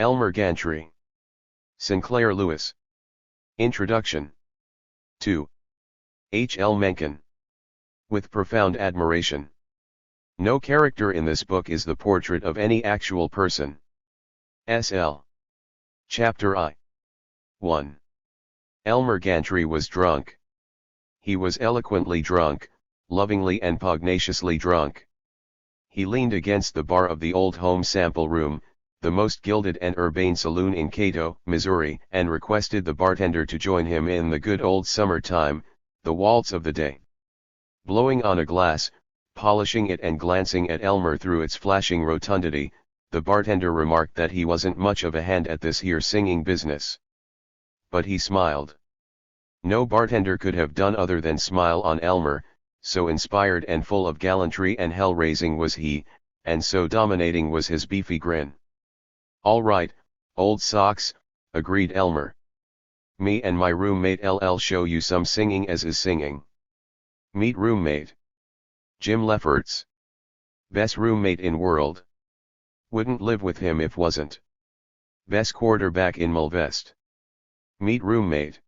Elmer Gantry. Sinclair Lewis. Introduction. 2. H. L. Mencken. With profound admiration. No character in this book is the portrait of any actual person. S.L. Chapter I. 1. Elmer Gantry was drunk. He was eloquently drunk, lovingly and pugnaciously drunk. He leaned against the bar of the Old Home Sample Room, the most gilded and urbane saloon in Cato, Missouri, and requested the bartender to join him in the good old summer time, the waltz of the day. Blowing on a glass, polishing it and glancing at Elmer through its flashing rotundity, the bartender remarked that he wasn't much of a hand at this here singing business. But he smiled. No bartender could have done other than smile on Elmer, so inspired and full of gallantry and hell-raising was he, and so dominating was his beefy grin. "All right, old socks," agreed Elmer. "Me and my roommate LL show you some singing as is singing." Meet roommate. Jim Lefferts. Best roommate in world. Wouldn't live with him if wasn't. Best quarterback in Mulvest. Meet roommate.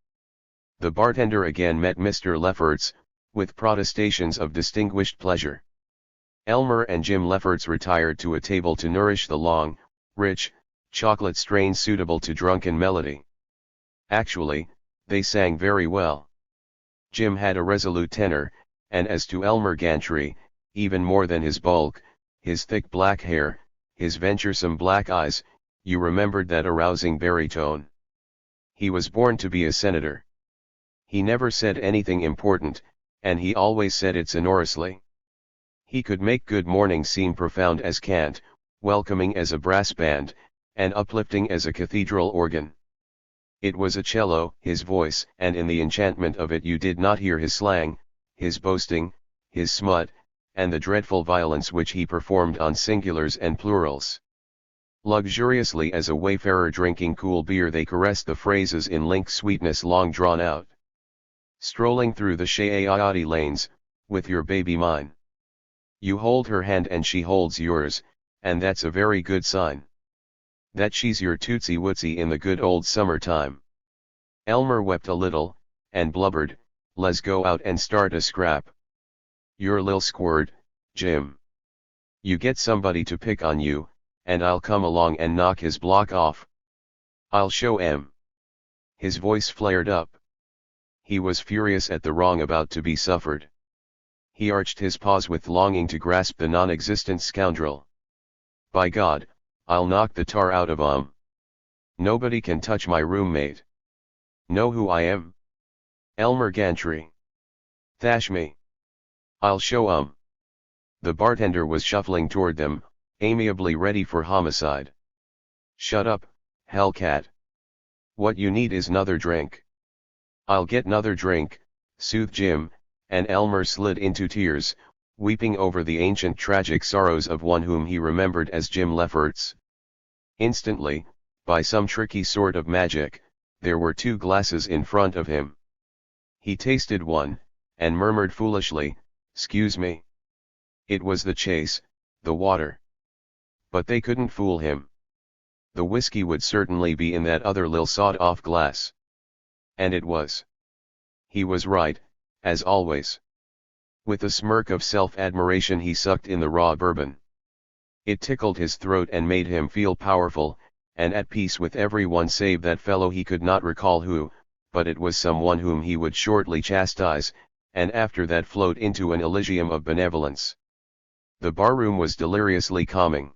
The bartender again met Mr. Lefferts, with protestations of distinguished pleasure. Elmer and Jim Lefferts retired to a table to nourish the long, rich, chocolate strains suitable to drunken melody. Actually, they sang very well. Jim had a resolute tenor, and as to Elmer Gantry, even more than his bulk, his thick black hair, his venturesome black eyes, you remembered that arousing baritone. He was born to be a senator. He never said anything important, and he always said it sonorously. He could make good morning seem profound as cant, welcoming as a brass band, and uplifting as a cathedral organ. It was a cello, his voice, and in the enchantment of it you did not hear his slang, his boasting, his smut, and the dreadful violence which he performed on singulars and plurals. Luxuriously as a wayfarer drinking cool beer they caressed the phrases in link sweetness long drawn out. Strolling through the Shayayati lanes, with your baby mine. You hold her hand and she holds yours, and that's a very good sign. That she's your tootsie wootsie in the good old summer time. Elmer wept a little, and blubbered, "Let's go out and start a scrap." "You're lil squirt, Jim. You get somebody to pick on you, and I'll come along and knock his block off. I'll show 'em." His voice flared up. He was furious at the wrong about to be suffered. He arched his paws with longing to grasp the non-existent scoundrel. "By God, I'll knock the tar out of 'em. Nobody can touch my roommate. Know who I am? Elmer Gantry. Thash me. I'll show 'em." The bartender was shuffling toward them, amiably ready for homicide. "Shut up, hellcat. What you need is 'nother drink." "I'll get 'nother drink," soothed Jim, and Elmer slid into tears, weeping over the ancient tragic sorrows of one whom he remembered as Jim Lefferts. Instantly, by some tricky sort of magic, there were two glasses in front of him. He tasted one, and murmured foolishly, "'Scuse me." It was the chase, the water. But they couldn't fool him. The whiskey would certainly be in that other lil sawed-off glass. And it was. He was right, as always. With a smirk of self-admiration he sucked in the raw bourbon. It tickled his throat and made him feel powerful, and at peace with everyone save that fellow he could not recall who, but it was someone whom he would shortly chastise, and after that float into an Elysium of benevolence. The barroom was deliriously calming.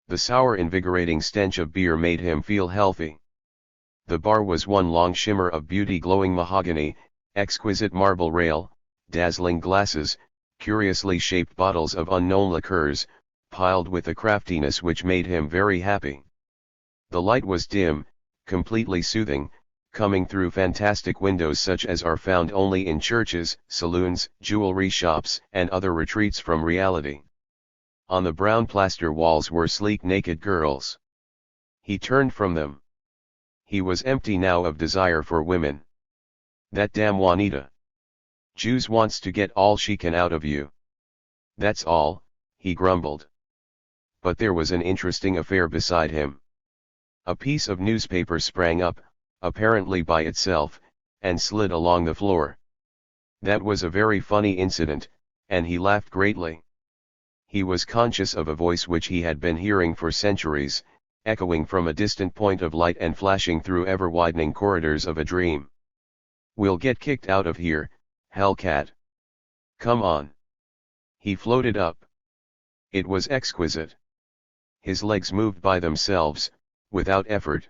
The sour invigorating stench of beer made him feel healthy. The bar was one long shimmer of beauty, glowing mahogany, exquisite marble rail, dazzling glasses, curiously shaped bottles of unknown liqueurs, piled with a craftiness which made him very happy. The light was dim, completely soothing, coming through fantastic windows such as are found only in churches, saloons, jewelry shops, and other retreats from reality. On the brown plaster walls were sleek naked girls. He turned from them. He was empty now of desire for women. "That damn Juanita. Jews wants to get all she can out of you. That's all," he grumbled. But there was an interesting affair beside him. A piece of newspaper sprang up, apparently by itself, and slid along the floor. That was a very funny incident, and he laughed greatly. He was conscious of a voice which he had been hearing for centuries, echoing from a distant point of light and flashing through ever-widening corridors of a dream. "We'll get kicked out of here, Hellcat. Come on." He floated up. It was exquisite. His legs moved by themselves, without effort.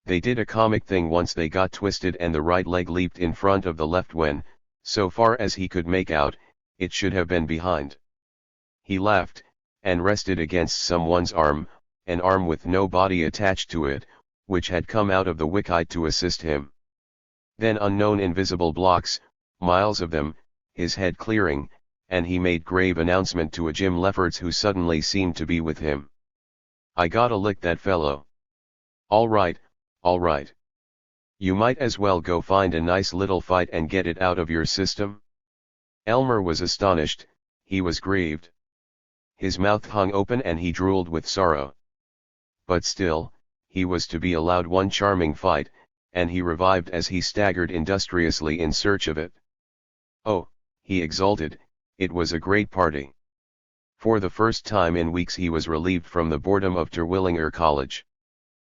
They did a comic thing once they got twisted and the right leg leaped in front of the left when, so far as he could make out, it should have been behind. He laughed, and rested against someone's arm, an arm with no body attached to it, which had come out of the wicket to assist him. Then unknown invisible blocks, miles of them, his head clearing, and he made grave announcement to a Jim Lefferts who suddenly seemed to be with him. "I gotta lick that fellow." All right. You might as well go find a nice little fight and get it out of your system." Elmer was astonished, he was grieved. His mouth hung open and he drooled with sorrow. But still, he was to be allowed one charming fight, and he revived as he staggered industriously in search of it. Oh, he exulted, it was a great party. For the first time in weeks he was relieved from the boredom of Terwilliger College.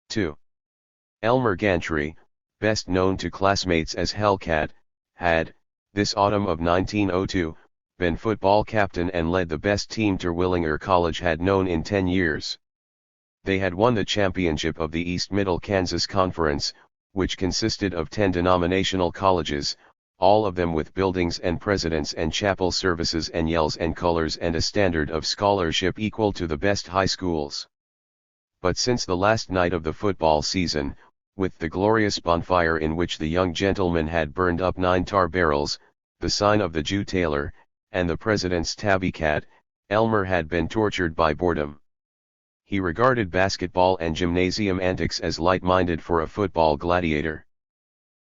2. Elmer Gantry, best known to classmates as Hellcat, had, this autumn of 1902, been football captain and led the best team Terwilliger College had known in 10 years. They had won the championship of the East Middle Kansas Conference, which consisted of 10 denominational colleges, all of them with buildings and presidents and chapel services and yells and colors and a standard of scholarship equal to the best high schools. But since the last night of the football season, with the glorious bonfire in which the young gentleman had burned up 9 tar barrels, the sign of the Jew tailor, and the president's tabby cat, Elmer had been tortured by boredom. He regarded basketball and gymnasium antics as light-minded for a football gladiator.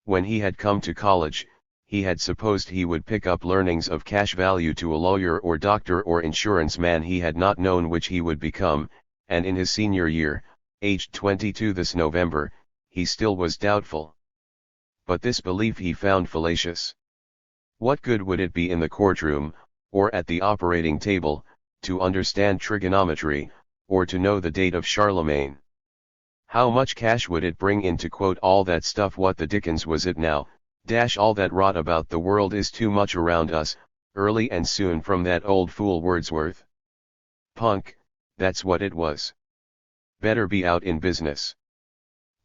When he had come to college, he had supposed he would pick up learnings of cash value to a lawyer or doctor or insurance man. He had not known which he would become, and in his senior year, aged 22 this November, he still was doubtful. But this belief he found fallacious. What good would it be in the courtroom, or at the operating table, to understand trigonometry, or to know the date of Charlemagne? How much cash would it bring in to quote all that stuff? What the dickens was it now? All that rot about the world is too much around us, early and soon, from that old fool Wordsworth. Punk, that's what it was. Better be out in business.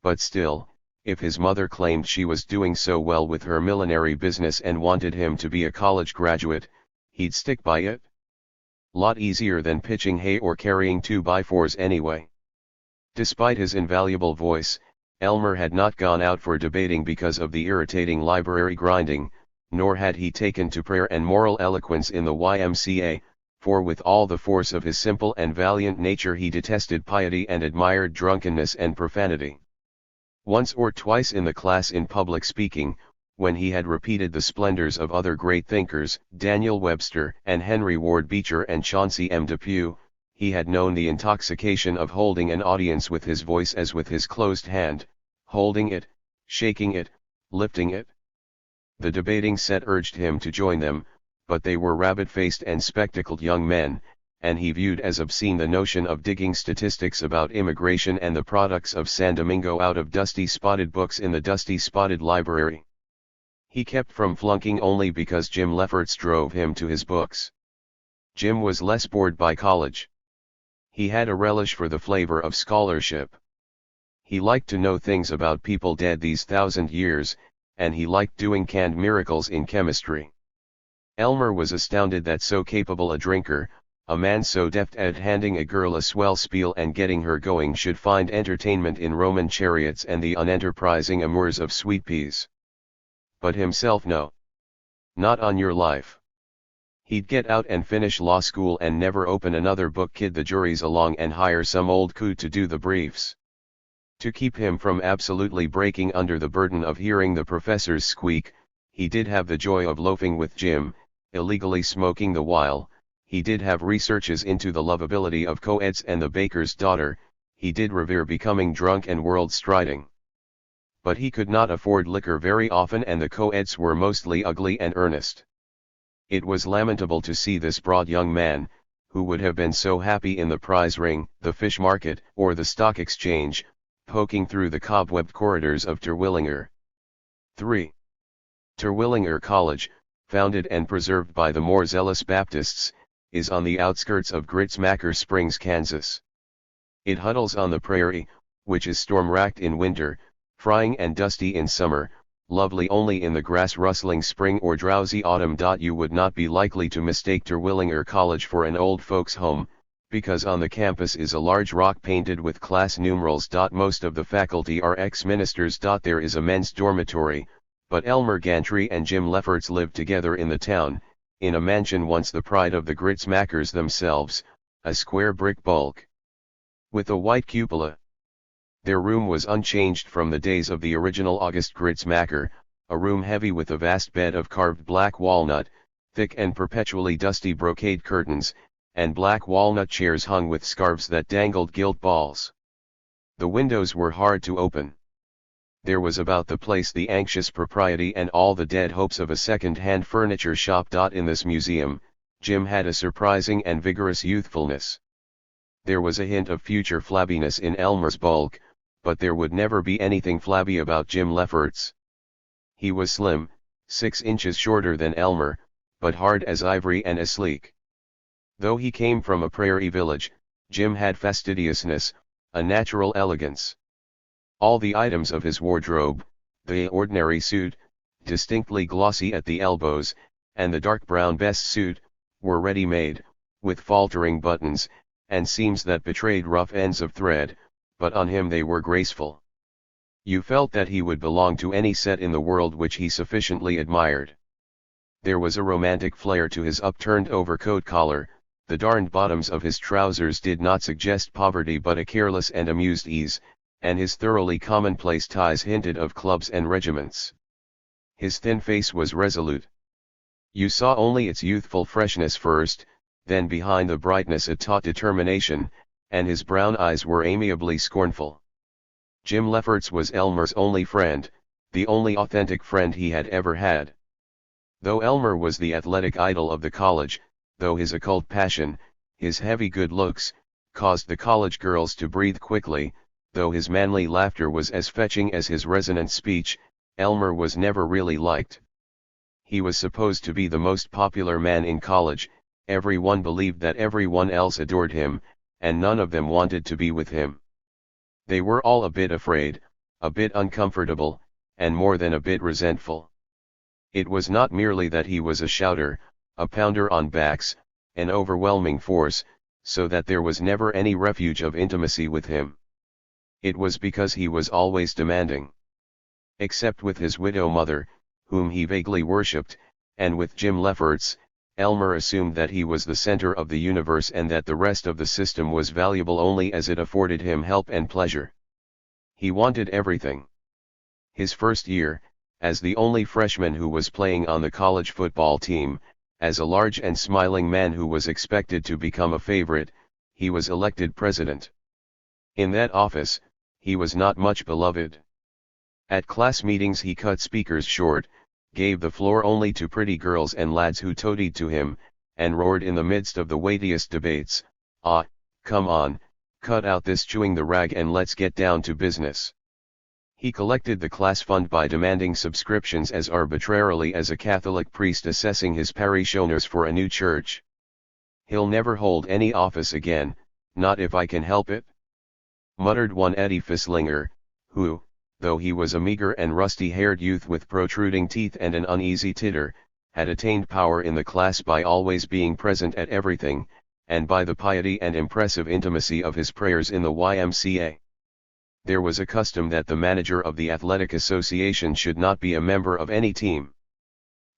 But still, if his mother claimed she was doing so well with her millinery business and wanted him to be a college graduate, he'd stick by it. Lot easier than pitching hay or carrying 2x4s anyway. Despite his invaluable voice, Elmer had not gone out for debating because of the irritating library grinding, nor had he taken to prayer and moral eloquence in the YMCA, for with all the force of his simple and valiant nature he detested piety and admired drunkenness and profanity. Once or twice in the class in public speaking, when he had repeated the splendors of other great thinkers, Daniel Webster and Henry Ward Beecher and Chauncey M. Depew, he had known the intoxication of holding an audience with his voice as with his closed hand, holding it, shaking it, lifting it. The debating set urged him to join them, but they were rabbit-faced and spectacled young men, and he viewed as obscene the notion of digging statistics about immigration and the products of San Domingo out of dusty spotted books in the dusty spotted library. He kept from flunking only because Jim Lefferts drove him to his books. Jim was less bored by college. He had a relish for the flavor of scholarship. He liked to know things about people dead these 1,000 years, and he liked doing canned miracles in chemistry. Elmer was astounded that so capable a drinker, a man so deft at handing a girl a swell spiel and getting her going, should find entertainment in Roman chariots and the unenterprising amours of sweet peas. But himself, no. Not on your life. He'd get out and finish law school and never open another book, kid the juries along and hire some old coot to do the briefs. To keep him from absolutely breaking under the burden of hearing the professors squeak, he did have the joy of loafing with Jim, illegally smoking the while. He did have researches into the lovability of co-eds and the baker's daughter. he did revere becoming drunk and world-striding. But he could not afford liquor very often, and the co-eds were mostly ugly and earnest. It was lamentable to see this broad young man, who would have been so happy in the prize ring, the fish market, or the stock exchange, poking through the cobwebbed corridors of Terwilliger. 3. Terwilliger College, founded and preserved by the more zealous Baptists, is on the outskirts of Gritsmacker Springs, Kansas. It huddles on the prairie, which is storm-racked in winter, frying and dusty in summer, lovely only in the grass-rustling spring or drowsy autumn. You would not be likely to mistake Terwilliger College for an old folks' home, because on the campus is a large rock painted with class numerals. Most of the faculty are ex-ministers. There is a men's dormitory, but Elmer Gantry and Jim Lefferts lived together in the town, in a mansion once the pride of the Gritsmackers themselves, a square brick bulk with a white cupola. Their room was unchanged from the days of the original August Gritsmacker, a room heavy with a vast bed of carved black walnut, thick and perpetually dusty brocade curtains, and black walnut chairs hung with scarves that dangled gilt balls. The windows were hard to open. There was about the place the anxious propriety and all the dead hopes of a second-hand furniture shop. In this museum, Jim had a surprising and vigorous youthfulness. There was a hint of future flabbiness in Elmer's bulk, but there would never be anything flabby about Jim Lefferts. He was slim, 6 inches shorter than Elmer, but hard as ivory and as sleek. Though he came from a prairie village, Jim had fastidiousness, a natural elegance. All the items of his wardrobe, the ordinary suit, distinctly glossy at the elbows, and the dark brown best suit, were ready-made, with faltering buttons, and seams that betrayed rough ends of thread, but on him they were graceful. You felt that he would belong to any set in the world which he sufficiently admired. There was a romantic flair to his upturned overcoat collar, the darned bottoms of his trousers did not suggest poverty but a careless and amused ease, and his thoroughly commonplace ties hinted of clubs and regiments. His thin face was resolute. You saw only its youthful freshness first, then behind the brightness a taut determination, and his brown eyes were amiably scornful. Jim Lefferts was Elmer's only friend, the only authentic friend he had ever had. Though Elmer was the athletic idol of the college, though his occult passion, his heavy good looks, caused the college girls to breathe quickly, though his manly laughter was as fetching as his resonant speech, Elmer was never really liked. He was supposed to be the most popular man in college, everyone believed that everyone else adored him, and none of them wanted to be with him. They were all a bit afraid, a bit uncomfortable, and more than a bit resentful. It was not merely that he was a shouter, a pounder on backs, an overwhelming force, so that there was never any refuge of intimacy with him. It was because he was always demanding. Except with his widow mother, whom he vaguely worshipped, and with Jim Lefferts, Elmer assumed that he was the center of the universe and that the rest of the system was valuable only as it afforded him help and pleasure. He wanted everything. His first year, as the only freshman who was playing on the college football team, as a large and smiling man who was expected to become a favorite, he was elected president. In that office, he was not much beloved. At class meetings he cut speakers short, gave the floor only to pretty girls and lads who toadied to him, and roared in the midst of the weightiest debates, "Ah, come on, cut out this chewing the rag and let's get down to business." He collected the class fund by demanding subscriptions as arbitrarily as a Catholic priest assessing his parishioners for a new church. "He'll never hold any office again, not if I can help it," muttered one Eddie Fisslinger, who, though he was a meager and rusty-haired youth with protruding teeth and an uneasy titter, had attained power in the class by always being present at everything, and by the piety and impressive intimacy of his prayers in the YMCA. There was a custom that the manager of the athletic association should not be a member of any team.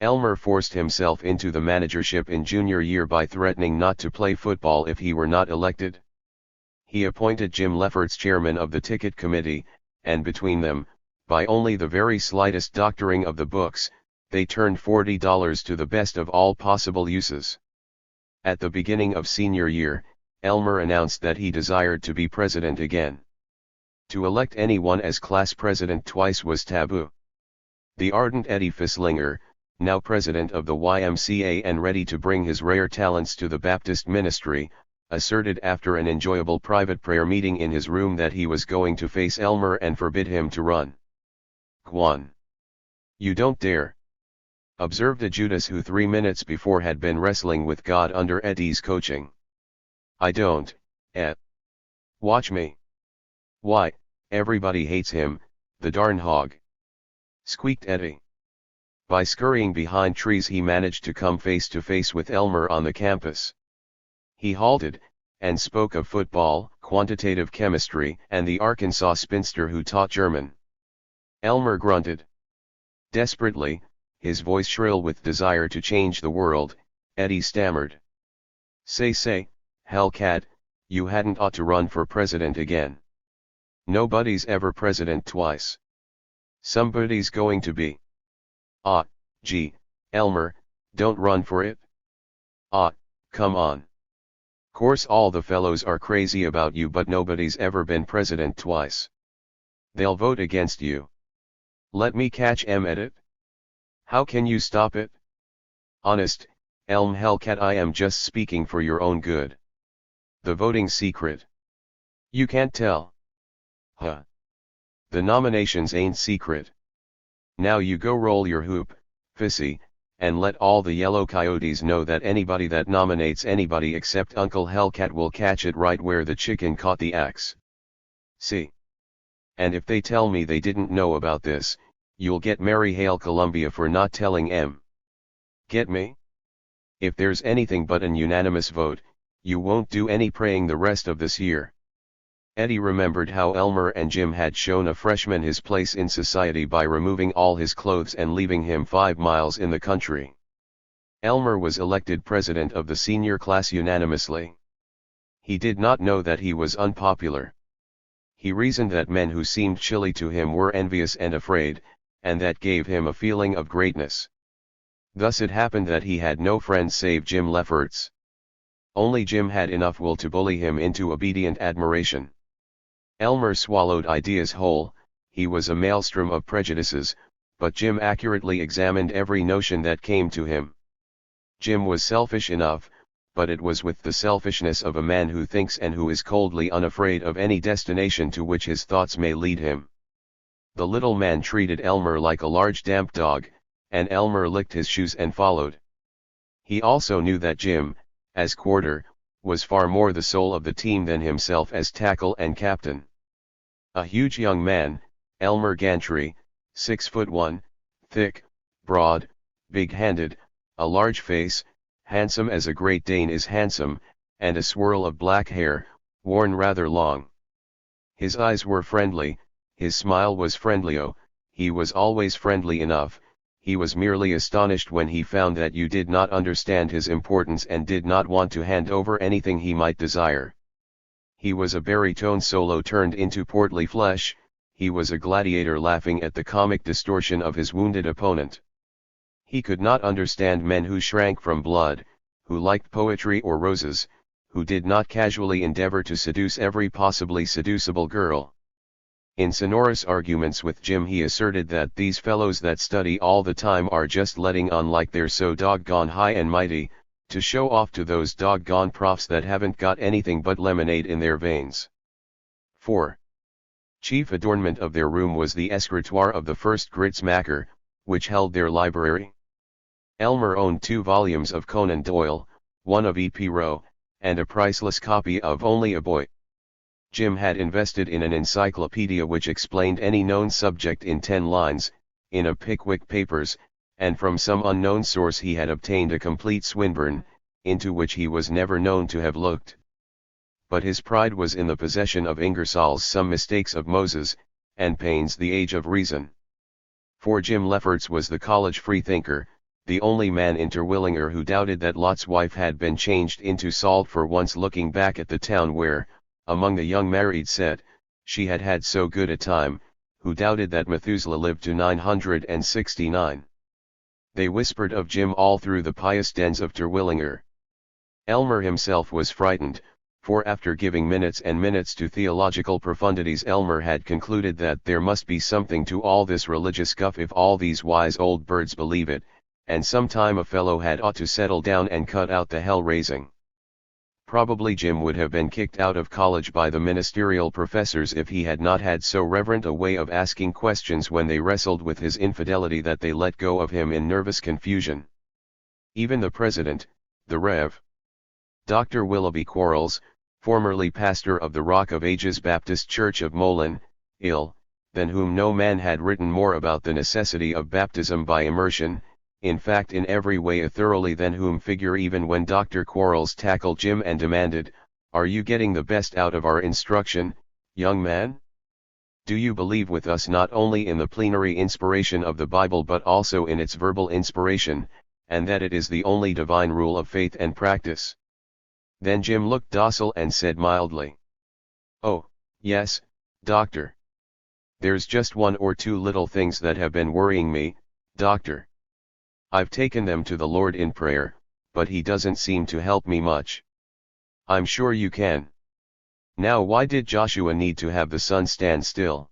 Elmer forced himself into the managership in junior year by threatening not to play football if he were not elected. He appointed Jim Lefferts chairman of the ticket committee, and between them, by only the very slightest doctoring of the books, they turned $40 to the best of all possible uses. At the beginning of senior year, Elmer announced that he desired to be president again. To elect anyone as class president twice was taboo. The ardent Eddie Fisslinger, now president of the YMCA and ready to bring his rare talents to the Baptist ministry, asserted after an enjoyable private prayer meeting in his room that he was going to face Elmer and forbid him to run. "Gwan. You don't dare," observed a Judas who 3 minutes before had been wrestling with God under Eddie's coaching. "I don't, Ed. Watch me." "Why, everybody hates him, the darn hog," squeaked Eddie. By scurrying behind trees he managed to come face to face with Elmer on the campus. He halted, and spoke of football, quantitative chemistry, and the Arkansas spinster who taught German. Elmer grunted. Desperately, his voice shrill with desire to change the world, Eddie stammered. Say, Hellcat, you hadn't ought to run for president again. Nobody's ever president twice. Somebody's going to be. Gee, Elmer, don't run for it. Come on. Course all the fellows are crazy about you, but nobody's ever been president twice. They'll vote against you. Let me catch 'em at it. How can you stop it? Honest, Elm Hellcat, I am just speaking for your own good. The voting secret. You can't tell. Huh. The nominations ain't secret. Now you go roll your hoop, Fissy, and let all the yellow coyotes know that anybody that nominates anybody except Uncle Hellcat will catch it right where the chicken caught the axe. See? And if they tell me they didn't know about this, you'll get Mary Hail Columbia for not telling 'em. Get me? If there's anything but an unanimous vote, you won't do any praying the rest of this year. Eddie remembered how Elmer and Jim had shown a freshman his place in society by removing all his clothes and leaving him 5 miles in the country. Elmer was elected president of the senior class unanimously. He did not know that he was unpopular. He reasoned that men who seemed chilly to him were envious and afraid, and that gave him a feeling of greatness. Thus it happened that he had no friends save Jim Lefferts. Only Jim had enough will to bully him into obedient admiration. Elmer swallowed ideas whole, he was a maelstrom of prejudices, but Jim accurately examined every notion that came to him. Jim was selfish enough, but it was with the selfishness of a man who thinks and who is coldly unafraid of any destination to which his thoughts may lead him. The little man treated Elmer like a large damp dog, and Elmer licked his shoes and followed. He also knew that Jim, as quarter, was far more the soul of the team than himself as tackle and captain. A huge young man, Elmer Gantry, 6'1", thick, broad, big-handed, a large face, handsome as a Great Dane is handsome, and a swirl of black hair, worn rather long. His eyes were friendly, his smile was friendly. He was always friendly enough. He was merely astonished when he found that you did not understand his importance and did not want to hand over anything he might desire. He was a baritone solo turned into portly flesh, he was a gladiator laughing at the comic distortion of his wounded opponent. He could not understand men who shrank from blood, who liked poetry or roses, who did not casually endeavor to seduce every possibly seducible girl. In sonorous arguments with Jim he asserted that these fellows that study all the time are just letting on like they're so doggone high and mighty, to show off to those doggone profs that haven't got anything but lemonade in their veins. 4. Chief adornment of their room was the escritoire of the first grit smacker, which held their library. Elmer owned 2 volumes of Conan Doyle, 1 of E.P. Roe, and a priceless copy of Only a Boy. Jim had invested in an encyclopedia which explained any known subject in 10 lines, in a Pickwick Papers, and from some unknown source he had obtained a complete Swinburne, into which he was never known to have looked. But his pride was in the possession of Ingersoll's Some Mistakes of Moses, and Paine's The Age of Reason. For Jim Lefferts was the college freethinker, the only man in Terwilliger who doubted that Lot's wife had been changed into salt for once looking back at the town where, among the young married set, she had had so good a time, who doubted that Methuselah lived to 969. They whispered of Jim all through the pious dens of Terwilliger. Elmer himself was frightened, for after giving minutes and minutes to theological profundities, Elmer had concluded that there must be something to all this religious guff if all these wise old birds believe it, and sometime a fellow had ought to settle down and cut out the hell-raising. Probably Jim would have been kicked out of college by the ministerial professors if he had not had so reverent a way of asking questions when they wrestled with his infidelity that they let go of him in nervous confusion. Even the president, the Rev. Dr. Willoughby Quarles, formerly pastor of the Rock of Ages Baptist Church of Moline, than whom no man had written more about the necessity of baptism by immersion, in fact in every way a thoroughly than whom figure even when Dr. Quarles tackled Jim and demanded, "Are you getting the best out of our instruction, young man? Do you believe with us not only in the plenary inspiration of the Bible but also in its verbal inspiration, and that it is the only divine rule of faith and practice?" Then Jim looked docile and said mildly, "Oh, yes, doctor. There's just one or two little things that have been worrying me, doctor. I've taken them to the Lord in prayer, but he doesn't seem to help me much." "I'm sure you can. Now why did Joshua need to have the sun stand still?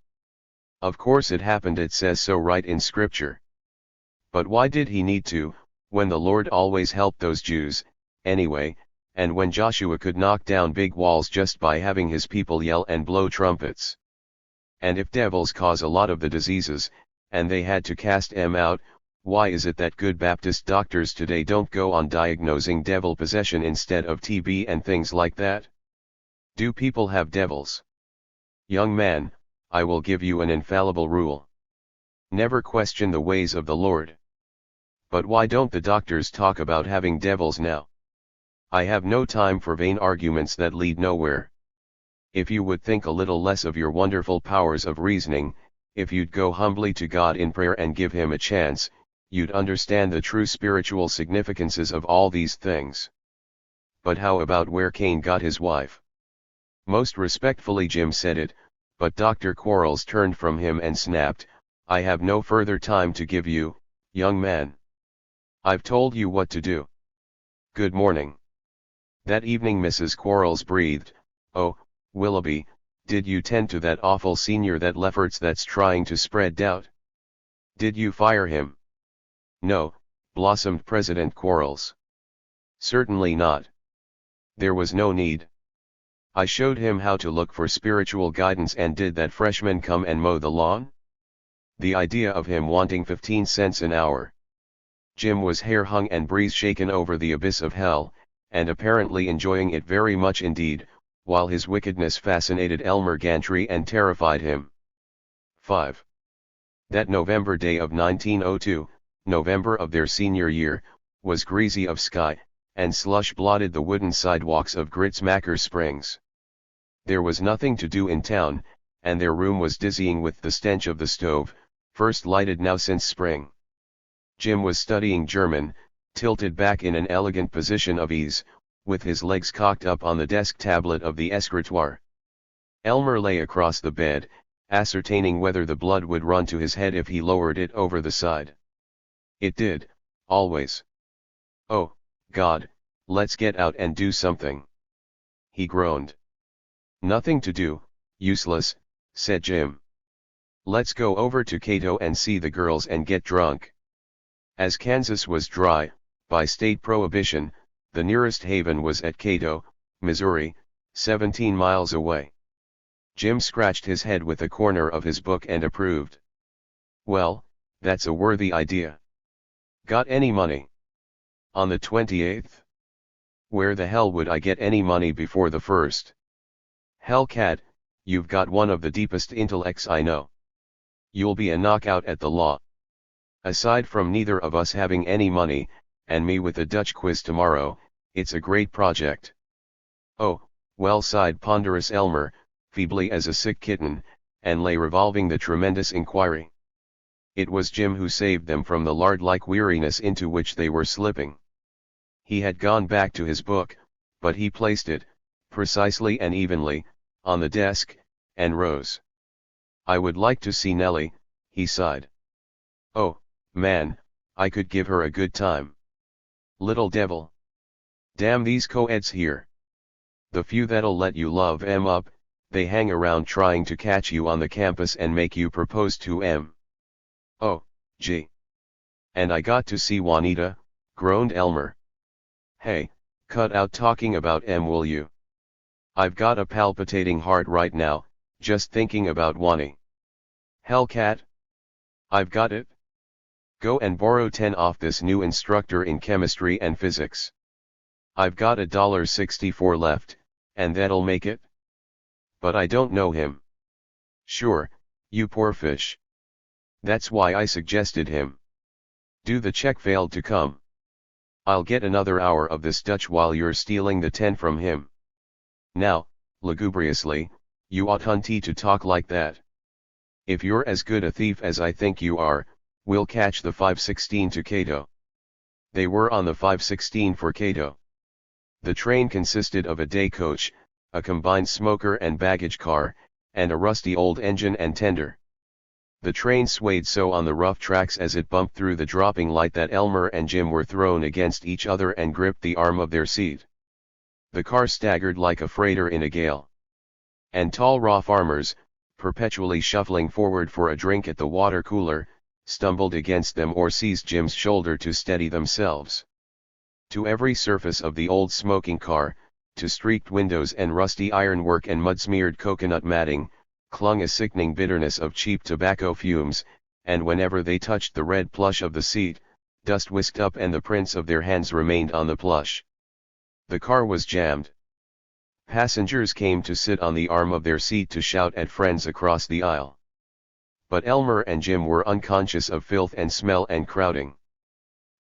Of course it happened, it says so right in scripture. But why did he need to, when the Lord always helped those Jews, anyway, and when Joshua could knock down big walls just by having his people yell and blow trumpets? And if devils cause a lot of the diseases, and they had to cast 'em out, why is it that good Baptist doctors today don't go on diagnosing devil possession instead of TB and things like that? Do people have devils? Young man, I will give you an infallible rule. Never question the ways of the Lord. But why don't the doctors talk about having devils now? I have no time for vain arguments that lead nowhere. If you would think a little less of your wonderful powers of reasoning, if you'd go humbly to God in prayer and give him a chance, you'd understand the true spiritual significances of all these things. But how about where Cain got his wife?" Most respectfully Jim said it, but Dr. Quarles turned from him and snapped, "I have no further time to give you, young man. I've told you what to do. Good morning." That evening Mrs. Quarles breathed, "Oh, Willoughby, did you tend to that awful senior, that Lefferts that's trying to spread doubt? Did you fire him?" "No," blossomed President Quarles. "Certainly not. There was no need. I showed him how to look for spiritual guidance, and did that freshman come and mow the lawn? The idea of him wanting 15 cents an hour!" Jim was hair-hung and breeze-shaken over the abyss of hell, and apparently enjoying it very much indeed, while his wickedness fascinated Elmer Gantry and terrified him. 5. That November day of 1902, November of their senior year, was greasy of sky, and slush blotted the wooden sidewalks of Gritsmacker Springs. There was nothing to do in town, and their room was dizzying with the stench of the stove, first lighted now since spring. Jim was studying German, tilted back in an elegant position of ease, with his legs cocked up on the desk tablet of the escritoire. Elmer lay across the bed, ascertaining whether the blood would run to his head if he lowered it over the side. It did, always. "Oh, God, let's get out and do something," he groaned. "Nothing to do, useless," said Jim. "Let's go over to Cato and see the girls and get drunk." As Kansas was dry, by state prohibition, the nearest haven was at Cato, Missouri, 17 miles away. Jim scratched his head with a corner of his book and approved. "Well, that's a worthy idea. Got any money?" "On the 28th? Where the hell would I get any money before the 1st? Hellcat, you've got one of the deepest intellects I know. You'll be a knockout at the law. Aside from neither of us having any money, and me with a Dutch quiz tomorrow, it's a great project." "Oh, well," sighed ponderous Elmer, feebly as a sick kitten, and lay revolving the tremendous inquiry. It was Jim who saved them from the lard-like weariness into which they were slipping. He had gone back to his book, but he placed it, precisely and evenly, on the desk, and rose. "I would like to see Nellie," he sighed. "Oh, man, I could give her a good time. Little devil. Damn these co-eds here. The few that'll let you love 'em up, they hang around trying to catch you on the campus and make you propose to 'em. Oh, gee. And I got to see Juanita, groaned Elmer. Hey, cut out talking about 'em will you? I've got a palpitating heart right now, just thinking about Wani. Hellcat? I've got it. Go and borrow 10 off this new instructor in chemistry and physics. I've got $1.64 left, and that'll make it. But I don't know him. Sure, you poor fish. That's why I suggested him. Do the check failed to come. I'll get another hour of this Dutch while you're stealing the 10 from him. Now, lugubriously, you ought hunty to talk like that. If you're as good a thief as I think you are, we'll catch the 516 to Cato. They were on the 516 for Cato. The train consisted of a day coach, a combined smoker and baggage car, and a rusty old engine and tender. The train swayed so on the rough tracks as it bumped through the dropping light that Elmer and Jim were thrown against each other and gripped the arm of their seat. The car staggered like a freighter in a gale. And tall raw farmers, perpetually shuffling forward for a drink at the water cooler, stumbled against them or seized Jim's shoulder to steady themselves. To every surface of the old smoking car, to streaked windows and rusty ironwork and mud-smeared coconut matting, clung a sickening bitterness of cheap tobacco fumes, and whenever they touched the red plush of the seat, dust whisked up and the prints of their hands remained on the plush. The car was jammed. Passengers came to sit on the arm of their seat to shout at friends across the aisle. But Elmer and Jim were unconscious of filth and smell and crowding.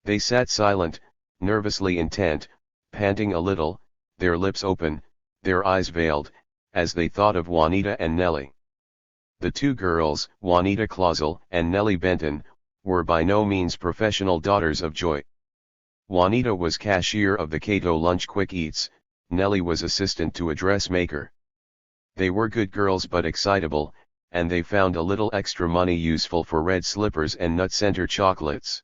They sat silent, nervously intent, panting a little, their lips open, their eyes veiled, as they thought of Juanita and Nellie. The two girls, Juanita Clausel and Nellie Benton, were by no means professional daughters of joy. Juanita was cashier of the Cato Lunch Quick Eats, Nellie was assistant to a dressmaker. They were good girls but excitable, and they found a little extra money useful for red slippers and nut center chocolates.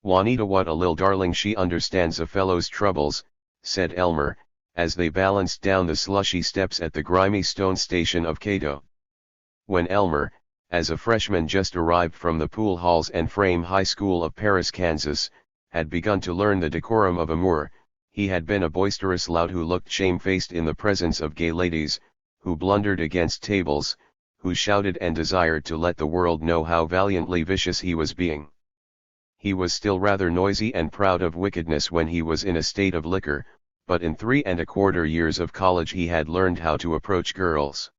Juanita, what a lil darling, she understands a fellow's troubles, said Elmer, as they balanced down the slushy steps at the grimy stone station of Cato. When Elmer, as a freshman just arrived from the Pool Halls and Frame High School of Paris, Kansas, had begun to learn the decorum of amour, he had been a boisterous lout who looked shamefaced in the presence of gay ladies, who blundered against tables, who shouted and desired to let the world know how valiantly vicious he was being. He was still rather noisy and proud of wickedness when he was in a state of liquor, but in 3¼ years of college he had learned how to approach girls.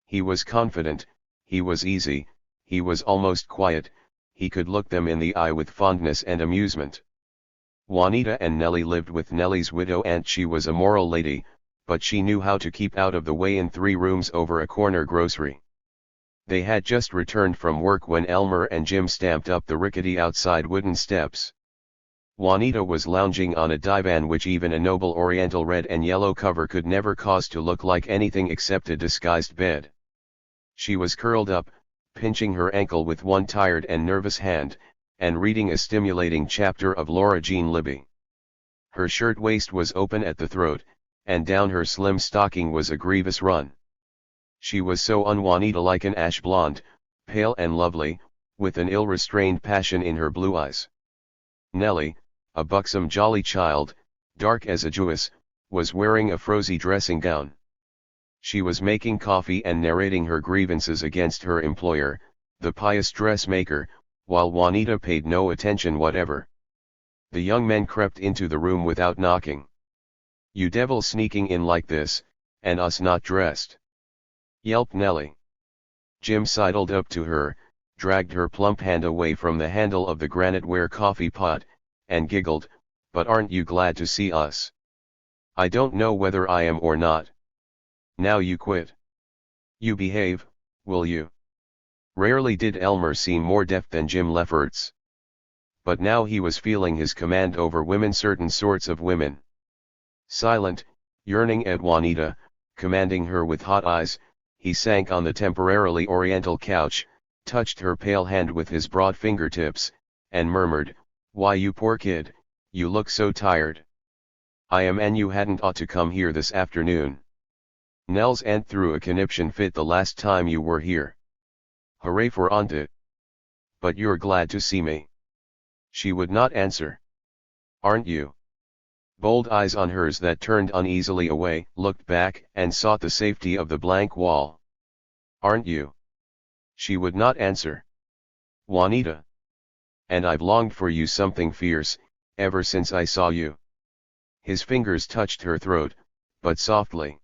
He was confident, he was easy, he was almost quiet, he could look them in the eye with fondness and amusement. Juanita and Nellie lived with Nellie's widow aunt. She was a moral lady, but she knew how to keep out of the way in 3 rooms over a corner grocery. They had just returned from work when Elmer and Jim stamped up the rickety outside wooden steps. Juanita was lounging on a divan which even a noble oriental red and yellow cover could never cause to look like anything except a disguised bed. She was curled up, pinching her ankle with one tired and nervous hand, and reading a stimulating chapter of Laura Jean Libby. Her shirt-waist was open at the throat, and down her slim stocking was a grievous run. She was so un-Juanita, like an ash blonde, pale and lovely, with an ill-restrained passion in her blue eyes. Nellie, a buxom jolly child, dark as a Jewess, was wearing a frosy dressing gown. She was making coffee and narrating her grievances against her employer, the pious dressmaker, while Juanita paid no attention whatever. The young men crept into the room without knocking. "You devil, sneaking in like this, and us not dressed!" yelped Nellie. Jim sidled up to her, dragged her plump hand away from the handle of the granite-ware coffee pot, and giggled, "But aren't you glad to see us?" "I don't know whether I am or not." "Now you quit. You behave, will you?" Rarely did Elmer seem more deaf than Jim Lefferts. But now he was feeling his command over women, certain sorts of women. Silent, yearning at Juanita, commanding her with hot eyes, he sank on the temporarily oriental couch, touched her pale hand with his broad fingertips, and murmured, "Why, you poor kid, you look so tired." I am, and you hadn't ought to come here this afternoon. Nell's aunt threw a conniption fit the last time you were here. Hooray for Auntie. But you're glad to see me. She would not answer. Aren't you? Bold eyes on hers that turned uneasily away, looked back, and sought the safety of the blank wall. Aren't you? She would not answer. Juanita. And I've longed for you something fierce, ever since I saw you. His fingers touched her throat, but softly.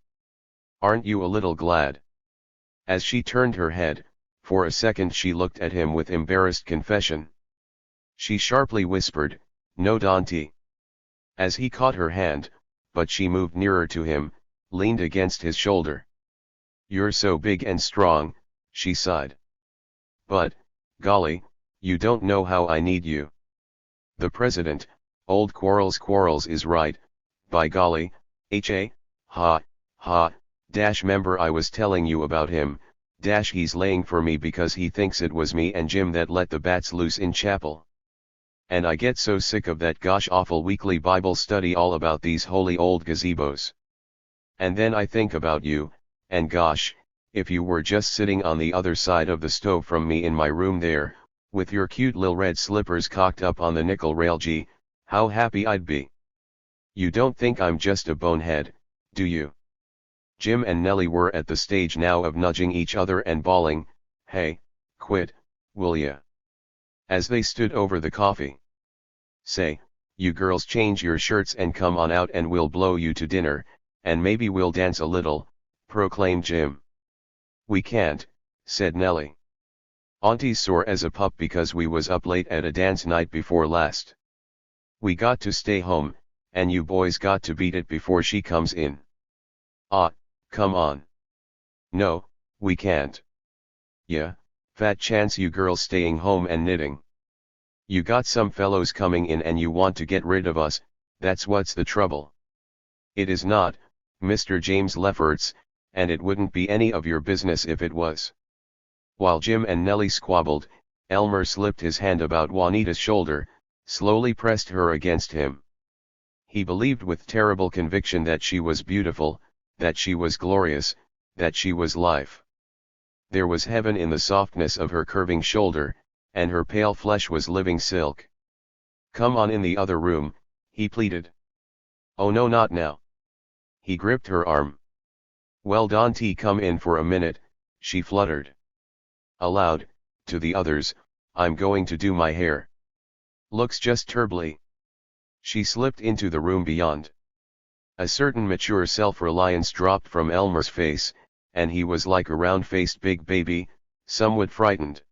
Aren't you a little glad? As she turned her head, for a second she looked at him with embarrassed confession. She sharply whispered, "No, Dante." As he caught her hand, but she moved nearer to him, leaned against his shoulder. "You're so big and strong," she sighed. "But, golly, you don't know how I need you. The president, old Quarles is right, by golly, ha, member I was telling you about him, he's laying for me because he thinks it was me and Jim that let the bats loose in chapel. And I get so sick of that gosh awful weekly Bible study all about these holy old gazebos. And then I think about you, and gosh, if you were just sitting on the other side of the stove from me in my room there, with your cute lil red slippers cocked up on the nickel rail, gee, how happy I'd be. You don't think I'm just a bonehead, do you?" Jim and Nellie were at the stage now of nudging each other and bawling, "Hey, quit, will ya?" as they stood over the coffee. "Say, you girls change your shirts and come on out and we'll blow you to dinner, and maybe we'll dance a little," proclaimed Jim. "We can't," said Nellie. "Auntie's sore as a pup because we was up late at a dance night before last. We got to stay home, and you boys got to beat it before she comes in." "Ah, come on." "No, we can't." "Yeah, fat chance you girls staying home and knitting. You got some fellows coming in and you want to get rid of us, that's what's the trouble." "It is not, Mr. James Lefferts, and it wouldn't be any of your business if it was." While Jim and Nellie squabbled, Elmer slipped his hand about Juanita's shoulder, slowly pressed her against him. He believed with terrible conviction that she was beautiful, that she was glorious, that she was life. There was heaven in the softness of her curving shoulder, and her pale flesh was living silk. "Come on in the other room," he pleaded. "Oh no, not now." He gripped her arm. "Well, Dante, come in for a minute," she fluttered. Aloud, to the others, "I'm going to do my hair. Looks just terribly." She slipped into the room beyond. A certain mature self-reliance dropped from Elmer's face, and he was like a round-faced big baby, somewhat frightened.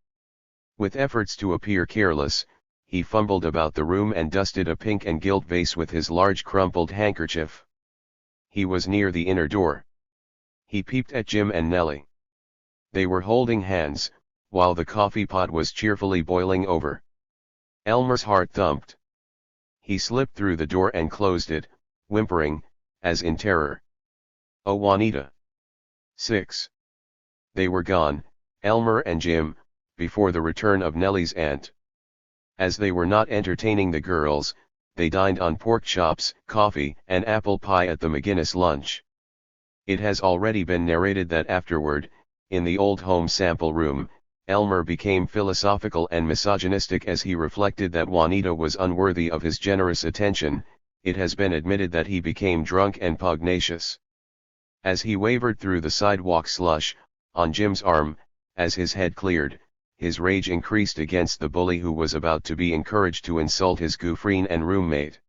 With efforts to appear careless, he fumbled about the room and dusted a pink and gilt vase with his large crumpled handkerchief. He was near the inner door. He peeped at Jim and Nellie. They were holding hands, while the coffee pot was cheerfully boiling over. Elmer's heart thumped. He slipped through the door and closed it, whimpering, as in terror. "Oh, Juanita." 6. They were gone, Elmer and Jim, before the return of Nellie's aunt. As they were not entertaining the girls, they dined on pork chops, coffee, and apple pie at the McGinnis lunch. It has already been narrated that afterward, in the old home sample room, Elmer became philosophical and misogynistic as he reflected that Juanita was unworthy of his generous attention. It has been admitted that he became drunk and pugnacious. As he wavered through the sidewalk slush, on Jim's arm, as his head cleared, his rage increased against the bully who was about to be encouraged to insult his goofreen and roommate.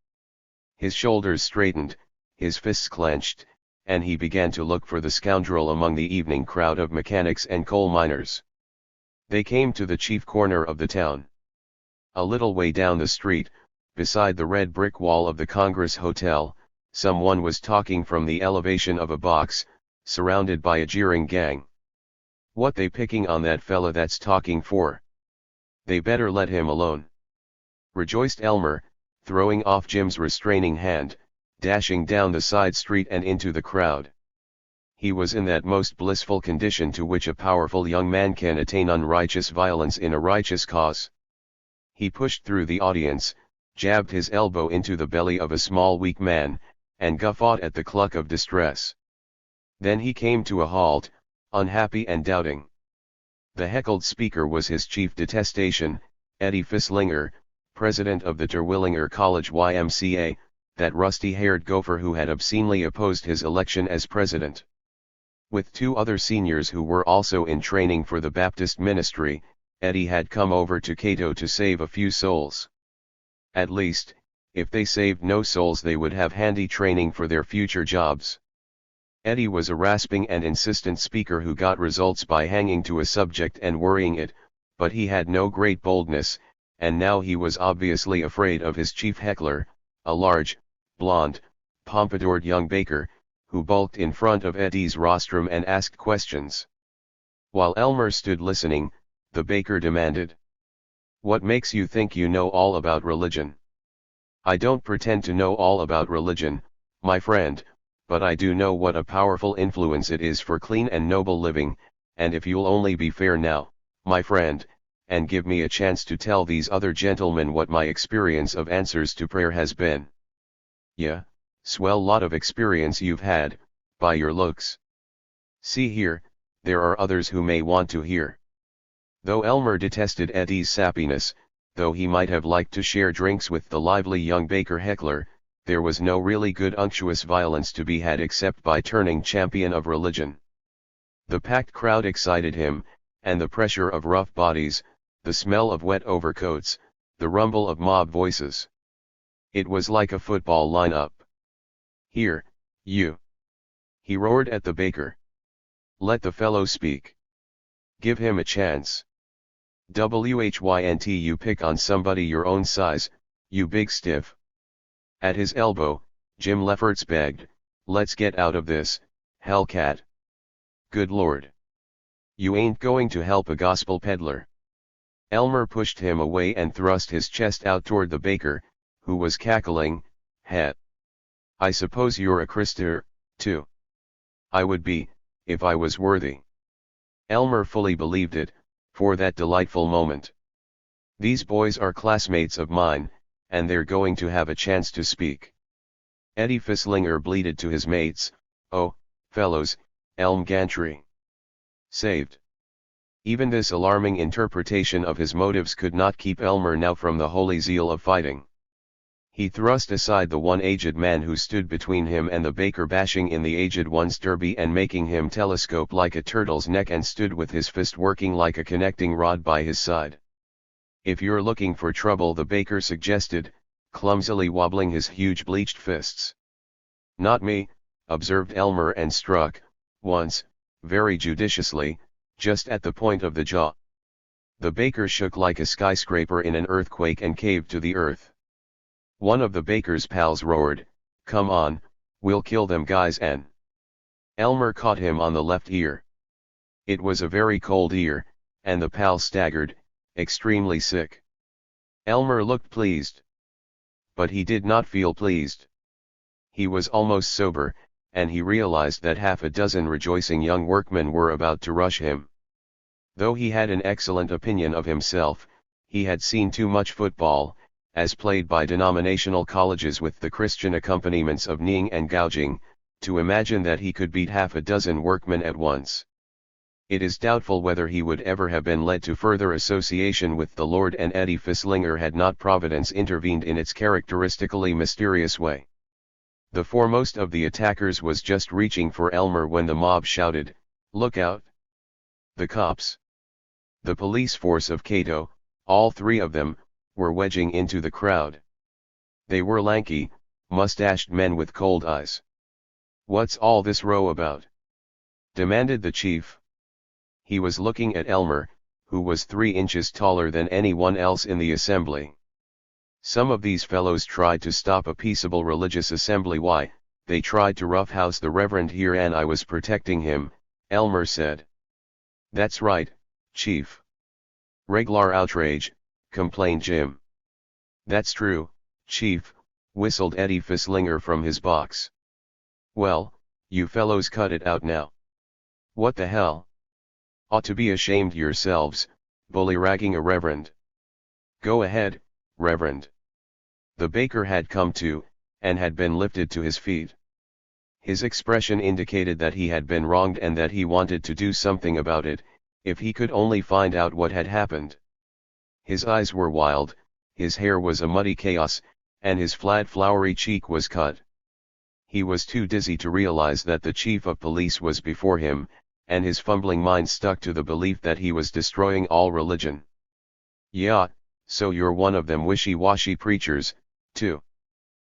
His shoulders straightened, his fists clenched, and he began to look for the scoundrel among the evening crowd of mechanics and coal miners. They came to the chief corner of the town. A little way down the street, beside the red brick wall of the Congress Hotel, someone was talking from the elevation of a box, surrounded by a jeering gang. "What they picking on that fella that's talking for? They better let him alone," rejoiced Elmer, throwing off Jim's restraining hand, dashing down the side street and into the crowd. He was in that most blissful condition to which a powerful young man can attain unrighteous violence in a righteous cause. He pushed through the audience, jabbed his elbow into the belly of a small weak man, and guffawed at the cluck of distress. Then he came to a halt, unhappy and doubting. The heckled speaker was his chief detestation, Eddie Fisslinger, president of the Terwilliger College YMCA, that rusty-haired gopher who had obscenely opposed his election as president. With two other seniors who were also in training for the Baptist ministry, Eddie had come over to Cato to save a few souls. At least, if they saved no souls, they would have handy training for their future jobs. Eddie was a rasping and insistent speaker who got results by hanging to a subject and worrying it, but he had no great boldness, and now he was obviously afraid of his chief heckler, a large, blond, pompadoured young baker, who bulked in front of Eddie's rostrum and asked questions. While Elmer stood listening, the baker demanded, "What makes you think you know all about religion?" "I don't pretend to know all about religion, my friend, but I do know what a powerful influence it is for clean and noble living, and if you'll only be fair now, my friend, and give me a chance to tell these other gentlemen what my experience of answers to prayer has been." "Yeah, swell lot of experience you've had, by your looks. See here, there are others who may want to hear." Though Elmer detested Eddie's sappiness, though he might have liked to share drinks with the lively young baker heckler, there was no really good unctuous violence to be had except by turning champion of religion. The packed crowd excited him, and the pressure of rough bodies, the smell of wet overcoats, the rumble of mob voices. It was like a football lineup. "Here, you!" he roared at the baker. "Let the fellow speak. Give him a chance. WHYNT you pick on somebody your own size, you big stiff." At his elbow, Jim Lefferts begged, "Let's get out of this, hellcat. Good Lord. You ain't going to help a gospel peddler." Elmer pushed him away and thrust his chest out toward the baker, who was cackling, "Heh. I suppose you're a Christian, too." "I would be, if I was worthy." Elmer fully believed it, for that delightful moment. "These boys are classmates of mine, and they're going to have a chance to speak." Eddie Fisslinger bleated to his mates, "Oh, fellows, Elm Gantry. Saved." Even this alarming interpretation of his motives could not keep Elmer now from the holy zeal of fighting. He thrust aside the one aged man who stood between him and the baker, bashing in the aged one's derby and making him telescope like a turtle's neck, and stood with his fist working like a connecting rod by his side. "If you're looking for trouble," the baker suggested, clumsily wobbling his huge bleached fists. "Not me," observed Elmer, and struck, once, very judiciously, just at the point of the jaw. The baker shook like a skyscraper in an earthquake and caved to the earth. One of the baker's pals roared, "Come on, we'll kill them guys," and Elmer caught him on the left ear. It was a very cold ear, and the pal staggered, extremely sick. Elmer looked pleased. But he did not feel pleased. He was almost sober, and he realized that half a dozen rejoicing young workmen were about to rush him. Though he had an excellent opinion of himself, he had seen too much football, as played by denominational colleges with the Christian accompaniments of kneeing and gouging, to imagine that he could beat half a dozen workmen at once. It is doubtful whether he would ever have been led to further association with the Lord and Eddie Fisslinger had not Providence intervened in its characteristically mysterious way. The foremost of the attackers was just reaching for Elmer when the mob shouted, "Look out! The cops!" The police force of Cato, all three of them, were wedging into the crowd. They were lanky, mustached men with cold eyes. "What's all this row about?" demanded the chief. He was looking at Elmer, who was 3 inches taller than anyone else in the assembly. "Some of these fellows tried to stop a peaceable religious assembly. Why, they tried to roughhouse the Reverend here, and I was protecting him," Elmer said. "That's right, Chief. Reg'lar outrage," complained Jim. "That's true, Chief," whistled Eddie Fisslinger from his box. "Well, you fellows cut it out now. What the hell? Ought to be ashamed yourselves, bully-ragging a reverend. Go ahead, Reverend." The baker had come to, and had been lifted to his feet. His expression indicated that he had been wronged and that he wanted to do something about it, if he could only find out what had happened. His eyes were wild, his hair was a muddy chaos, and his flat flowery cheek was cut. He was too dizzy to realize that the chief of police was before him, and his fumbling mind stuck to the belief that he was destroying all religion. "Yeah, so you're one of them wishy-washy preachers, too,"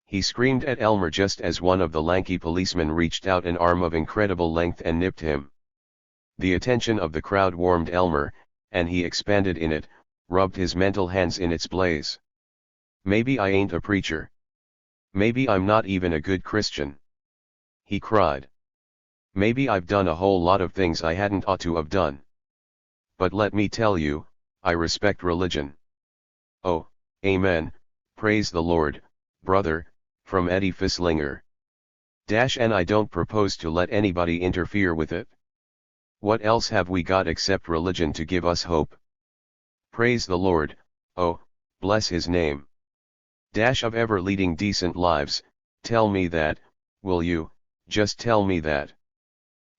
he screamed at Elmer just as one of the lanky policemen reached out an arm of incredible length and nipped him. The attention of the crowd warmed Elmer, and he expanded in it, rubbed his mental hands in its blaze. "Maybe I ain't a preacher. Maybe I'm not even a good Christian," he cried. "Maybe I've done a whole lot of things I hadn't ought to have done. But let me tell you, I respect religion." "Oh, amen, praise the Lord, brother," from Eddie Fisslinger. "And I don't propose to let anybody interfere with it. What else have we got except religion to give us hope? Praise the Lord, oh, bless his name. Of ever leading decent lives, tell me that, will you, just tell me that."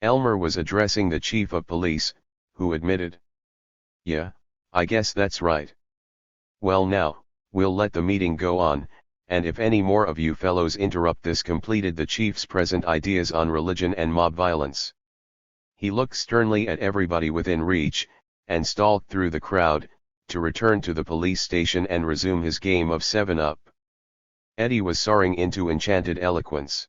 Elmer was addressing the chief of police, who admitted, "Yeah, I guess that's right. Well now, we'll let the meeting go on, and if any more of you fellows interrupt this," completed the chief's present ideas on religion and mob violence. He looked sternly at everybody within reach, and stalked through the crowd, to return to the police station and resume his game of 7-Up. Eddie was soaring into enchanted eloquence.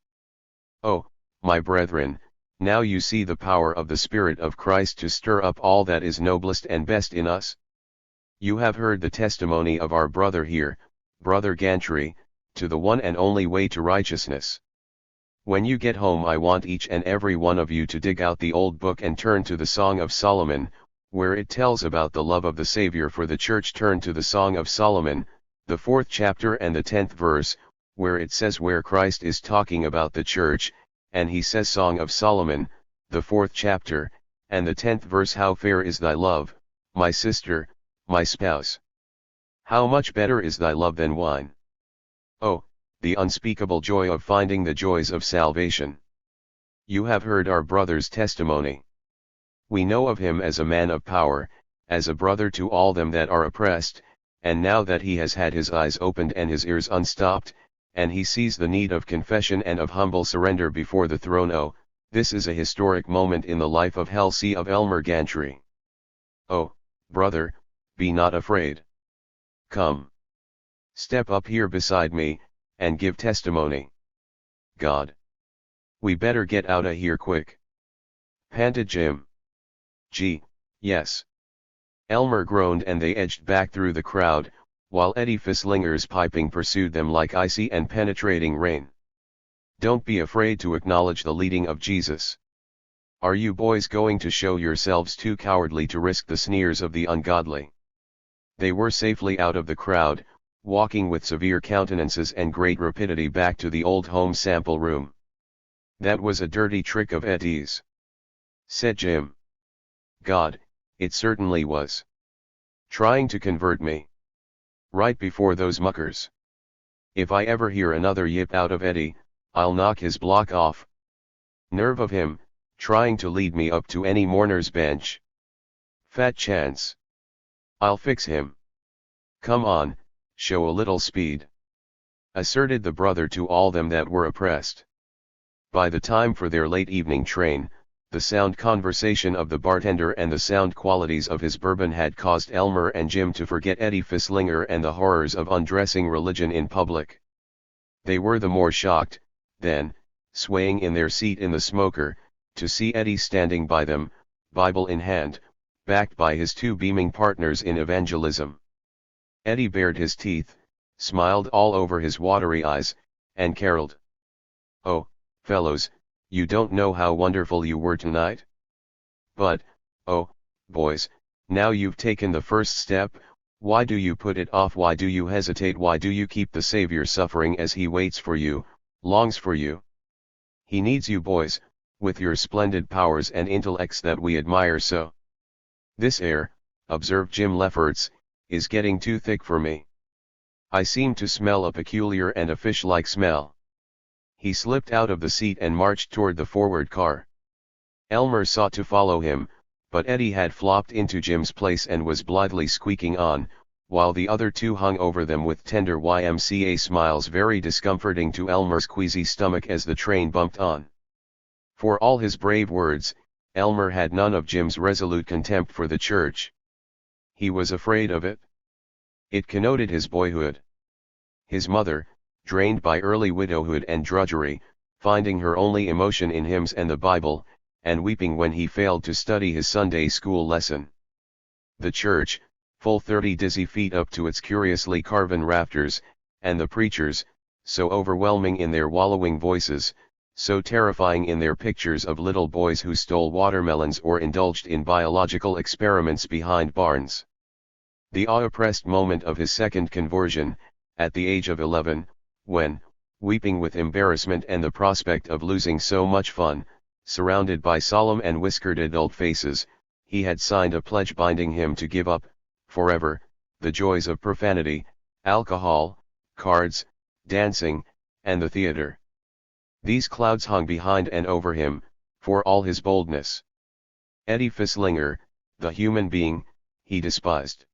"Oh, my brethren, now you see the power of the Spirit of Christ to stir up all that is noblest and best in us. You have heard the testimony of our brother here, Brother Gantry, to the one and only way to righteousness. When you get home I want each and every one of you to dig out the old book and turn to the Song of Solomon, where it tells about the love of the Savior for the church. Turn to the Song of Solomon, the 4th chapter and the 10th verse, where it says where Christ is talking about the church, and he says Song of Solomon, the 4th chapter, and the 10th verse, how fair is thy love, my sister, my spouse. How much better is thy love than wine. Oh, the unspeakable joy of finding the joys of salvation. You have heard our brother's testimony. We know of him as a man of power, as a brother to all them that are oppressed, and now that he has had his eyes opened and his ears unstopped, and he sees the need of confession and of humble surrender before the throne. Oh, this is a historic moment in the life of of Elmer Gantry. Oh, brother, be not afraid. Come. Step up here beside me, and give testimony. God. We better get outta here quick," panted Jim. "Gee, yes." Elmer groaned, and they edged back through the crowd, while Eddie Fisslinger's piping pursued them like icy and penetrating rain. "Don't be afraid to acknowledge the leading of Jesus. Are you boys going to show yourselves too cowardly to risk the sneers of the ungodly?" They were safely out of the crowd, walking with severe countenances and great rapidity back to the old home sample room. "That was a dirty trick of Eddie's," said Jim. "God, it certainly was. Trying to convert me. Right before those muckers. If I ever hear another yip out of Eddie, I'll knock his block off. Nerve of him, trying to lead me up to any mourner's bench. Fat chance. I'll fix him. Come on, show a little speed," asserted the brother to all them that were oppressed. By the time for their late evening train, the sound conversation of the bartender and the sound qualities of his bourbon had caused Elmer and Jim to forget Eddie Fisslinger and the horrors of undressing religion in public. They were the more shocked, then, swaying in their seat in the smoker, to see Eddie standing by them, Bible in hand, backed by his 2 beaming partners in evangelism. Eddie bared his teeth, smiled all over his watery eyes, and caroled. "Oh, fellows, you don't know how wonderful you were tonight? But, oh, boys, now you've taken the first step, why do you put it off? Why do you hesitate? Why do you keep the Savior suffering as he waits for you, longs for you? He needs you boys, with your splendid powers and intellects that we admire so. This air," observed Jim Lefferts, "is getting too thick for me. I seem to smell a peculiar and a fish-like smell." He slipped out of the seat and marched toward the forward car. Elmer sought to follow him, but Eddie had flopped into Jim's place and was blithely squeaking on, while the other two hung over them with tender YMCA smiles very discomforting to Elmer's queasy stomach as the train bumped on. For all his brave words, Elmer had none of Jim's resolute contempt for the church. He was afraid of it. It connoted his boyhood. His mother, drained by early widowhood and drudgery, finding her only emotion in hymns and the Bible, and weeping when he failed to study his Sunday school lesson. The church, full 30 dizzy feet up to its curiously carven rafters, and the preachers, so overwhelming in their wallowing voices, so terrifying in their pictures of little boys who stole watermelons or indulged in biological experiments behind barns. The awe-oppressed moment of his second conversion, at the age of 11, when, weeping with embarrassment and the prospect of losing so much fun, surrounded by solemn and whiskered adult faces, he had signed a pledge binding him to give up, forever, the joys of profanity, alcohol, cards, dancing, and the theater. These clouds hung behind and over him, for all his boldness. Eddie Fisslinger, the human being, he despised.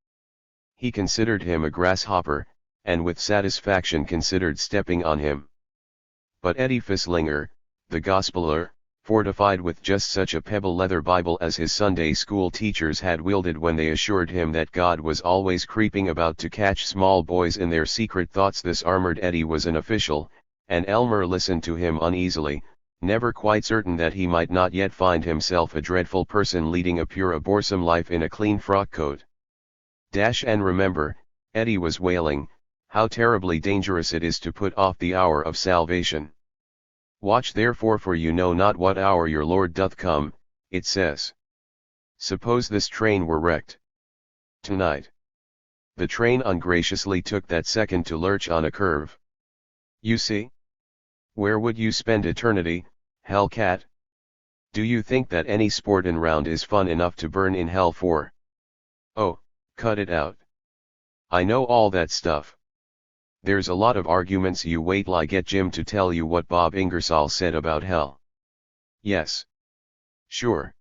He considered him a grasshopper, and with satisfaction considered stepping on him. But Eddie Fisslinger, the gospeler, fortified with just such a pebble leather Bible as his Sunday school teachers had wielded when they assured him that God was always creeping about to catch small boys in their secret thoughts, this armored Eddie was an official, and Elmer listened to him uneasily, never quite certain that he might not yet find himself a dreadful person leading a pure aborsome life in a clean frock coat. And remember, Eddie was wailing, how terribly dangerous it is to put off the hour of salvation. Watch therefore, for you know not what hour your Lord doth come, it says. Suppose this train were wrecked tonight. The train ungraciously took that second to lurch on a curve. You see? Where would you spend eternity, hellcat? Do you think that any sportin' round is fun enough to burn in hell for? Oh, cut it out. I know all that stuff. There's a lot of arguments, you wait till I get Jim to tell you what Bob Ingersoll said about hell. Yes. Sure.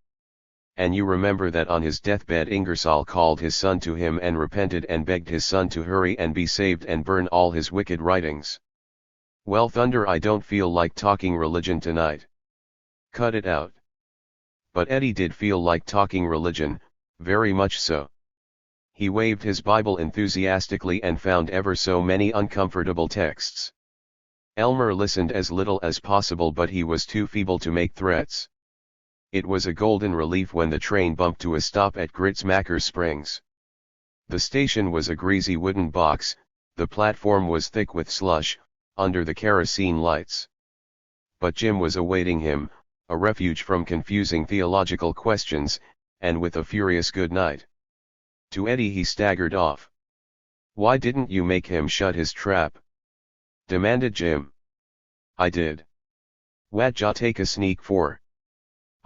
And you remember that on his deathbed Ingersoll called his son to him and repented and begged his son to hurry and be saved and burn all his wicked writings. Well, thunder, I don't feel like talking religion tonight. Cut it out. But Eddie did feel like talking religion, very much so. He waved his Bible enthusiastically and found ever so many uncomfortable texts. Elmer listened as little as possible, but he was too feeble to make threats. It was a golden relief when the train bumped to a stop at Gritsmacker Springs. The station was a greasy wooden box, the platform was thick with slush, under the kerosene lights. But Jim was awaiting him, a refuge from confusing theological questions, and with a furious good night. To Eddie he staggered off. Why didn't you make him shut his trap? Demanded Jim. I did. What ya take a sneak for?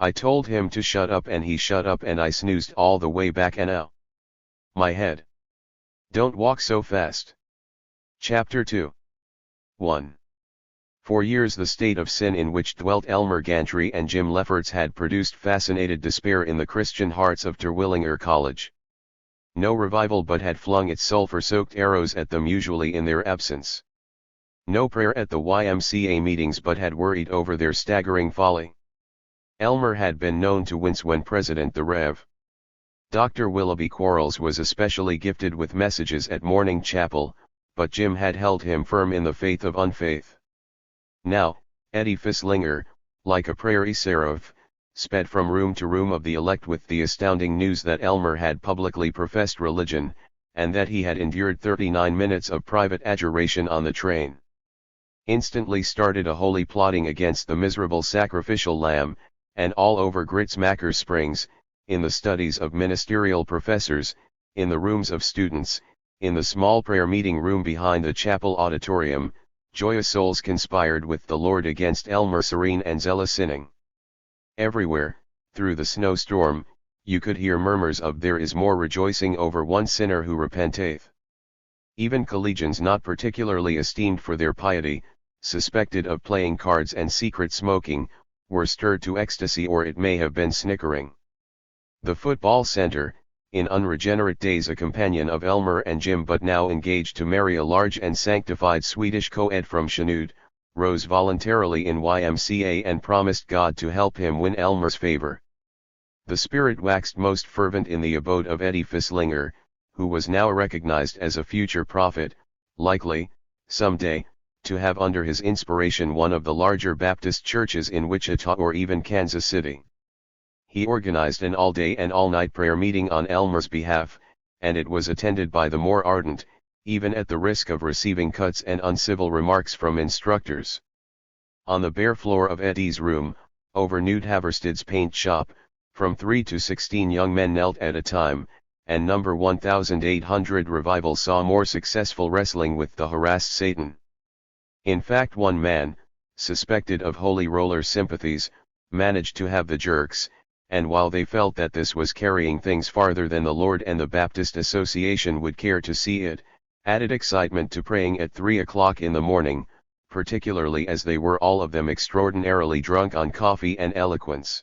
I told him to shut up and he shut up and I snoozed all the way back and out. My head. Don't walk so fast. Chapter 2. 1. For years the state of sin in which dwelt Elmer Gantry and Jim Lefferts had produced fascinated despair in the Christian hearts of Terwilliger College. No revival but had flung its sulfur-soaked arrows at them, usually in their absence. No prayer at the YMCA meetings but had worried over their staggering folly. Elmer had been known to wince when President the Rev. Dr. Willoughby Quarles was especially gifted with messages at morning chapel, but Jim had held him firm in the faith of unfaith. Now, Eddie Fisslinger, like a prairie seraph, sped from room to room of the elect with the astounding news that Elmer had publicly professed religion, and that he had endured 39 minutes of private adjuration on the train. Instantly started a holy plotting against the miserable sacrificial lamb, and all over Gritsmacker Springs, in the studies of ministerial professors, in the rooms of students, in the small prayer meeting room behind the chapel auditorium, joyous souls conspired with the Lord against Elmer, serene and zealous sinning. Everywhere, through the snowstorm, you could hear murmurs of there is more rejoicing over one sinner who repenteth. Even collegians not particularly esteemed for their piety, suspected of playing cards and secret smoking, were stirred to ecstasy, or it may have been snickering. The football center, in unregenerate days a companion of Elmer and Jim but now engaged to marry a large and sanctified Swedish co-ed from Shanud, rose voluntarily in YMCA and promised God to help him win Elmer's favor. The spirit waxed most fervent in the abode of Eddie Fisslinger, who was now recognized as a future prophet, likely, someday, to have under his inspiration one of the larger Baptist churches in Wichita or even Kansas City. He organized an all-day and all-night prayer meeting on Elmer's behalf, and it was attended by the more ardent, even at the risk of receiving cuts and uncivil remarks from instructors. On the bare floor of Eddie's room, over Nude Haversted's paint shop, from 3 to 16 young men knelt at a time, and number 1800 Revival saw more successful wrestling with the harassed Satan. In fact, one man, suspected of holy roller sympathies, managed to have the jerks, and while they felt that this was carrying things farther than the Lord and the Baptist Association would care to see it, added excitement to praying at 3 o'clock in the morning, particularly as they were all of them extraordinarily drunk on coffee and eloquence.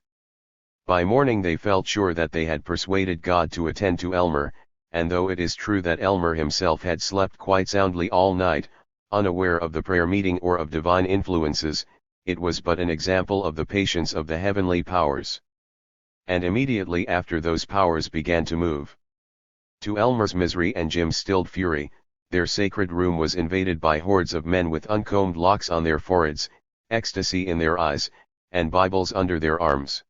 By morning they felt sure that they had persuaded God to attend to Elmer, and though it is true that Elmer himself had slept quite soundly all night, unaware of the prayer meeting or of divine influences, it was but an example of the patience of the heavenly powers. And immediately after those powers began to move. To Elmer's misery and Jim's stilled fury, their sacred room was invaded by hordes of men with uncombed locks on their foreheads, ecstasy in their eyes, and Bibles under their arms.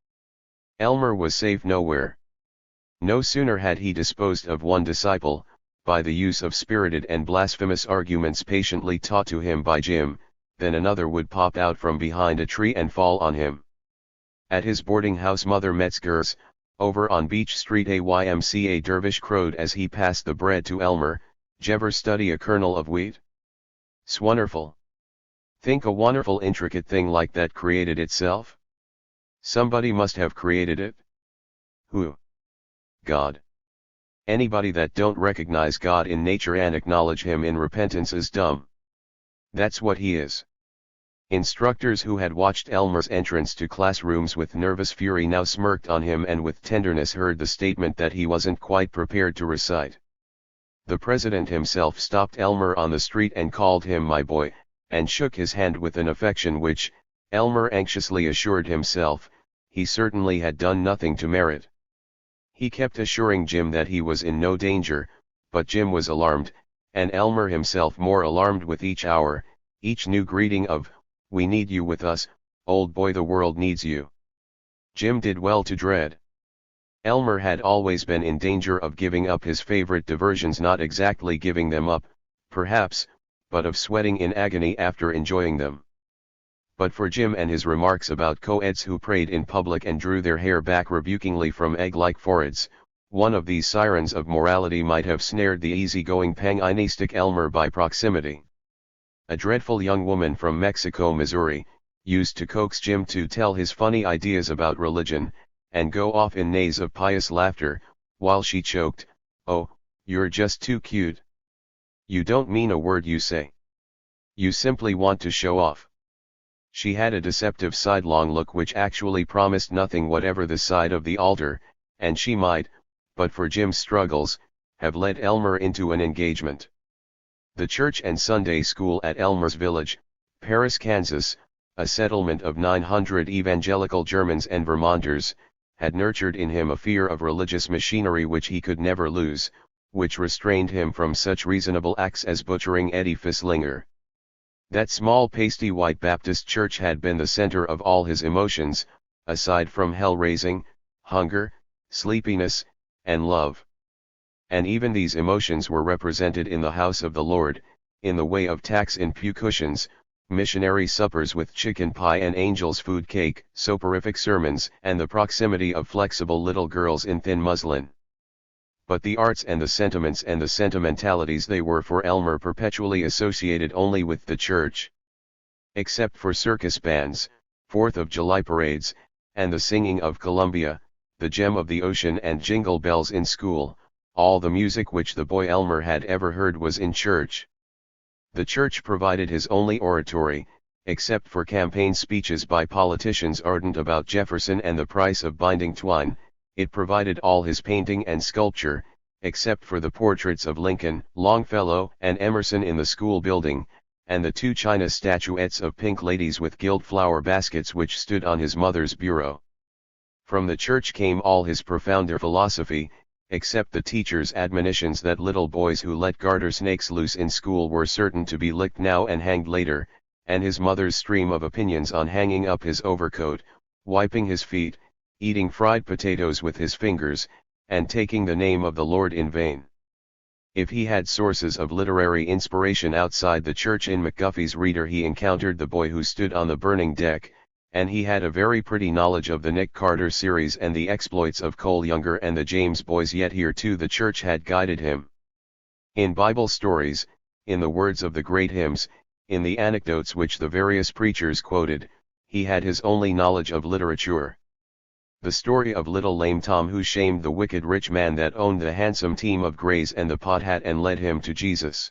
Elmer was safe nowhere. No sooner had he disposed of one disciple, by the use of spirited and blasphemous arguments patiently taught to him by Jim, than another would pop out from behind a tree and fall on him. At his boarding house Mother Metzger's, over on Beach Street, a YMCA dervish crowed as he passed the bread to Elmer, "Jever study a kernel of wheat? Swonnerful. Think a wonderful intricate thing like that created itself? Somebody must have created it. Who? God. Anybody that don't recognize God in nature and acknowledge him in repentance is dumb. That's what he is." Instructors who had watched Elmer's entrance to classrooms with nervous fury now smirked on him and with tenderness heard the statement that he wasn't quite prepared to recite. The president himself stopped Elmer on the street and called him "my boy," and shook his hand with an affection which, Elmer anxiously assured himself, he certainly had done nothing to merit. He kept assuring Jim that he was in no danger, but Jim was alarmed, and Elmer himself more alarmed with each hour, each new greeting of, "We need you with us, old boy, the world needs you." Jim did well to dread. Elmer had always been in danger of giving up his favorite diversions, not exactly giving them up, perhaps, but of sweating in agony after enjoying them. But for Jim and his remarks about co-eds who prayed in public and drew their hair back rebukingly from egg-like foreheads, one of these sirens of morality might have snared the easy-going pangynistic Elmer by proximity. A dreadful young woman from Mexico, Missouri, used to coax Jim to tell his funny ideas about religion, and go off in neighs of pious laughter, while she choked, "Oh, you're just too cute. You don't mean a word you say. You simply want to show off." She had a deceptive sidelong look which actually promised nothing whatever the side of the altar, and she might, but for Jim's struggles, have led Elmer into an engagement. The church and Sunday school at Elmer's village, Paris, Kansas, a settlement of 900 evangelical Germans and Vermonters, had nurtured in him a fear of religious machinery which he could never lose, which restrained him from such reasonable acts as butchering Eddie Fisslinger. That small pasty white Baptist church had been the center of all his emotions, aside from hell-raising, hunger, sleepiness, and love. And even these emotions were represented in the house of the Lord, in the way of tacks in pew cushions, missionary suppers with chicken pie and angel's food cake, soporific sermons, and the proximity of flexible little girls in thin muslin. But the arts and the sentiments and the sentimentalities, they were for Elmer perpetually associated only with the church. Except for circus bands, 4th of July parades, and the singing of Columbia, the gem of the ocean, and jingle bells in school, all the music which the boy Elmer had ever heard was in church. The church provided his only oratory, except for campaign speeches by politicians ardent about Jefferson and the price of binding twine. It provided all his painting and sculpture, except for the portraits of Lincoln, Longfellow, and Emerson in the school building, and the 2 china statuettes of pink ladies with gilt flower baskets which stood on his mother's bureau. From the church came all his profounder philosophy, except the teacher's admonitions that little boys who let garter snakes loose in school were certain to be licked now and hanged later, and his mother's stream of opinions on hanging up his overcoat, wiping his feet, eating fried potatoes with his fingers, and taking the name of the Lord in vain. If he had sources of literary inspiration outside the church in McGuffey's Reader, he encountered The Boy Who Stood on the Burning Deck, and he had a very pretty knowledge of the Nick Carter series and the exploits of Cole Younger and the James Boys, yet here too the church had guided him. In Bible stories, in the words of the great hymns, in the anecdotes which the various preachers quoted, he had his only knowledge of literature. The story of little lame Tom who shamed the wicked rich man that owned the handsome team of grays and the pot hat and led him to Jesus.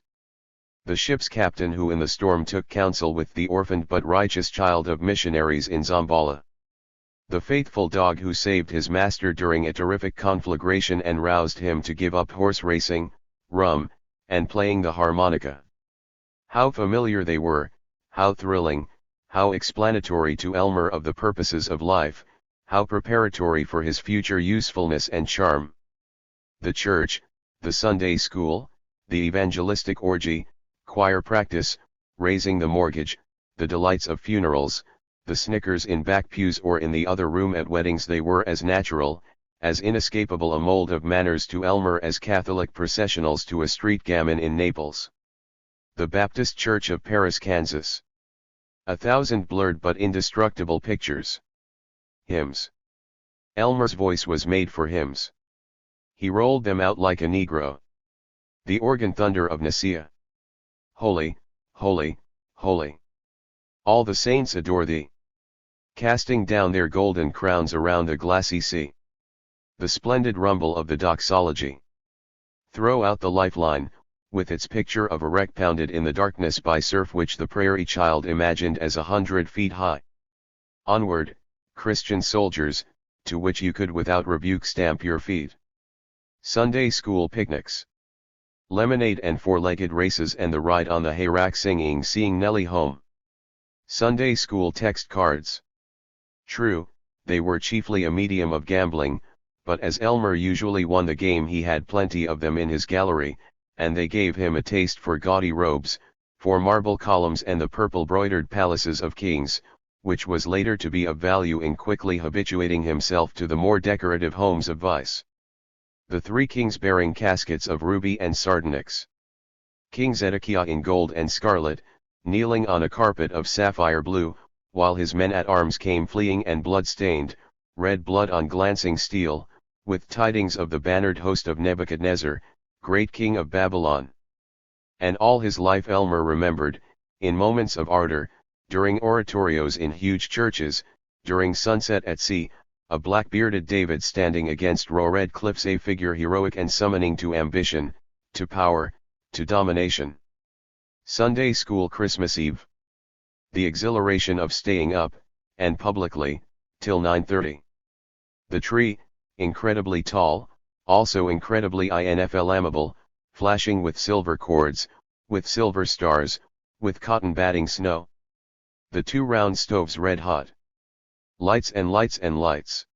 The ship's captain who in the storm took counsel with the orphaned but righteous child of missionaries in Zambala. The faithful dog who saved his master during a terrific conflagration and roused him to give up horse racing, rum, and playing the harmonica. How familiar they were, how thrilling, how explanatory to Elmer of the purposes of life, how preparatory for his future usefulness and charm. The church, the Sunday school, the evangelistic orgy, choir practice, raising the mortgage, the delights of funerals, the snickers in back pews or in the other room at weddings, they were as natural, as inescapable a mold of manners to Elmer as Catholic processionals to a street gamin in Naples. The Baptist Church of Paris, Kansas. 1,000 blurred but indestructible pictures. Hymns. Elmer's voice was made for hymns. He rolled them out like a Negro. The organ thunder of Nicaea. Holy, holy, holy. All the saints adore thee. Casting down their golden crowns around the glassy sea. The splendid rumble of the doxology. Throw out the lifeline, with its picture of a wreck pounded in the darkness by surf which the prairie child imagined as 100 feet high. Onward, Christian soldiers, to which you could without rebuke stamp your feet. Sunday school picnics. Lemonade and four-legged races and the ride on the hayrack singing "Seeing Nellie Home." Sunday school text cards. True, they were chiefly a medium of gambling, but as Elmer usually won the game he had plenty of them in his gallery, and they gave him a taste for gaudy robes, for marble columns and the purple-broidered palaces of kings, which was later to be of value in quickly habituating himself to the more decorative homes of vice. The 3 kings bearing caskets of ruby and sardonyx. King Zedekiah in gold and scarlet, kneeling on a carpet of sapphire blue, while his men-at-arms came fleeing and blood-stained, red blood on glancing steel, with tidings of the bannered host of Nebuchadnezzar, great king of Babylon. And all his life Elmer remembered, in moments of ardor, during oratorios in huge churches, during sunset at sea, a black-bearded David standing against raw-red cliffs, a figure heroic and summoning to ambition, to power, to domination. Sunday school Christmas Eve. The exhilaration of staying up, and publicly, till 9:30. The tree, incredibly tall, also incredibly inflammable, flashing with silver cords, with silver stars, with cotton batting snow. The 2 round stoves red hot. Lights and lights and lights.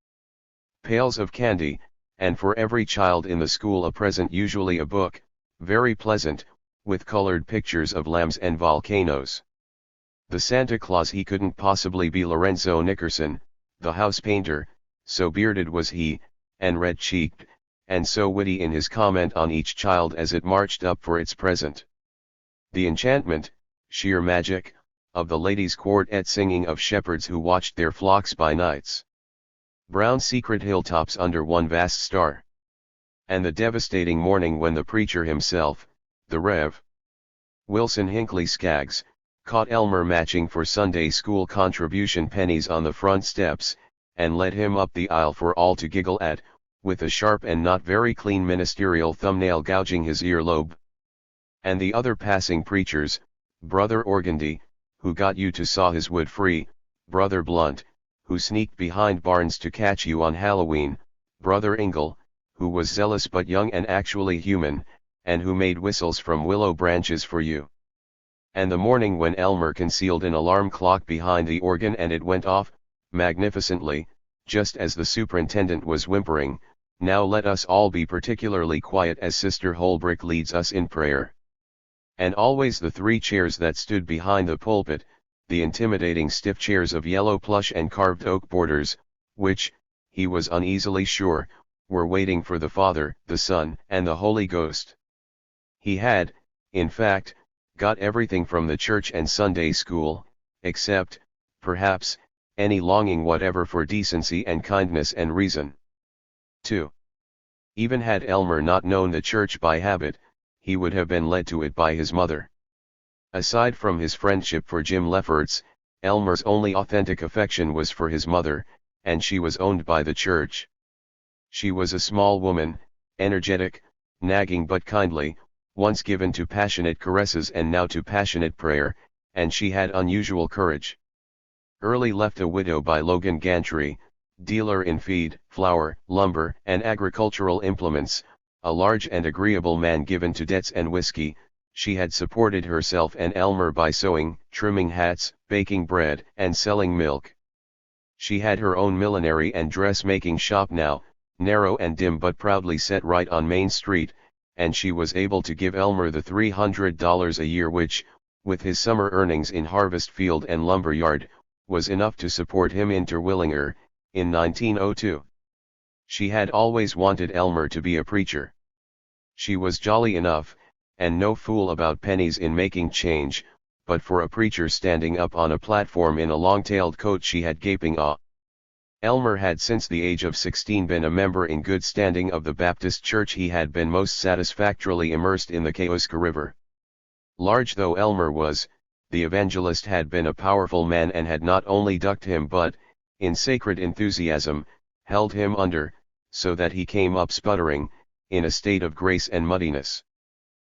Pails of candy, and for every child in the school a present, usually a book, very pleasant, with colored pictures of lambs and volcanoes. The Santa Claus, he couldn't possibly be Lorenzo Nickerson, the house painter, so bearded was he, and red-cheeked, and so witty in his comment on each child as it marched up for its present. The enchantment, sheer magic, of the ladies' quartet singing of shepherds who watched their flocks by nights. Brown secret hilltops under one vast star. And the devastating morning when the preacher himself, the Rev. Wilson Hinckley Skaggs, caught Elmer matching for Sunday school contribution pennies on the front steps, and led him up the aisle for all to giggle at, with a sharp and not very clean ministerial thumbnail gouging his earlobe. And the other passing preachers, Brother Organdy, who got you to saw his wood free, Brother Blunt, who sneaked behind barns to catch you on Halloween, Brother Ingle, who was zealous but young and actually human, and who made whistles from willow branches for you. And the morning when Elmer concealed an alarm clock behind the organ and it went off, magnificently, just as the superintendent was whimpering, "Now let us all be particularly quiet as Sister Holbrook leads us in prayer." And always the 3 chairs that stood behind the pulpit, the intimidating stiff chairs of yellow plush and carved oak borders, which, he was uneasily sure, were waiting for the Father, the Son, and the Holy Ghost. He had, in fact, got everything from the church and Sunday school, except, perhaps, any longing whatever for decency and kindness and reason. 2. Even had Elmer not known the church by habit, he would have been led to it by his mother. Aside from his friendship for Jim Lefferts, Elmer's only authentic affection was for his mother, and she was owned by the church. She was a small woman, energetic, nagging but kindly, once given to passionate caresses and now to passionate prayer, and she had unusual courage. Early left a widow by Logan Gantry, dealer in feed, flour, lumber, and agricultural implements, a large and agreeable man given to debts and whiskey, she had supported herself and Elmer by sewing, trimming hats, baking bread, and selling milk. She had her own millinery and dressmaking shop now, narrow and dim but proudly set right on Main Street, and she was able to give Elmer the $300 a year which, with his summer earnings in harvest field and lumber yard, was enough to support him in Terwilliger, in 1902. She had always wanted Elmer to be a preacher. She was jolly enough, and no fool about pennies in making change, but for a preacher standing up on a platform in a long-tailed coat she had gaping awe. Elmer had since the age of 16 been a member in good standing of the Baptist church. He had been most satisfactorily immersed in the Kioska River. Large though Elmer was, the evangelist had been a powerful man and had not only ducked him but, in sacred enthusiasm, held him under, so that he came up sputtering, in a state of grace and muddiness.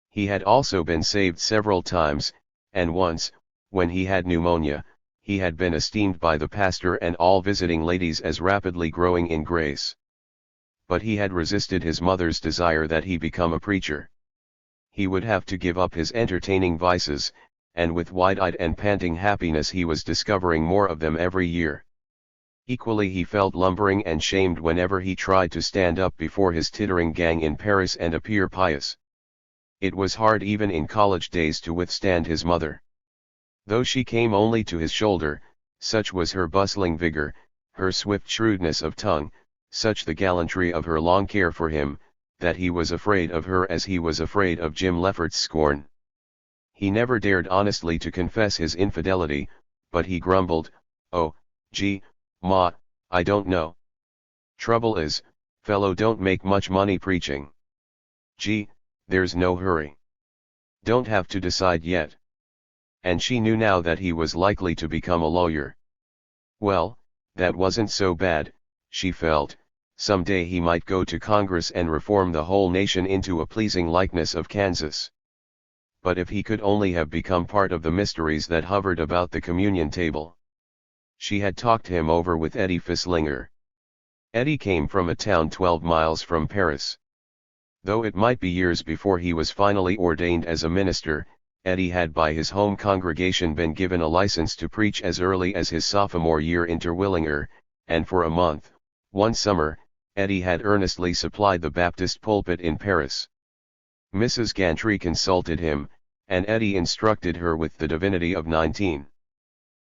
He had also been saved several times, and once, when he had pneumonia, he had been esteemed by the pastor and all visiting ladies as rapidly growing in grace. But he had resisted his mother's desire that he become a preacher. He would have to give up his entertaining vices, and with wide-eyed and panting happiness he was discovering more of them every year. Equally he felt lumbering and shamed whenever he tried to stand up before his tittering gang in Paris and appear pious. It was hard even in college days to withstand his mother. Though she came only to his shoulder, such was her bustling vigor, her swift shrewdness of tongue, such the gallantry of her long care for him, that he was afraid of her as he was afraid of Jim Lefferts' scorn. He never dared honestly to confess his infidelity, but he grumbled, "Oh, gee, Ma, I don't know. Trouble is, fellow don't make much money preaching. Gee, there's no hurry. Don't have to decide yet." And she knew now that he was likely to become a lawyer. Well, that wasn't so bad, she felt. Someday he might go to Congress and reform the whole nation into a pleasing likeness of Kansas. But if he could only have become part of the mysteries that hovered about the communion table. She had talked him over with Eddie Fislinger. Eddie came from a town 12 miles from Paris. Though it might be years before he was finally ordained as a minister, Eddie had by his home congregation been given a license to preach as early as his sophomore year in Terwilliger, and for a month, one summer, Eddie had earnestly supplied the Baptist pulpit in Paris. Mrs. Gantry consulted him, and Eddie instructed her with the divinity of 19.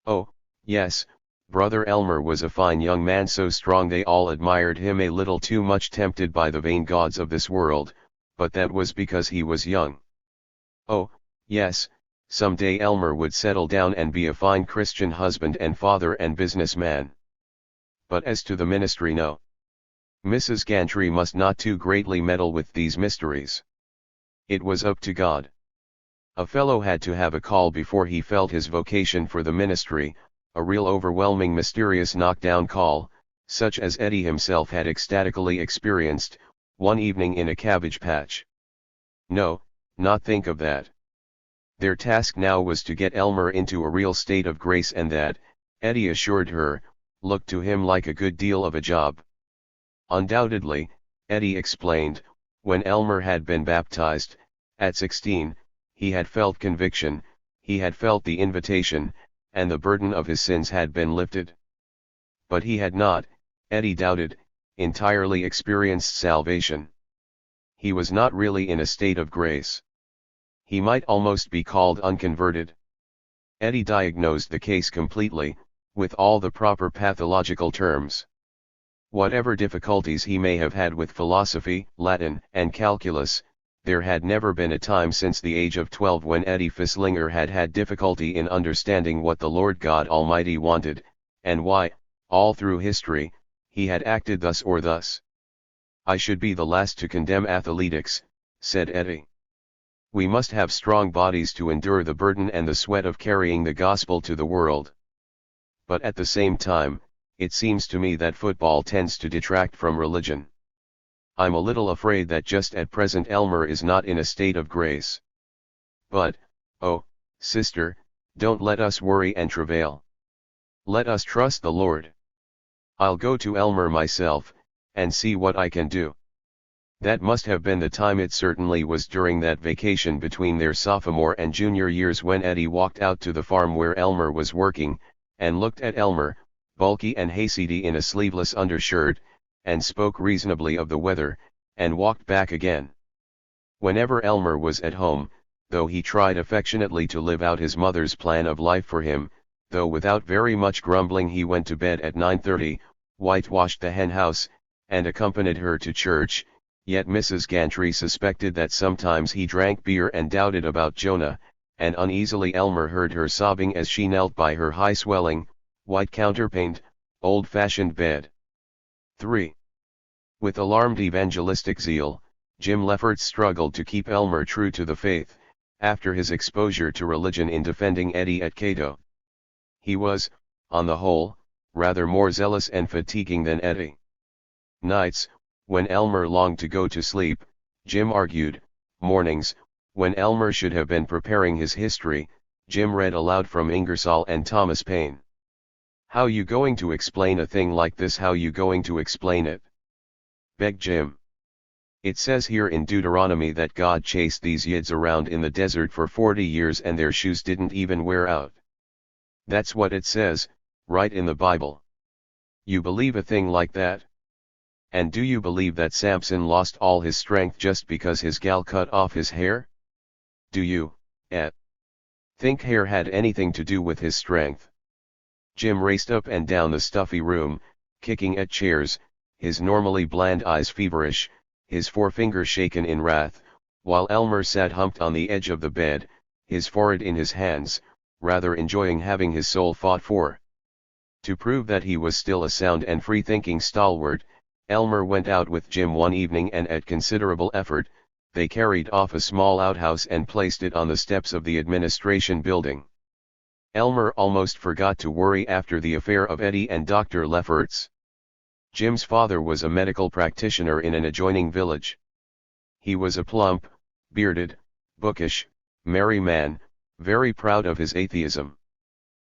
Oh, yes, Brother Elmer was a fine young man, so strong they all admired him, a little too much tempted by the vain gods of this world, but that was because he was young. Oh, yes, someday Elmer would settle down and be a fine Christian husband and father and businessman. But as to the ministry, no. Mrs. Gantry must not too greatly meddle with these mysteries. It was up to God. A fellow had to have a call before he felt his vocation for the ministry, a real overwhelming mysterious knockdown call, such as Eddie himself had ecstatically experienced, one evening in a cabbage patch. No, not think of that. Their task now was to get Elmer into a real state of grace, and that, Eddie assured her, looked to him like a good deal of a job. Undoubtedly, Eddie explained, when Elmer had been baptized, at 16, he had felt conviction, he had felt the invitation, and the burden of his sins had been lifted. But he had not, Eddie doubted, entirely experienced salvation. He was not really in a state of grace. He might almost be called unconverted. Eddie diagnosed the case completely, with all the proper pathological terms. Whatever difficulties he may have had with philosophy, Latin, and calculus, there had never been a time since the age of 12 when Eddie Fisslinger had had difficulty in understanding what the Lord God Almighty wanted, and why, all through history, he had acted thus or thus. "I should be the last to condemn athletics," said Eddie. "We must have strong bodies to endure the burden and the sweat of carrying the gospel to the world. But at the same time, it seems to me that football tends to detract from religion. I'm a little afraid that just at present Elmer is not in a state of grace. But, oh, sister, don't let us worry and travail. Let us trust the Lord. I'll go to Elmer myself, and see what I can do." That must have been the time. It certainly was during that vacation between their sophomore and junior years when Eddie walked out to the farm where Elmer was working, and looked at Elmer, bulky and hayseedy in a sleeveless undershirt, and spoke reasonably of the weather, and walked back again. Whenever Elmer was at home, though he tried affectionately to live out his mother's plan of life for him, though without very much grumbling he went to bed at 9:30, whitewashed the hen house, and accompanied her to church, yet Mrs. Gantry suspected that sometimes he drank beer and doubted about Jonah, and uneasily Elmer heard her sobbing as she knelt by her high-swelling, white counterpaned, old-fashioned bed. 3. With alarmed evangelistic zeal, Jim Lefferts struggled to keep Elmer true to the faith, after his exposure to religion in defending Eddie at Cato. He was, on the whole, rather more zealous and fatiguing than Eddie. Nights, when Elmer longed to go to sleep, Jim argued. Mornings, when Elmer should have been preparing his history, Jim read aloud from Ingersoll and Thomas Paine. "How you going to explain a thing like this? How you going to explain it?" begged Jim. "It says here in Deuteronomy that God chased these yids around in the desert for 40 years and their shoes didn't even wear out. That's what it says, right in the Bible. You believe a thing like that? And do you believe that Samson lost all his strength just because his gal cut off his hair? Do you, think hair had anything to do with his strength?" Jim raced up and down the stuffy room, kicking at chairs, his normally bland eyes feverish, his forefinger shaken in wrath, while Elmer sat humped on the edge of the bed, his forehead in his hands, rather enjoying having his soul fought for. To prove that he was still a sound and free-thinking stalwart, Elmer went out with Jim one evening, and at considerable effort, they carried off a small outhouse and placed it on the steps of the administration building. Elmer almost forgot to worry after the affair of Eddie and Dr. Lefferts. Jim's father was a medical practitioner in an adjoining village. He was a plump, bearded, bookish, merry man, very proud of his atheism.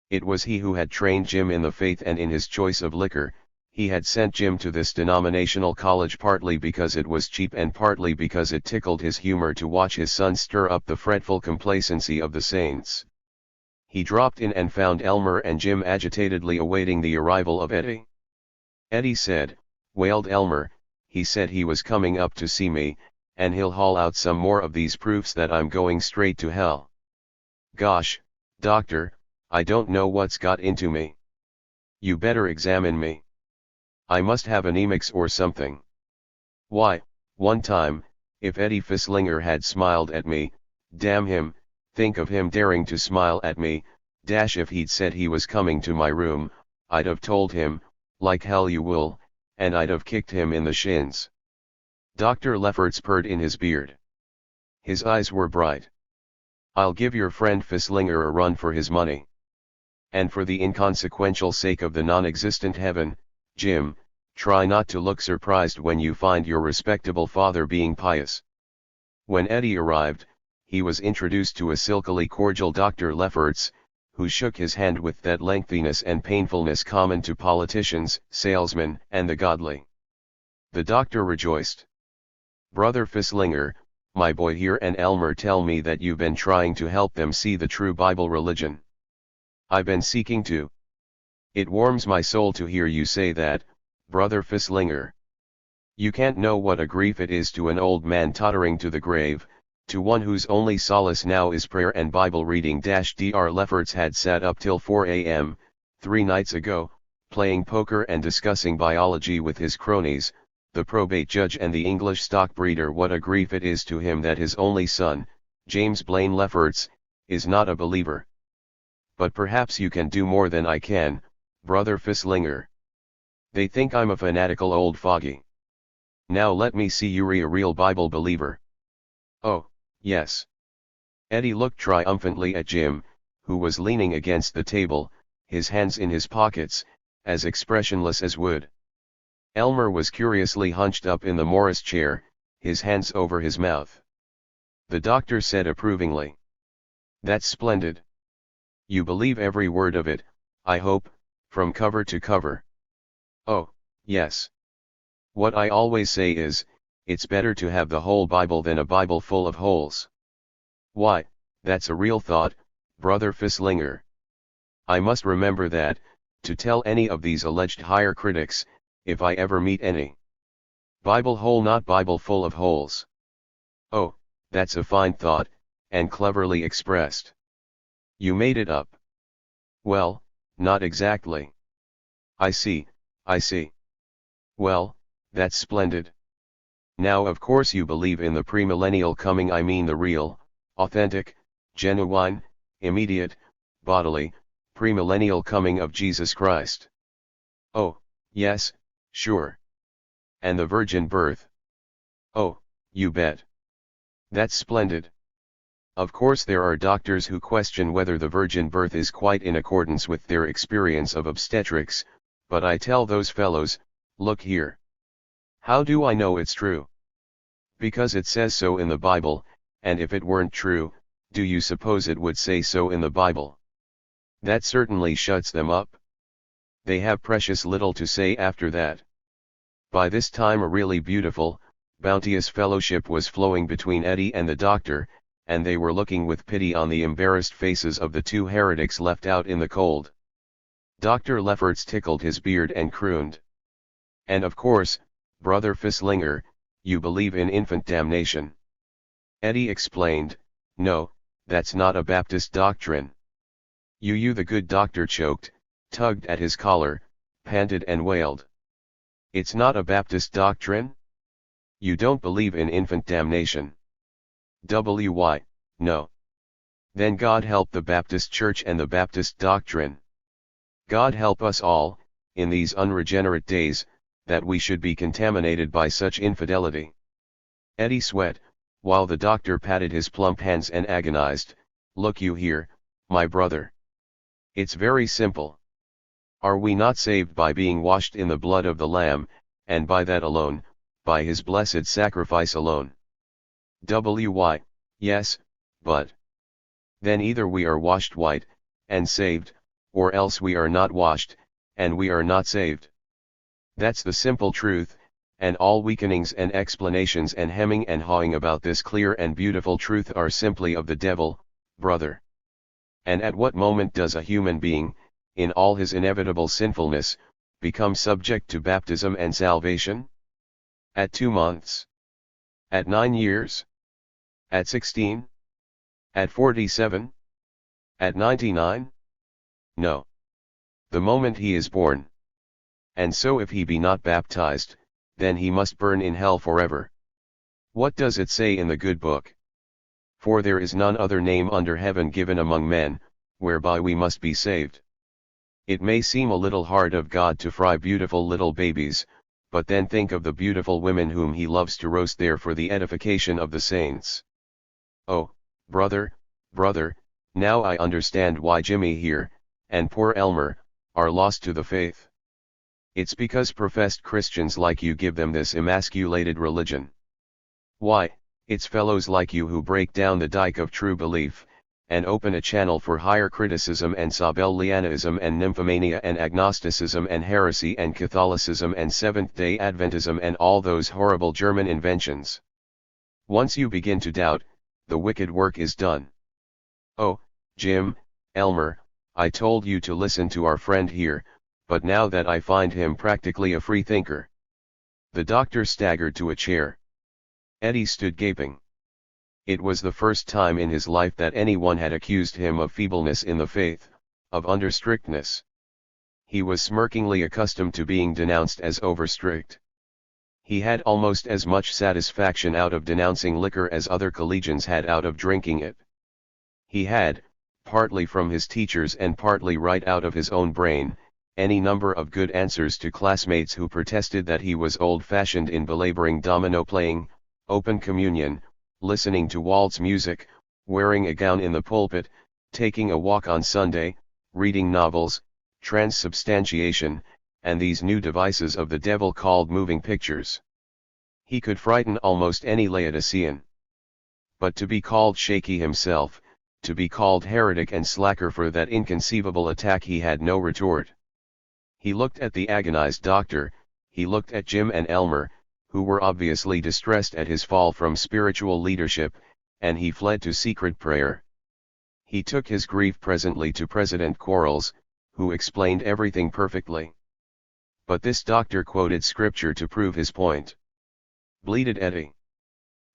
It was he who had trained Jim in the faith and in his choice of liquor. He had sent Jim to this denominational college partly because it was cheap and partly because it tickled his humor to watch his son stir up the fretful complacency of the saints. He dropped in and found Elmer and Jim agitatedly awaiting the arrival of Eddie. "Eddie said," wailed Elmer, "he said he was coming up to see me, and he'll haul out some more of these proofs that I'm going straight to hell. Gosh, doctor, I don't know what's got into me. You better examine me. I must have anemics or something." Why, one time, if Eddie Fisslinger had smiled at me, damn him, think of him daring to smile at me, dash if he'd said he was coming to my room, I'd have told him, like hell you will, and I'd have kicked him in the shins. Dr. Lefferts purred in his beard. His eyes were bright. "I'll give your friend Fisslinger a run for his money. And for the inconsequential sake of the non-existent heaven, Jim, try not to look surprised when you find your respectable father being pious." When Eddie arrived, he was introduced to a silkily cordial Dr. Lefferts, who shook his hand with that lengthiness and painfulness common to politicians, salesmen, and the godly. The doctor rejoiced. "Brother Fisslinger, my boy here and Elmer tell me that you've been trying to help them see the true Bible religion. I've been seeking to. It warms my soul to hear you say that, Brother Fisslinger. You can't know what a grief it is to an old man tottering to the grave, to one whose only solace now is prayer and Bible reading. Dr. Lefferts had sat up till 4 a.m., 3 nights ago, playing poker and discussing biology with his cronies, the probate judge and the English stock breeder. What a grief it is to him that his only son, James Blaine Lefferts, is not a believer. But perhaps you can do more than I can, Brother Fisslinger. They think I'm a fanatical old fogey. Now let me see you're a real Bible believer." "Oh, yes." Eddie looked triumphantly at Jim, who was leaning against the table, his hands in his pockets, as expressionless as wood. Elmer was curiously hunched up in the Morris chair, his hands over his mouth. The doctor said approvingly, "That's splendid. You believe every word of it, I hope, from cover to cover." "Oh, yes. What I always say is, it's better to have the whole Bible than a Bible full of holes." "Why, that's a real thought, Brother Fisslinger. I must remember that, to tell any of these alleged higher critics, if I ever meet any. Bible whole, not Bible full of holes." "Oh, that's a fine thought, and cleverly expressed. You made it up." "Well, not exactly." I see. "Well, that's splendid. Now of course you believe in the premillennial coming, I mean the real, authentic, genuine, immediate, bodily, premillennial coming of Jesus Christ." "Oh, yes, sure. And the virgin birth?" "Oh, you bet. That's splendid. Of course there are doctors who question whether the virgin birth is quite in accordance with their experience of obstetrics, but I tell those fellows, look here. How do I know it's true? Because it says so in the Bible, and if it weren't true, do you suppose it would say so in the Bible? That certainly shuts them up. They have precious little to say after that." By this time a really beautiful, bounteous fellowship was flowing between Eddie and the doctor, and they were looking with pity on the embarrassed faces of the two heretics left out in the cold. Dr. Lefferts tickled his beard and crooned, "And of course, Brother Fisslinger, you believe in infant damnation." Eddie explained, "No, that's not a Baptist doctrine." You the good doctor choked, tugged at his collar, panted and wailed. "It's not a Baptist doctrine? You don't believe in infant damnation?" "Why, no. Then God help the Baptist Church and the Baptist doctrine. God help us all, in these unregenerate days, that we should be contaminated by such infidelity." Eddie sweat, while the doctor patted his plump hands and agonized, "Look you here, my brother. It's very simple. Are we not saved by being washed in the blood of the Lamb, and by that alone, by his blessed sacrifice alone?" "Why, yes, but then either we are washed white, and saved, or else we are not washed, and we are not saved. That's the simple truth, and all weakenings and explanations and hemming and hawing about this clear and beautiful truth are simply of the devil, brother. And at what moment does a human being, in all his inevitable sinfulness, become subject to baptism and salvation? At 2 months? At 9 years? At 16? At 47? At 99? No. The moment he is born. And so if he be not baptized, then he must burn in hell forever. What does it say in the good book? For there is none other name under heaven given among men, whereby we must be saved. It may seem a little hard of God to fry beautiful little babies, but then think of the beautiful women whom he loves to roast there for the edification of the saints. Oh, brother, now I understand why Jimmy here, and poor Elmer, are lost to the faith. It's because professed Christians like you give them this emasculated religion. Why, It's fellows like you who break down the dike of true belief, and open a channel for higher criticism and Sabellianism and nymphomania and agnosticism and heresy and Catholicism and Seventh-day Adventism and all those horrible German inventions. Once you begin to doubt, the wicked work is done. Oh, Jim, Elmer, I told you to listen to our friend here, but now that I find him practically a free thinker. The doctor staggered to a chair. Eddie stood gaping. It was the first time in his life that anyone had accused him of feebleness in the faith, of under-strictness. He was smirkingly accustomed to being denounced as over-strict. He had almost as much satisfaction out of denouncing liquor as other collegians had out of drinking it. He had, partly from his teachers and partly right out of his own brain, any number of good answers to classmates who protested that he was old-fashioned in belaboring domino playing, open communion, listening to waltz music, wearing a gown in the pulpit, taking a walk on Sunday, reading novels, transubstantiation, and these new devices of the devil called moving pictures. He could frighten almost any Laodicean. But to be called shaky himself, to be called heretic and slacker for that inconceivable attack, he had no retort. He looked at the agonized doctor, he looked at Jim and Elmer, who were obviously distressed at his fall from spiritual leadership, and he fled to secret prayer. He took his grief presently to President Quarles, who explained everything perfectly. But this doctor quoted scripture to prove his point. Bleated Eddie.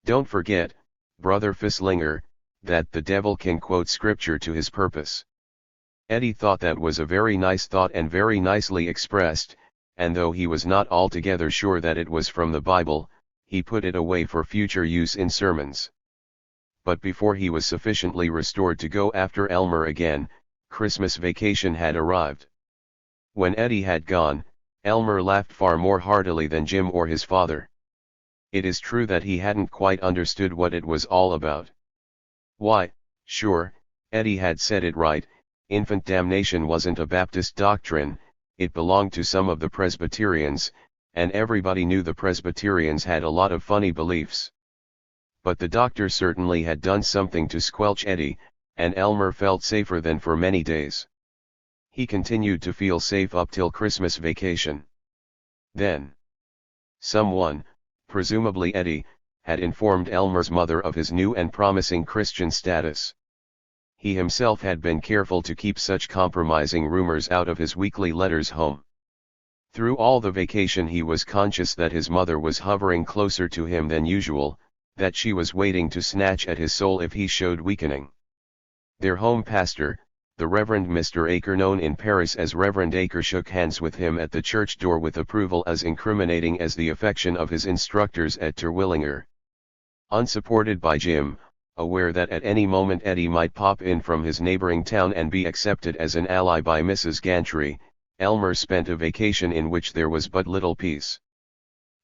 Don't forget, Brother Fisslinger, that the devil can quote scripture to his purpose. Eddie thought that was a very nice thought and very nicely expressed, and though he was not altogether sure that it was from the Bible, he put it away for future use in sermons. But before he was sufficiently restored to go after Elmer again, Christmas vacation had arrived. When Eddie had gone, Elmer laughed far more heartily than Jim or his father. It is true that he hadn't quite understood what it was all about. Why, sure, Eddie had said it right, infant damnation wasn't a Baptist doctrine, it belonged to some of the Presbyterians, and everybody knew the Presbyterians had a lot of funny beliefs. But the doctor certainly had done something to squelch Eddie, and Elmer felt safer than for many days. He continued to feel safe up till Christmas vacation. Then, someone, presumably Eddie, had informed Elmer's mother of his new and promising Christian status. He himself had been careful to keep such compromising rumors out of his weekly letters home. Through all the vacation he was conscious that his mother was hovering closer to him than usual, that she was waiting to snatch at his soul if he showed weakening. Their home pastor, the Reverend Mr. Aker, known in Paris as Reverend Aker, shook hands with him at the church door with approval as incriminating as the affection of his instructors at Terwillinger. Unsupported by Jim, aware that at any moment Eddie might pop in from his neighboring town and be accepted as an ally by Mrs. Gantry, Elmer spent a vacation in which there was but little peace.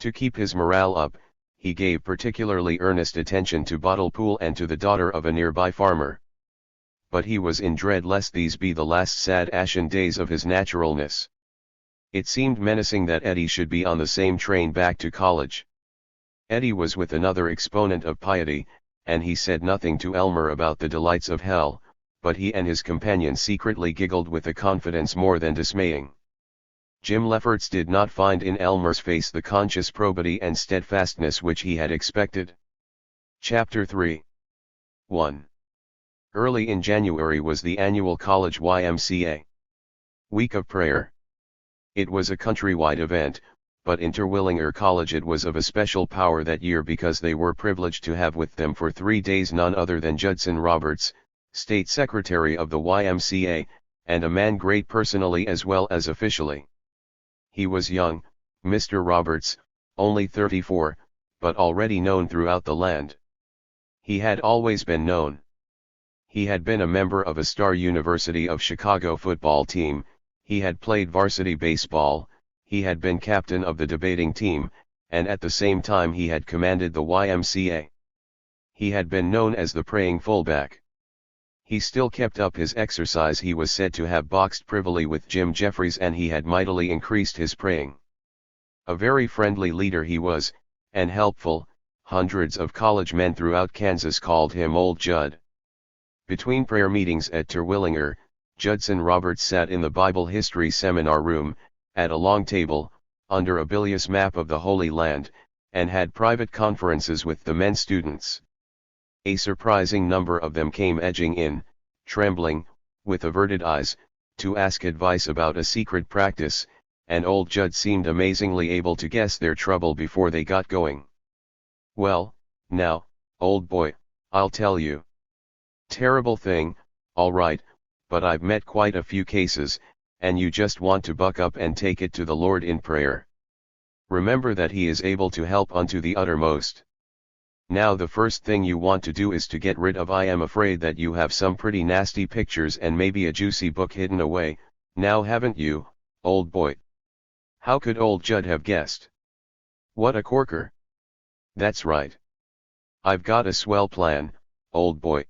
To keep his morale up, he gave particularly earnest attention to Bottlepool and to the daughter of a nearby farmer. But he was in dread lest these be the last sad ashen days of his naturalness. It seemed menacing that Eddie should be on the same train back to college. Eddie was with another exponent of piety, and he said nothing to Elmer about the delights of hell, but he and his companion secretly giggled with a confidence more than dismaying. Jim Lefferts did not find in Elmer's face the conscious probity and steadfastness which he had expected. Chapter 3 1. Early in January was the annual college YMCA Week of Prayer. It was a countrywide event, but in Terwillinger College it was of a special power that year because they were privileged to have with them for 3 days none other than Judson Roberts, State Secretary of the YMCA, and a man great personally as well as officially. He was young, Mr. Roberts, only 34, but already known throughout the land. He had always been known. He had been a member of a star University of Chicago football team, he had played varsity baseball, he had been captain of the debating team, and at the same time he had commanded the YMCA. He had been known as the praying fullback. He still kept up his exercise. He was said to have boxed privily with Jim Jeffries, and he had mightily increased his praying. A very friendly leader he was, and helpful, hundreds of college men throughout Kansas called him Old Judd. Between prayer meetings at Terwilliger, Judson Roberts sat in the Bible history seminar room, at a long table, under a bilious map of the Holy Land, and had private conferences with the men students. A surprising number of them came edging in, trembling, with averted eyes, to ask advice about a secret practice, and old Judd seemed amazingly able to guess their trouble before they got going. "Well, now, old boy, I'll tell you. Terrible thing, all right, but I've met quite a few cases, and you just want to buck up and take it to the Lord in prayer. Remember that He is able to help unto the uttermost. Now the first thing you want to do is to get rid of I am afraid that you have some pretty nasty pictures and maybe a juicy book hidden away, now haven't you, old boy?" How could old Judd have guessed? What a corker. That's right. I've got a swell plan, old boy.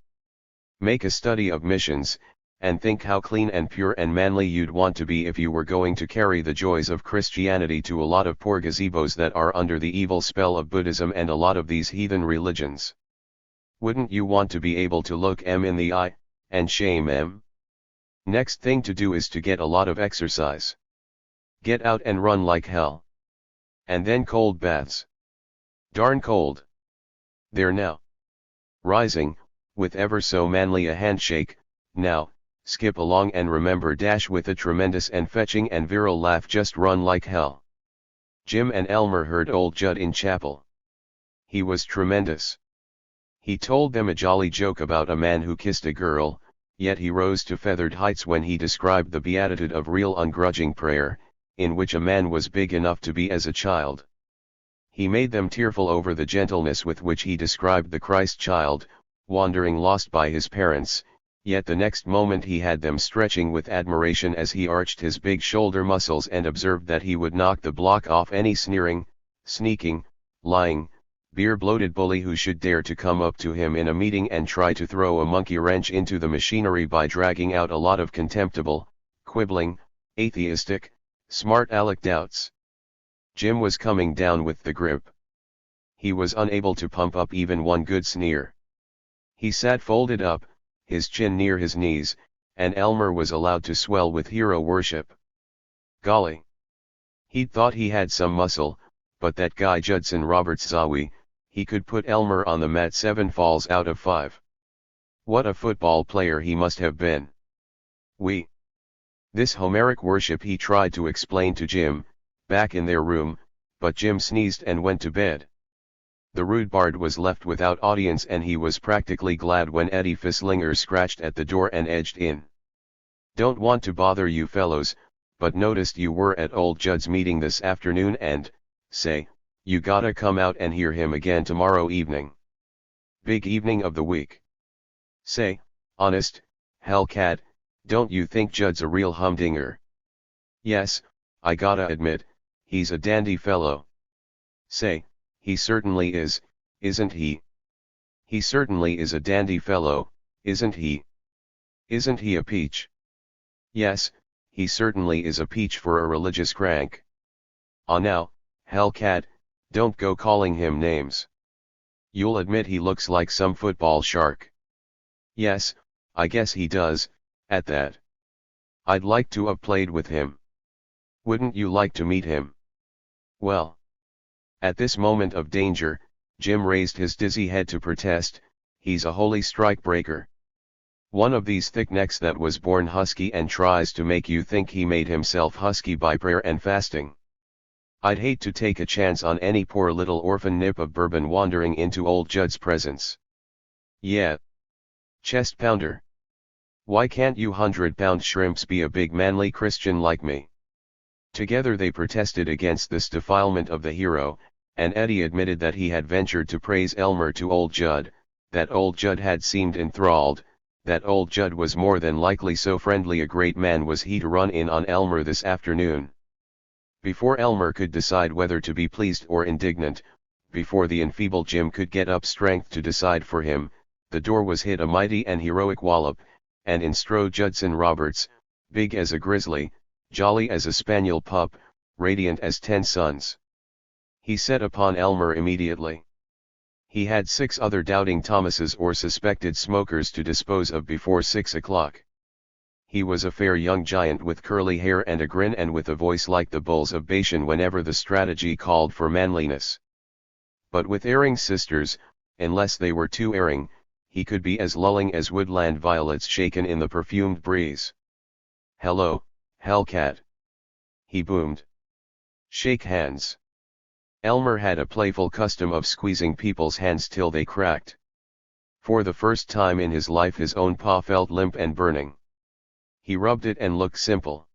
Make a study of missions, and think how clean and pure and manly you'd want to be if you were going to carry the joys of Christianity to a lot of poor gazebos that are under the evil spell of Buddhism and a lot of these heathen religions. Wouldn't you want to be able to look 'em in the eye, and shame 'em? Next thing to do is to get a lot of exercise. Get out and run like hell. And then cold baths. Darn cold. There now. Rising, with ever so manly a handshake, now, skip along and remember dash with a tremendous and fetching and virile laugh just run like hell. Jim and Elmer heard old Judd in chapel. He was tremendous. He told them a jolly joke about a man who kissed a girl, yet he rose to feathered heights when he described the beatitude of real ungrudging prayer, in which a man was big enough to be as a child. He made them tearful over the gentleness with which he described the Christ child, wandering lost by his parents, yet the next moment he had them stretching with admiration as he arched his big shoulder muscles and observed that he would knock the block off any sneering, sneaking, lying, beer-bloated bully who should dare to come up to him in a meeting and try to throw a monkey wrench into the machinery by dragging out a lot of contemptible, quibbling, atheistic, smart aleck doubts. Jim was coming down with the grip. He was unable to pump up even one good sneer. He sat folded up, his chin near his knees, and Elmer was allowed to swell with hero worship. Golly! He'd thought he had some muscle, but that guy Judson Roberts Zawi, he could put Elmer on the mat 7 falls out of 5. What a football player he must have been. This Homeric worship he tried to explain to Jim, back in their room, but Jim sneezed and went to bed. The rude bard was left without audience and he was practically glad when Eddie Fisslinger scratched at the door and edged in. "Don't want to bother you fellows, but noticed you were at old Judd's meeting this afternoon and, say, you gotta come out and hear him again tomorrow evening. Big evening of the week. Say, honest, hellcat, don't you think Judd's a real humdinger? Yes, I gotta admit, he's a dandy fellow. Say, he certainly is, isn't he? He certainly is a dandy fellow, isn't he? Isn't he a peach? Yes, he certainly is a peach for a religious crank. Ah now, hellcat, don't go calling him names. You'll admit he looks like some football shark. Yes, I guess he does, at that. I'd like to have played with him. Wouldn't you like to meet him? Well. At this moment of danger, Jim raised his dizzy head to protest, he's a holy strike breaker. One of these thick necks that was born husky and tries to make you think he made himself husky by prayer and fasting. I'd hate to take a chance on any poor little orphan nip of bourbon wandering into old Judd's presence. Yeah. Chest pounder. Why can't you 100-pound shrimps be a big manly Christian like me? Together they protested against this defilement of the hero, and Eddie admitted that he had ventured to praise Elmer to old Judd, that old Judd had seemed enthralled, that old Judd was more than likely so friendly a great man was he to run in on Elmer this afternoon. Before Elmer could decide whether to be pleased or indignant, before the enfeebled Jim could get up strength to decide for him, the door was hit a mighty and heroic wallop, and in strode Judson Roberts, big as a grizzly, jolly as a spaniel pup, radiant as 10 suns. He set upon Elmer immediately. He had 6 other doubting Thomases or suspected smokers to dispose of before 6 o'clock. He was a fair young giant with curly hair and a grin and with a voice like the bulls of Bashan whenever the strategy called for manliness. But with erring sisters, unless they were too erring, he could be as lulling as woodland violets shaken in the perfumed breeze. "Hello, Hellcat," he boomed. "Shake hands." Elmer had a playful custom of squeezing people's hands till they cracked. For the first time in his life his own paw felt limp and burning. He rubbed it and looked simple.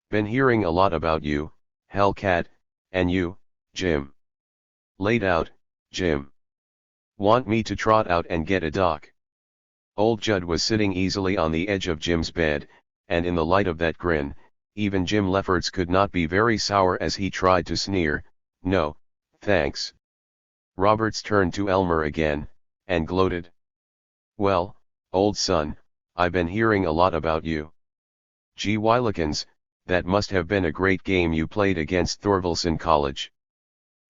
"Been hearing a lot about you, Hellcat, and you, Jim." "Laid out, Jim." "Want me to trot out and get a doc?" Old Judd was sitting easily on the edge of Jim's bed, and in the light of that grin, even Jim Lefferts could not be very sour as he tried to sneer, "No, thanks." Roberts turned to Elmer again, and gloated. "Well, old son, I been hearing a lot about you. Gee Willikins, that must have been a great game you played against Thorvaldsen College.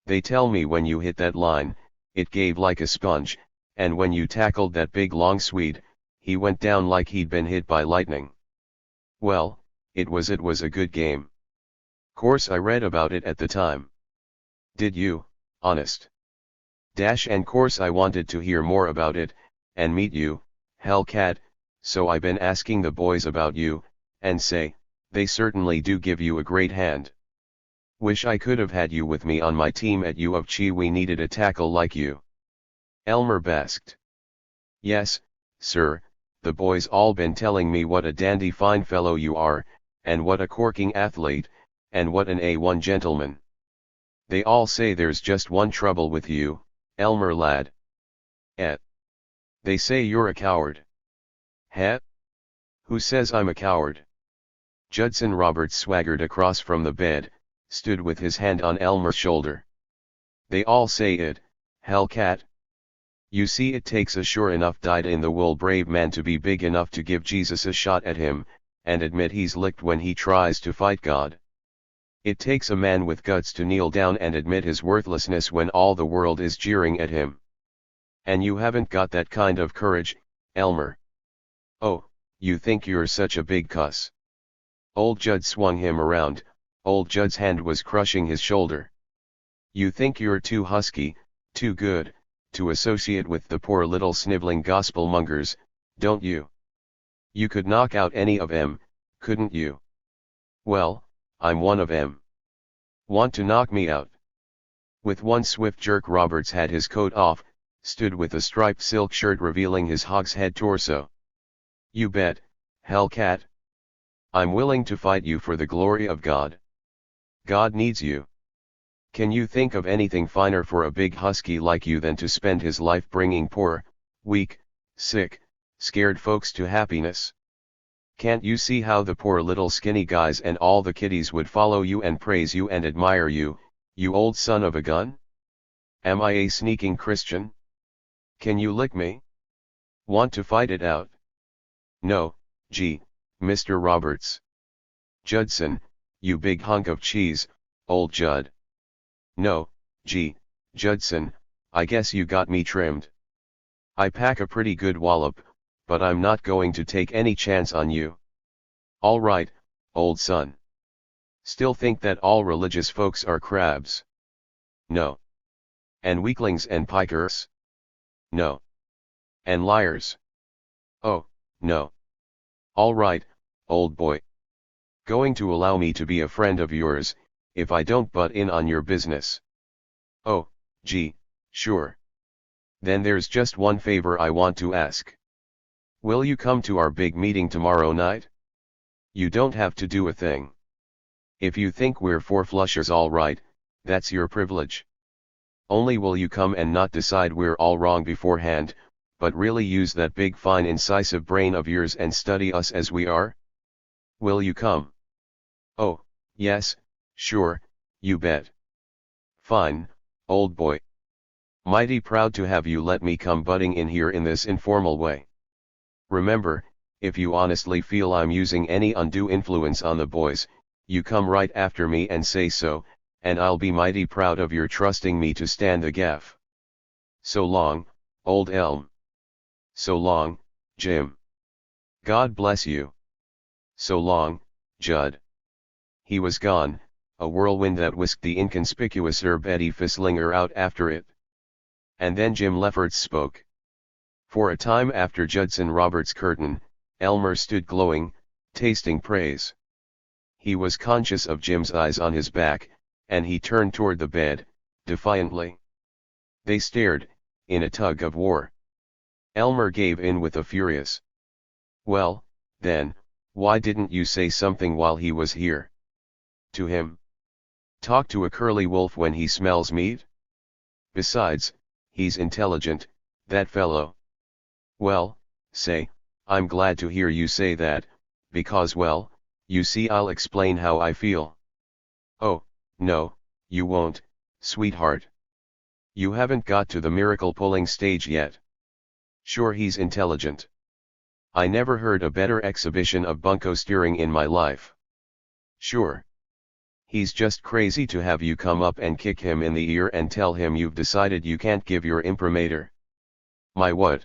They tell me when you hit that line, it gave like a sponge, and when you tackled that big long Swede, he went down like he'd been hit by lightning." "Well, it was a good game. Course I read about it at the time." "Did you, honest?" "And course I wanted to hear more about it, and meet you, Hellcat, so I been asking the boys about you, and say, they certainly do give you a great hand. Wish I could have had you with me on my team at U of Chi. We needed a tackle like you." Elmer basked. "Yes, sir, the boys all been telling me what a dandy fine fellow you are, and what a corking athlete, and what an A1 gentleman. They all say there's just one trouble with you, Elmer lad." "They say you're a coward." "Huh? Who says I'm a coward?" Judson Roberts swaggered across from the bed, stood with his hand on Elmer's shoulder. "They all say it, Hellcat. You see, it takes a sure enough dyed-in-the-wool brave man to be big enough to give Jesus a shot at him, and admit he's licked when he tries to fight God. It takes a man with guts to kneel down and admit his worthlessness when all the world is jeering at him. And you haven't got that kind of courage, Elmer. Oh, you think you're such a big cuss." Old Judd swung him around. Old Judd's hand was crushing his shoulder. "You think you're too husky, too good, to associate with the poor little sniveling gospel mongers, don't you? You could knock out any of 'em, couldn't you? Well, I'm one of 'em. Want to knock me out?" With one swift jerk Roberts had his coat off, stood with a striped silk shirt revealing his hogshead torso. "You bet, Hellcat. I'm willing to fight you for the glory of God. God needs you. Can you think of anything finer for a big husky like you than to spend his life bringing poor, weak, sick, scared folks to happiness? Can't you see how the poor little skinny guys and all the kiddies would follow you and praise you and admire you, you old son of a gun? Am I a sneaking Christian? Can you lick me? Want to fight it out?" "No, gee, Mr. Roberts." "Judson, you big hunk of cheese, old Judd." "No, gee, Judson, I guess you got me trimmed. I pack a pretty good wallop, but I'm not going to take any chance on you. All right, old son. Still think that all religious folks are crabs?" "No." "And weaklings and pikers?" "No." "And liars?" "Oh, no." "All right, old boy. Going to allow me to be a friend of yours, if I don't butt in on your business?" "Oh, gee, sure. Then there's just one favor I want to ask. Will you come to our big meeting tomorrow night? You don't have to do a thing. If you think we're four flushers all right, that's your privilege. Only will you come and not decide we're all wrong beforehand, but really use that big fine incisive brain of yours and study us as we are? Will you come?" "Oh, yes, sure, you bet." "Fine, old boy. Mighty proud to have you let me come butting in here in this informal way. Remember, if you honestly feel I'm using any undue influence on the boys, you come right after me and say so, and I'll be mighty proud of your trusting me to stand the gaff." So long, old Elm. So long, Jim. God bless you. So long, Judd. He was gone, a whirlwind that whisked the inconspicuous Herb Eddie Fisslinger out after it. And then Jim Lefferts spoke. For a time after Judson Roberts' curtain, Elmer stood glowing, tasting praise. He was conscious of Jim's eyes on his back, and he turned toward the bed, defiantly. They stared, in a tug of war. Elmer gave in with a furious. Well, then, why didn't you say something while he was here? To him? Talk to a curly wolf when he smells meat? Besides, he's intelligent, that fellow. Well, say, I'm glad to hear you say that, because well, you see I'll explain how I feel. Oh, no, you won't, sweetheart. You haven't got to the miracle pulling stage yet. Sure he's intelligent. I never heard a better exhibition of bunco steering in my life. Sure. He's just crazy to have you come up and kick him in the ear and tell him you've decided you can't give your imprimatur. My what?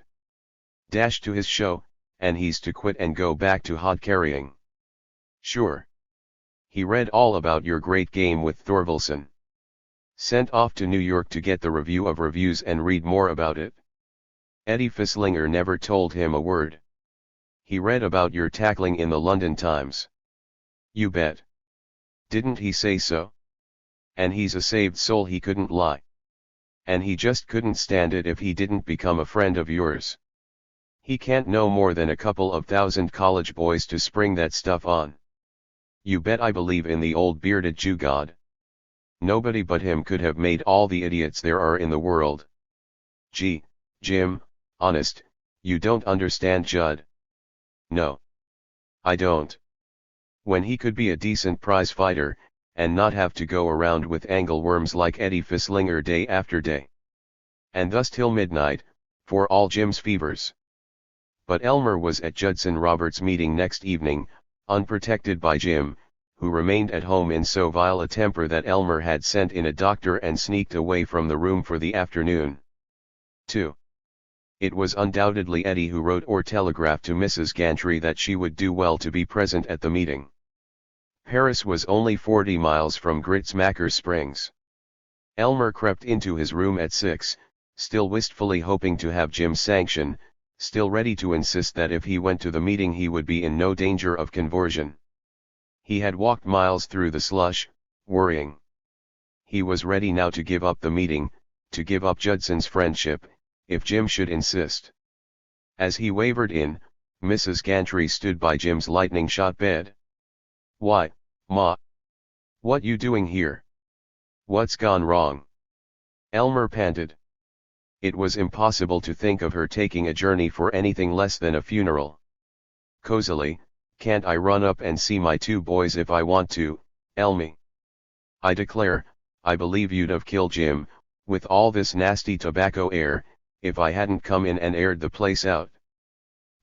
Dash to his show, and he's to quit and go back to hod carrying. Sure. He read all about your great game with Thorvaldsen. Sent off to New York to get the review of reviews and read more about it. Eddie Fisslinger never told him a word. He read about your tackling in the London Times. You bet. Didn't he say so? And he's a saved soul, he couldn't lie. And he just couldn't stand it if he didn't become a friend of yours. He can't know more than a couple of thousand college boys to spring that stuff on. You bet I believe in the old bearded Jew god. Nobody but him could have made all the idiots there are in the world. Gee, Jim, honest, you don't understand Judd. No. I don't. When he could be a decent prize fighter, and not have to go around with angleworms like Eddie Fisslinger day after day. And thus till midnight, for all Jim's fevers. But Elmer was at Judson Roberts' meeting next evening, unprotected by Jim, who remained at home in so vile a temper that Elmer had sent in a doctor and sneaked away from the room for the afternoon. 2. It was undoubtedly Eddie who wrote or telegraphed to Mrs. Gantry that she would do well to be present at the meeting. Paris was only 40 miles from Gritsmacker Springs. Elmer crept into his room at 6, still wistfully hoping to have Jim's sanction, still ready to insist that if he went to the meeting he would be in no danger of conversion. He had walked miles through the slush, worrying. He was ready now to give up the meeting, to give up Judson's friendship, if Jim should insist. As he wavered in, Mrs. Gantry stood by Jim's lightning-shot bed. Why, Ma? What you doing here? What's gone wrong? Elmer panted. It was impossible to think of her taking a journey for anything less than a funeral. Cozily, can't I run up and see my 2 boys if I want to, Elmy? I declare, I believe you'd have killed Jim, with all this nasty tobacco air, if I hadn't come in and aired the place out.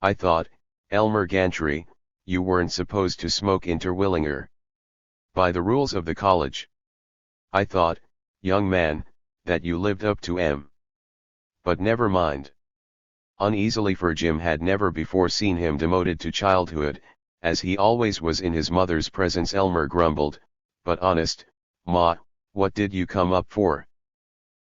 I thought, Elmer Gantry, you weren't supposed to smoke in Terwillinger. By the rules of the college. I thought, young man, that you lived up to 'em. But never mind. Uneasily, for Jim had never before seen him demoted to childhood, as he always was in his mother's presence. Elmer grumbled, but honest, Ma, what did you come up for?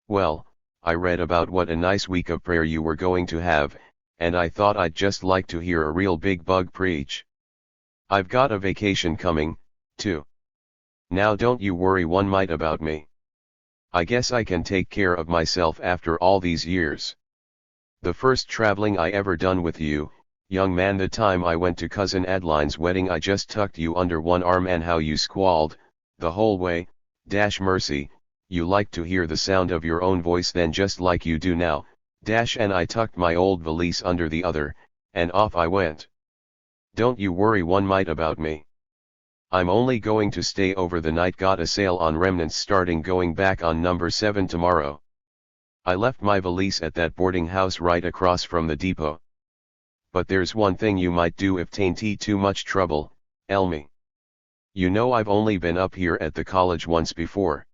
Well, I read about what a nice week of prayer you were going to have, and I thought I'd just like to hear a real big bug preach. I've got a vacation coming, too. Now don't you worry one mite about me. I guess I can take care of myself after all these years. The first traveling I ever done with you, young man, the time I went to Cousin Adeline's wedding, I just tucked you under one arm, and how you squalled, the whole way, dash mercy, you liked to hear the sound of your own voice then, just like you do now, dash, and I tucked my old valise under the other, and off I went. Don't you worry one mite about me. I'm only going to stay over the night, got a sale on remnants starting going back on number 7 tomorrow. I left my valise at that boarding house right across from the depot. But there's one thing you might do if 'tain't too much trouble, Elmy. You know I've only been up here at the college once before.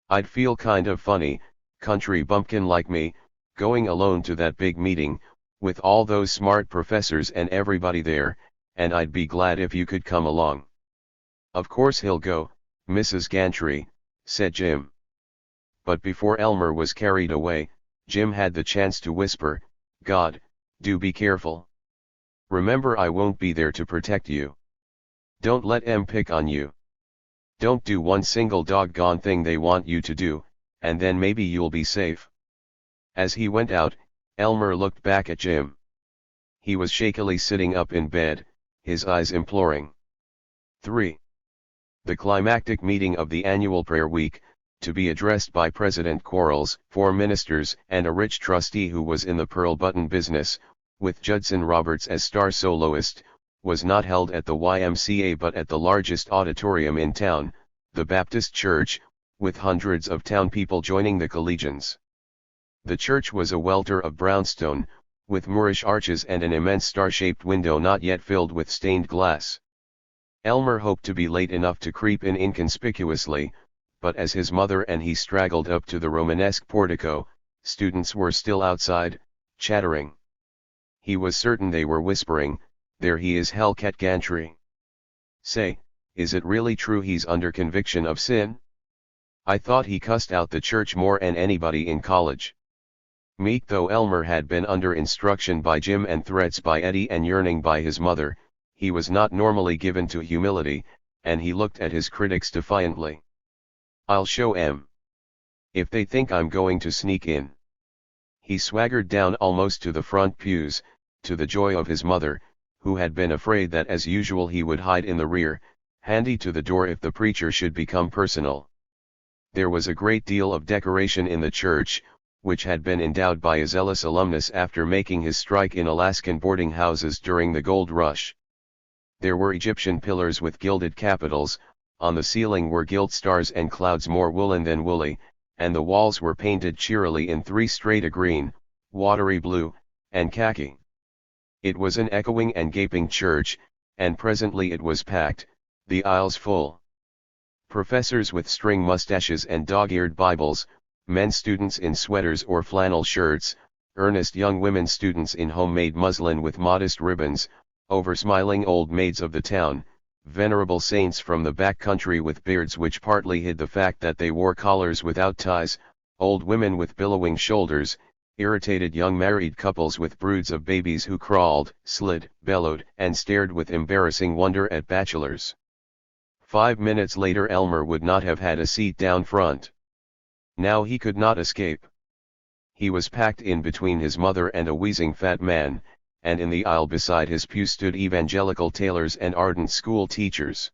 I'd feel kind of funny, country bumpkin like me, going alone to that big meeting, with all those smart professors and everybody there, and I'd be glad if you could come along." "Of course he'll go, Mrs. Gantry," said Jim. But before Elmer was carried away, Jim had the chance to whisper, "God, do be careful. Remember, I won't be there to protect you. Don't let 'em pick on you. Don't do one single doggone thing they want you to do, and then maybe you'll be safe." As he went out, Elmer looked back at Jim. He was shakily sitting up in bed, his eyes imploring. 3. The climactic meeting of the annual prayer week, to be addressed by President Quarles, 4 ministers and a rich trustee who was in the pearl button business, with Judson Roberts as star soloist, was not held at the YMCA but at the largest auditorium in town, the Baptist Church, with hundreds of town people joining the collegians. The church was a welter of brownstone, with Moorish arches and an immense star-shaped window not yet filled with stained glass. Elmer hoped to be late enough to creep in inconspicuously, but as his mother and he straggled up to the Romanesque portico, students were still outside, chattering. He was certain they were whispering, "There he is, Hellcat Gantry. Say, is it really true he's under conviction of sin? I thought he cussed out the church more'n anybody in college." Meek though Elmer had been under instruction by Jim and threats by Eddie and yearning by his mother, he was not normally given to humility, and he looked at his critics defiantly. "I'll show 'em. If they think I'm going to sneak in." He swaggered down almost to the front pews, to the joy of his mother, who had been afraid that as usual he would hide in the rear, handy to the door if the preacher should become personal. There was a great deal of decoration in the church, which had been endowed by a zealous alumnus after making his strike in Alaskan boarding houses during the gold rush. There were Egyptian pillars with gilded capitals, on the ceiling were gilt stars and clouds more woolen than woolly, and the walls were painted cheerily in 3 strata green, watery blue, and khaki. It was an echoing and gaping church, and presently it was packed, the aisles full. Professors with string mustaches and dog-eared Bibles, men students in sweaters or flannel shirts, earnest young women students in homemade muslin with modest ribbons, over-smiling old maids of the town, venerable saints from the back country with beards which partly hid the fact that they wore collars without ties, old women with billowing shoulders, irritated young married couples with broods of babies who crawled, slid, bellowed, and stared with embarrassing wonder at bachelors. 5 minutes later Elmer would not have had a seat down front. Now he could not escape. He was packed in between his mother and a wheezing fat man, and in the aisle beside his pew stood evangelical tailors and ardent school teachers.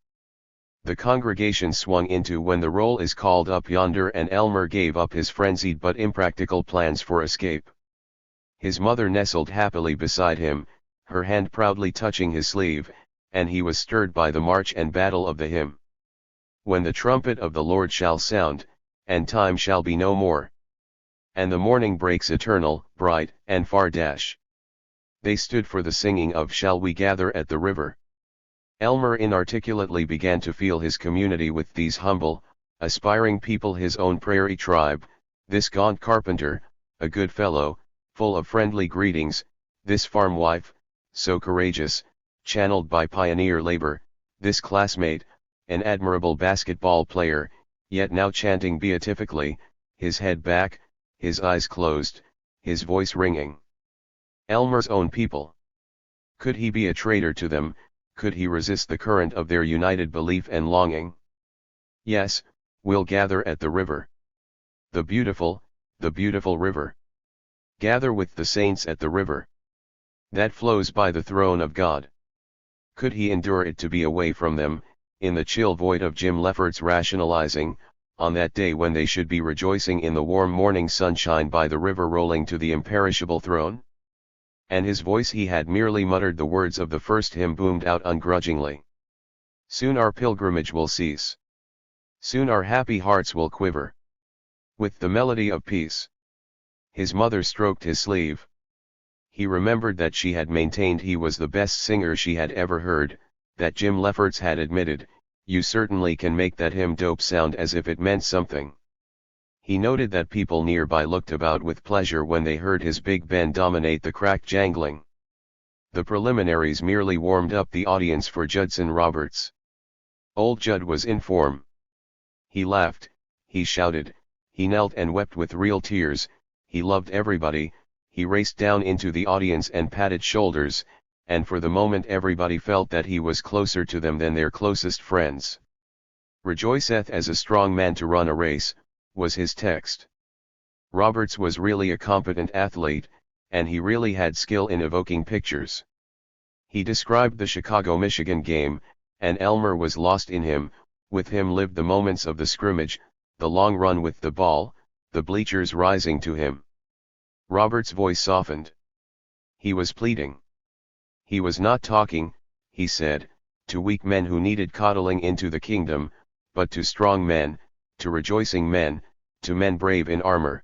The congregation swung into "When the Roll is Called Up Yonder," and Elmer gave up his frenzied but impractical plans for escape. His mother nestled happily beside him, her hand proudly touching his sleeve, and he was stirred by the march and battle of the hymn. "When the trumpet of the Lord shall sound, and time shall be no more, and the morning breaks eternal, bright, and far dash." They stood for the singing of "Shall We Gather at the River." Elmer inarticulately began to feel his community with these humble, aspiring people, his own prairie tribe, this gaunt carpenter, a good fellow, full of friendly greetings, this farm wife, so courageous, channeled by pioneer labor, this classmate, an admirable basketball player, yet now chanting beatifically, his head back, his eyes closed, his voice ringing. Elmer's own people. Could he be a traitor to them? Could he resist the current of their united belief and longing? "Yes, we'll gather at the river. The beautiful river. Gather with the saints at the river that flows by the throne of God." Could he endure it to be away from them, in the chill void of Jim Lefferts' rationalizing, on that day when they should be rejoicing in the warm morning sunshine by the river rolling to the imperishable throne? And his voice, he had merely muttered the words of the first hymn, boomed out ungrudgingly. "Soon our pilgrimage will cease. Soon our happy hearts will quiver with the melody of peace." His mother stroked his sleeve. He remembered that she had maintained he was the best singer she had ever heard, that Jim Lefferts had admitted, "You certainly can make that hymn dope sound as if it meant something." He noted that people nearby looked about with pleasure when they heard his big band dominate the cracked jangling. The preliminaries merely warmed up the audience for Judson Roberts. Old Judd was in form. He laughed, he shouted, he knelt and wept with real tears, he loved everybody, he raced down into the audience and patted shoulders, and for the moment everybody felt that he was closer to them than their closest friends. "Rejoiceth as a strong man to run a race," was his text. Roberts was really a competent athlete, and he really had skill in evoking pictures. He described the Chicago-Michigan game, and Elmer was lost in him. With him lived the moments of the scrimmage, the long run with the ball, the bleachers rising to him. Roberts' voice softened. He was pleading. He was not talking, he said, to weak men who needed coddling into the kingdom, but to strong men, to rejoicing men, to men brave in armor.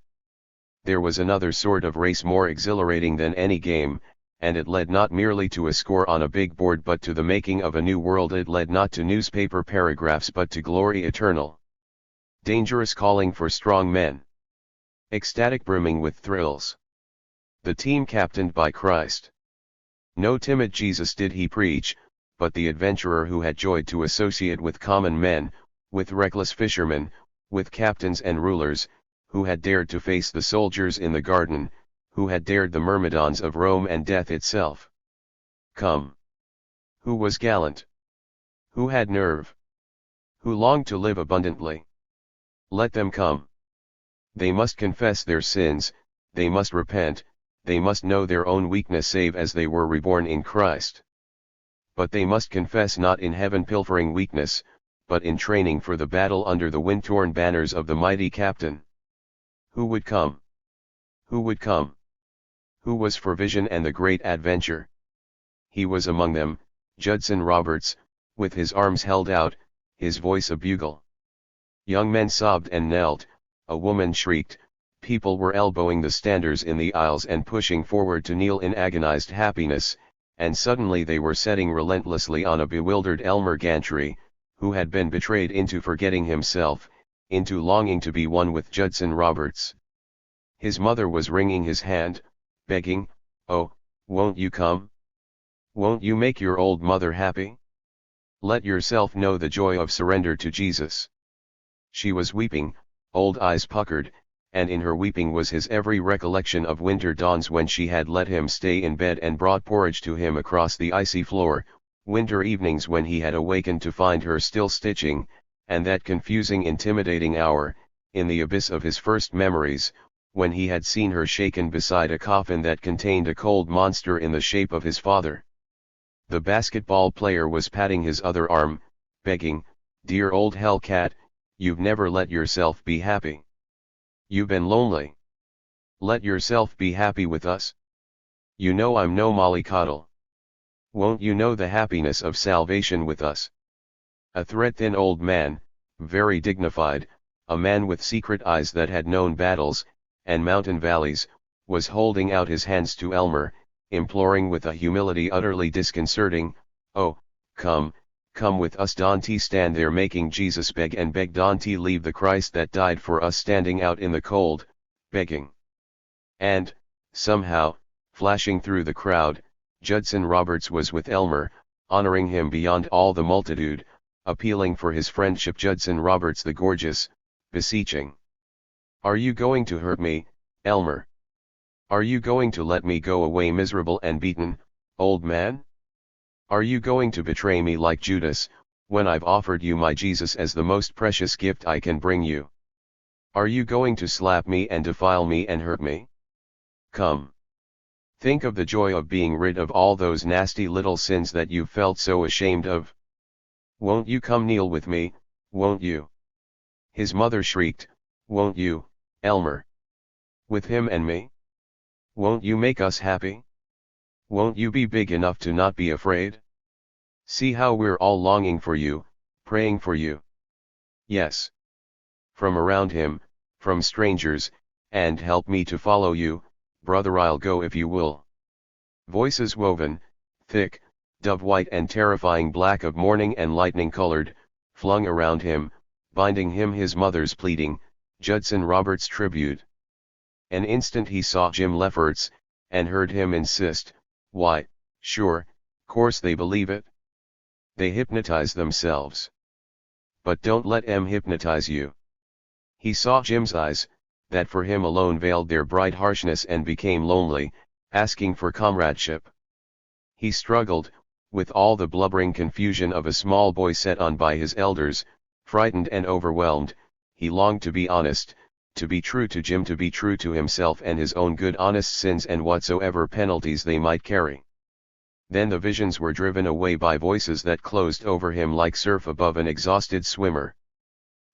There was another sort of race more exhilarating than any game, and it led not merely to a score on a big board but to the making of a new world. It led not to newspaper paragraphs but to glory eternal. Dangerous calling for strong men. Ecstatic brimming with thrills. The team captained by Christ. No timid Jesus did he preach, but the adventurer who had joyed to associate with common men, with reckless fishermen, with captains and rulers, who had dared to face the soldiers in the garden, who had dared the myrmidons of Rome and death itself. Come. Who was gallant? Who had nerve? Who longed to live abundantly? Let them come. They must confess their sins, they must repent, they must know their own weakness save as they were reborn in Christ. But they must confess not in heaven-pilfering weakness, but in training for the battle under the wind-torn banners of the mighty captain. Who would come? Who would come? Who was for vision and the great adventure? He was among them, Judson Roberts, with his arms held out, his voice a bugle. Young men sobbed and knelt, a woman shrieked, people were elbowing the standers in the aisles and pushing forward to kneel in agonized happiness, and suddenly they were setting relentlessly on a bewildered Elmer Gantry, who had been betrayed into forgetting himself, into longing to be one with Judson Roberts. His mother was wringing his hand, begging, "Oh, won't you come? Won't you make your old mother happy? Let yourself know the joy of surrender to Jesus." She was weeping, old eyes puckered, and in her weeping was his every recollection of winter dawns when she had let him stay in bed and brought porridge to him across the icy floor, winter evenings when he had awakened to find her still stitching, and that confusing intimidating hour, in the abyss of his first memories, when he had seen her shaken beside a coffin that contained a cold monster in the shape of his father. The basketball player was patting his other arm, begging, "Dear old hellcat, you've never let yourself be happy. You've been lonely. Let yourself be happy with us. You know I'm no mollycoddle. Won't you know the happiness of salvation with us?" A thread-thin old man, very dignified, a man with secret eyes that had known battles, and mountain valleys, was holding out his hands to Elmer, imploring with a humility utterly disconcerting, "Oh, come, come with us. Don't stand there making Jesus beg and beg. Don't leave the Christ that died for us standing out in the cold, begging." And, somehow, flashing through the crowd, Judson Roberts was with Elmer, honoring him beyond all the multitude, appealing for his friendship. Judson Roberts the gorgeous, beseeching. "Are you going to hurt me, Elmer? Are you going to let me go away miserable and beaten, old man? Are you going to betray me like Judas, when I've offered you my Jesus as the most precious gift I can bring you? Are you going to slap me and defile me and hurt me? Come. Think of the joy of being rid of all those nasty little sins that you've felt so ashamed of. Won't you come kneel with me, won't you?" His mother shrieked, "Won't you, Elmer? With him and me? Won't you make us happy? Won't you be big enough to not be afraid? See how we're all longing for you, praying for you." Yes. From around him, from strangers, "And help me to follow you, brother, I'll go if you will." Voices woven, thick, dove-white and terrifying black of morning and lightning-colored, flung around him, binding him his mother's pleading, Judson Roberts tribute. An instant he saw Jim Lefferts, and heard him insist, "Why, sure, course they believe it. They hypnotize themselves. But don't let 'em hypnotize you." He saw Jim's eyes, that for him alone veiled their bright harshness, and became lonely, asking for comradeship. He struggled, with all the blubbering confusion of a small boy set on by his elders, frightened and overwhelmed. He longed to be honest, to be true to Jim, to be true to himself and his own good honest sins and whatsoever penalties they might carry. Then the visions were driven away by voices that closed over him like surf above an exhausted swimmer.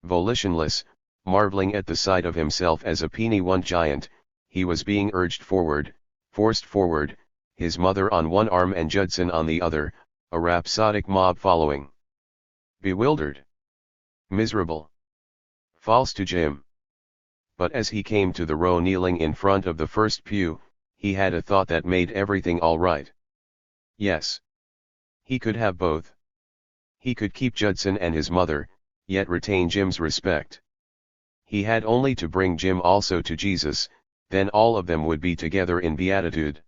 Volitionless, marveling at the sight of himself as a puny one giant, he was being urged forward, forced forward, his mother on one arm and Judson on the other, a rhapsodic mob following. Bewildered. Miserable. False to Jim. But as he came to the row kneeling in front of the first pew, he had a thought that made everything all right. Yes. He could have both. He could keep Judson and his mother, yet retain Jim's respect. He had only to bring Jim also to Jesus, then all of them would be together in beatitude.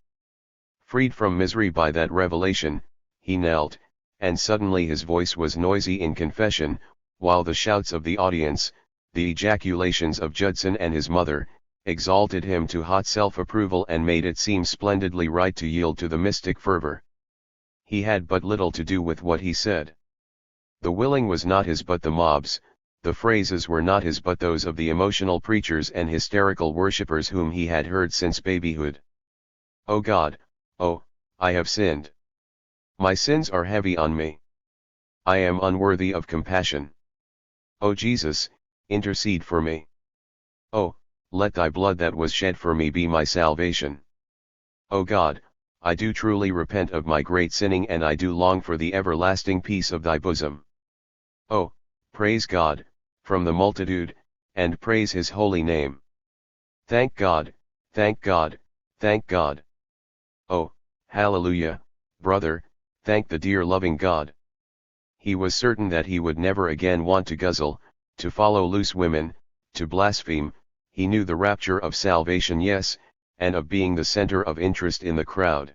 Freed from misery by that revelation, he knelt, and suddenly his voice was noisy in confession, while the shouts of the audience, the ejaculations of Judson and his mother, exalted him to hot self-approval and made it seem splendidly right to yield to the mystic fervor. He had but little to do with what he said. The willing was not his but the mob's, the phrases were not his but those of the emotional preachers and hysterical worshippers whom he had heard since babyhood. "O God, oh, I have sinned. My sins are heavy on me. I am unworthy of compassion. O Jesus, intercede for me. Oh, let thy blood that was shed for me be my salvation. O God, I do truly repent of my great sinning, and I do long for the everlasting peace of thy bosom. Oh, praise God, from the multitude, and praise his holy name. Thank God, thank God, thank God. Oh, hallelujah, brother, thank the dear loving God." He was certain that he would never again want to guzzle, to follow loose women, to blaspheme. He knew the rapture of salvation, yes, and of being the center of interest in the crowd.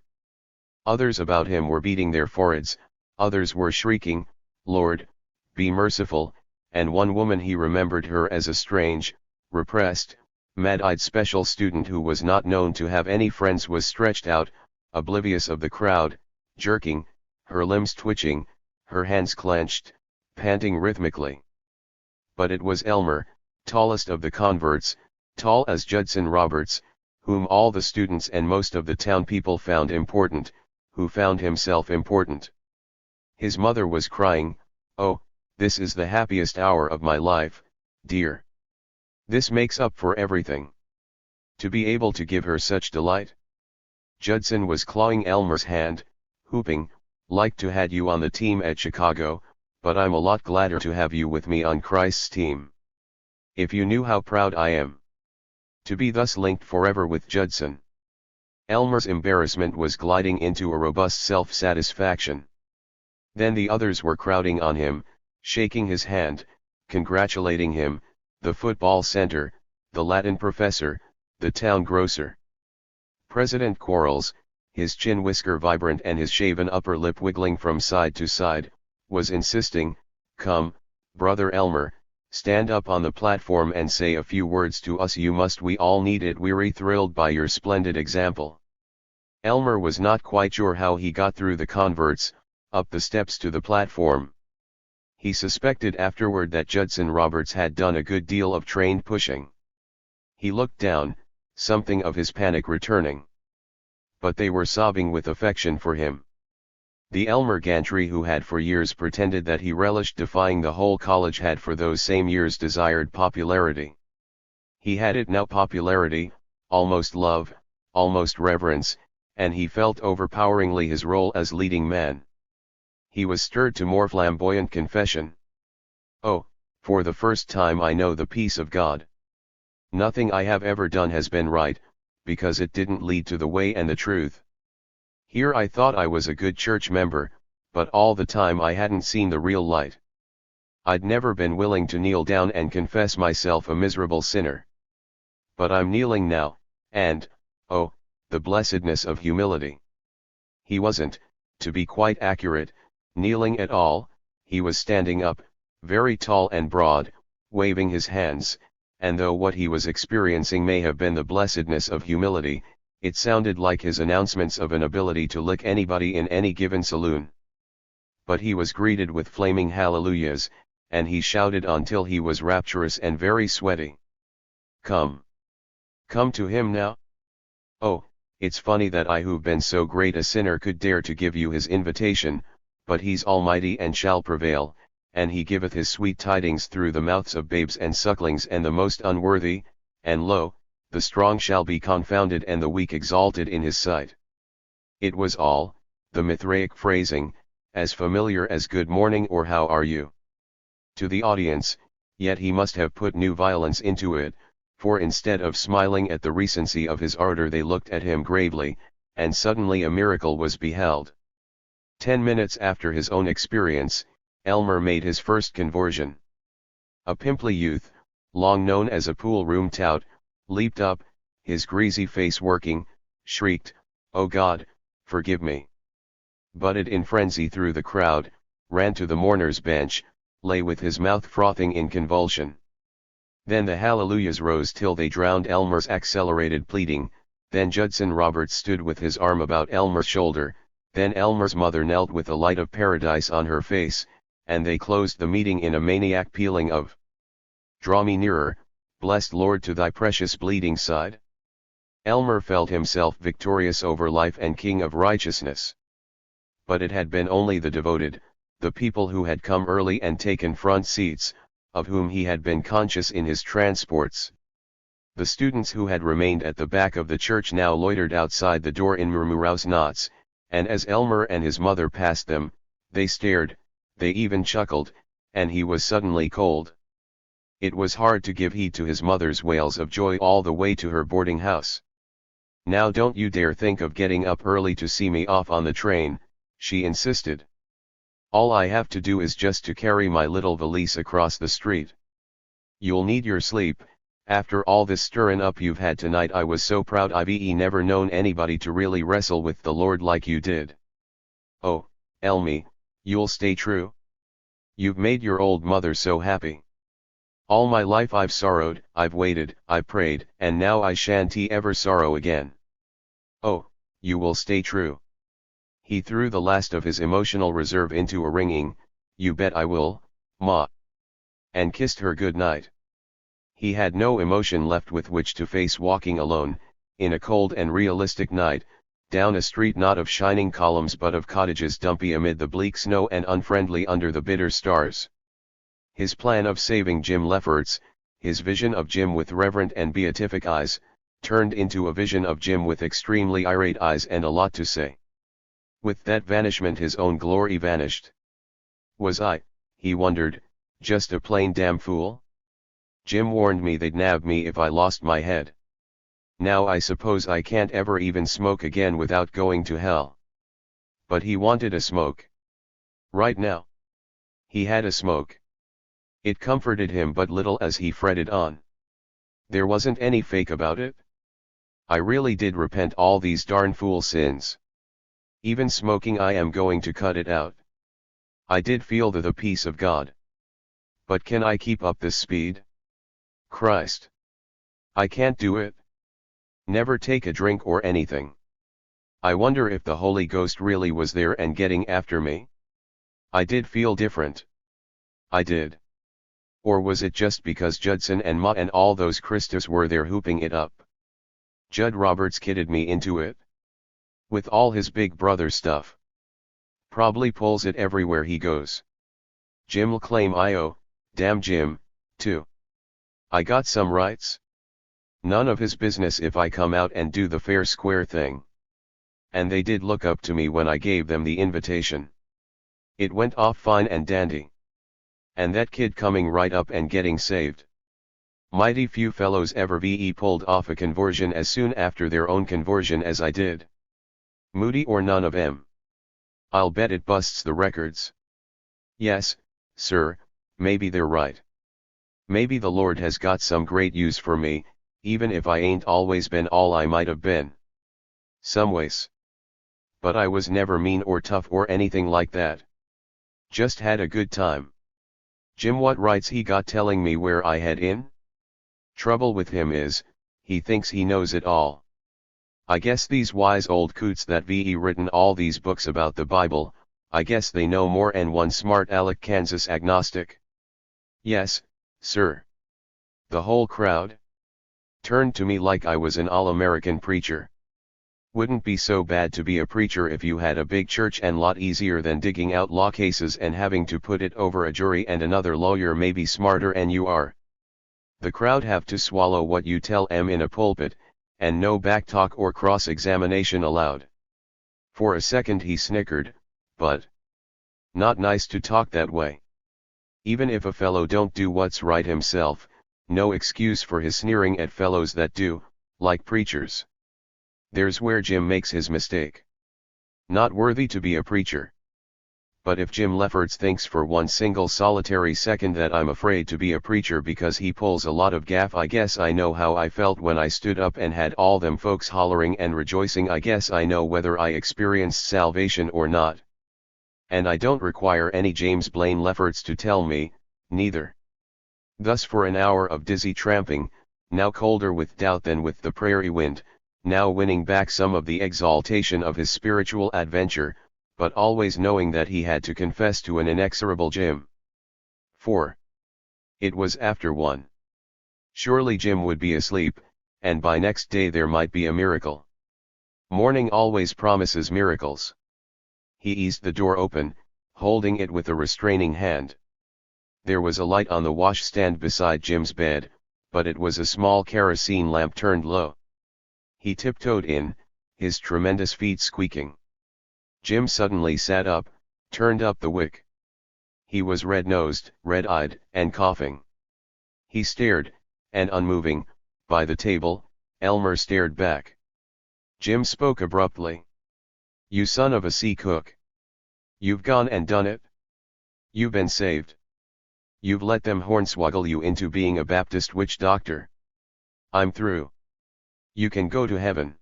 Others about him were beating their foreheads, others were shrieking, "Lord, be merciful," and one woman, he remembered her as a strange, repressed, mad-eyed special student who was not known to have any friends, was stretched out, oblivious of the crowd, jerking, her limbs twitching, her hands clenched, panting rhythmically. But it was Elmer, tallest of the converts, tall as Judson Roberts, whom all the students and most of the town people found important, who found himself important. His mother was crying, "Oh, this is the happiest hour of my life, dear. This makes up for everything. To be able to give her such delight." Judson was clawing Elmer's hand, whooping, "Like to had you on the team at Chicago, but I'm a lot gladder to have you with me on Christ's team. If you knew how proud I am to be thus linked forever with Judson." Elmer's embarrassment was gliding into a robust self-satisfaction. Then the others were crowding on him, shaking his hand, congratulating him, the football center, the Latin professor, the town grocer. President Quarles, his chin whisker vibrant and his shaven upper lip wiggling from side to side, was insisting, "Come, brother Elmer, stand up on the platform and say a few words to us. You must, we all need it. We're thrilled by your splendid example." Elmer was not quite sure how he got through the converts, up the steps to the platform. He suspected afterward that Judson Roberts had done a good deal of trained pushing. He looked down, something of his panic returning. But they were sobbing with affection for him. The Elmer Gantry who had for years pretended that he relished defying the whole college had for those same years desired popularity. He had it now, popularity, almost love, almost reverence, and he felt overpoweringly his role as leading man. He was stirred to more flamboyant confession. "Oh, for the first time I know the peace of God. Nothing I have ever done has been right, because it didn't lead to the way and the truth. Here I thought I was a good church member, but all the time I hadn't seen the real light. I'd never been willing to kneel down and confess myself a miserable sinner. But I'm kneeling now, and, oh, the blessedness of humility. He wasn't, to be quite accurate, kneeling at all, he was standing up, very tall and broad, waving his hands, and though what he was experiencing may have been the blessedness of humility, it sounded like his announcements of an ability to lick anybody in any given saloon. But he was greeted with flaming hallelujahs, and he shouted until he was rapturous and very sweaty. Come. Come to him now? Oh, it's funny that I who've been so great a sinner could dare to give you his invitation, but he's almighty and shall prevail, and he giveth his sweet tidings through the mouths of babes and sucklings and the most unworthy, and lo, the strong shall be confounded and the weak exalted in his sight. It was all, the Mithraic phrasing, as familiar as good morning or how are you. To the audience, yet he must have put new violence into it, for instead of smiling at the recency of his ardor they looked at him gravely, and suddenly a miracle was beheld. 10 minutes after his own experience, Elmer made his first conversion. A pimply youth, long known as a pool room tout, leaped up, his greasy face working, shrieked, "Oh God, forgive me!" Butted in frenzy through the crowd, ran to the mourner's bench, lay with his mouth frothing in convulsion. Then the hallelujahs rose till they drowned Elmer's accelerated pleading, then Judson Roberts stood with his arm about Elmer's shoulder, then Elmer's mother knelt with the light of paradise on her face, and they closed the meeting in a maniac pealing of "Draw me nearer, blessed Lord, to thy precious bleeding side." Elmer felt himself victorious over life and king of righteousness. But it had been only the devoted, the people who had come early and taken front seats, of whom he had been conscious in his transports. The students who had remained at the back of the church now loitered outside the door in murmurous knots, and as Elmer and his mother passed them, they stared, they even chuckled, and he was suddenly cold. It was hard to give heed to his mother's wails of joy all the way to her boarding house. "Now don't you dare think of getting up early to see me off on the train," she insisted. "All I have to do is just to carry my little valise across the street. You'll need your sleep, after all this stirrin' up you've had tonight. I was so proud I've never known anybody to really wrestle with the Lord like you did. Oh, Elmy, you'll stay true? You've made your old mother so happy. All my life I've sorrowed, I've waited, I've prayed, and now I shan't ever sorrow again. Oh, you will stay true." He threw the last of his emotional reserve into a ringing, "You bet I will, Ma," and kissed her good night. He had no emotion left with which to face walking alone, in a cold and realistic night, down a street not of shining columns but of cottages dumpy amid the bleak snow and unfriendly under the bitter stars. His plan of saving Jim Lefferts, his vision of Jim with reverent and beatific eyes, turned into a vision of Jim with extremely irate eyes and a lot to say. With that vanishment his own glory vanished. Was I, he wondered, just a plain damn fool? Jim warned me they'd nab me if I lost my head. Now I suppose I can't ever even smoke again without going to hell. But he wanted a smoke. Right now. He had a smoke. It comforted him but little as he fretted on. There wasn't any fake about it. I really did repent all these darn fool sins. Even smoking, I am going to cut it out. I did feel the peace of God. But can I keep up this speed? Christ! I can't do it. Never take a drink or anything. I wonder if the Holy Ghost really was there and getting after me? I did feel different. I did. Or was it just because Judson and Ma and all those Christus were there hooping it up? Judd Roberts kidded me into it. With all his big brother stuff. Probably pulls it everywhere he goes. Jim'll claim I owe, damn Jim, too. I got some rights. None of his business if I come out and do the fair square thing. And they did look up to me when I gave them the invitation. It went off fine and dandy. And that kid coming right up and getting saved. Mighty few fellows ever pulled off a conversion as soon after their own conversion as I did. Moody or none of 'em. I'll bet it busts the records. Yes, sir, maybe they're right. Maybe the Lord has got some great use for me, even if I ain't always been all I might have been. Some ways. But I was never mean or tough or anything like that. Just had a good time. Jim, what rights he got telling me where I head in? Trouble with him is, he thinks he knows it all. I guess these wise old coots that ve written all these books about the Bible, I guess they know more and one smart aleck Kansas agnostic. Yes, sir. The whole crowd turned to me like I was an all-American preacher. Wouldn't be so bad to be a preacher if you had a big church, and lot easier than digging out law cases and having to put it over a jury and another lawyer maybe smarter and you are. The crowd have to swallow what you tell 'em in a pulpit, and no backtalk or cross-examination allowed. For a second he snickered, but not nice to talk that way. Even if a fellow don't do what's right himself, no excuse for his sneering at fellows that do, like preachers. There's where Jim makes his mistake. Not worthy to be a preacher. But if Jim Lefferts thinks for one single solitary second that I'm afraid to be a preacher because he pulls a lot of gaff, I guess I know how I felt when I stood up and had all them folks hollering and rejoicing. I guess I know whether I experienced salvation or not. And I don't require any James Blaine Lefferts to tell me, neither. Thus for an hour of dizzy tramping, now colder with doubt than with the prairie wind, now winning back some of the exaltation of his spiritual adventure, but always knowing that he had to confess to an inexorable Jim. 4. It was after 1. Surely Jim would be asleep, and by next day there might be a miracle. Morning always promises miracles. He eased the door open, holding it with a restraining hand. There was a light on the washstand beside Jim's bed, but it was a small kerosene lamp turned low. He tiptoed in, his tremendous feet squeaking. Jim suddenly sat up, turned up the wick. He was red-nosed, red-eyed, and coughing. He stared, and unmoving, by the table, Elmer stared back. Jim spoke abruptly. "You son of a sea cook. You've gone and done it. You've been saved. You've let them hornswoggle you into being a Baptist witch doctor. I'm through. You can go to heaven."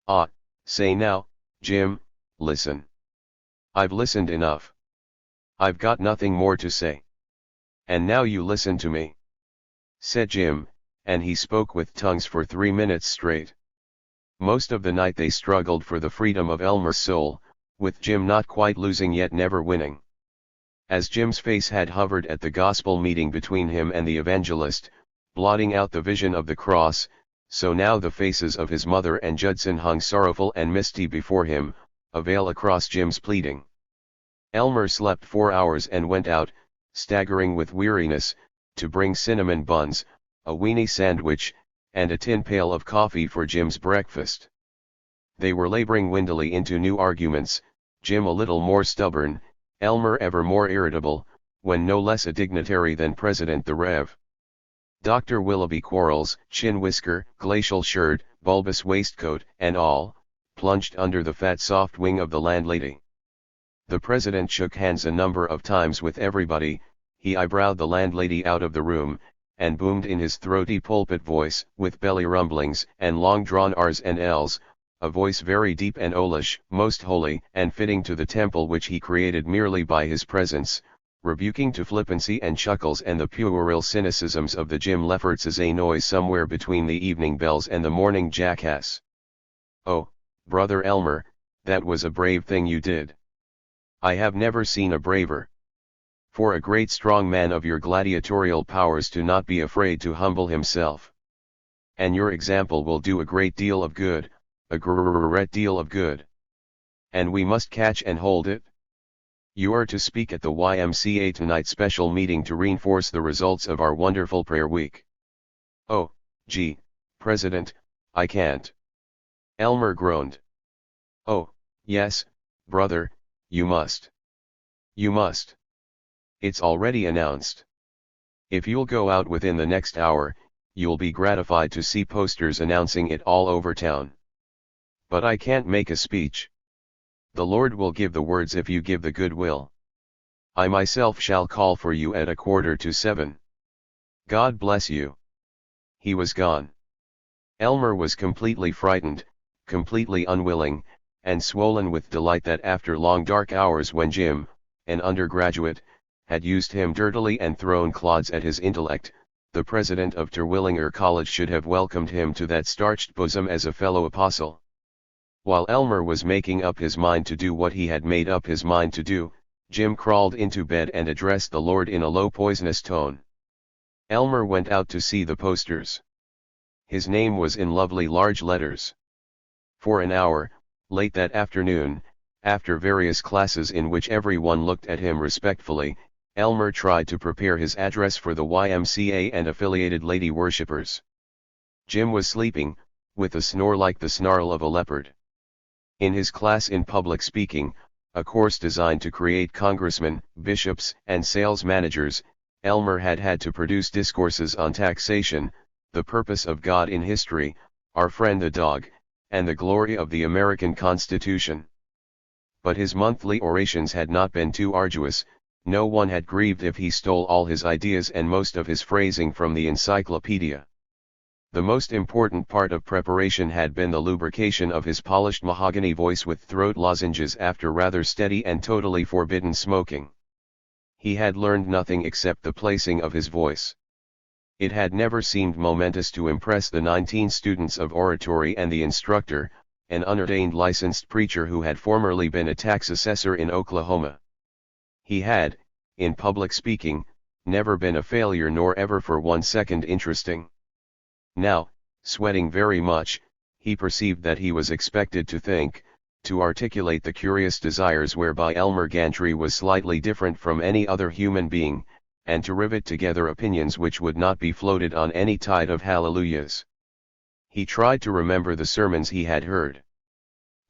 "Ah, say now, Jim, listen. I've listened enough. I've got nothing more to say. And now you listen to me," said Jim, and he spoke with tongues for 3 minutes straight. Most of the night they struggled for the freedom of Elmer's soul, with Jim not quite losing yet never winning. As Jim's face had hovered at the gospel meeting between him and the evangelist, blotting out the vision of the cross, so now the faces of his mother and Judson hung sorrowful and misty before him, a veil across Jim's pleading. Elmer slept 4 hours and went out, staggering with weariness, to bring cinnamon buns, a weenie sandwich, and a tin pail of coffee for Jim's breakfast. They were laboring windily into new arguments, Jim a little more stubborn, Elmer ever more irritable, when no less a dignitary than President the Rev. Dr. Willoughby Quarles, chin whisker, glacial shirt, bulbous waistcoat, and all, plunged under the fat soft wing of the landlady. The president shook hands a number of times with everybody, he eyebrowed the landlady out of the room, and boomed in his throaty pulpit voice, with belly rumblings and long-drawn R's and L's, a voice very deep and owlish, most holy and fitting to the temple which he created merely by his presence, rebuking to flippancy and chuckles and the puerile cynicisms of the Jim Lefferts a noise somewhere between the evening bells and the morning jackass. "Oh, brother Elmer, that was a brave thing you did. I have never seen a braver. For a great strong man of your gladiatorial powers to not be afraid to humble himself. And your example will do a great deal of good, a great deal of good. And we must catch and hold it. You are to speak at the YMCA tonight special meeting to reinforce the results of our wonderful prayer week." "Oh, gee, President, I can't." Elmer groaned. "Oh, yes, brother, you must. You must. It's already announced. If you'll go out within the next hour, you'll be gratified to see posters announcing it all over town. But I can't make a speech. The Lord will give the words if you give the good will." I myself shall call for you at 6:45. God bless you. He was gone. Elmer was completely frightened, completely unwilling, and swollen with delight that after long dark hours when Jim, an undergraduate, had used him dirtily and thrown clods at his intellect, the president of Terwilliger College should have welcomed him to that starched bosom as a fellow apostle. While Elmer was making up his mind to do what he had made up his mind to do, Jim crawled into bed and addressed the Lord in a low poisonous tone. Elmer went out to see the posters. His name was in lovely large letters. For an hour, late that afternoon, after various classes in which everyone looked at him respectfully, Elmer tried to prepare his address for the YMCA and affiliated lady worshippers. Jim was sleeping, with a snore like the snarl of a leopard. In his class in public speaking, a course designed to create congressmen, bishops, and sales managers, Elmer had to produce discourses on taxation, the purpose of God in history, our friend the dog, and the glory of the American Constitution. But his monthly orations had not been too arduous. No one had grieved if he stole all his ideas and most of his phrasing from the encyclopedia. The most important part of preparation had been the lubrication of his polished mahogany voice with throat lozenges after rather steady and totally forbidden smoking. He had learned nothing except the placing of his voice. It had never seemed momentous to impress the 19 students of oratory and the instructor, an unordained licensed preacher who had formerly been a tax assessor in Oklahoma. He had, in public speaking, never been a failure nor ever for 1 second interesting. Now, sweating very much, he perceived that he was expected to think, to articulate the curious desires whereby Elmer Gantry was slightly different from any other human being, and to rivet together opinions which would not be floated on any tide of hallelujahs. He tried to remember the sermons he had heard.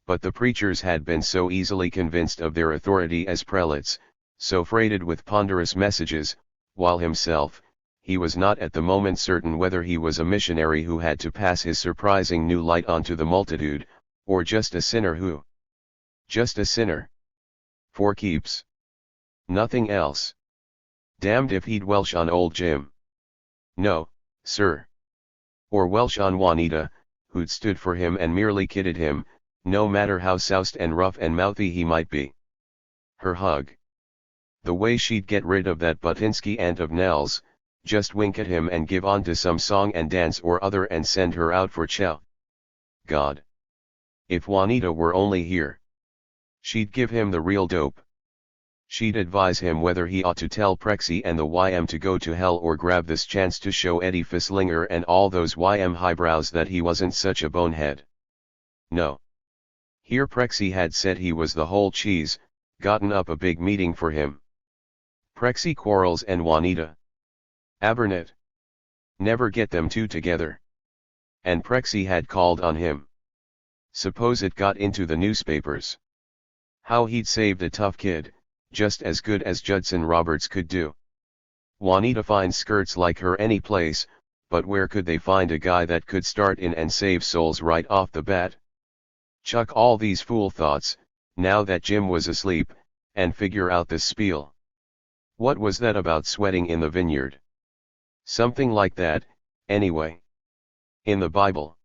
But the preachers had been so easily convinced of their authority as prelates, so freighted with ponderous messages, while himself, he was not at the moment certain whether he was a missionary who had to pass his surprising new light on to the multitude, or just a sinner who. Just a sinner. For keeps. Nothing else. Damned if he'd Welsh on old Jim. No, sir. Or Welsh on Juanita, who'd stood for him and merely kidded him, no matter how soused and rough and mouthy he might be. Her hug. The way she'd get rid of that Butinsky aunt of Nell's, just wink at him and give on to some song and dance or other and send her out for chow. God! If Juanita were only here. She'd give him the real dope. She'd advise him whether he ought to tell Prexy and the YM to go to hell or grab this chance to show Eddie Fisslinger and all those YM highbrows that he wasn't such a bonehead. No. Here Prexy had said he was the whole cheese, gotten up a big meeting for him. Prexy Quarles and Juanita. Abernet. Never get them two together. And Prexy had called on him. Suppose it got into the newspapers. How he'd saved a tough kid, just as good as Judson Roberts could do. Juanita finds skirts like her any place, but where could they find a guy that could start in and save souls right off the bat? Chuck all these fool thoughts, now that Jim was asleep, and figure out this spiel. What was that about sweating in the vineyard? Something like that, anyway. In the Bible.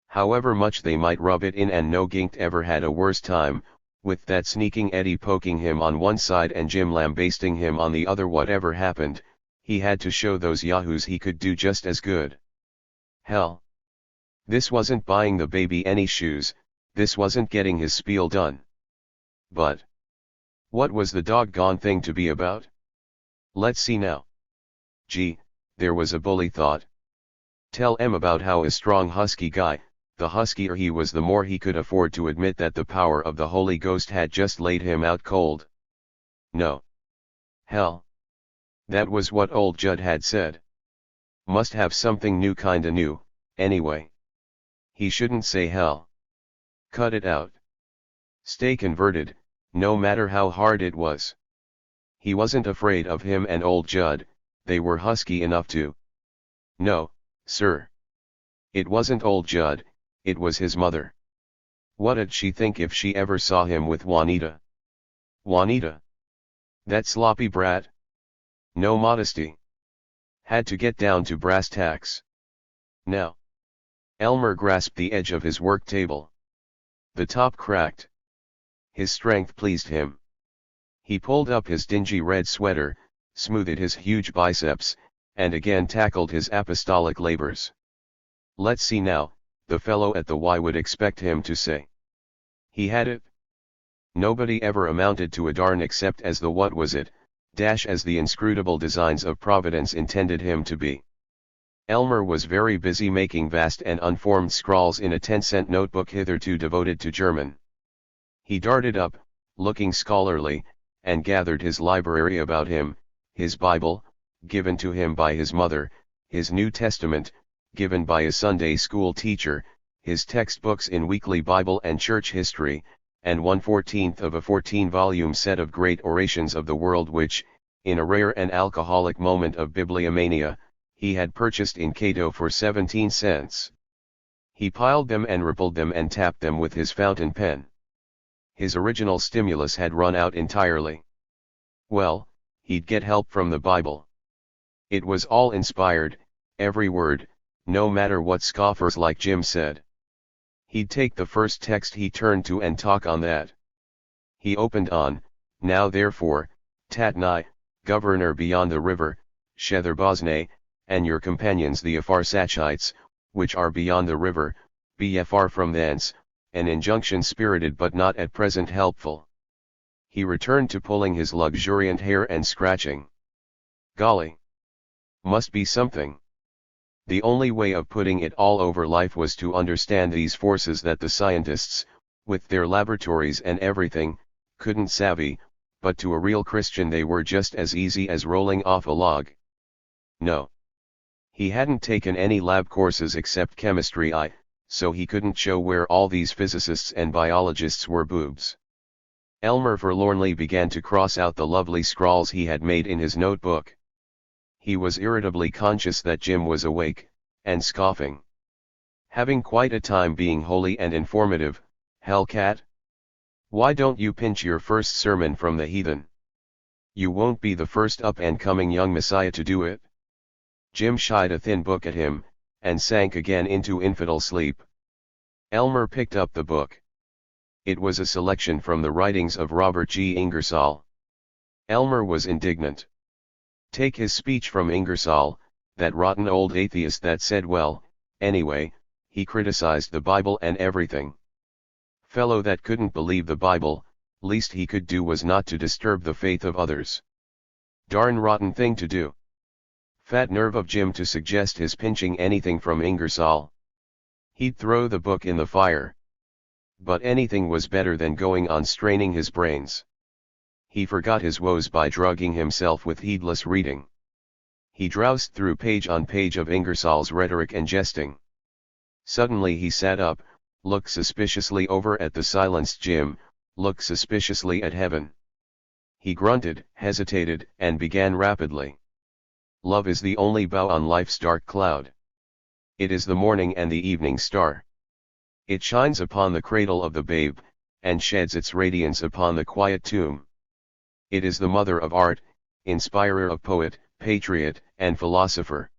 However much they might rub it in, and no ginkt ever had a worse time, with that sneaking Eddie poking him on one side and Jim lambasting him on the other. Whatever happened, he had to show those yahoos he could do just as good. Hell. This wasn't buying the baby any shoes, this wasn't getting his spiel done. But what was the doggone thing to be about? Let's see now. Gee, there was a bully thought. Tell em about how a strong husky guy, the huskier he was the more he could afford to admit that the power of the Holy Ghost had just laid him out cold. No. Hell. That was what old Judd had said. Must have something new kinda new, anyway. He shouldn't say hell. Cut it out. Stay converted, no matter how hard it was. He wasn't afraid of him and old Judd, they were husky enough to. No, sir. It wasn't old Judd, it was his mother. What'd she think if she ever saw him with Juanita? Juanita? That sloppy brat? No modesty. Had to get down to brass tacks. Now. Elmer grasped the edge of his work table. The top cracked. His strength pleased him. He pulled up his dingy red sweater, smoothed his huge biceps, and again tackled his apostolic labors. Let's see now, the fellow at the Y would expect him to say. He had it. Nobody ever amounted to a darn except as the what was it, dash as the inscrutable designs of Providence intended him to be. Elmer was very busy making vast and unformed scrawls in a 10-cent notebook hitherto devoted to German. He darted up, looking scholarly, and gathered his library about him, his Bible, given to him by his mother, his New Testament, given by a Sunday school teacher, his textbooks in weekly Bible and church history, and 1/14 of a 14-volume set of great orations of the world which, in a rare and alcoholic moment of bibliomania, he had purchased in Cato for 17 cents. He piled them and rippled them and tapped them with his fountain pen. His original stimulus had run out entirely. Well, he'd get help from the Bible. It was all inspired, every word, no matter what scoffers like Jim said. He'd take the first text he turned to and talk on that. He opened on, now therefore, Tatnai, governor beyond the river, Shetherbosne, and your companions the Apharsachites, which are beyond the river, be ye far from thence, an injunction spirited but not at present helpful. He returned to pulling his luxuriant hair and scratching. Golly! Must be something. The only way of putting it all over life was to understand these forces that the scientists, with their laboratories and everything, couldn't savvy, but to a real Christian they were just as easy as rolling off a log. No. He hadn't taken any lab courses except chemistry so he couldn't show where all these physicists and biologists were boobs. Elmer forlornly began to cross out the lovely scrawls he had made in his notebook. He was irritably conscious that Jim was awake, and scoffing. Having quite a time being holy and informative, hellcat? Why don't you pinch your first sermon from the heathen? You won't be the first up-and-coming young messiah to do it. Jim shied a thin book at him, and sank again into infidel sleep. Elmer picked up the book. It was a selection from the writings of Robert G. Ingersoll. Elmer was indignant. Take his speech from Ingersoll, that rotten old atheist that said well, anyway, he criticized the Bible and everything. Fellow that couldn't believe the Bible, least he could do was not to disturb the faith of others. Darn rotten thing to do. Fat nerve of Jim to suggest his pinching anything from Ingersoll. He'd throw the book in the fire. But anything was better than going on straining his brains. He forgot his woes by drugging himself with heedless reading. He drowsed through page on page of Ingersoll's rhetoric and jesting. Suddenly he sat up, looked suspiciously over at the silenced Jim, looked suspiciously at heaven. He grunted, hesitated, and began rapidly. Love is the only bow on life's dark cloud. It is the morning and the evening star. It shines upon the cradle of the babe, and sheds its radiance upon the quiet tomb. It is the mother of art, inspirer of poet, patriot, and philosopher.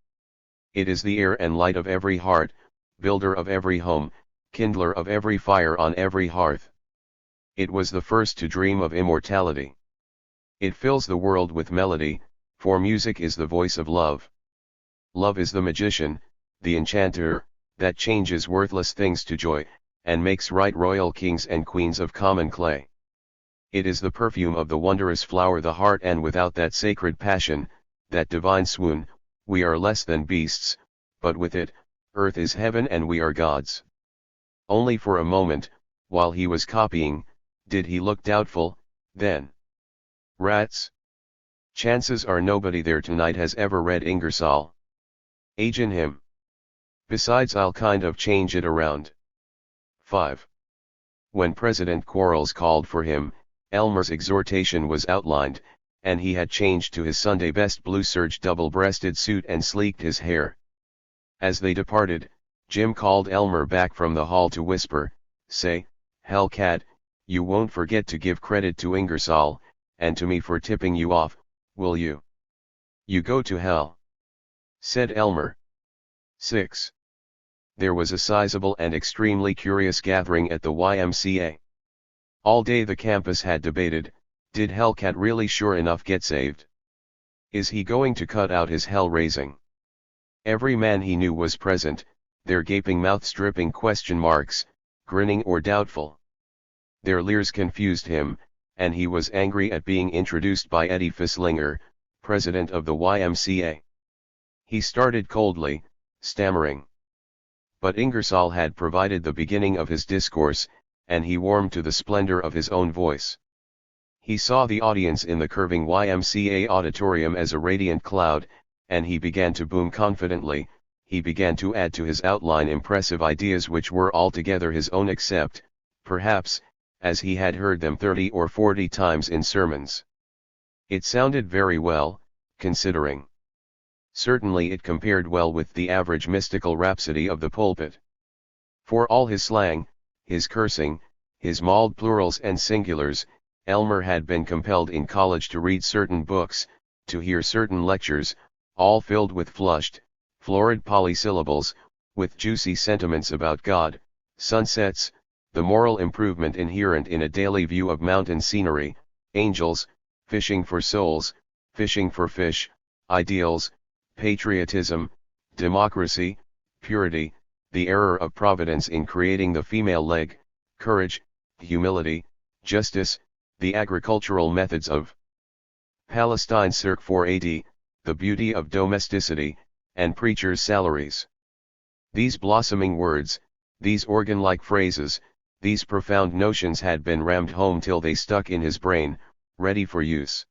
It is the air and light of every heart, builder of every home, kindler of every fire on every hearth. It was the first to dream of immortality. It fills the world with melody, for music is the voice of love. Love is the magician, the enchanter, that changes worthless things to joy, and makes right royal kings and queens of common clay. It is the perfume of the wondrous flower the heart, and without that sacred passion, that divine swoon, we are less than beasts, but with it, earth is heaven and we are gods. Only for a moment, while he was copying, did he look doubtful, then. Rats. Chances are nobody there tonight has ever read Ingersoll. Agin him. Besides, I'll kind of change it around. 5. When President Quarles called for him, Elmer's exhortation was outlined, and he had changed to his Sunday best blue serge double-breasted suit and sleeked his hair. As they departed, Jim called Elmer back from the hall to whisper, "Say, hellcat, you won't forget to give credit to Ingersoll, and to me for tipping you off, will you? You go to hell," said Elmer. 6. There was a sizable and extremely curious gathering at the YMCA. All day the campus had debated, did Hellcat really sure enough get saved? Is he going to cut out his hell-raising? Every man he knew was present, their gaping mouths dripping question marks, grinning or doubtful. Their leers confused him, and he was angry at being introduced by Eddie Fisslinger, president of the YMCA. He started coldly, stammering. But Ingersoll had provided the beginning of his discourse, and he warmed to the splendor of his own voice. He saw the audience in the curving YMCA auditorium as a radiant cloud, and he began to boom confidently. He began to add to his outline impressive ideas which were altogether his own except, perhaps, as he had heard them 30 or 40 times in sermons. It sounded very well, considering. Certainly it compared well with the average mystical rhapsody of the pulpit. For all his slang, his cursing, his mauled plurals and singulars, Elmer had been compelled in college to read certain books, to hear certain lectures, all filled with flushed, florid polysyllables, with juicy sentiments about God, sunsets, the moral improvement inherent in a daily view of mountain scenery, angels, fishing for souls, fishing for fish, ideals, patriotism, democracy, purity, the error of providence in creating the female leg, courage, humility, justice, the agricultural methods of Palestine circa 4 AD, the beauty of domesticity, and preachers' salaries. These blossoming words, these organ-like phrases, these profound notions had been rammed home till they stuck in his brain, ready for use.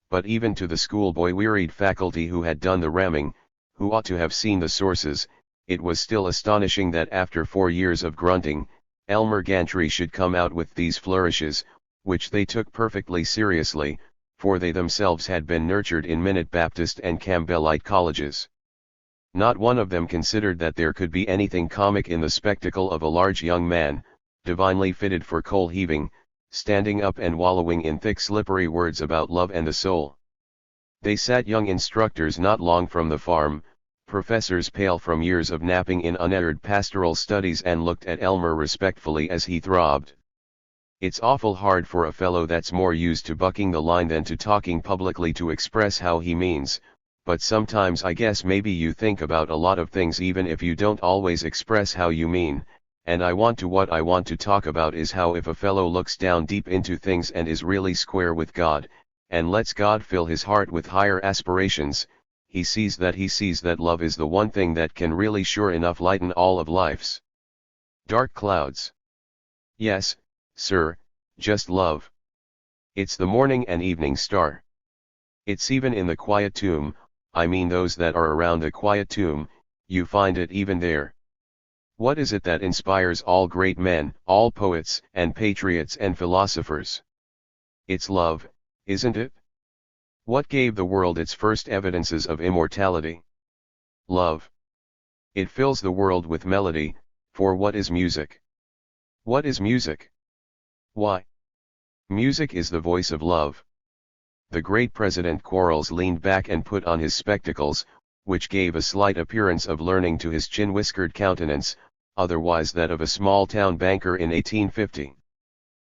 But even to the schoolboy-wearied faculty who had done the ramming, who ought to have seen the sources, it was still astonishing that after 4 years of grunting, Elmer Gantry should come out with these flourishes, which they took perfectly seriously, for they themselves had been nurtured in Minute Baptist and Campbellite colleges. Not one of them considered that there could be anything comic in the spectacle of a large young man, divinely fitted for coal heaving, standing up and wallowing in thick slippery words about love and the soul. They sat young instructors not long from the farm, professors pale from years of napping in unerred pastoral studies, and looked at Elmer respectfully as he throbbed. It's awful hard for a fellow that's more used to bucking the line than to talking publicly to express how he means, but sometimes I guess maybe you think about a lot of things even if you don't always express how you mean, and what I want to talk about is how if a fellow looks down deep into things and is really square with God, and lets God fill his heart with higher aspirations, he sees that love is the one thing that can really sure enough lighten all of life's dark clouds. Yes, sir, just love. It's the morning and evening star. It's even in the quiet tomb, I mean those that are around the quiet tomb, you find it even there. What is it that inspires all great men, all poets and patriots and philosophers? It's love, isn't it? What gave the world its first evidences of immortality? Love. It fills the world with melody, for what is music? What is music? Why? Music is the voice of love. The great President Quarles leaned back and put on his spectacles, which gave a slight appearance of learning to his chin-whiskered countenance, otherwise that of a small-town banker in 1850.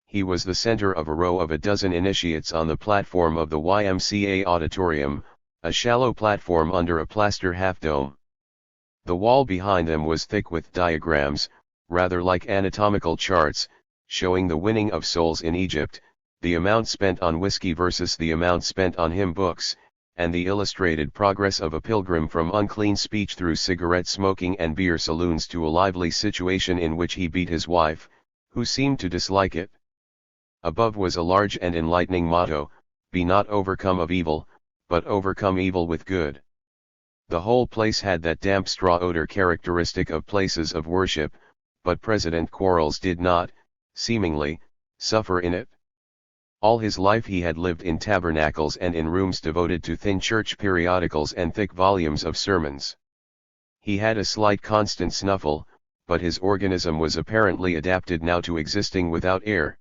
He was the center of a row of a dozen initiates on the platform of the YMCA auditorium, a shallow platform under a plaster half-dome. The wall behind them was thick with diagrams, rather like anatomical charts, showing the winning of souls in Egypt, the amount spent on whiskey versus the amount spent on hymn books, and the illustrated progress of a pilgrim from unclean speech through cigarette smoking and beer saloons to a lively situation in which he beat his wife, who seemed to dislike it. Above was a large and enlightening motto, "Be not overcome of evil, but overcome evil with good." The whole place had that damp straw odor characteristic of places of worship, but President Quarles did not, seemingly, suffer in it. All his life he had lived in tabernacles and in rooms devoted to thin church periodicals and thick volumes of sermons. He had a slight constant snuffle, but his organism was apparently adapted now to existing without air.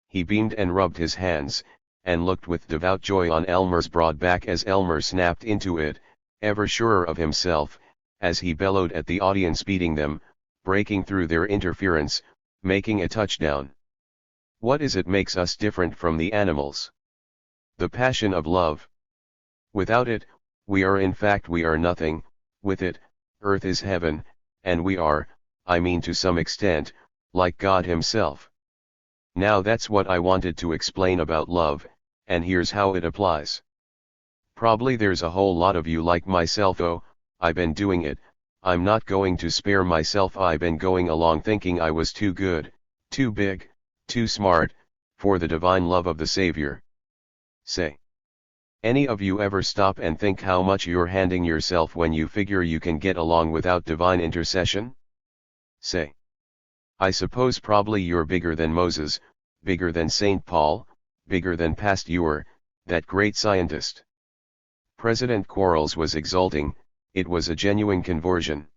He beamed and rubbed his hands, and looked with devout joy on Elmer's broad back as Elmer snapped into it, ever surer of himself, as he bellowed at the audience beating them, breaking through their interference, making a touchdown. What is it makes us different from the animals? The passion of love. Without it, we are nothing; with it, earth is heaven, and we are, I mean to some extent, like God himself. Now that's what I wanted to explain about love, and here's how it applies. Probably there's a whole lot of you like myself. Oh, I been doing it, I'm not going to spare myself. I been going along thinking I was too good, too big, too smart, for the divine love of the Savior. Say. Any of you ever stop and think how much you're handing yourself when you figure you can get along without divine intercession? Say. I suppose probably you're bigger than Moses, bigger than St. Paul, bigger than Pasteur, that great scientist. President Quarles was exulting, it was a genuine conversion.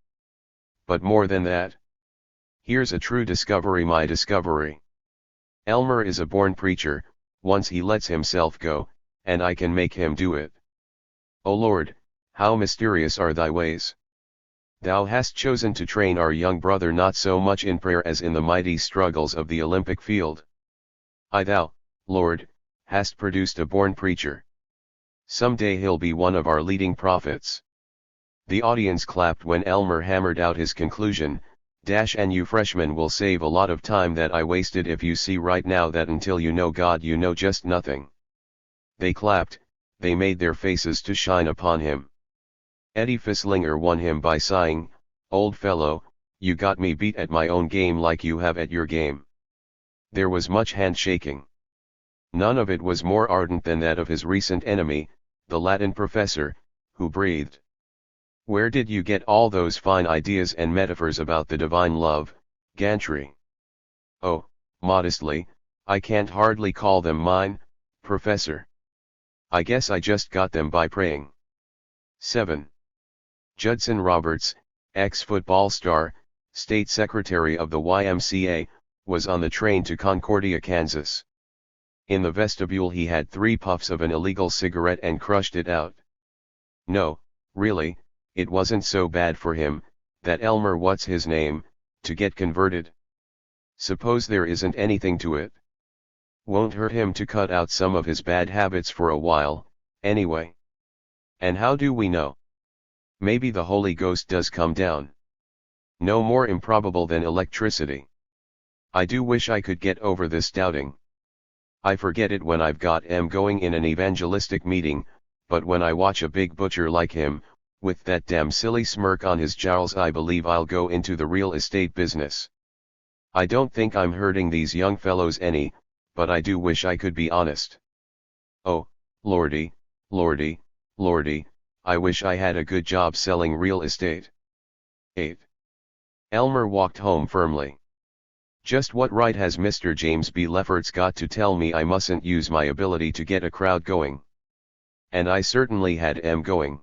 But more than that. Here's a true discovery, my discovery. Elmer is a born preacher, once he lets himself go, and I can make him do it. O Lord, how mysterious are thy ways. Thou hast chosen to train our young brother not so much in prayer as in the mighty struggles of the Olympic field. Thou, Lord, hast produced a born preacher. Some day he'll be one of our leading prophets. The audience clapped when Elmer hammered out his conclusion, and you freshmen will save a lot of time that I wasted if you see right now that until you know God you know just nothing. They clapped, they made their faces to shine upon him. Eddie Fisslinger won him by sighing, "Old fellow, you got me beat at my own game like you have at your game." There was much handshaking. None of it was more ardent than that of his recent enemy, the Latin professor, who breathed, "Where did you get all those fine ideas and metaphors about the divine love, Gantry?" "Oh, modestly, I can't hardly call them mine, Professor. I guess I just got them by praying." 7. Judson Roberts, ex-football star, state secretary of the YMCA, was on the train to Concordia, Kansas. In the vestibule he had 3 puffs of an illegal cigarette and crushed it out. No, really, it wasn't so bad for him, that Elmer what's his name, to get converted. Suppose there isn't anything to it. Won't hurt him to cut out some of his bad habits for a while, anyway. And how do we know? Maybe the Holy Ghost does come down. No more improbable than electricity. I do wish I could get over this doubting. I forget it when I've got going in an evangelistic meeting, but when I watch a big butcher like him, with that damn silly smirk on his jowls, I believe I'll go into the real estate business. I don't think I'm hurting these young fellows any, but I do wish I could be honest. Oh, Lordy, Lordy, Lordy, I wish I had a good job selling real estate. 8. Elmer walked home firmly. Just what right has Mr. James B. Lefferts got to tell me I mustn't use my ability to get a crowd going? And I certainly had going.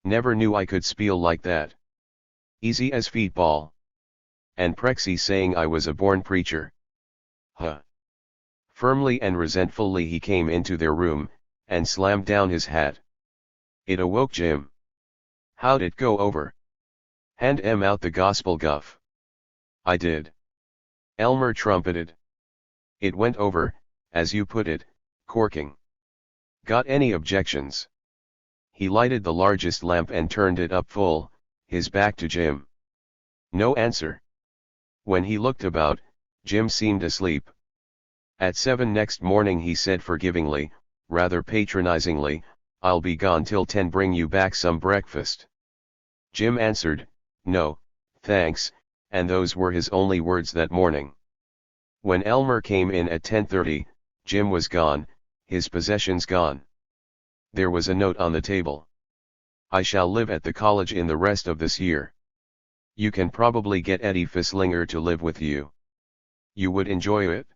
Never knew I could spiel like that. Easy as feetball. And Prexy saying I was a born preacher. Huh. Firmly and resentfully he came into their room, and slammed down his hat. It awoke Jim. "How'd it go over?" "Hand out the gospel guff." "I did." Elmer trumpeted. "It went over, as you put it, corking. Got any objections?" He lighted the largest lamp and turned it up full, his back to Jim. No answer. When he looked about, Jim seemed asleep. At 7 next morning he said forgivingly, rather patronizingly, "I'll be gone till 10. Bring you back some breakfast?" Jim answered, "No, thanks," and those were his only words that morning. When Elmer came in at 10:30, Jim was gone, his possessions gone. There was a note on the table. "I shall live at the college in the rest of this year. You can probably get Eddie Fisslinger to live with you. You would enjoy it.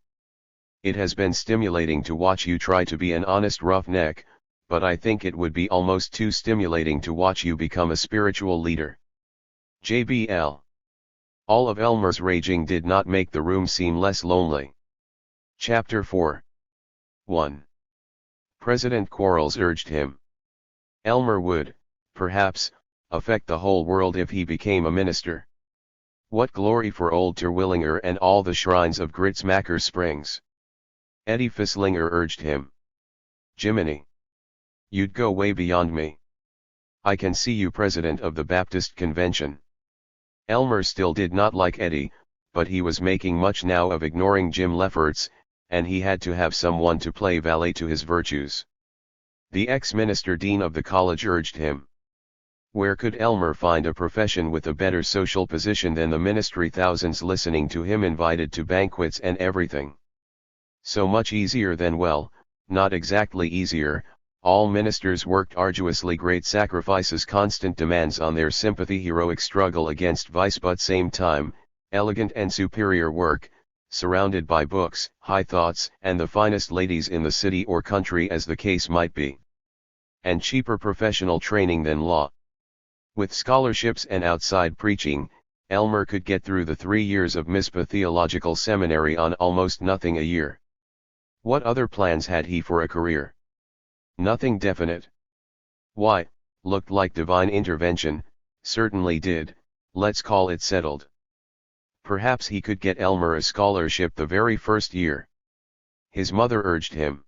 It has been stimulating to watch you try to be an honest roughneck, but I think it would be almost too stimulating to watch you become a spiritual leader. JBL." All of Elmer's raging did not make the room seem less lonely. Chapter 4. 1. President Quarles urged him. Elmer would, perhaps, affect the whole world if he became a minister. What glory for old Terwilliger and all the shrines of Gritsmacher Springs. Eddie Fisslinger urged him. Jiminy! You'd go way beyond me. I can see you president of the Baptist Convention. Elmer still did not like Eddie, but he was making much now of ignoring Jim Lefferts, and he had to have someone to play valet to his virtues. The ex-minister dean of the college urged him. Where could Elmer find a profession with a better social position than the ministry? Thousands listening to him, invited to banquets and everything. So much easier than, well, not exactly easier. All ministers worked arduously, great sacrifices, constant demands on their sympathy, heroic struggle against vice, but same time, elegant and superior work, surrounded by books, high thoughts, and the finest ladies in the city or country as the case might be. And cheaper professional training than law. With scholarships and outside preaching, Elmer could get through the 3 years of Mizpah Theological Seminary on almost nothing a year. What other plans had he for a career? Nothing definite. Why, looked like divine intervention, certainly did, let's call it settled. Perhaps he could get Elmer a scholarship the very first year. His mother urged him.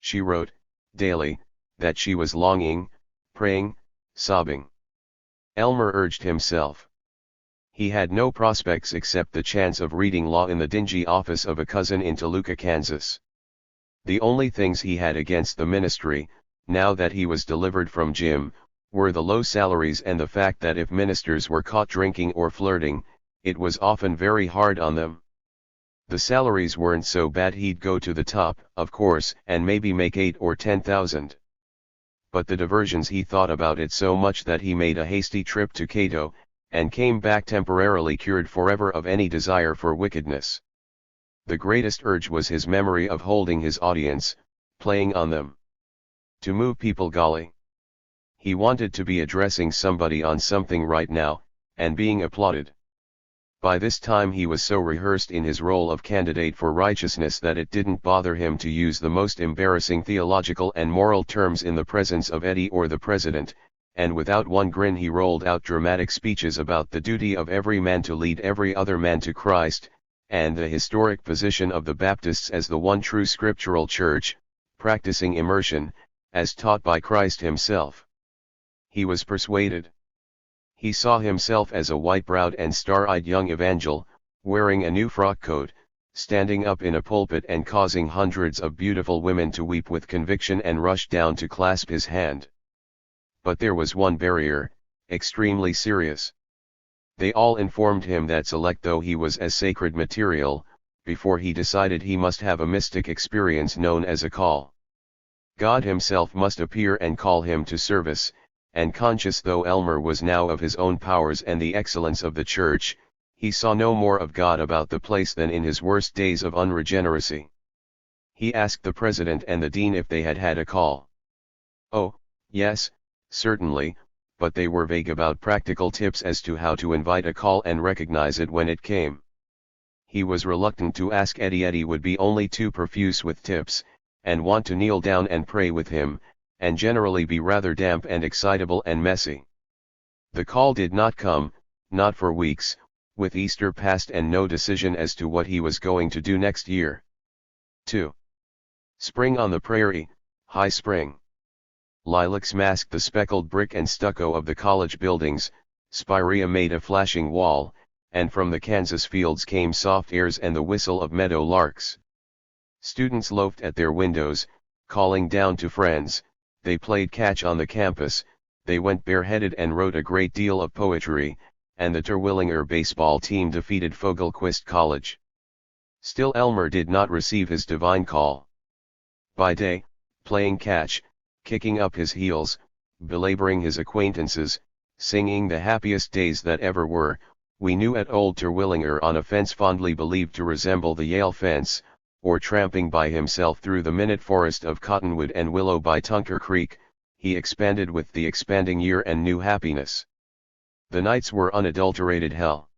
She wrote, daily, that she was longing, praying, sobbing. Elmer urged himself. He had no prospects except the chance of reading law in the dingy office of a cousin in Toluca, Kansas. The only things he had against the ministry, now that he was delivered from Jim, were the low salaries and the fact that if ministers were caught drinking or flirting, it was often very hard on them. The salaries weren't so bad, he'd go to the top, of course, and maybe make 8 or 10,000. But the diversions, he thought about it so much that he made a hasty trip to Cato, and came back temporarily cured forever of any desire for wickedness. The greatest urge was his memory of holding his audience, playing on them. To move people, golly. He wanted to be addressing somebody on something right now, and being applauded. By this time he was so rehearsed in his role of candidate for righteousness that it didn't bother him to use the most embarrassing theological and moral terms in the presence of Eddie or the president, and without one grin he rolled out dramatic speeches about the duty of every man to lead every other man to Christ, and the historic position of the Baptists as the one true scriptural church, practicing immersion, as taught by Christ himself. He was persuaded. He saw himself as a white-browed and star-eyed young evangel, wearing a new frock coat, standing up in a pulpit and causing hundreds of beautiful women to weep with conviction and rush down to clasp his hand. But there was one barrier, extremely serious. They all informed him that, select though he was as sacred material, before he decided he must have a mystic experience known as a call. God himself must appear and call him to service, and conscious though Elmer was now of his own powers and the excellence of the church, he saw no more of God about the place than in his worst days of unregeneracy. He asked the president and the dean if they had had a call. Oh, yes, certainly, but they were vague about practical tips as to how to invite a call and recognize it when it came. He was reluctant to ask Eddie. Eddie would be only too profuse with tips, and want to kneel down and pray with him, and generally be rather damp and excitable and messy. The call did not come, not for weeks, with Easter past and no decision as to what he was going to do next year. 2. Spring on the prairie, high spring. Lilacs masked the speckled brick and stucco of the college buildings, spirea made a flashing wall, and from the Kansas fields came soft airs and the whistle of meadow larks. Students loafed at their windows, calling down to friends. They played catch on the campus, they went bareheaded and wrote a great deal of poetry, and the Terwilliger baseball team defeated Fogelquist College. Still Elmer did not receive his divine call. By day, playing catch, kicking up his heels, belaboring his acquaintances, singing the happiest days that ever were, we knew at old Terwilliger on a fence fondly believed to resemble the Yale fence, or tramping by himself through the minute forest of cottonwood and willow by Tunker Creek, he expanded with the expanding year and new happiness. The nights were unadulterated hell.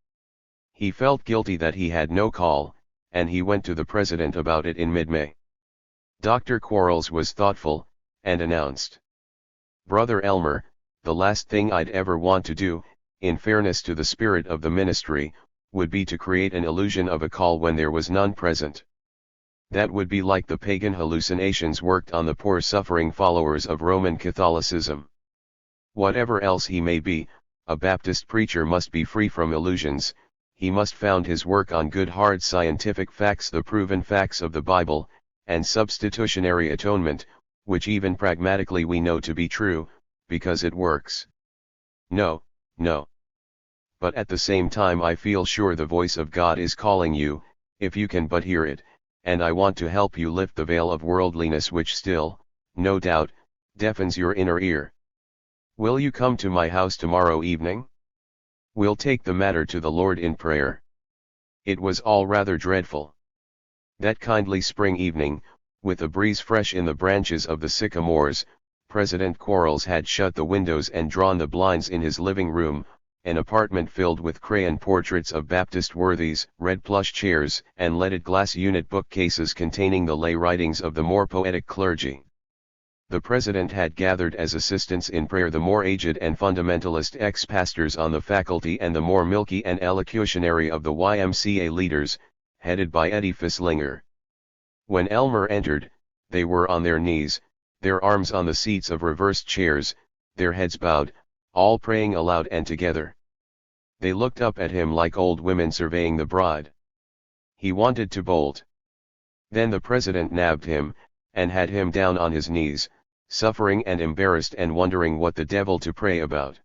He felt guilty that he had no call, and he went to the president about it in mid-May. Dr. Quarles was thoughtful, and announced, "Brother Elmer, the last thing I'd ever want to do, in fairness to the spirit of the ministry, would be to create an illusion of a call when there was none present. That would be like the pagan hallucinations worked on the poor suffering followers of Roman Catholicism. Whatever else he may be, a Baptist preacher must be free from illusions. He must found his work on good hard scientific facts, the proven facts of the Bible, and substitutionary atonement, which even pragmatically we know to be true, because it works. No, no. But at the same time I feel sure the voice of God is calling you, if you can but hear it, and I want to help you lift the veil of worldliness which still, no doubt, deafens your inner ear. Will you come to my house tomorrow evening? We'll take the matter to the Lord in prayer." It was all rather dreadful. That kindly spring evening, with a breeze fresh in the branches of the sycamores, President Quarles had shut the windows and drawn the blinds in his living room, an apartment filled with crayon portraits of Baptist worthies, red plush chairs, and leaded glass unit bookcases containing the lay writings of the more poetic clergy. The president had gathered as assistants in prayer the more aged and fundamentalist ex-pastors on the faculty and the more milky and elocutionary of the YMCA leaders, headed by Eddie Fisslinger. When Elmer entered, they were on their knees, their arms on the seats of reversed chairs, their heads bowed, all praying aloud and together. They looked up at him like old women surveying the bride. He wanted to bolt. Then the president nabbed him, and had him down on his knees, suffering and embarrassed and wondering what the devil to pray about.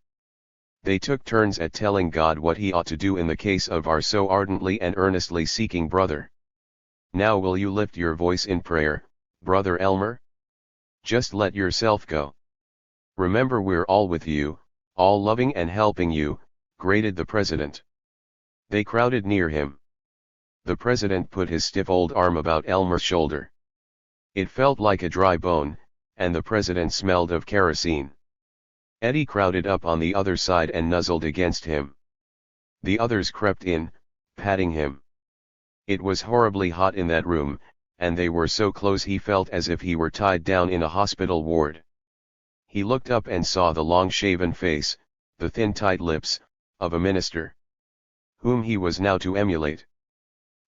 They took turns at telling God what he ought to do in the case of our so ardently and earnestly seeking brother. "Now will you lift your voice in prayer, Brother Elmer? Just let yourself go. Remember we're all with you, all loving and helping you," grated the president. They crowded near him. The president put his stiff old arm about Elmer's shoulder. It felt like a dry bone, and the president smelled of kerosene. Eddie crowded up on the other side and nuzzled against him. The others crept in, patting him. It was horribly hot in that room, and they were so close he felt as if he were tied down in a hospital ward. He looked up and saw the long shaven face, the thin tight lips, of a minister, whom he was now to emulate.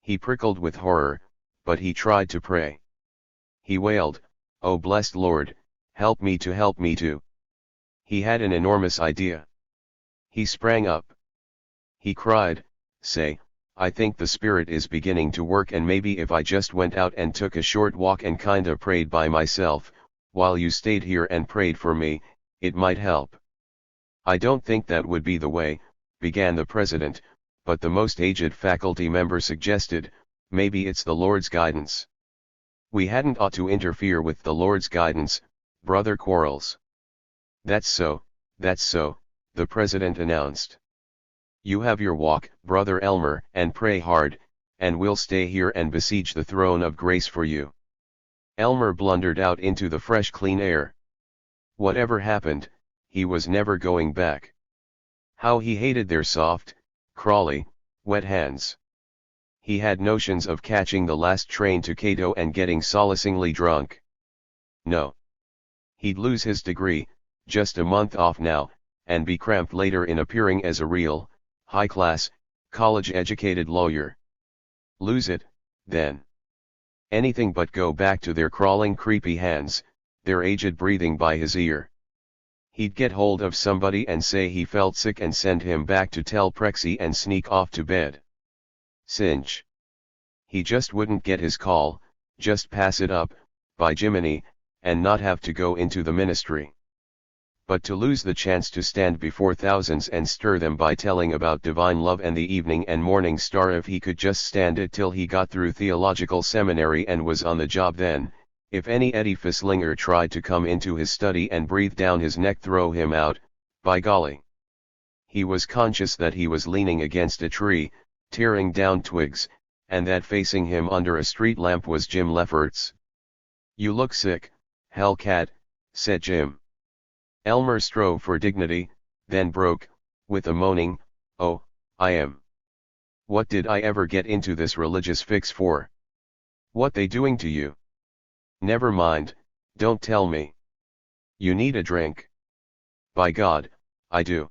He prickled with horror, but he tried to pray. He wailed, "Oh blessed Lord, help me to." He had an enormous idea. He sprang up. He cried, "Say, I think the Spirit is beginning to work, and maybe if I just went out and took a short walk and kinda prayed by myself, while you stayed here and prayed for me, it might help." "I don't think that would be the way," began the president, but the most aged faculty member suggested, "Maybe it's the Lord's guidance." "We hadn't ought to interfere with the Lord's guidance, Brother Quarles." That's so," the president announced. "You have your walk, Brother Elmer, and pray hard, and we'll stay here and besiege the throne of grace for you." Elmer blundered out into the fresh clean air. Whatever happened, he was never going back. How he hated their soft, crawly, wet hands. He had notions of catching the last train to Cato and getting solacingly drunk. No. He'd lose his degree, just a month off now, and be cramped later in appearing as a real, high-class, college-educated lawyer. Lose it, then. Anything but go back to their crawling creepy hands, their aged breathing by his ear. He'd get hold of somebody and say he felt sick and send him back to tell Prexy and sneak off to bed. Cinch. He just wouldn't get his call, just pass it up, by Jiminy, and not have to go into the ministry. But to lose the chance to stand before thousands and stir them by telling about divine love and the evening and morning star, if he could just stand it till he got through theological seminary and was on the job then, if any Eddie Fisslinger tried to come into his study and breathe down his neck, throw him out, by golly. He was conscious that he was leaning against a tree, tearing down twigs, and that facing him under a street lamp was Jim Lefferts. "You look sick, hellcat," said Jim. Elmer strove for dignity, then broke, with a moaning, "Oh, I am. What did I ever get into this religious fix for? What they doing to you?" Never mind, don't tell me. You need a drink. By God, I do.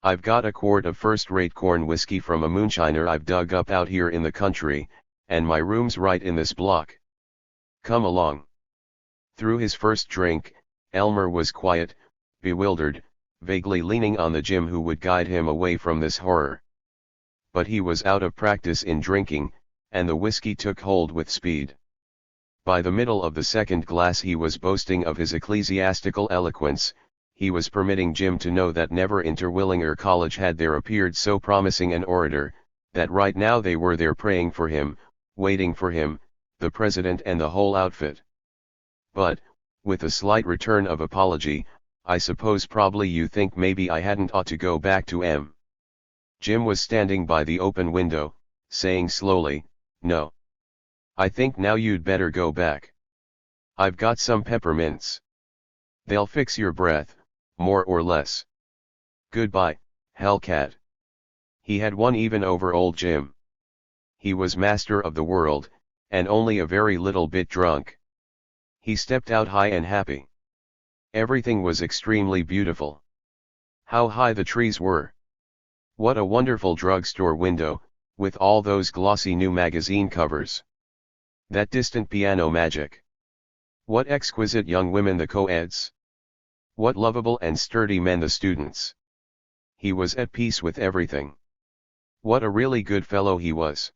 I've got a quart of first-rate corn whiskey from a moonshiner I've dug up out here in the country, and my room's right in this block. Come along. Through his first drink, Elmer was quiet, bewildered, vaguely leaning on the Jim who would guide him away from this horror. But he was out of practice in drinking, and the whiskey took hold with speed. By the middle of the second glass he was boasting of his ecclesiastical eloquence. He was permitting Jim to know that never in Terwilliger College had there appeared so promising an orator, that right now they were there praying for him, waiting for him, the president and the whole outfit. But, with a slight return of apology, I suppose probably you think maybe I hadn't ought to go back to M. Jim was standing by the open window, saying slowly, no. I think now you'd better go back. I've got some peppermints. They'll fix your breath, more or less. Goodbye, Hellcat. He had won even over old Jim. He was master of the world, and only a very little bit drunk. He stepped out high and happy. Everything was extremely beautiful. How high the trees were. What a wonderful drugstore window, with all those glossy new magazine covers. That distant piano magic. What exquisite young women the co-eds. What lovable and sturdy men the students. He was at peace with everything. What a really good fellow he was.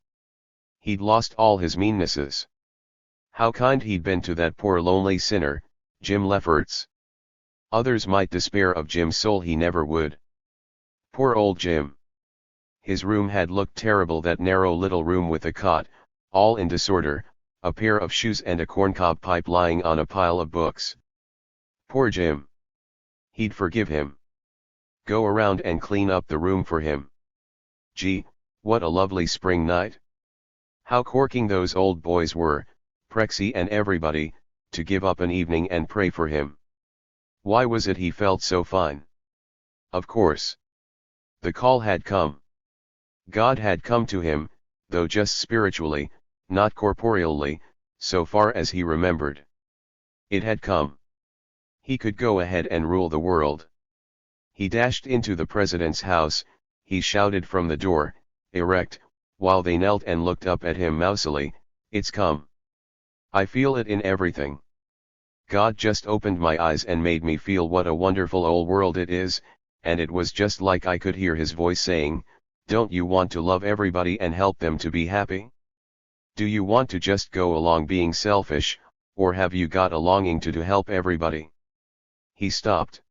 He'd lost all his meannesses. How kind he'd been to that poor lonely sinner, Jim Lefferts. Others might despair of Jim's soul, he never would. Poor old Jim. His room had looked terrible, that narrow little room with a cot, all in disorder, a pair of shoes and a corncob pipe lying on a pile of books. Poor Jim. He'd forgive him. Go around and clean up the room for him. Gee, what a lovely spring night. How corking those old boys were, Prexy and everybody, to give up an evening and pray for him. Why was it he felt so fine? Of course. The call had come. God had come to him, though just spiritually, not corporeally, so far as he remembered. It had come. He could go ahead and rule the world. He dashed into the president's house, he shouted from the door, erect, while they knelt and looked up at him mousily, it's come. I feel it in everything. God just opened my eyes and made me feel what a wonderful old world it is, and it was just like I could hear his voice saying, don't you want to love everybody and help them to be happy? Do you want to just go along being selfish, or have you got a longing to help everybody? He stopped.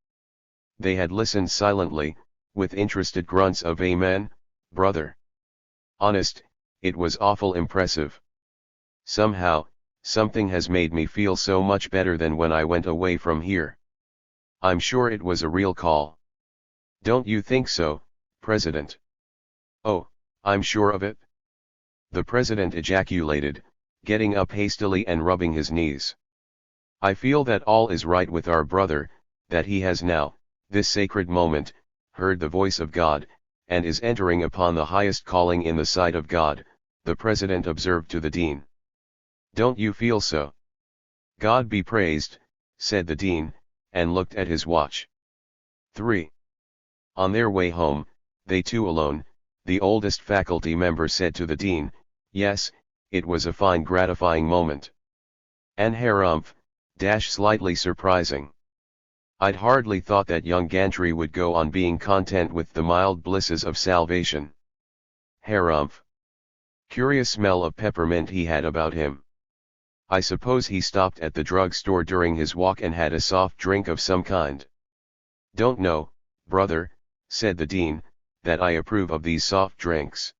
They had listened silently, with interested grunts of amen, brother. Honest, it was awful impressive. Somehow, something has made me feel so much better than when I went away from here. I'm sure it was a real call. Don't you think so, President? Oh, I'm sure of it. The president ejaculated, getting up hastily and rubbing his knees. I feel that all is right with our brother, that he has now, this sacred moment, heard the voice of God, and is entering upon the highest calling in the sight of God, the president observed to the dean. Don't you feel so? God be praised, said the dean, and looked at his watch. 3. On their way home, they two alone, the oldest faculty member said to the dean, yes, it was a fine gratifying moment. And harumph, slightly surprising. I'd hardly thought that young Gantry would go on being content with the mild blisses of salvation. Harumph. Curious smell of peppermint he had about him. I suppose he stopped at the drugstore during his walk and had a soft drink of some kind. Don't know, brother, said the dean, that I approve of these soft drinks.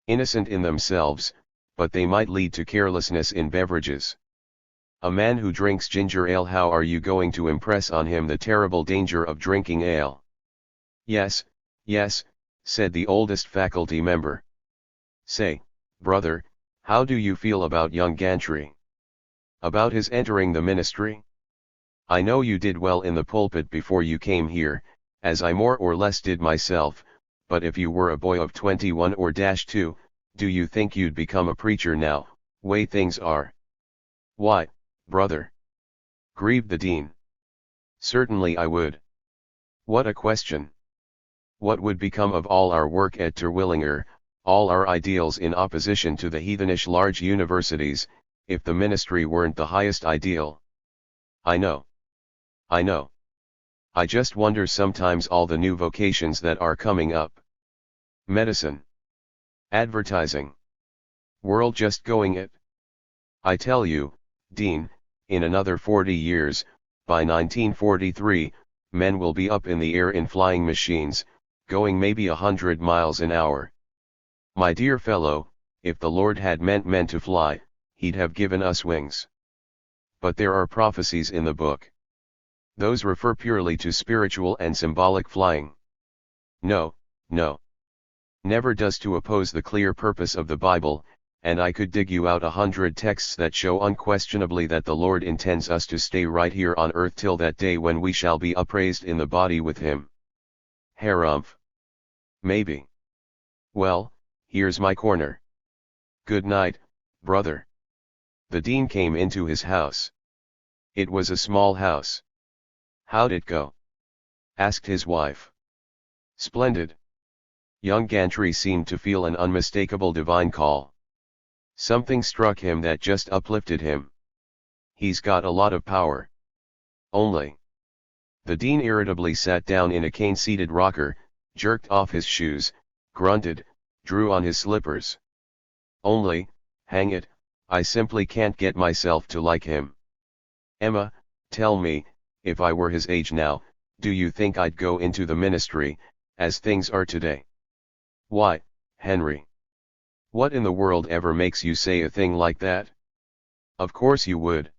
Innocent in themselves, but they might lead to carelessness in beverages. A man who drinks ginger ale, how are you going to impress on him the terrible danger of drinking ale? Yes, yes, said the oldest faculty member. Say, brother, how do you feel about young Gantry? About his entering the ministry? I know you did well in the pulpit before you came here, as I more or less did myself, but if you were a boy of 21 or 2, do you think you'd become a preacher now, way things are? Why, brother? Grieved the dean. Certainly I would. What a question. What would become of all our work at Terwilliger, all our ideals in opposition to the heathenish large universities, if the ministry weren't the highest ideal? I know. I know. I just wonder sometimes all the new vocations that are coming up. Medicine. Advertising. World just going it. I tell you, Dean, in another 40 years, by 1943, men will be up in the air in flying machines, going maybe 100 miles an hour. My dear fellow, if the Lord had meant men to fly, he'd have given us wings. But there are prophecies in the book. Those refer purely to spiritual and symbolic flying. No, no. Never does to oppose the clear purpose of the Bible, and I could dig you out 100 texts that show unquestionably that the Lord intends us to stay right here on earth till that day when we shall be upraised in the body with him. Harumph. Maybe. Well, here's my corner. Good night, brother. The dean came into his house. It was a small house. How'd it go? Asked his wife. Splendid. Young Gantry seemed to feel an unmistakable divine call. Something struck him that just uplifted him. He's got a lot of power. Only. The dean irritably sat down in a cane-seated rocker, jerked off his shoes, grunted, drew on his slippers. Only, hang it, I simply can't get myself to like him. Emma, tell me, if I were his age now, do you think I'd go into the ministry, as things are today? Why, Henry. What in the world ever makes you say a thing like that? Of course you would.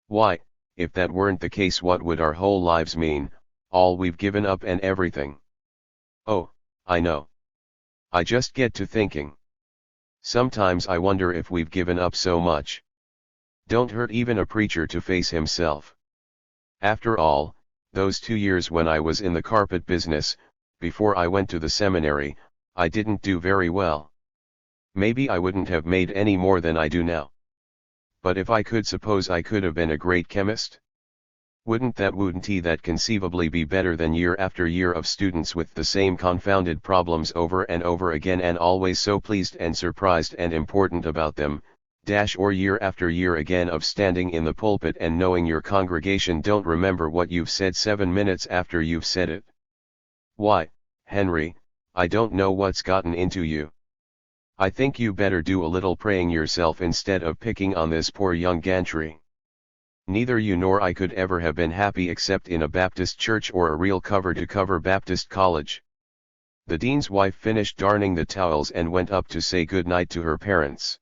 Why, if that weren't the case, what would our whole lives mean, all we've given up and everything? Oh, I know. I just get to thinking. Sometimes I wonder if we've given up so much. Don't hurt even a preacher to face himself. After all, those 2 years when I was in the carpet business, before I went to the seminary, I didn't do very well. Maybe I wouldn't have made any more than I do now. But if I could, suppose I could have been a great chemist? Wouldn't that conceivably be better than year after year of students with the same confounded problems over and over again, and always so pleased and surprised and important about them, or year after year again of standing in the pulpit and knowing your congregation don't remember what you've said 7 minutes after you've said it? Why, Henry, I don't know what's gotten into you. I think you better do a little praying yourself instead of picking on this poor young Gantry. Neither you nor I could ever have been happy except in a Baptist church or a real cover-to-cover Baptist college. The dean's wife finished darning the towels and went up to say good night to her parents.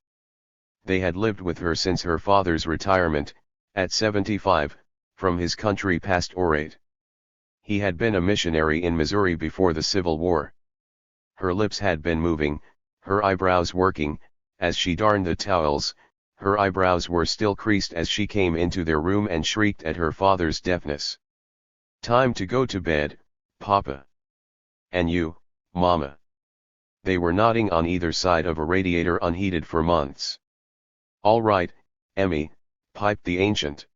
They had lived with her since her father's retirement, at 75, from his country pastorate. He had been a missionary in Missouri before the Civil War. Her lips had been moving, her eyebrows working, as she darned the towels. Her eyebrows were still creased as she came into their room and shrieked at her father's deafness. "Time to go to bed, Papa. And you, Mama." They were nodding on either side of a radiator unheated for months. "All right, Emmy," piped the ancient.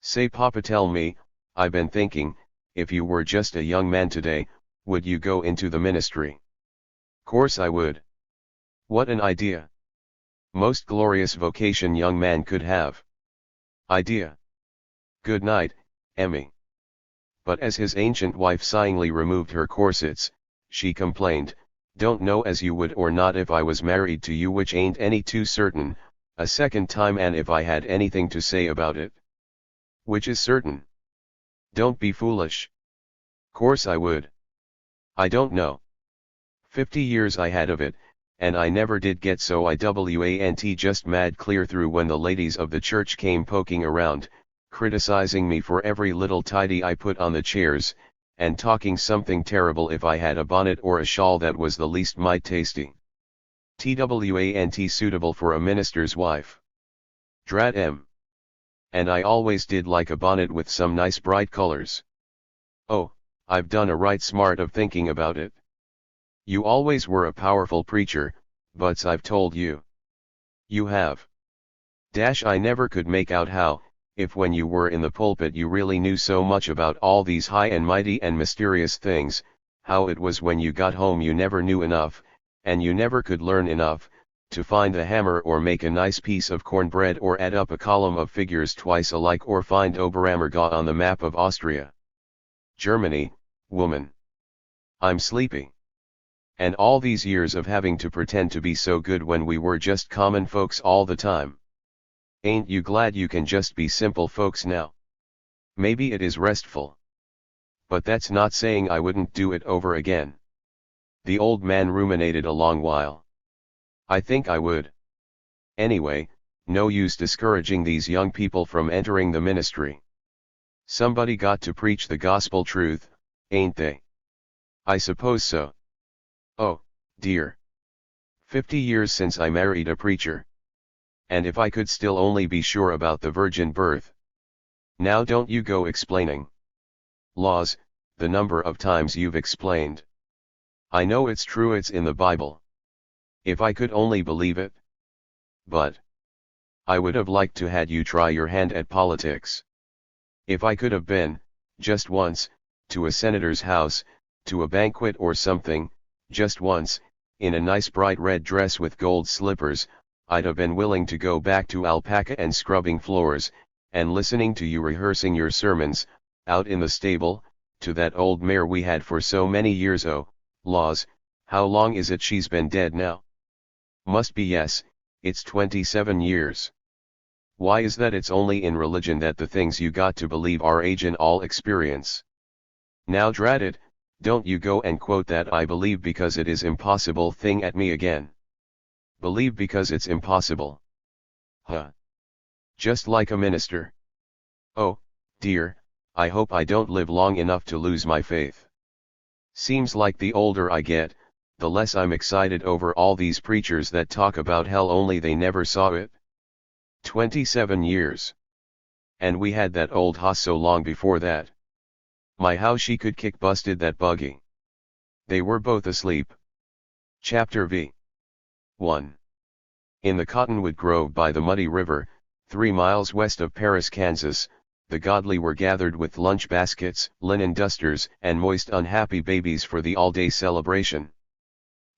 "Say, Papa, tell me, I've been thinking, if you were just a young man today, would you go into the ministry?" "Course I would." "What an idea. Most glorious vocation young man could have." "Idea. Good night, Emmy." But as his ancient wife sighingly removed her corsets, she complained, "Don't know as you would or not if I was married to you, which ain't any too certain, a second time, and if I had anything to say about it." "Which is certain." "Don't be foolish." "Course I would." "I don't know. 50 years I had of it, and I never did get so I want just mad clear through when the ladies of the church came poking around, criticizing me for every little tidy I put on the chairs, and talking something terrible if I had a bonnet or a shawl that was the least mite tasty. TWANT suitable for a minister's wife. Drat 'em. And I always did like a bonnet with some nice bright colors. Oh, I've done a right smart of thinking about it. You always were a powerful preacher, but's I've told you." "You have." I never could make out how, if when you were in the pulpit you really knew so much about all these high and mighty and mysterious things, how it was when you got home you never knew enough, and you never could learn enough, to find the hammer or make a nice piece of cornbread or add up a column of figures twice alike or find Oberammergau on the map of Austria. Germany, woman. I'm sleepy. And all these years of having to pretend to be so good when we were just common folks all the time. Ain't you glad you can just be simple folks now? Maybe it is restful. But that's not saying I wouldn't do it over again. The old man ruminated a long while. I think I would. Anyway, no use discouraging these young people from entering the ministry. Somebody got to preach the gospel truth, ain't they? I suppose so. Oh, dear. 50 years since I married a preacher. And if I could still only be sure about the virgin birth. Now don't you go explaining. Laws, the number of times you've explained. I know it's true, it's in the Bible. If I could only believe it. But I would have liked to had you try your hand at politics. If I could have been, just once, to a senator's house, to a banquet or something, just once, in a nice bright red dress with gold slippers, I'd have been willing to go back to alpaca and scrubbing floors, and listening to you rehearsing your sermons, out in the stable, to that old mare we had for so many years. Oh, laws, how long is it she's been dead now? Must be, yes, it's 27 years. Why is that? It's only in religion that the things you got to believe are age in all experience. Now drat it, don't you go and quote that I believe because it is impossible thing at me again. Believe because it's impossible. Huh. Just like a minister. Oh, dear, I hope I don't live long enough to lose my faith. Seems like the older I get, the less I'm excited over all these preachers that talk about hell only they never saw it. 27 years. And we had that old hoss so long before that. My, how she could kick busted that buggy. They were both asleep. Chapter V. 1. In the cottonwood grove by the Muddy River, 3 miles west of Paris, Kansas, the godly were gathered with lunch baskets, linen dusters, and moist unhappy babies for the all-day celebration.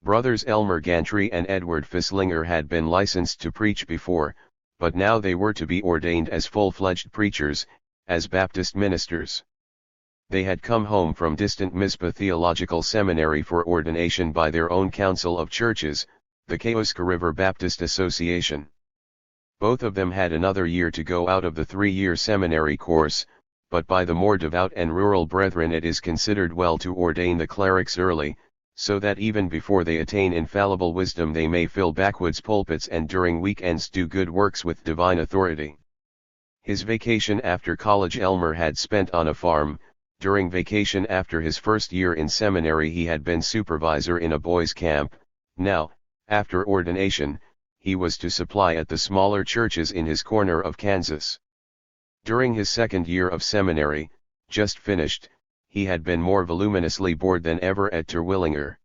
Brothers Elmer Gantry and Edward Fisslinger had been licensed to preach before, but now they were to be ordained as full-fledged preachers, as Baptist ministers. They had come home from distant Mizpah Theological Seminary for ordination by their own council of churches, the Kioska River Baptist Association. Both of them had another year to go out of the 3-year seminary course, but by the more devout and rural brethren it is considered well to ordain the clerics early, so that even before they attain infallible wisdom they may fill backwoods pulpits and during weekends do good works with divine authority. His vacation after college Elmer had spent on a farm. During vacation after his first year in seminary he had been supervisor in a boys' camp. Now, after ordination, he was to supply at the smaller churches in his corner of Kansas. During his second year of seminary, just finished, he had been more voluminously bored than ever at Terwilliger.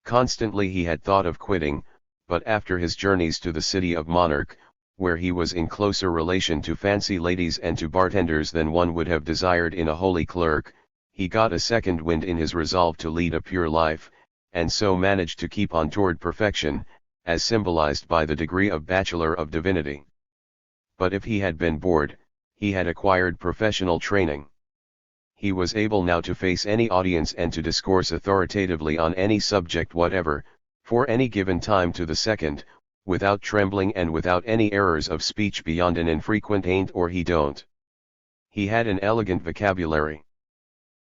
Constantly he had thought of quitting, but after his journeys to the city of Monarch, where he was in closer relation to fancy ladies and to bartenders than one would have desired in a holy clerk, he got a second wind in his resolve to lead a pure life, and so managed to keep on toward perfection, as symbolized by the degree of Bachelor of Divinity. But if he had been bored, he had acquired professional training. He was able now to face any audience and to discourse authoritatively on any subject whatever, for any given time to the second, without trembling and without any errors of speech beyond an infrequent ain't or he don't. He had an elegant vocabulary.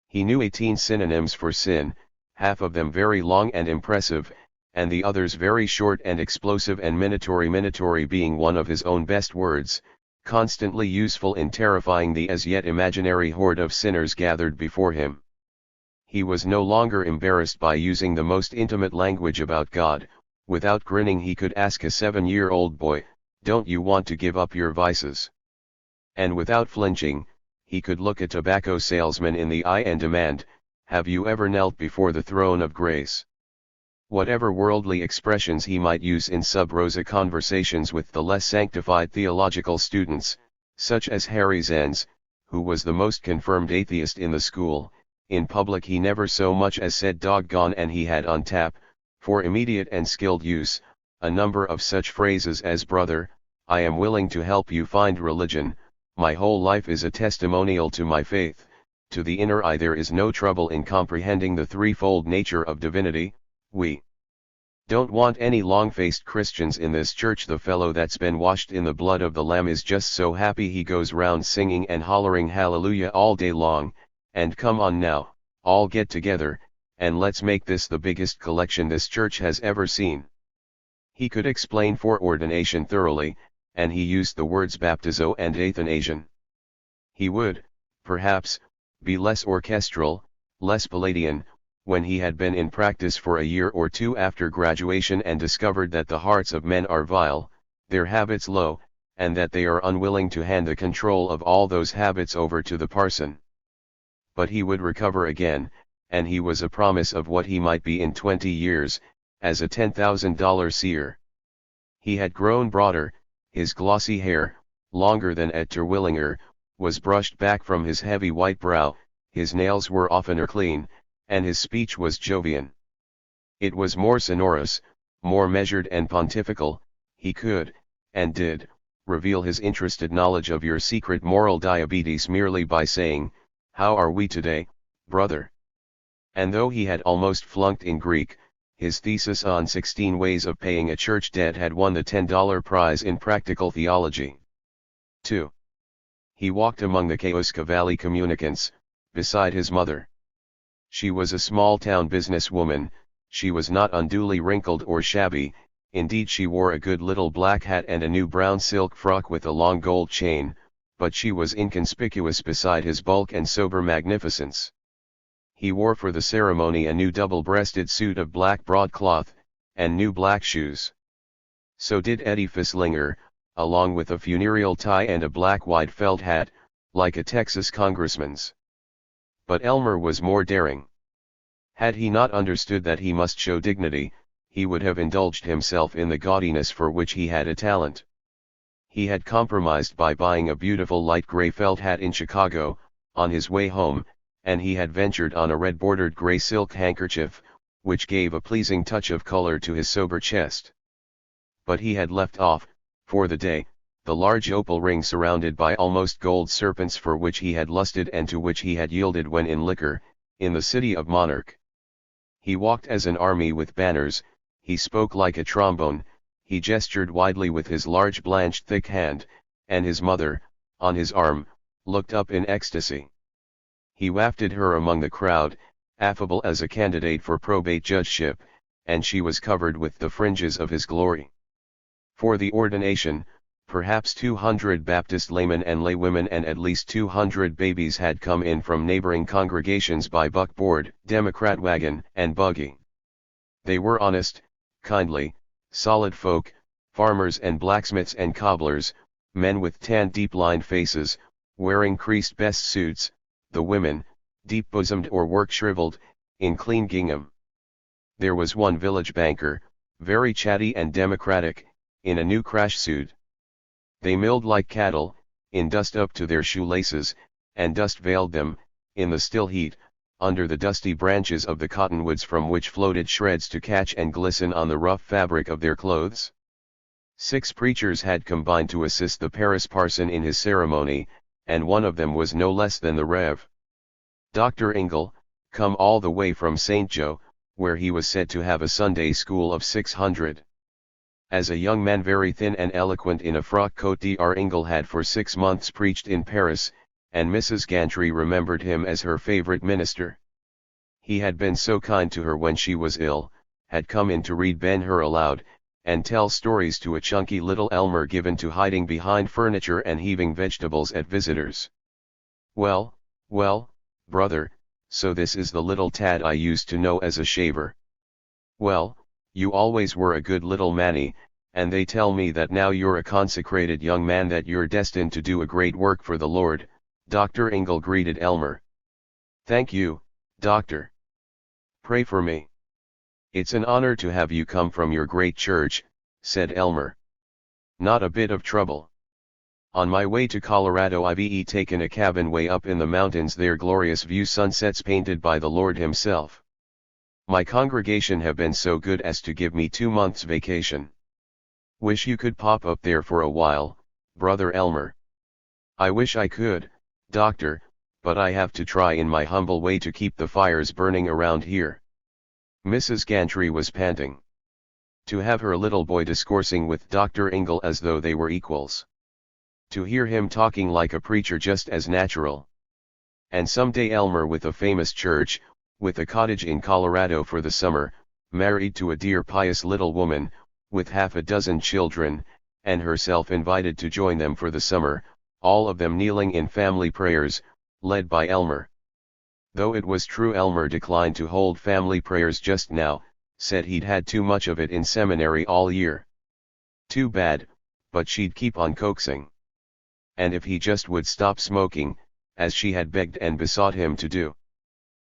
He knew 18 synonyms for sin, half of them very long and impressive, and the others very short and explosive, and minatory being one of his own best words, constantly useful in terrifying the as yet imaginary horde of sinners gathered before him. He was no longer embarrassed by using the most intimate language about God. Without grinning he could ask a 7-year-old boy, "Don't you want to give up your vices?" And without flinching, he could look a tobacco salesman in the eye and demand, "Have you ever knelt before the throne of grace?" Whatever worldly expressions he might use in sub-rosa conversations with the less sanctified theological students, such as Harry Zenz, who was the most confirmed atheist in the school, in public he never so much as said doggone, and he had on tap, for immediate and skilled use, a number of such phrases as brother, I am willing to help you find religion, my whole life is a testimonial to my faith, to the inner eye there is no trouble in comprehending the threefold nature of divinity, we don't want any long-faced Christians in this church. The fellow that's been washed in the blood of the Lamb is just so happy he goes round singing and hollering hallelujah all day long, and come on now, all get together, and let's make this the biggest collection this church has ever seen. He could explain foreordination thoroughly, and he used the words baptizo and athanasian. He would, perhaps, be less orchestral, less Palladian, when he had been in practice for a year or two after graduation and discovered that the hearts of men are vile, their habits low, and that they are unwilling to hand the control of all those habits over to the parson. But he would recover again, and he was a promise of what he might be in 20 years, as a $10,000 seer. He had grown broader, his glossy hair, longer than at Terwilliger, was brushed back from his heavy white brow, his nails were oftener clean, and his speech was Jovian. It was more sonorous, more measured and pontifical. He could, and did, reveal his interested knowledge of your secret moral diabetes merely by saying, "How are we today, brother?" And though he had almost flunked in Greek, his thesis on 16 ways of paying a church debt had won the $10 prize in practical theology. 2. He walked among the Kioska Valley communicants, beside his mother. She was a small-town businesswoman. She was not unduly wrinkled or shabby, indeed she wore a good little black hat and a new brown silk frock with a long gold chain, but she was inconspicuous beside his bulk and sober magnificence. He wore for the ceremony a new double-breasted suit of black broadcloth, and new black shoes. So did Eddie Fisslinger, along with a funereal tie and a black wide felt hat, like a Texas congressman's. But Elmer was more daring. Had he not understood that he must show dignity, he would have indulged himself in the gaudiness for which he had a talent. He had compromised by buying a beautiful light gray felt hat in Chicago, on his way home, and he had ventured on a red-bordered gray silk handkerchief, which gave a pleasing touch of color to his sober chest. But he had left off, for the day, the large opal ring surrounded by almost gold serpents for which he had lusted and to which he had yielded when in liquor, in the city of Monarch. He walked as an army with banners, he spoke like a trombone, he gestured widely with his large blanched thick hand, and his mother, on his arm, looked up in ecstasy. He wafted her among the crowd, affable as a candidate for probate judgeship, and she was covered with the fringes of his glory. For the ordination, perhaps 200 Baptist laymen and laywomen and at least 200 babies had come in from neighboring congregations by buckboard, Democrat wagon, and buggy. They were honest, kindly, solid folk, farmers and blacksmiths and cobblers, men with tan deep-lined faces, wearing creased best suits, the women, deep-bosomed or work-shriveled, in clean gingham. There was one village banker, very chatty and democratic, in a new crash suit. They milled like cattle, in dust up to their shoelaces, and dust veiled them, in the still heat, under the dusty branches of the cottonwoods from which floated shreds to catch and glisten on the rough fabric of their clothes. 6 preachers had combined to assist the Paris parson in his ceremony, and one of them was no less than the Rev. Dr. Engel, come all the way from St. Joe, where he was said to have a Sunday school of 600. As a young man very thin and eloquent in a frock coat, Dr. Engel had for 6 months preached in Paris, and Mrs. Gantry remembered him as her favorite minister. He had been so kind to her when she was ill, had come in to read Ben-Hur aloud, and tell stories to a chunky little Elmer given to hiding behind furniture and heaving vegetables at visitors. Well, brother, so this is the little tad I used to know as a shaver. Well, you always were a good little manny, and they tell me that now you're a consecrated young man that you're destined to do a great work for the Lord. Dr. Engel greeted Elmer. Thank you, doctor. Pray for me. "It's an honor to have you come from your great church," said Elmer. "Not a bit of trouble. On my way to Colorado I've taken a cabin way up in the mountains there, glorious view, sunsets painted by the Lord himself. My congregation have been so good as to give me 2 months vacation. Wish you could pop up there for a while, Brother Elmer." "I wish I could, Doctor, but I have to try in my humble way to keep the fires burning around here." Mrs. Gantry was panting. To have her little boy discoursing with Dr. Ingle as though they were equals. To hear him talking like a preacher just as natural. And someday Elmer with a famous church, with a cottage in Colorado for the summer, married to a dear pious little woman, with half a dozen children, and herself invited to join them for the summer, all of them kneeling in family prayers, led by Elmer. Though it was true Elmer declined to hold family prayers just now, said he'd had too much of it in seminary all year. Too bad, but she'd keep on coaxing. And if he just would stop smoking, as she had begged and besought him to do.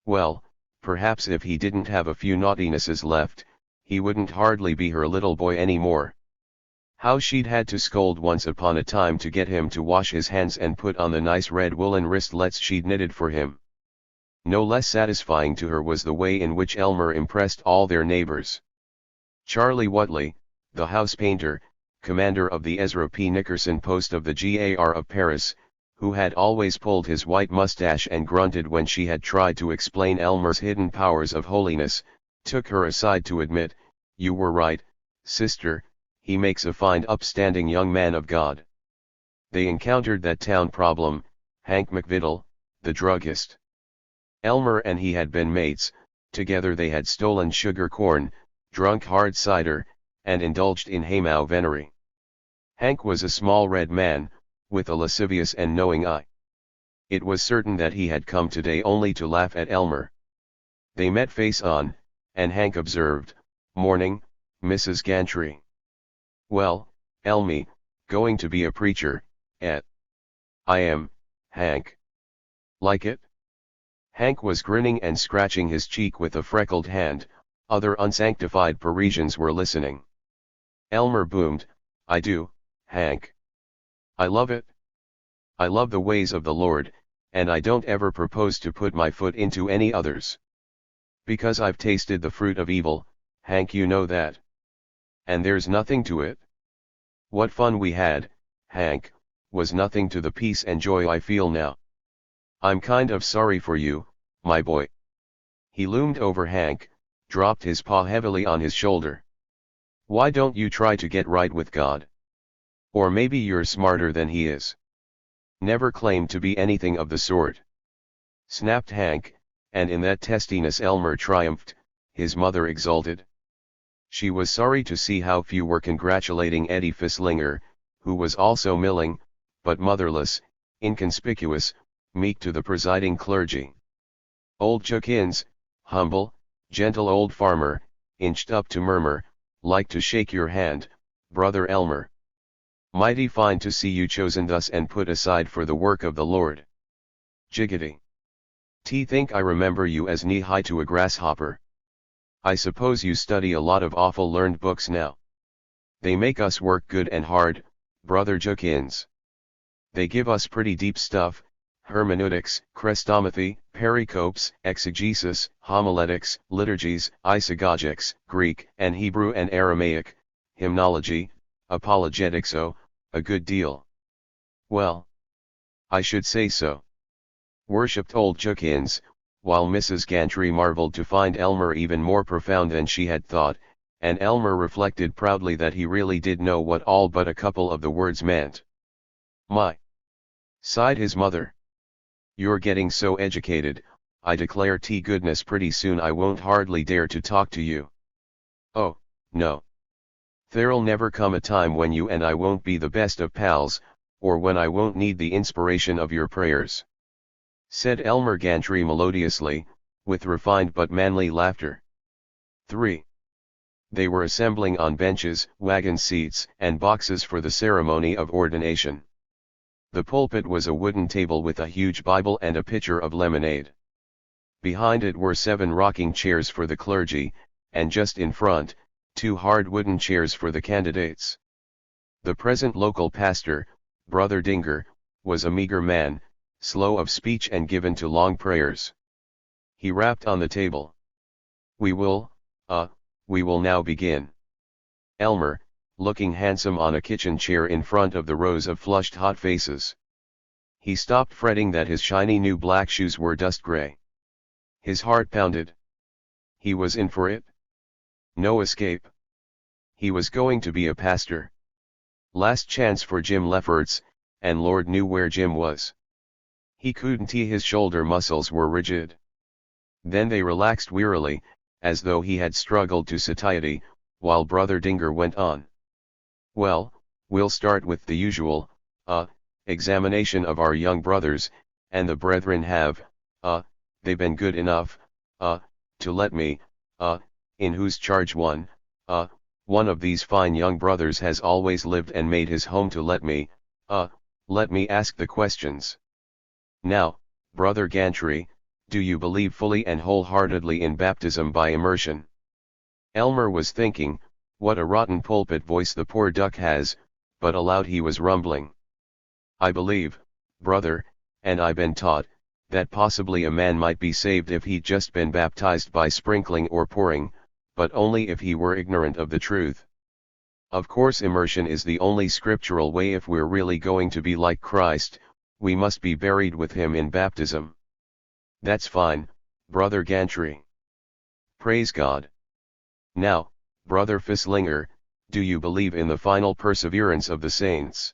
Well, perhaps if he didn't have a few naughtinesses left, he wouldn't hardly be her little boy anymore. How she'd had to scold once upon a time to get him to wash his hands and put on the nice red woolen wristlets she'd knitted for him. No less satisfying to her was the way in which Elmer impressed all their neighbors. Charlie Whatley, the house painter, commander of the Ezra P. Nickerson post of the GAR of Paris, who had always pulled his white mustache and grunted when she had tried to explain Elmer's hidden powers of holiness, took her aside to admit, "You were right, sister, he makes a fine upstanding young man of God." They encountered that town problem, Hank McViddle, the druggist. Elmer and he had been mates, together they had stolen sugar corn, drunk hard cider, and indulged in Haymow venery. Hank was a small red man, with a lascivious and knowing eye. It was certain that he had come today only to laugh at Elmer. They met face on, and Hank observed, "Morning, Mrs. Gantry." "Well, Elmy, going to be a preacher, eh?" "I am, Hank." "Like it?" Hank was grinning and scratching his cheek with a freckled hand, other unsanctified Parisians were listening. Elmer boomed, "I do, Hank. I love it. I love the ways of the Lord, and I don't ever propose to put my foot into any others. Because I've tasted the fruit of evil, Hank, you know that. And there's nothing to it. What fun we had, Hank, was nothing to the peace and joy I feel now. I'm kind of sorry for you, my boy." He loomed over Hank, dropped his paw heavily on his shoulder. "Why don't you try to get right with God? Or maybe you're smarter than he is." "Never claimed to be anything of the sort," snapped Hank, and in that testiness Elmer triumphed, his mother exulted. She was sorry to see how few were congratulating Eddie Fisslinger, who was also milling, but motherless, inconspicuous, meek to the presiding clergy. Old Jukins, humble, gentle old farmer, inched up to murmur, "Like to shake your hand, Brother Elmer. Mighty fine to see you chosen thus and put aside for the work of the Lord. Jiggity. Think I remember you as knee-high to a grasshopper. I suppose you study a lot of awful learned books now. They make us work good and hard, Brother Jukins. They give us pretty deep stuff, hermeneutics, chrestomathy, pericopes, exegesis, homiletics, liturgies, isagogics, Greek and Hebrew and Aramaic, hymnology, apologetics, a good deal." "Well, I should say so," worshipped old Jukins, while Mrs. Gantry marveled to find Elmer even more profound than she had thought, and Elmer reflected proudly that he really did know what all but a couple of the words meant. "My!" sighed his mother. "You're getting so educated, I declare to goodness pretty soon I won't hardly dare to talk to you." "Oh, no. There'll never come a time when you and I won't be the best of pals, or when I won't need the inspiration of your prayers," said Elmer Gantry melodiously, with refined but manly laughter. 3. They were assembling on benches, wagon seats, and boxes for the ceremony of ordination. The pulpit was a wooden table with a huge Bible and a pitcher of lemonade. Behind it were 7 rocking chairs for the clergy, and just in front, 2 hard wooden chairs for the candidates. The present local pastor, Brother Dinger, was a meager man, slow of speech and given to long prayers. He rapped on the table. We will now begin. Elmer, looking handsome on a kitchen chair in front of the rows of flushed hot faces. He stopped fretting that his shiny new black shoes were dust gray. His heart pounded. He was in for it. No escape. He was going to be a pastor. Last chance for Jim Lefferts, and Lord knew where Jim was. He couldn't. His shoulder muscles were rigid. Then they relaxed wearily, as though he had struggled to satiety, while Brother Dinger went on. Well, we'll start with the usual, examination of our young brothers, and the brethren have, they been good enough, to let me, in whose charge one of these fine young brothers has always lived and made his home to let me ask the questions. Now, Brother Gantry, do you believe fully and wholeheartedly in baptism by immersion? Elmer was thinking, what a rotten pulpit voice the poor duck has, but aloud he was rumbling. I believe, brother, and I been taught, that possibly a man might be saved if he'd just been baptized by sprinkling or pouring, but only if he were ignorant of the truth. Of course immersion is the only scriptural way. If we're really going to be like Christ, we must be buried with him in baptism. That's fine, Brother Gantry. Praise God. Now, Brother Fislinger, do you believe in the final perseverance of the saints?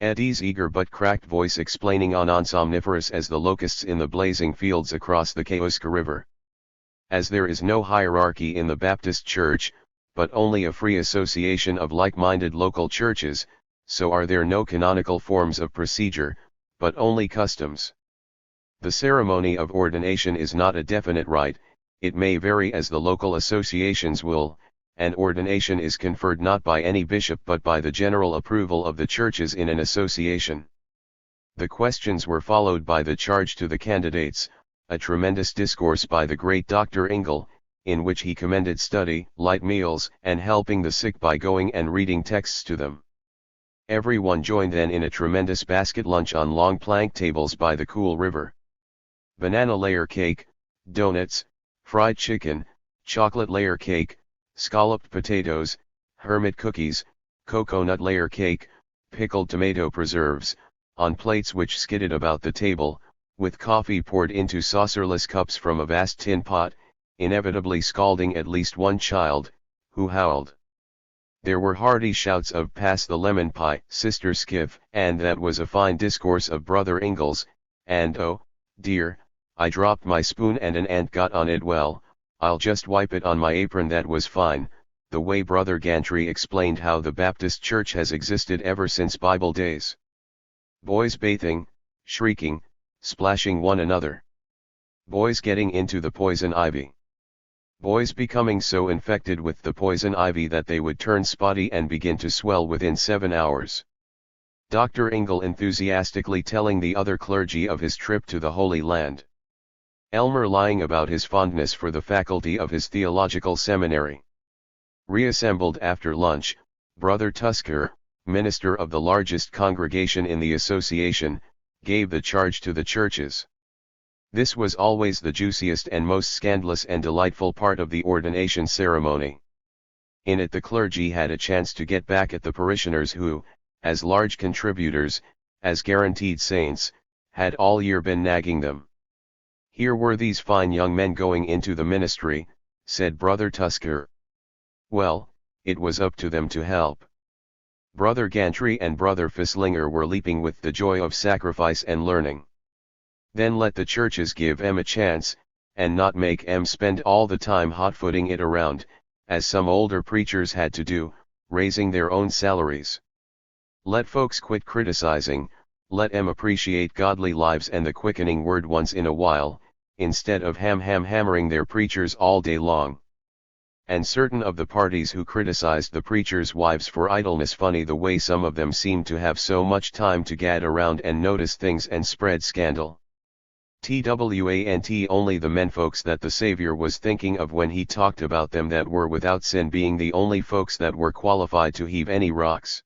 Eddie's eager but cracked voice explaining on somniferous as the locusts in the blazing fields across the Kioska River. As there is no hierarchy in the Baptist Church, but only a free association of like-minded local churches, so are there no canonical forms of procedure, but only customs. The ceremony of ordination is not a definite rite, it may vary as the local associations will, and ordination is conferred not by any bishop but by the general approval of the churches in an association. The questions were followed by the charge to the candidates, a tremendous discourse by the great Dr. Ingle, in which he commended study, light meals, and helping the sick by going and reading texts to them. Everyone joined then in a tremendous basket lunch on long plank tables by the cool river. Banana layer cake, donuts, fried chicken, chocolate layer cake, scalloped potatoes, hermit cookies, coconut layer cake, pickled tomato preserves, on plates which skidded about the table, with coffee poured into saucerless cups from a vast tin pot, inevitably scalding at least one child, who howled. There were hearty shouts of "Pass the lemon pie, Sister Skiff," and "That was a fine discourse of Brother Ingles," and "Oh, dear, I dropped my spoon and an ant got on it. Well, I'll just wipe it on my apron. That was fine," the way Brother Gantry explained how the Baptist Church has existed ever since Bible days. Boys bathing, shrieking, splashing one another. Boys getting into the poison ivy. Boys becoming so infected with the poison ivy that they would turn spotty and begin to swell within 7 hours. Dr. Ingle enthusiastically telling the other clergy of his trip to the Holy Land. Elmer lying about his fondness for the faculty of his theological seminary. Reassembled after lunch, Brother Tusker, minister of the largest congregation in the association, gave the charge to the churches. This was always the juiciest and most scandalous and delightful part of the ordination ceremony. In it the clergy had a chance to get back at the parishioners who, as large contributors, as guaranteed saints, had all year been nagging them. Here were these fine young men going into the ministry, said Brother Tusker. Well, it was up to them to help. Brother Gantry and Brother Fislinger were leaping with the joy of sacrifice and learning. Then let the churches give 'em a chance, and not make 'em spend all the time hot-footing it around, as some older preachers had to do, raising their own salaries. Let folks quit criticizing, let 'em appreciate godly lives and the quickening word once in a while, instead of hammering their preachers all day long. And certain of the parties who criticized the preachers' wives for idleness, funny the way some of them seemed to have so much time to gad around and notice things and spread scandal. TWANT only the menfolks that the Savior was thinking of when he talked about them that were without sin being the only folks that were qualified to heave any rocks.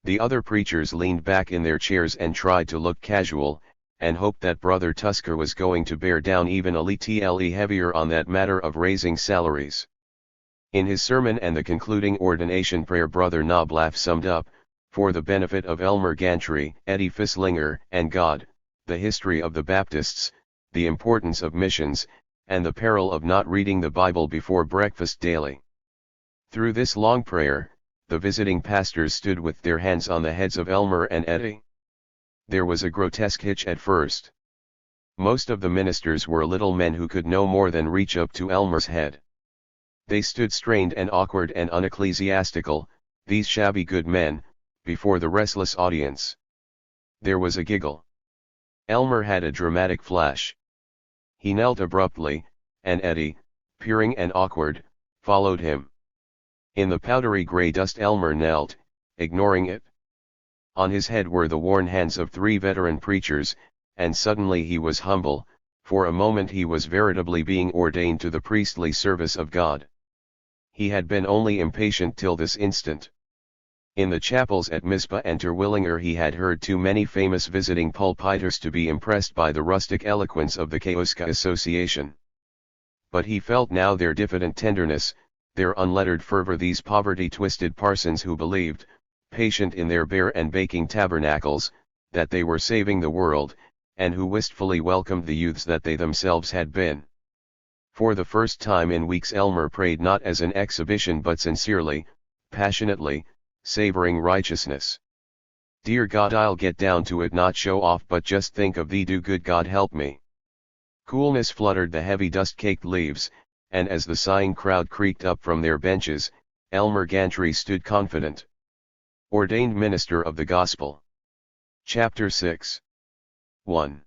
The other preachers leaned back in their chairs and tried to look casual, and hoped that Brother Tusker was going to bear down even a little heavier on that matter of raising salaries. In his sermon and the concluding ordination prayer, Brother Knoblaugh summed up, for the benefit of Elmer Gantry, Eddie Fisslinger, and God, the history of the Baptists, the importance of missions, and the peril of not reading the Bible before breakfast daily. Through this long prayer, the visiting pastors stood with their hands on the heads of Elmer and Eddie. There was a grotesque hitch at first. Most of the ministers were little men who could no more than reach up to Elmer's head. They stood strained and awkward and unecclesiastical, these shabby good men, before the restless audience. There was a giggle. Elmer had a dramatic flash. He knelt abruptly, and Eddie, peering and awkward, followed him. In the powdery gray dust Elmer knelt, ignoring it. On his head were the worn hands of 3 veteran preachers, and suddenly he was humble, for a moment he was veritably being ordained to the priestly service of God. He had been only impatient till this instant. In the chapels at Mizpah and Terwillinger he had heard too many famous visiting pulpiters to be impressed by the rustic eloquence of the Kioska Association. But he felt now their diffident tenderness, their unlettered fervor, these poverty-twisted parsons who believed, patient in their bare and baking tabernacles, that they were saving the world, and who wistfully welcomed the youths that they themselves had been. For the first time in weeks Elmer prayed not as an exhibition but sincerely, passionately, savoring righteousness. Dear God, I'll get down to it, not show off but just think of thee, do good God help me. Coolness fluttered the heavy dust-caked leaves, and as the sighing crowd creaked up from their benches, Elmer Gantry stood confident. Ordained Minister of the Gospel. Chapter 6. 1.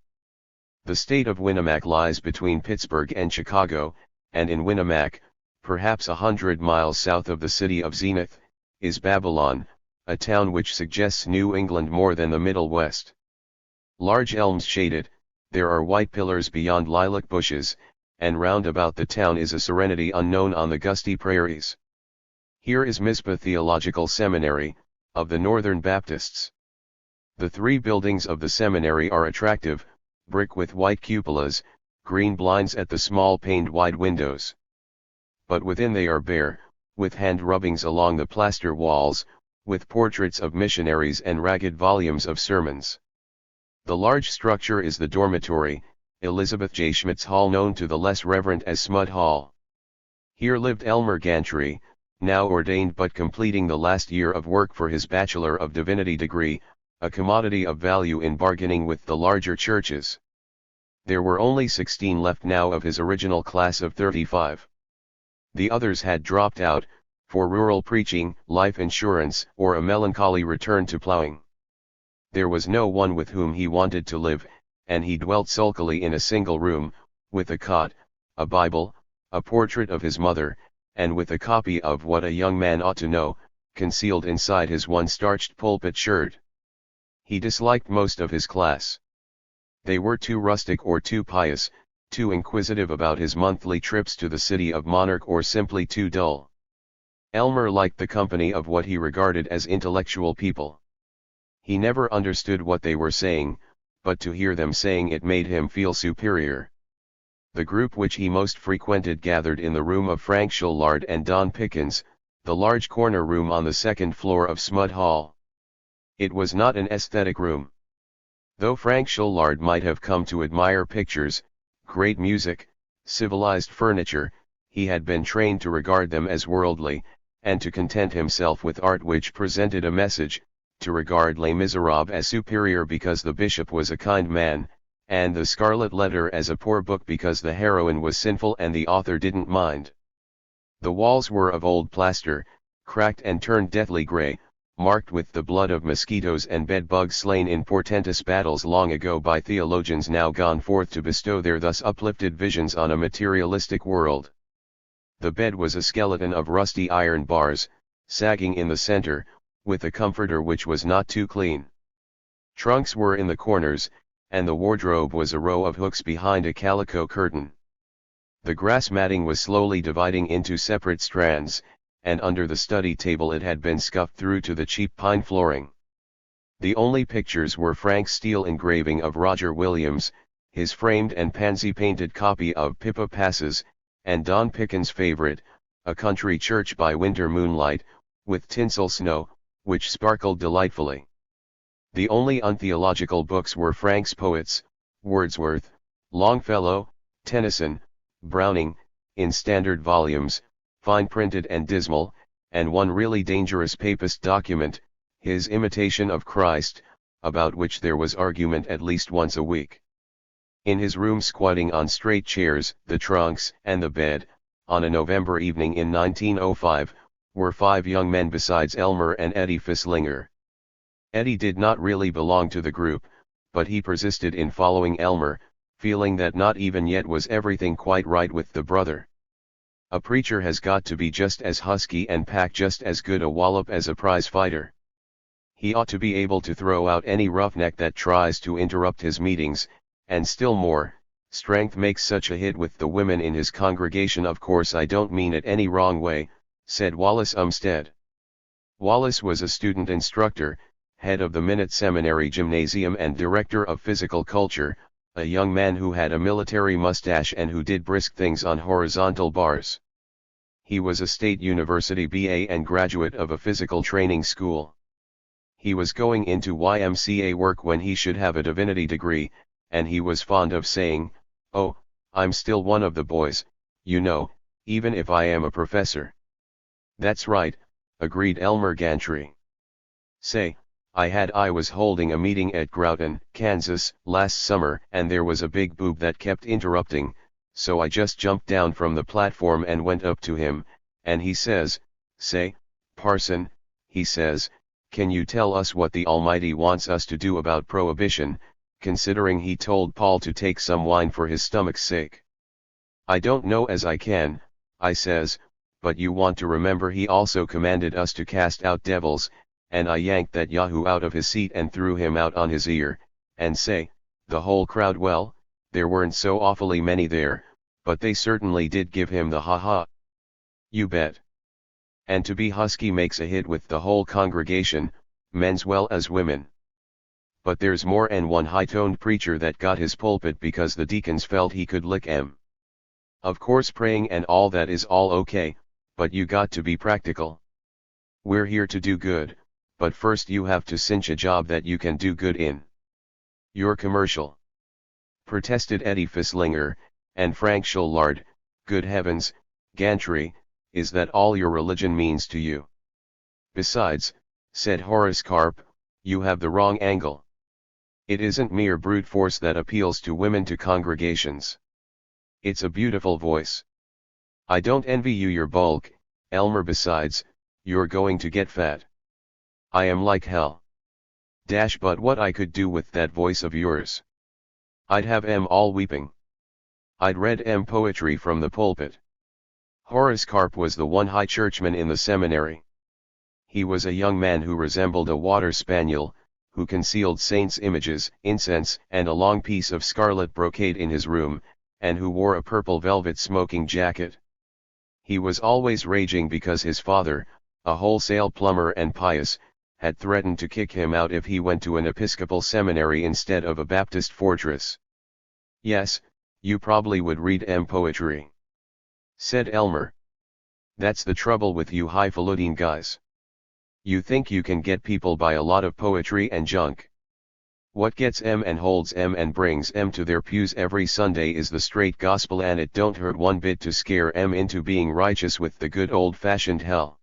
The state of Winnemac lies between Pittsburgh and Chicago, and in Winnemac, perhaps 100 miles south of the city of Zenith, is Babylon, a town which suggests New England more than the Middle West. Large elms shade it, there are white pillars beyond lilac bushes, and round about the town is a serenity unknown on the gusty prairies. Here is Mizpah Theological Seminary, of the Northern Baptists. The 3 buildings of the seminary are attractive, brick with white cupolas, green blinds at the small paned wide windows. But within they are bare, with hand rubbings along the plaster walls, with portraits of missionaries and ragged volumes of sermons. The large structure is the dormitory, Elizabeth J. Schmidt's Hall, known to the less reverent as Smud Hall. Here lived Elmer Gantry, now ordained but completing the last year of work for his Bachelor of Divinity degree, a commodity of value in bargaining with the larger churches. There were only 16 left now of his original class of 35. The others had dropped out, for rural preaching, life insurance, or a melancholy return to plowing. There was no one with whom he wanted to live, and he dwelt sulkily in a single room, with a cot, a Bible, a portrait of his mother, and with a copy of What a Young Man Ought to Know, concealed inside his one starched pulpit shirt. He disliked most of his class. They were too rustic or too pious, too inquisitive about his monthly trips to the city of Monarch, or simply too dull. Elmer liked the company of what he regarded as intellectual people. He never understood what they were saying, but to hear them saying it made him feel superior. The group which he most frequented gathered in the room of Frank Shullard and Don Pickens, the large corner room on the 2nd floor of Smud Hall. It was not an aesthetic room. Though Frank Shullard might have come to admire pictures, great music, civilized furniture, he had been trained to regard them as worldly, and to content himself with art which presented a message, to regard Les Miserables as superior because the bishop was a kind man, and The Scarlet Letter as a poor book because the heroine was sinful and the author didn't mind. The walls were of old plaster, cracked and turned deathly gray, marked with the blood of mosquitoes and bed bugs slain in portentous battles long ago by theologians now gone forth to bestow their thus uplifted visions on a materialistic world. The bed was a skeleton of rusty iron bars, sagging in the center, with a comforter which was not too clean. Trunks were in the corners, and the wardrobe was a row of hooks behind a calico curtain. The grass matting was slowly dividing into separate strands, and under the study table it had been scuffed through to the cheap pine flooring. The only pictures were Frank's steel engraving of Roger Williams, his framed and pansy-painted copy of Pippa Passes, and Don Pickens' favorite, A Country Church by Winter Moonlight, with tinsel snow, which sparkled delightfully. The only untheological books were Frank's poets, Wordsworth, Longfellow, Tennyson, Browning, in standard volumes, fine-printed and dismal, and one really dangerous papist document, his Imitation of Christ, about which there was argument at least once a week. In his room, squatting on straight chairs, the trunks, and the bed, on a November evening in 1905, were 5 young men besides Elmer and Eddie Fisslinger. Eddie did not really belong to the group, but he persisted in following Elmer, feeling that not even yet was everything quite right with the brother. A preacher has got to be just as husky and pack just as good a wallop as a prize fighter. He ought to be able to throw out any roughneck that tries to interrupt his meetings, and still more, strength makes such a hit with the women in his congregation. Of course I don't mean it any wrong way, said Wallace Umstead. Wallace was a student instructor, head of the Minot Seminary Gymnasium and director of physical culture, a young man who had a military mustache and who did brisk things on horizontal bars. He was a state university BA and graduate of a physical training school. He was going into YMCA work when he should have a divinity degree, and he was fond of saying, "Oh, I'm still one of the boys, you know, even if I am a professor." "That's right," agreed Elmer Gantry. "Say, I was holding a meeting at Groton, Kansas, last summer, and there was a big boob that kept interrupting, so I just jumped down from the platform and went up to him, and he says, 'Say, parson,' he says, 'can you tell us what the Almighty wants us to do about prohibition, considering he told Paul to take some wine for his stomach's sake?' 'I don't know as I can,' I says, 'but you want to remember he also commanded us to cast out devils,' and I yanked that yahoo out of his seat and threw him out on his ear, and say, the whole crowd, well, there weren't so awfully many there, but they certainly did give him the ha-ha. You bet. And to be husky makes a hit with the whole congregation, men's well as women. But there's more 'n one high-toned preacher that got his pulpit because the deacons felt he could lick 'em. Of course praying and all that is all okay, but you got to be practical. We're here to do good, but first you have to cinch a job that you can do good in. You're commercial," protested Eddie Fisslinger, and Frank Shullard. "Good heavens, Gantry, is that all your religion means to you?" "Besides," said Horace Carp, "you have the wrong angle. It isn't mere brute force that appeals to women to congregations. It's a beautiful voice. I don't envy you your bulk, Elmer. Besides, you're going to get fat. I am like hell. But what I could do with that voice of yours. I'd have 'em all weeping. I'd read 'em poetry from the pulpit." Horace Carp was the one high churchman in the seminary. He was a young man who resembled a water spaniel, who concealed saints' images, incense, and a long piece of scarlet brocade in his room, and who wore a purple velvet smoking jacket. He was always raging because his father, a wholesale plumber and pious, had threatened to kick him out if he went to an Episcopal seminary instead of a Baptist fortress. "Yes, you probably would read 'em poetry," said Elmer. "That's the trouble with you highfalutin guys. You think you can get people by a lot of poetry and junk. What gets 'em and holds 'em and brings 'em to their pews every Sunday is the straight gospel, and it don't hurt one bit to scare 'em into being righteous with the good old-fashioned hell.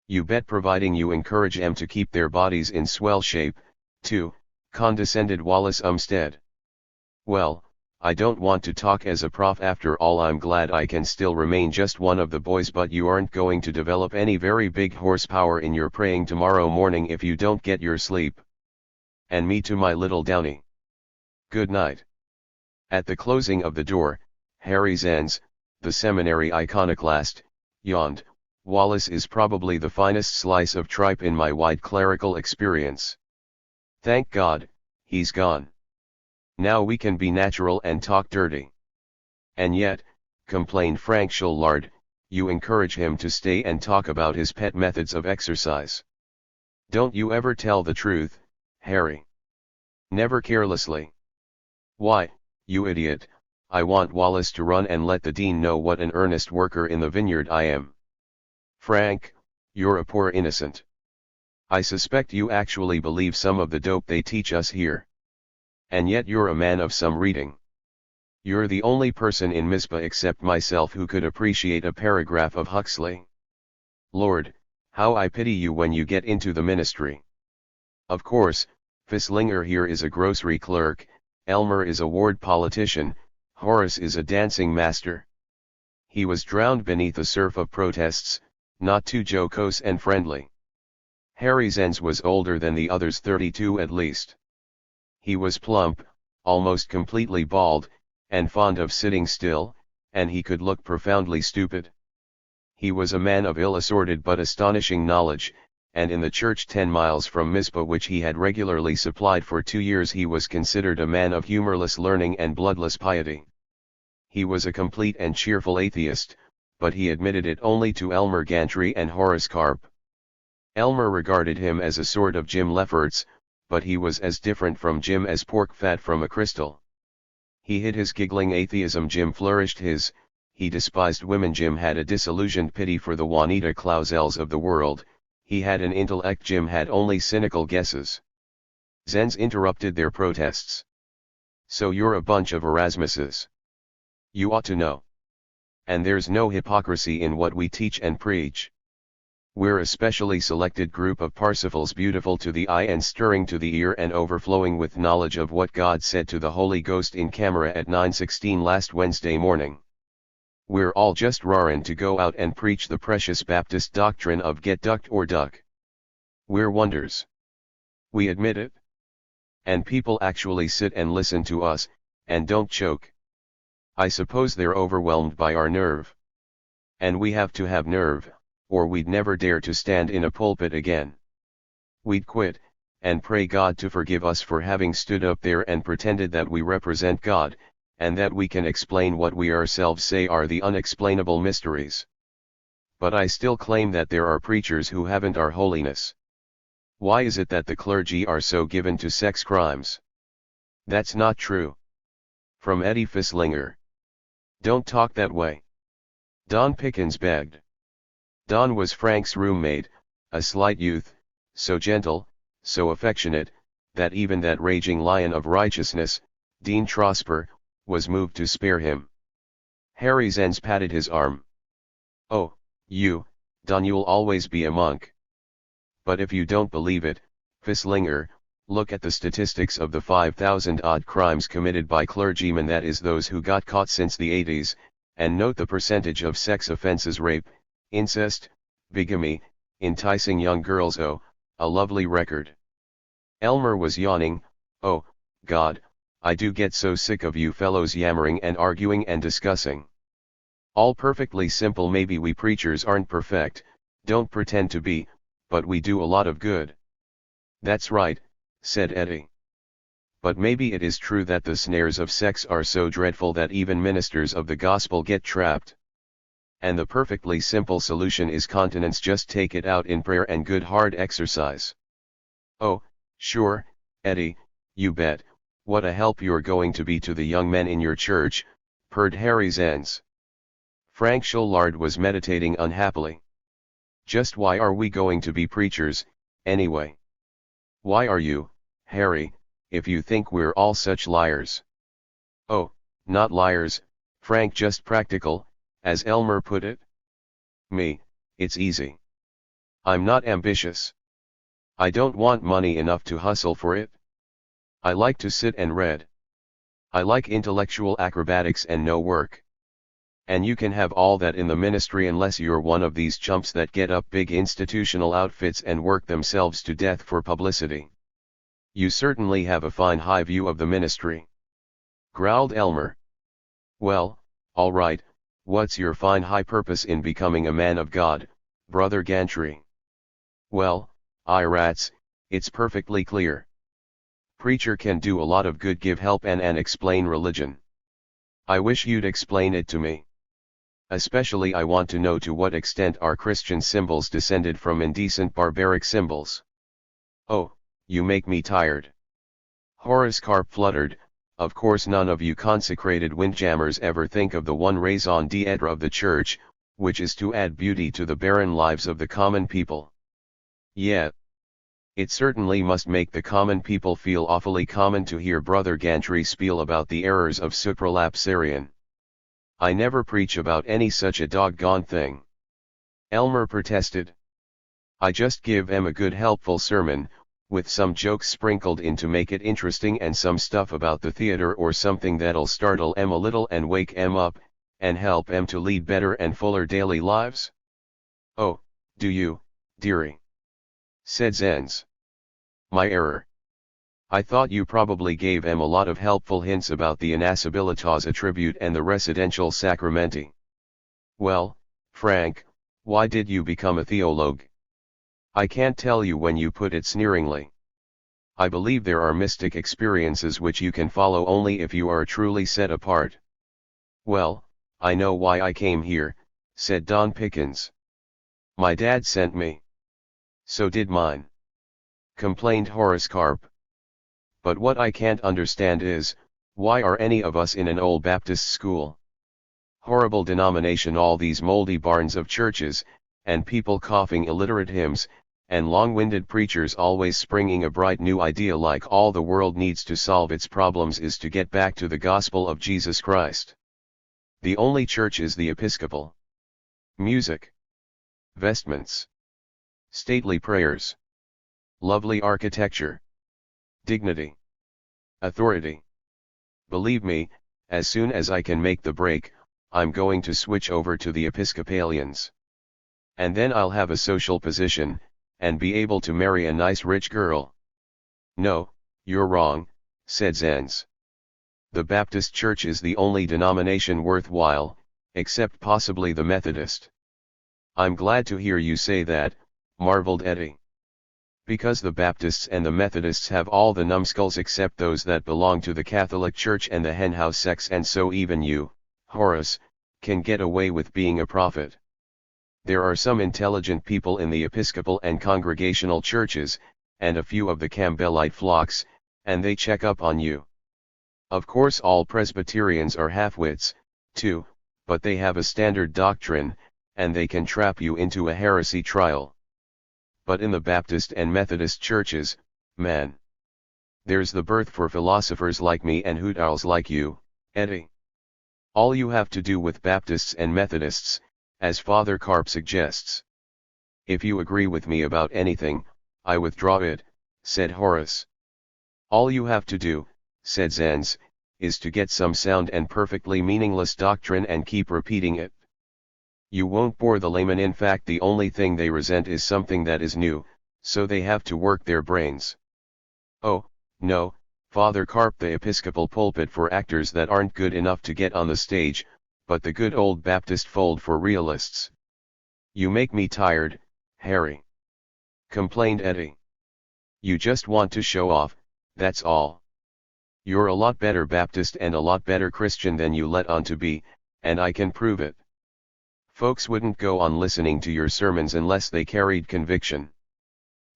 You bet, providing you encourage 'em to keep their bodies in swell shape, too," condescended Wallace Umstead. "Well, I don't want to talk as a prof after all. I'm glad I can still remain just one of the boys, but you aren't going to develop any very big horsepower in your praying tomorrow morning if you don't get your sleep. And me to my little Downy. Good night." At the closing of the door, Harry Zenz, the seminary iconoclast, yawned. "Wallace is probably the finest slice of tripe in my wide clerical experience. Thank God, he's gone." Now we can be natural and talk dirty. And yet, complained Frank Shullard, you encourage him to stay and talk about his pet methods of exercise. Don't you ever tell the truth, Harry? Never carelessly. Why, you idiot, I want Wallace to run and let the dean know what an earnest worker in the vineyard I am. Frank, you're a poor innocent. I suspect you actually believe some of the dope they teach us here. And yet you're a man of some reading. You're the only person in Mizpah except myself who could appreciate a paragraph of Huxley. Lord, how I pity you when you get into the ministry. Of course, Fisslinger here is a grocery clerk, Elmer is a ward politician, Horace is a dancing master. He was drowned beneath a surf of protests, not too jocose and friendly. Harry Zenz was older than the others, 32 at least. He was plump, almost completely bald, and fond of sitting still, and he could look profoundly stupid. He was a man of ill-assorted but astonishing knowledge, and in the church 10 miles from Mizpah, which he had regularly supplied for 2 years, he was considered a man of humorless learning and bloodless piety. He was a complete and cheerful atheist, but he admitted it only to Elmer Gantry and Horace Carp. Elmer regarded him as a sort of Jim Lefferts, but he was as different from Jim as pork fat from a crystal. He hid his giggling atheism, Jim flourished his. He despised women, Jim had a disillusioned pity for the Juanita Clausels of the world. He had an intellect, Jim had only cynical guesses. Zenz interrupted their protests. So you're a bunch of Erasmuses. You ought to know. And there's no hypocrisy in what we teach and preach. We're a specially selected group of Parsifals, beautiful to the eye and stirring to the ear and overflowing with knowledge of what God said to the Holy Ghost in camera at 9:16 last Wednesday morning. We're all just rarin' to go out and preach the precious Baptist doctrine of get ducked or duck. We're wonders. We admit it. And people actually sit and listen to us, and don't choke. I suppose they're overwhelmed by our nerve. And we have to have nerve, or we'd never dare to stand in a pulpit again. We'd quit, and pray God to forgive us for having stood up there and pretended that we represent God, and that we can explain what we ourselves say are the unexplainable mysteries. But I still claim that there are preachers who haven't our holiness. Why is it that the clergy are so given to sex crimes? That's not true. From Eddie Fisslinger. Don't talk that way. Don Pickens begged. Don was Frank's roommate, a slight youth, so gentle, so affectionate, that even that raging lion of righteousness, Dean Trosper, was moved to spare him. Harry Zenz patted his arm. Oh, you, Don, you'll always be a monk. But if you don't believe it, Fisslinger, look at the statistics of the 5,000-odd crimes committed by clergymen, that is those who got caught since the 80s, and note the percentage of sex offenses: rape, incest, bigamy, enticing young girls. Oh, a lovely record. Elmer was yawning. Oh, God, I do get so sick of you fellows yammering and arguing and discussing. All perfectly simple. Maybe we preachers aren't perfect, don't pretend to be, but we do a lot of good. That's right, said Eddie. But maybe it is true that the snares of sex are so dreadful that even ministers of the gospel get trapped. And the perfectly simple solution is continence. Just take it out in prayer and good hard exercise. Oh, sure, Eddie, you bet. What a help you're going to be to the young men in your church, purred Harry Zenz. Frank Shullard was meditating unhappily. Just why are we going to be preachers, anyway? Why are you, Harry, if you think we're all such liars? Oh, not liars, Frank, just practical, as Elmer put it. Me, it's easy. I'm not ambitious. I don't want money enough to hustle for it. I like to sit and read. I like intellectual acrobatics and no work. And you can have all that in the ministry unless you're one of these chumps that get up big institutional outfits and work themselves to death for publicity. You certainly have a fine high view of the ministry, growled Elmer. Well, all right, what's your fine high purpose in becoming a man of God, Brother Gantry? Well, rats, it's perfectly clear. preacher can do a lot of good, give help and explain religion. I wish you'd explain it to me. Especially I want to know to what extent are Christian symbols descended from indecent barbaric symbols. Oh, you make me tired. Horace Carp fluttered. Of course none of you consecrated windjammers ever think of the one raison d'etre of the church, which is to add beauty to the barren lives of the common people. Yeah. It certainly must make the common people feel awfully common to hear Brother Gantry spiel about the errors of supralapsarian. I never preach about any such a doggone thing. Elmer protested. I just give em a good helpful sermon, with some jokes sprinkled in to make it interesting and some stuff about the theater or something that'll startle em a little and wake em up, and help em to lead better and fuller daily lives. Oh, do you, dearie? Said Zenz. My error. I thought you probably gave em a lot of helpful hints about the innascibilitas attribute and the residential sacramenti. Well, Frank, why did you become a theologue? I can't tell you when you put it sneeringly. I believe there are mystic experiences which you can follow only if you are truly set apart. Well, I know why I came here, said Don Pickens. My dad sent me. So did mine. Complained Horace Carp. But what I can't understand is, why are any of us in an old Baptist school? Horrible denomination, all these moldy barns of churches, and people coughing illiterate hymns, and long-winded preachers always springing a bright new idea like all the world needs to solve its problems is to get back to the gospel of Jesus Christ. The only church is the Episcopal. Music. Vestments. Stately prayers. Lovely architecture. Dignity. Authority. Believe me, as soon as I can make the break, I'm going to switch over to the Episcopalians. And then I'll have a social position, and be able to marry a nice rich girl. No, you're wrong, said Zenz. The Baptist Church is the only denomination worthwhile, except possibly the Methodist. I'm glad to hear you say that, marveled Eddie. Because the Baptists and the Methodists have all the numbskulls except those that belong to the Catholic Church and the henhouse sects, and so even you, Horace, can get away with being a prophet. There are some intelligent people in the Episcopal and Congregational churches, and a few of the Campbellite flocks, and they check up on you. Of course all Presbyterians are half-wits, too, but they have a standard doctrine, and they can trap you into a heresy trial. But in the Baptist and Methodist churches, man, there's the birth for philosophers like me and hoot owls like you, Eddie. All you have to do with Baptists and Methodists, as Father Carp suggests. If you agree with me about anything, I withdraw it, said Horace. All you have to do, said Zenz, is to get some sound and perfectly meaningless doctrine and keep repeating it. You won't bore the layman. In fact, the only thing they resent is something that is new, so they have to work their brains. Oh, no, Father Carp, the Episcopal pulpit for actors that aren't good enough to get on the stage, but the good old Baptist fold for realists. You make me tired, Harry, complained Eddie. You just want to show off, that's all. You're a lot better Baptist and a lot better Christian than you let on to be, and I can prove it. Folks wouldn't go on listening to your sermons unless they carried conviction.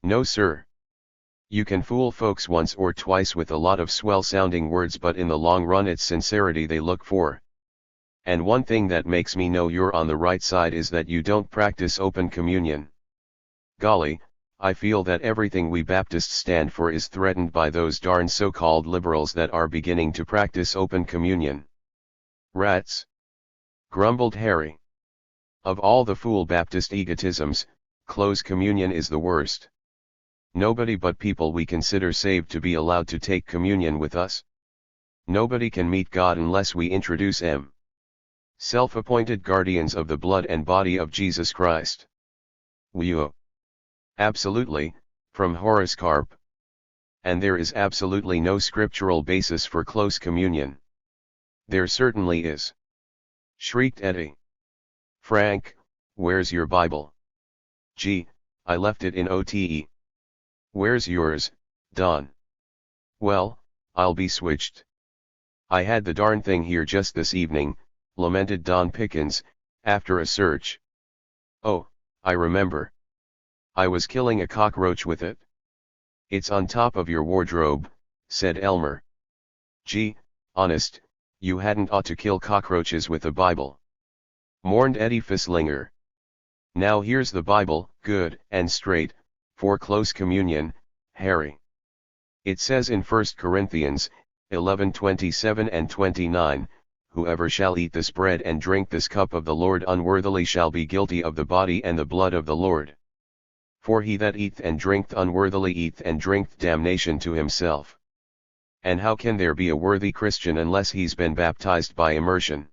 No sir. You can fool folks once or twice with a lot of swell-sounding words, but in the long run it's sincerity they look for. And one thing that makes me know you're on the right side is that you don't practice open communion. Golly, I feel that everything we Baptists stand for is threatened by those darn so-called liberals that are beginning to practice open communion. Rats! Grumbled Harry. Of all the fool Baptist egotisms, close communion is the worst. Nobody but people we consider saved to be allowed to take communion with us. Nobody can meet God unless we introduce them. Self-appointed guardians of the blood and body of Jesus Christ. Whew. Absolutely, from Horace Carp. And there is absolutely no scriptural basis for close communion. There certainly is. Shrieked Eddie. Frank, where's your Bible? Gee, I left it in OTE. Where's yours, Don? Well, I'll be switched. I had the darn thing here just this evening, lamented Don Pickens, after a search. Oh, I remember. I was killing a cockroach with it. It's on top of your wardrobe, said Elmer. Gee, honest, you hadn't ought to kill cockroaches with a Bible, mourned Eddie Fisslinger. Now here's the Bible, good and straight, for close communion, Harry. It says in 1 Corinthians 11:27 and 29, whoever shall eat this bread and drink this cup of the Lord unworthily shall be guilty of the body and the blood of the Lord. For he that eateth and drinketh unworthily eateth and drinketh damnation to himself. And how can there be a worthy Christian unless he's been baptized by immersion?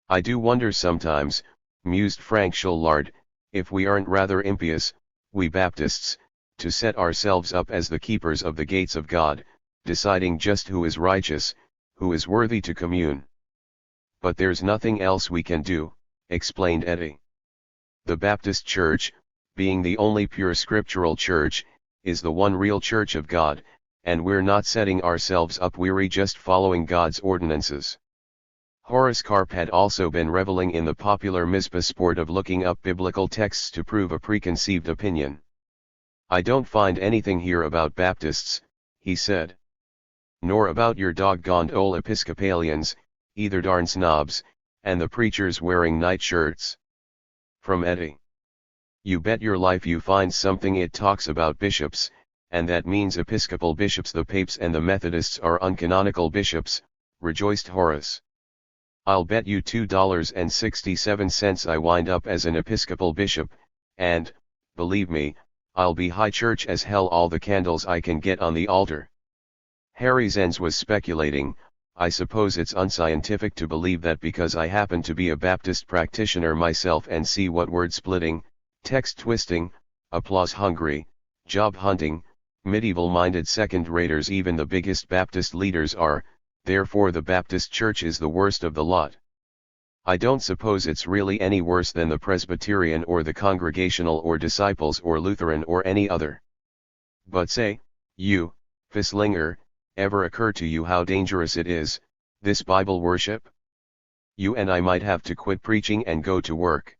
I do wonder sometimes, mused Frank Shullard, if we aren't rather impious, we Baptists, to set ourselves up as the keepers of the gates of God, deciding just who is righteous, who is worthy to commune. But there's nothing else we can do, explained Eddie. The Baptist Church, being the only pure scriptural church, is the one real church of God, and we're not setting ourselves up weary just following God's ordinances. Horace Carp had also been reveling in the popular Mizpah sport of looking up biblical texts to prove a preconceived opinion. I don't find anything here about Baptists, he said. Nor about your doggoned old Episcopalians, either darn snobs, and the preachers wearing night shirts. From Eddie. You bet your life you find something it talks about bishops, and that means Episcopal bishops. The Papes and the Methodists are uncanonical bishops, rejoiced Horace. I'll bet you $2.67 I wind up as an Episcopal bishop, and, believe me, I'll be high church as hell all the candles I can get on the altar. Harry Zenz was speculating, I suppose it's unscientific to believe that because I happen to be a Baptist practitioner myself and see what word splitting, text twisting, applause hungry, job hunting, medieval-minded second-raters even the biggest Baptist leaders are, therefore the Baptist Church is the worst of the lot. I don't suppose it's really any worse than the Presbyterian or the Congregational or Disciples or Lutheran or any other. But say, you, Fisslinger, ever occur to you how dangerous it is, this Bible worship? You and I might have to quit preaching and go to work.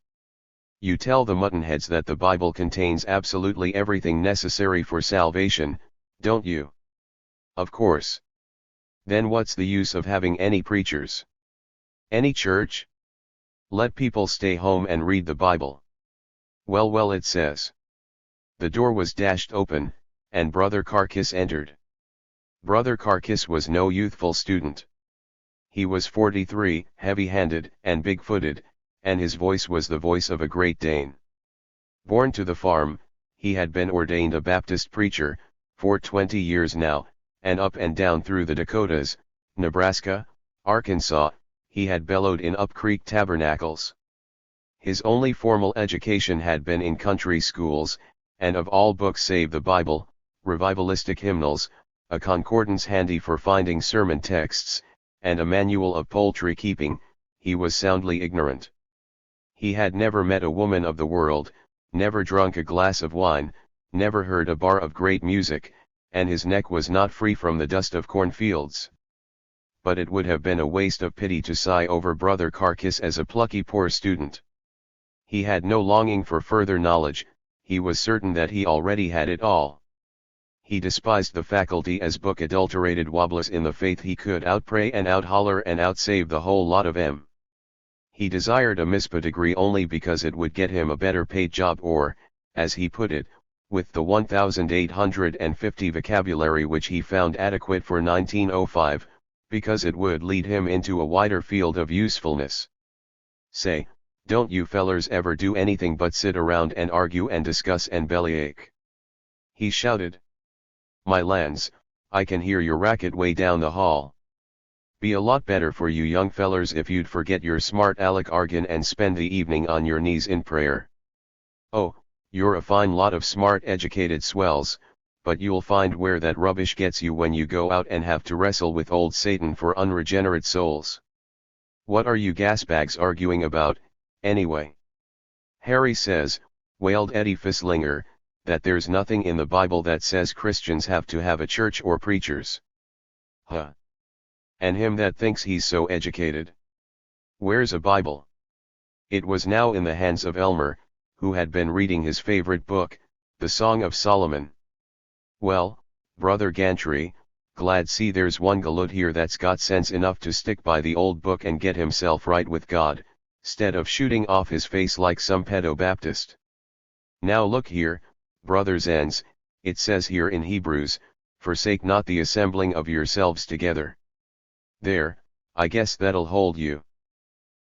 You tell the muttonheads that the Bible contains absolutely everything necessary for salvation, don't you? Of course. Then what's the use of having any preachers? Any church? Let people stay home and read the Bible. Well, it says. The door was dashed open, and Brother Carcass entered. Brother Carcass was no youthful student. He was 43, heavy-handed and big-footed, and his voice was the voice of a Great Dane. Born to the farm, he had been ordained a Baptist preacher, for 20 years now, and up and down through the Dakotas, Nebraska, Arkansas, he had bellowed in Up Creek tabernacles. His only formal education had been in country schools, and of all books save the Bible, revivalistic hymnals, a concordance handy for finding sermon texts, and a manual of poultry keeping, he was soundly ignorant. He had never met a woman of the world, never drunk a glass of wine, never heard a bar of great music, and his neck was not free from the dust of cornfields. But it would have been a waste of pity to sigh over Brother Carcass as a plucky poor student. He had no longing for further knowledge, he was certain that he already had it all. He despised the faculty as book-adulterated wobblers in the faith he could outpray and out-holler and out-save the whole lot of 'em. He desired a Mizpah degree only because it would get him a better paid job or, as he put it, with the 1,850 vocabulary which he found adequate for 1905, because it would lead him into a wider field of usefulness. Say, don't you fellers ever do anything but sit around and argue and discuss and bellyache? He shouted. My lands, I can hear your racket way down the hall. Be a lot better for you young fellers if you'd forget your smart aleck argon and spend the evening on your knees in prayer. Oh, you're a fine lot of smart educated swells, but you'll find where that rubbish gets you when you go out and have to wrestle with old Satan for unregenerate souls. What are you gasbags arguing about, anyway? Harry says, wailed Eddie Fisslinger, that there's nothing in the Bible that says Christians have to have a church or preachers. Huh. And him that thinks he's so educated. Where's a Bible? It was now in the hands of Elmer, who had been reading his favorite book, the Song of Solomon. Well, Brother Gantry, glad see there's one galoot here that's got sense enough to stick by the old book and get himself right with God, 'stead of shooting off his face like some pedo-baptist. Now look here, brothers ends, it says here in Hebrews, forsake not the assembling of yourselves together. There, I guess that'll hold you.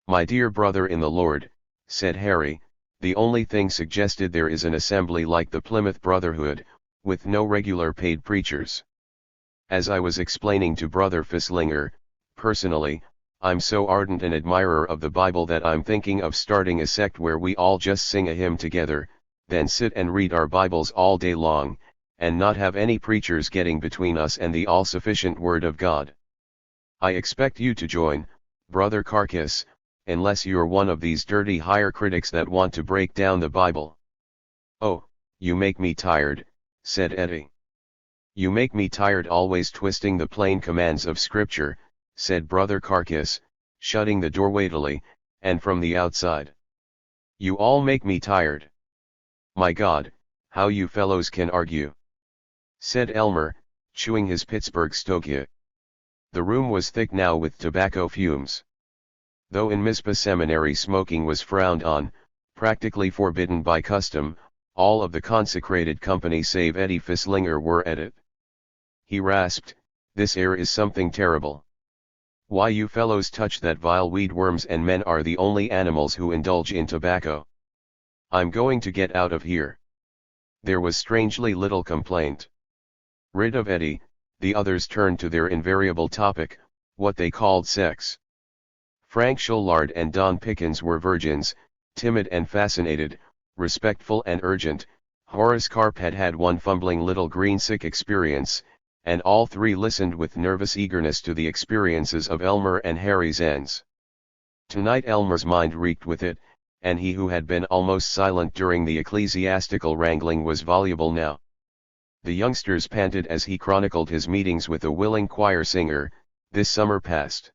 My dear brother in the Lord, said Harry, the only thing suggested there is an assembly like the Plymouth Brotherhood, with no regular paid preachers. As I was explaining to Brother Fisslinger, personally, I'm so ardent an admirer of the Bible that I'm thinking of starting a sect where we all just sing a hymn together, then sit and read our Bibles all day long, and not have any preachers getting between us and the all-sufficient Word of God. I expect you to join, Brother Carcass, unless you're one of these dirty higher critics that want to break down the Bible. Oh, you make me tired, said Eddie. You make me tired always twisting the plain commands of Scripture, said Brother Carcass, shutting the door weightily, and from the outside. You all make me tired. My God, how you fellows can argue, said Elmer, chewing his Pittsburgh stogie. The room was thick now with tobacco fumes. Though in Mizpah Seminary smoking was frowned on, practically forbidden by custom, all of the consecrated company save Eddie Fisslinger were at it. He rasped, this air is something terrible. Why you fellows touch that vile weed? Worms and men are the only animals who indulge in tobacco. I'm going to get out of here. There was strangely little complaint. Rid of Eddie, the others turned to their invariable topic, what they called sex. Frank Shullard and Don Pickens were virgins, timid and fascinated, respectful and urgent. Horace Carp had had one fumbling little green-sick experience, and all three listened with nervous eagerness to the experiences of Elmer and Harry Zenz. Tonight Elmer's mind reeked with it, and he who had been almost silent during the ecclesiastical wrangling was voluble now. The youngsters panted as he chronicled his meetings with a willing choir singer, this summer past.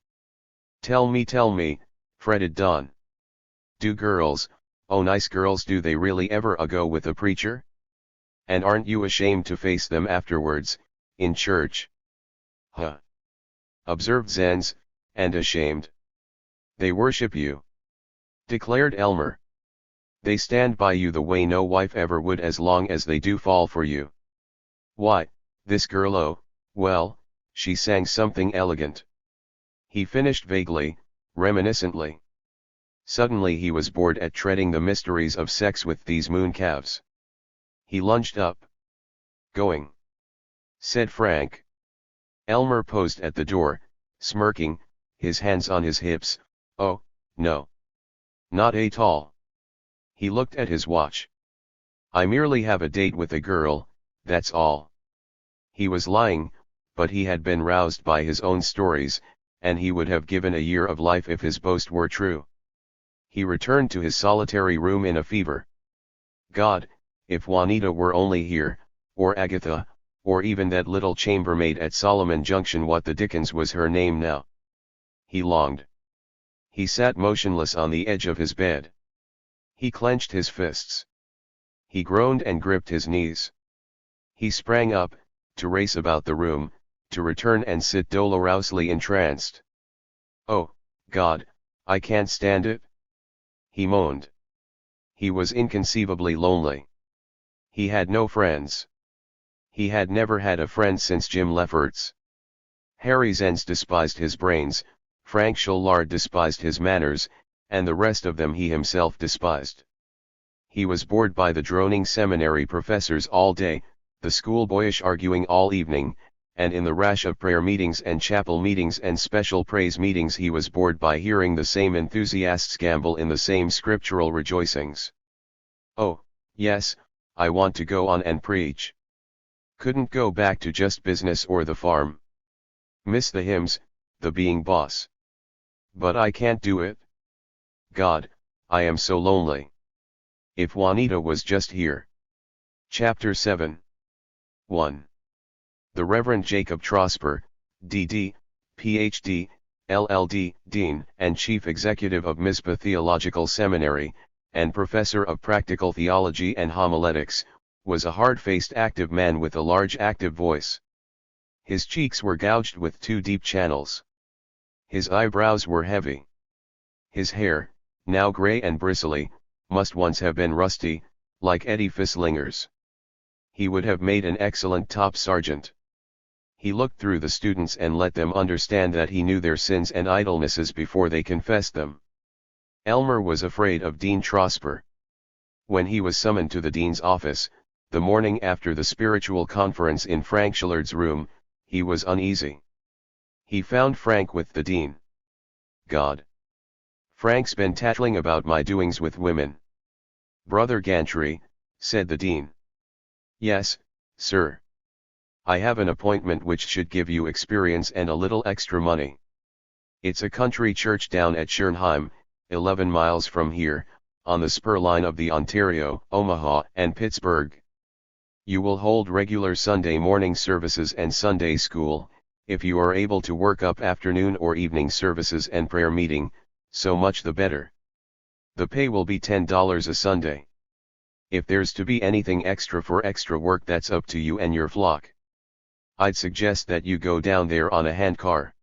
Tell me, fretted Don. Do girls, oh nice girls, do they really ever go with a preacher? And aren't you ashamed to face them afterwards, in church? Huh. Observed Zenz, and ashamed. They worship you, declared Elmer. They stand by you the way no wife ever would as long as they do fall for you. Why, this girl, oh, well, she sang something elegant. He finished vaguely, reminiscently. Suddenly he was bored at treading the mysteries of sex with these mooncalves. He lunged up. Going, said Frank. Elmer posed at the door, smirking, his hands on his hips. Oh, no. Not at all. He looked at his watch. I merely have a date with a girl, that's all. He was lying, but he had been roused by his own stories, and he would have given a year of life if his boast were true. He returned to his solitary room in a fever. God, if Juanita were only here, or Agatha, or even that little chambermaid at Solomon Junction, what the dickens was her name now? He longed. He sat motionless on the edge of his bed. He clenched his fists. He groaned and gripped his knees. He sprang up, to race about the room, to return and sit dolorously entranced. Oh, God, I can't stand it. He moaned. He was inconceivably lonely. He had no friends. He had never had a friend since Jim Lefferts. Harry Zenz despised his brains, Frank Shullard despised his manners, and the rest of them he himself despised. He was bored by the droning seminary professors all day, the schoolboyish arguing all evening, and in the rash of prayer meetings and chapel meetings and special praise meetings he was bored by hearing the same enthusiasts gamble in the same scriptural rejoicings. Oh, yes, I want to go on and preach. Couldn't go back to just business or the farm. Miss the hymns, the being boss. But I can't do it. God, I am so lonely. If Juanita was just here. Chapter 7. 1. The Reverend Jacob Trosper, D.D., Ph.D., LL.D., Dean and Chief Executive of Mizpah Theological Seminary, and Professor of Practical Theology and Homiletics, was a hard-faced active man with a large active voice. His cheeks were gouged with 2 deep channels. His eyebrows were heavy. His hair, now gray and bristly, must once have been rusty, like Eddie Fislinger's. He would have made an excellent top sergeant. He looked through the students and let them understand that he knew their sins and idlenesses before they confessed them. Elmer was afraid of Dean Trosper. When he was summoned to the dean's office, the morning after the spiritual conference in Frank Schillard's room, he was uneasy. He found Frank with the dean. "God. Frank's been tattling about my doings with women." "Brother Gantry," said the dean. "Yes, sir. I have an appointment which should give you experience and a little extra money. It's a country church down at Schernheim, 11 miles from here, on the spur line of the Ontario, Omaha, and Pittsburgh. You will hold regular Sunday morning services and Sunday school. If you are able to work up afternoon or evening services and prayer meeting, so much the better. The pay will be $10 a Sunday. If there's to be anything extra for extra work, that's up to you and your flock. I'd suggest that you go down there on a handcar.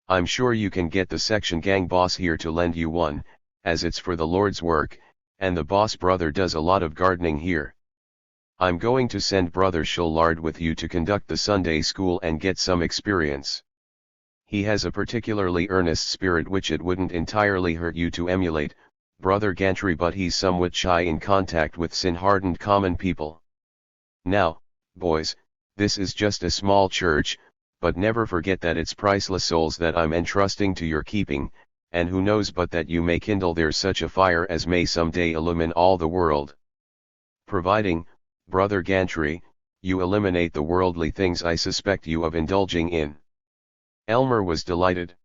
I'm sure you can get the section gang boss here to lend you one, as it's for the Lord's work, and the boss brother does a lot of gardening here. I'm going to send Brother Schillard with you to conduct the Sunday school and get some experience. He has a particularly earnest spirit which it wouldn't entirely hurt you to emulate, Brother Gantry, but he's somewhat shy in contact with sin-hardened common people. Now, boys, this is just a small church, but never forget that it's priceless souls that I'm entrusting to your keeping, and who knows but that you may kindle there such a fire as may someday illumine all the world. Providing, Brother Gantry, you eliminate the worldly things I suspect you of indulging in." Elmer was delighted.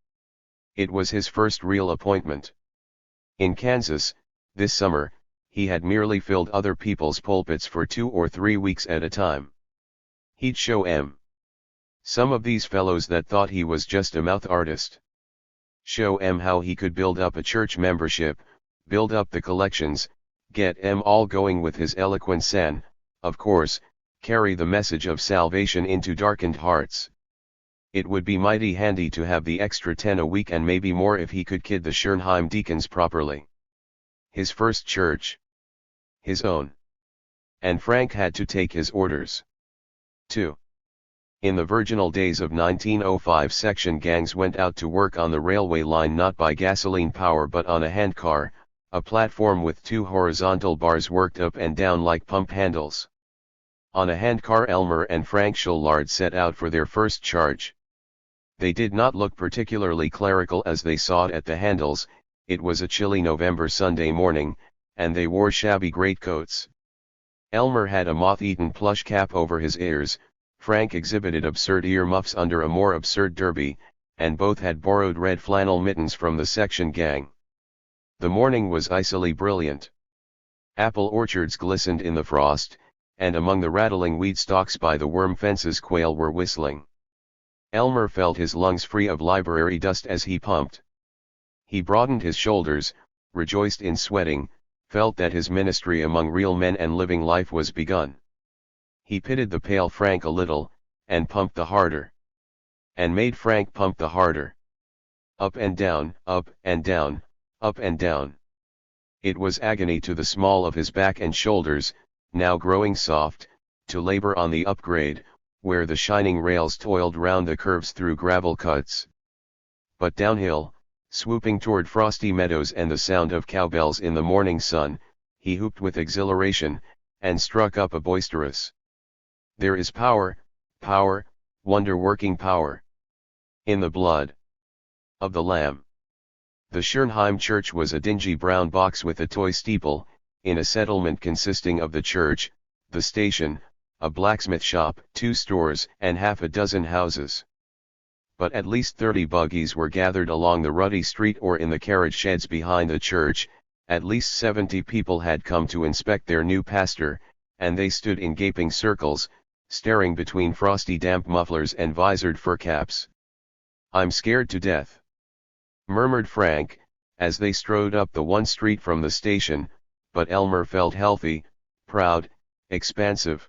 It was his first real appointment. In Kansas, this summer, he had merely filled other people's pulpits for 2 or 3 weeks at a time. He'd show some of these fellows that thought he was just a mouth artist. Show how he could build up a church membership, build up the collections, get all going with his eloquence and, of course, carry the message of salvation into darkened hearts. It would be mighty handy to have the extra 10 a week and maybe more if he could kid the Schernheim deacons properly. His first church. His own. And Frank had to take his orders. 2. In the virginal days of 1905, section gangs went out to work on the railway line not by gasoline power but on a handcar, a platform with 2 horizontal bars worked up and down like pump handles. On a handcar Elmer and Frank Schillard set out for their first charge. They did not look particularly clerical as they sawed at the handles. It was a chilly November Sunday morning, and they wore shabby greatcoats. Elmer had a moth-eaten plush cap over his ears, Frank exhibited absurd earmuffs under a more absurd derby, and both had borrowed red flannel mittens from the section gang. The morning was icily brilliant. Apple orchards glistened in the frost, and among the rattling weed stalks by the worm fences quail were whistling. Elmer felt his lungs free of library dust as he pumped. He broadened his shoulders, rejoiced in sweating, felt that his ministry among real men and living life was begun. He pitied the pale Frank a little, and pumped the harder. And made Frank pump the harder. Up and down, up and down, up and down. It was agony to the small of his back and shoulders, now growing soft, to labor on the upgrade, where the shining rails toiled round the curves through gravel cuts. But downhill, swooping toward frosty meadows and the sound of cowbells in the morning sun, he whooped with exhilaration, and struck up a boisterous. There is power, power, wonder-working power, in the blood of the Lamb. The Schernheim church was a dingy brown box with a toy steeple, in a settlement consisting of the church, the station, a blacksmith shop, 2 stores, and half a dozen houses. But at least 30 buggies were gathered along the ruddy street or in the carriage sheds behind the church, at least 70 people had come to inspect their new pastor, and they stood in gaping circles, staring between frosty damp mufflers and visored fur caps. "I'm scared to death," murmured Frank, as they strode up the one street from the station, but Elmer felt healthy, proud, expansive.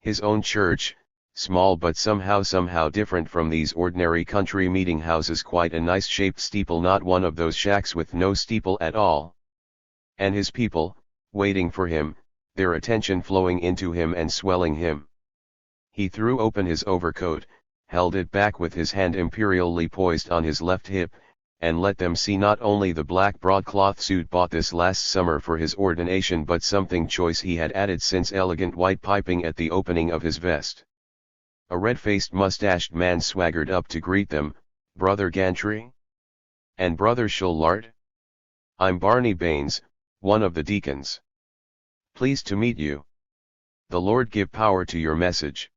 His own church, small but somehow different from these ordinary country meeting houses, quite a nice shaped steeple, not one of those shacks with no steeple at all. And his people, waiting for him, their attention flowing into him and swelling him. He threw open his overcoat, held it back with his hand imperially poised on his left hip, and let them see not only the black broadcloth suit bought this last summer for his ordination, but something choice he had added since, elegant white piping at the opening of his vest. A red-faced mustached man swaggered up to greet them. "Brother Gantry? And Brother Shullard? I'm Barney Baines, one of the deacons. Pleased to meet you. The Lord give power to your message.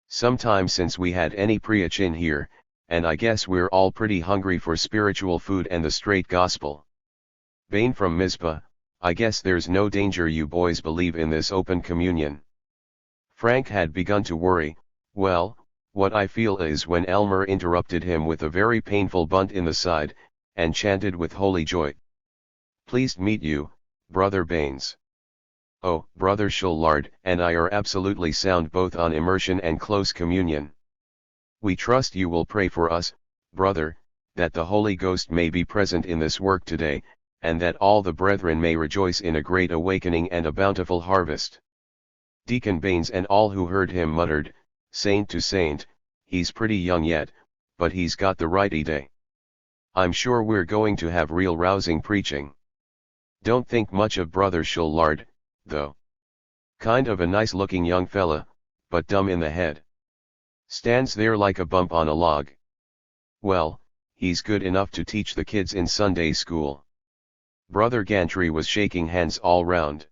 Some time since we had any preach in here, and I guess we're all pretty hungry for spiritual food and the straight gospel. Bain from Mizpah, I guess there's no danger you boys believe in this open communion." Frank had begun to worry. "Well, what I feel is," when Elmer interrupted him with a very painful bunt in the side, and chanted with holy joy, "Pleased meet you, Brother Baines. Oh, Brother Shullard and I are absolutely sound both on immersion and close communion. We trust you will pray for us, brother, that the Holy Ghost may be present in this work today, and that all the brethren may rejoice in a great awakening and a bountiful harvest." Deacon Baines and all who heard him muttered, "Saint to saint, he's pretty young yet, but he's got the right idea. I'm sure we're going to have real rousing preaching. Don't think much of Brother Shullard, though. Kind of a nice looking young fella, but dumb in the head. Stands there like a bump on a log. Well, he's good enough to teach the kids in Sunday school." Brother Gantry was shaking hands all round.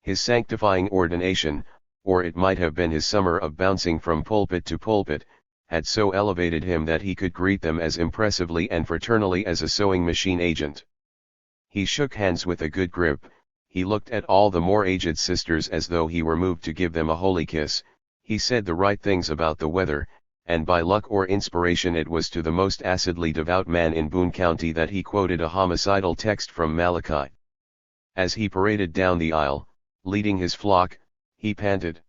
His sanctifying ordination, or it might have been his summer of bouncing from pulpit to pulpit, had so elevated him that he could greet them as impressively and fraternally as a sewing machine agent. He shook hands with a good grip. He looked at all the more aged sisters as though he were moved to give them a holy kiss. He said the right things about the weather, and by luck or inspiration it was to the most acidly devout man in Boone County that he quoted a homicidal text from Malachi. As he paraded down the aisle, leading his flock, he panted,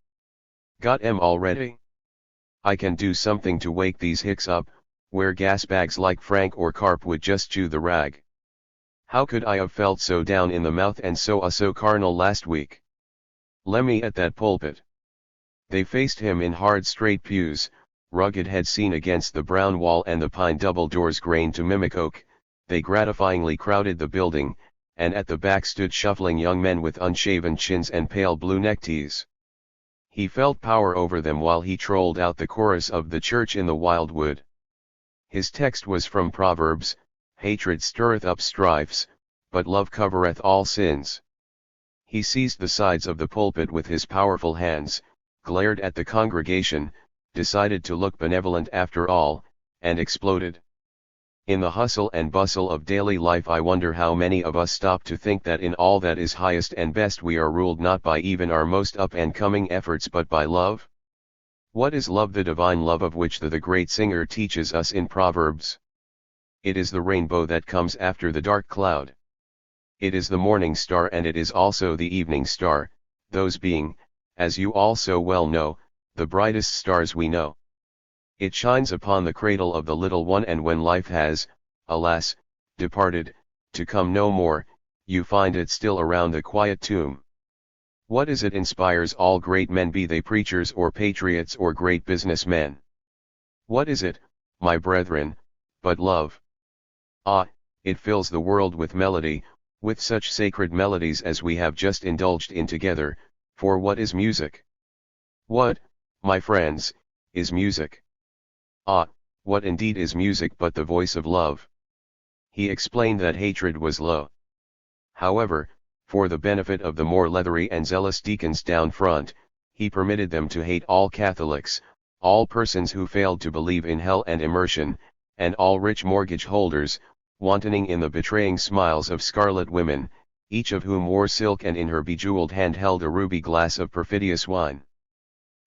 "Got 'em all ready? I can do something to wake these hicks up, wear gas bags like Frank or Carp would just chew the rag. How could I have felt so down in the mouth and so carnal last week? Lemme at that pulpit." They faced him in hard straight pews, rugged heads seen against the brown wall and the pine double doors grained to mimic oak. They gratifyingly crowded the building, and at the back stood shuffling young men with unshaven chins and pale blue neckties. He felt power over them while he trolled out the chorus of "The Church in the Wildwood." His text was from Proverbs, "Hatred stirreth up strifes, but love covereth all sins." He seized the sides of the pulpit with his powerful hands, glared at the congregation, decided to look benevolent after all, and exploded. "In the hustle and bustle of daily life I wonder how many of us stop to think that in all that is highest and best we are ruled not by even our most up-and-coming efforts but by love? What is love? The divine love of which the great singer teaches us in Proverbs. It is the rainbow that comes after the dark cloud. It is the morning star and it is also the evening star, those being, as you all so well know, the brightest stars we know. It shines upon the cradle of the little one, and when life has, alas, departed, to come no more, you find it still around the quiet tomb. What is it inspires all great men, be they preachers or patriots or great businessmen? What is it, my brethren, but love? Ah, it fills the world with melody, with such sacred melodies as we have just indulged in together, for what is music? What, my friends, is music? Ah, what indeed is music but the voice of love? He explained that hatred was low. However, for the benefit of the more leathery and zealous deacons down front, he permitted them to hate all Catholics, all persons who failed to believe in hell and immersion, and all rich mortgage holders, wantoning in the betraying smiles of scarlet women, each of whom wore silk and in her bejeweled hand held a ruby glass of perfidious wine.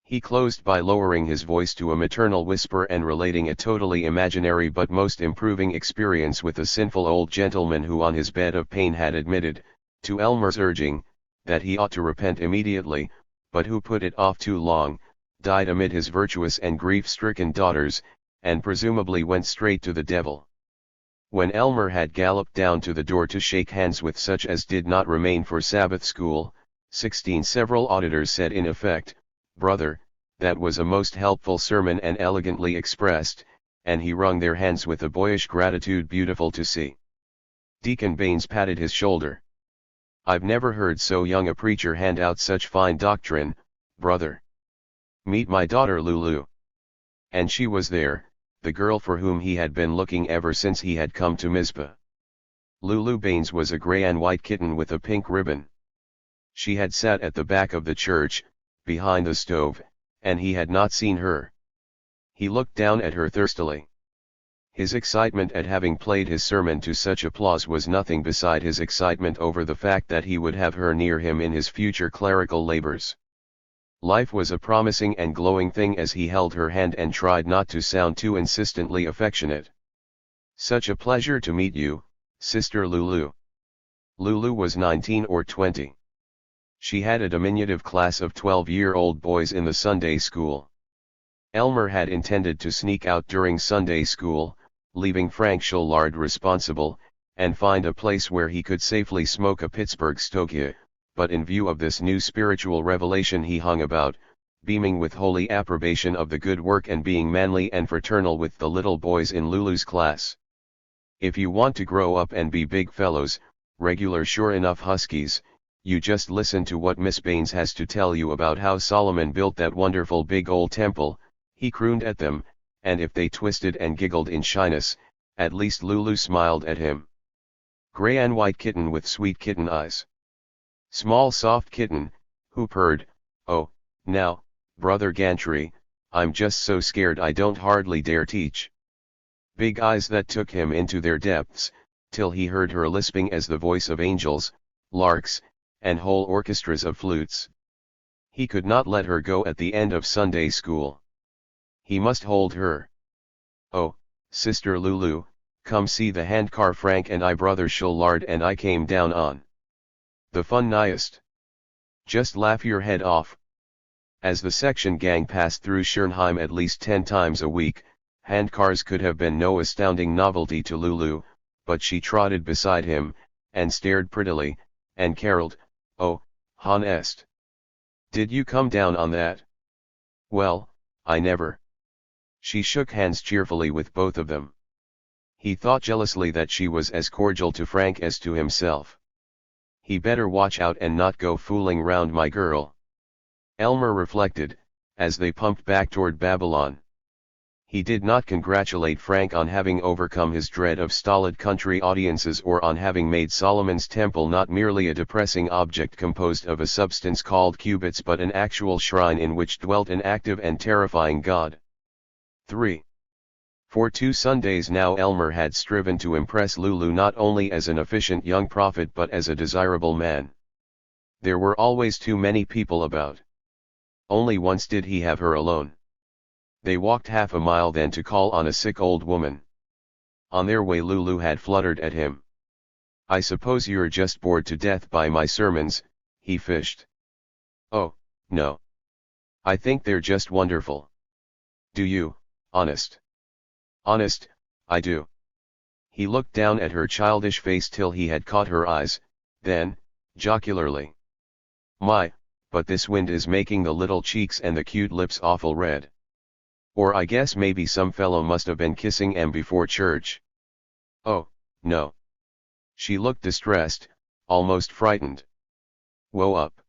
He closed by lowering his voice to a maternal whisper and relating a totally imaginary but most improving experience with a sinful old gentleman who on his bed of pain had admitted, to Elmer's urging, that he ought to repent immediately, but who put it off too long, died amid his virtuous and grief-stricken daughters, and presumably went straight to the devil. When Elmer had galloped down to the door to shake hands with such as did not remain for Sabbath school, several auditors said in effect, "Brother, that was a most helpful sermon and elegantly expressed," and he wrung their hands with a boyish gratitude beautiful to see. Deacon Baines patted his shoulder. "I've never heard so young a preacher hand out such fine doctrine, brother. Meet my daughter Lulu." And she was there, the girl for whom he had been looking ever since he had come to Mizpah. Lulu Baines was a gray and white kitten with a pink ribbon. She had sat at the back of the church, behind the stove, and he had not seen her. He looked down at her thirstily. His excitement at having played his sermon to such applause was nothing beside his excitement over the fact that he would have her near him in his future clerical labors. Life was a promising and glowing thing as he held her hand and tried not to sound too insistently affectionate. "Such a pleasure to meet you, Sister Lulu." Lulu was 19 or 20. She had a diminutive class of 12-year-old boys in the Sunday school. Elmer had intended to sneak out during Sunday school, leaving Frank Schullard responsible, and find a place where he could safely smoke a Pittsburgh stogie, but in view of this new spiritual revelation he hung about, beaming with holy approbation of the good work and being manly and fraternal with the little boys in Lulu's class. "If you want to grow up and be big fellows, regular sure enough huskies, you just listen to what Miss Baines has to tell you about how Solomon built that wonderful big old temple," he crooned at them, and if they twisted and giggled in shyness, at least Lulu smiled at him. Gray and white kitten with sweet kitten eyes. Small soft kitten, who purred, "Oh, now, Brother Gantry, I'm just so scared I don't hardly dare teach." Big eyes that took him into their depths, till he heard her lisping as the voice of angels, larks, and whole orchestras of flutes. He could not let her go at the end of Sunday school. He must hold her. "Oh, Sister Lulu, come see the handcar Frank and I Brother Schullard and I came down on. The fun nighest. Just laugh your head off." As the section gang passed through Schernheim at least 10 times a week, handcars could have been no astounding novelty to Lulu, but she trotted beside him, and stared prettily, and caroled, "Oh, honest. Did you come down on that?" "Well, I never." She shook hands cheerfully with both of them. He thought jealously that she was as cordial to Frank as to himself. "He better watch out and not go fooling round my girl," Elmer reflected, as they pumped back toward Babylon. He did not congratulate Frank on having overcome his dread of stolid country audiences or on having made Solomon's temple not merely a depressing object composed of a substance called cubits but an actual shrine in which dwelt an active and terrifying God. 3. For 2 Sundays now Elmer had striven to impress Lulu not only as an efficient young prophet but as a desirable man. There were always too many people about. Only once did he have her alone. They walked half a mile then to call on a sick old woman. On their way Lulu had fluttered at him. "I suppose you're just bored to death by my sermons," he fished. "Oh, no. I think they're just wonderful." "Do you, honest?" "Honest, I do." He looked down at her childish face till he had caught her eyes, then, jocularly, "My, but this wind is making the little cheeks and the cute lips awful red. Or I guess maybe some fellow must have been kissing 'em before church." "Oh, no." She looked distressed, almost frightened. "Woe up,"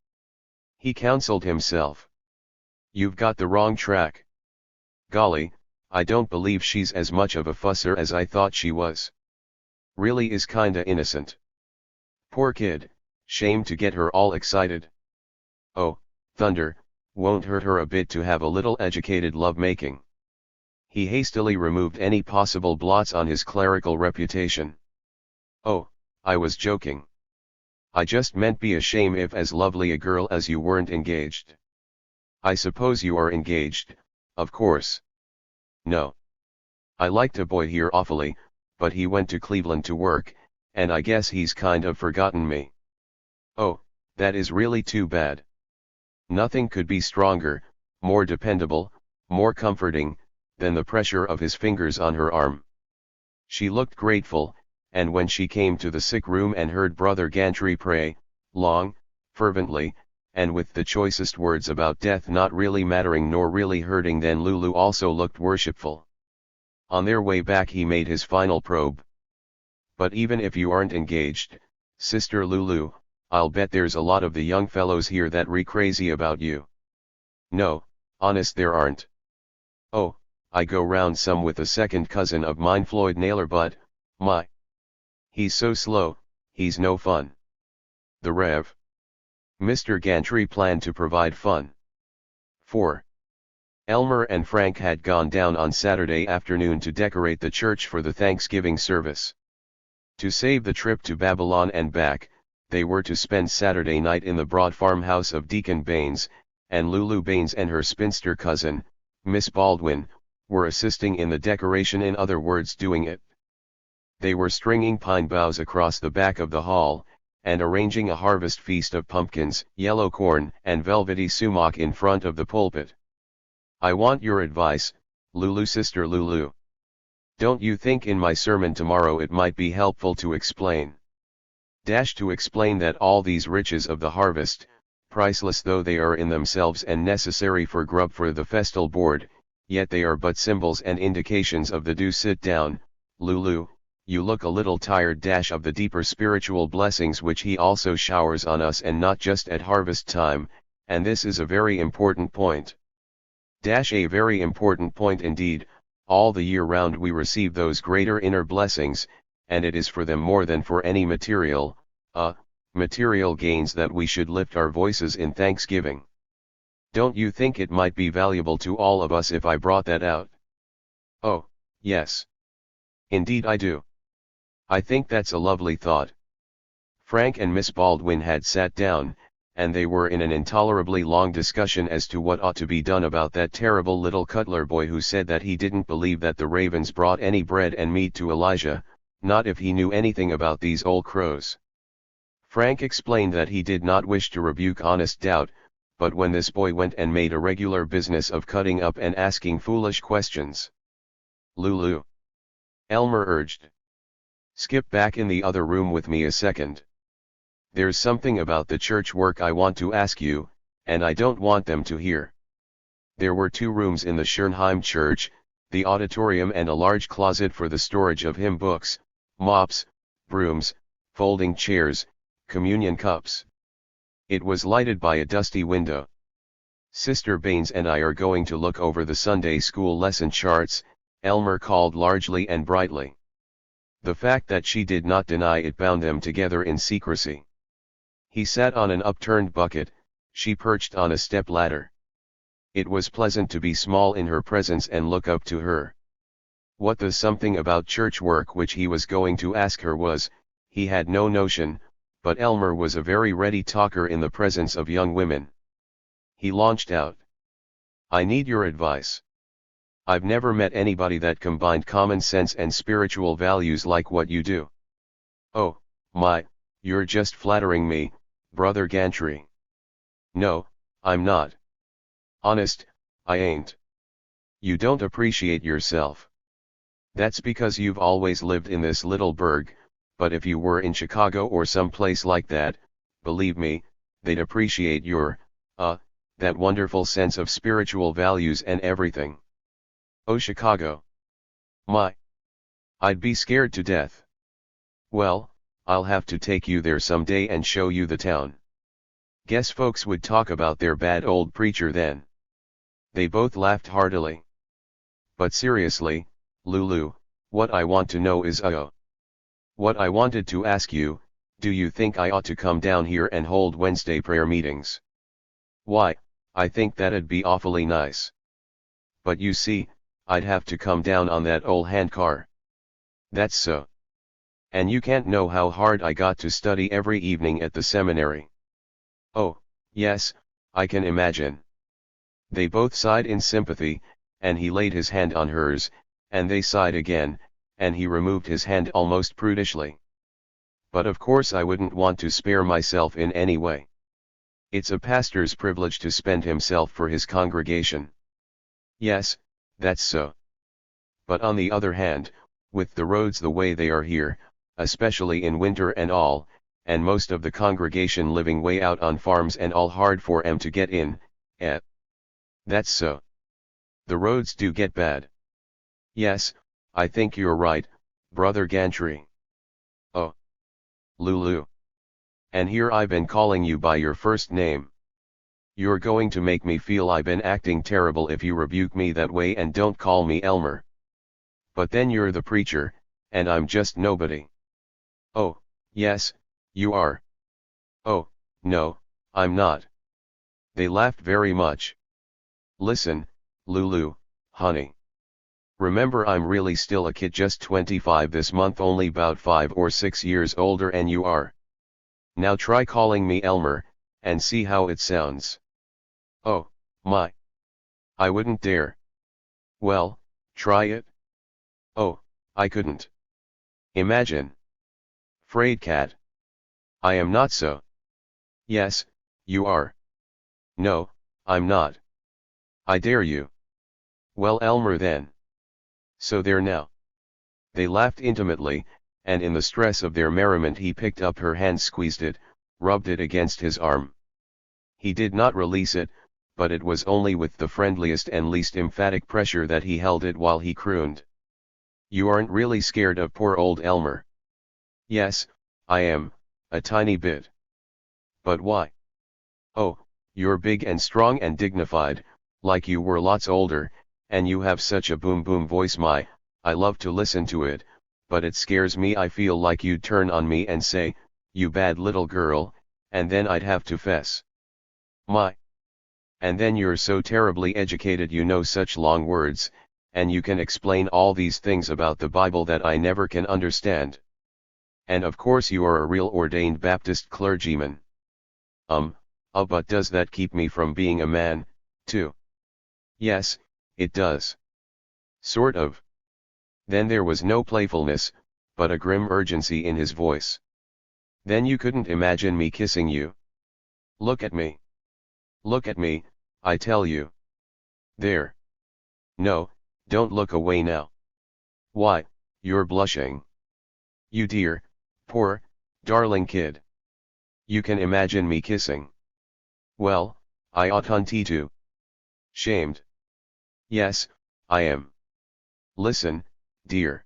he counseled himself. "You've got the wrong track. Golly, I don't believe she's as much of a fusser as I thought she was. Really is kinda innocent. Poor kid, shame to get her all excited. Oh, thunder, won't hurt her a bit to have a little educated love-making." He hastily removed any possible blots on his clerical reputation. "Oh, I was joking. I just meant be a shame if as lovely a girl as you weren't engaged. I suppose you are engaged, of course. No. I liked a boy here awfully, but he went to Cleveland to work, and I guess he's kind of forgotten me. Oh, that is really too bad. Nothing could be stronger, more dependable, more comforting, than the pressure of his fingers on her arm. She looked grateful, and when she came to the sick room and heard Brother Gantry pray, long, fervently, and with the choicest words about death not really mattering nor really hurting, then Lulu also looked worshipful. On their way back he made his final probe. But even if you aren't engaged, Sister Lulu, I'll bet there's a lot of the young fellows here that crazy about you. No, honest there aren't. Oh, I go round some with a second cousin of mine, Floyd Naylor, but, my. He's so slow, he's no fun. The Rev. Mr. Gantry planned to provide fun. 4. Elmer and Frank had gone down on Saturday afternoon to decorate the church for the Thanksgiving service. To save the trip to Babylon and back, they were to spend Saturday night in the broad farmhouse of Deacon Baines, and Lulu Baines and her spinster cousin, Miss Baldwin, were assisting in the decoration, in other words doing it. They were stringing pine boughs across the back of the hall, and arranging a harvest feast of pumpkins, yellow corn, and velvety sumac in front of the pulpit. I want your advice, Lulu, Sister Lulu. Don't you think in my sermon tomorrow it might be helpful to explain that all these riches of the harvest, priceless though they are in themselves and necessary for grub for the festal board, yet they are but symbols and indications of the do sit down, Lulu, you look a little tired of the deeper spiritual blessings which he also showers on us, and not just at harvest time, and this is a very important point. A very important point indeed. All the year round we receive those greater inner blessings, and it is for them more than for any material gains that we should lift our voices in thanksgiving. Don't you think it might be valuable to all of us if I brought that out? Oh, yes. Indeed I do. I think that's a lovely thought. Frank and Miss Baldwin had sat down, and they were in an intolerably long discussion as to what ought to be done about that terrible little Cutler boy who said that he didn't believe that the ravens brought any bread and meat to Elijah, not if he knew anything about these old crows. Frank explained that he did not wish to rebuke honest doubt, but when this boy went and made a regular business of cutting up and asking foolish questions. Lulu. Elmer urged. Skip back in the other room with me a second. There's something about the church work I want to ask you, and I don't want them to hear. There were 2 rooms in the Schernheim church, the auditorium and a large closet for the storage of hymn books, mops, brooms, folding chairs, communion cups. It was lighted by a dusty window. Sister Baines and I are going to look over the Sunday school lesson charts, Elmer called largely and brightly. The fact that she did not deny it bound them together in secrecy. He sat on an upturned bucket, she perched on a step ladder. It was pleasant to be small in her presence and look up to her. What the something about church work which he was going to ask her was, he had no notion, but Elmer was a very ready talker in the presence of young women. He launched out. I need your advice. I've never met anybody that combined common sense and spiritual values like what you do. Oh, my, you're just flattering me, Brother Gantry. No, I'm not. Honest, I ain't. You don't appreciate yourself. That's because you've always lived in this little burg, but if you were in Chicago or some place like that, believe me, they'd appreciate your, that wonderful sense of spiritual values and everything. Oh, Chicago. My. I'd be scared to death. Well, I'll have to take you there someday and show you the town. Guess folks would talk about their bad old preacher then. They both laughed heartily. But seriously, Lulu, what I want to know is what I wanted to ask you, do you think I ought to come down here and hold Wednesday prayer meetings? Why, I think that'd be awfully nice. But you see, I'd have to come down on that old handcar. That's so. And you can't know how hard I got to study every evening at the seminary. Oh, yes, I can imagine. They both sighed in sympathy, and he laid his hand on hers, and they sighed again, and he removed his hand almost prudishly. But of course I wouldn't want to spare myself in any way. It's a pastor's privilege to spend himself for his congregation. Yes, that's so. But on the other hand, with the roads the way they are here, especially in winter and all, and most of the congregation living way out on farms and all hard for 'em to get in, that's so. The roads do get bad. Yes, I think you're right, Brother Gantry. Oh. Lulu. And here I been calling you by your first name. You're going to make me feel I been acting terrible if you rebuke me that way and don't call me Elmer. But then you're the preacher, and I'm just nobody. Oh, yes, you are. Oh, no, I'm not. They laughed very much. Listen, Lulu, honey. Remember I'm really still a kid, just 25 this month, only about 5 or 6 years older and you are. Now try calling me Elmer, and see how it sounds. Oh, my. I wouldn't dare. Well, try it. Oh, I couldn't. Imagine. Fraid cat. I am not so. Yes, you are. No, I'm not. I dare you. Well, Elmer then. So there now. They laughed intimately, and in the stress of their merriment he picked up her hand, squeezed it, rubbed it against his arm. He did not release it, but it was only with the friendliest and least emphatic pressure that he held it while he crooned. You aren't really scared of poor old Elmer? Yes, I am, a tiny bit. But why? Oh, you're big and strong and dignified, like you were lots older, and you have such a boom voice. I love to listen to it, but it scares me. I feel like you'd turn on me and say, you bad little girl, and then I'd have to fess. My. And then you're so terribly educated, you know such long words, and you can explain all these things about the Bible that I never can understand. And of course you are a real ordained Baptist clergyman. But does that keep me from being a man, too? Yes, it does. Sort of. Then there was no playfulness, but a grim urgency in his voice. Then you couldn't imagine me kissing you? Look at me. Look at me, I tell you. There. No, don't look away now. Why, you're blushing. You dear, poor, darling kid. You can imagine me kissing. Well, I oughtn't to. Shamed. Yes, I am. Listen, dear.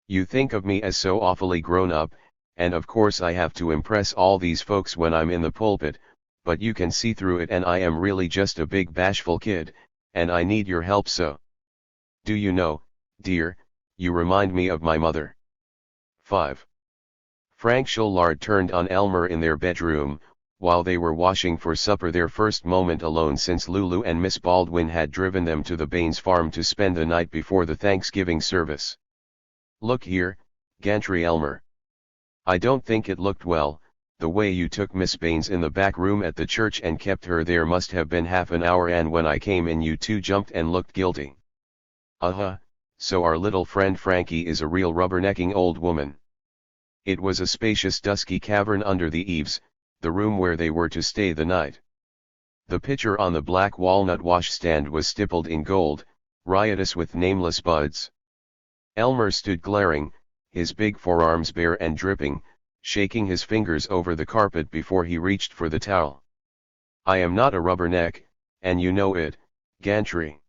You think of me as so awfully grown up, and of course I have to impress all these folks when I'm in the pulpit, but you can see through it, and I am really just a big bashful kid, and I need your help so. Do you know, dear, you remind me of my mother. 5. Frank Shullard turned on Elmer in their bedroom, while they were washing for supper, their first moment alone since Lulu and Miss Baldwin had driven them to the Baines farm to spend the night before the Thanksgiving service. Look here, Gantry Elmer. I don't think it looked well, the way you took Miss Baines in the back room at the church and kept her there. Must have been half an hour, and when I came in you two jumped and looked guilty. So our little friend Frankie is a real rubbernecking old woman. It was a spacious dusky cavern under the eaves, the room where they were to stay the night. The pitcher on the black walnut washstand was stippled in gold, riotous with nameless buds. Elmer stood glaring, his big forearms bare and dripping, shaking his fingers over the carpet before he reached for the towel. I am not a rubberneck, and you know it, Gantry.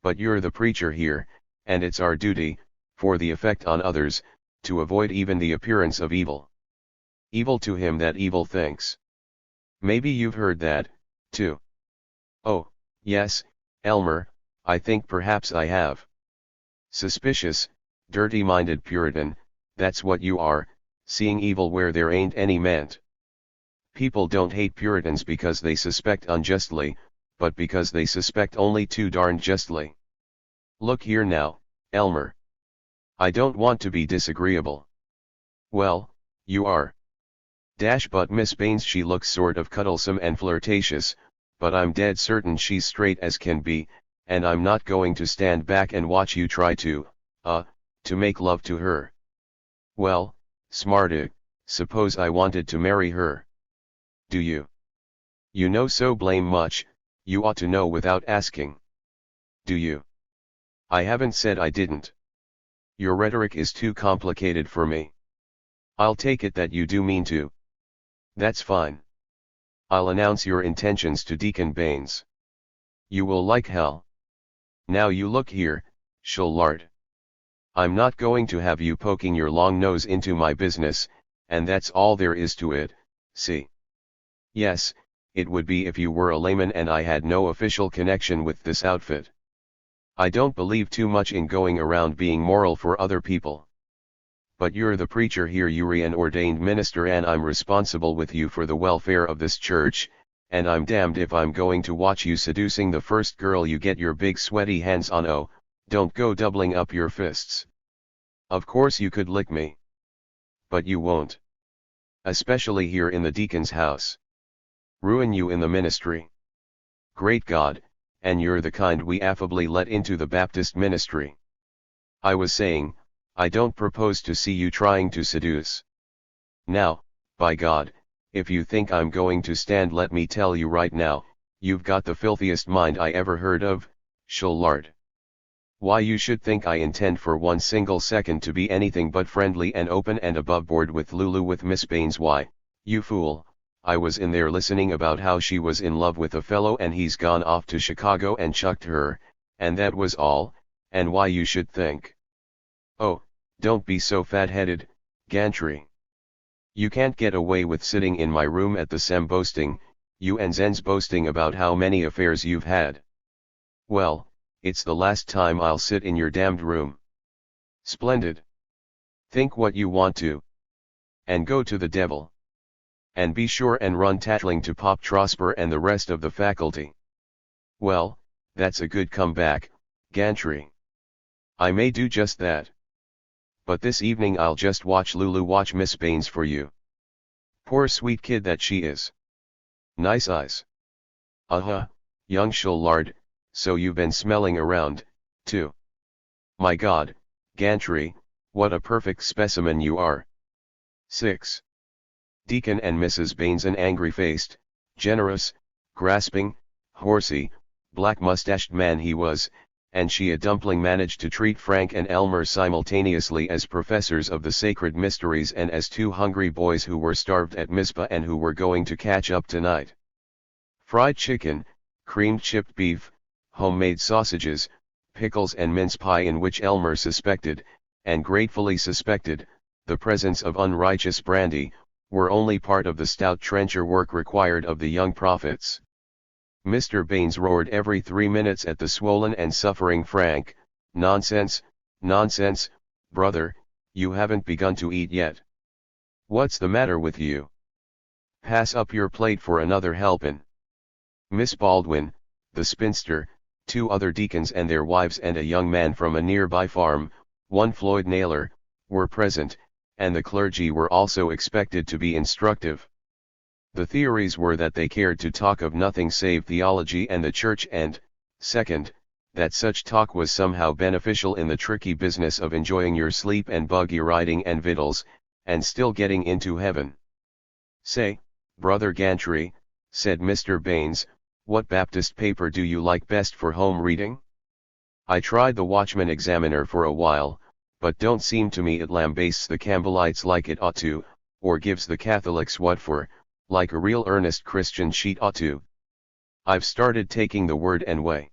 But you're the preacher here, and it's our duty, for the effect on others, to avoid even the appearance of evil. Evil to him that evil thinks. Maybe you've heard that, too. Oh, yes, Elmer, I think perhaps I have. Suspicious, dirty-minded Puritan, that's what you are, seeing evil where there ain't any meant. People don't hate Puritans because they suspect unjustly, but because they suspect only too darn justly. Look here now, Elmer. I don't want to be disagreeable. Well, you are. Dash but Miss Baines she looks sort of cuddlesome and flirtatious, but I'm dead certain she's straight as can be, and I'm not going to stand back and watch you try to make love to her. Well, smarty, suppose I wanted to marry her. Do you? You know so blame much, you ought to know without asking. Do you? I haven't said I didn't. Your rhetoric is too complicated for me. I'll take it that you do mean to. That's fine. I'll announce your intentions to Deacon Baines. You will like hell. Now you look here, Shullard. I'm not going to have you poking your long nose into my business, and that's all there is to it, see? Yes, it would be if you were a layman and I had no official connection with this outfit. I don't believe too much in going around being moral for other people. But you're the preacher here, you're an ordained minister, and I'm responsible with you for the welfare of this church, and I'm damned if I'm going to watch you seducing the first girl you get your big sweaty hands on. Oh, don't go doubling up your fists. Of course you could lick me. But you won't. Especially here in the deacon's house. Ruin you in the ministry. Great God, and you're the kind we affably let into the Baptist ministry. I was saying, I don't propose to see you trying to seduce. Now, by God, if you think I'm going to stand, let me tell you right now, you've got the filthiest mind I ever heard of, Shullard. Why, you should think I intend for one single second to be anything but friendly and open and above board with Miss Baines. Why, you fool, I was in there listening about how she was in love with a fellow and he's gone off to Chicago and chucked her, and that was all, and why you should think. Oh, don't be so fat-headed, Gantry. You can't get away with sitting in my room at the Sem boasting, you and Zen's boasting about how many affairs you've had. Well, it's the last time I'll sit in your damned room. Splendid. Think what you want to. And go to the devil. And be sure and run tattling to Pop Trosper and the rest of the faculty. Well, that's a good comeback, Gantry. I may do just that. But this evening I'll just watch Miss Baines for you. Poor sweet kid that she is. Nice eyes. Young Shullard, so you've been smelling around, too. My God, Gantry, what a perfect specimen you are. 6. Deacon and Mrs. Baines, an angry-faced, generous, grasping, horsey, black-mustached man he was, and she a dumpling, managed to treat Frank and Elmer simultaneously as professors of the sacred mysteries and as two hungry boys who were starved at Mizpah and who were going to catch up tonight. Fried chicken, creamed chipped beef, homemade sausages, pickles and mince pie, in which Elmer suspected, and gratefully suspected, the presence of unrighteous brandy, were only part of the stout trencher work required of the young prophets. Mr. Baines roared every 3 minutes at the swollen and suffering Frank, "Nonsense, nonsense, brother, you haven't begun to eat yet. What's the matter with you? Pass up your plate for another helpin'." Miss Baldwin, the spinster, 2 other deacons and their wives, and a young man from a nearby farm, one Floyd Naylor, were present, and the clergy were also expected to be instructive. The theories were that they cared to talk of nothing save theology and the church, and, second, that such talk was somehow beneficial in the tricky business of enjoying your sleep and buggy riding and victuals, and still getting into heaven. "Say, Brother Gantry," said Mr. Baines, "what Baptist paper do you like best for home reading? I tried the Watchman Examiner for a while, but don't seem to me it lambastes the Campbellites like it ought to, or gives the Catholics what for, like a real earnest Christian sheet ought to. I've started taking the Word and Way.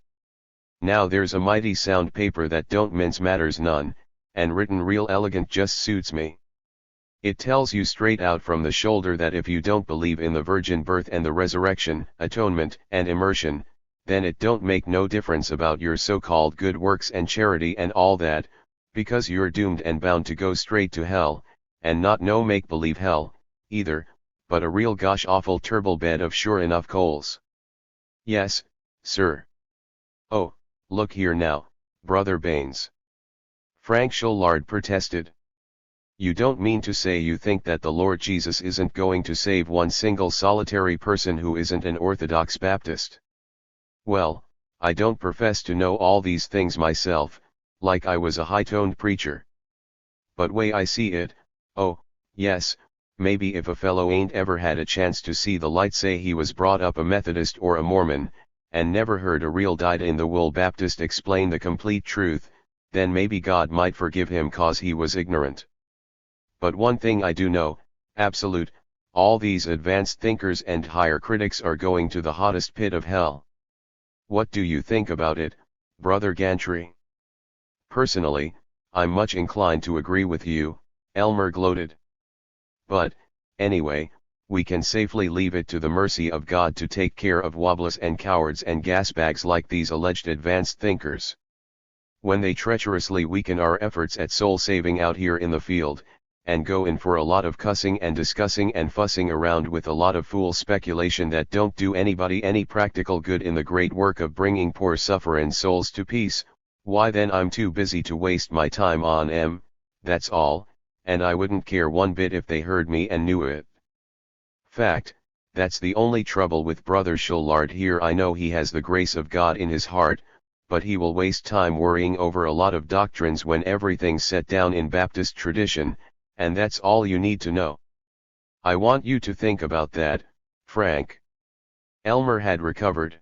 Now there's a mighty sound paper that don't mince matters none, and written real elegant, just suits me. It tells you straight out from the shoulder that if you don't believe in the virgin birth and the resurrection, atonement and immersion, then it don't make no difference about your so-called good works and charity and all that, because you're doomed and bound to go straight to hell, and not no make-believe hell, either, but a real gosh awful turble bed of sure enough coals. Yes, sir. Oh, look here now, Brother Baines," Frank Shullard protested. You don't mean to say you think that the Lord Jesus isn't going to save one single solitary person who isn't an Orthodox Baptist? Well, I don't profess to know all these things myself, like I was a high-toned preacher. But way I see it, oh, yes, maybe if a fellow ain't ever had a chance to see the light, say he was brought up a Methodist or a Mormon, and never heard a real dyed-in-the-wool Baptist explain the complete truth, then maybe God might forgive him cause he was ignorant. But one thing I do know, absolute, all these advanced thinkers and higher critics are going to the hottest pit of hell. What do you think about it, Brother Gantry? Personally, I'm much inclined to agree with you, Elmer gloated. But, anyway, we can safely leave it to the mercy of God to take care of wobblers and cowards and gasbags like these alleged advanced thinkers. When they treacherously weaken our efforts at soul saving out here in the field, and go in for a lot of cussing and discussing and fussing around with a lot of fool speculation that don't do anybody any practical good in the great work of bringing poor suffering souls to peace, why then I'm too busy to waste my time on 'em, that's all, and I wouldn't care one bit if they heard me and knew it. Fact, that's the only trouble with Brother Shullard here. I know he has the grace of God in his heart, but he will waste time worrying over a lot of doctrines when everything's set down in Baptist tradition, and that's all you need to know. I want you to think about that, Frank. Elmer had recovered.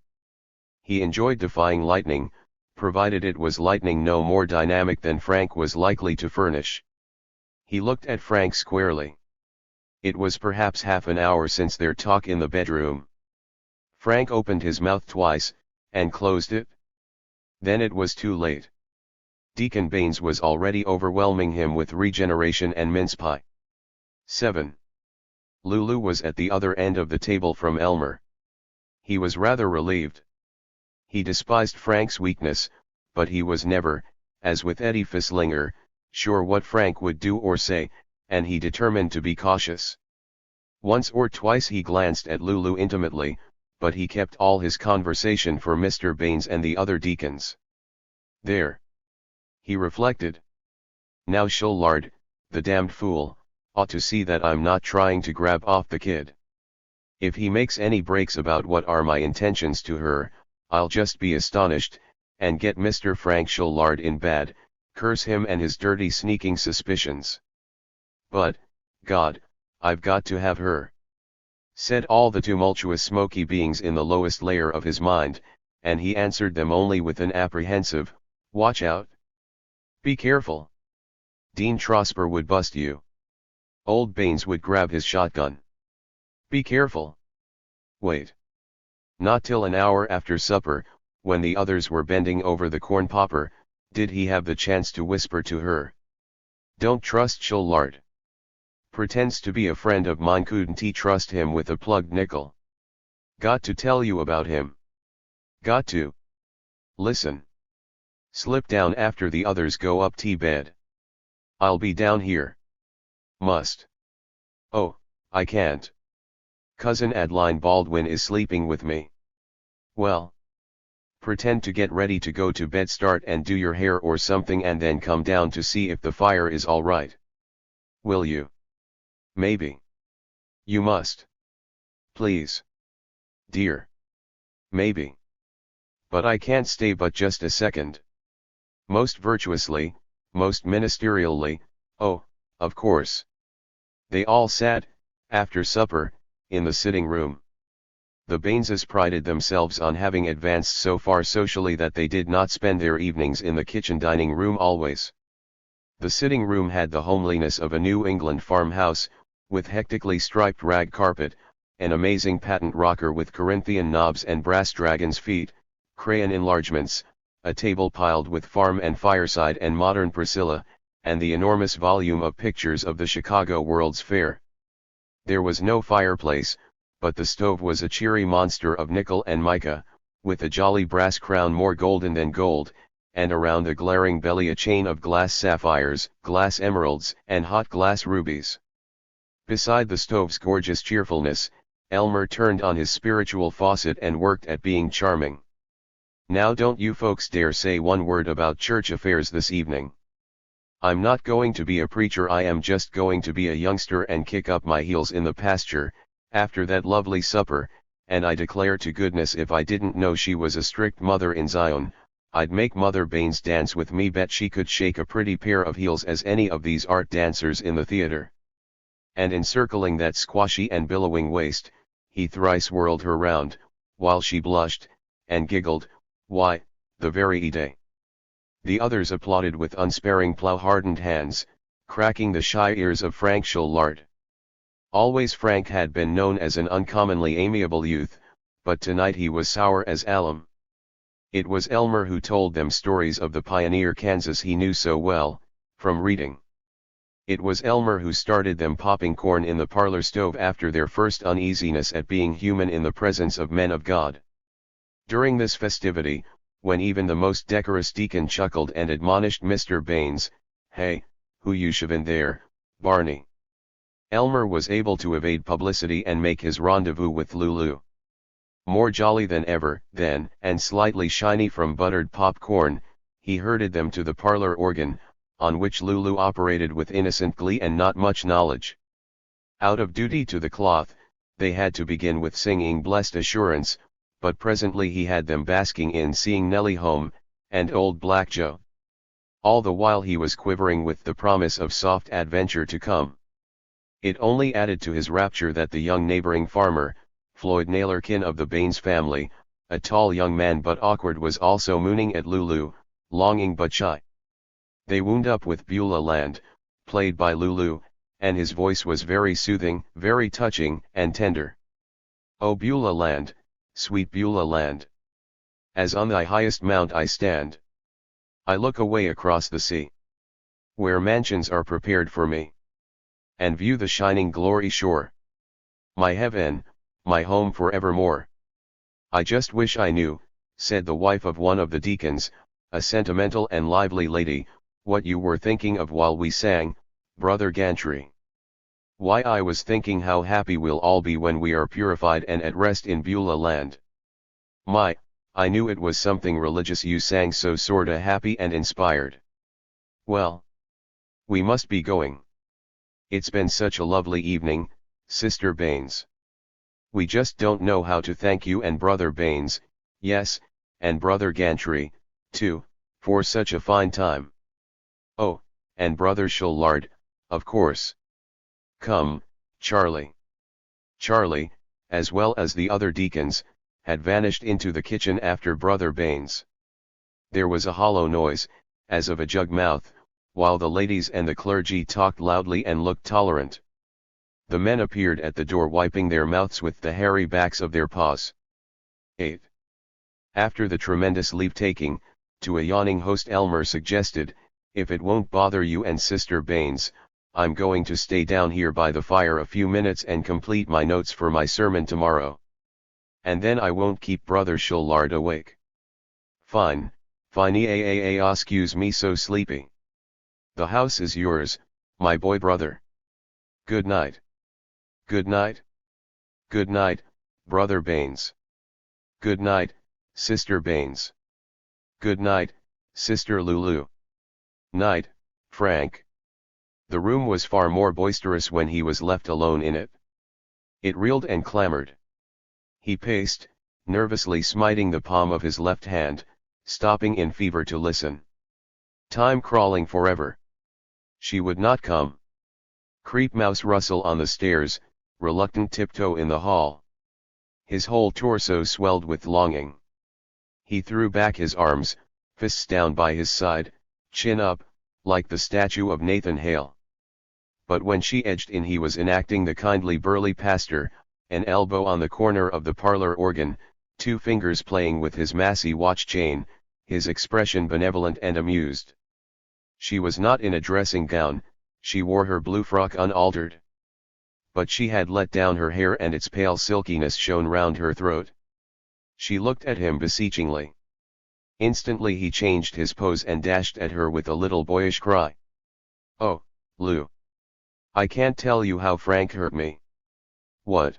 He enjoyed defying lightning, provided it was lightning no more dynamic than Frank was likely to furnish. He looked at Frank squarely. It was perhaps half an hour since their talk in the bedroom. Frank opened his mouth twice, and closed it. Then it was too late. Deacon Baines was already overwhelming him with regeneration and mince pie. 7. Lulu was at the other end of the table from Elmer. He was rather relieved. He despised Frank's weakness, but he was never, as with Eddie Fisslinger, sure what Frank would do or say, and he determined to be cautious. Once or twice he glanced at Lulu intimately, but he kept all his conversation for Mr. Baines and the other deacons. There. He reflected. Now Shullard, the damned fool, ought to see that I'm not trying to grab off the kid. If he makes any breaks about what are my intentions to her, I'll just be astonished, and get Mr. Frank Shullard in bed, curse him and his dirty sneaking suspicions. But, God, I've got to have her, said all the tumultuous smoky beings in the lowest layer of his mind, and he answered them only with an apprehensive, watch out. Be careful. Dean Trosper would bust you. Old Baines would grab his shotgun. Be careful. Wait. Not till an hour after supper, when the others were bending over the corn popper, did he have the chance to whisper to her. Don't trust Shullard. Pretends to be a friend of mine, couldn't he trust him with a plugged nickel? Got to tell you about him. Got to. Listen. Slip down after the others go up to bed. I'll be down here. Must. Oh, I can't. Cousin Adeline Baldwin is sleeping with me. Well. Pretend to get ready to go to bed, start and do your hair or something, and then come down to see if the fire is all right. Will you? Maybe. You must. Please. Dear. Maybe. But I can't stay but just a second. Most virtuously, most ministerially, oh, of course. They all sat, after supper, in the sitting room. The Baineses prided themselves on having advanced so far socially that they did not spend their evenings in the kitchen dining room always. The sitting room had the homeliness of a New England farmhouse, with hectically striped rag carpet, an amazing patent rocker with Corinthian knobs and brass dragon's feet, crayon enlargements, a table piled with farm and fireside and modern Priscilla, and the enormous volume of pictures of the Chicago World's Fair. There was no fireplace, but the stove was a cheery monster of nickel and mica, with a jolly brass crown more golden than gold, and around the glaring belly a chain of glass sapphires, glass emeralds, and hot glass rubies. Beside the stove's gorgeous cheerfulness, Elmer turned on his spiritual faucet and worked at being charming. Now don't you folks dare say one word about church affairs this evening. I'm not going to be a preacher, I am just going to be a youngster and kick up my heels in the pasture, after that lovely supper, and I declare to goodness if I didn't know she was a strict mother in Zion, I'd make Mother Baines dance with me, bet she could shake a pretty pair of heels as any of these art dancers in the theater. And encircling that squashy and billowing waist, he thrice whirled her round, while she blushed, and giggled, why, the very day. The others applauded with unsparing plough-hardened hands, cracking the shy ears of Frank Schullard. Always Frank had been known as an uncommonly amiable youth, but tonight he was sour as alum. It was Elmer who told them stories of the pioneer Kansas he knew so well, from reading. It was Elmer who started them popping corn in the parlor stove after their first uneasiness at being human in the presence of men of God. During this festivity, when even the most decorous deacon chuckled and admonished Mr. Baines, "Hey, who you shovin' there, Barney?" Elmer was able to evade publicity and make his rendezvous with Lulu. More jolly than ever, then, and slightly shiny from buttered popcorn, he herded them to the parlor organ, on which Lulu operated with innocent glee and not much knowledge. Out of duty to the cloth, they had to begin with singing Blessed Assurance, but presently he had them basking in seeing Nellie home, and Old Black Joe. All the while he was quivering with the promise of soft adventure to come. It only added to his rapture that the young neighboring farmer, Floyd Nailorkin of the Baines family, a tall young man but awkward, was also mooning at Lulu, longing but shy. They wound up with Beulah Land, played by Lulu, and his voice was very soothing, very touching, and tender. "O Beulah Land, sweet Beulah Land. As on thy highest mount I stand. I look away across the sea, where mansions are prepared for me, and view the shining glory shore. My heaven, my home forevermore. I just wish I knew," said the wife of one of the deacons, a sentimental and lively lady, "what you were thinking of while we sang, Brother Gantry." "Why, I was thinking how happy we'll all be when we are purified and at rest in Beulah Land. My, I knew it was something religious you sang so sorta happy and inspired. Well, we must be going. It's been such a lovely evening, Sister Baines. We just don't know how to thank you and Brother Baines, yes, and Brother Gantry, too, for such a fine time. Oh, and Brother Schullard, of course. Come, Charlie." Charlie, as well as the other deacons, had vanished into the kitchen after Brother Baines. There was a hollow noise, as of a jug mouth, while the ladies and the clergy talked loudly and looked tolerant. The men appeared at the door wiping their mouths with the hairy backs of their paws. 8. After the tremendous leave-taking, to a yawning host Elmer suggested, "If it won't bother you and Sister Baines, I'm going to stay down here by the fire a few minutes and complete my notes for my sermon tomorrow. And then I won't keep Brother Schullard awake." "Fine, fine, excuse me, so sleepy. The house is yours, my boy brother. Good night." "Good night. Good night, Brother Baines." "Good night, Sister Baines." "Good night, Sister Lulu." "Night, Frank." The room was far more boisterous when he was left alone in it. It reeled and clamored. He paced, nervously smiting the palm of his left hand, stopping in fever to listen. Time crawling forever. She would not come. Creep mouse rustle on the stairs, reluctant tiptoe in the hall. His whole torso swelled with longing. He threw back his arms, fists down by his side, chin up, like the statue of Nathan Hale. But when she edged in he was enacting the kindly burly pastor, an elbow on the corner of the parlor organ, 2 fingers playing with his massy watch chain, his expression benevolent and amused. She was not in a dressing gown, she wore her blue frock unaltered. But she had let down her hair and its pale silkiness shone round her throat. She looked at him beseechingly. Instantly he changed his pose and dashed at her with a little boyish cry. "Oh, Lou! I can't tell you how Frank hurt me." "What?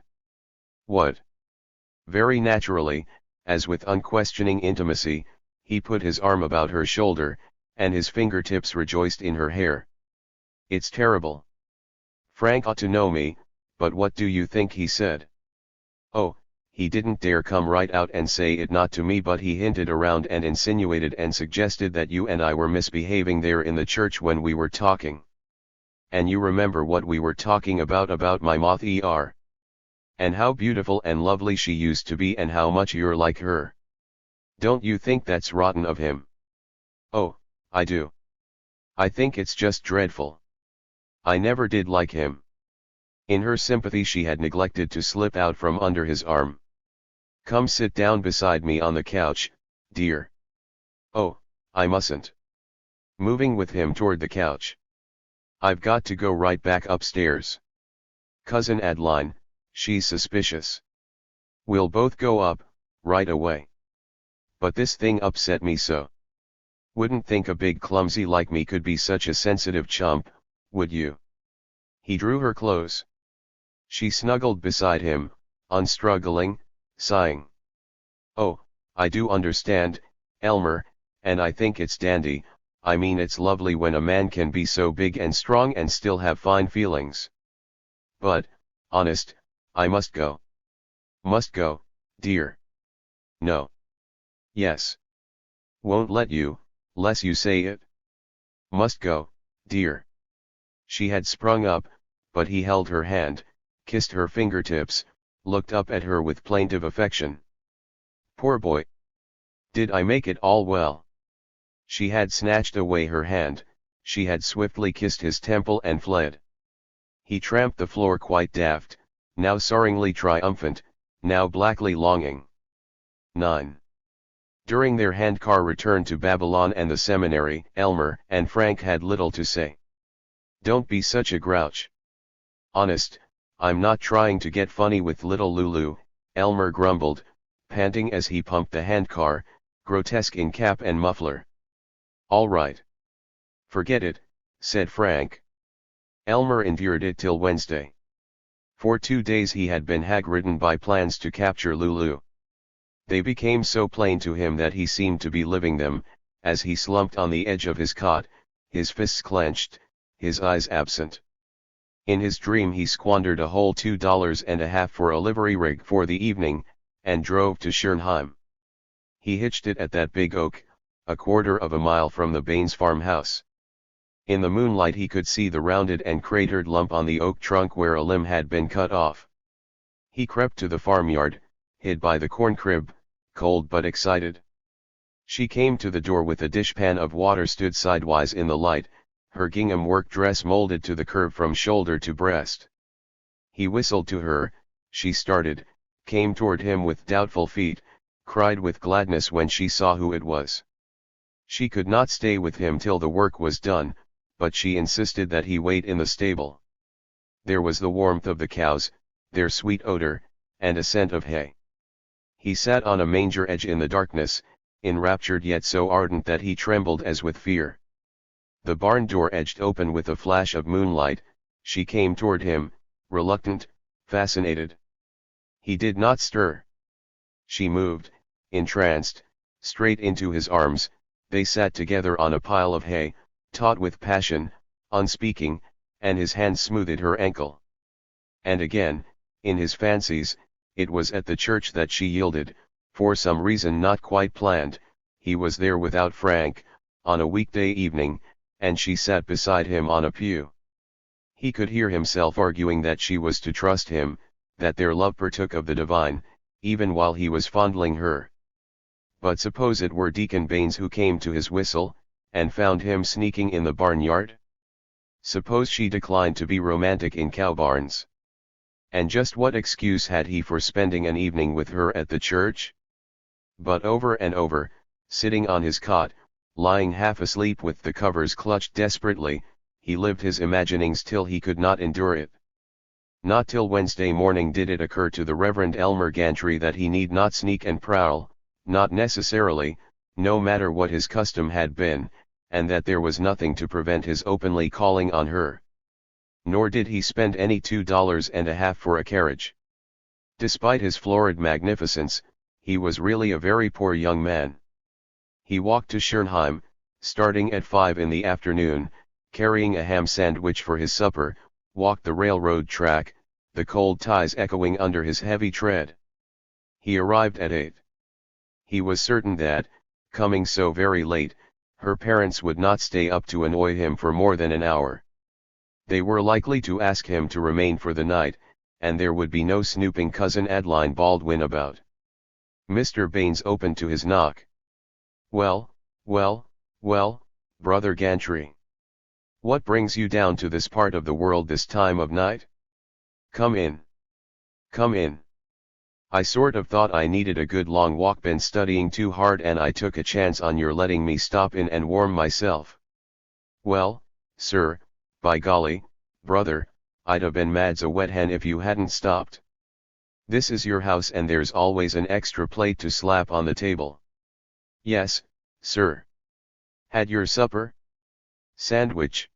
What?" Very naturally, as with unquestioning intimacy, he put his arm about her shoulder, and his fingertips rejoiced in her hair. "It's terrible. Frank ought to know me, but what do you think he said?" "Oh, he didn't dare come right out and say it not to me, but he hinted around and insinuated and suggested that you and I were misbehaving there in the church when we were talking. And you remember what we were talking about my moth and how beautiful and lovely she used to be and how much you're like her. Don't you think that's rotten of him?" "Oh, I do. I think it's just dreadful. I never did like him." In her sympathy she had neglected to slip out from under his arm. "Come sit down beside me on the couch, dear." "Oh, I mustn't." Moving with him toward the couch. "I've got to go right back upstairs. Cousin Adeline, she's suspicious. We'll both go up, right away. But this thing upset me so. Wouldn't think a big clumsy like me could be such a sensitive chump, would you?" He drew her close. She snuggled beside him, unstruggling, sighing. "Oh, I do understand, Elmer, and I think it's dandy. I mean, it's lovely when a man can be so big and strong and still have fine feelings. But, honest, I must go." "Must go, dear?" "No." "Yes. Won't let you, 'less you say it." "Must go, dear." She had sprung up, but he held her hand, kissed her fingertips, looked up at her with plaintive affection. "Poor boy. Did I make it all well?" She had snatched away her hand, she had swiftly kissed his temple and fled. He tramped the floor quite daft, now soaringly triumphant, now blackly longing. 9. During their handcar return to Babylon and the seminary, Elmer and Frank had little to say. "Don't be such a grouch. Honest, I'm not trying to get funny with little Lulu," Elmer grumbled, panting as he pumped the handcar, grotesque in cap and muffler. "All right. Forget it," said Frank. Elmer endured it till Wednesday. For 2 days he had been hag-ridden by plans to capture Lulu. They became so plain to him that he seemed to be living them, as he slumped on the edge of his cot, his fists clenched, his eyes absent. In his dream he squandered a whole $2.50 for a livery rig for the evening, and drove to Schernheim. He hitched it at that big oak, a quarter of a mile from the Baines farmhouse. In the moonlight he could see the rounded and cratered lump on the oak trunk where a limb had been cut off. He crept to the farmyard, hid by the corn crib, cold but excited. She came to the door with a dishpan of water, stood sidewise in the light, her gingham work dress molded to the curve from shoulder to breast. He whistled to her, she started, came toward him with doubtful feet, cried with gladness when she saw who it was. She could not stay with him till the work was done, but she insisted that he wait in the stable. There was the warmth of the cows, their sweet odor, and a scent of hay. He sat on a manger edge in the darkness, enraptured yet so ardent that he trembled as with fear. The barn door edged open with a flash of moonlight, she came toward him, reluctant, fascinated. He did not stir. She moved, entranced, straight into his arms. They sat together on a pile of hay, taut with passion, unspeaking, and his hand smoothed her ankle. And again, in his fancies, it was at the church that she yielded, for some reason not quite planned. He was there without Frank, on a weekday evening, and she sat beside him on a pew. He could hear himself arguing that she was to trust him, that their love partook of the divine, even while he was fondling her. But suppose it were Deacon Baines who came to his whistle, and found him sneaking in the barnyard? Suppose she declined to be romantic in cow barns? And just what excuse had he for spending an evening with her at the church? But over and over, sitting on his cot, lying half asleep with the covers clutched desperately, he lived his imaginings till he could not endure it. Not till Wednesday morning did it occur to the Reverend Elmer Gantry that he need not sneak and prowl, not necessarily, no matter what his custom had been, and that there was nothing to prevent his openly calling on her. Nor did he spend any $2.50 for a carriage. Despite his florid magnificence, he was really a very poor young man. He walked to Schernheim, starting at 5 in the afternoon, carrying a ham sandwich for his supper, walked the railroad track, the cold ties echoing under his heavy tread. He arrived at 8. He was certain that, coming so very late, her parents would not stay up to annoy him for more than an hour. They were likely to ask him to remain for the night, and there would be no snooping cousin Adeline Baldwin about. Mr. Baines opened to his knock. "Well, Brother Gantry. What brings you down to this part of the world this time of night? Come in. Come in. I sort of thought I needed a good long walk, been studying too hard, and I took a chance on your letting me stop in and warm myself." "Well, sir, by golly, brother, I'd have been mad's a wet hen if you hadn't stopped. This is your house and there's always an extra plate to slap on the table." "Yes, sir." "Had your supper?" "Sandwich."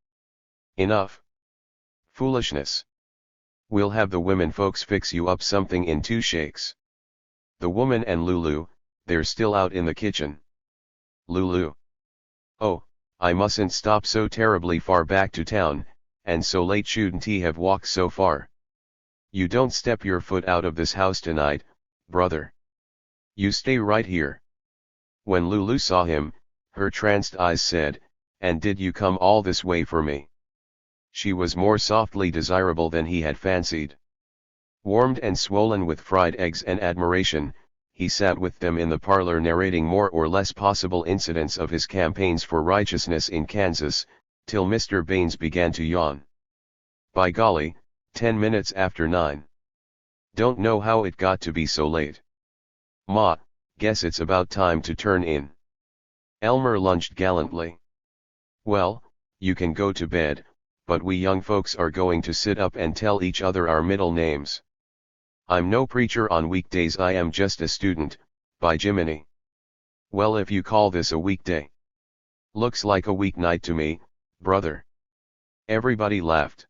"Enough." "Foolishness. We'll have the women folks fix you up something in 2 shakes. The woman and Lulu, they're still out in the kitchen." "Lulu? Oh, I mustn't stop so terribly far back to town, and so late shouldn't he have walked so far? You don't step your foot out of this house tonight, brother. You stay right here." When Lulu saw him, her tranced eyes said, "And did you come all this way for me?" She was more softly desirable than he had fancied. Warmed and swollen with fried eggs and admiration, he sat with them in the parlor narrating more or less possible incidents of his campaigns for righteousness in Kansas, till Mr. Baines began to yawn. "By golly, 10 minutes after 9. Don't know how it got to be so late. Ma, guess it's about time to turn in." Elmer lunged gallantly. "Well, you can go to bed, but we young folks are going to sit up and tell each other our middle names. I'm no preacher on weekdays, I am just a student, by Jiminy." "Well, if you call this a weekday. Looks like a weeknight to me, brother." Everybody laughed.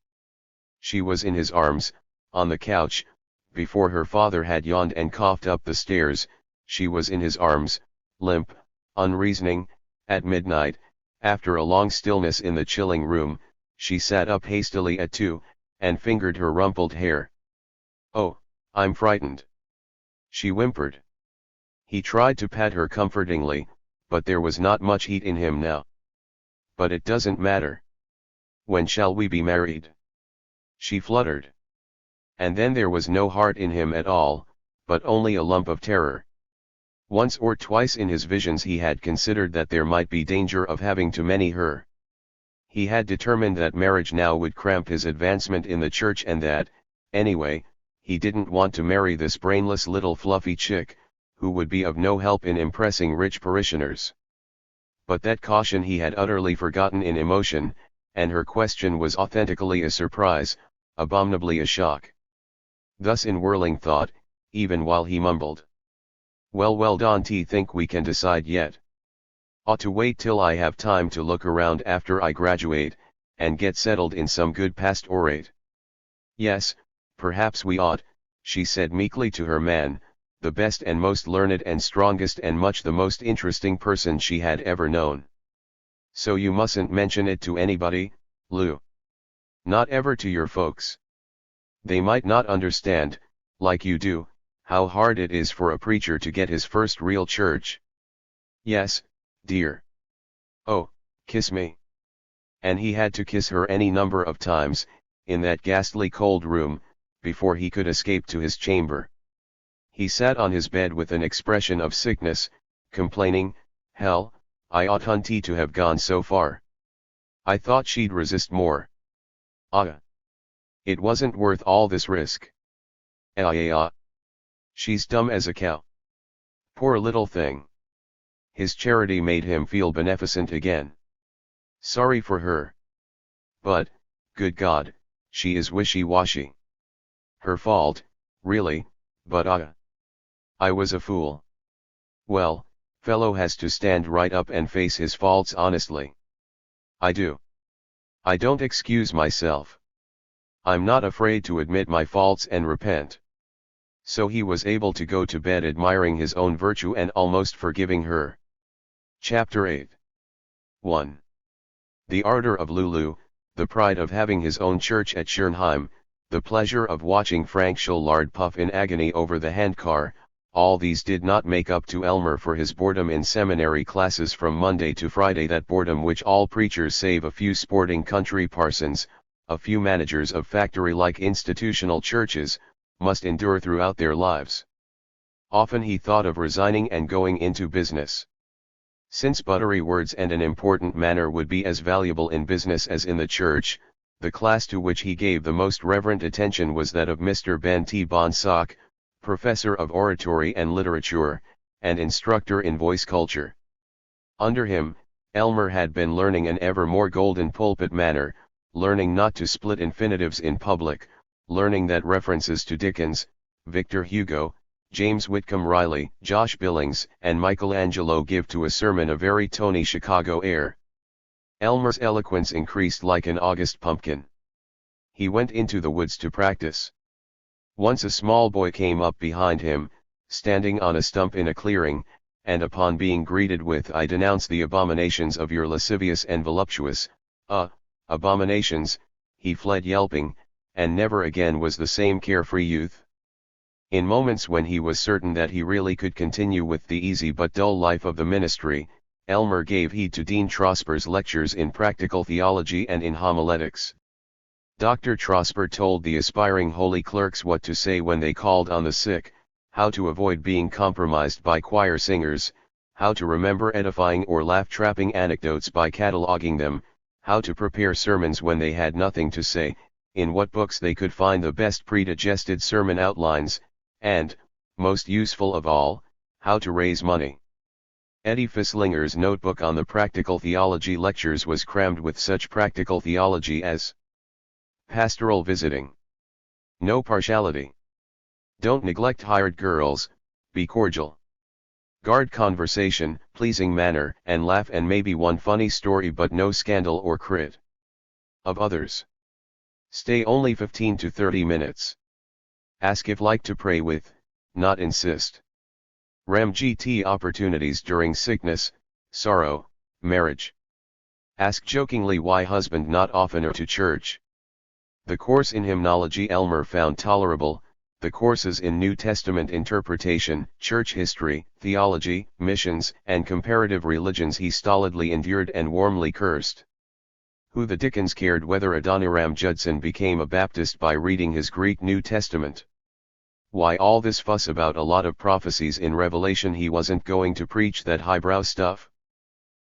She was in his arms, on the couch, before her father had yawned and coughed up the stairs. She was in his arms, limp, unreasoning, at midnight, after a long stillness in the chilling room. She sat up hastily at 2, and fingered her rumpled hair. "Oh, I'm frightened," she whimpered. He tried to pat her comfortingly, but there was not much heat in him now. "But it doesn't matter. When shall we be married?" she fluttered. And then there was no heart in him at all, but only a lump of terror. Once or twice in his visions he had considered that there might be danger of having to marry her. He had determined that marriage now would cramp his advancement in the church, and that, anyway, he didn't want to marry this brainless little fluffy chick, who would be of no help in impressing rich parishioners. But that caution he had utterly forgotten in emotion, and her question was authentically a surprise, abominably a shock. Thus in whirling thought, even while he mumbled, Well, don't think we can decide yet? Ought to wait till I have time to look around after I graduate, and get settled in some good pastorate." "Yes, perhaps we ought," she said meekly to her man, the best and most learned and strongest and much the most interesting person she had ever known. "So you mustn't mention it to anybody, Lou. Not ever to your folks. They might not understand, like you do, how hard it is for a preacher to get his first real church." "Yes, dear. Oh, kiss me." And he had to kiss her any number of times, in that ghastly cold room, before he could escape to his chamber. He sat on his bed with an expression of sickness, complaining, "Hell, I oughtn't to have gone so far. I thought she'd resist more. It wasn't worth all this risk. She's dumb as a cow. Poor little thing." His charity made him feel beneficent again. Sorry for her. But, good God, she is wishy-washy. Her fault, really, but I was a fool. Well, fellow has to stand right up and face his faults honestly. I do. I don't excuse myself. I'm not afraid to admit my faults and repent. So he was able to go to bed admiring his own virtue and almost forgiving her. Chapter 8 1. The ardor of Lulu, the pride of having his own church at Schernheim, the pleasure of watching Frank Schullard puff in agony over the handcar, all these did not make up to Elmer for his boredom in seminary classes from Monday to Friday, that boredom which all preachers save a few sporting country parsons, a few managers of factory-like institutional churches, must endure throughout their lives. Often he thought of resigning and going into business. Since buttery words and an important manner would be as valuable in business as in the church, the class to which he gave the most reverent attention was that of Mr. Ben T. Bonsock, professor of oratory and literature, and instructor in voice culture. Under him, Elmer had been learning an ever more golden pulpit manner, learning not to split infinitives in public, learning that references to Dickens, Victor Hugo, James Whitcomb Riley, Josh Billings, and Michelangelo give to a sermon a very Tony Chicago air. Elmer's eloquence increased like an August pumpkin. He went into the woods to practice. Once a small boy came up behind him, standing on a stump in a clearing, and upon being greeted with "I denounce the abominations of your lascivious and voluptuous, abominations," he fled yelping, and never again was the same carefree youth. In moments when he was certain that he really could continue with the easy but dull life of the ministry, Elmer gave heed to Dean Trosper's lectures in practical theology and in homiletics. Dr. Trosper told the aspiring holy clerks what to say when they called on the sick, how to avoid being compromised by choir singers, how to remember edifying or laugh-trapping anecdotes by cataloguing them, how to prepare sermons when they had nothing to say, in what books they could find the best predigested sermon outlines, and, most useful of all, how to raise money. Eddie Fislinger's notebook on the practical theology lectures was crammed with such practical theology as: pastoral visiting. No partiality. Don't neglect hired girls, be cordial. Guard conversation, pleasing manner, and laugh, and maybe one funny story, but no scandal or crit of others. Stay only 15 to 30 minutes. Ask if like to pray with, not insist. GT opportunities during sickness, sorrow, marriage. Ask jokingly why husband not oftener to church. The course in hymnology Elmer found tolerable, the courses in New Testament interpretation, church history, theology, missions, and comparative religions he stolidly endured and warmly cursed. Who the dickens cared whether Adoniram Judson became a Baptist by reading his Greek New Testament? Why all this fuss about a lot of prophecies in Revelation? He wasn't going to preach that highbrow stuff.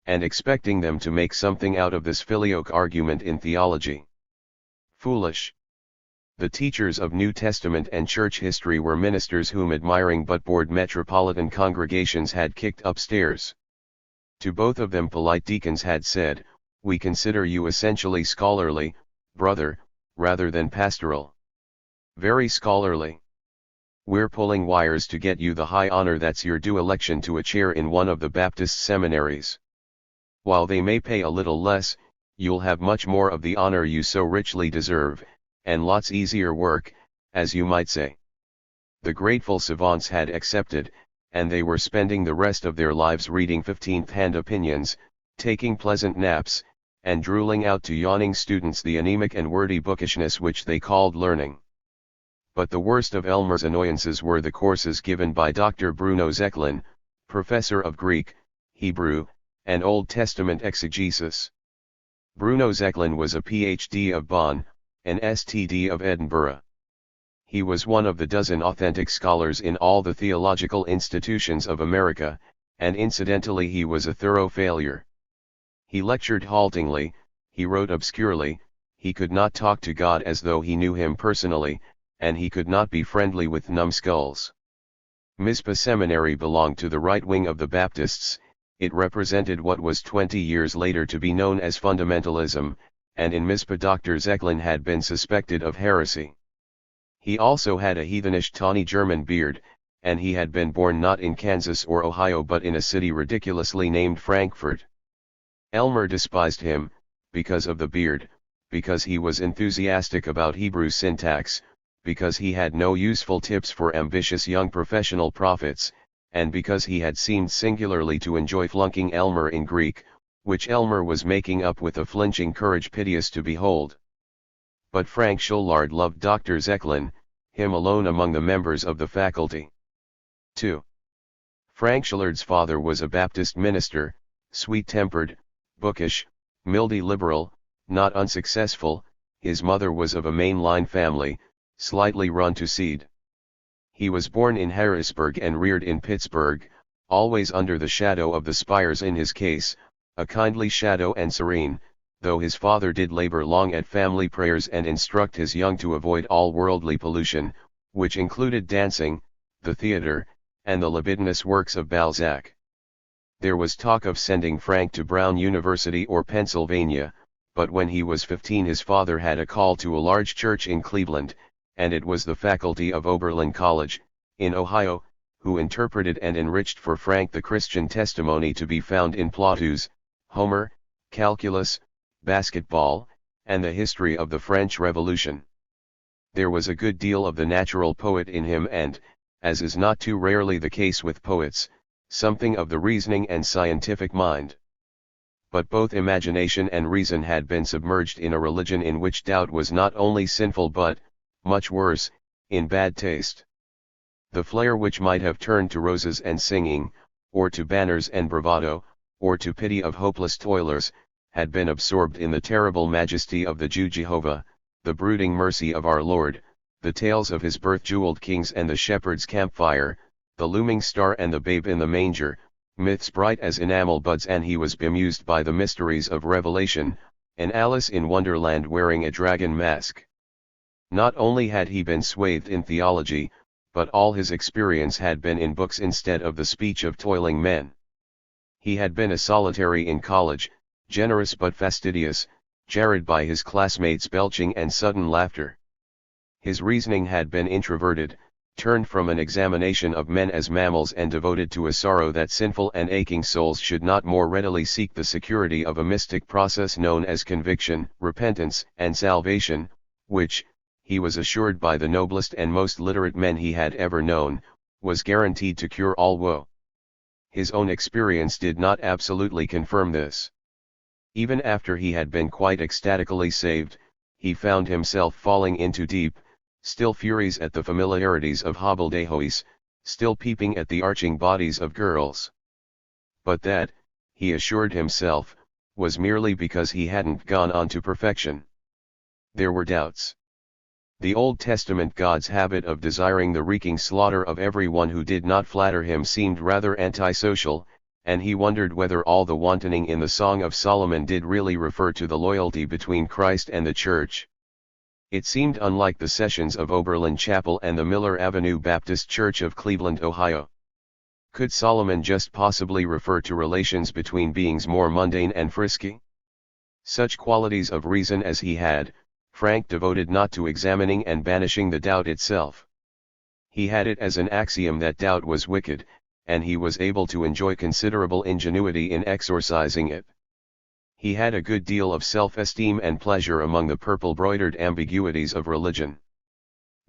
And expecting them to make something out of this filioque argument in theology. Foolish. The teachers of New Testament and church history were ministers whom admiring but bored metropolitan congregations had kicked upstairs. To both of them polite deacons had said, "We consider you essentially scholarly, brother, rather than pastoral. Very scholarly. We're pulling wires to get you the high honor that's your due, election to a chair in one of the Baptist seminaries. While they may pay a little less, you'll have much more of the honor you so richly deserve, and lots easier work, as you might say." The grateful savants had accepted, and they were spending the rest of their lives reading 15th-hand opinions, taking pleasant naps, and drooling out to yawning students the anemic and wordy bookishness which they called learning. But the worst of Elmer's annoyances were the courses given by Dr. Bruno Zeklin, professor of Greek, Hebrew, and Old Testament exegesis. Bruno Zeklin was a Ph.D. of Bonn, an STD of Edinburgh. He was one of the dozen authentic scholars in all the theological institutions of America, and incidentally he was a thorough failure. He lectured haltingly, he wrote obscurely, he could not talk to God as though he knew him personally, and he could not be friendly with numbskulls. Mizpah Seminary belonged to the right wing of the Baptists. It represented what was 20 years later to be known as fundamentalism, and in Mizpah Dr. Zeklin had been suspected of heresy. He also had a heathenish tawny German beard, and he had been born not in Kansas or Ohio but in a city ridiculously named Frankfurt. Elmer despised him, because of the beard, because he was enthusiastic about Hebrew syntax, because he had no useful tips for ambitious young professional prophets, and because he had seemed singularly to enjoy flunking Elmer in Greek, which Elmer was making up with a flinching courage piteous to behold. But Frank Schullard loved Dr. Zeklin, him alone among the members of the faculty. 2. Frank Schullard's father was a Baptist minister, sweet-tempered, bookish, mildy liberal, not unsuccessful. His mother was of a mainline family, slightly run to seed. He was born in Harrisburg and reared in Pittsburgh, always under the shadow of the spires in his case, a kindly shadow and serene, though his father did labor long at family prayers and instruct his young to avoid all worldly pollution, which included dancing, the theater, and the libidinous works of Balzac. There was talk of sending Frank to Brown University or Pennsylvania, but when he was 15 his father had a call to a large church in Cleveland, and it was the faculty of Oberlin College, in Ohio, who interpreted and enriched for Frank the Christian testimony to be found in Plautus, Homer, calculus, basketball, and the history of the French Revolution. There was a good deal of the natural poet in him and, as is not too rarely the case with poets, something of the reasoning and scientific mind. But both imagination and reason had been submerged in a religion in which doubt was not only sinful but, much worse, in bad taste. The flare which might have turned to roses and singing, or to banners and bravado, or to pity of hopeless toilers, had been absorbed in the terrible majesty of the Jew Jehovah, the brooding mercy of our Lord, the tales of his birth-jeweled kings and the shepherd's campfire, the looming star and the babe in the manger, myths bright as enamel buds, and he was bemused by the mysteries of Revelation, an Alice in Wonderland wearing a dragon mask. Not only had he been swathed in theology, but all his experience had been in books instead of the speech of toiling men. He had been a solitary in college, generous but fastidious, jarred by his classmates' belching and sudden laughter. His reasoning had been introverted, turned from an examination of men as mammals and devoted to a sorrow that sinful and aching souls should not more readily seek the security of a mystic process known as conviction, repentance, and salvation, which, he was assured by the noblest and most literate men he had ever known, was guaranteed to cure all woe. His own experience did not absolutely confirm this. Even after he had been quite ecstatically saved, he found himself falling into deep, still furies at the familiarities of hobbledehoys, still peeping at the arching bodies of girls. But that, he assured himself, was merely because he hadn't gone on to perfection. There were doubts. The Old Testament God's habit of desiring the reeking slaughter of everyone who did not flatter him seemed rather antisocial, and he wondered whether all the wantoning in the Song of Solomon did really refer to the loyalty between Christ and the Church. It seemed unlike the sessions of Oberlin Chapel and the Miller Avenue Baptist Church of Cleveland, Ohio. Could Solomon just possibly refer to relations between beings more mundane and frisky? Such qualities of reason as he had, Frank devoted not to examining and banishing the doubt itself. He had it as an axiom that doubt was wicked, and he was able to enjoy considerable ingenuity in exorcising it. He had a good deal of self-esteem and pleasure among the purple-broidered ambiguities of religion.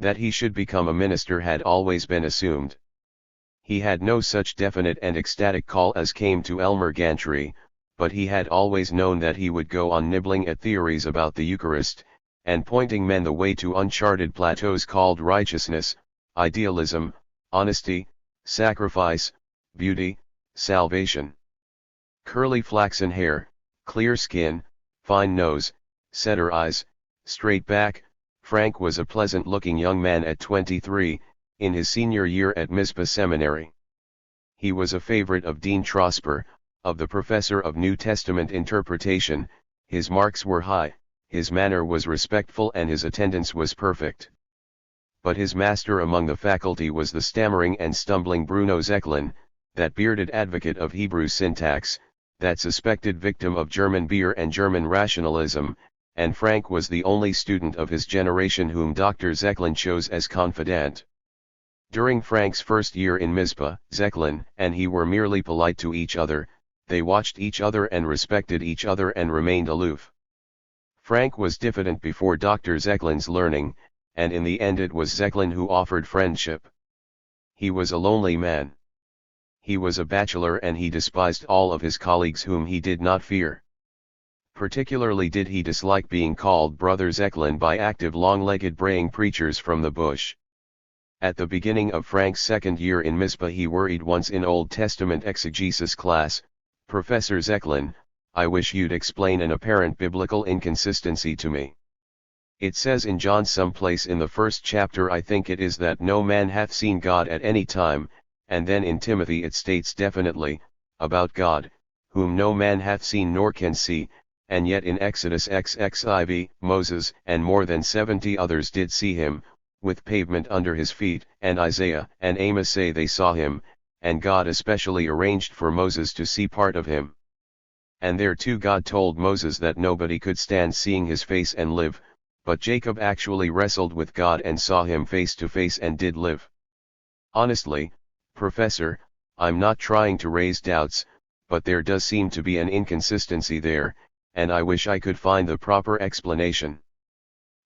That he should become a minister had always been assumed. He had no such definite and ecstatic call as came to Elmer Gantry, but he had always known that he would go on nibbling at theories about the Eucharist, and pointing men the way to uncharted plateaus called righteousness, idealism, honesty, sacrifice, beauty, salvation. Curly flaxen hair, clear skin, fine nose, setter eyes, straight back, Frank was a pleasant-looking young man at 23, in his senior year at Mizpah Seminary. He was a favorite of Dean Trosper, of the professor of New Testament interpretation. His marks were high, his manner was respectful, and his attendance was perfect. But his master among the faculty was the stammering and stumbling Bruno Zeklin, that bearded advocate of Hebrew syntax, that suspected victim of German beer and German rationalism, and Frank was the only student of his generation whom Dr. Zeklin chose as confidant. During Frank's first year in Mizpah, Zeklin and he were merely polite to each other, they watched each other and respected each other and remained aloof. Frank was diffident before Dr. Zeklin's learning, and in the end it was Zeklin who offered friendship. He was a lonely man. He was a bachelor and he despised all of his colleagues whom he did not fear. Particularly did he dislike being called Brother Zeklin by active long-legged braying preachers from the bush. At the beginning of Frank's second year in Mizpah he worried once in Old Testament exegesis class, "Professor Zeklin, I wish you'd explain an apparent biblical inconsistency to me. It says in John someplace in the first chapter I think it is that no man hath seen God at any time, and then in Timothy it states definitely, about God, whom no man hath seen nor can see, and yet in Exodus XXIV, Moses and more than 70 others did see him, with pavement under his feet, and Isaiah and Amos say they saw him, and God especially arranged for Moses to see part of him. And there too God told Moses that nobody could stand seeing his face and live, but Jacob actually wrestled with God and saw him face to face and did live. Honestly, Professor, I'm not trying to raise doubts, but there does seem to be an inconsistency there, and I wish I could find the proper explanation."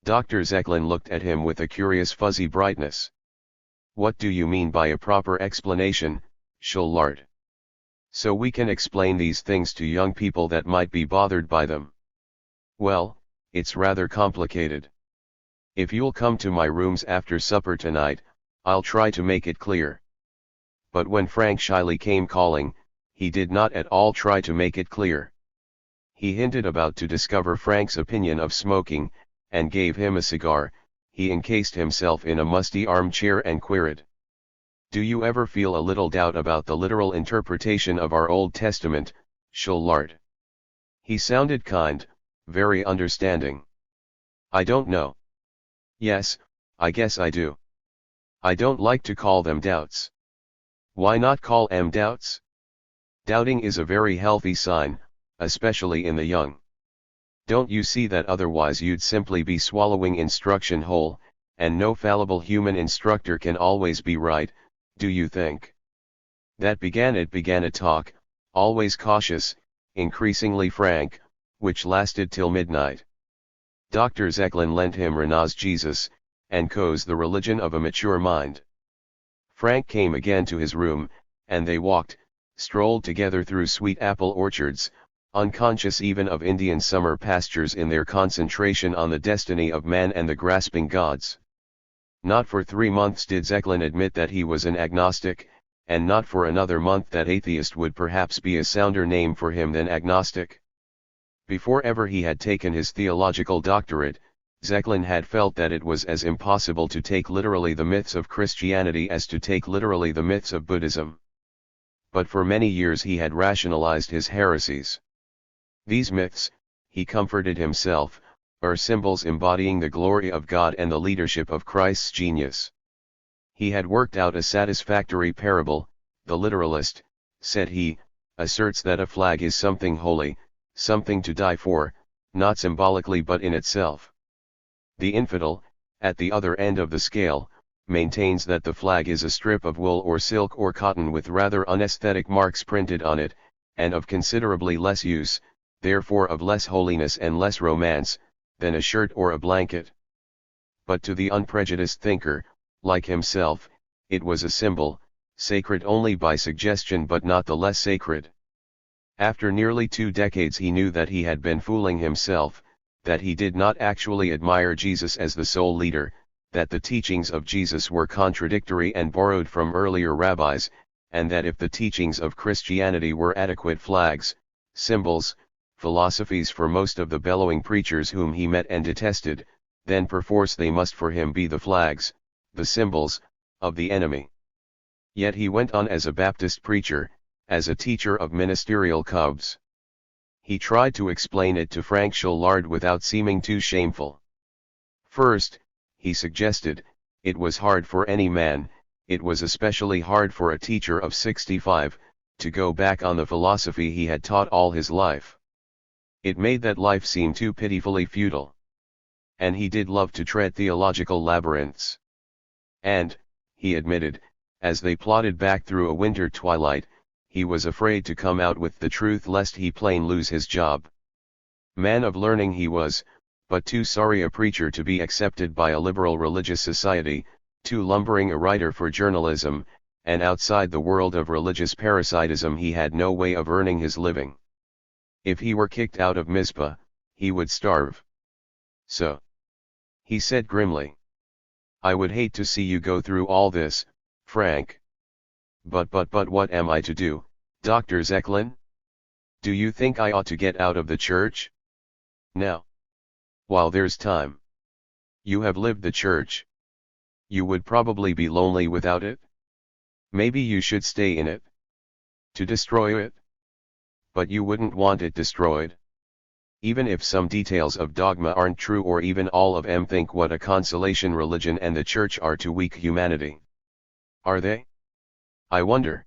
Dr. Zeklin looked at him with a curious fuzzy brightness. "What do you mean by a proper explanation, Shullard? So we can explain these things to young people that might be bothered by them." "Well, it's rather complicated. If you'll come to my rooms after supper tonight, I'll try to make it clear." But when Frank shyly came calling, he did not at all try to make it clear. He hinted about to discover Frank's opinion of smoking, and gave him a cigar. He encased himself in a musty armchair and queried, "Do you ever feel a little doubt about the literal interpretation of our Old Testament, Shullard?" He sounded kind, very understanding. "I don't know. Yes, I guess I do. I don't like to call them doubts." "Why not call them doubts? Doubting is a very healthy sign, especially in the young. Don't you see that otherwise you'd simply be swallowing instruction whole, and no fallible human instructor can always be right, do you think?" It began a talk, always cautious, increasingly frank, which lasted till midnight. Dr. Zeklin lent him Renan's Jesus, and Coe's The Religion of a Mature Mind. Frank came again to his room, and they strolled together through sweet apple orchards, unconscious even of Indian summer pastures in their concentration on the destiny of man and the grasping gods. Not for 3 months did Zeklin admit that he was an agnostic, and not for another month that atheist would perhaps be a sounder name for him than agnostic. Before ever he had taken his theological doctorate, Zeklin had felt that it was as impossible to take literally the myths of Christianity as to take literally the myths of Buddhism. But for many years he had rationalized his heresies. These myths, he comforted himself, are symbols embodying the glory of God and the leadership of Christ's genius. He had worked out a satisfactory parable. The literalist, said he, asserts that a flag is something holy, something to die for, not symbolically but in itself. The infidel, at the other end of the scale, maintains that the flag is a strip of wool or silk or cotton with rather unesthetic marks printed on it, and of considerably less use, therefore of less holiness and less romance, than a shirt or a blanket. But to the unprejudiced thinker, like himself, it was a symbol, sacred only by suggestion but not the less sacred. After nearly 2 decades he knew that he had been fooling himself, that he did not actually admire Jesus as the sole leader, that the teachings of Jesus were contradictory and borrowed from earlier rabbis, and that if the teachings of Christianity were adequate flags, symbols, philosophies for most of the bellowing preachers whom he met and detested, then perforce they must for him be the flags, the symbols, of the enemy. Yet he went on as a Baptist preacher, as a teacher of ministerial cubs. He tried to explain it to Frank Shullard without seeming too shameful. First, he suggested, it was hard for any man, it was especially hard for a teacher of 65, to go back on the philosophy he had taught all his life. It made that life seem too pitifully futile. And he did love to tread theological labyrinths. And, he admitted, as they plodded back through a winter twilight, he was afraid to come out with the truth lest he plain lose his job. Man of learning he was, but too sorry a preacher to be accepted by a liberal religious society, too lumbering a writer for journalism, and outside the world of religious parasitism he had no way of earning his living. If he were kicked out of Mizpah, he would starve. So, he said grimly, "I would hate to see you go through all this, Frank. But what am I to do, Dr. Zeklin? Do you think I ought to get out of the church? Now, while there's time. You have lived the church. You would probably be lonely without it. Maybe you should stay in it. To destroy it? But you wouldn't want it destroyed. Even if some details of dogma aren't true, or even all of 'em, think what a consolation religion and the church are to weak humanity. Are they? I wonder.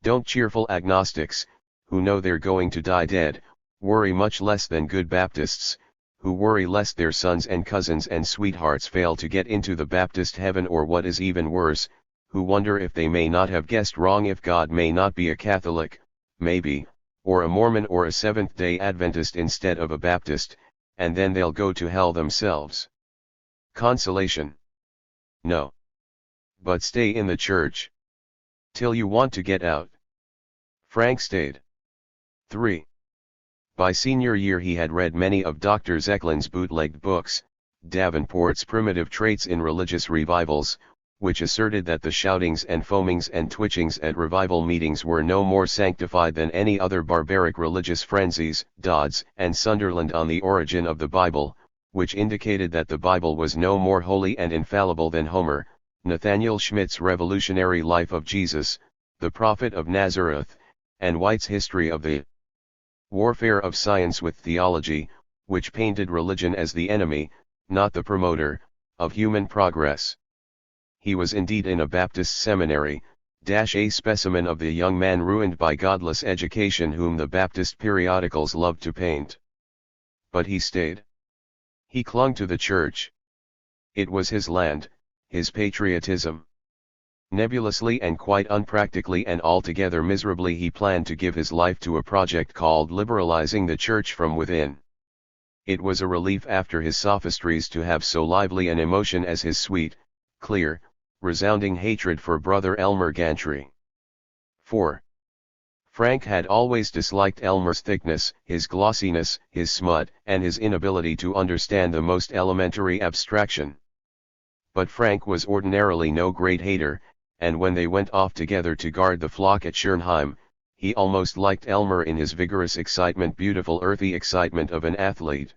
Don't cheerful agnostics, who know they're going to die dead, worry much less than good Baptists, who worry lest their sons and cousins and sweethearts fail to get into the Baptist heaven, or what is even worse, who wonder if they may not have guessed wrong, if God may not be a Catholic, maybe, or a Mormon or a Seventh-day Adventist instead of a Baptist, and then they'll go to hell themselves. Consolation? No. But stay in the church. Till you want to get out. Frank stayed. 3. By senior year he had read many of Dr. Zeklin's bootlegged books, Davenport's Primitive Traits in Religious Revivals, which asserted that the shoutings and foamings and twitchings at revival meetings were no more sanctified than any other barbaric religious frenzies, Dodds and Sunderland on the Origin of the Bible, which indicated that the Bible was no more holy and infallible than Homer, Nathaniel Schmidt's Revolutionary Life of Jesus, the Prophet of Nazareth, and White's History of the Warfare of Science with Theology, which painted religion as the enemy, not the promoter, of human progress. He was indeed in a Baptist seminary, a specimen of the young man ruined by godless education whom the Baptist periodicals loved to paint. But he stayed. He clung to the church. It was his land, his patriotism. Nebulously and quite unpractically and altogether miserably he planned to give his life to a project called liberalizing the church from within. It was a relief after his sophistries to have so lively an emotion as his sweet, clear, resounding hatred for brother Elmer Gantry. 4. Frank had always disliked Elmer's thickness, his glossiness, his smut, and his inability to understand the most elementary abstraction. But Frank was ordinarily no great hater, and when they went off together to guard the flock at Schernheim, he almost liked Elmer in his vigorous excitement, beautiful earthy excitement of an athlete.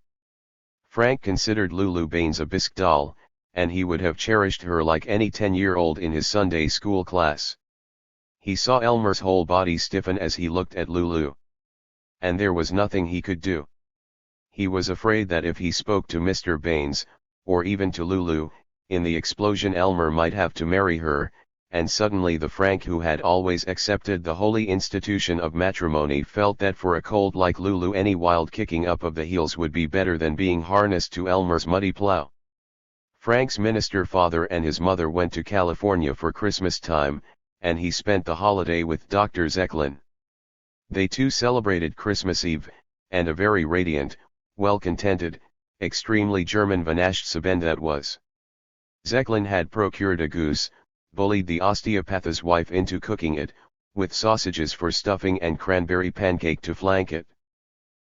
Frank considered Lulu Baines a bisque doll, and he would have cherished her like any 10-year-old in his Sunday school class. He saw Elmer's whole body stiffen as he looked at Lulu. And there was nothing he could do. He was afraid that if he spoke to Mr. Baines, or even to Lulu, in the explosion Elmer might have to marry her, and suddenly the Frank who had always accepted the holy institution of matrimony felt that for a colt like Lulu any wild kicking up of the heels would be better than being harnessed to Elmer's muddy plow. Frank's minister father and his mother went to California for Christmas time, and he spent the holiday with Dr. Zeklin. They too celebrated Christmas Eve, and a very radiant, well-contented, extremely German Weihnachtsabend that was. Zeklin had procured a goose, bullied the osteopath's wife into cooking it, with sausages for stuffing and cranberry pancake to flank it.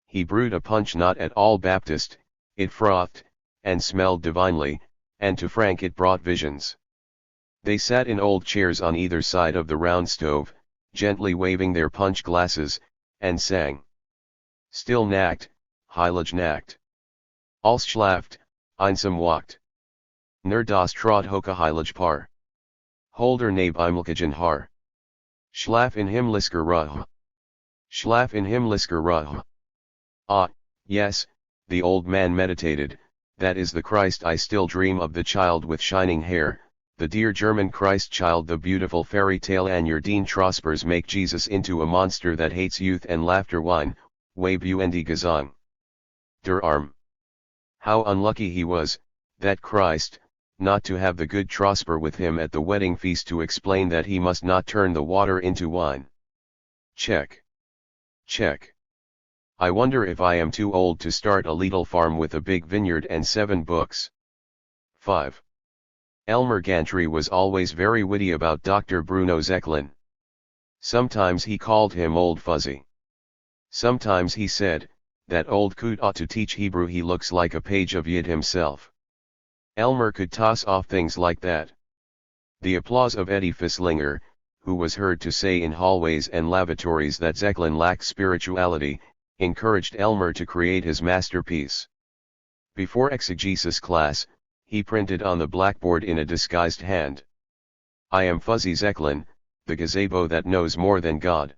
He brewed a punch not at all Baptist, it frothed, and smelled divinely, and to Frank it brought visions. They sat in old chairs on either side of the round stove, gently waving their punch glasses, and sang. Still nackt, heilig nackt. Als schlaft, einsam wacht. Nur das trot hoke heilig paar. Holder nab immelkagen haar. Schlaf in himmlisker ruh. Schlaf in himmlisker ruh. Ah, yes, the old man meditated, that is the Christ I still dream of, the child with shining hair, the dear German Christ child, the beautiful fairy tale Dean Trospers make Jesus into a monster that hates youth and laughter wine, Webuendi Gesang. Der Arm. How unlucky he was, that Christ, not to have the good Trosper with him at the wedding feast to explain that he must not turn the water into wine. Check. Check. I wonder if I am too old to start a little farm with a big vineyard and 7 books. 5. Elmer Gantry was always very witty about Dr. Bruno Zeklin. Sometimes he called him Old Fuzzy. Sometimes he said, that old coot ought to teach Hebrew, he looks like a page of Yid himself. Elmer could toss off things like that. The applause of Eddie Fisslinger, who was heard to say in hallways and lavatories that Zeklin lacked spirituality, encouraged Elmer to create his masterpiece. Before exegesis class, he printed on the blackboard in a disguised hand, "I am Fuzzy Zeklin, the gazebo that knows more than God."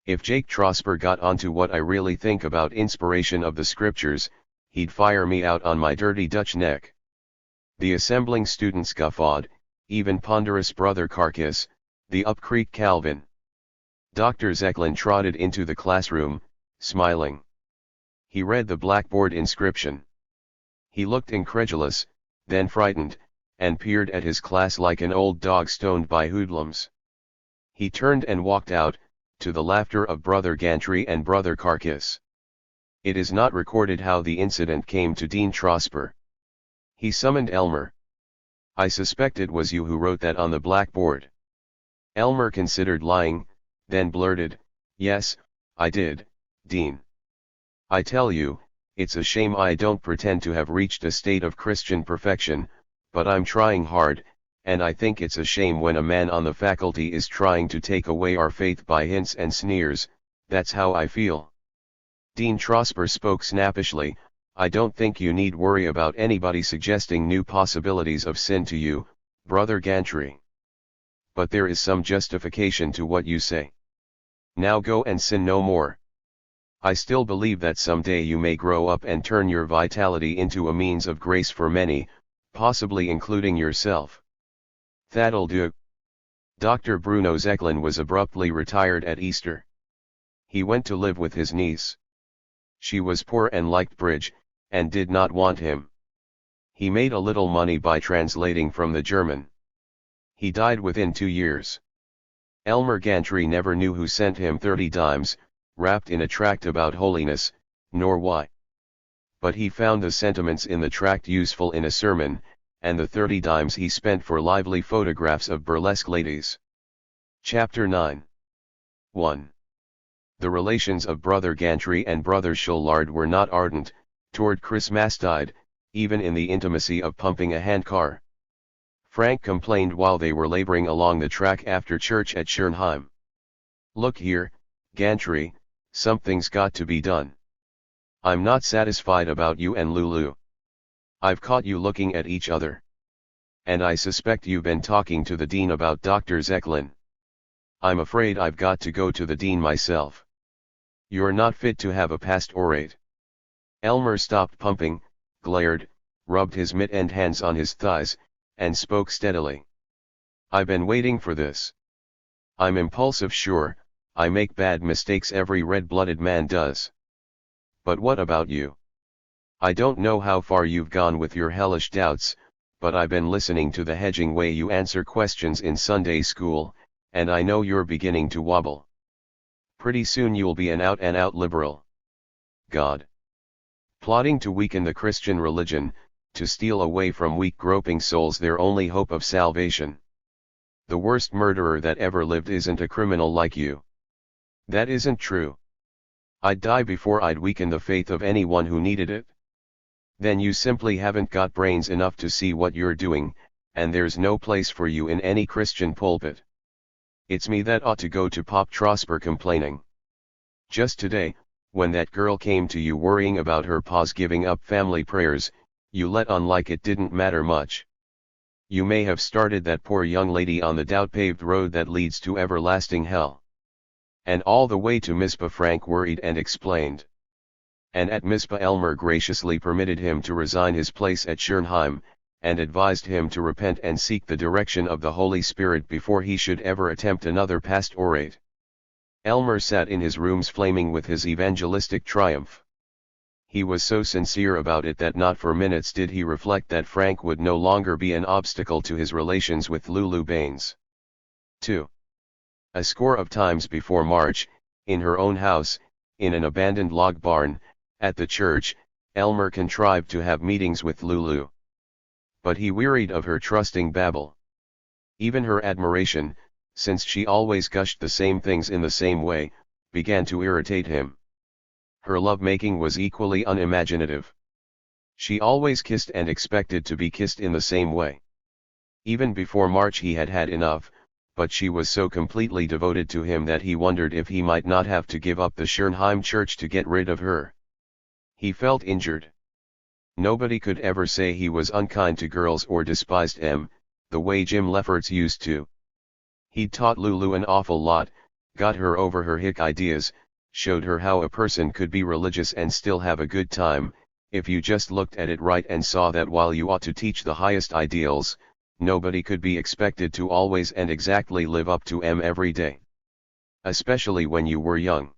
If Jake Trosper got onto what I really think about inspiration of the scriptures, he'd fire me out on my dirty Dutch neck. The assembling students guffawed, even ponderous Brother Carcass, the Up Creek Calvin. Dr. Zeklin trotted into the classroom, smiling. He read the blackboard inscription. He looked incredulous, then frightened, and peered at his class like an old dog stoned by hoodlums. He turned and walked out, to the laughter of Brother Gantry and Brother Carcass. It is not recorded how the incident came to Dean Trosper. He summoned Elmer. "I suspect it was you who wrote that on the blackboard." Elmer considered lying, then blurted, "Yes, I did, Dean. I tell you, it's a shame I don't pretend to have reached a state of Christian perfection, but I'm trying hard, and I think it's a shame when a man on the faculty is trying to take away our faith by hints and sneers. That's how I feel." Dean Trosper spoke snappishly, "I don't think you need worry about anybody suggesting new possibilities of sin to you, Brother Gantry. But there is some justification to what you say. Now go and sin no more. I still believe that someday you may grow up and turn your vitality into a means of grace for many, possibly including yourself. That'll do." Dr. Bruno Zeklin was abruptly retired at Easter. He went to live with his niece. She was poor and liked bridge, and did not want him. He made a little money by translating from the German. He died within 2 years. Elmer Gantry never knew who sent him 30 dimes, wrapped in a tract about holiness, nor why. But he found the sentiments in the tract useful in a sermon, and the 30 dimes he spent for lively photographs of burlesque ladies. Chapter 9. 1. The relations of Brother Gantry and Brother Shullard were not ardent, toward Christmastide, even in the intimacy of pumping a handcar. Frank complained while they were laboring along the track after church at Schernheim. "Look here, Gantry, something's got to be done. I'm not satisfied about you and Lulu. I've caught you looking at each other. And I suspect you've been talking to the dean about Dr. Zeklin. I'm afraid I've got to go to the dean myself. You're not fit to have a pastorate." Elmer stopped pumping, glared, rubbed his mittened hands on his thighs, and spoke steadily. "I've been waiting for this. I'm impulsive, sure, I make bad mistakes, every red-blooded man does. But what about you? I don't know how far you've gone with your hellish doubts, but I've been listening to the hedging way you answer questions in Sunday school, and I know you're beginning to wobble. Pretty soon you'll be an out-and-out liberal. God. Plotting to weaken the Christian religion, to steal away from weak groping souls their only hope of salvation. The worst murderer that ever lived isn't a criminal like you. That isn't true. I'd die before I'd weaken the faith of anyone who needed it. Then you simply haven't got brains enough to see what you're doing, and there's no place for you in any Christian pulpit. It's me that ought to go to Pop Trosper complaining. Just today, when that girl came to you worrying about her pa's giving up family prayers, you let on like it didn't matter much. You may have started that poor young lady on the doubt-paved road that leads to everlasting hell. And all the way to Mizpah Frank worried and explained. And at Mizpah Elmer graciously permitted him to resign his place at Schernheim, and advised him to repent and seek the direction of the Holy Spirit before he should ever attempt another pastorate. Elmer sat in his rooms flaming with his evangelistic triumph. He was so sincere about it that not for minutes did he reflect that Frank would no longer be an obstacle to his relations with Lulu Baines. 2. A score of times before March, in her own house, in an abandoned log barn, at the church, Elmer contrived to have meetings with Lulu. But he wearied of her trusting babble. Even her admiration, since she always gushed the same things in the same way, began to irritate him. Her love-making was equally unimaginative. She always kissed and expected to be kissed in the same way. Even before March he had had enough, but she was so completely devoted to him that he wondered if he might not have to give up the Schönheim church to get rid of her. He felt injured. Nobody could ever say he was unkind to girls or despised M, the way Jim Lefferts used to. He'd taught Lulu an awful lot, got her over her hick ideas, showed her how a person could be religious and still have a good time, if you just looked at it right and saw that while you ought to teach the highest ideals, nobody could be expected to always and exactly live up to M every day. Especially when you were young.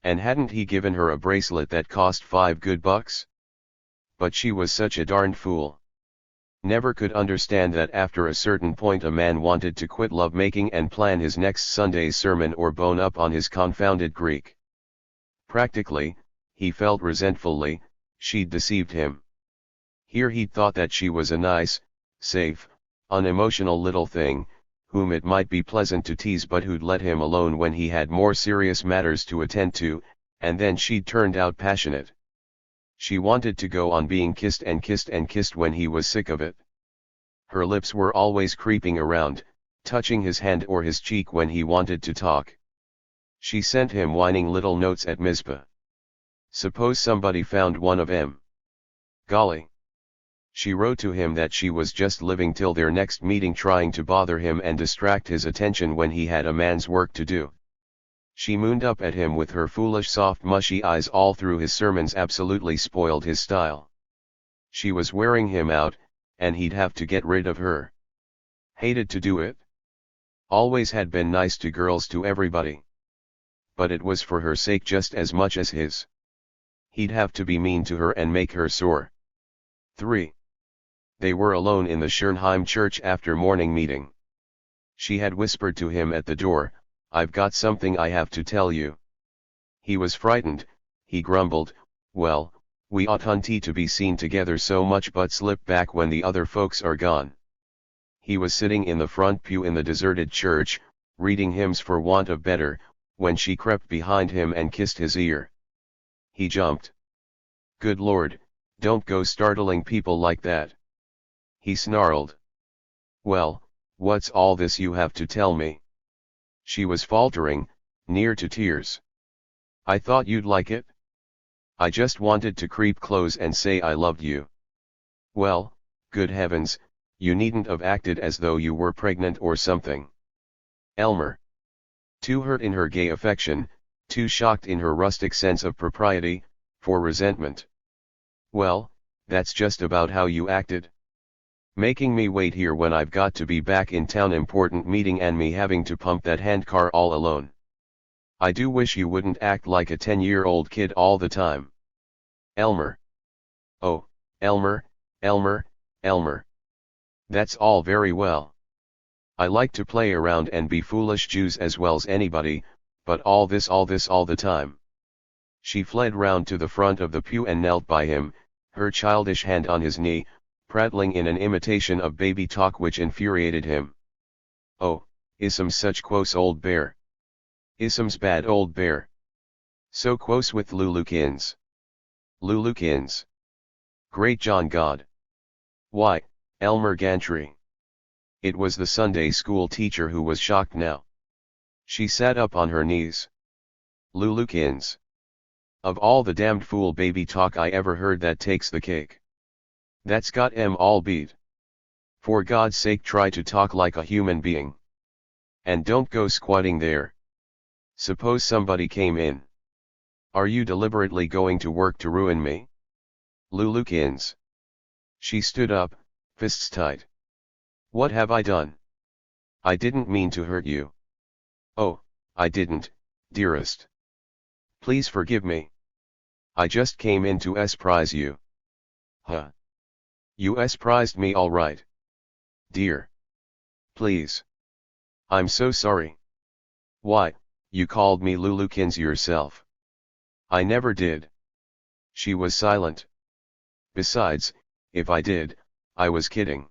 And hadn't he given her a bracelet that cost $5 good? But she was such a darned fool. Never could understand that after a certain point a man wanted to quit lovemaking and plan his next Sunday's sermon or bone up on his confounded Greek. Practically, he felt resentfully, she'd deceived him. Here he'd thought that she was a nice, safe, unemotional little thing, whom it might be pleasant to tease but who'd let him alone when he had more serious matters to attend to, and then she'd turned out passionate. She wanted to go on being kissed and kissed and kissed when he was sick of it. Her lips were always creeping around, touching his hand or his cheek when he wanted to talk. She sent him whining little notes at Mizpah. Suppose somebody found one of them. Golly. She wrote to him that she was just living till their next meeting trying to bother him and distract his attention when he had a man's work to do. She mooned up at him with her foolish soft mushy eyes all through his sermons, absolutely spoiled his style. She was wearing him out, and he'd have to get rid of her. Hated to do it. Always had been nice to girls, to everybody. But it was for her sake just as much as his. He'd have to be mean to her and make her sore. 3. They were alone in the Schönheim church after morning meeting. She had whispered to him at the door, "I've got something I have to tell you." He was frightened. He grumbled, "Well, we oughtn't to be seen together so much, but slip back when the other folks are gone." He was sitting in the front pew in the deserted church, reading hymns for want of better, when she crept behind him and kissed his ear. He jumped. "Good Lord, don't go startling people like that," he snarled. "Well, what's all this you have to tell me?" She was faltering, near to tears. "I thought you'd like it. I just wanted to creep close and say I loved you." "Well, good heavens, you needn't have acted as though you were pregnant or something." Elmer. Too hurt in her gay affection, too shocked in her rustic sense of propriety, for resentment. "Well, that's just about how you acted. Making me wait here when I've got to be back in town, important meeting, and me having to pump that handcar all alone. I do wish you wouldn't act like a 10-year-old kid all the time." Elmer. "Oh, Elmer, Elmer, Elmer. That's all very well. I like to play around and be foolish Jews as well's anybody, but all this all the time." She fled round to the front of the pew and knelt by him, her childish hand on his knee, prattling in an imitation of baby talk which infuriated him. "Oh, is'm such quose old bear. Is'm's bad old bear. So quose with Lulukins. Lulukins. Great John God. Why, Elmer Gantry." It was the Sunday school teacher who was shocked now. She sat up on her knees. "Lulukins. Of all the damned fool baby talk I ever heard, that takes the cake. That's got 'em all beat. For God's sake, try to talk like a human being. And don't go squatting there. Suppose somebody came in. Are you deliberately going to work to ruin me? Lulukins." She stood up, fists tight. "What have I done? I didn't mean to hurt you." "Oh, I didn't, dearest. Please forgive me. I just came in to surprise you." "Huh? You surprised me all right. Dear. Please. I'm so sorry." "Why, you called me Lulukins yourself." "I never did." She was silent. "Besides, if I did, I was kidding.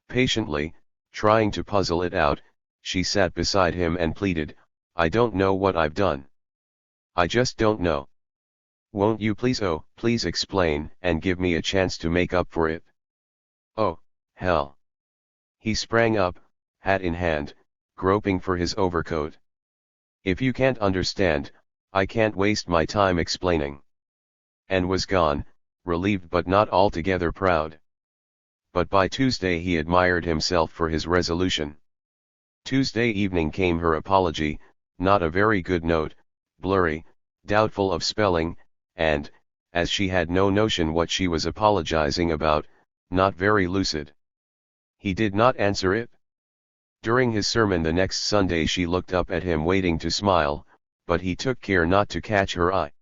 Patiently, trying to puzzle it out, she sat beside him and pleaded, I don't know what I've done. I just don't know. Won't you please explain and give me a chance to make up for it? Oh, hell. He sprang up, hat in hand, groping for his overcoat. If you can't understand, I can't waste my time explaining. And was gone, relieved but not altogether proud. But by Tuesday he admired himself for his resolution. Tuesday evening came her apology, not a very good note, blurry, doubtful of spelling, and, as she had no notion what she was apologizing about, not very lucid. He did not answer it. During his sermon the next Sunday she looked up at him waiting to smile, but he took care not to catch her eye.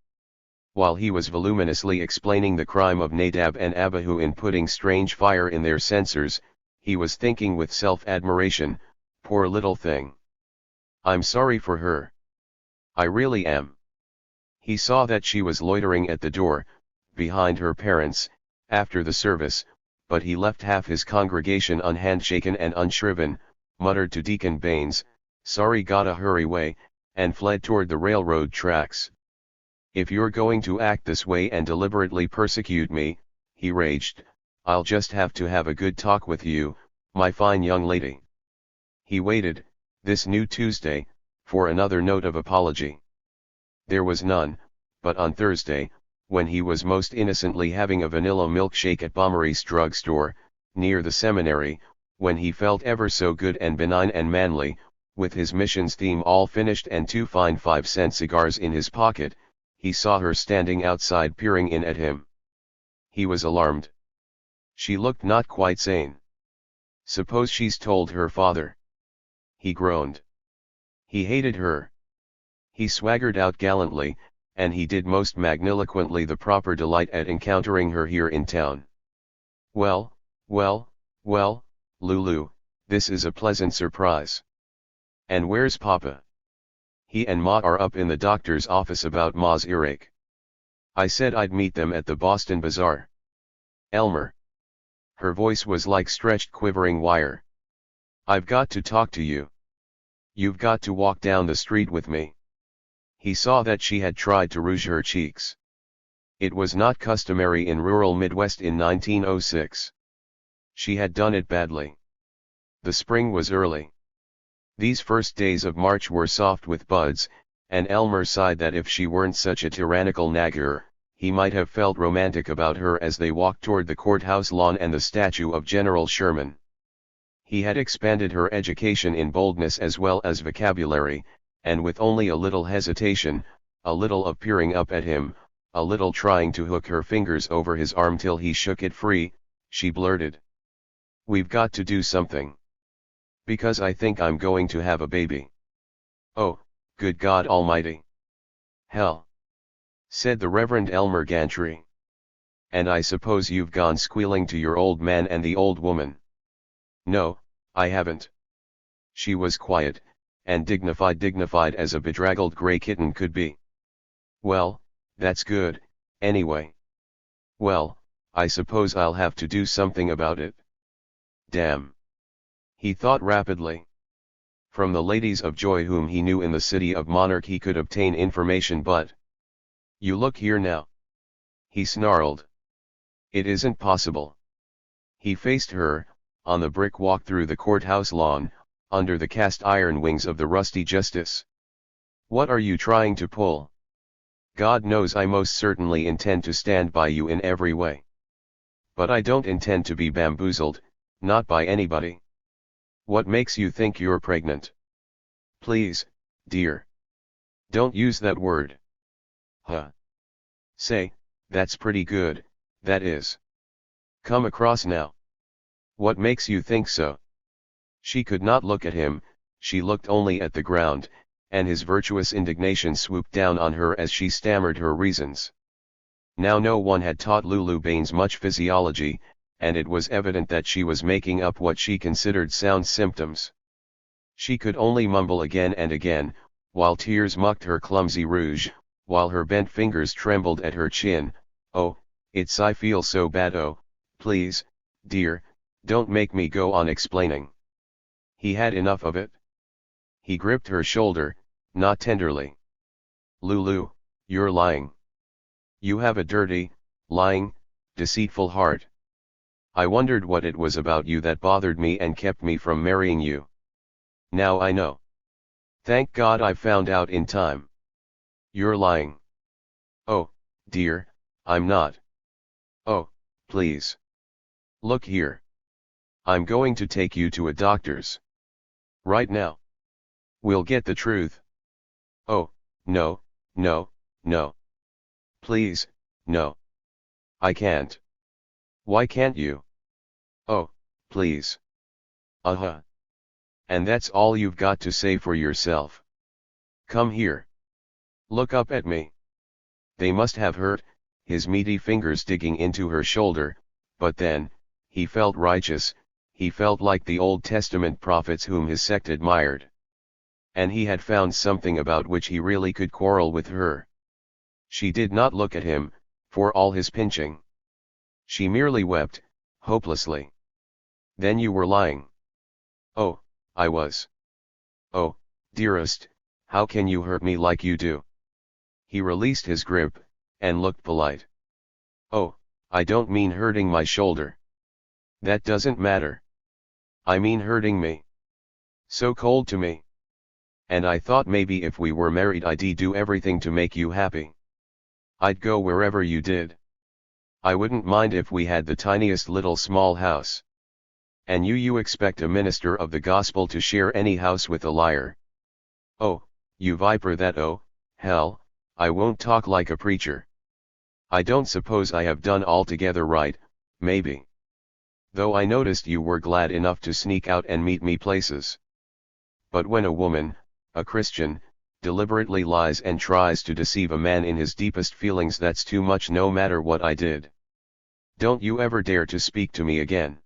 While he was voluminously explaining the crime of Nadab and Abihu in putting strange fire in their censers, he was thinking with self-admiration, poor little thing. I'm sorry for her. I really am. He saw that she was loitering at the door, behind her parents, after the service, but he left half his congregation unhandshaken and unshriven, muttered to Deacon Baines, sorry gotta hurry way, and fled toward the railroad tracks. If you're going to act this way and deliberately persecute me, he raged, I'll just have to have a good talk with you, my fine young lady. He waited, this new Tuesday, for another note of apology. There was none, but on Thursday, when he was most innocently having a vanilla milkshake at Bommery's drugstore, near the seminary, when he felt ever so good and benign and manly, with his missions theme all finished and 2 fine 5-cent cigars in his pocket, he saw her standing outside peering in at him. He was alarmed. She looked not quite sane. Suppose she's told her father. He groaned. He hated her. He swaggered out gallantly, and he did most magniloquently the proper delight at encountering her here in town. Well, Lulu, this is a pleasant surprise. And where's Papa? He and Ma are up in the doctor's office about Ma's earache. I said I'd meet them at the Boston Bazaar. Elmer. Her voice was like stretched quivering wire. I've got to talk to you. You've got to walk down the street with me. He saw that she had tried to rouge her cheeks. It was not customary in rural Midwest in 1906. She had done it badly. The spring was early. These first days of March were soft with buds, and Elmer sighed that if she weren't such a tyrannical nagger, he might have felt romantic about her as they walked toward the courthouse lawn and the statue of General Sherman. He had expanded her education in boldness as well as vocabulary, and with only a little hesitation, a little of peering up at him, a little trying to hook her fingers over his arm till he shook it free, she blurted. We've got to do something. Because I think I'm going to have a baby. Oh, good God Almighty. Hell. Said the Reverend Elmer Gantry. And I suppose you've gone squealing to your old man and the old woman. No, I haven't. She was quiet, and dignified as a bedraggled gray kitten could be. Well, that's good, anyway. Well, I suppose I'll have to do something about it. Damn. He thought rapidly. From the ladies of joy whom he knew in the city of Monarch he could obtain information, but... You look here now. He snarled. It isn't possible. He faced her, on the brick walk through the courthouse lawn, under the cast iron wings of the rusty justice. What are you trying to pull? God knows I most certainly intend to stand by you in every way. But I don't intend to be bamboozled, not by anybody. What makes you think you're pregnant? Please, dear. Don't use that word. Huh. Say, that's pretty good, that is. Come across now. What makes you think so? She could not look at him, she looked only at the ground, and his virtuous indignation swooped down on her as she stammered her reasons. Now no one had taught Lulu Baines much physiology, and it was evident that she was making up what she considered sound symptoms. She could only mumble again and again, while tears mucked her clumsy rouge, while her bent fingers trembled at her chin, oh, I feel so bad, oh, please, dear, don't make me go on explaining. He had enough of it. He gripped her shoulder, not tenderly. Lulu, you're lying. You have a dirty, lying, deceitful heart. I wondered what it was about you that bothered me and kept me from marrying you. Now I know. Thank God I found out in time. You're lying. Oh, dear, I'm not. Oh, please. Look here. I'm going to take you to a doctor's. Right now. We'll get the truth. Oh, no, no, no. Please, no. I can't. Why can't you? Oh, please. Uh-huh. And that's all you've got to say for yourself. Come here. Look up at me. They must have hurt, his meaty fingers digging into her shoulder, but then, he felt righteous, he felt like the Old Testament prophets whom his sect admired. And he had found something about which he really could quarrel with her. She did not look at him, for all his pinching. She merely wept, hopelessly. Then you were lying. Oh, I was. Oh, dearest, how can you hurt me like you do? He released his grip, and looked polite. Oh, I don't mean hurting my shoulder. That doesn't matter. I mean hurting me. So cold to me. And I thought maybe if we were married I'd do everything to make you happy. I'd go wherever you did. I wouldn't mind if we had the tiniest little small house. And you expect a minister of the gospel to share any house with a liar. Oh, you viper that oh, hell, I won't talk like a preacher. I don't suppose I have done altogether right, maybe. Though I noticed you were glad enough to sneak out and meet me places. But when a woman, a Christian, deliberately lies and tries to deceive a man in his deepest feelings, that's too much no matter what I did. Don't you ever dare to speak to me again.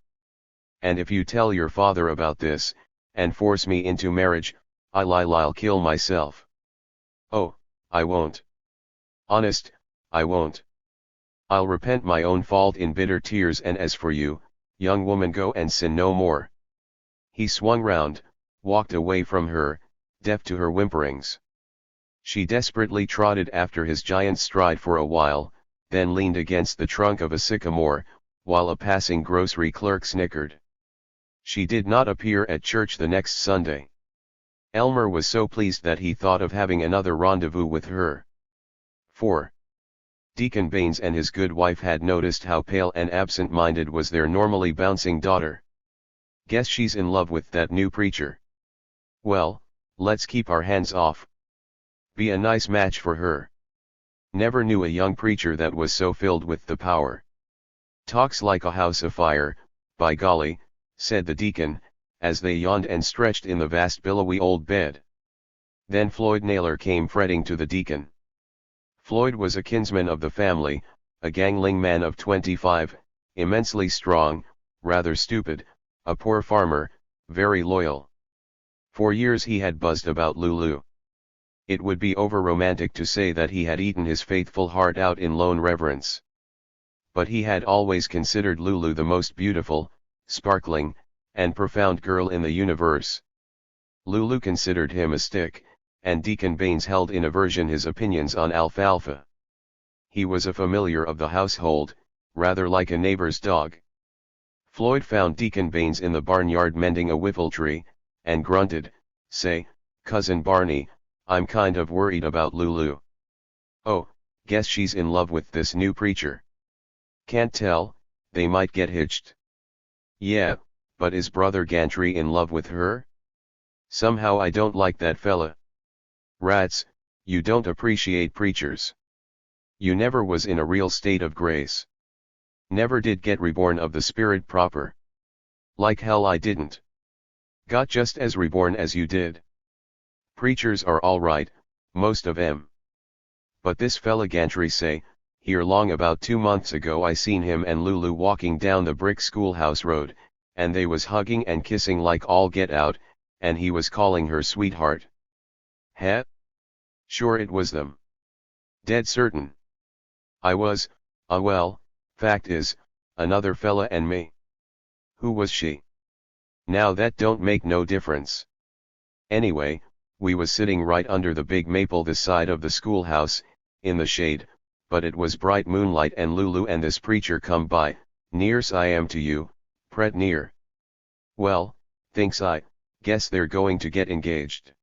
And if you tell your father about this, and force me into marriage, I'll kill myself. Oh, I won't. Honest, I won't. I'll repent my own fault in bitter tears, and as for you, young woman, go and sin no more. He swung round, walked away from her, deaf to her whimperings. She desperately trotted after his giant stride for a while, then leaned against the trunk of a sycamore, while a passing grocery clerk snickered. She did not appear at church the next Sunday. Elmer was so pleased that he thought of having another rendezvous with her. 4. Deacon Baines and his good wife had noticed how pale and absent-minded was their normally bouncing daughter. Guess she's in love with that new preacher. Well, let's keep our hands off. Be a nice match for her. Never knew a young preacher that was so filled with the power. Talks like a house afire, by golly, said the deacon, as they yawned and stretched in the vast billowy old bed. Then Floyd Naylor came fretting to the deacon. Floyd was a kinsman of the family, a gangling man of 25, immensely strong, rather stupid, a poor farmer, very loyal. For years he had buzzed about Lulu. It would be over-romantic to say that he had eaten his faithful heart out in lone reverence. But he had always considered Lulu the most beautiful, sparkling, and profound girl in the universe. Lulu considered him a stick, and Deacon Baines held in aversion his opinions on alfalfa. He was a familiar of the household, rather like a neighbor's dog. Floyd found Deacon Baines in the barnyard mending a whiffletree, and grunted, "Say, Cousin Barney, I'm kind of worried about Lulu. Oh, guess she's in love with this new preacher. Can't tell, they might get hitched." "Yeah, but is Brother Gantry in love with her? Somehow I don't like that fella." "Rats, you don't appreciate preachers. You never was in a real state of grace. Never did get reborn of the Spirit proper. Like hell I didn't. Got just as reborn as you did. Preachers are all right, most of 'em. But this fella Gantry say, here long about 2 months ago I seen him and Lulu walking down the brick schoolhouse road, and they was hugging and kissing like all get out, and he was calling her sweetheart." "Heh? Sure it was them." "Dead certain." "I was, well, fact is, another fella and me." Who was she? Now that don't make no difference. Anyway, we was sitting right under the big maple this side of the schoolhouse, in the shade, but it was bright moonlight and Lulu and this preacher come by, near's I am to you, pret near. Well, thinks I, guess they're going to get engaged.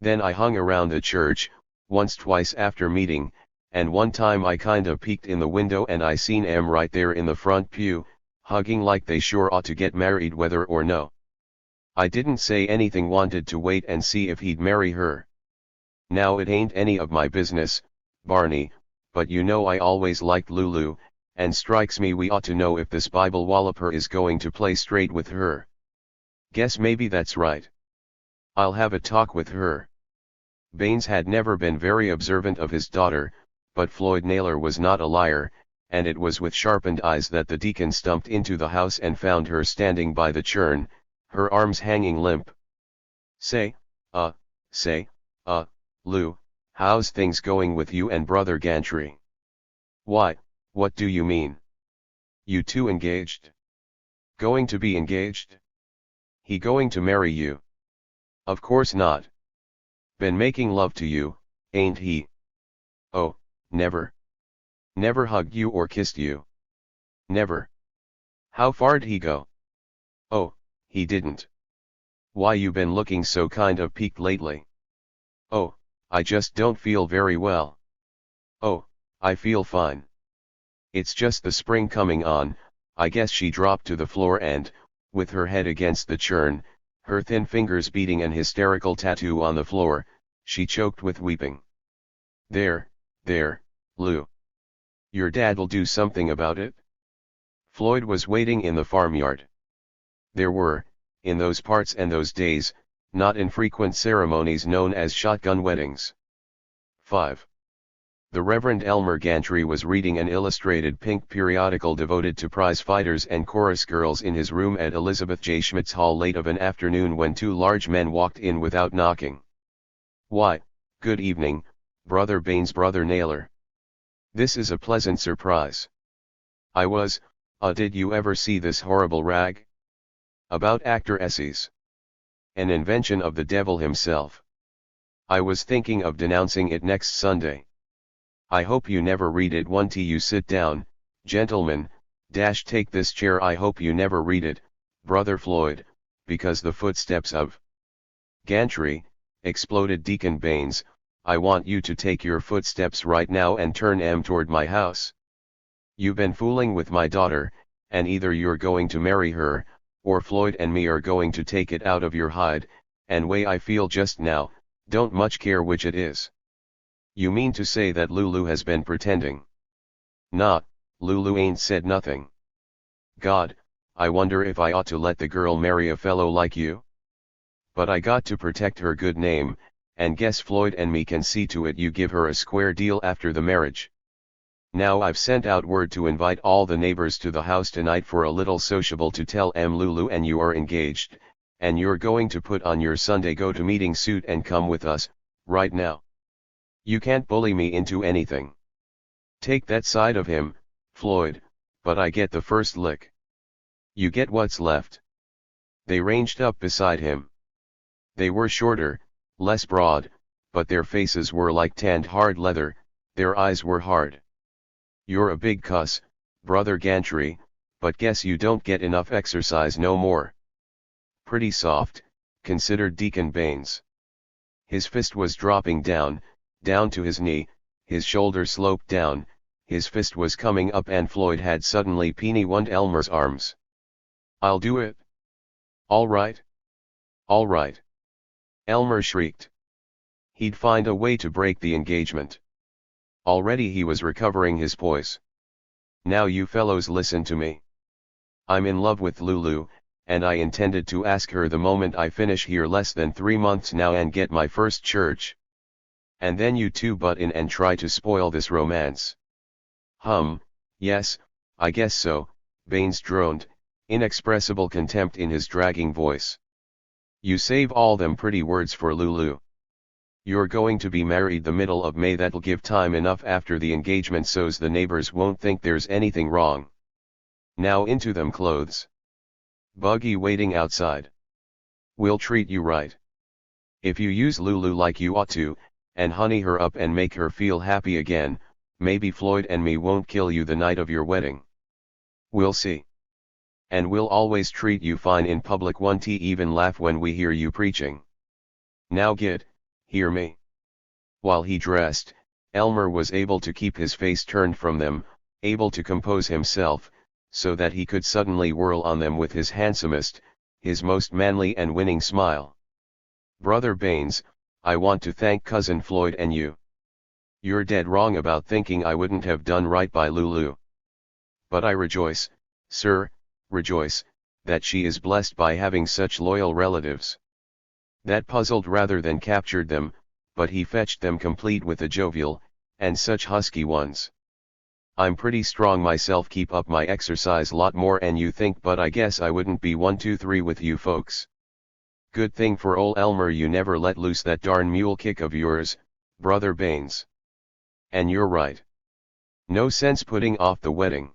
Then I hung around the church, once twice after meeting, and one time I kinda peeked in the window and I seen 'em right there in the front pew, hugging like they sure ought to get married whether or no. I didn't say anything, wanted to wait and see if he'd marry her. Now it ain't any of my business, Barney, but you know I always liked Lulu, and strikes me we ought to know if this Bible walloper is going to play straight with her. Guess maybe that's right. I'll have a talk with her. Baines had never been very observant of his daughter, but Floyd Naylor was not a liar, and it was with sharpened eyes that the deacon stumped into the house and found her standing by the churn, her arms hanging limp. Say, Lou, how's things going with you and brother Gantry? Why, what do you mean? You two engaged? Going to be engaged? He going to marry you? Of course not. Been making love to you, ain't he? Oh, never. Never hugged you or kissed you? Never. How far'd he go? Oh, he didn't. Why you been looking so kind of peaked lately? Oh, I just don't feel very well. Oh, I feel fine. It's just the spring coming on. I guess she dropped to the floor and, with her head against the churn, her thin fingers beating an hysterical tattoo on the floor, she choked with weeping. There, Lou. Your dad'll do something about it? Floyd was waiting in the farmyard. There were, in those parts and those days, not infrequent ceremonies known as shotgun weddings. 5. The Reverend Elmer Gantry was reading an illustrated pink periodical devoted to prize fighters and chorus girls in his room at Elizabeth J. Schmidt's Hall late of an afternoon when two large men walked in without knocking. Why, good evening, Brother Baines, Brother Naylor. This is a pleasant surprise. I was, did you ever see this horrible rag? About actor Esses. An invention of the devil himself. I was thinking of denouncing it next Sunday. I hope you never read it. One you sit down, gentlemen, take this chair. I hope you never read it, Brother Floyd, because the footsteps of Gantry, exploded Deacon Baines, I want you to take your footsteps right now and turn 'em toward my house. You've been fooling with my daughter, and either you're going to marry her, or Floyd and me are going to take it out of your hide, and way I feel just now, don't much care which it is. You mean to say that Lulu has been pretending? Nah, Lulu ain't said nothing. God, I wonder if I ought to let the girl marry a fellow like you? But I got to protect her good name, and guess Floyd and me can see to it you give her a square deal after the marriage. Now I've sent out word to invite all the neighbors to the house tonight for a little sociable to tell 'em Lulu and you are engaged, and you're going to put on your Sunday go-to-meeting suit and come with us, right now. You can't bully me into anything. Take that side of him, Floyd, but I get the first lick. You get what's left. They ranged up beside him. They were shorter, less broad, but their faces were like tanned hard leather, their eyes were hard. You're a big cuss, Brother Gantry, but guess you don't get enough exercise no more. Pretty soft, considered Deacon Baines. His fist was dropping down to his knee, his shoulder sloped down, his fist was coming up and Floyd had suddenly peeny-woned Elmer's arms. I'll do it. All right. All right. Elmer shrieked. He'd find a way to break the engagement. Already he was recovering his poise. Now you fellows listen to me. I'm in love with Lulu, and I intended to ask her the moment I finish here less than 3 months now and get my first church. And then you two butt in and try to spoil this romance. Yes, I guess so, Baines droned, inexpressible contempt in his dragging voice. You save all them pretty words for Lulu. You're going to be married the middle of May. That'll give time enough after the engagement so's the neighbors won't think there's anything wrong. Now into them clothes. Buggy waiting outside. We'll treat you right. If you use Lulu like you ought to, and honey her up and make her feel happy again, maybe Floyd and me won't kill you the night of your wedding. We'll see. And we'll always treat you fine in public, won't even laugh when we hear you preaching. Now get, hear me. While he dressed, Elmer was able to keep his face turned from them, able to compose himself, so that he could suddenly whirl on them with his handsomest, his most manly and winning smile. Brother Baines, I want to thank Cousin Floyd and you. You're dead wrong about thinking I wouldn't have done right by Lulu. But I rejoice, sir, rejoice, that she is blessed by having such loyal relatives. That puzzled rather than captured them, but he fetched them complete with a jovial, and such husky ones. I'm pretty strong myself, keep up my exercise lot more and you think, but I guess I wouldn't be 1 2 3 with you folks. Good thing for ol' Elmer you never let loose that darn mule kick of yours, Brother Baines. And you're right. No sense putting off the wedding.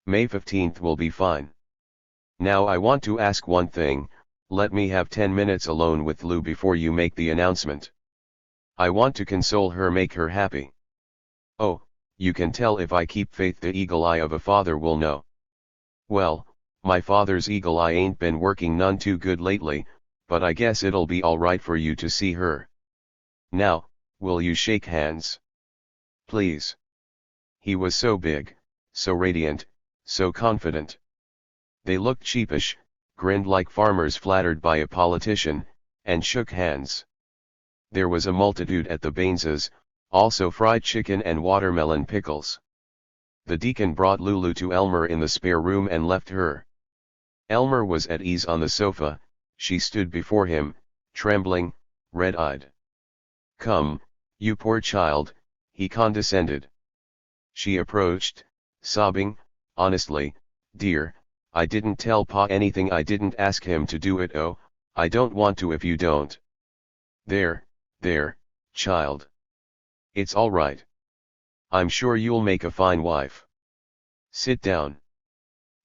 May 15th will be fine. Now I want to ask one thing, let me have 10 minutes alone with Lou before you make the announcement. I want to console her, make her happy. Oh, you can tell if I keep faith, the eagle eye of a father will know. Well, my father's eagle eye ain't been working none too good lately, but I guess it'll be alright for you to see her. Now, will you shake hands? Please. He was so big, so radiant, so confident. They looked sheepish, grinned like farmers flattered by a politician, and shook hands. There was a multitude at the Baineses, also fried chicken and watermelon pickles. The deacon brought Lulu to Elmer in the spare room and left her. Elmer was at ease on the sofa, she stood before him, trembling, red-eyed. Come, you poor child, he condescended. She approached, sobbing, honestly, dear, I didn't tell Pa anything, I didn't ask him to do it, oh, I don't want to if you don't. There, child. It's all right. I'm sure you'll make a fine wife. Sit down.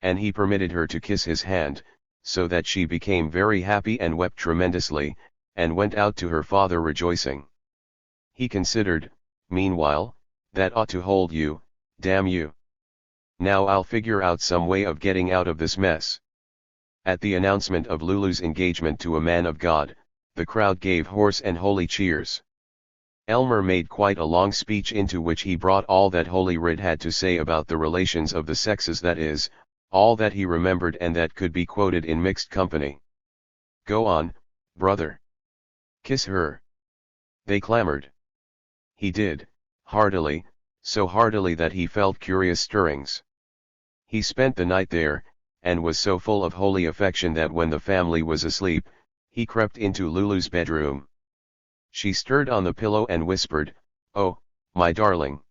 And he permitted her to kiss his hand, so that she became very happy and wept tremendously, and went out to her father rejoicing. He considered, meanwhile, that ought to hold you, damn you. Now I'll figure out some way of getting out of this mess. At the announcement of Lulu's engagement to a man of God, the crowd gave hoarse and holy cheers. Elmer made quite a long speech into which he brought all that Holy Writ had to say about the relations of the sexes, that is, all that he remembered and that could be quoted in mixed company. Go on, brother. Kiss her. They clamored. He did, heartily, so heartily that he felt curious stirrings. He spent the night there, and was so full of holy affection that when the family was asleep, he crept into Lulu's bedroom. She stirred on the pillow and whispered, "Oh, my darling.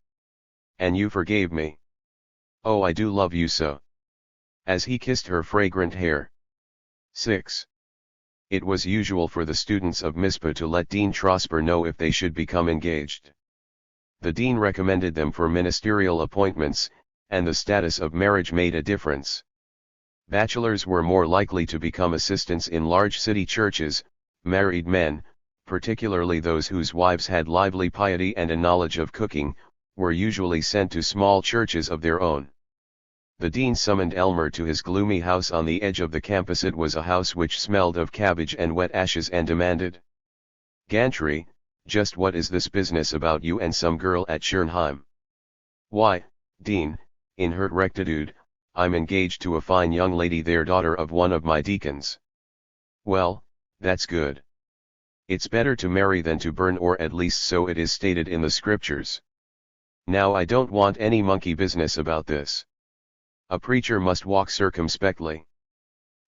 And you forgave me. Oh, I do love you so." As he kissed her fragrant hair. 6. It was usual for the students of Mizpah to let Dean Trosper know if they should become engaged. The dean recommended them for ministerial appointments, and the status of marriage made a difference. Bachelors were more likely to become assistants in large city churches. Married men, particularly those whose wives had lively piety and a knowledge of cooking, were usually sent to small churches of their own. The dean summoned Elmer to his gloomy house on the edge of the campus. It was a house which smelled of cabbage and wet ashes, and demanded, "Gantry, just what is this business about you and some girl at Schernheim?" "Why, Dean, in her rectitude, I'm engaged to a fine young lady there, daughter of one of my deacons." "Well, that's good. It's better to marry than to burn, or at least so it is stated in the scriptures. Now I don't want any monkey business about this. A preacher must walk circumspectly.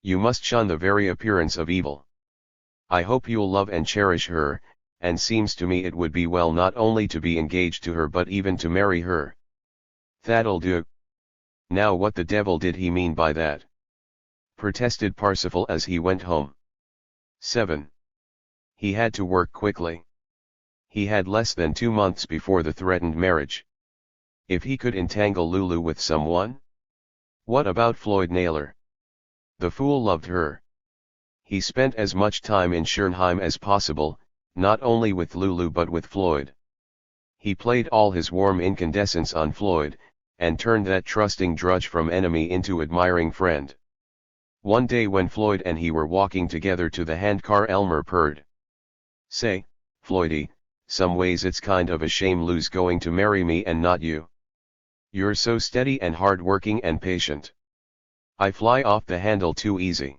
You must shun the very appearance of evil. I hope you'll love and cherish her, and seems to me it would be well not only to be engaged to her but even to marry her." "That'll do." "Now what the devil did he mean by that?" protested Parsifal as he went home. 7. He had to work quickly. He had less than 2 months before the threatened marriage. If he could entangle Lulu with someone? What about Floyd Naylor? The fool loved her. He spent as much time in Schönheim as possible, not only with Lulu but with Floyd. He played all his warm incandescence on Floyd, and turned that trusting drudge from enemy into admiring friend. One day when Floyd and he were walking together to the handcar, Elmer purred. "Say, Floydy, some ways it's kind of a shame Lou's going to marry me and not you. You're so steady and hard-working and patient. I fly off the handle too easy."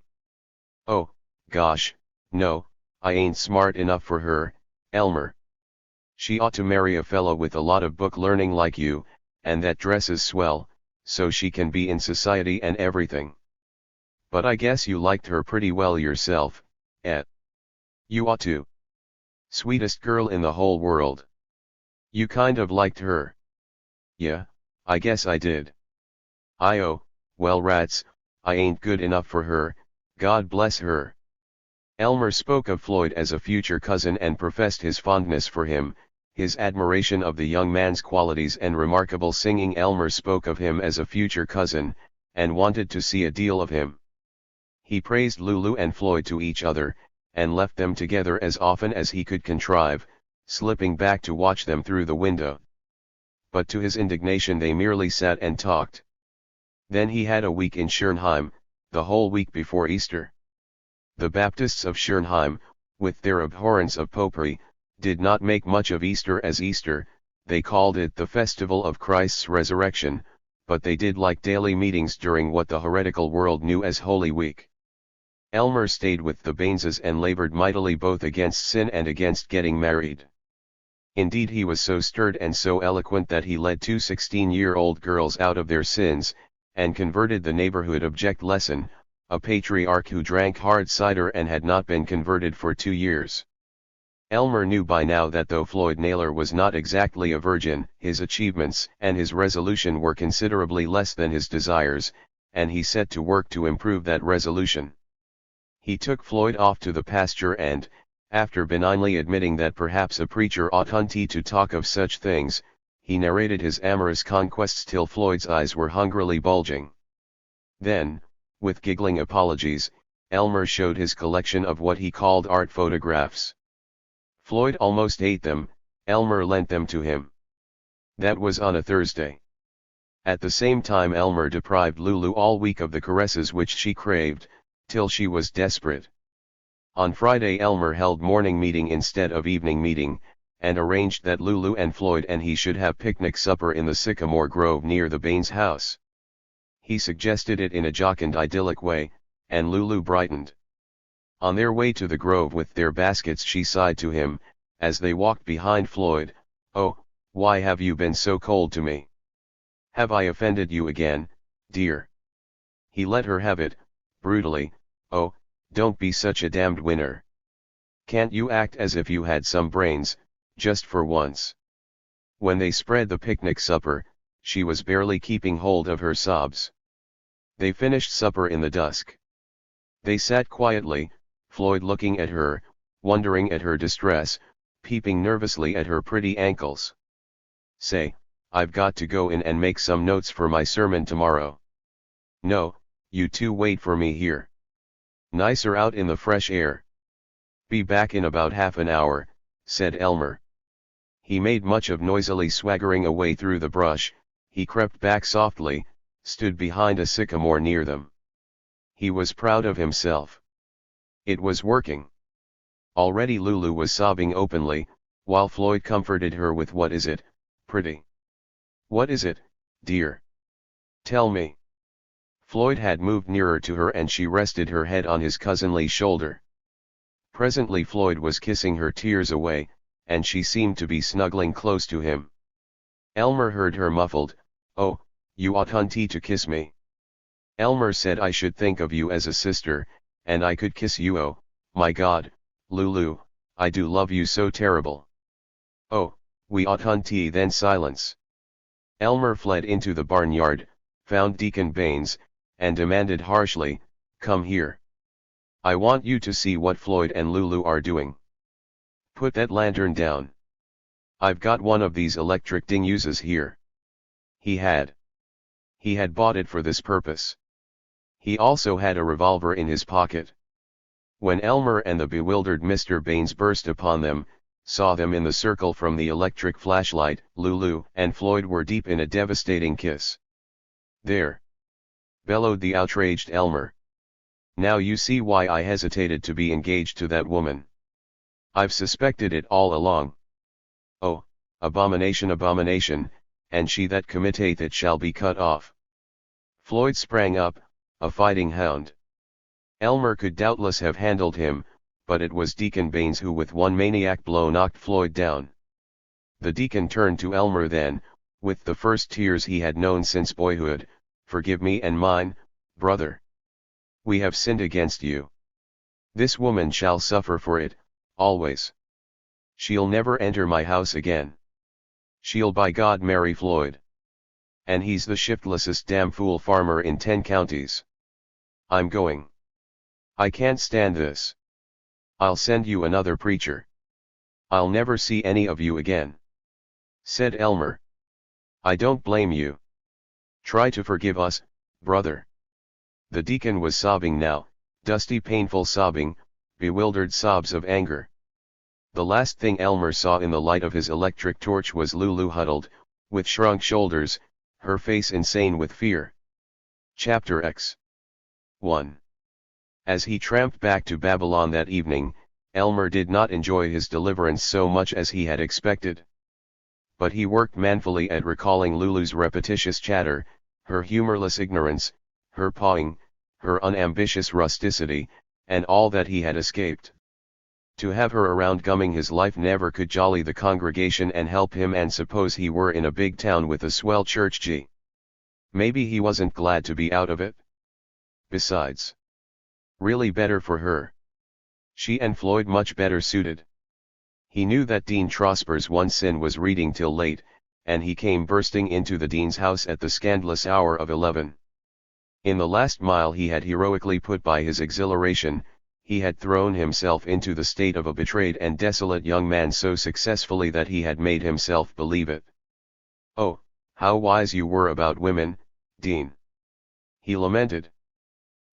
"Oh, gosh, no, I ain't smart enough for her, Elmer. She ought to marry a fellow with a lot of book learning like you, and that dresses swell, so she can be in society and everything. But I guess you liked her pretty well yourself, eh? You ought to. Sweetest girl in the whole world. You kind of liked her." "Yeah, I guess I did. Oh, well rats, I ain't good enough for her, God bless her." Elmer spoke of Floyd as a future cousin and professed his fondness for him, his admiration of the young man's qualities and remarkable singing. Elmer spoke of him as a future cousin, and wanted to see a deal of him. He praised Lulu and Floyd to each other, and left them together as often as he could contrive, slipping back to watch them through the window. But to his indignation they merely sat and talked. Then he had a week in Schönheim, the whole week before Easter. The Baptists of Schönheim, with their abhorrence of popery, did not make much of Easter as Easter. They called it the festival of Christ's resurrection, but they did like daily meetings during what the heretical world knew as Holy Week. Elmer stayed with the Baineses and labored mightily both against sin and against getting married. Indeed, he was so stirred and so eloquent that he led 2 16-year-old girls out of their sins, and converted the neighborhood object lesson, a patriarch who drank hard cider and had not been converted for 2 years. Elmer knew by now that though Floyd Naylor was not exactly a virgin, his achievements and his resolution were considerably less than his desires, and he set to work to improve that resolution. He took Floyd off to the pasture and, after benignly admitting that perhaps a preacher oughtn't to talk of such things, he narrated his amorous conquests till Floyd's eyes were hungrily bulging. Then, with giggling apologies, Elmer showed his collection of what he called art photographs. Floyd almost ate them. Elmer lent them to him. That was on a Thursday. At the same time Elmer deprived Lulu all week of the caresses which she craved, till she was desperate. On Friday Elmer held morning meeting instead of evening meeting, and arranged that Lulu and Floyd and he should have picnic supper in the sycamore grove near the Baines house. He suggested it in a jocund idyllic way, and Lulu brightened. On their way to the grove with their baskets she sighed to him, as they walked behind Floyd, "Oh, why have you been so cold to me? Have I offended you again, dear?" He let her have it, brutally. "Oh, don't be such a damned winner. Can't you act as if you had some brains, just for once?" When they spread the picnic supper, she was barely keeping hold of her sobs. They finished supper in the dusk. They sat quietly, Floyd looking at her, wondering at her distress, peeping nervously at her pretty ankles. "Say, I've got to go in and make some notes for my sermon tomorrow." "No, you two wait for me here. Nicer out in the fresh air." "Be back in about half an hour," said Elmer. He made much of noisily swaggering away through the brush. He crept back softly, stood behind a sycamore near them. He was proud of himself. It was working. Already Lulu was sobbing openly, while Floyd comforted her with, "What is it, pretty? What is it, dear? Tell me." Floyd had moved nearer to her and she rested her head on his cousinly shoulder. Presently Floyd was kissing her tears away, and she seemed to be snuggling close to him. Elmer heard her muffled, "Oh, you oughtn't to kiss me." Elmer said, "I should think of you as a sister, and I could kiss you. Oh, my God, Lulu, I do love you so terrible." "Oh, we oughtn't." Then silence. Elmer fled into the barnyard, found Deacon Baines, and demanded harshly, "Come here. I want you to see what Floyd and Lulu are doing. Put that lantern down. I've got one of these electric dinguses here." He had bought it for this purpose. He also had a revolver in his pocket. When Elmer and the bewildered Mr. Baines burst upon them, saw them in the circle from the electric flashlight, Lulu and Floyd were deep in a devastating kiss. "There!" bellowed the outraged Elmer. "Now you see why I hesitated to be engaged to that woman. I've suspected it all along. Oh, abomination, abomination, and she that committeth it shall be cut off." Floyd sprang up, a fighting hound. Elmer could doubtless have handled him, but it was Deacon Baines who with one maniac blow knocked Floyd down. The deacon turned to Elmer then, with the first tears he had known since boyhood. "Forgive me and mine, brother. We have sinned against you. This woman shall suffer for it, always. She'll never enter my house again. She'll by God marry Floyd. And he's the shiftlessest damn fool farmer in 10 counties. I'm going. I can't stand this. I'll send you another preacher. I'll never see any of you again," said Elmer. "I don't blame you. Try to forgive us, brother." The deacon was sobbing now, dusty painful sobbing, bewildered sobs of anger. The last thing Elmer saw in the light of his electric torch was Lulu huddled, with shrunk shoulders, her face insane with fear. Chapter X 1. As he tramped back to Babylon that evening, Elmer did not enjoy his deliverance so much as he had expected. But he worked manfully at recalling Lulu's repetitious chatter, her humorless ignorance, her pawing, her unambitious rusticity, and all that he had escaped. To have her around gumming his life never could jolly the congregation and help him, and suppose he were in a big town with a swell church gee. Maybe he wasn't glad to be out of it. Besides, really better for her. She and Floyd much better suited. He knew that Dean Trosper's one sin was reading till late, and he came bursting into the dean's house at the scandalous hour of 11. In the last mile he had heroically put by his exhilaration, he had thrown himself into the state of a betrayed and desolate young man so successfully that he had made himself believe it. "Oh, how wise you were about women, Dean!" he lamented.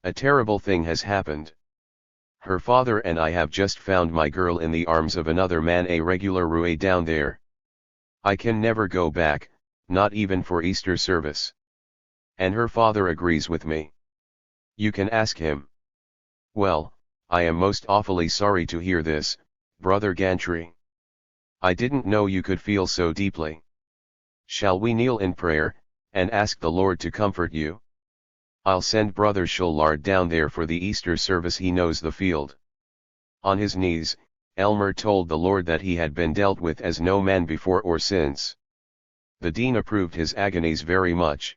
"A terrible thing has happened. Her father and I have just found my girl in the arms of another man, a regular roue down there. I can never go back, not even for Easter service. And her father agrees with me. You can ask him." "Well, I am most awfully sorry to hear this, Brother Gantry. I didn't know you could feel so deeply. Shall we kneel in prayer, and ask the Lord to comfort you? I'll send Brother Shullard down there for the Easter service, he knows the field." On his knees, Elmer told the Lord that he had been dealt with as no man before or since. The dean approved his agonies very much.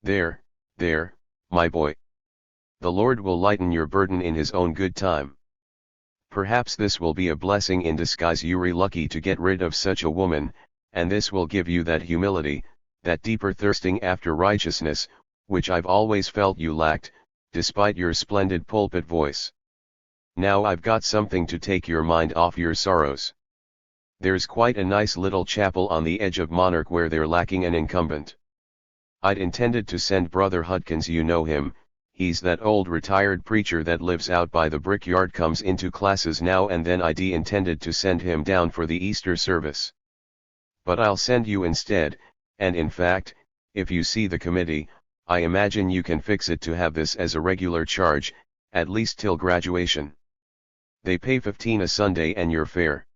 There, my boy. The Lord will lighten your burden in his own good time. Perhaps this will be a blessing in disguise. You're lucky to get rid of such a woman, and this will give you that humility, that deeper thirsting after righteousness, which I've always felt you lacked, despite your splendid pulpit voice. Now I've got something to take your mind off your sorrows. There's quite a nice little chapel on the edge of Monarch where they're lacking an incumbent. I'd intended to send Brother Hudkins, you know him, he's that old retired preacher that lives out by the brickyard, comes into classes now and then. I'd intended to send him down for the Easter service. But I'll send you instead, and in fact, if you see the committee, I imagine you can fix it to have this as a regular charge, at least till graduation. They pay $15 a Sunday and your fare.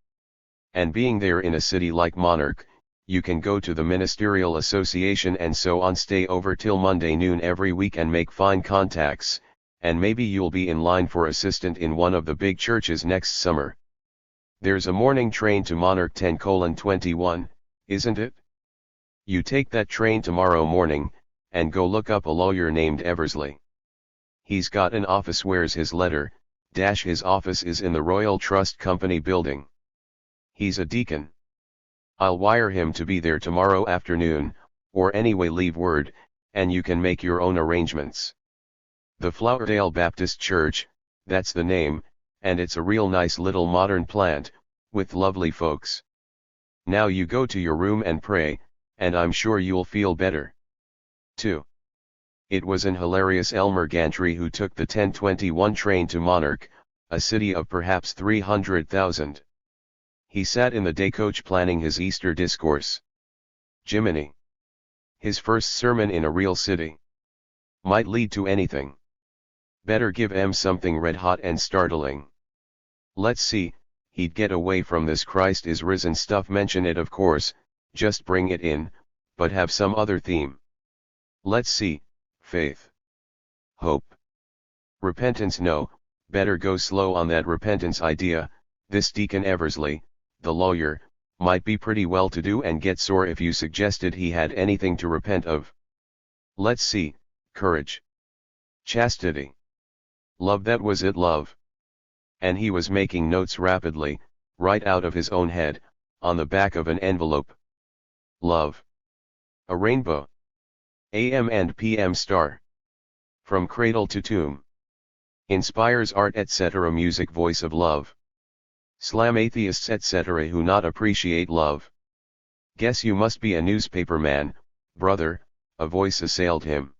And being there in a city like Monarch, you can go to the Ministerial Association and so on, stay over till Monday noon every week and make fine contacts, and maybe you'll be in line for assistant in one of the big churches next summer. There's a morning train to Monarch 10:21, isn't it? You take that train tomorrow morning, and go look up a lawyer named Eversley. He's got an office. Where's his letter? His office is in the Royal Trust Company building. He's a deacon. I'll wire him to be there tomorrow afternoon, or anyway leave word, and you can make your own arrangements. The Flowerdale Baptist Church, that's the name, and it's a real nice little modern plant, with lovely folks. Now you go to your room and pray, and I'm sure you'll feel better. 2. It was an hilarious Elmer Gantry who took the 10:21 train to Monarch, a city of perhaps 300,000. He sat in the day coach planning his Easter discourse. Jiminy! His first sermon in a real city. Might lead to anything. Better give em something red hot and startling. Let's see, he'd get away from this Christ is risen stuff. Mention it of course, just bring it in, but have some other theme. Let's see, faith. Hope. Repentance. No, better go slow on that repentance idea. This Deacon Eversley, the lawyer, might be pretty well to do and get sore if you suggested he had anything to repent of. Let's see, courage. Chastity. Love. That was it, love. And he was making notes rapidly, right out of his own head, on the back of an envelope. Love. A rainbow. AM and PM star. From cradle to tomb. Inspires art etc. Music. Voice of love. Slam atheists etc. who not appreciate love. Guess you must be a newspaper man, brother, a voice assailed him.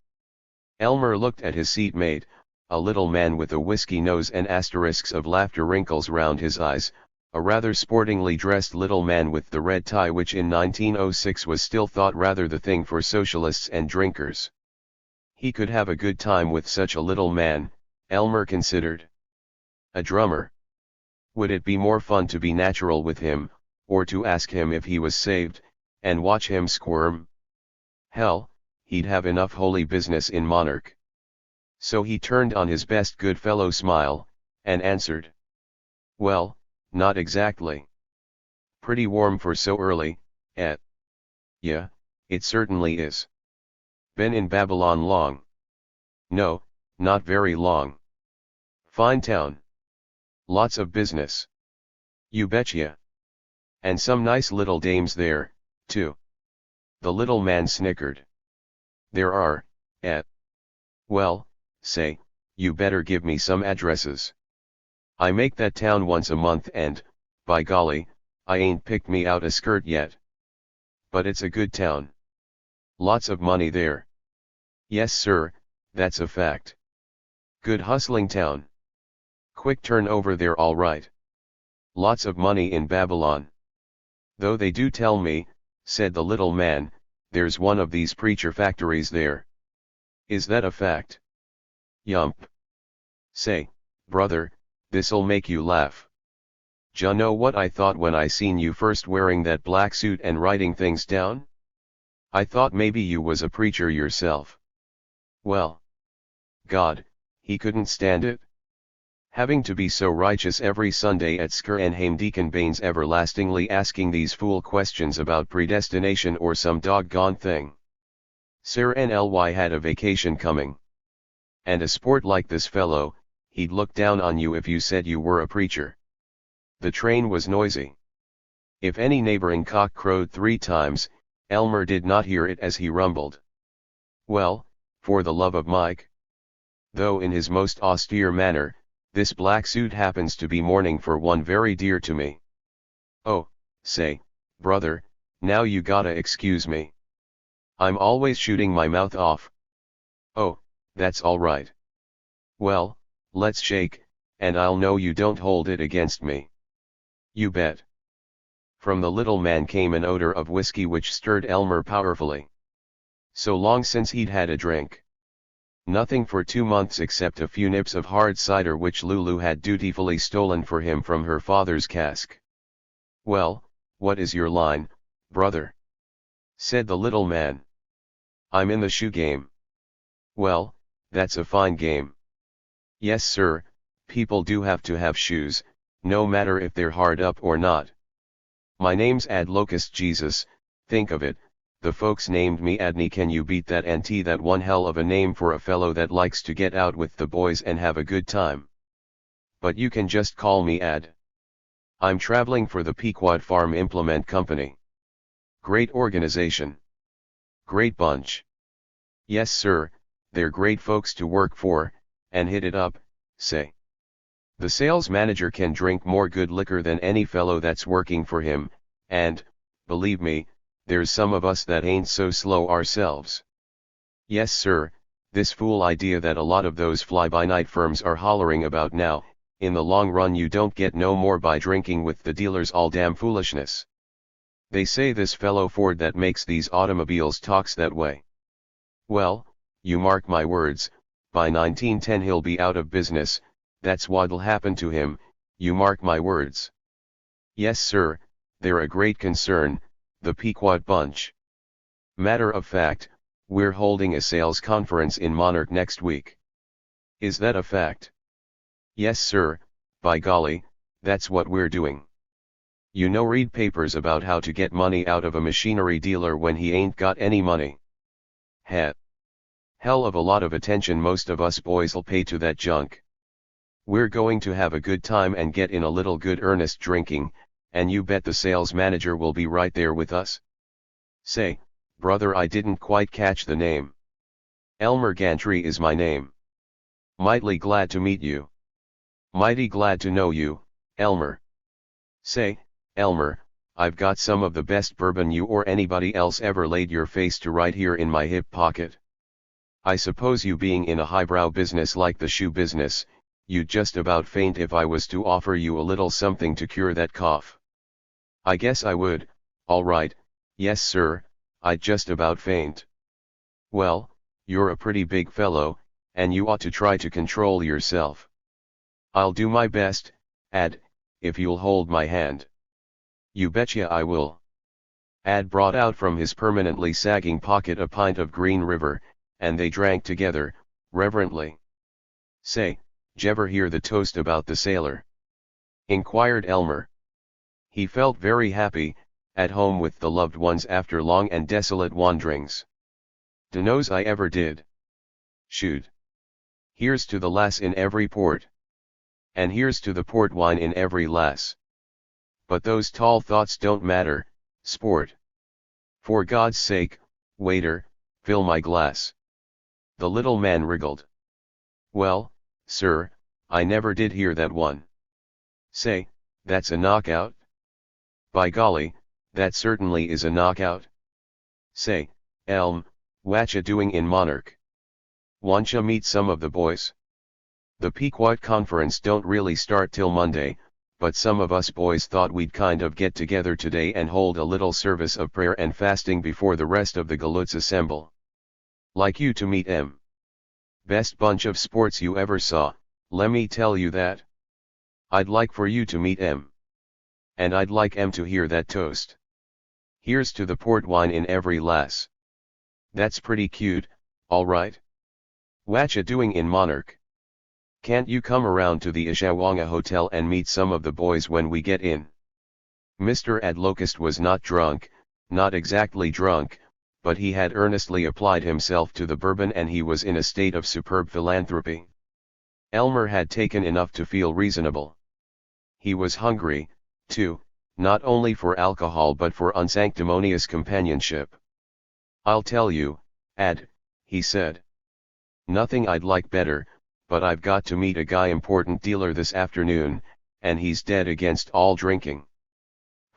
Elmer looked at his seatmate, a little man with a whiskey nose and asterisks of laughter wrinkles round his eyes, a rather sportingly dressed little man with the red tie which in 1906 was still thought rather the thing for socialists and drinkers. He could have a good time with such a little man, Elmer considered. A drummer. Would it be more fun to be natural with him, or to ask him if he was saved, and watch him squirm? Hell, he'd have enough holy business in Monarch. So he turned on his best good fellow smile, and answered. Well, not exactly. Pretty warm for so early, eh? Yeah, it certainly is. Been in Babylon long? No, not very long. Fine town. Lots of business. You betcha. And some nice little dames there, too. The little man snickered. There are, eh? Well, say, you better give me some addresses. I make that town once a month and, by golly, I ain't picked me out a skirt yet. But it's a good town. Lots of money there. Yes sir, that's a fact. Good hustling town. Quick turnover there all right. Lots of money in Babylon. Though they do tell me, said the little man, there's one of these preacher factories there. Is that a fact? Yump. Say, brother, this'll make you laugh. Ja know what I thought when I seen you first wearing that black suit and writing things down? I thought maybe you was a preacher yourself. Well. God, he couldn't stand it. Having to be so righteous every Sunday at Sker and Haim Deacon Baines everlastingly asking these fool questions about predestination or some doggone thing. Sir NLY had a vacation coming. And a sport like this fellow, he'd look down on you if you said you were a preacher. The train was noisy. If any neighboring cock crowed 3 times, Elmer did not hear it as he rumbled. Well, for the love of Mike. Though in his most austere manner, this black suit happens to be mourning for one very dear to me. Oh, say, brother, now you gotta excuse me. I'm always shooting my mouth off. Oh, that's all right. Well, let's shake, and I'll know you don't hold it against me. You bet. From the little man came an odor of whiskey which stirred Elmer powerfully. So long since he'd had a drink. Nothing for 2 months except a few nips of hard cider which Lulu had dutifully stolen for him from her father's cask. Well, what is your line, brother? Said the little man. I'm in the shoe game. Well, that's a fine game. Yes sir, people do have to have shoes, no matter if they're hard up or not. My name's Ad Locust Jesus, think of it, the folks named me Adney. Can you beat that? Auntie, that one hell of a name for a fellow that likes to get out with the boys and have a good time. But you can just call me Ad. I'm traveling for the Pequod Farm Implement Company. Great organization. Great bunch. Yes sir, they're great folks to work for, and hit it up, say. The sales manager can drink more good liquor than any fellow that's working for him, and, believe me, there's some of us that ain't so slow ourselves. Yes sir, This fool idea that a lot of those fly-by-night firms are hollering about now, in the long run you don't get no more by drinking with the dealers, all damn foolishness. They say this fellow Ford that makes these automobiles talks that way. Well, you mark my words, by 1910 he'll be out of business, that's what'll happen to him, you mark my words. Yes sir, they're a great concern, the Pequot bunch. Matter of fact, we're holding a sales conference in Monarch next week. Is that a fact? Yes sir, by golly, that's what we're doing. You know, read papers about how to get money out of a machinery dealer when he ain't got any money. Hell of a lot of attention most of us boys'll pay to that junk. We're going to have a good time and get in a little good earnest drinking, and you bet the sales manager will be right there with us. Say, brother, I didn't quite catch the name. Elmer Gantry is my name. Mightily glad to meet you. Mighty glad to know you, Elmer. Say, Elmer, I've got some of the best bourbon you or anybody else ever laid your face to right here in my hip pocket. I suppose you being in a highbrow business like the shoe business, you'd just about faint if I was to offer you a little something to cure that cough. I guess I would, all right, yes sir, I'd just about faint. Well, you're a pretty big fellow, and you ought to try to control yourself. I'll do my best, if you'll hold my hand. You betcha I will. Ad brought out from his permanently sagging pocket a pint of Green River, and they drank together, reverently. Say, j'ever hear the toast about the sailor? Inquired Elmer. He felt very happy, at home with the loved ones after long and desolate wanderings. Dunno's I ever did. Shoot. Here's to the lass in every port. And here's to the port wine in every lass. But those tall thoughts don't matter, sport. For God's sake, waiter, fill my glass. The little man wriggled. Well, sir, I never did hear that one. Say, that's a knockout? By golly, that certainly is a knockout. Say, Elm, whatcha doing in Monarch? Wantcha meet some of the boys? The Pequot conference don't really start till Monday, but some of us boys thought we'd kind of get together today and hold a little service of prayer and fasting before the rest of the galoots assemble. Like you to meet 'em. Best bunch of sports you ever saw, lemme tell you that. I'd like for you to meet 'em. And I'd like 'em to hear that toast. Here's to the port wine in every lass. That's pretty cute, all right. Whatcha doing in Monarch? Can't you come around to the Ishawanga Hotel and meet some of the boys when we get in? Mr. Adlocust was not drunk, not exactly drunk, but he had earnestly applied himself to the bourbon and he was in a state of superb philanthropy. Elmer had taken enough to feel reasonable. He was hungry, too, not only for alcohol but for unsanctimonious companionship. I'll tell you, he said. Nothing I'd like better, but I've got to meet a guy important dealer this afternoon, and he's dead against all drinking.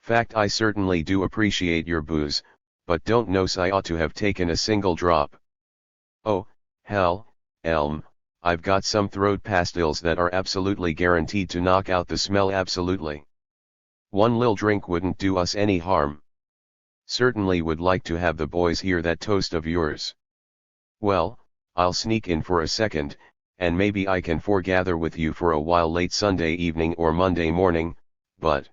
Fact, I certainly do appreciate your booze, but don't know's I ought to have taken a single drop. Oh, hell, Elm, I've got some throat pastilles that are absolutely guaranteed to knock out the smell absolutely. One lil drink wouldn't do us any harm. Certainly would like to have the boys hear that toast of yours. Well, I'll sneak in for a second, and maybe I can foregather with you for a while late Sunday evening or Monday morning, but...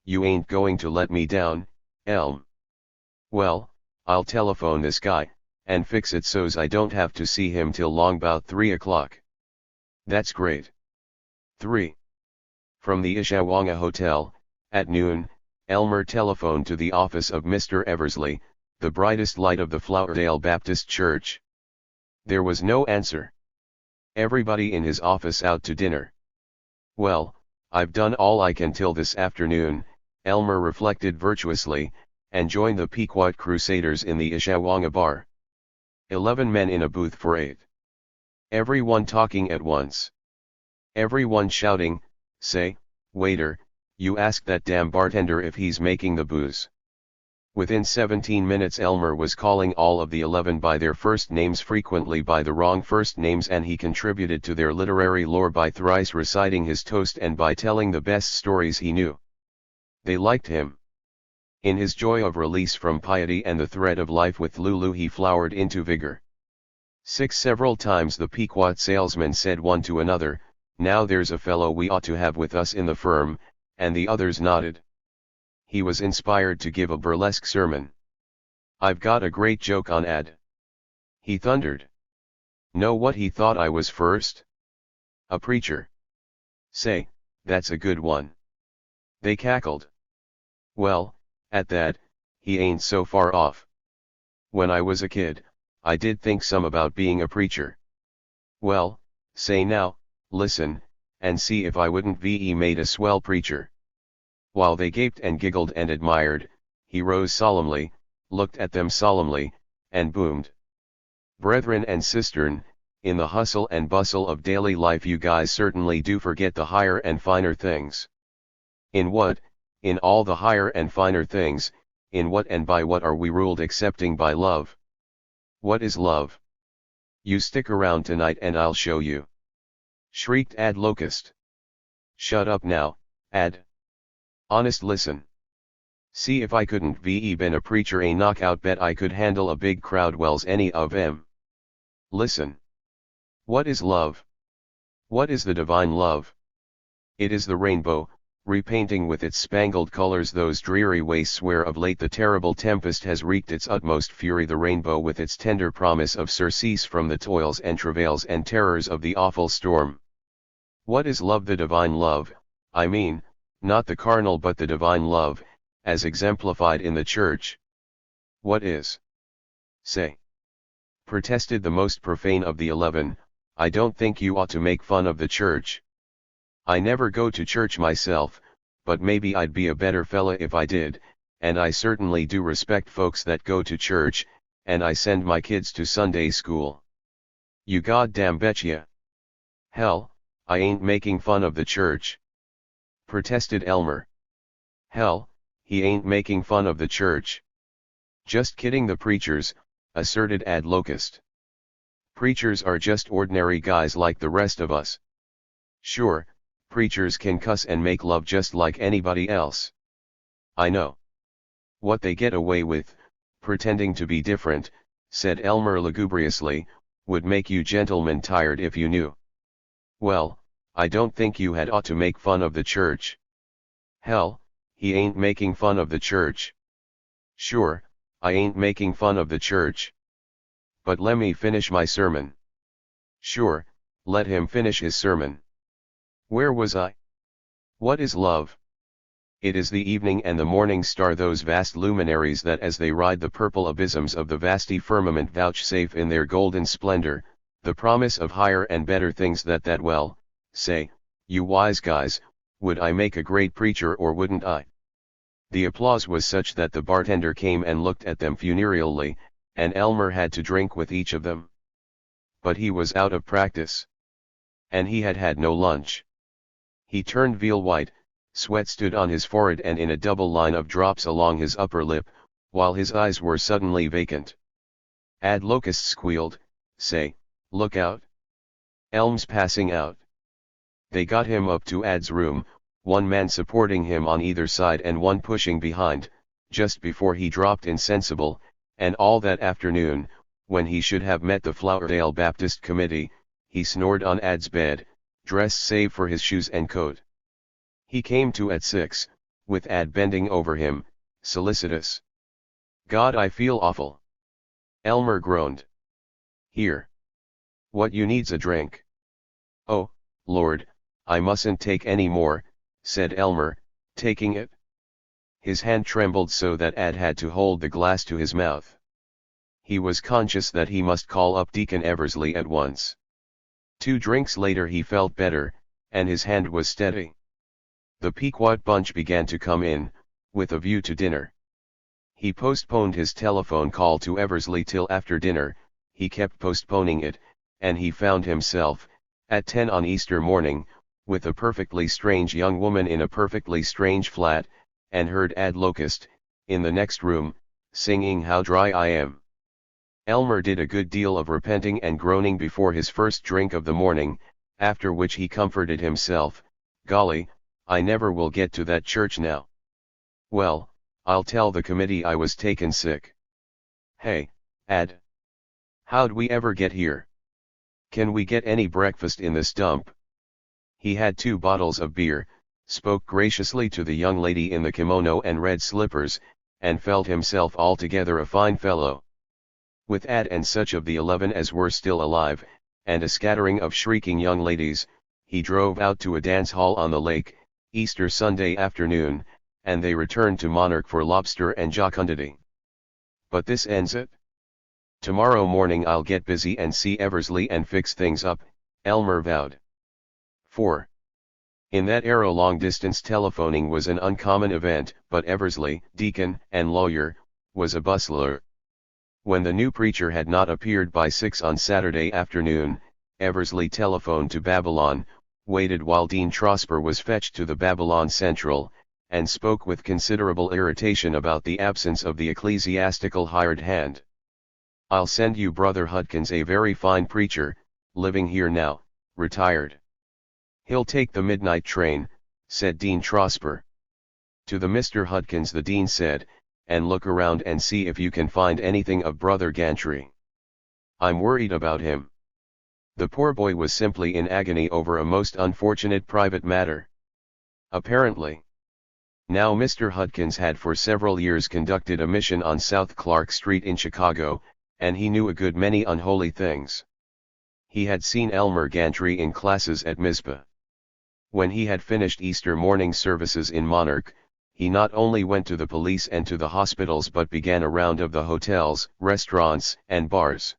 you ain't going to let me down, Elm. Well, I'll telephone this guy, and fix it so's I don't have to see him till long 'bout 3 o'clock. That's great. 3. From the Ishawanga Hotel, at noon, Elmer telephoned to the office of Mr. Eversley, the brightest light of the Flowerdale Baptist Church. There was no answer. Everybody in his office out to dinner. Well, I've done all I can till this afternoon, Elmer reflected virtuously, and joined the Pequot Crusaders in the Ishawanga bar. 11 men in a booth for 8. Everyone talking at once. Everyone shouting, say, waiter, you ask that damn bartender if he's making the booze. Within 17 minutes Elmer was calling all of the 11 by their first names, frequently by the wrong first names, and he contributed to their literary lore by thrice reciting his toast and by telling the best stories he knew. They liked him. In his joy of release from piety and the thread of life with Lulu, he flowered into vigor. Several times the Pequot salesmen said one to another, "Now there's a fellow we ought to have with us in the firm," and the others nodded. He was inspired to give a burlesque sermon. "I've got a great joke on Ad," he thundered. "Know what he thought I was first? A preacher." "Say, that's a good one." They cackled. "Well, at that, he ain't so far off. When I was a kid, I did think some about being a preacher." "Well, say now, listen, and see if I wouldn't be made a swell preacher." While they gaped and giggled and admired, he rose solemnly, looked at them solemnly, and boomed. "Brethren and sistern, in the hustle and bustle of daily life you guys certainly do forget the higher and finer things." "In what? In all the higher and finer things, in what and by what are we ruled excepting by love?" "What is love?" "You stick around tonight and I'll show you," shrieked Ad Locust. "Shut up now, Ad. Honest, listen. See if I couldn't be been a preacher, a knockout bet I could handle a big crowd, wells any of 'em. Listen. What is love? What is the divine love? It is the rainbow, repainting with its spangled colors those dreary wastes where of late the terrible tempest has wreaked its utmost fury, the rainbow with its tender promise of surcease from the toils and travails and terrors of the awful storm. What is love? The divine love, I mean, not the carnal but the divine love, as exemplified in the church." "What is?" "Say," protested the most profane of the 11, "I don't think you ought to make fun of the church. I never go to church myself, but maybe I'd be a better fella if I did, and I certainly do respect folks that go to church, and I send my kids to Sunday school." "You goddamn betcha." "Hell, I ain't making fun of the church," protested Elmer. "Hell, he ain't making fun of the church." "Just kidding, the preachers," asserted Ad Locust. "Preachers are just ordinary guys like the rest of us. Sure, preachers can cuss and make love just like anybody else." "I know. What they get away with, pretending to be different," said Elmer lugubriously, "would make you gentlemen tired if you knew." "Well, I don't think you had ought to make fun of the church." "Hell, he ain't making fun of the church." "Sure, I ain't making fun of the church. But lemme finish my sermon." "Sure, let him finish his sermon." "Where was I? What is love? It is the evening and the morning star, those vast luminaries that as they ride the purple abysms of the vasty firmament vouchsafe in their golden splendor, the promise of higher and better things that well, say, you wise guys, would I make a great preacher or wouldn't I?" The applause was such that the bartender came and looked at them funereally, and Elmer had to drink with each of them. But he was out of practice. And he had had no lunch. He turned veal white, sweat stood on his forehead and in a double line of drops along his upper lip, while his eyes were suddenly vacant. Ad Locust squealed, "Say, look out. Elm's passing out." They got him up to Ad's room, one man supporting him on either side and one pushing behind, just before he dropped insensible, and all that afternoon, when he should have met the Flowerdale Baptist Committee, he snored on Ad's bed, dressed save for his shoes and coat. He came to at 6, with Ad bending over him, solicitous. "God, I feel awful." Elmer groaned. "Here. What you need's a drink." "Oh, Lord, I mustn't take any more," said Elmer, taking it. His hand trembled so that Ad had to hold the glass to his mouth. He was conscious that he must call up Deacon Eversley at once. 2 drinks later he felt better, and his hand was steady. The Pequot bunch began to come in, with a view to dinner. He postponed his telephone call to Eversley till after dinner, he kept postponing it, and he found himself, at 10 on Easter morning, with a perfectly strange young woman in a perfectly strange flat, and heard Ad Locust, in the next room, singing "How Dry I Am." Elmer did a good deal of repenting and groaning before his first drink of the morning, after which he comforted himself, "Golly, I never will get to that church now. Well, I'll tell the committee I was taken sick. Hey, Ad. How'd we ever get here? Can we get any breakfast in this dump?" He had 2 bottles of beer, spoke graciously to the young lady in the kimono and red slippers, and felt himself altogether a fine fellow. With Ad and such of the 11 as were still alive, and a scattering of shrieking young ladies, he drove out to a dance hall on the lake, Easter Sunday afternoon, and they returned to Monarch for lobster and jocundity. But this ends it. Tomorrow morning I'll get busy and see Eversley and fix things up, Elmer vowed. 4. In that era long-distance telephoning was an uncommon event, but Eversley, deacon and lawyer, was a bustler. When the new preacher had not appeared by 6 on Saturday afternoon, Eversley telephoned to Babylon, waited while Dean Trosper was fetched to the Babylon Central, and spoke with considerable irritation about the absence of the ecclesiastical hired hand. "I'll send you Brother Hudkins, a very fine preacher, living here now, retired. He'll take the midnight train," said Dean Trosper. To the Mr. Hudkins the dean said, "And look around and see if you can find anything of Brother Gantry. I'm worried about him." The poor boy was simply in agony over a most unfortunate private matter. Apparently. Now Mr. Hudkins had for several years conducted a mission on South Clark Street in Chicago, and he knew a good many unholy things. He had seen Elmer Gantry in classes at Mizpah. When he had finished Easter morning services in Monarch, he not only went to the police and to the hospitals but began a round of the hotels, restaurants, and bars.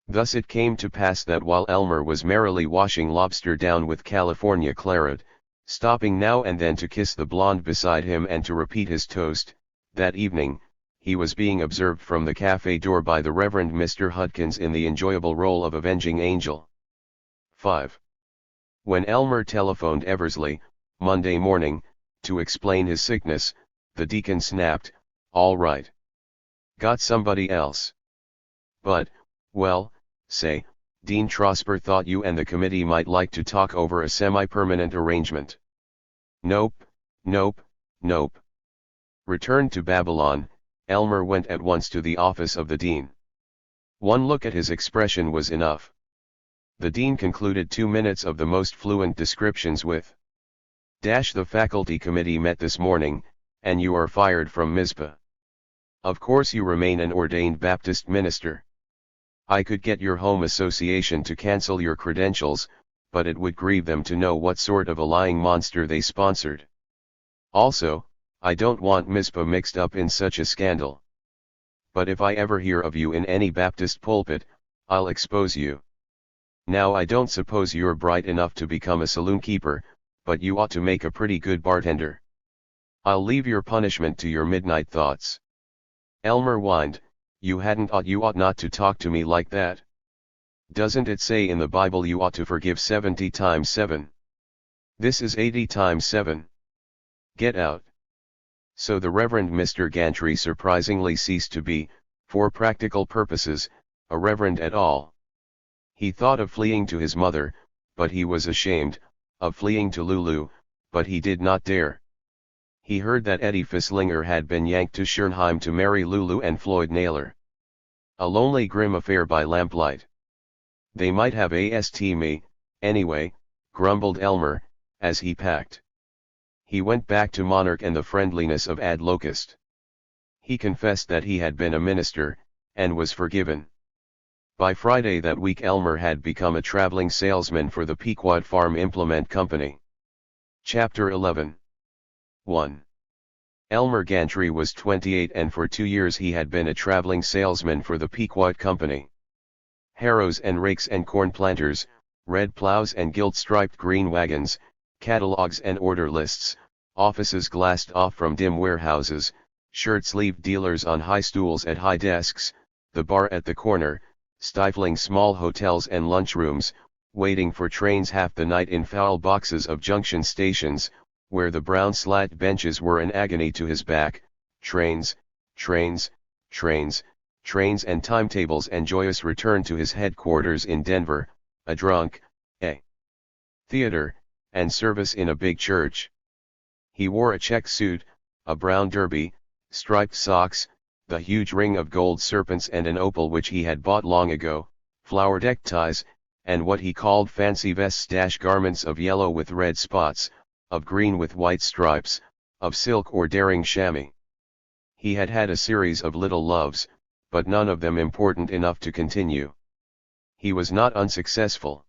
Thus it came to pass that while Elmer was merrily washing lobster down with California claret, stopping now and then to kiss the blonde beside him and to repeat his toast, that evening, he was being observed from the cafe door by the Reverend Mr. Hudkins in the enjoyable role of avenging angel. 5. When Elmer telephoned Eversley, Monday morning, to explain his sickness, the deacon snapped, "All right. Got somebody else? But, well, say, Dean Trosper thought you and the committee might like to talk over a semi-permanent arrangement." "Nope, nope, nope." Returned to Babylon, Elmer went at once to the office of the dean. One look at his expression was enough. The dean concluded 2 minutes of the most fluent descriptions with, "The faculty committee met this morning, and you are fired from Mizpah. Of course you remain an ordained Baptist minister. I could get your home association to cancel your credentials, but it would grieve them to know what sort of a lying monster they sponsored. Also, I don't want Mizpah mixed up in such a scandal. But if I ever hear of you in any Baptist pulpit, I'll expose you. Now I don't suppose you're bright enough to become a saloon keeper, but you ought to make a pretty good bartender. I'll leave your punishment to your midnight thoughts." Elmer whined, "You ought not to talk to me like that. Doesn't it say in the Bible you ought to forgive 70 times 7? This is 80 times 7. Get out." So the Reverend Mr. Gantry surprisingly ceased to be, for practical purposes, a reverend at all. He thought of fleeing to his mother, but he was ashamed, of fleeing to Lulu, but he did not dare. He heard that Eddie Fisslinger had been yanked to Schernheim to marry Lulu and Floyd Naylor. A lonely grim affair by lamplight. "They might have asked me, anyway," grumbled Elmer, as he packed. He went back to Monarch and the friendliness of Ad Locust. He confessed that he had been a minister, and was forgiven. By Friday that week Elmer had become a traveling salesman for the Pequot Farm Implement Company. Chapter 11. 1. Elmer Gantry was 28 and for 2 years he had been a traveling salesman for the Pequot Company. Harrows and rakes and corn planters, red plows and gilt-striped green wagons, catalogs and order lists, offices glassed off from dim warehouses, shirt-sleeved dealers on high stools at high desks, the bar at the corner, stifling small hotels and lunchrooms, waiting for trains half the night in foul boxes of junction stations, where the brown slat benches were an agony to his back, trains, trains and timetables and joyous return to his headquarters in Denver, a drunk, a theater, and service in a big church. He wore a check suit, a brown derby, striped socks, the huge ring of gold serpents and an opal which he had bought long ago, flower neckties, and what he called fancy vests-garments of yellow with red spots, of green with white stripes, of silk or daring chamois. He had had a series of little loves, but none of them important enough to continue. He was not unsuccessful.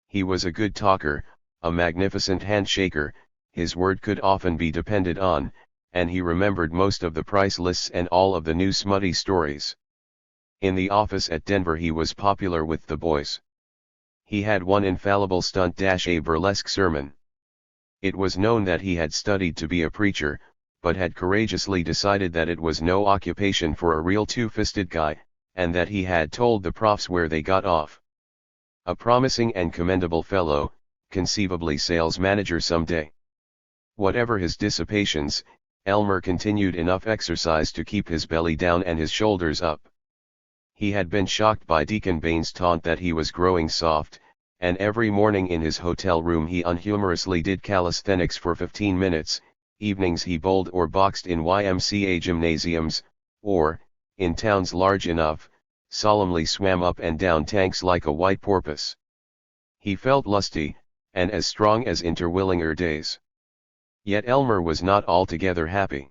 He was a good talker, a magnificent handshaker, his word could often be depended on, and he remembered most of the price lists and all of the new smutty stories. In the office at Denver he was popular with the boys. He had one infallible stunt-a burlesque sermon. It was known that he had studied to be a preacher, but had courageously decided that it was no occupation for a real two-fisted guy, and that he had told the profs where they got off. A promising and commendable fellow, conceivably sales manager someday. Whatever his dissipations, Elmer continued enough exercise to keep his belly down and his shoulders up. He had been shocked by Deacon Bain's taunt that he was growing soft, and every morning in his hotel room he unhumorously did calisthenics for 15 minutes, evenings he bowled or boxed in YMCA gymnasiums, or, in towns large enough, solemnly swam up and down tanks like a white porpoise. He felt lusty, and as strong as interwillinger days. Yet Elmer was not altogether happy.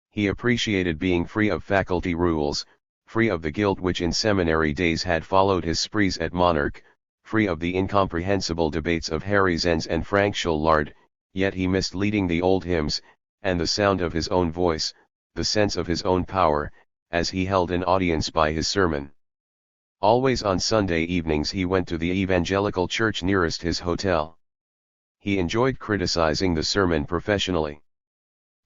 He appreciated being free of faculty rules, free of the guilt which in seminary days had followed his sprees at Monarch, free of the incomprehensible debates of Harry Zenz and Frank Shullard, yet he missed leading the old hymns, and the sound of his own voice, the sense of his own power, as he held an audience by his sermon. Always on Sunday evenings he went to the evangelical church nearest his hotel. He enjoyed criticizing the sermon professionally.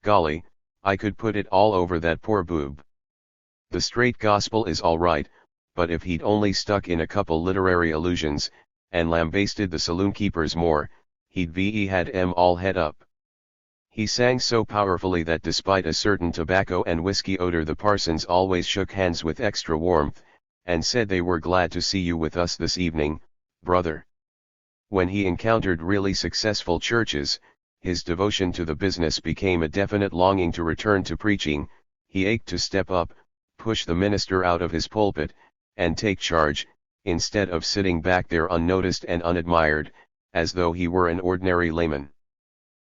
Golly, I could put it all over that poor boob. The straight gospel is all right, but if he'd only stuck in a couple literary allusions, and lambasted the saloon keepers more, he'd be had 'em all head up. He sang so powerfully that despite a certain tobacco and whiskey odor the parsons always shook hands with extra warmth, and said they were glad to see you with us this evening, brother. When he encountered really successful churches, his devotion to the business became a definite longing to return to preaching. He ached to step up, push the minister out of his pulpit, and take charge, instead of sitting back there unnoticed and unadmired, as though he were an ordinary layman.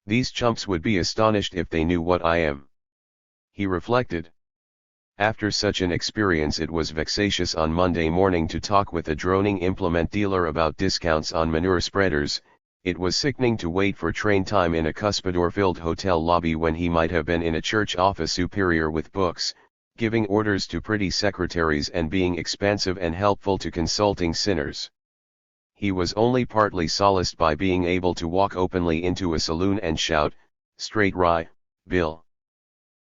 These chumps would be astonished if they knew what I am. He reflected. After such an experience it was vexatious on Monday morning to talk with a droning implement dealer about discounts on manure spreaders. It was sickening to wait for train time in a cuspidor-filled hotel lobby when he might have been in a church office superior with books, giving orders to pretty secretaries and being expansive and helpful to consulting sinners. He was only partly solaced by being able to walk openly into a saloon and shout, "Straight rye, Bill."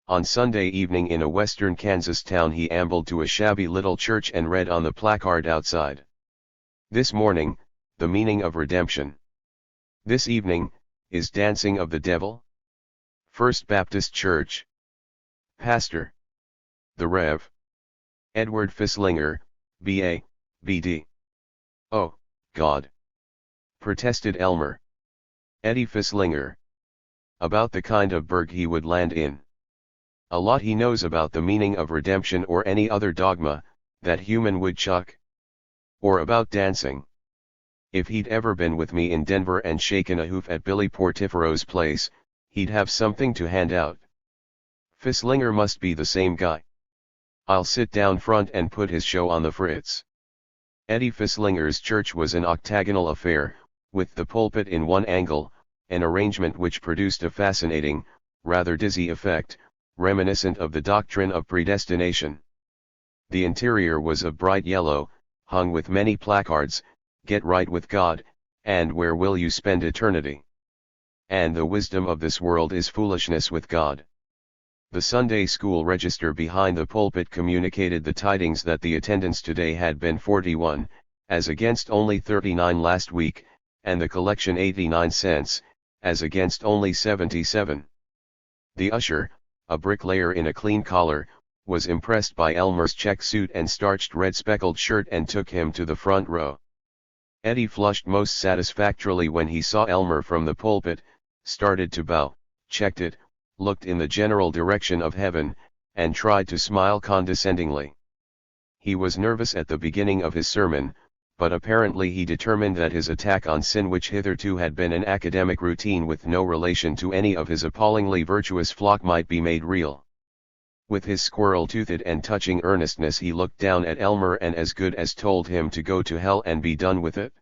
On Sunday evening in a western Kansas town he ambled to a shabby little church and read on the placard outside, "This morning, the meaning of redemption. This evening, is dancing of the devil? First Baptist Church. Pastor, the Rev. Edward Fisslinger, B.A., B.D." "Oh, God!" protested Elmer. Eddie Fisslinger. About the kind of burg he would land in. A lot he knows about the meaning of redemption or any other dogma, that human woodchuck. Or about dancing. If he'd ever been with me in Denver and shaken a hoof at Billy Portifero's place, he'd have something to hand out. Fisslinger must be the same guy. I'll sit down front and put his show on the fritz. Eddie Fisslinger's church was an octagonal affair, with the pulpit in one angle, an arrangement which produced a fascinating, rather dizzy effect, reminiscent of the doctrine of predestination. The interior was of bright yellow, hung with many placards, "Get right with God," and "Where will you spend eternity?" and "The wisdom of this world is foolishness with God." The Sunday school register behind the pulpit communicated the tidings that the attendance today had been 41, as against only 39 last week, and the collection 89 cents, as against only 77. The usher, a bricklayer in a clean collar, was impressed by Elmer's check suit and starched red speckled shirt and took him to the front row. Eddie flushed most satisfactorily when he saw Elmer from the pulpit, started to bow, checked it, looked in the general direction of heaven, and tried to smile condescendingly. He was nervous at the beginning of his sermon, but apparently he determined that his attack on sin, which hitherto had been an academic routine with no relation to any of his appallingly virtuous flock, might be made real. With his squirrel-toothed and touching earnestness he looked down at Elmer and as good as told him to go to hell and be done with it.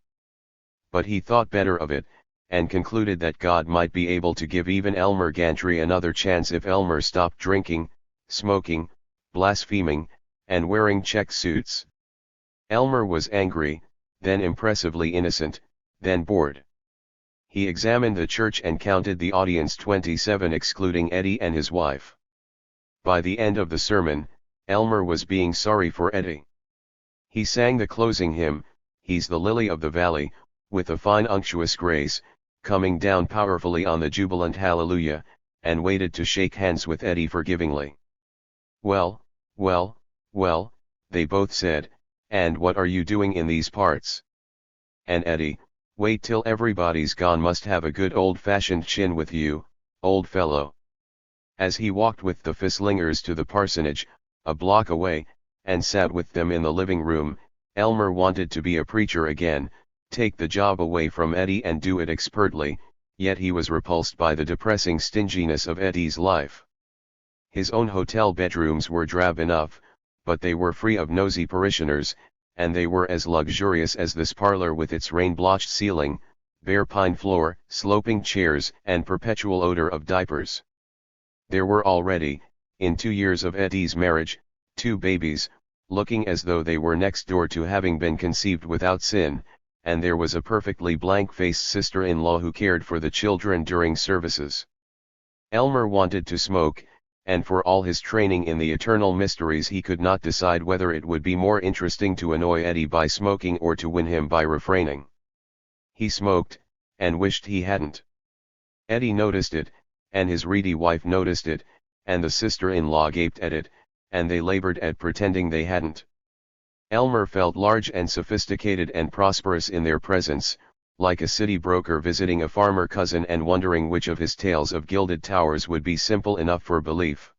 But he thought better of it, and concluded that God might be able to give even Elmer Gantry another chance if Elmer stopped drinking, smoking, blaspheming, and wearing check suits. Elmer was angry, then impressively innocent, then bored. He examined the church and counted the audience 27 excluding Eddie and his wife. By the end of the sermon, Elmer was being sorry for Eddie. He sang the closing hymn, "He's the Lily of the Valley," with a fine unctuous grace, coming down powerfully on the jubilant hallelujah, and waited to shake hands with Eddie forgivingly. "Well, well, well," they both said, "and what are you doing in these parts?" And Eddie, "Wait till everybody's gone, must have a good old-fashioned chin with you, old fellow." As he walked with the Fislingers to the parsonage, a block away, and sat with them in the living room, Elmer wanted to be a preacher again, take the job away from Eddie and do it expertly, yet he was repulsed by the depressing stinginess of Eddie's life. His own hotel bedrooms were drab enough, but they were free of nosy parishioners, and they were as luxurious as this parlor with its rain-blotched ceiling, bare pine floor, sloping chairs, and perpetual odor of diapers. There were already, in 2 years of Eddie's marriage, 2 babies, looking as though they were next door to having been conceived without sin, and there was a perfectly blank-faced sister-in-law who cared for the children during services. Elmer wanted to smoke, and for all his training in the eternal mysteries he could not decide whether it would be more interesting to annoy Eddie by smoking or to win him by refraining. He smoked, and wished he hadn't. Eddie noticed it, and his reedy wife noticed it, and the sister-in-law gaped at it, and they labored at pretending they hadn't. Elmer felt large and sophisticated and prosperous in their presence, like a city broker visiting a farmer cousin and wondering which of his tales of gilded towers would be simple enough for belief.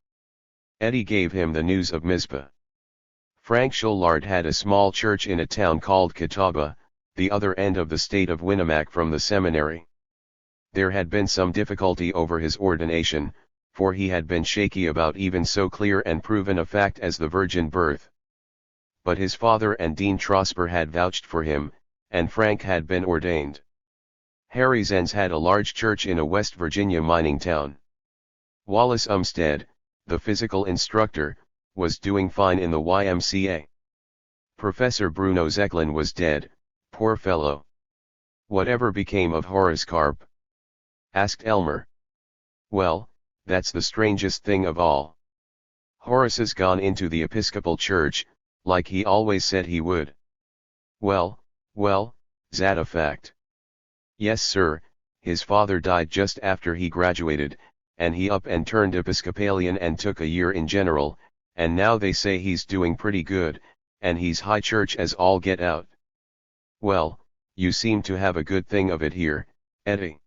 Eddie gave him the news of Mizpah. Frank Shullard had a small church in a town called Catawba, the other end of the state of Winnemac from the seminary. There had been some difficulty over his ordination, for he had been shaky about even so clear and proven a fact as the virgin birth. But his father and Dean Trosper had vouched for him, and Frank had been ordained. Harry Zenz had a large church in a West Virginia mining town. Wallace Umstead, the physical instructor, was doing fine in the YMCA. Professor Bruno Zeklin was dead, poor fellow. "Whatever became of Horace Carp?" asked Elmer. "Well, that's the strangest thing of all. Horace has gone into the Episcopal Church, like he always said he would." Well, that a fact?" "Yes sir, his father died just after he graduated, and he up and turned Episcopalian and took a year in general, and now they say he's doing pretty good, and he's high church as all get out." "Well, you seem to have a good thing of it here, Eddie."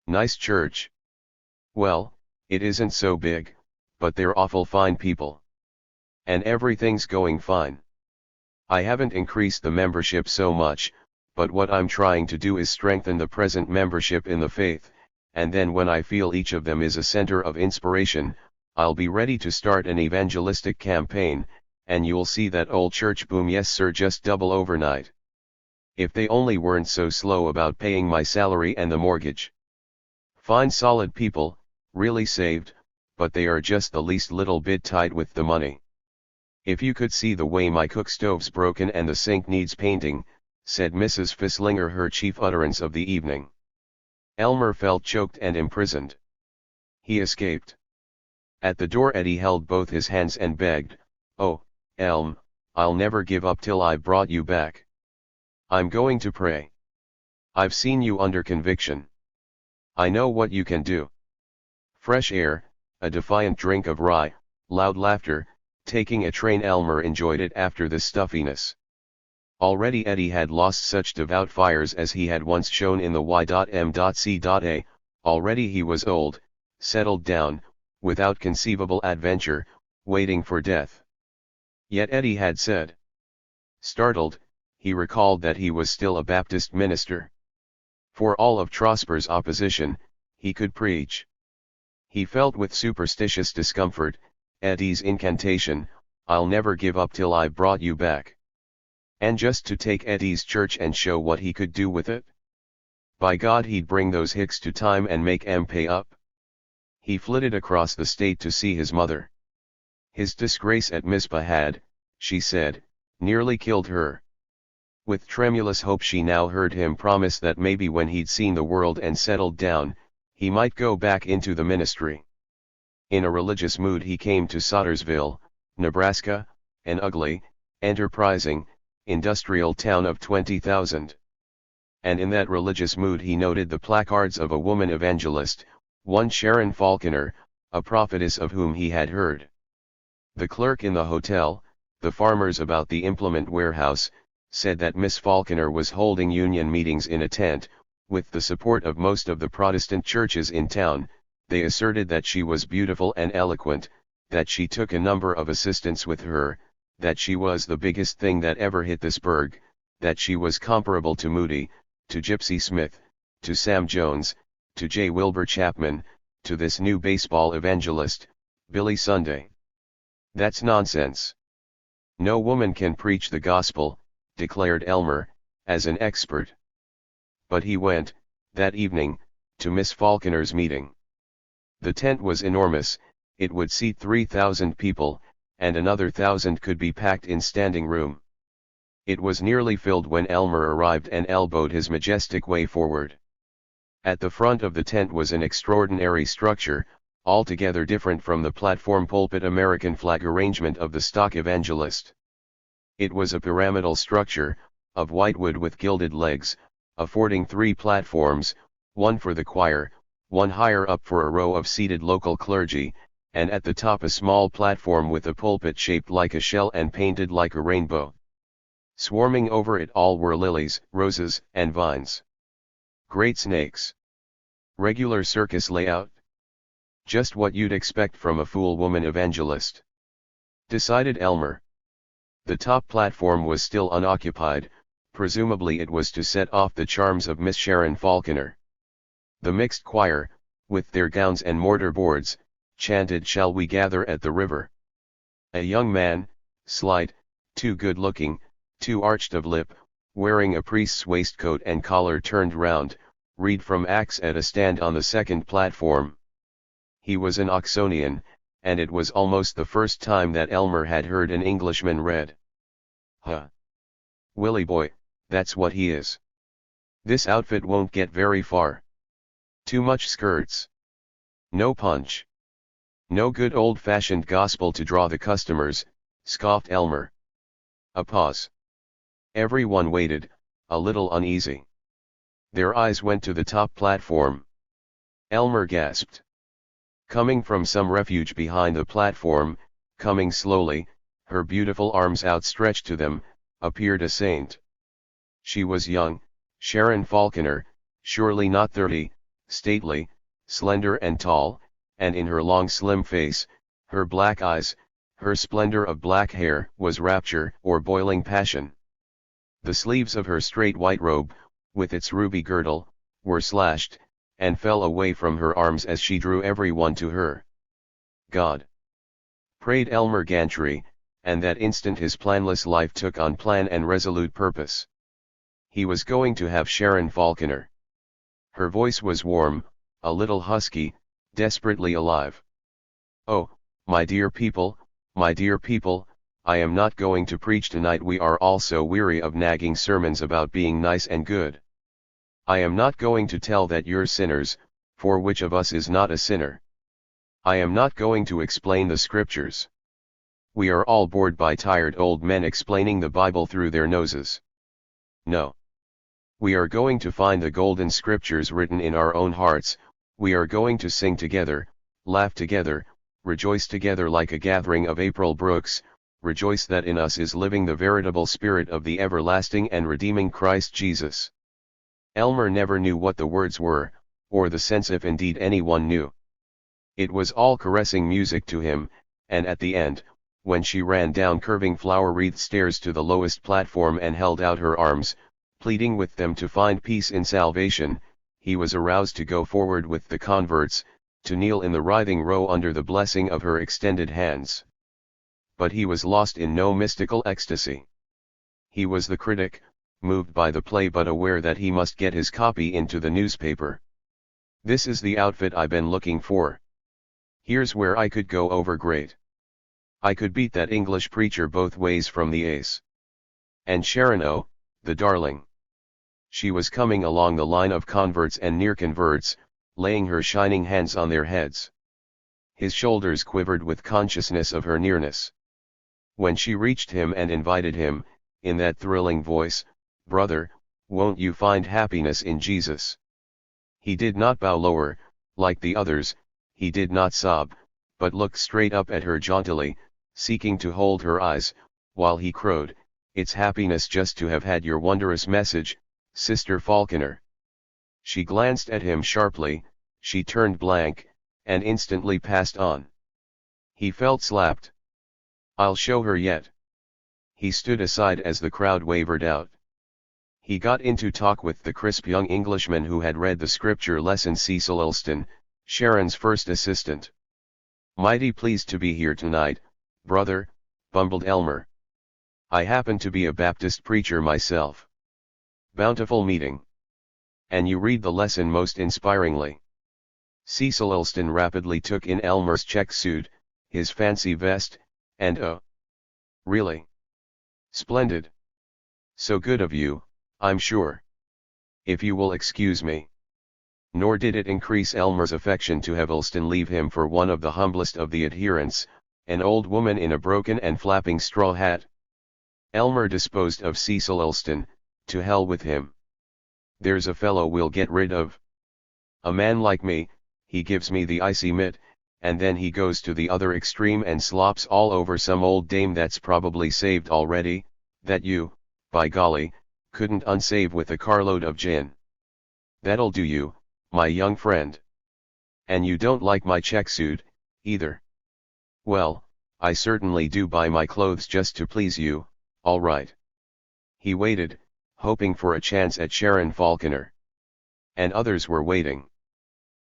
"Nice church." "Well, it isn't so big, but they're awful fine people. And everything's going fine. I haven't increased the membership so much, but what I'm trying to do is strengthen the present membership in the faith, and then when I feel each of them is a center of inspiration, I'll be ready to start an evangelistic campaign, and you'll see that old church boom, yes sir, just double overnight. If they only weren't so slow about paying my salary and the mortgage. Fine solid people, really saved, but they are just the least little bit tight with the money. If you could see the way my cook stove's broken and the sink needs painting," said Mrs. Fislinger, her chief utterance of the evening. Elmer felt choked and imprisoned. He escaped. At the door Eddie held both his hands and begged, "Oh, Elm, I'll never give up till I've brought you back. I'm going to pray. I've seen you under conviction. I know what you can do." Fresh air, a defiant drink of rye, loud laughter, Taking a train, Elmer enjoyed it after the stuffiness. Already Eddie had lost such devout fires as he had once shown in the Y.M.C.A, already he was old, settled down, without conceivable adventure, waiting for death. Yet Eddie had said. Startled, he recalled that he was still a Baptist minister. For all of Trosper's opposition, he could preach. He felt with superstitious discomfort, Eddie's incantation, "I'll never give up till I brought you back." And just to take Eddie's church and show what he could do with it? By God, he'd bring those hicks to time and make 'em pay up. He flitted across the state to see his mother. His disgrace at Mizpah had, she said, nearly killed her. With tremulous hope she now heard him promise that maybe when he'd seen the world and settled down, he might go back into the ministry. In a religious mood he came to Sottersville, Nebraska, an ugly, enterprising, industrial town of 20,000. And in that religious mood he noted the placards of a woman evangelist, one Sharon Falconer, a prophetess of whom he had heard. The clerk in the hotel, the farmers about the implement warehouse, said that Miss Falconer was holding union meetings in a tent, with the support of most of the Protestant churches in town. They asserted that she was beautiful and eloquent, that she took a number of assistants with her, that she was the biggest thing that ever hit this burg, that she was comparable to Moody, to Gypsy Smith, to Sam Jones, to J. Wilbur Chapman, to this new baseball evangelist, Billy Sunday. That's nonsense. No woman can preach the gospel, declared Elmer, as an expert. But he went, that evening, to Miss Falconer's meeting. The tent was enormous, it would seat 3,000 people, and another 1,000 could be packed in standing room. It was nearly filled when Elmer arrived and elbowed his majestic way forward. At the front of the tent was an extraordinary structure, altogether different from the platform pulpit American flag arrangement of the stock evangelist. It was a pyramidal structure, of whitewood with gilded legs, affording 3 platforms, one for the choir, one higher up for a row of seated local clergy, and at the top a small platform with a pulpit shaped like a shell and painted like a rainbow. Swarming over it all were lilies, roses, and vines. Great snakes. Regular circus layout. Just what you'd expect from a fool woman evangelist, decided Elmer. The top platform was still unoccupied, presumably it was to set off the charms of Miss Sharon Falconer. The mixed choir, with their gowns and mortar boards, chanted "Shall we gather at the river?" A young man, slight, too good-looking, too arched of lip, wearing a priest's waistcoat and collar turned round, read from Acts at a stand on the second platform. He was an Oxonian, and it was almost the first time that Elmer had heard an Englishman read. Huh. Willie boy, that's what he is. This outfit won't get very far. Too much skirts. No punch. No good old-fashioned gospel to draw the customers, scoffed Elmer. A pause. Everyone waited, a little uneasy. Their eyes went to the top platform. Elmer gasped. Coming from some refuge behind the platform, coming slowly, her beautiful arms outstretched to them, appeared a saint. She was young, Sharon Falconer, surely not 30, stately, slender and tall, and in her long slim face, her black eyes, her splendor of black hair was rapture or boiling passion. The sleeves of her straight white robe, with its ruby girdle, were slashed, and fell away from her arms as she drew everyone to her. God! Prayed Elmer Gantry, and that instant his planless life took on plan and resolute purpose. He was going to have Sharon Falconer. Her voice was warm, a little husky, desperately alive. Oh, my dear people, I am not going to preach tonight. We are all so weary of nagging sermons about being nice and good. I am not going to tell that you're sinners, for which of us is not a sinner? I am not going to explain the scriptures. We are all bored by tired old men explaining the Bible through their noses. No. We are going to find the golden scriptures written in our own hearts, we are going to sing together, laugh together, rejoice together like a gathering of April brooks, rejoice that in us is living the veritable Spirit of the everlasting and redeeming Christ Jesus. Elmer never knew what the words were, or the sense if indeed anyone knew. It was all caressing music to him, and at the end, when she ran down curving flower-wreathed stairs to the lowest platform and held out her arms, pleading with them to find peace in salvation, he was aroused to go forward with the converts, to kneel in the writhing row under the blessing of her extended hands. But he was lost in no mystical ecstasy. He was the critic, moved by the play but aware that he must get his copy into the newspaper. This is the outfit I've been looking for. Here's where I could go over great. I could beat that English preacher both ways from the ace. And Sharon, oh, the darling. She was coming along the line of converts and near converts, laying her shining hands on their heads. His shoulders quivered with consciousness of her nearness. When she reached him and invited him, in that thrilling voice, "Brother, won't you find happiness in Jesus?" He did not bow lower, like the others, he did not sob, but looked straight up at her jauntily, seeking to hold her eyes, while he crowed, "It's happiness just to have had your wondrous message, Sister Falconer." She glanced at him sharply, she turned blank, and instantly passed on. He felt slapped. "I'll show her yet." He stood aside as the crowd wavered out. He got into talk with the crisp young Englishman who had read the scripture lesson, Cecil Elston, Sharon's first assistant. "Mighty pleased to be here tonight, brother," bumbled Elmer. "I happen to be a Baptist preacher myself." "Bountiful meeting. And you read the lesson most inspiringly." Cecil Elston rapidly took in Elmer's check suit, his fancy vest, and oh, really? Splendid. So good of you, I'm sure. If you will excuse me. Nor did it increase Elmer's affection to have Elston leave him for one of the humblest of the adherents, an old woman in a broken and flapping straw hat. Elmer disposed of Cecil Elston, to hell with him. There's a fellow we'll get rid of. A man like me, he gives me the icy mitt, and then he goes to the other extreme and slops all over some old dame that's probably saved already, that you, by golly, couldn't unsave with a carload of gin. That'll do you, my young friend. And you don't like my check suit, either. Well, I certainly do buy my clothes just to please you, all right." He waited, hoping for a chance at Sharon Falconer. And others were waiting.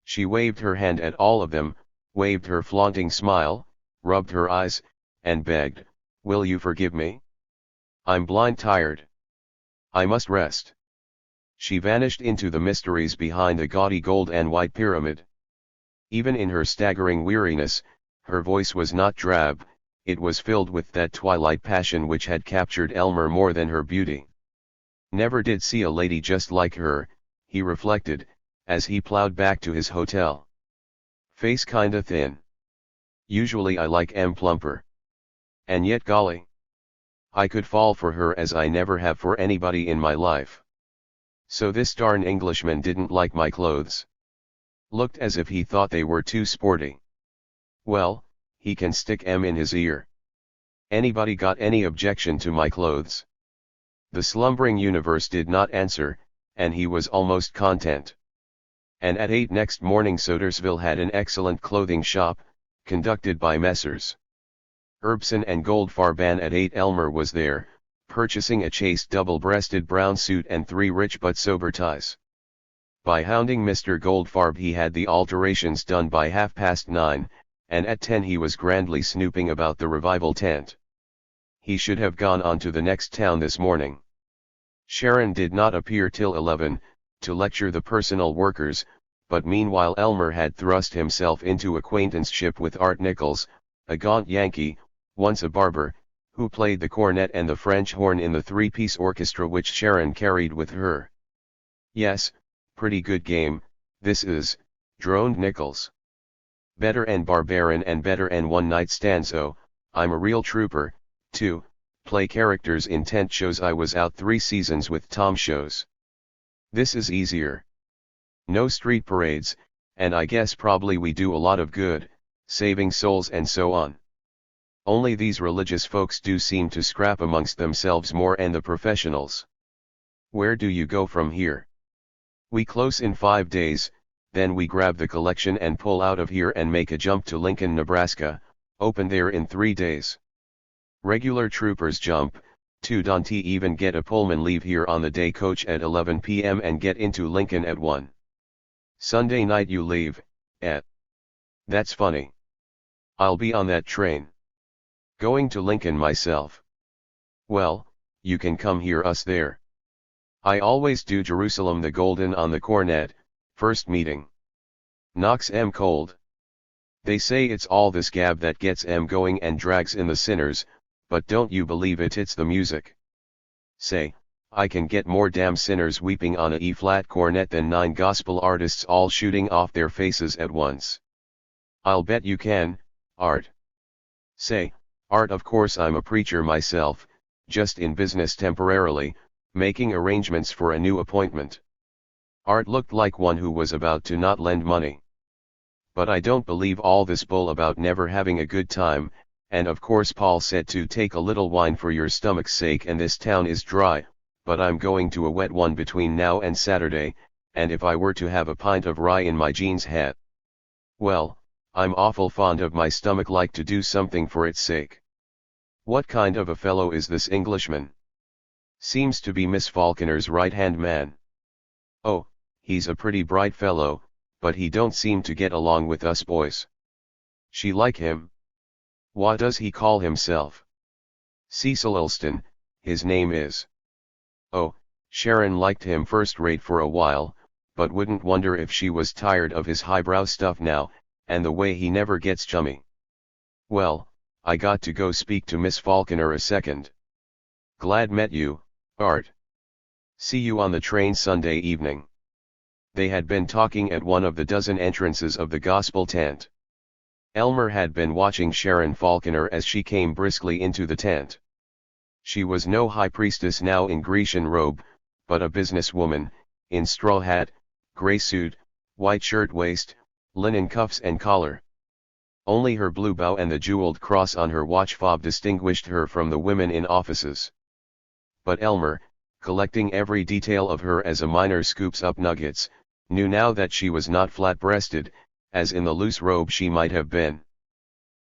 She waved her hand at all of them, waved her flaunting smile, rubbed her eyes, and begged, "Will you forgive me? I'm blind tired. I must rest." She vanished into the mysteries behind the gaudy gold and white pyramid. Even in her staggering weariness, her voice was not drab, it was filled with that twilight passion which had captured Elmer more than her beauty. Never did see a lady just like her, he reflected, as he plowed back to his hotel. Face kinda thin. Usually I like 'em plumper. And yet golly, I could fall for her as I never have for anybody in my life. So this darn Englishman didn't like my clothes. Looked as if he thought they were too sporty. Well, he can stick 'em in his ear. Anybody got any objection to my clothes? The slumbering universe did not answer, and he was almost content. And at 8 next morning Sodersville had an excellent clothing shop, conducted by Messrs. Erbsen and Goldfarb. At 8 Elmer was there, purchasing a chaste double-breasted brown suit and 3 rich but sober ties. By hounding Mr. Goldfarb he had the alterations done by 9:30, and at 10 he was grandly snooping about the revival tent. He should have gone on to the next town this morning. Sharon did not appear till 11, to lecture the personal workers, but meanwhile Elmer had thrust himself into acquaintanceship with Art Nichols, a gaunt Yankee, once a barber, who played the cornet and the French horn in the 3-piece orchestra which Sharon carried with her. "Yes, pretty good game, this is," droned Nichols. "Better and Barbarin and better and One Night Stand, so I'm a real trooper, too, play characters in tent shows. I was out 3 seasons with Tom shows. This is easier. No street parades, and I guess probably we do a lot of good, saving souls and so on. Only these religious folks do seem to scrap amongst themselves more and the professionals. Where do you go from here? We close in 5 days, then we grab the collection and pull out of here and make a jump to Lincoln, Nebraska, open there in 3 days. Regular troopers jump, too. Don't even get a Pullman, leave here on the day coach at 11 p.m. and get into Lincoln at 1. Sunday night you leave, at. That's funny. I'll be on that train. Going to Lincoln myself. Well, you can come hear us there. I always do Jerusalem the Golden on the cornet, first meeting. Knocks 'em cold. They say it's all this gab that gets 'em going and drags in the sinners, but don't you believe it, it's the music. Say, I can get more damn sinners weeping on a E-flat cornet than 9 gospel artists all shooting off their faces at once. I'll bet you can, Art. Say, Art, of course I'm a preacher myself, just in business temporarily, making arrangements for a new appointment. Art looked like one who was about to not lend money. But I don't believe all this bull about never having a good time, and of course Paul said to take a little wine for your stomach's sake, and this town is dry, but I'm going to a wet one between now and Saturday, and if I were to have a pint of rye in my jeans hat. Well, I'm awful fond of my stomach, like to do something for its sake. What kind of a fellow is this Englishman? Seems to be Miss Falconer's right-hand man. Oh, he's a pretty bright fellow, but he don't seem to get along with us boys. She like him? What does he call himself? Cecil Elston, his name is. Oh, Sharon liked him first rate for a while, but wouldn't wonder if she was tired of his highbrow stuff now, and the way he never gets chummy. Well, I got to go speak to Miss Falconer a second. Glad met you, Art. See you on the train Sunday evening. They had been talking at one of the dozen entrances of the gospel tent. Elmer had been watching Sharon Falconer as she came briskly into the tent. She was no high priestess now in Grecian robe, but a businesswoman, in straw hat, gray suit, white shirt-waist, linen cuffs and collar. Only her blue bow and the jeweled cross on her watch fob distinguished her from the women in offices. But Elmer, collecting every detail of her as a miner scoops up nuggets, knew now that she was not flat-breasted, as in the loose robe she might have been.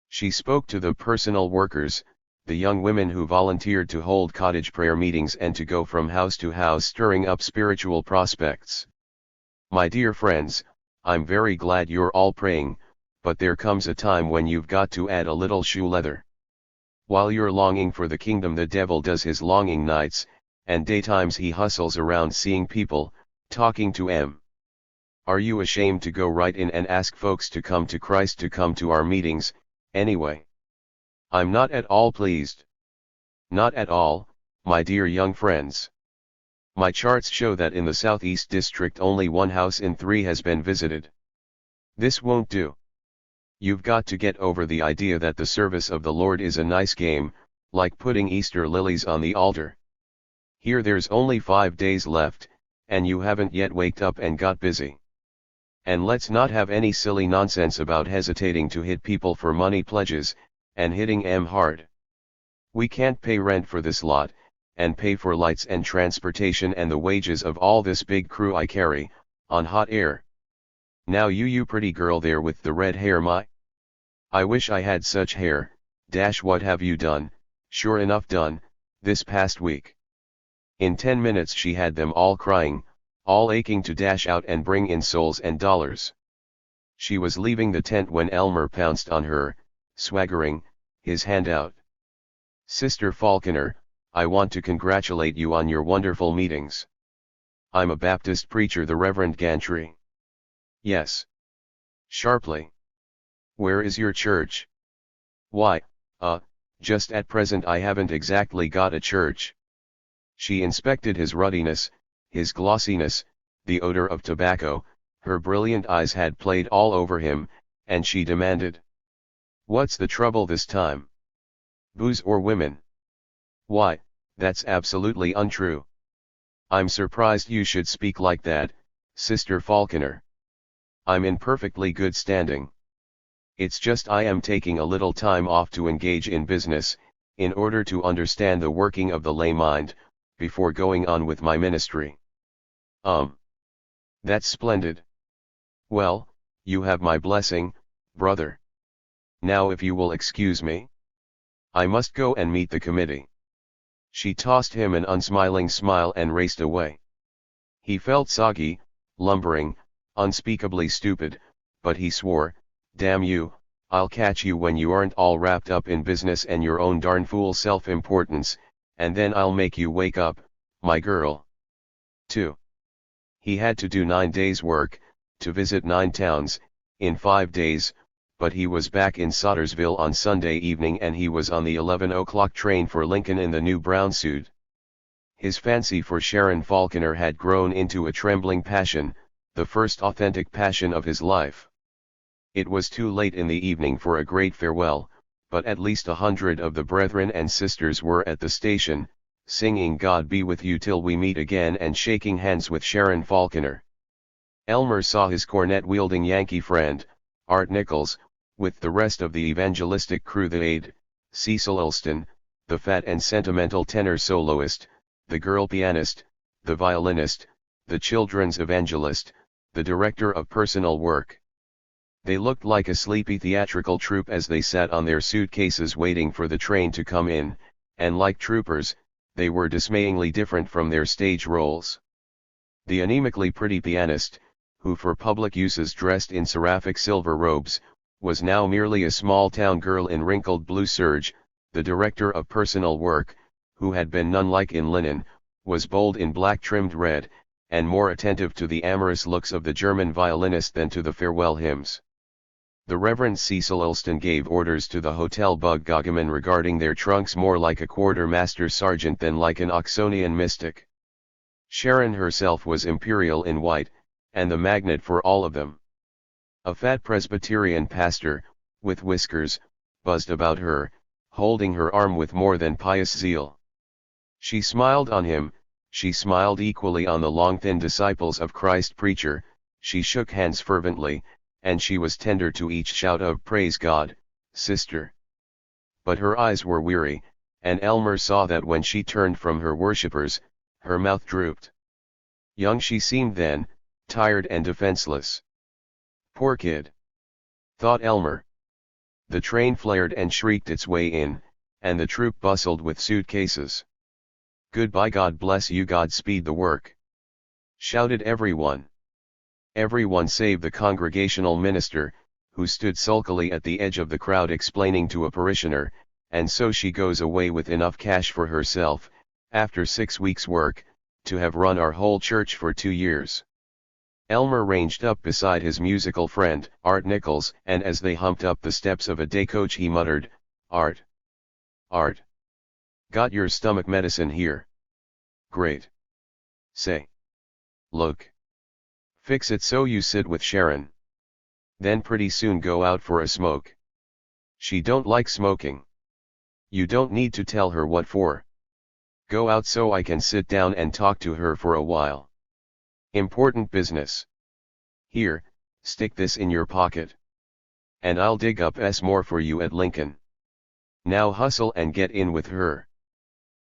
She spoke to the personal workers, the young women who volunteered to hold cottage prayer meetings and to go from house to house stirring up spiritual prospects. My dear friends, I'm very glad you're all praying, but there comes a time when you've got to add a little shoe leather. While you're longing for the kingdom, the devil does his longing nights, and daytimes he hustles around seeing people, talking to 'em. Are you ashamed to go right in and ask folks to come to Christ, to come to our meetings, anyway? I'm not at all pleased. Not at all, my dear young friends. My charts show that in the Southeast District only 1 house in 3 has been visited. This won't do. You've got to get over the idea that the service of the Lord is a nice game, like putting Easter lilies on the altar. Here there's only 5 days left, and you haven't yet waked up and got busy. And let's not have any silly nonsense about hesitating to hit people for money pledges, and hitting 'em hard. We can't pay rent for this lot, and pay for lights and transportation and the wages of all this big crew I carry, on hot air. Now you pretty girl there with the red hair, I wish I had such hair. What have you done? Sure enough done, this past week. In 10 minutes she had them all crying, all aching to dash out and bring in souls and dollars. She was leaving the tent when Elmer pounced on her, swaggering, his hand out. Sister Falconer, I want to congratulate you on your wonderful meetings. I'm a Baptist preacher, the Reverend Gantry. Yes. Sharply. Where is your church? Why, just at present I haven't exactly got a church. She inspected his ruddiness, his glossiness, the odor of tobacco, her brilliant eyes had played all over him, and she demanded. What's the trouble this time? Booze or women? Why, that's absolutely untrue. I'm surprised you should speak like that, Sister Falconer. I'm in perfectly good standing. It's just I am taking a little time off to engage in business, in order to understand the working of the lay mind, before going on with my ministry. That's splendid. Well, you have my blessing, brother. Now if you will excuse me, I must go and meet the committee. She tossed him an unsmiling smile and raced away. He felt soggy, lumbering, unspeakably stupid, but he swore, "Damn you, I'll catch you when you aren't all wrapped up in business and your own darn fool self-importance, and then I'll make you wake up, my girl." 2. He had to do 9 days' work, to visit 9 towns, in 5 days, but he was back in Soddersville on Sunday evening and he was on the 11 o'clock train for Lincoln in the new brown suit. His fancy for Sharon Falconer had grown into a trembling passion, the first authentic passion of his life. It was too late in the evening for a great farewell, but at least 100 of the brethren and sisters were at the station, singing "God be with you till we meet again" and shaking hands with Sharon Falconer. Elmer saw his cornet-wielding Yankee friend, Art Nichols, with the rest of the evangelistic crew: the aide, Cecil Elston, the fat and sentimental tenor soloist, the girl pianist, the violinist, the children's evangelist, the director of personal work. They looked like a sleepy theatrical troupe as they sat on their suitcases waiting for the train to come in, and like troopers, they were dismayingly different from their stage roles. The anemically pretty pianist, who for public uses dressed in seraphic silver robes, was now merely a small-town girl in wrinkled blue serge. The director of personal work, who had been nun-like in linen, was bold in black trimmed red, and more attentive to the amorous looks of the German violinist than to the farewell hymns. The Reverend Cecil Elston gave orders to the hotel buggageman regarding their trunks more like a quartermaster sergeant than like an Oxonian mystic. Sharon herself was imperial in white, and the magnet for all of them. A fat Presbyterian pastor, with whiskers, buzzed about her, holding her arm with more than pious zeal. She smiled on him, she smiled equally on the long thin disciples of Christ preacher, she shook hands fervently, and she was tender to each shout of "Praise God, sister." But her eyes were weary, and Elmer saw that when she turned from her worshippers, her mouth drooped. Young she seemed then, tired and defenseless. Poor kid, thought Elmer. The train flared and shrieked its way in, and the troop bustled with suitcases. "Goodbye, God bless you, God speed the work," shouted everyone. Everyone save the congregational minister, who stood sulkily at the edge of the crowd explaining to a parishioner, "And so she goes away with enough cash for herself, after 6 weeks' work, to have run our whole church for 2 years. Elmer ranged up beside his musical friend, Art Nichols, and as they humped up the steps of a day coach he muttered, Art, got your stomach medicine here? Great. Say. Look. Fix it so you sit with Sharon. Then pretty soon go out for a smoke. She don't like smoking. You don't need to tell her what for. Go out so I can sit down and talk to her for a while. Important business. Here, stick this in your pocket. And I'll dig up more for you at Lincoln. Now hustle and get in with her."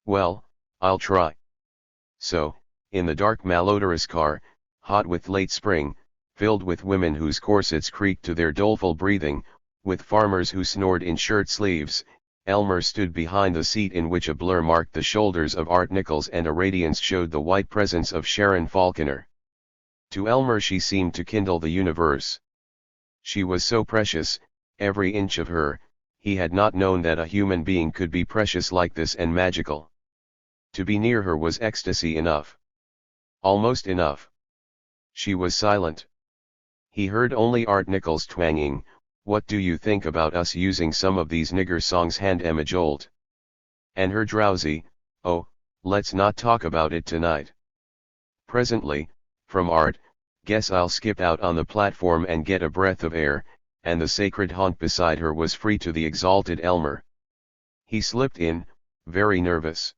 "Well, I'll try." So, in the dark malodorous car, hot with late spring, filled with women whose corsets creaked to their doleful breathing, with farmers who snored in shirt sleeves, Elmer stood behind the seat in which a blur marked the shoulders of Art Nichols and a radiance showed the white presence of Sharon Falconer. To Elmer she seemed to kindle the universe. She was so precious, every inch of her. He had not known that a human being could be precious like this and magical. To be near her was ecstasy enough. Almost enough. She was silent. He heard only Art Nichols twanging, "What do you think about us using some of these nigger songs hand Emma Jolt?" And her drowsy, "Oh, let's not talk about it tonight." Presently, from Art, "Guess I'll skip out on the platform and get a breath of air," and the sacred haunt beside her was free to the exalted Elmer. He slipped in, very nervous.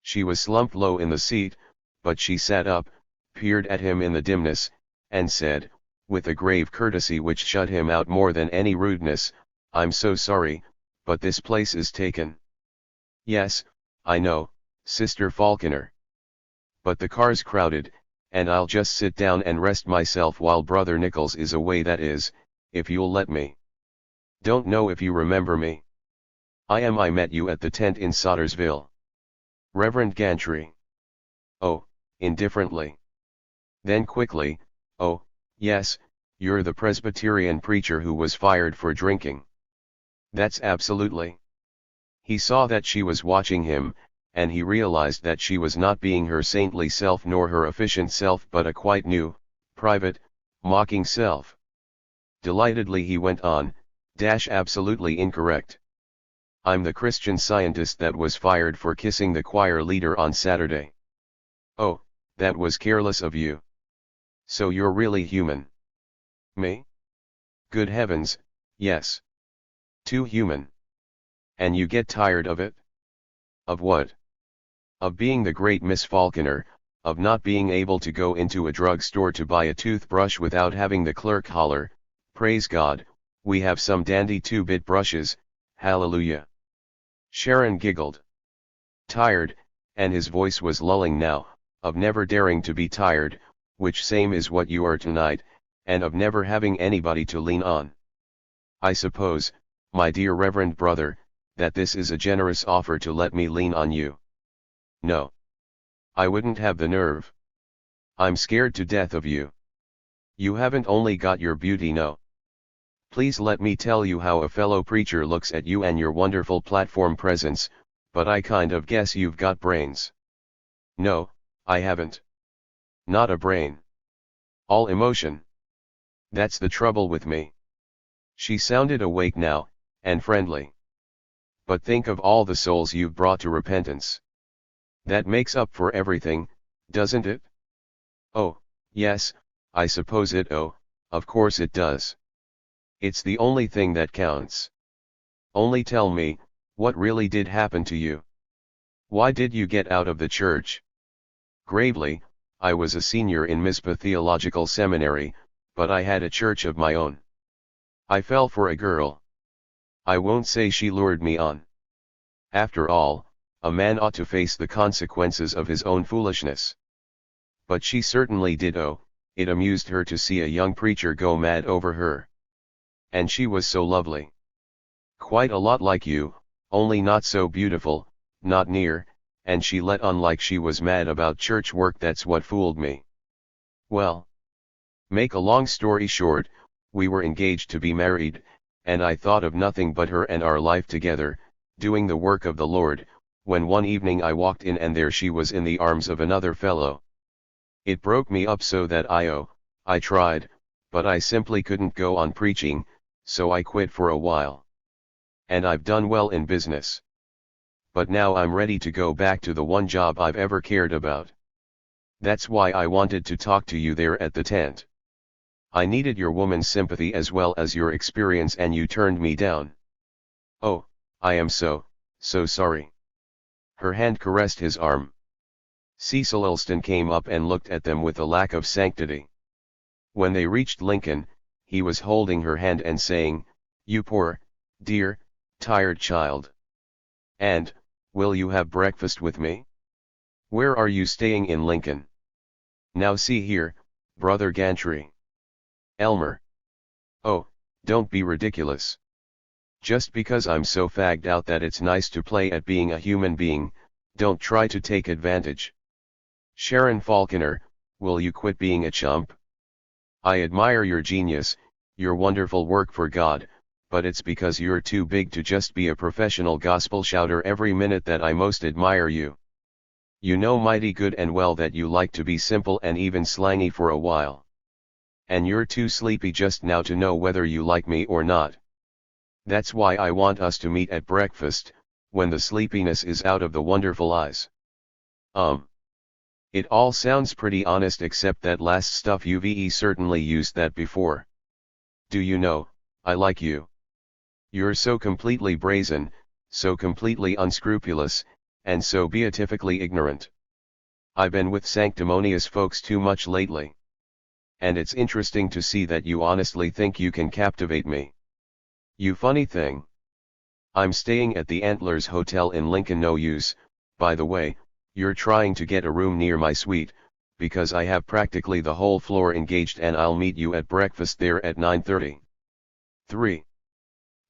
She was slumped low in the seat, but she sat up, peered at him in the dimness, and said, with a grave courtesy which shut him out more than any rudeness, "I'm so sorry, but this place is taken." "Yes, I know, Sister Falconer. But the car's crowded, and I'll just sit down and rest myself while Brother Nichols is away, that is, if you'll let me. Don't know if you remember me. I met you at the tent in Sottersville. Reverend Gantry." "Oh," indifferently. Then quickly, "Oh, yes, you're the Presbyterian preacher who was fired for drinking." "That's absolutely." He saw that she was watching him, and he realized that she was not being her saintly self nor her efficient self but a quite new, private, mocking self. Delightedly he went on, "Absolutely incorrect. I'm the Christian Scientist that was fired for kissing the choir leader on Saturday." "Oh, that was careless of you. So you're really human." "Me? Good heavens, yes. Too human. And you get tired of it?" "Of what?" "Of being the great Miss Falconer, of not being able to go into a drugstore to buy a toothbrush without having the clerk holler, 'Praise God, we have some dandy 2-bit brushes, hallelujah.'" Sharon giggled. "Tired," and his voice was lulling now, "of never daring to be tired, which same is what you are tonight, and of never having anybody to lean on. I suppose, my dear reverend brother, that this is a generous offer to let me lean on you." "No. I wouldn't have the nerve. I'm scared to death of you. You haven't only got your beauty, no. Please let me tell you how a fellow preacher looks at you and your wonderful platform presence, but I kind of guess you've got brains." "No, I haven't. Not a brain. All emotion. That's the trouble with me." She sounded awake now, and friendly. "But think of all the souls you've brought to repentance. That makes up for everything, doesn't it?" "Oh, yes, I suppose it, oh, of course it does. It's the only thing that counts. Only tell me, what really did happen to you? Why did you get out of the church?" Gravely, "I was a senior in Mizpah Theological Seminary, but I had a church of my own. I fell for a girl. I won't say she lured me on. After all, a man ought to face the consequences of his own foolishness. But she certainly did. Oh, it amused her to see a young preacher go mad over her. And she was so lovely. Quite a lot like you, only not so beautiful, not near, and she let on like she was mad about church work. That's what fooled me. Well, make a long story short, we were engaged to be married, and I thought of nothing but her and our life together, doing the work of the Lord, when one evening I walked in and there she was in the arms of another fellow. It broke me up so that I tried, but I simply couldn't go on preaching, so I quit for a while. And I've done well in business. But now I'm ready to go back to the one job I've ever cared about. That's why I wanted to talk to you there at the tent. I needed your woman's sympathy as well as your experience, and you turned me down. Oh, I am so sorry." Her hand caressed his arm. Cecil Elston came up and looked at them with a lack of sanctity. When they reached Lincoln, he was holding her hand and saying, "You poor, dear, tired child. And, will you have breakfast with me? Where are you staying in Lincoln? Now see here, Brother Gantry." "Elmer." "Oh, don't be ridiculous. Just because I'm so fagged out that it's nice to play at being a human being, don't try to take advantage. Sharon Falconer, will you quit being a chump? I admire your genius, your wonderful work for God, but it's because you're too big to just be a professional gospel shouter every minute that I most admire you. You know mighty good and well that you like to be simple and even slangy for a while. And you're too sleepy just now to know whether you like me or not. That's why I want us to meet at breakfast, when the sleepiness is out of the wonderful eyes." It all sounds pretty honest except that last stuff. You've certainly used that before. Do you know, I like you. You're so completely brazen, so completely unscrupulous, and so beatifically ignorant. I've been with sanctimonious folks too much lately. and it's interesting to see that you honestly think you can captivate me. You funny thing. I'm staying at the Antlers Hotel in Lincoln. No use, by the way, you're trying to get a room near my suite, because I have practically the whole floor engaged and I'll meet you at breakfast there at 9:30. 3.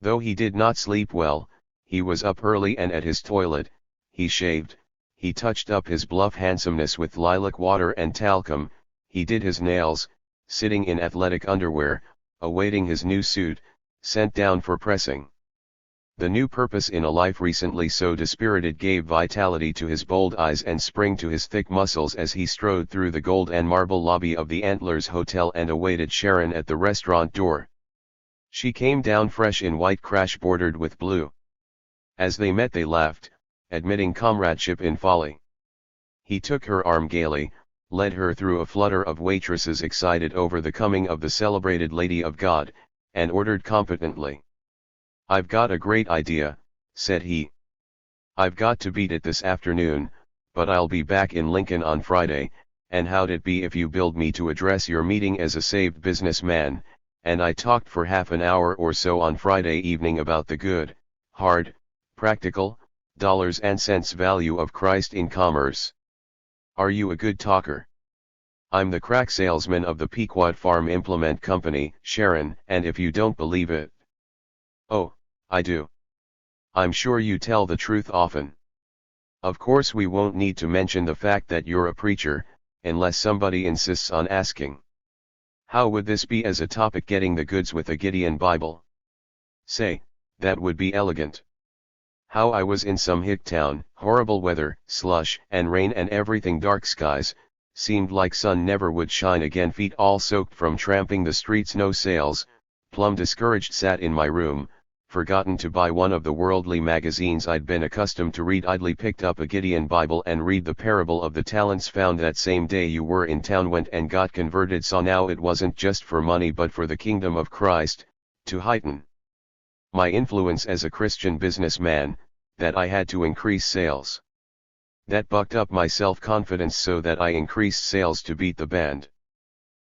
Though he did not sleep well, he was up early and at his toilet, he shaved, he touched up his bluff handsomeness with lilac water and talcum, he did his nails, sitting in athletic underwear, awaiting his new suit, sent down for pressing. The new purpose in a life recently so dispirited gave vitality to his bold eyes and spring to his thick muscles as he strode through the gold and marble lobby of the Antlers Hotel and awaited Sharon at the restaurant door. She came down fresh in white crash bordered with blue. As they met they laughed, admitting comradeship in folly. He took her arm gaily, led her through a flutter of waitresses excited over the coming of the celebrated Lady of God, and ordered competently. "I've got a great idea," said he. "I've got to beat it this afternoon, but I'll be back in Lincoln on Friday, and how'd it be if you billed me to address your meeting as a saved businessman?" And I talked for half an hour or so on Friday evening about the good, hard, practical, dollars and cents value of Christ in commerce. Are you a good talker? I'm the crack salesman of the Pequot Farm Implement Company, Sharon, and if you don't believe it. Oh, I do. I'm sure you tell the truth often. Of course we won't need to mention the fact that you're a preacher, unless somebody insists on asking. How would this be as a topic, getting the goods with a Gideon Bible? Say, that would be elegant. How I was in some hick town, horrible weather, slush and rain and everything, dark skies, seemed like sun never would shine again, feet all soaked from tramping the streets, no sales, plumb discouraged, sat in my room, forgotten to buy one of the worldly magazines I'd been accustomed to read, idly picked up a Gideon Bible and read the parable of the talents, found that same day you were in town, went and got converted, saw now it wasn't just for money but for the kingdom of Christ, to heighten my influence as a Christian businessman, that I had to increase sales. That bucked up my self-confidence so that I increased sales to beat the band.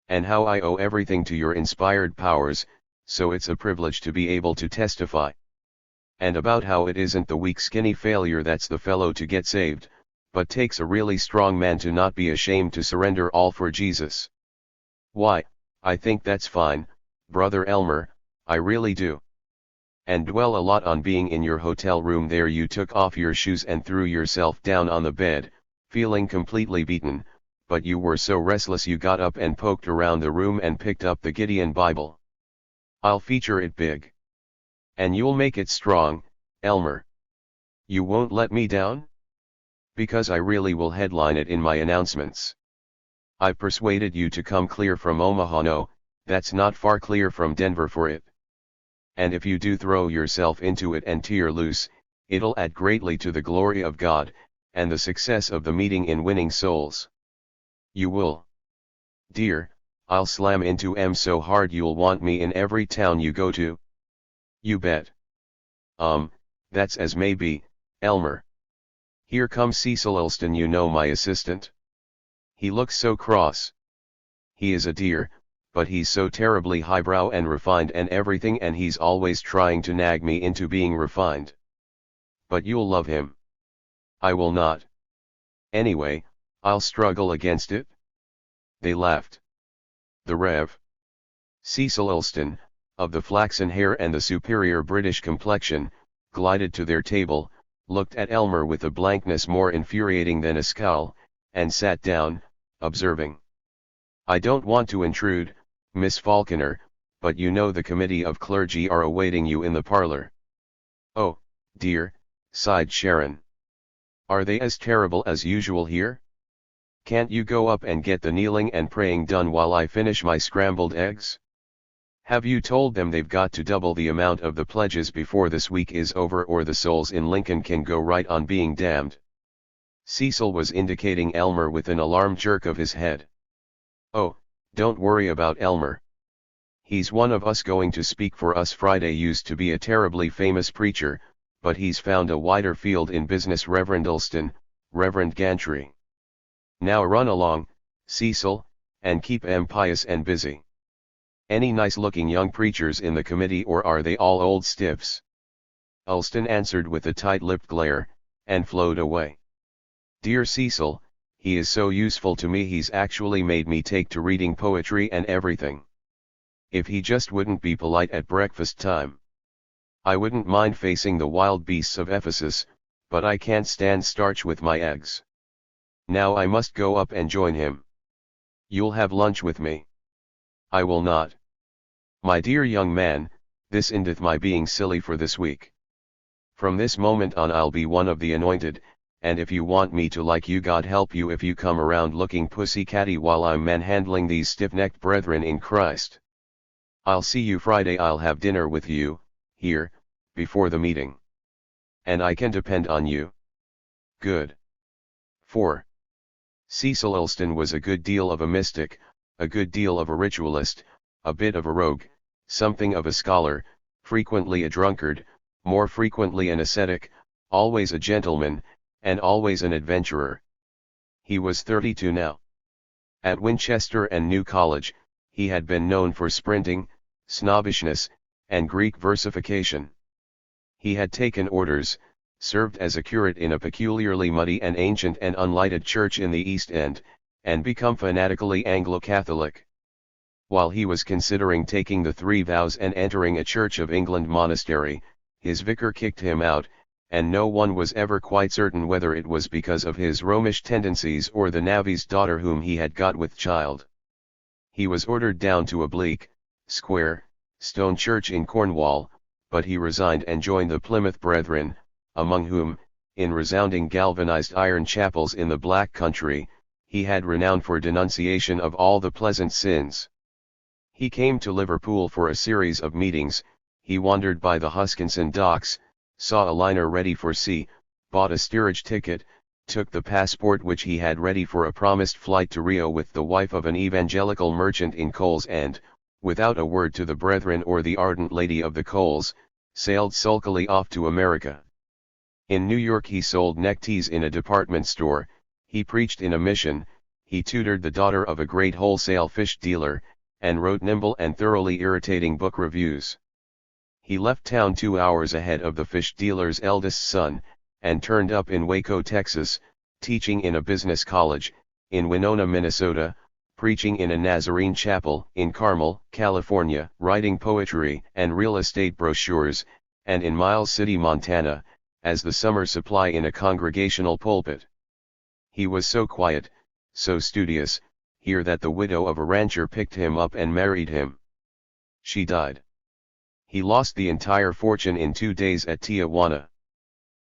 And how I owe everything to your inspired powers, so it's a privilege to be able to testify. And about how it isn't the weak skinny failure that's the fellow to get saved, but takes a really strong man to not be ashamed to surrender all for Jesus. Why, I think that's fine, Brother Elmer, I really do. And dwell a lot on being in your hotel room there. You took off your shoes and threw yourself down on the bed, feeling completely beaten, but you were so restless you got up and poked around the room and picked up the Gideon Bible. I'll feature it big. And you'll make it strong, Elmer. You won't let me down? Because I really will headline it in my announcements. I've persuaded you to come clear from Omaha. No, that's not far clear from Denver for it. And if you do throw yourself into it and tear loose, it'll add greatly to the glory of God, and the success of the meeting in winning souls. You will. Dear, I'll slam into M so hard you'll want me in every town you go to. You bet. That's as may be, Elmer. Here comes Cecil Elston, you know, my assistant. He looks so cross. He is a dear, but he's so terribly highbrow and refined and everything, and he's always trying to nag me into being refined. But you'll love him. I will not. Anyway, I'll struggle against it. They laughed. The Rev. Cecil Elston, of the flaxen hair and the superior British complexion, glided to their table, looked at Elmer with a blankness more infuriating than a scowl, and sat down, observing, "I don't want to intrude, Miss Falconer, but you know the committee of clergy are awaiting you in the parlor." "Oh, dear," sighed Sharon. "Are they as terrible as usual here? Can't you go up and get the kneeling and praying done while I finish my scrambled eggs? Have you told them they've got to double the amount of the pledges before this week is over, or the souls in Lincoln can go right on being damned?" Cecil was indicating Elmer with an alarmed jerk of his head. "Oh, don't worry about Elmer. He's one of us going to speak for us Friday. Used to be a terribly famous preacher, but he's found a wider field in business. Reverend Elston, Reverend Gantry. Now run along, Cecil, and keep 'em pious and busy. Any nice-looking young preachers in the committee, or are they all old stiffs?" Ulston answered with a tight-lipped glare, and flowed away. "Dear Cecil, he is so useful to me, he's actually made me take to reading poetry and everything. If he just wouldn't be polite at breakfast time. I wouldn't mind facing the wild beasts of Ephesus, but I can't stand starch with my eggs. Now I must go up and join him." "You'll have lunch with me." "I will not. My dear young man, this endeth my being silly for this week. From this moment on I'll be one of the anointed, and if you want me to like you, God help you if you come around looking pussy-catty while I'm manhandling these stiff-necked brethren in Christ. I'll see you Friday. I'll have dinner with you, here, before the meeting. And I can depend on you." Good. 4. Cecil Ulston was a good deal of a mystic, a good deal of a ritualist, a bit of a rogue, something of a scholar, frequently a drunkard, more frequently an ascetic, always a gentleman, and always an adventurer. He was 32 now. At Winchester and New College, he had been known for sprinting, snobbishness, and Greek versification. He had taken orders, served as a curate in a peculiarly muddy and ancient and unlighted church in the East End, and become fanatically Anglo-Catholic. While he was considering taking the 3 vows and entering a Church of England monastery, his vicar kicked him out, and no one was ever quite certain whether it was because of his Romish tendencies or the navvy's daughter whom he had got with child. He was ordered down to a bleak, square, stone church in Cornwall, but he resigned and joined the Plymouth Brethren, among whom, in resounding galvanized iron chapels in the Black Country, he had renown for denunciation of all the pleasant sins. He came to Liverpool for a series of meetings. He wandered by the Huskinson docks, saw a liner ready for sea, bought a steerage ticket, took the passport which he had ready for a promised flight to Rio with the wife of an evangelical merchant in coals, and, without a word to the brethren or the ardent lady of the coals, sailed sulkily off to America. In New York he sold neckties in a department store, he preached in a mission, he tutored the daughter of a great wholesale fish dealer, and wrote nimble and thoroughly irritating book reviews. He left town 2 hours ahead of the fish dealer's eldest son, and turned up in Waco, Texas, teaching in a business college, in Winona, Minnesota, preaching in a Nazarene chapel in Carmel, California, writing poetry and real estate brochures, and in Miles City, Montana, as the summer supply in a congregational pulpit. He was so quiet, so studious, here that the widow of a rancher picked him up and married him. She died. He lost the entire fortune in 2 days at Tijuana.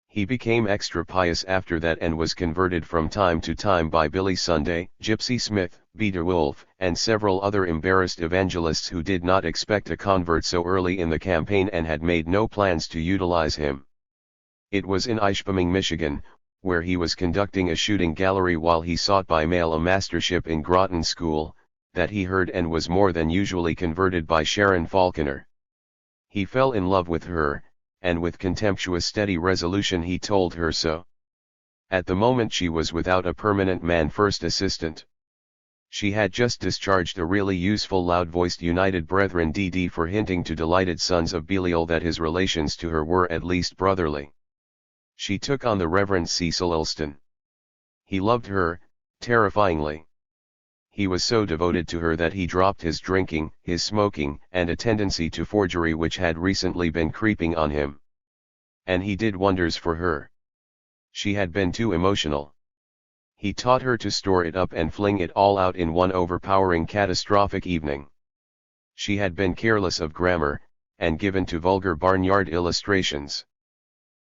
He became extra pious after that and was converted from time to time by Billy Sunday, Gypsy Smith, Beater Wolf, and several other embarrassed evangelists who did not expect a convert so early in the campaign and had made no plans to utilize him. It was in Ishpeming, Michigan, where he was conducting a shooting gallery while he sought by mail a mastership in Groton School, that he heard and was more than usually converted by Sharon Falconer. He fell in love with her, and with contemptuous steady resolution he told her so. At the moment she was without a permanent man first assistant. She had just discharged a really useful loud-voiced United Brethren DD for hinting to delighted sons of Belial that his relations to her were at least brotherly. She took on the Reverend Cecil Ulston. He loved her, terrifyingly. He was so devoted to her that he dropped his drinking, his smoking, and a tendency to forgery which had recently been creeping on him. And he did wonders for her. She had been too emotional. He taught her to store it up and fling it all out in one overpowering catastrophic evening. She had been careless of grammar, and given to vulgar barnyard illustrations.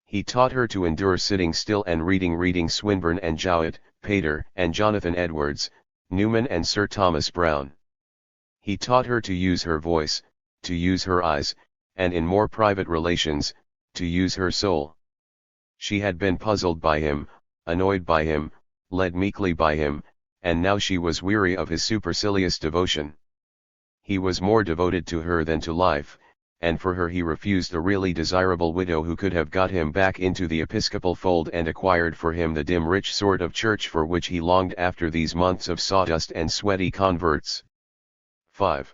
He taught her to endure sitting still and reading Swinburne and Jowett, Pater and Jonathan Edwards, Newman and Sir Thomas Browne. He taught her to use her voice, to use her eyes, and in more private relations, to use her soul. She had been puzzled by him, annoyed by him, led meekly by him, and now she was weary of his supercilious devotion. He was more devoted to her than to life, and for her he refused the really desirable widow who could have got him back into the episcopal fold and acquired for him the dim rich sort of church for which he longed after these months of sawdust and sweaty converts. 5.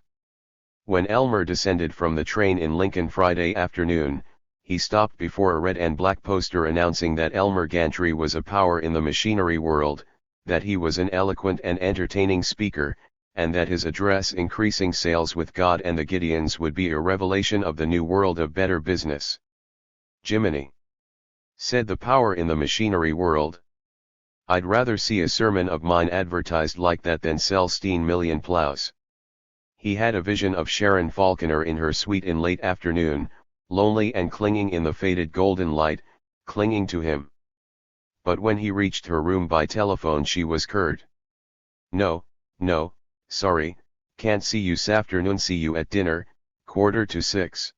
When Elmer descended from the train in Lincoln Friday afternoon, he stopped before a red and black poster announcing that Elmer Gantry was a power in the machinery world, that he was an eloquent and entertaining speaker, and that his address increasing sales with God and the Gideons would be a revelation of the new world of better business. Jiminy! Said the power in the machinery world. I'd rather see a sermon of mine advertised like that than sell 16 million plows. He had a vision of Sharon Falconer in her suite in late afternoon, lonely and clinging in the faded golden light, clinging to him. But when he reached her room by telephone she was curt. No, sorry, can't see you s'afternoon, see you at dinner, 5:45.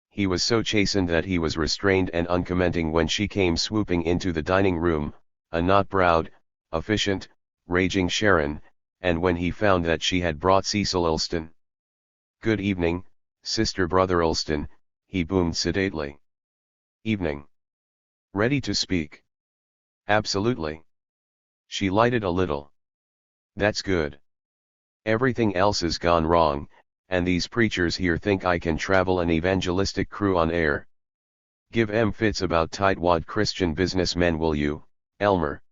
He was so chastened that he was restrained and uncommenting when she came swooping into the dining room, a knot-browed, efficient, raging Sharon, and when he found that she had brought Cecil Ulston. Good evening, sister brother Ulston, he boomed sedately. Evening. Ready to speak? Absolutely. She lighted a little. That's good. Everything else has gone wrong, and these preachers here think I can travel an evangelistic crew on air. Give 'em fits about tightwad Christian businessmen, will you, Elmer?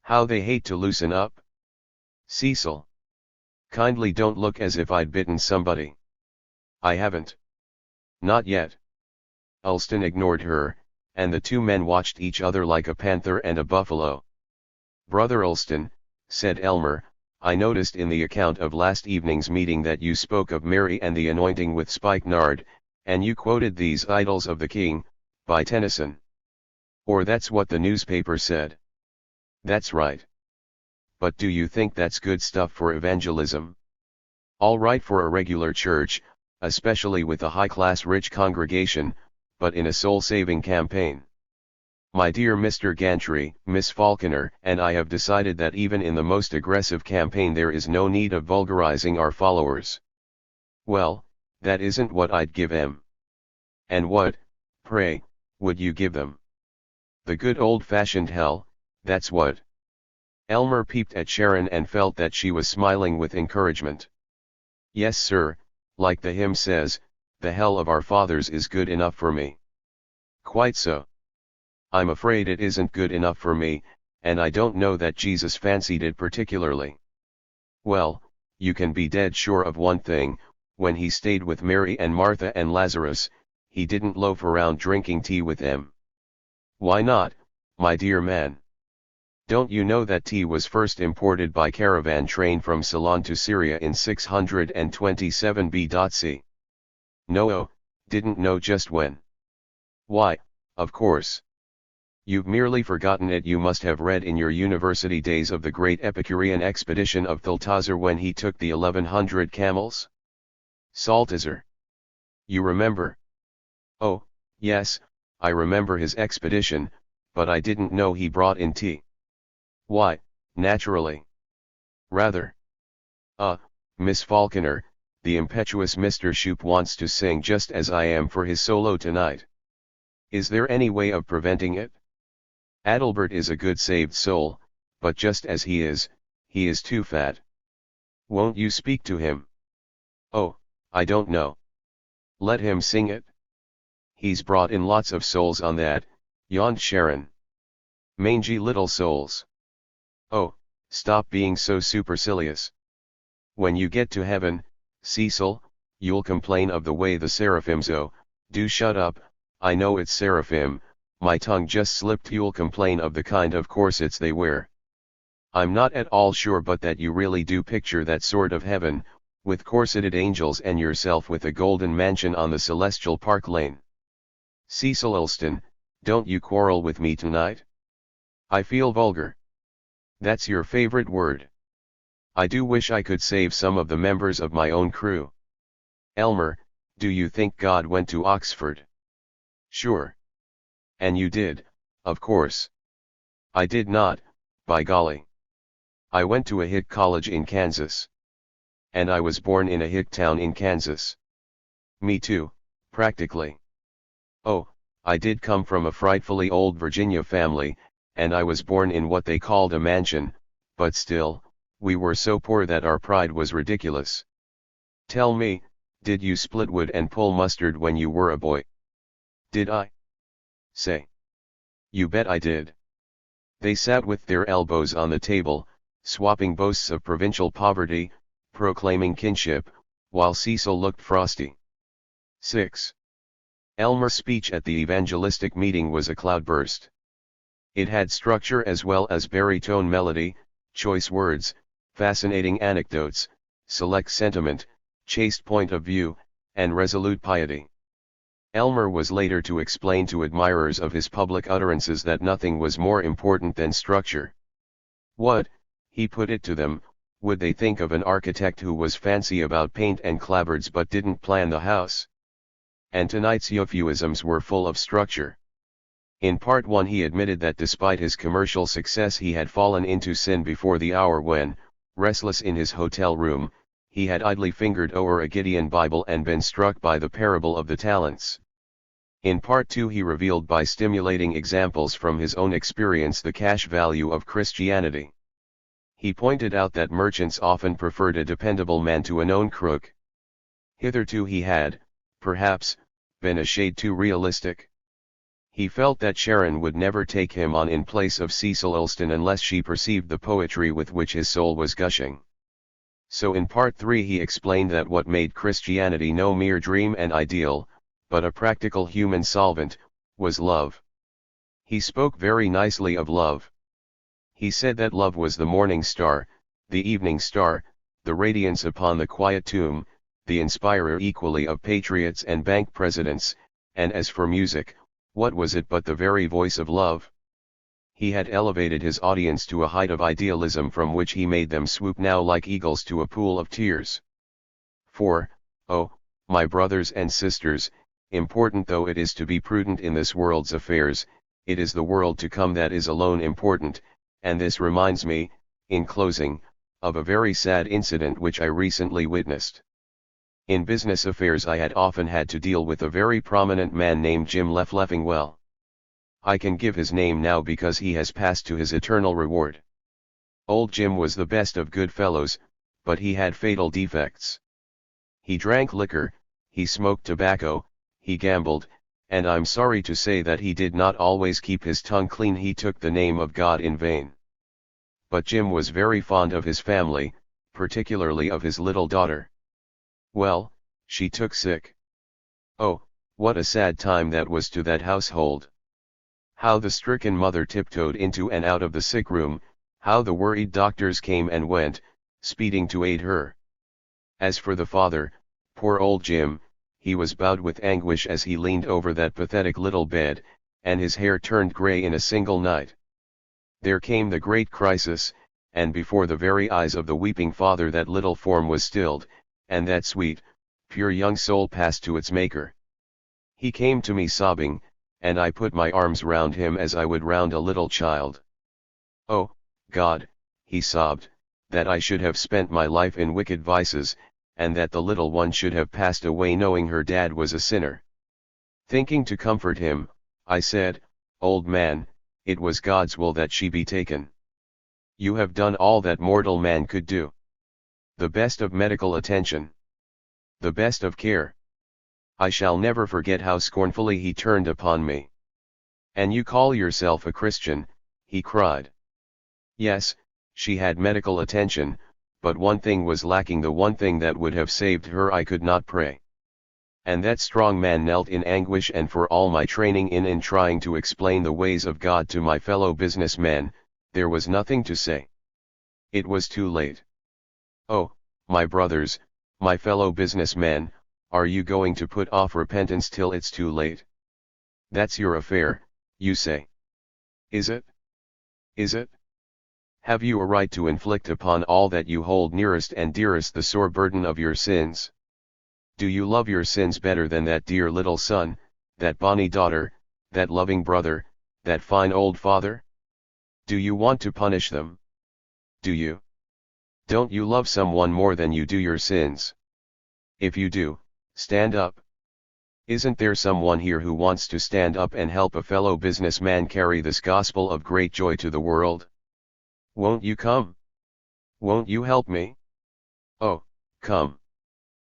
How they hate to loosen up. Cecil. Kindly don't look as if I'd bitten somebody. I haven't. Not yet. Ulston ignored her, and the two men watched each other like a panther and a buffalo. Brother Ulston, said Elmer, I noticed in the account of last evening's meeting that you spoke of Mary and the anointing with spikenard, and you quoted these Idylls of the King, by Tennyson. Or that's what the newspaper said. That's right. But do you think that's good stuff for evangelism? All right for a regular church, especially with a high-class rich congregation, but in a soul-saving campaign. My dear Mr. Gantry, Miss Falconer and I have decided that even in the most aggressive campaign there is no need of vulgarizing our followers. Well, that isn't what I'd give 'em. And what, pray, would you give them? The good old-fashioned hell, that's what. Elmer peeped at Sharon and felt that she was smiling with encouragement. Yes sir, like the hymn says, the hell of our fathers is good enough for me. Quite so. I'm afraid it isn't good enough for me, and I don't know that Jesus fancied it particularly. Well, you can be dead sure of one thing, when he stayed with Mary and Martha and Lazarus, he didn't loaf around drinking tea with them. Why not, my dear man? Don't you know that tea was first imported by caravan train from Ceylon to Syria in 627 BC? No, didn't know just when. Why, of course. You've merely forgotten it. You must have read in your university days of the great Epicurean expedition of Thultazar when he took the 1100 camels. Saltazar. You remember? Oh, yes, I remember his expedition, but I didn't know he brought in tea. Why, naturally. Rather. Miss Falconer, the impetuous Mr. Shoup wants to sing just as I am for his solo tonight. Is there any way of preventing it? Adalbert is a good saved soul, but just as he is too fat. Won't you speak to him? Oh, I don't know. Let him sing it. He's brought in lots of souls on that, yawned Sharon. Mangy little souls. Oh, stop being so supercilious. When you get to heaven, Cecil, you'll complain of the way the seraphims do shut up, I know it's seraphim, my tongue just slipped. You'll complain of the kind of corsets they wear. I'm not at all sure but that you really do picture that sort of heaven, with corseted angels and yourself with a golden mansion on the celestial park lane. Cecil Ulston, don't you quarrel with me tonight? I feel vulgar. That's your favorite word. I do wish I could save some of the members of my own crew. Elmer, do you think God went to Oxford? Sure. And you did, of course. I did not, by golly. I went to a hick college in Kansas. And I was born in a hick town in Kansas. Me too, practically. Oh, I did come from a frightfully old Virginia family, and I was born in what they called a mansion, but still, we were so poor that our pride was ridiculous. Tell me, did you split wood and pull mustard when you were a boy? Did I? Say. You bet I did. They sat with their elbows on the table, swapping boasts of provincial poverty, proclaiming kinship, while Cecil looked frosty. 6. Elmer's speech at the evangelistic meeting was a cloudburst. It had structure as well as baritone melody, choice words, fascinating anecdotes, select sentiment, chaste point of view, and resolute piety. Elmer was later to explain to admirers of his public utterances that nothing was more important than structure. What, he put it to them, would they think of an architect who was fancy about paint and clapboards but didn't plan the house? And tonight's euphuisms were full of structure. In part 1 he admitted that despite his commercial success he had fallen into sin before the hour when, restless in his hotel room, he had idly fingered o'er a Gideon Bible and been struck by the parable of the talents. In part 2 he revealed by stimulating examples from his own experience the cash value of Christianity. He pointed out that merchants often preferred a dependable man to a known crook. Hitherto he had, perhaps, been a shade too realistic. He felt that Sharon would never take him on in place of Cecil Ulston unless she perceived the poetry with which his soul was gushing. So in part 3 he explained that what made Christianity no mere dream and ideal, but a practical human solvent, was love. He spoke very nicely of love. He said that love was the morning star, the evening star, the radiance upon the quiet tomb, the inspirer equally of patriots and bank presidents, and as for music, what was it but the very voice of love? He had elevated his audience to a height of idealism from which he made them swoop now like eagles to a pool of tears. For, oh, my brothers and sisters, important though it is to be prudent in this world's affairs, it is the world to come that is alone important, and this reminds me, in closing, of a very sad incident which I recently witnessed. In business affairs I had often had to deal with a very prominent man named Jim Leffingwell. I can give his name now because he has passed to his eternal reward. Old Jim was the best of good fellows, but he had fatal defects. He drank liquor, he smoked tobacco, he gambled, and I'm sorry to say that he did not always keep his tongue clean. He took the name of God in vain. But Jim was very fond of his family, particularly of his little daughter. Well, she took sick. Oh, what a sad time that was to that household. How the stricken mother tiptoed into and out of the sick room, how the worried doctors came and went, speeding to aid her. As for the father, poor old Jim, he was bowed with anguish as he leaned over that pathetic little bed, and his hair turned grey in a single night. There came the great crisis, and before the very eyes of the weeping father that little form was stilled, and that sweet, pure young soul passed to its Maker. He came to me sobbing, and I put my arms round him as I would round a little child. Oh, God, he sobbed, that I should have spent my life in wicked vices, and that the little one should have passed away knowing her dad was a sinner. Thinking to comfort him, I said, old man, it was God's will that she be taken. You have done all that mortal man could do. The best of medical attention. The best of care. I shall never forget how scornfully he turned upon me. And you call yourself a Christian, he cried. Yes, she had medical attention, but one thing was lacking, the one thing that would have saved her. I could not pray. And that strong man knelt in anguish, and for all my training in trying to explain the ways of God to my fellow businessmen, there was nothing to say. It was too late. Oh, my brothers, my fellow businessmen, are you going to put off repentance till it's too late? That's your affair, you say. Is it? Is it? Have you a right to inflict upon all that you hold nearest and dearest the sore burden of your sins? Do you love your sins better than that dear little son, that bonny daughter, that loving brother, that fine old father? Do you want to punish them? Do you? Don't you love someone more than you do your sins? If you do, stand up. Isn't there someone here who wants to stand up and help a fellow businessman carry this gospel of great joy to the world? Won't you come? Won't you help me? Oh, come.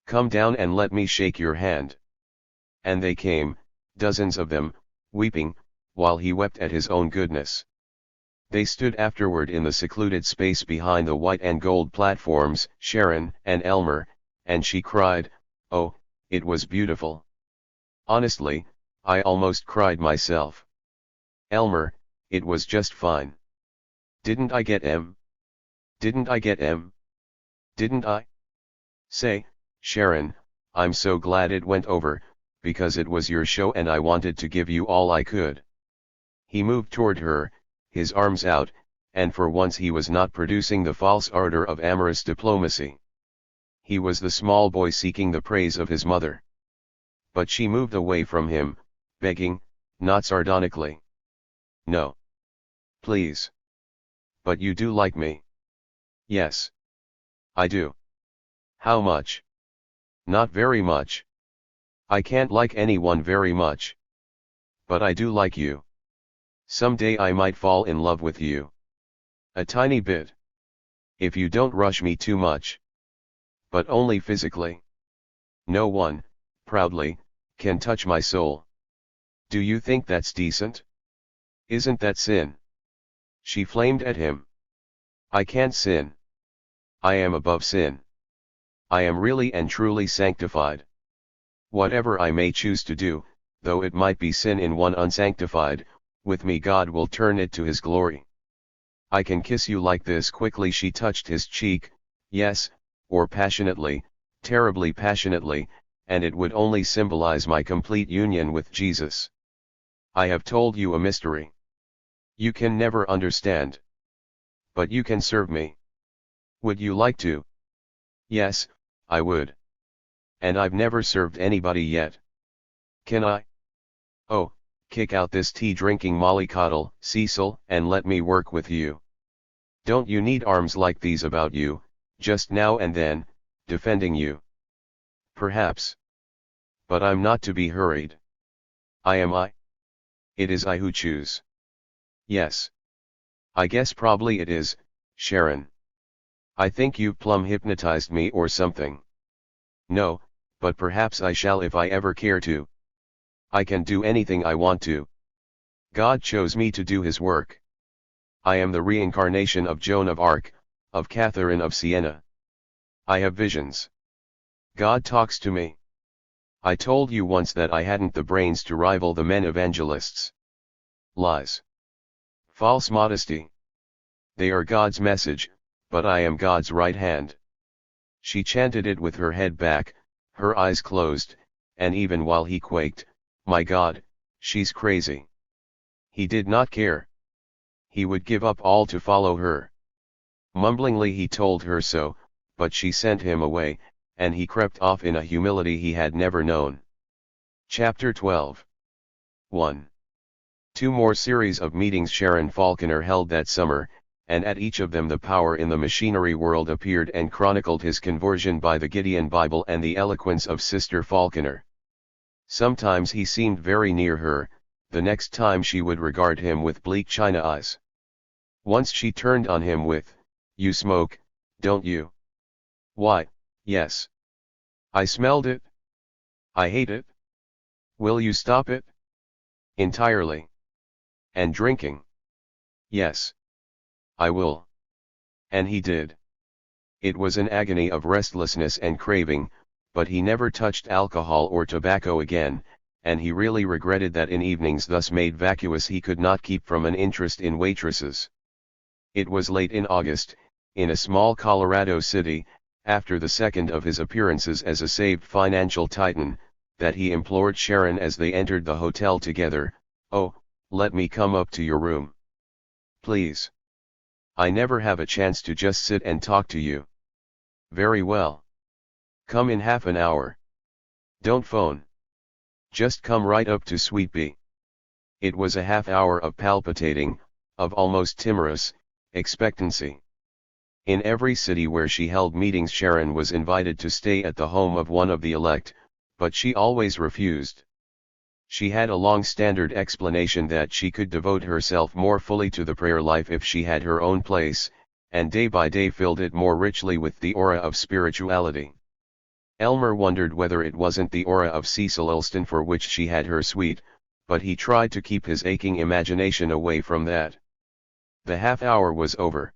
Come down and let me shake your hand. And they came, dozens of them, weeping, while he wept at his own goodness. They stood afterward in the secluded space behind the white and gold platforms, Sharon and Elmer, and she cried, "Oh, it was beautiful. Honestly, I almost cried myself. Elmer, it was just fine. Didn't I get M? Didn't I get M? Didn't I?" "Say, Sharon, I'm so glad it went over, because it was your show and I wanted to give you all I could." He moved toward her, his arms out, and for once he was not producing the false ardor of amorous diplomacy. He was the small boy seeking the praise of his mother. But she moved away from him, begging, not sardonically. "No. Please. But you do like me." "Yes. I do." "How much?" "Not very much. I can't like anyone very much. But I do like you. Someday I might fall in love with you. A tiny bit. If you don't rush me too much. But only physically. No one, proudly, can touch my soul. Do you think that's decent? Isn't that sin?" She flamed at him. "I can't sin. I am above sin. I am really and truly sanctified. Whatever I may choose to do, though it might be sin in one unsanctified, with me God will turn it to his glory. I can kiss you like this." Quickly she touched his cheek, "yes, or passionately, terribly passionately, and it would only symbolize my complete union with Jesus. I have told you a mystery. You can never understand. But you can serve me. Would you like to?" "Yes, I would. And I've never served anybody yet. Can I?" "Oh, kick out this tea-drinking mollycoddle, Cecil, and let me work with you. Don't you need arms like these about you, just now and then, defending you?" "Perhaps. But I'm not to be hurried. I am I. It is I who choose." "Yes. I guess probably it is, Sharon. I think you've plumb hypnotized me or something." "No, but perhaps I shall if I ever care to. I can do anything I want to. God chose me to do his work. I am the reincarnation of Joan of Arc, of Catherine of Siena. I have visions. God talks to me. I told you once that I hadn't the brains to rival the men evangelists. Lies. False modesty. They are God's message, but I am God's right hand." She chanted it with her head back, her eyes closed, and even while he quaked, "My God, she's crazy." He did not care. He would give up all to follow her. Mumblingly he told her so, but she sent him away, and he crept off in a humility he had never known. Chapter 12. 1. 2 more series of meetings Sharon Falconer held that summer, and at each of them the power in the machinery world appeared and chronicled his conversion by the Gideon Bible and the eloquence of Sister Falconer. Sometimes he seemed very near her, the next time she would regard him with bleak china eyes. Once she turned on him with, "You smoke, don't you?" "Why, yes. I smelled it. I hate it." "Will you stop it?" "Entirely." "And drinking?" "Yes. I will." And he did. It was an agony of restlessness and craving, but he never touched alcohol or tobacco again, and he really regretted that in evenings thus made vacuous he could not keep from an interest in waitresses. It was late in August, in a small Colorado city, after the second of his appearances as a saved financial titan, that he implored Sharon as they entered the hotel together, "Oh, let me come up to your room. Please. I never have a chance to just sit and talk to you." "Very well. Come in half an hour. Don't phone. Just come right up to Suite B." It was a half hour of palpitating, of almost timorous, expectancy. In every city where she held meetings Sharon was invited to stay at the home of one of the elect, but she always refused. She had a long standard explanation that she could devote herself more fully to the prayer life if she had her own place, and day by day filled it more richly with the aura of spirituality. Elmer wondered whether it wasn't the aura of Cecil Elston for which she had her suite, but he tried to keep his aching imagination away from that. The half hour was over.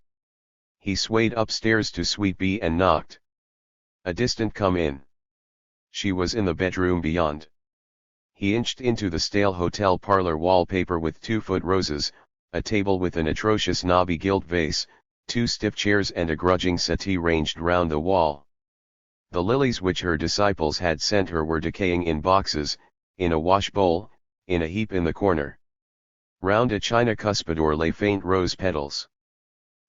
He swayed upstairs to Suite B and knocked. A distant "come in." She was in the bedroom beyond. He inched into the stale hotel parlor wallpaper with 2-foot roses, a table with an atrocious knobby gilt vase, 2 stiff chairs and a grudging settee ranged round the wall. The lilies which her disciples had sent her were decaying in boxes, in a wash bowl, in a heap in the corner. Round a china cuspidor lay faint rose petals.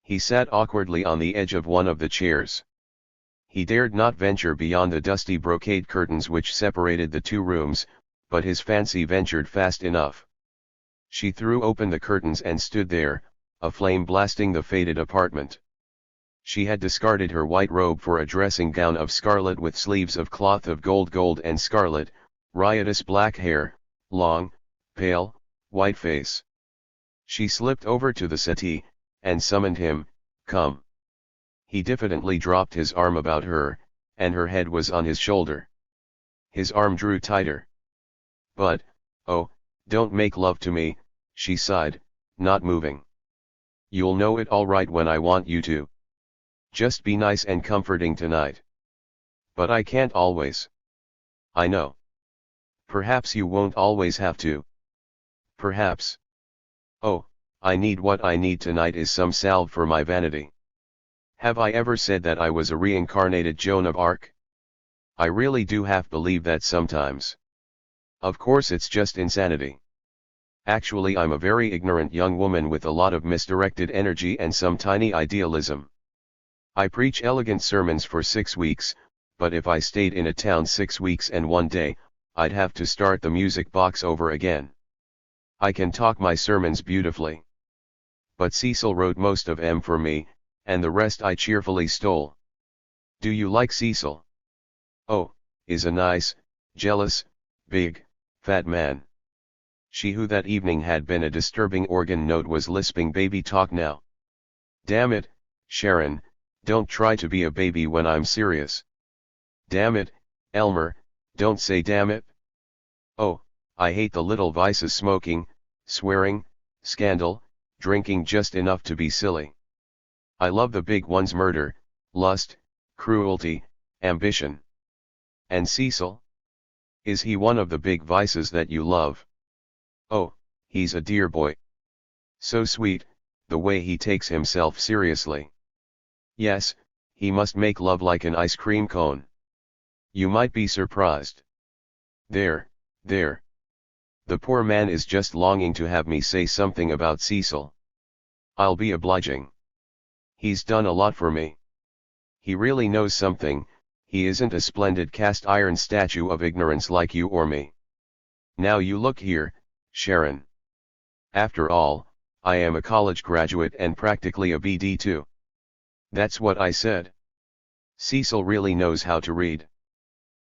He sat awkwardly on the edge of one of the chairs. He dared not venture beyond the dusty brocade curtains which separated the 2 rooms, but his fancy ventured fast enough. She threw open the curtains and stood there, a flame blasting the faded apartment. She had discarded her white robe for a dressing gown of scarlet with sleeves of cloth of gold and scarlet, riotous black hair, long, pale, white face. She slipped over to the settee, and summoned him, "Come." He diffidently dropped his arm about her, and her head was on his shoulder. His arm drew tighter. "But, oh, don't make love to me," she sighed, not moving. "You'll know it all right when I want you to. Just be nice and comforting tonight." "But I can't always." "I know. Perhaps you won't always have to." "Perhaps." "Oh, what I need tonight is some salve for my vanity. Have I ever said that I was a reincarnated Joan of Arc? I really do half believe that sometimes. Of course it's just insanity. Actually I'm a very ignorant young woman with a lot of misdirected energy and some tiny idealism. I preach elegant sermons for 6 weeks, but if I stayed in a town 6 weeks and 1 day, I'd have to start the music box over again. I can talk my sermons beautifully. But Cecil wrote most of 'em for me, and the rest I cheerfully stole. Do you like Cecil?" "Oh, is a nice, jealous, big, fat man." She who that evening had been a disturbing organ note was lisping baby talk now. "Damn it, Sharon, don't try to be a baby when I'm serious." "Damn it, Elmer, don't say damn it." "Oh, I hate the little vices: smoking, swearing, scandal, drinking just enough to be silly. I love the big ones: murder, lust, cruelty, ambition." "And Cecil? Is he one of the big vices that you love?" "Oh, he's a dear boy. So sweet, the way he takes himself seriously. Yes, he must make love like an ice cream cone. You might be surprised. There. The poor man is just longing to have me say something about Cecil. I'll be obliging. He's done a lot for me. He really knows something. He isn't a splendid cast iron statue of ignorance like you or me. Now you look here, Sharon. After all, I am a college graduate and practically a BD too." "That's what I said. Cecil really knows how to read.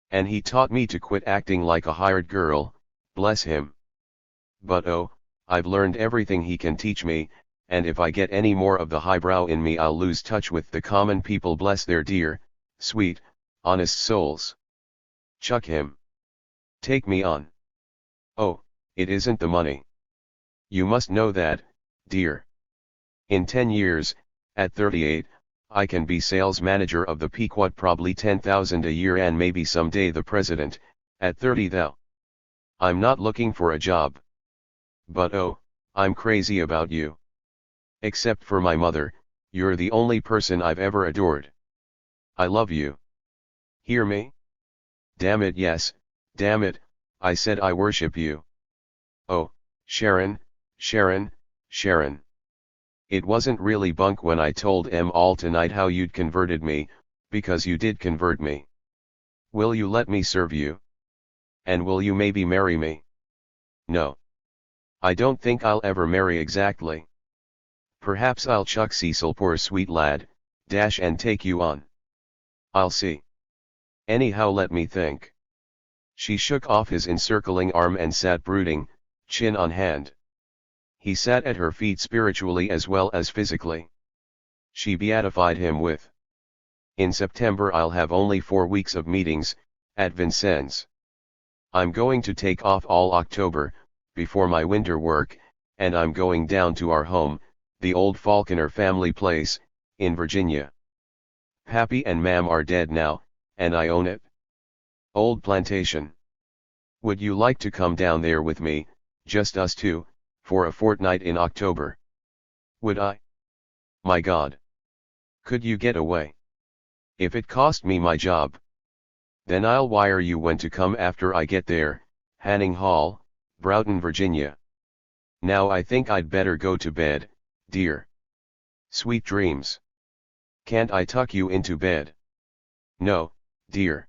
And he taught me to quit acting like a hired girl, bless him. But oh, I've learned everything he can teach me, and if I get any more of the highbrow in me I'll lose touch with the common people, bless their dear, sweet, honest souls. Chuck him. Take me on. Oh, it isn't the money. You must know that, dear. In 10 years, at 38, I can be sales manager of the Pequot, probably 10,000 a year, and maybe someday the president. At 30 though. I'm not looking for a job. But oh, I'm crazy about you. Except for my mother, you're the only person I've ever adored. I love you. Hear me? Damn it, yes, damn it, I said I worship you. Oh, Sharon, Sharon, Sharon. It wasn't really bunk when I told em all tonight how you'd converted me, because you did convert me. Will you let me serve you? And will you maybe marry me? No. I don't think I'll ever marry exactly. Perhaps I'll chuck Cecil, poor sweet lad, and take you on. I'll see. Anyhow, let me think. She shook off his encircling arm and sat brooding, chin on hand. He sat at her feet spiritually as well as physically. She beatified him with, "In September I'll have only 4 weeks of meetings, at Vincennes. I'm going to take off all October, before my winter work, and I'm going down to our home, the old Falconer family place, in Virginia. Pappy and Mam are dead now, and I own it. Old plantation. Would you like to come down there with me, just us two, for a fortnight in October?" "Would I? My God. Could you get away? If it cost me my job. Then I'll wire you when to come after I get there, Hanning Hall, Broughton, Virginia. Now I think I'd better go to bed, dear. Sweet dreams. Can't I tuck you into bed?" "No, dear.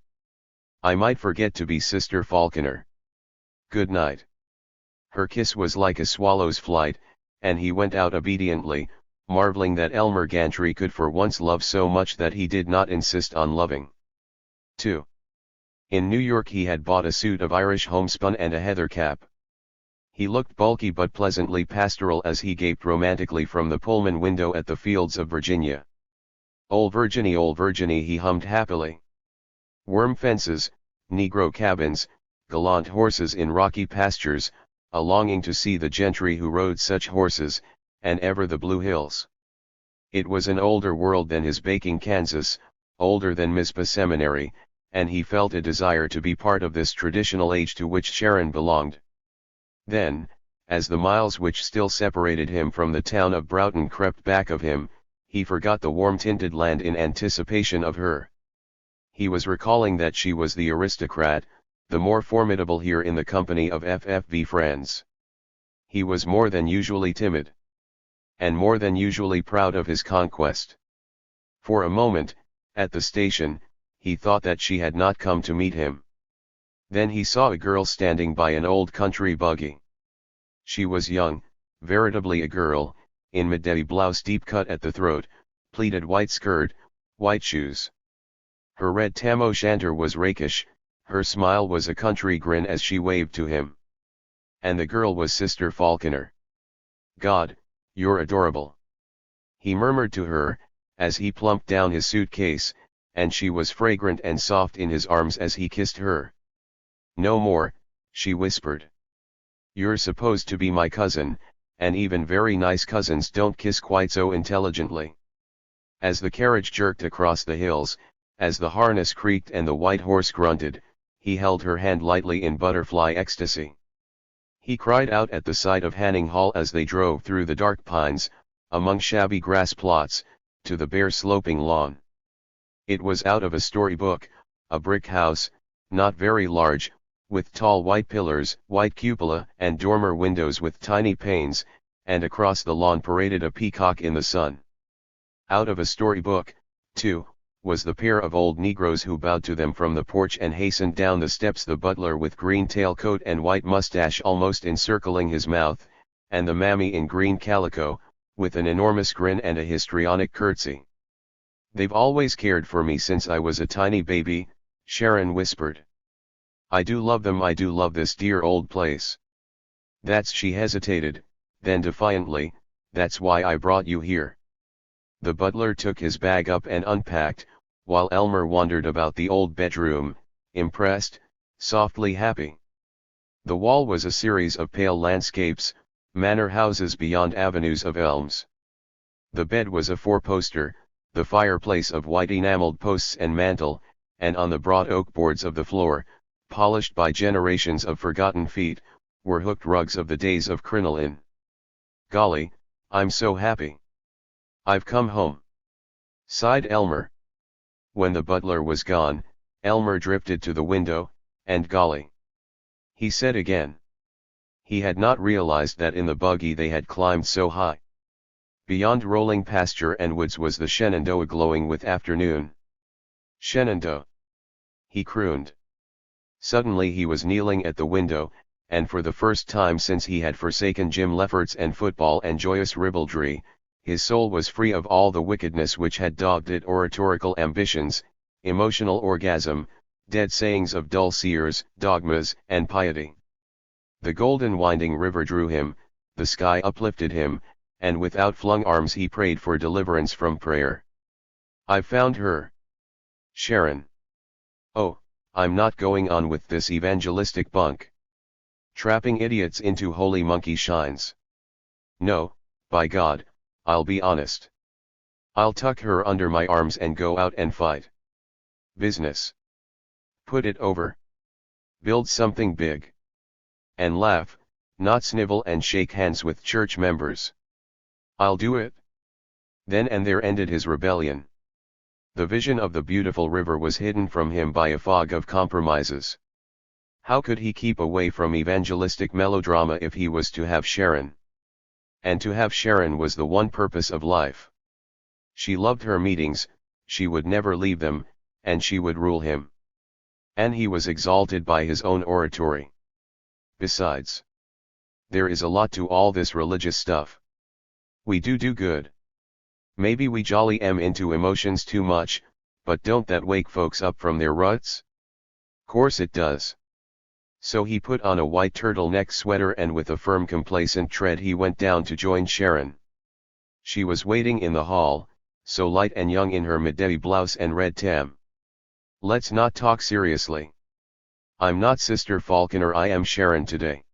I might forget to be Sister Falconer. Good night." Her kiss was like a swallow's flight, and he went out obediently, marveling that Elmer Gantry could for once love so much that he did not insist on loving. 2. In New York he had bought a suit of Irish homespun and a heather cap. He looked bulky but pleasantly pastoral as he gaped romantically from the Pullman window at the fields of Virginia. Old Virginie," he hummed happily. Worm fences, Negro cabins, gallant horses in rocky pastures, a longing to see the gentry who rode such horses, and ever the blue hills. It was an older world than his baking Kansas, older than Mizpah Seminary, and he felt a desire to be part of this traditional age to which Sharon belonged. Then, as the miles which still separated him from the town of Broughton crept back of him, he forgot the warm-tinted land in anticipation of her. He was recalling that she was the aristocrat, the more formidable here in the company of FFV friends. He was more than usually timid, and more than usually proud of his conquest. For a moment, at the station, he thought that she had not come to meet him. Then he saw a girl standing by an old country buggy. She was young, veritably a girl, in midday blouse deep cut at the throat, pleated white skirt, white shoes. Her red tam o' shanter was rakish, her smile was a country grin as she waved to him. And the girl was Sister Falconer. "God, you're adorable," he murmured to her, as he plumped down his suitcase, and she was fragrant and soft in his arms as he kissed her. "No more," she whispered. "You're supposed to be my cousin, and even very nice cousins don't kiss quite so intelligently." As the carriage jerked across the hills, as the harness creaked and the white horse grunted, he held her hand lightly in butterfly ecstasy. He cried out at the sight of Hanning Hall as they drove through the dark pines, among shabby grass plots, to the bare sloping lawn. It was out of a storybook, a brick house, not very large, with tall white pillars, white cupola and dormer windows with tiny panes, and across the lawn paraded a peacock in the sun. Out of a storybook, too, was the pair of old Negroes who bowed to them from the porch and hastened down the steps, the butler with green tailcoat and white mustache almost encircling his mouth, and the mammy in green calico, with an enormous grin and a histrionic curtsy. "They've always cared for me since I was a tiny baby," Sharon whispered. "I do love them, I do love this dear old place. She hesitated, then defiantly, "That's why I brought you here." The butler took his bag up and unpacked, while Elmer wandered about the old bedroom, impressed, softly happy. The wall was a series of pale landscapes, manor houses beyond avenues of elms. The bed was a four-poster, the fireplace of white enameled posts and mantel, and on the broad oak boards of the floor, polished by generations of forgotten feet, were hooked rugs of the days of crinoline. "Golly, I'm so happy. I've come home," sighed Elmer. When the butler was gone, Elmer drifted to the window, and "Golly," he said again. He had not realized that in the buggy they had climbed so high. Beyond rolling pasture and woods was the Shenandoah glowing with afternoon. "Shenandoah," he crooned. Suddenly he was kneeling at the window, and for the first time since he had forsaken Jim Lefferts and football and joyous ribaldry, his soul was free of all the wickedness which had dogged it: oratorical ambitions, emotional orgasm, dead sayings of dull seers, dogmas, and piety. The golden winding river drew him, the sky uplifted him, and with outflung arms he prayed for deliverance from prayer. I've found her. Sharon. Oh, I'm not going on with this evangelistic bunk. Trapping idiots into holy monkey shines. No, by God, I'll be honest. I'll tuck her under my arms and go out and fight. Business. Put it over. Build something big. And laugh, not snivel and shake hands with church members. I'll do it. Then and there ended his rebellion. The vision of the beautiful river was hidden from him by a fog of compromises. How could he keep away from evangelistic melodrama if he was to have Sharon? And to have Sharon was the one purpose of life. She loved her meetings, she would never leave them, and she would rule him. And he was exalted by his own oratory. Besides, there is a lot to all this religious stuff. We do good. Maybe we jolly into emotions too much, but don't that wake folks up from their ruts? Course it does. So he put on a white turtleneck sweater and with a firm complacent tread he went down to join Sharon. She was waiting in the hall, so light and young in her midday blouse and red tam. Let's not talk seriously. I'm not Sister Falconer, I am Sharon today.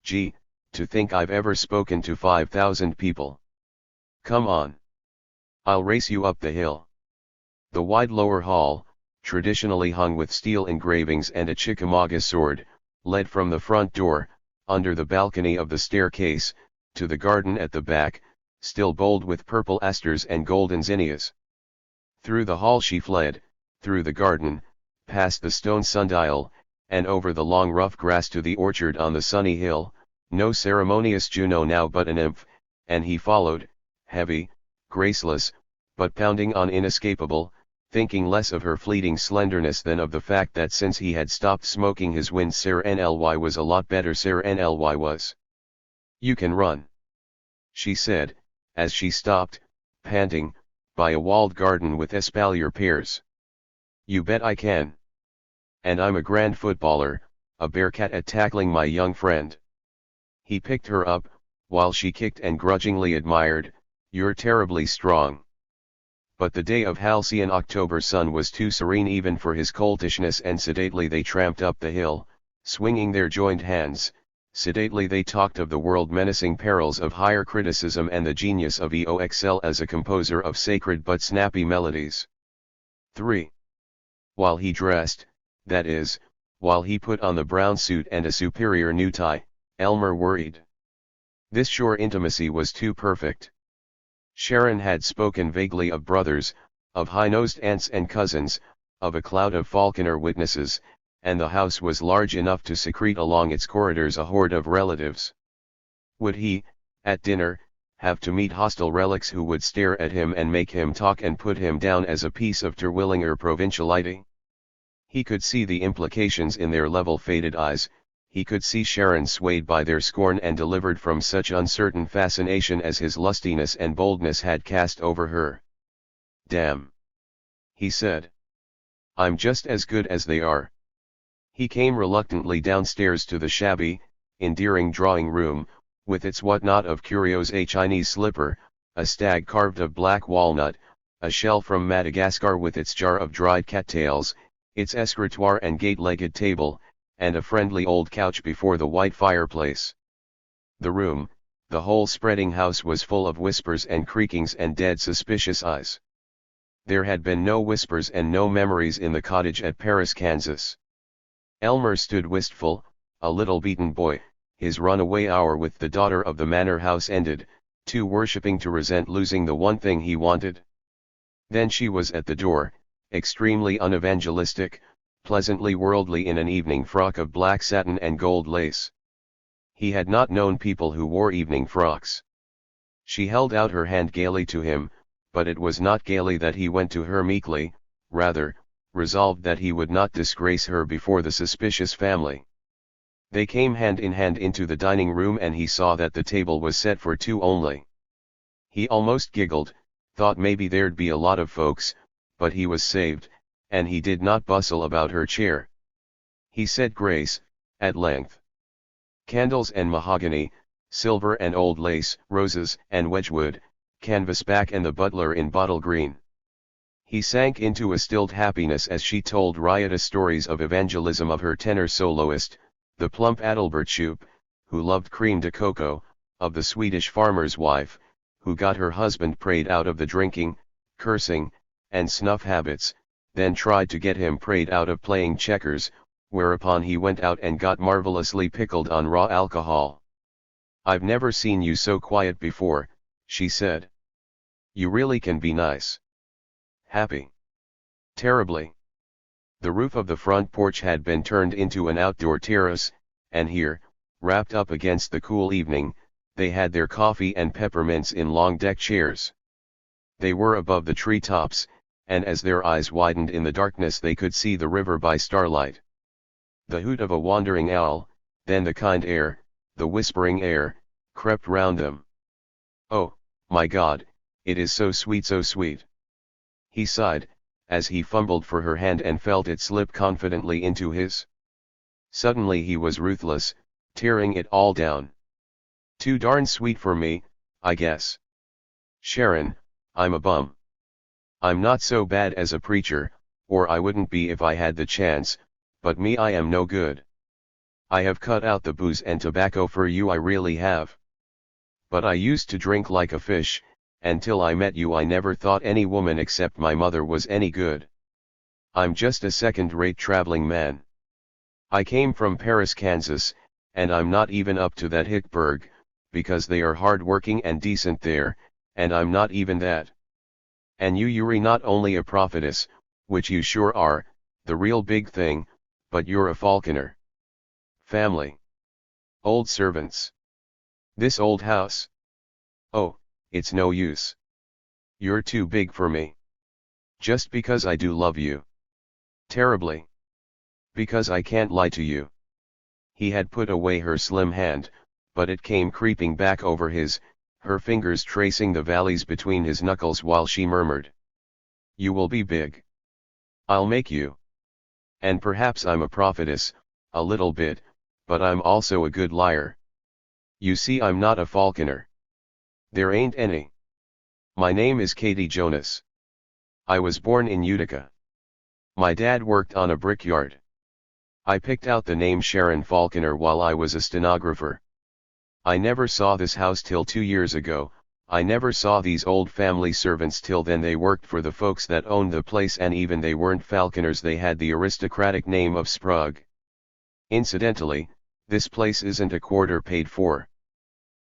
Gee, to think I've ever spoken to 5,000 people. Come on. I'll race you up the hill. The wide lower hall, traditionally hung with steel engravings and a Chickamauga sword, led from the front door, under the balcony of the staircase, to the garden at the back, still bold with purple asters and golden zinnias. Through the hall she fled, through the garden, past the stone sundial, and over the long rough grass to the orchard on the sunny hill, no ceremonious Juno now but a nymph, and he followed, heavy, graceless, but pounding on inescapable, thinking less of her fleeting slenderness than of the fact that since he had stopped smoking his wind Sir Nly was a lot better Sir Nly was. You can run, she said, as she stopped, panting, by a walled garden with espalier pears. You bet I can. And I'm a grand footballer, a bearcat at tackling my young friend. He picked her up, while she kicked and grudgingly admired, you're terribly strong. But the day of halcyon October sun was too serene even for his coltishness, and sedately they tramped up the hill, swinging their joined hands. Sedately they talked of the world-menacing perils of higher criticism and the genius of EOXL as a composer of sacred but snappy melodies. 3. While he dressed, that is, while he put on the brown suit and a superior new tie, Elmer worried. This shore intimacy was too perfect. Sharon had spoken vaguely of brothers, of high-nosed aunts and cousins, of a cloud of Falconer witnesses, and the house was large enough to secrete along its corridors a horde of relatives. Would he, at dinner, have to meet hostile relics who would stare at him and make him talk and put him down as a piece of Terwilliger provinciality? He could see the implications in their level faded eyes, he could see Sharon swayed by their scorn and delivered from such uncertain fascination as his lustiness and boldness had cast over her. Damn, he said. I'm just as good as they are. He came reluctantly downstairs to the shabby, endearing drawing room, with its whatnot of curios, a Chinese slipper, a stag carved of black walnut, a shell from Madagascar with its jar of dried cattails, its escritoire and gate-legged table, and a friendly old couch before the white fireplace. The room, the whole spreading house was full of whispers and creakings and dead suspicious eyes. There had been no whispers and no memories in the cottage at Paris, Kansas. Elmer stood wistful, a little beaten boy, his runaway hour with the daughter of the manor house ended, too worshipping to resent losing the one thing he wanted. Then she was at the door, extremely unevangelistic, pleasantly worldly in an evening frock of black satin and gold lace. He had not known people who wore evening frocks. She held out her hand gaily to him, but it was not gaily that he went to her meekly, rather, resolved that he would not disgrace her before the suspicious family. They came hand in hand into the dining room and he saw that the table was set for two only. He almost giggled, thought maybe there'd be a lot of folks, but he was saved, and he did not bustle about her chair. He said grace, at length. Candles and mahogany, silver and old lace, roses and wedgwood, canvasback and the butler in bottle green. He sank into a stilled happiness as she told riotous stories of evangelism of her tenor soloist, the plump Adalbertschoup, who loved cream de cocoa, of the Swedish farmer's wife, who got her husband prayed out of the drinking, cursing, and snuff habits, then tried to get him prayed out of playing checkers, whereupon he went out and got marvelously pickled on raw alcohol. "I've never seen you so quiet before," she said. "You really can be nice." Happy. Terribly. The roof of the front porch had been turned into an outdoor terrace, and here, wrapped up against the cool evening, they had their coffee and peppermints in long deck chairs. They were above the tree tops, and as their eyes widened in the darkness they could see the river by starlight. The hoot of a wandering owl, then the kind air, the whispering air, crept round them. "Oh, my God, it is so sweet, so sweet." He sighed, as he fumbled for her hand and felt it slip confidently into his. Suddenly he was ruthless, tearing it all down. "Too darn sweet for me, I guess. Sharon, I'm a bum. I'm not so bad as a preacher, or I wouldn't be if I had the chance, but me, I am no good. I have cut out the booze and tobacco for you, I really have. But I used to drink like a fish, and till I met you I never thought any woman except my mother was any good. I'm just a second-rate traveling man. I came from Paris, Kansas, and I'm not even up to that Hickburg, because they are hard-working and decent there, and I'm not even that. And you're not only a prophetess, which you sure are, the real big thing, but you're a falconer. Family. Old servants. This old house. Oh, it's no use. You're too big for me. Just because I do love you. Terribly. Because I can't lie to you." He had put away her slim hand, but it came creeping back over his, her fingers tracing the valleys between his knuckles while she murmured, "You will be big. I'll make you. And perhaps I'm a prophetess, a little bit, but I'm also a good liar. You see, I'm not a falconer. There ain't any. My name is Katie Jonas. I was born in Utica. My dad worked on a brickyard. I picked out the name Sharon Falconer while I was a stenographer. I never saw this house till 2 years ago. I never saw these old family servants till then. They worked for the folks that owned the place, and even they weren't falconers, they had the aristocratic name of Sprugg. Incidentally, this place isn't a quarter paid for.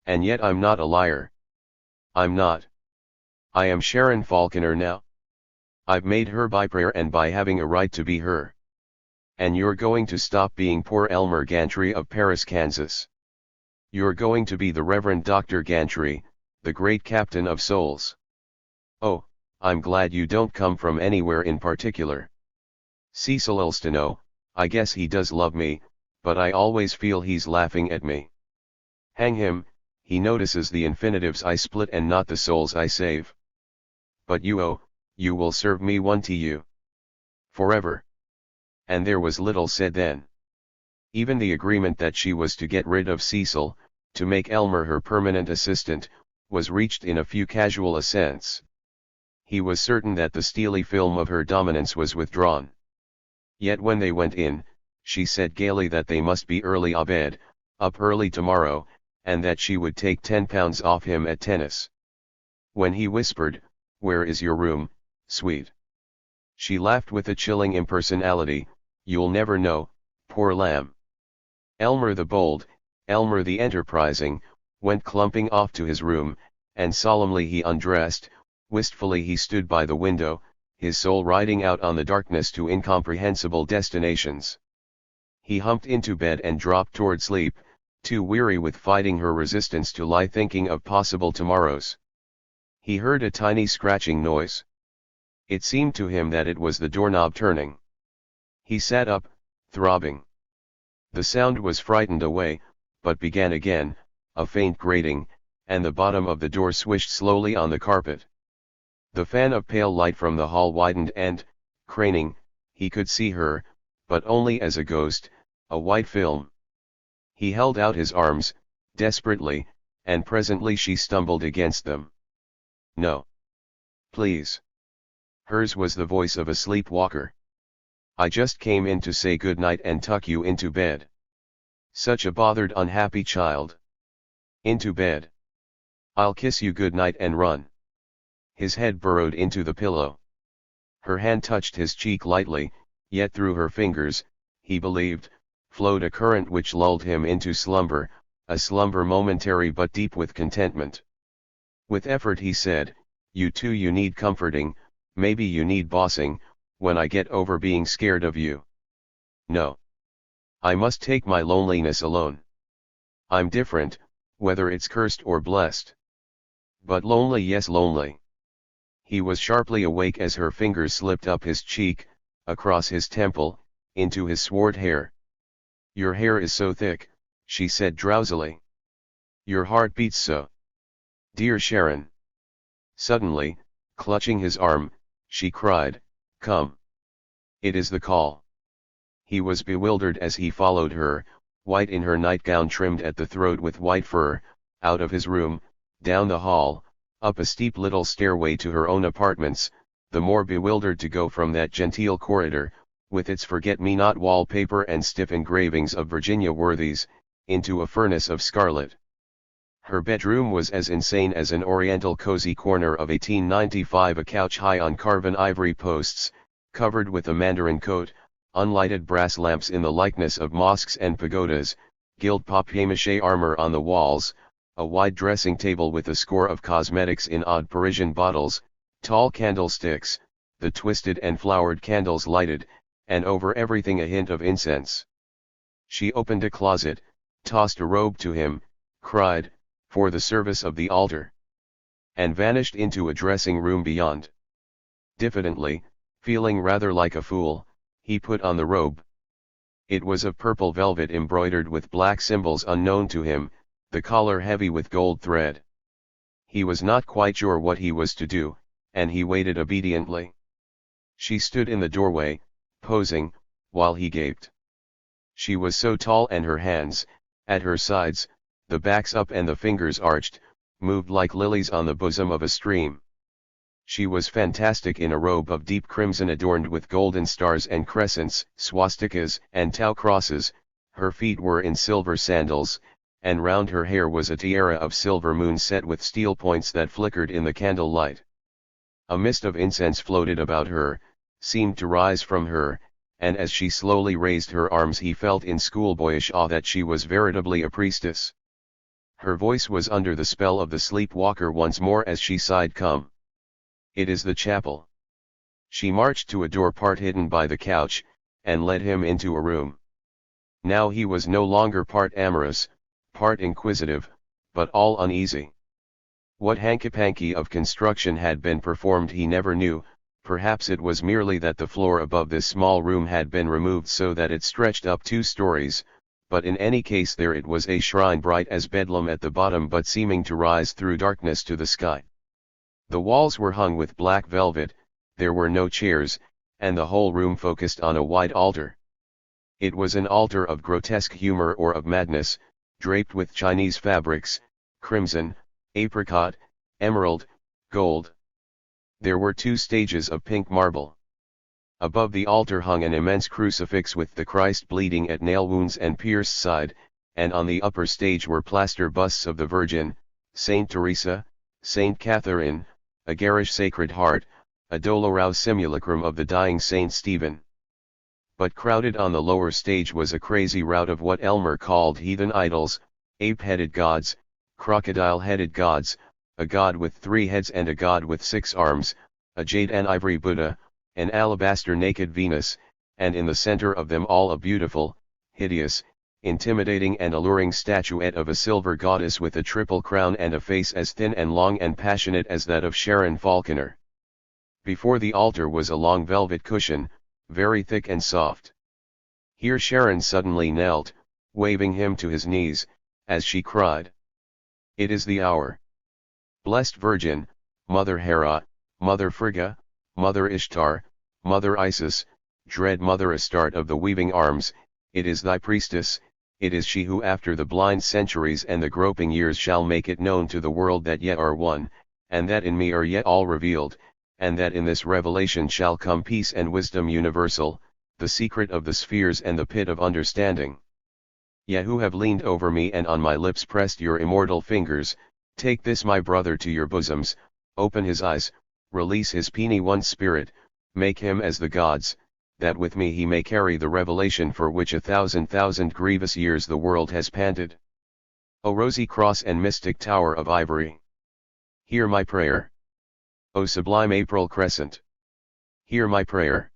And yet I'm not a liar. I'm not. I am Sharon Falconer now. I've made her by prayer and by having a right to be her. And you're going to stop being poor Elmer Gantry of Paris, Kansas. You're going to be the Reverend Dr. Gantry, the great captain of souls. Oh, I'm glad you don't come from anywhere in particular. Cecil Elstano, I guess he does love me, but I always feel he's laughing at me. Hang him, he notices the infinitives I split and not the souls I save. But you will serve me one TU. Forever. And there was little said then. Even the agreement that she was to get rid of Cecil, to make Elmer her permanent assistant, was reached in a few casual assents. He was certain that the steely film of her dominance was withdrawn. Yet when they went in, she said gaily that they must be early abed, up early tomorrow, and that she would take £10 off him at tennis. When he whispered, "Where is your room, sweet?" she laughed with a chilling impersonality, "You'll never know, poor lamb." Elmer the bold, Elmer the enterprising, went clumping off to his room, and solemnly he undressed. Wistfully he stood by the window, his soul riding out on the darkness to incomprehensible destinations. He humped into bed and dropped toward sleep, too weary with fighting her resistance to lie thinking of possible tomorrows. He heard a tiny scratching noise. It seemed to him that it was the doorknob turning. He sat up, throbbing. The sound was frightened away, but began again, a faint grating, and the bottom of the door swished slowly on the carpet. The fan of pale light from the hall widened and, craning, he could see her, but only as a ghost, a white film. He held out his arms, desperately, and presently she stumbled against them. "No. Please." Hers was the voice of a sleepwalker. "I just came in to say good night and tuck you into bed." Such a bothered, unhappy child. Into bed. "I'll kiss you good night and run." His head burrowed into the pillow. Her hand touched his cheek lightly, yet through her fingers, he believed, flowed a current which lulled him into slumber, a slumber momentary but deep with contentment. With effort he said, "You too, you need comforting, maybe you need bossing, when I get over being scared of you." "No. I must take my loneliness alone. I'm different, whether it's cursed or blessed. But lonely, yes, lonely." He was sharply awake as her fingers slipped up his cheek, across his temple, into his swart hair. "Your hair is so thick," she said drowsily. "Your heart beats so. Dear Sharon." Suddenly, clutching his arm, she cried, "Come. It is the call." He was bewildered as he followed her, white in her nightgown trimmed at the throat with white fur, out of his room, down the hall, up a steep little stairway to her own apartments, the more bewildered to go from that genteel corridor, with its forget-me-not wallpaper and stiff engravings of Virginia worthies, into a furnace of scarlet. Her bedroom was as insane as an oriental cozy corner of 1895, a couch high on carven ivory posts, covered with a mandarin coat, unlighted brass lamps in the likeness of mosques and pagodas, gilt papier-mâché armor on the walls, a wide dressing table with a score of cosmetics in odd Parisian bottles, tall candlesticks, the twisted and flowered candles lighted, and over everything a hint of incense. She opened a closet, tossed a robe to him, cried, "For the service of the altar," and vanished into a dressing room beyond. Diffidently, feeling rather like a fool, he put on the robe. It was of purple velvet embroidered with black symbols unknown to him, the collar heavy with gold thread. He was not quite sure what he was to do, and he waited obediently. She stood in the doorway, posing, while he gaped. She was so tall, and her hands, at her sides, the backs up and the fingers arched, moved like lilies on the bosom of a stream. She was fantastic in a robe of deep crimson adorned with golden stars and crescents, swastikas and tau crosses. Her feet were in silver sandals, and round her hair was a tiara of silver moon set with steel points that flickered in the candle light. A mist of incense floated about her, seemed to rise from her, and as she slowly raised her arms he felt in schoolboyish awe that she was veritably a priestess. Her voice was under the spell of the sleepwalker once more as she sighed, "Come. It is the chapel." She marched to a door part hidden by the couch, and led him into a room. Now he was no longer part amorous, part inquisitive, but all uneasy. What hanky-panky of construction had been performed he never knew. Perhaps it was merely that the floor above this small room had been removed so that it stretched up 2 stories, but in any case there it was, a shrine bright as bedlam at the bottom but seeming to rise through darkness to the sky. The walls were hung with black velvet, there were no chairs, and the whole room focused on a wide altar. It was an altar of grotesque humor or of madness, draped with Chinese fabrics, crimson, apricot, emerald, gold. There were 2 stages of pink marble. Above the altar hung an immense crucifix with the Christ bleeding at nail wounds and pierced side, and on the upper stage were plaster busts of the Virgin, Saint Teresa, Saint Catherine, a garish Sacred Heart, a dolorous simulacrum of the dying Saint Stephen. But crowded on the lower stage was a crazy rout of what Elmer called heathen idols, ape-headed gods, crocodile-headed gods, a god with 3 heads and a god with 6 arms, a jade and ivory Buddha, an alabaster naked Venus, and in the center of them all a beautiful, hideous, intimidating and alluring statuette of a silver goddess with a triple crown and a face as thin and long and passionate as that of Sharon Falconer. Before the altar was a long velvet cushion, very thick and soft. Here Sharon suddenly knelt, waving him to his knees, as she cried, "It is the hour. Blessed Virgin, Mother Hera, Mother Frigga, Mother Ishtar, Mother Isis, dread Mother Astarte of the weaving arms, it is thy priestess, it is she who after the blind centuries and the groping years shall make it known to the world that yet are one, and that in me are yet all revealed, and that in this revelation shall come peace and wisdom universal, the secret of the spheres and the pit of understanding. Ye who have leaned over me and on my lips pressed your immortal fingers, take this my brother to your bosoms, open his eyes, release his puny one spirit, make him as the gods, that with me he may carry the revelation for which 1,000,000 grievous years the world has panted. O rosy cross and mystic tower of ivory, hear my prayer. O sublime April crescent, hear my prayer.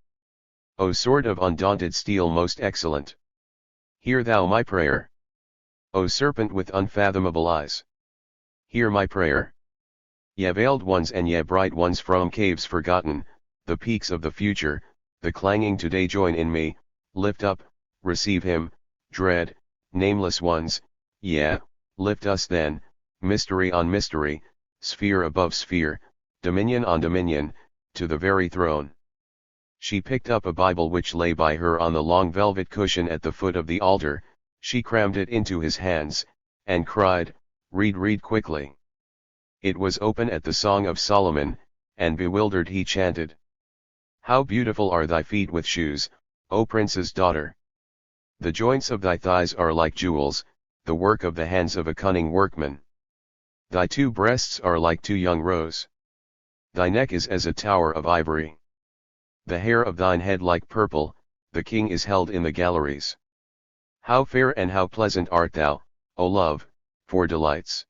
O sword of undaunted steel most excellent, hear thou my prayer. O serpent with unfathomable eyes, hear my prayer. Ye veiled ones and ye bright ones from caves forgotten, the peaks of the future, the clanging today join in me, lift up, receive him, dread, nameless ones, yea, lift us then, mystery on mystery, sphere above sphere, dominion on dominion, to the very throne. She picked up a Bible which lay by her on the long velvet cushion at the foot of the altar, she crammed it into his hands, and cried, read quickly. It was open at the Song of Solomon, and bewildered he chanted. How beautiful are thy feet with shoes, O prince's daughter! The joints of thy thighs are like jewels, the work of the hands of a cunning workman. Thy two breasts are like two young roes. Thy neck is as a tower of ivory. The hair of thine head like purple, the king is held in the galleries. How fair and how pleasant art thou, O love, for delights!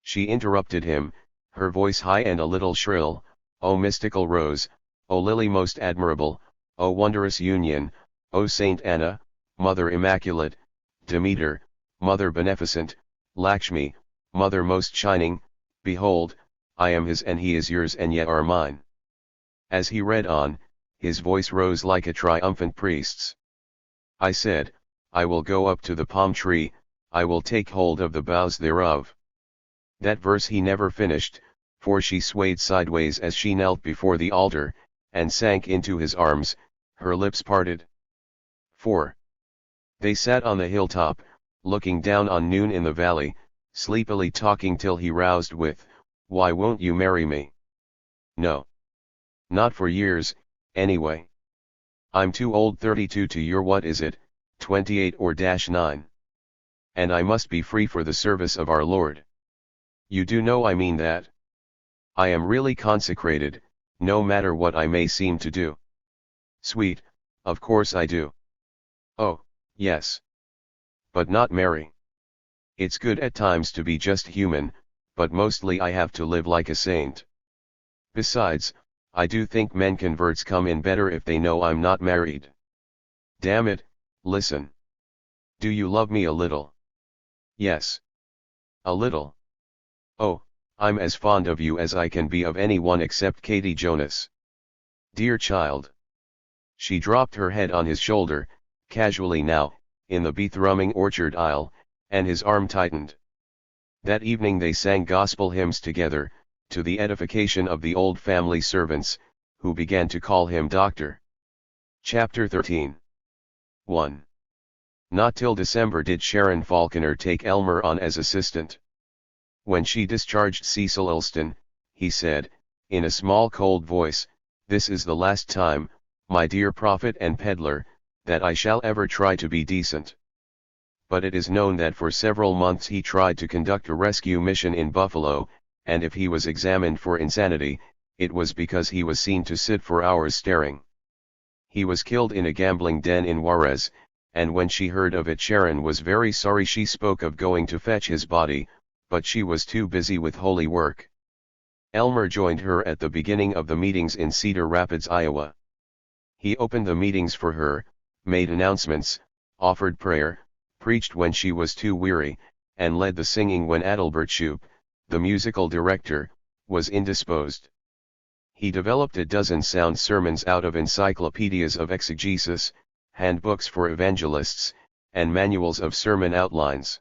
She interrupted him, her voice high and a little shrill, O mystical rose, O lily most admirable, O wondrous union, O Saint Anna, Mother Immaculate, Demeter, Mother Beneficent, Lakshmi, Mother most shining, behold, I am his and he is yours and yet are mine. As he read on, his voice rose like a triumphant priest's. I said, I will go up to the palm tree, I will take hold of the boughs thereof. That verse he never finished, for she swayed sideways as she knelt before the altar, and sank into his arms, her lips parted. 4. They sat on the hilltop, looking down on noon in the valley, sleepily talking till he roused with, why won't you marry me? No. Not for years, anyway. I'm too old, 32 to your what is it, 28 or -9. And I must be free for the service of our Lord. You do know I mean that. I am really consecrated, no matter what I may seem to do. Sweet, of course I do. Oh, yes. But not marry. It's good at times to be just human, but mostly I have to live like a saint. Besides, I do think men converts come in better if they know I'm not married. Damn it, listen. Do you love me a little? Yes. A little. Oh, I'm as fond of you as I can be of anyone except Katie Jonas. Dear child. She dropped her head on his shoulder, casually now, in the bee-thrumming orchard aisle, and his arm tightened. That evening they sang gospel hymns together, to the edification of the old family servants, who began to call him Doctor. Chapter 13. 1. Not till December did Sharon Falconer take Elmer on as assistant. When she discharged Cecil Elston, he said, in a small cold voice, this is the last time, my dear prophet and peddler, that I shall ever try to be decent. But it is known that for several months he tried to conduct a rescue mission in Buffalo, and if he was examined for insanity, it was because he was seen to sit for hours staring. He was killed in a gambling den in Juarez, and when she heard of it Sharon was very sorry. She spoke of going to fetch his body, but she was too busy with holy work. Elmer joined her at the beginning of the meetings in Cedar Rapids, Iowa. He opened the meetings for her, made announcements, offered prayer, preached when she was too weary, and led the singing when Adalbert Shoup, the musical director, was indisposed. He developed a dozen sound sermons out of encyclopedias of exegesis, handbooks for evangelists, and manuals of sermon outlines.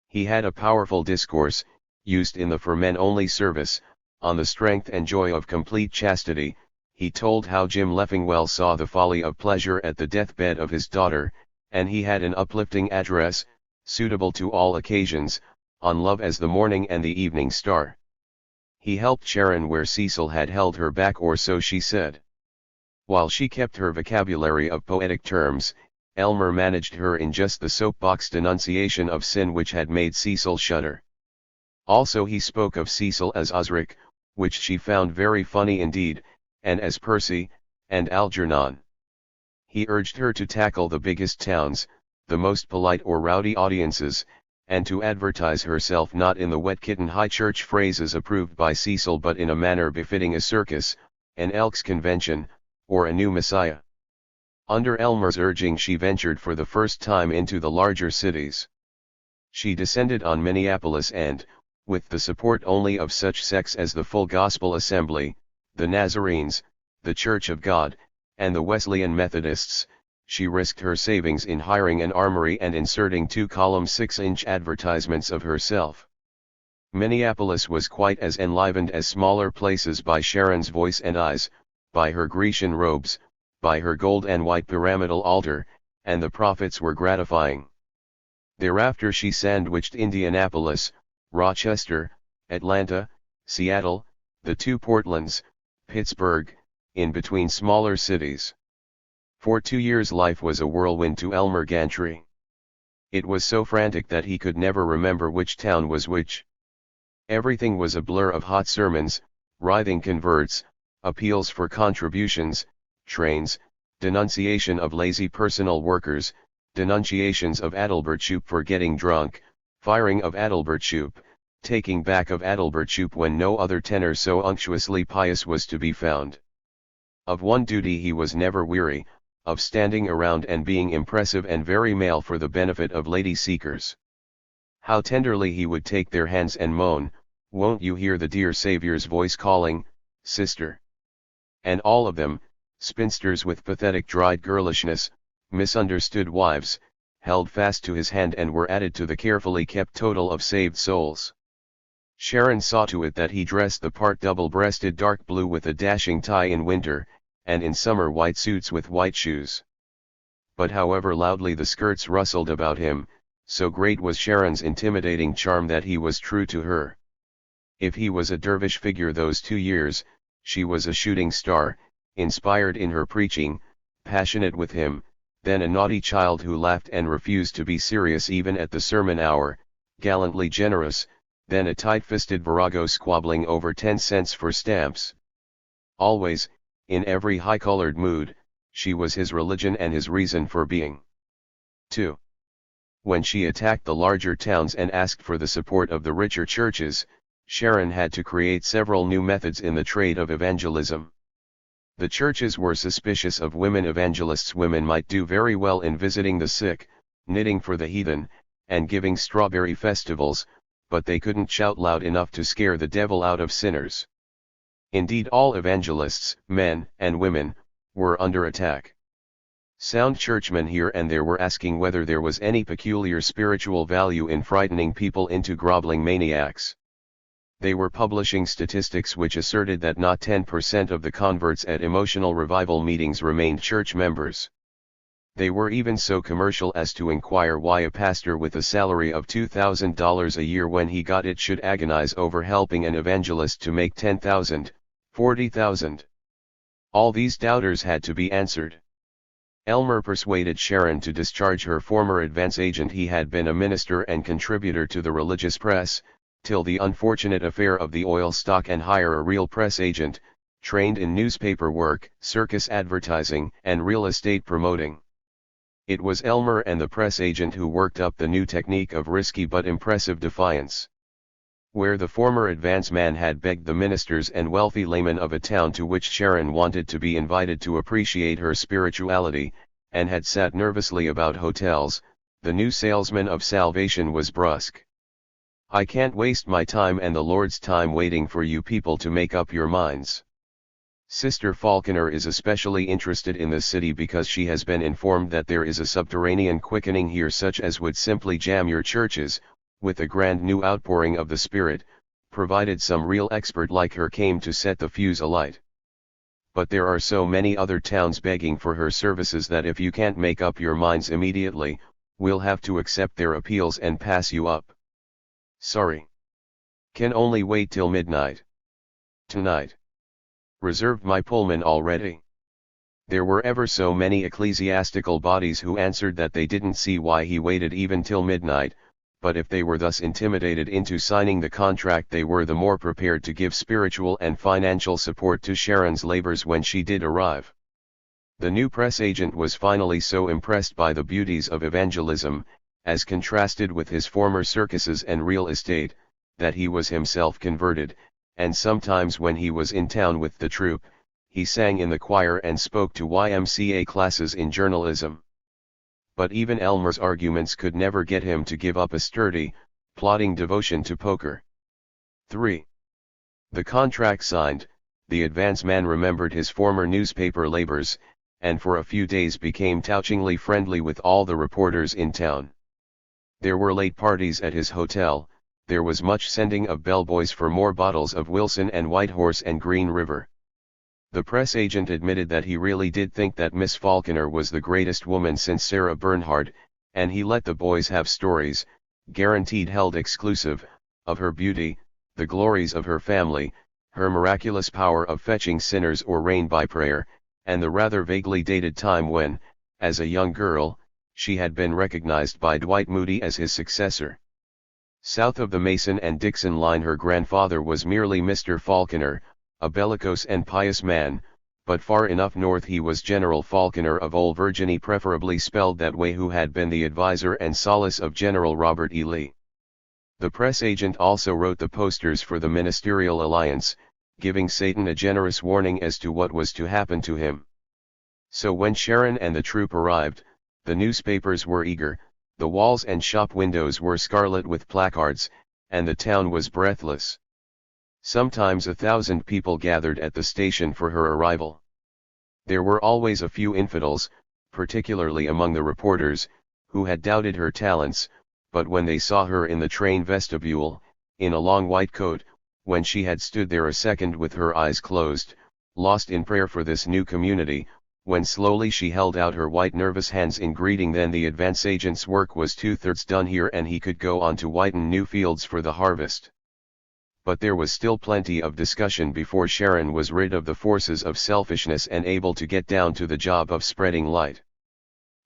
He had a powerful discourse, used in the for men only service, on the strength and joy of complete chastity. he told how Jim Leffingwell saw the folly of pleasure at the deathbed of his daughter, and he had an uplifting address, suitable to all occasions, on love as the morning and the evening star. He helped Sharon where Cecil had held her back, or so she said. While she kept her vocabulary of poetic terms, Elmer managed her in just the soapbox denunciation of sin which had made Cecil shudder. Also he spoke of Cecil as Osric, which she found very funny indeed, and as Percy, and Algernon. He urged her to tackle the biggest towns, the most polite or rowdy audiences, and to advertise herself not in the wet kitten high church phrases approved by Cecil but in a manner befitting a circus, an Elks convention, or a new Messiah. Under Elmer's urging she ventured for the first time into the larger cities. She descended on Minneapolis and, with the support only of such sects as the Full Gospel Assembly, the Nazarenes, the Church of God, and the Wesleyan Methodists, she risked her savings in hiring an armory and inserting 2-column 6-inch advertisements of herself. Minneapolis was quite as enlivened as smaller places by Sharon's voice and eyes, by her Grecian robes, by her gold and white pyramidal altar, and the profits were gratifying. Thereafter she sandwiched Indianapolis, Rochester, Atlanta, Seattle, the 2 Portlands, Pittsburgh, in between smaller cities. For 2 years life was a whirlwind to Elmer Gantry. It was so frantic that he could never remember which town was which. Everything was a blur of hot sermons, writhing converts, appeals for contributions, trains, denunciation of lazy personal workers, denunciations of Adalbertshoup for getting drunk, firing of Adalbertshoup, taking back of Adalbertshoup when no other tenor so unctuously pious was to be found. Of one duty he was never weary, of standing around and being impressive and very male for the benefit of lady seekers. How tenderly he would take their hands and moan, "Won't you hear the dear Saviour's voice calling, sister?" And all of them, spinsters with pathetic dried girlishness, misunderstood wives, held fast to his hand and were added to the carefully kept total of saved souls. Sharon saw to it that he dressed the part double-breasted dark blue with a dashing tie in winter, and in summer white suits with white shoes. But however loudly the skirts rustled about him, so great was Sharon's intimidating charm that he was true to her. If he was a dervish figure those 2 years, she was a shooting star, inspired in her preaching, passionate with him, then a naughty child who laughed and refused to be serious even at the sermon hour, gallantly generous, then a tight-fisted virago squabbling over 10 cents for stamps. Always, in every high-colored mood, she was his religion and his reason for being. 2. When she attacked the larger towns and asked for the support of the richer churches, Sharon had to create several new methods in the trade of evangelism. The churches were suspicious of women evangelists. Women might do very well in visiting the sick, knitting for the heathen, and giving strawberry festivals, but they couldn't shout loud enough to scare the devil out of sinners. Indeed, all evangelists, men and women, were under attack. Sound churchmen here and there were asking whether there was any peculiar spiritual value in frightening people into groveling maniacs. They were publishing statistics which asserted that not 10% of the converts at emotional revival meetings remained church members. They were even so commercial as to inquire why a pastor with a salary of $2,000 a year when he got it should agonize over helping an evangelist to make $10,000, $40,000. All these doubters had to be answered. Elmer persuaded Sharon to discharge her former advance agent. He had been a minister and contributor to the religious press, till the unfortunate affair of the oil stock, and hire a real press agent, trained in newspaper work, circus advertising, and real estate promoting. It was Elmer and the press agent who worked up the new technique of risky but impressive defiance. Where the former advance man had begged the ministers and wealthy laymen of a town to which Sharon wanted to be invited to appreciate her spirituality, and had sat nervously about hotels, the new salesman of salvation was brusque. "I can't waste my time and the Lord's time waiting for you people to make up your minds. Sister Falconer is especially interested in the city because she has been informed that there is a subterranean quickening here such as would simply jam your churches, with a grand new outpouring of the Spirit, provided some real expert like her came to set the fuse alight. but there are so many other towns begging for her services that if you can't make up your minds immediately, we'll have to accept their appeals and pass you up. Sorry. Can only wait till midnight. Tonight. Reserved my Pullman already. There were ever so many ecclesiastical bodies who answered that they didn't see why he waited even till midnight, but if they were thus intimidated into signing the contract, they were the more prepared to give spiritual and financial support to Sharon's labors when she did arrive. The new press agent was finally so impressed by the beauties of evangelism, as contrasted with his former circuses and real estate, that he was himself converted, and sometimes when he was in town with the troupe, he sang in the choir and spoke to YMCA classes in journalism. But even Elmer's arguments could never get him to give up a sturdy, plodding devotion to poker. 3. The contract signed, the advance man remembered his former newspaper labors, and for a few days became touchingly friendly with all the reporters in town. There were late parties at his hotel, there was much sending of bellboys for more bottles of Wilson and White Horse and Green River. The press agent admitted that he really did think that Miss Falconer was the greatest woman since Sarah Bernhardt, and he let the boys have stories, guaranteed held exclusive, of her beauty, the glories of her family, her miraculous power of fetching sinners or rain by prayer, and the rather vaguely dated time when, as a young girl, she had been recognized by Dwight Moody as his successor. South of the Mason and Dixon line her grandfather was merely Mr. Falconer, a bellicose and pious man, but far enough north he was General Falconer of Old Virginia, preferably spelled that way, who had been the advisor and solace of General Robert E. Lee. The press agent also wrote the posters for the Ministerial Alliance, giving Satan a generous warning as to what was to happen to him. So when Sharon and the troupe arrived, the newspapers were eager, the walls and shop windows were scarlet with placards, and the town was breathless. Sometimes 1,000 people gathered at the station for her arrival. There were always a few infidels, particularly among the reporters, who had doubted her talents, but when they saw her in the train vestibule, in a long white coat, when she had stood there a second with her eyes closed, lost in prayer for this new community, when slowly she held out her white nervous hands in greeting, then the advance agent's work was 2/3 done here and he could go on to whiten new fields for the harvest. But there was still plenty of discussion before Sharon was rid of the forces of selfishness and able to get down to the job of spreading light.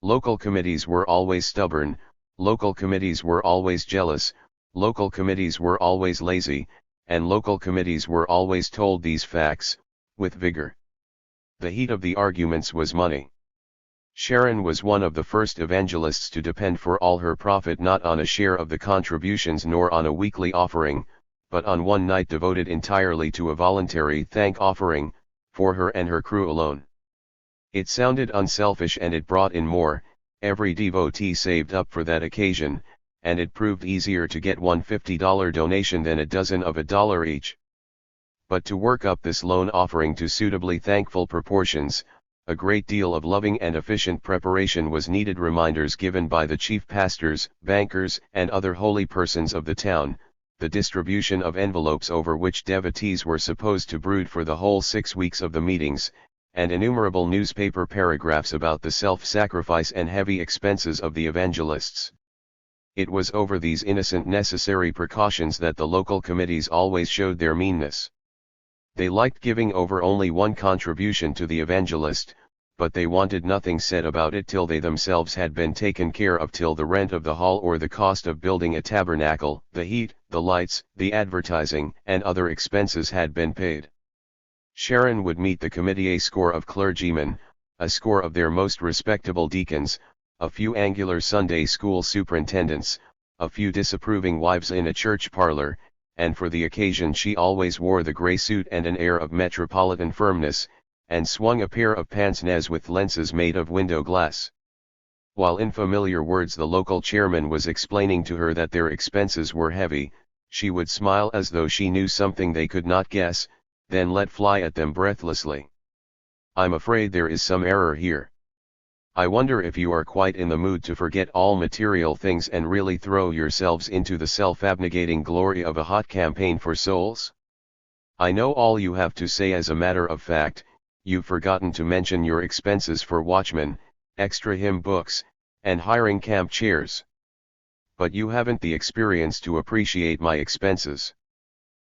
Local committees were always stubborn, local committees were always jealous, local committees were always lazy, and local committees were always told these facts, with vigor. The heat of the arguments was money. Sharon was one of the first evangelists to depend for all her profit not on a share of the contributions nor on a weekly offering, but on one night devoted entirely to a voluntary thank offering, for her and her crew alone. It sounded unselfish and it brought in more, every devotee saved up for that occasion, and it proved easier to get one $50 donation than a dozen of $1 each. But to work up this lone offering to suitably thankful proportions, a great deal of loving and efficient preparation was needed. Reminders given by the chief pastors, bankers, and other holy persons of the town, the distribution of envelopes over which devotees were supposed to brood for the whole 6 weeks of the meetings, and innumerable newspaper paragraphs about the self-sacrifice and heavy expenses of the evangelists. It was over these innocent necessary precautions that the local committees always showed their meanness. They liked giving over only one contribution to the evangelist, but they wanted nothing said about it till they themselves had been taken care of, till the rent of the hall or the cost of building a tabernacle, the heat, the lights, the advertising, and other expenses had been paid. Sharon would meet the committee, a score of clergymen, a score of their most respectable deacons, a few angular Sunday school superintendents, a few disapproving wives in a church parlor, and for the occasion she always wore the gray suit and an air of metropolitan firmness, and swung a pair of pince-nez with lenses made of window glass. While in familiar words the local chairman was explaining to her that their expenses were heavy, she would smile as though she knew something they could not guess, then let fly at them breathlessly. "I'm afraid there is some error here. I wonder if you are quite in the mood to forget all material things and really throw yourselves into the self-abnegating glory of a hot campaign for souls? I know all you have to say. As a matter of fact, you've forgotten to mention your expenses for watchmen, extra hymn books, and hiring camp chairs. But you haven't the experience to appreciate my expenses.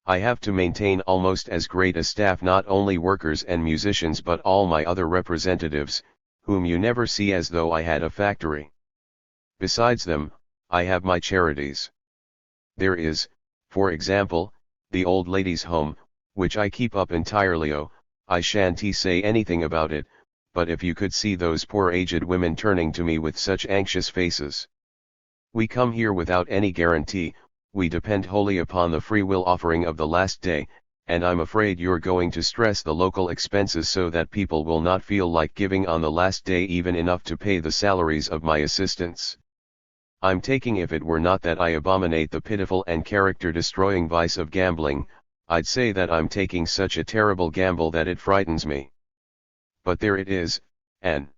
I have to maintain almost as great a staff, not only workers and musicians but all my other representatives, whom you never see, as though I had a factory. Besides them, I have my charities. There is, for example, the old ladies' home, which I keep up entirely. Oh, I shan't say anything about it, but if you could see those poor aged women turning to me with such anxious faces. We come here without any guarantee, we depend wholly upon the free will offering of the last day, and I'm afraid you're going to stress the local expenses so that people will not feel like giving on the last day even enough to pay the salaries of my assistants. I'm taking, if it were not that I abominate the pitiful and character-destroying vice of gambling, I'd say that I'm taking such a terrible gamble that it frightens me. But there it is, and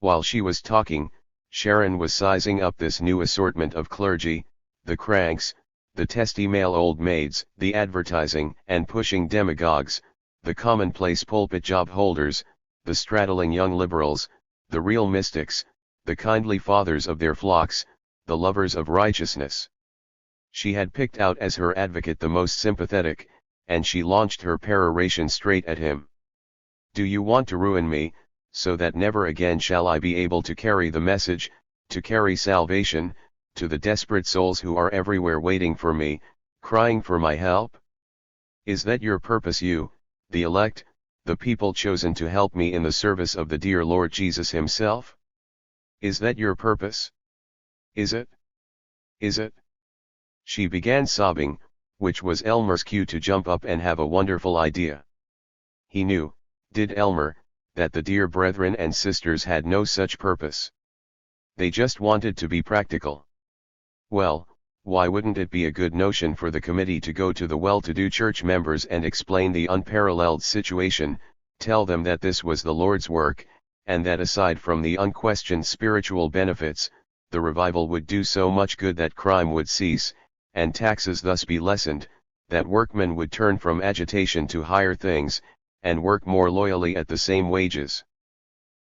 while she was talking, Sharon was sizing up this new assortment of clergy, the cranks, the testy male old maids, the advertising and pushing demagogues, the commonplace pulpit job holders, the straddling young liberals, the real mystics, the kindly fathers of their flocks, the lovers of righteousness. She had picked out as her advocate the most sympathetic, and she launched her peroration straight at him. Do you want to ruin me, so that never again shall I be able to carry the message, to carry salvation, to the desperate souls who are everywhere waiting for me, crying for my help? Is that your purpose, you, the elect, the people chosen to help me in the service of the dear Lord Jesus himself? Is that your purpose? Is it? Is it? She began sobbing, which was Elmer's cue to jump up and have a wonderful idea. He knew, did Elmer, that the dear brethren and sisters had no such purpose. They just wanted to be practical. Well, why wouldn't it be a good notion for the committee to go to the well-to-do church members and explain the unparalleled situation, tell them that this was the Lord's work, and that aside from the unquestioned spiritual benefits, the revival would do so much good that crime would cease, and taxes thus be lessened, that workmen would turn from agitation to higher things, and work more loyally at the same wages.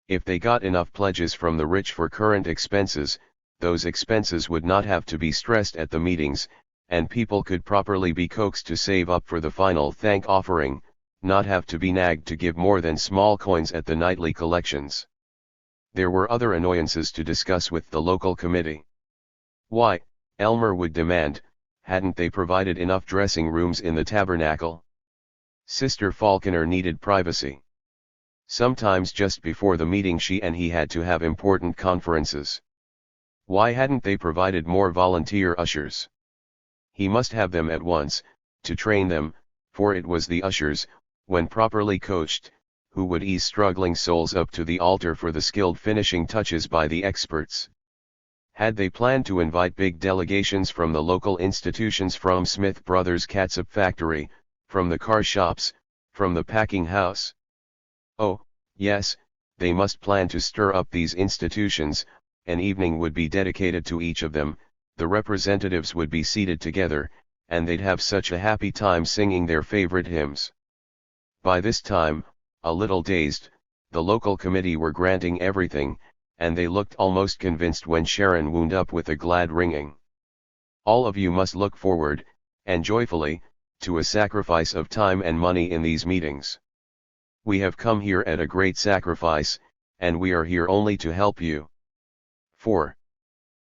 If they got enough pledges from the rich for current expenses, those expenses would not have to be stressed at the meetings, and people could properly be coaxed to save up for the final thank offering, not have to be nagged to give more than small coins at the nightly collections. There were other annoyances to discuss with the local committee. Why, Elmer would demand, hadn't they provided enough dressing rooms in the tabernacle? Sister Falconer needed privacy. Sometimes just before the meeting she and he had to have important conferences. Why hadn't they provided more volunteer ushers? He must have them at once, to train them, for it was the ushers, when properly coached, who would ease struggling souls up to the altar for the skilled finishing touches by the experts. Had they planned to invite big delegations from the local institutions, from Smith Brothers' catsup factory, from the car shops, from the packing house? Oh, yes, they must plan to stir up these institutions. An evening would be dedicated to each of them, the representatives would be seated together, and they'd have such a happy time singing their favorite hymns. By this time, a little dazed, the local committee were granting everything, and they looked almost convinced when Sharon wound up with a glad ringing. All of you must look forward, and joyfully, to a sacrifice of time and money in these meetings. We have come here at a great sacrifice, and we are here only to help you. 4.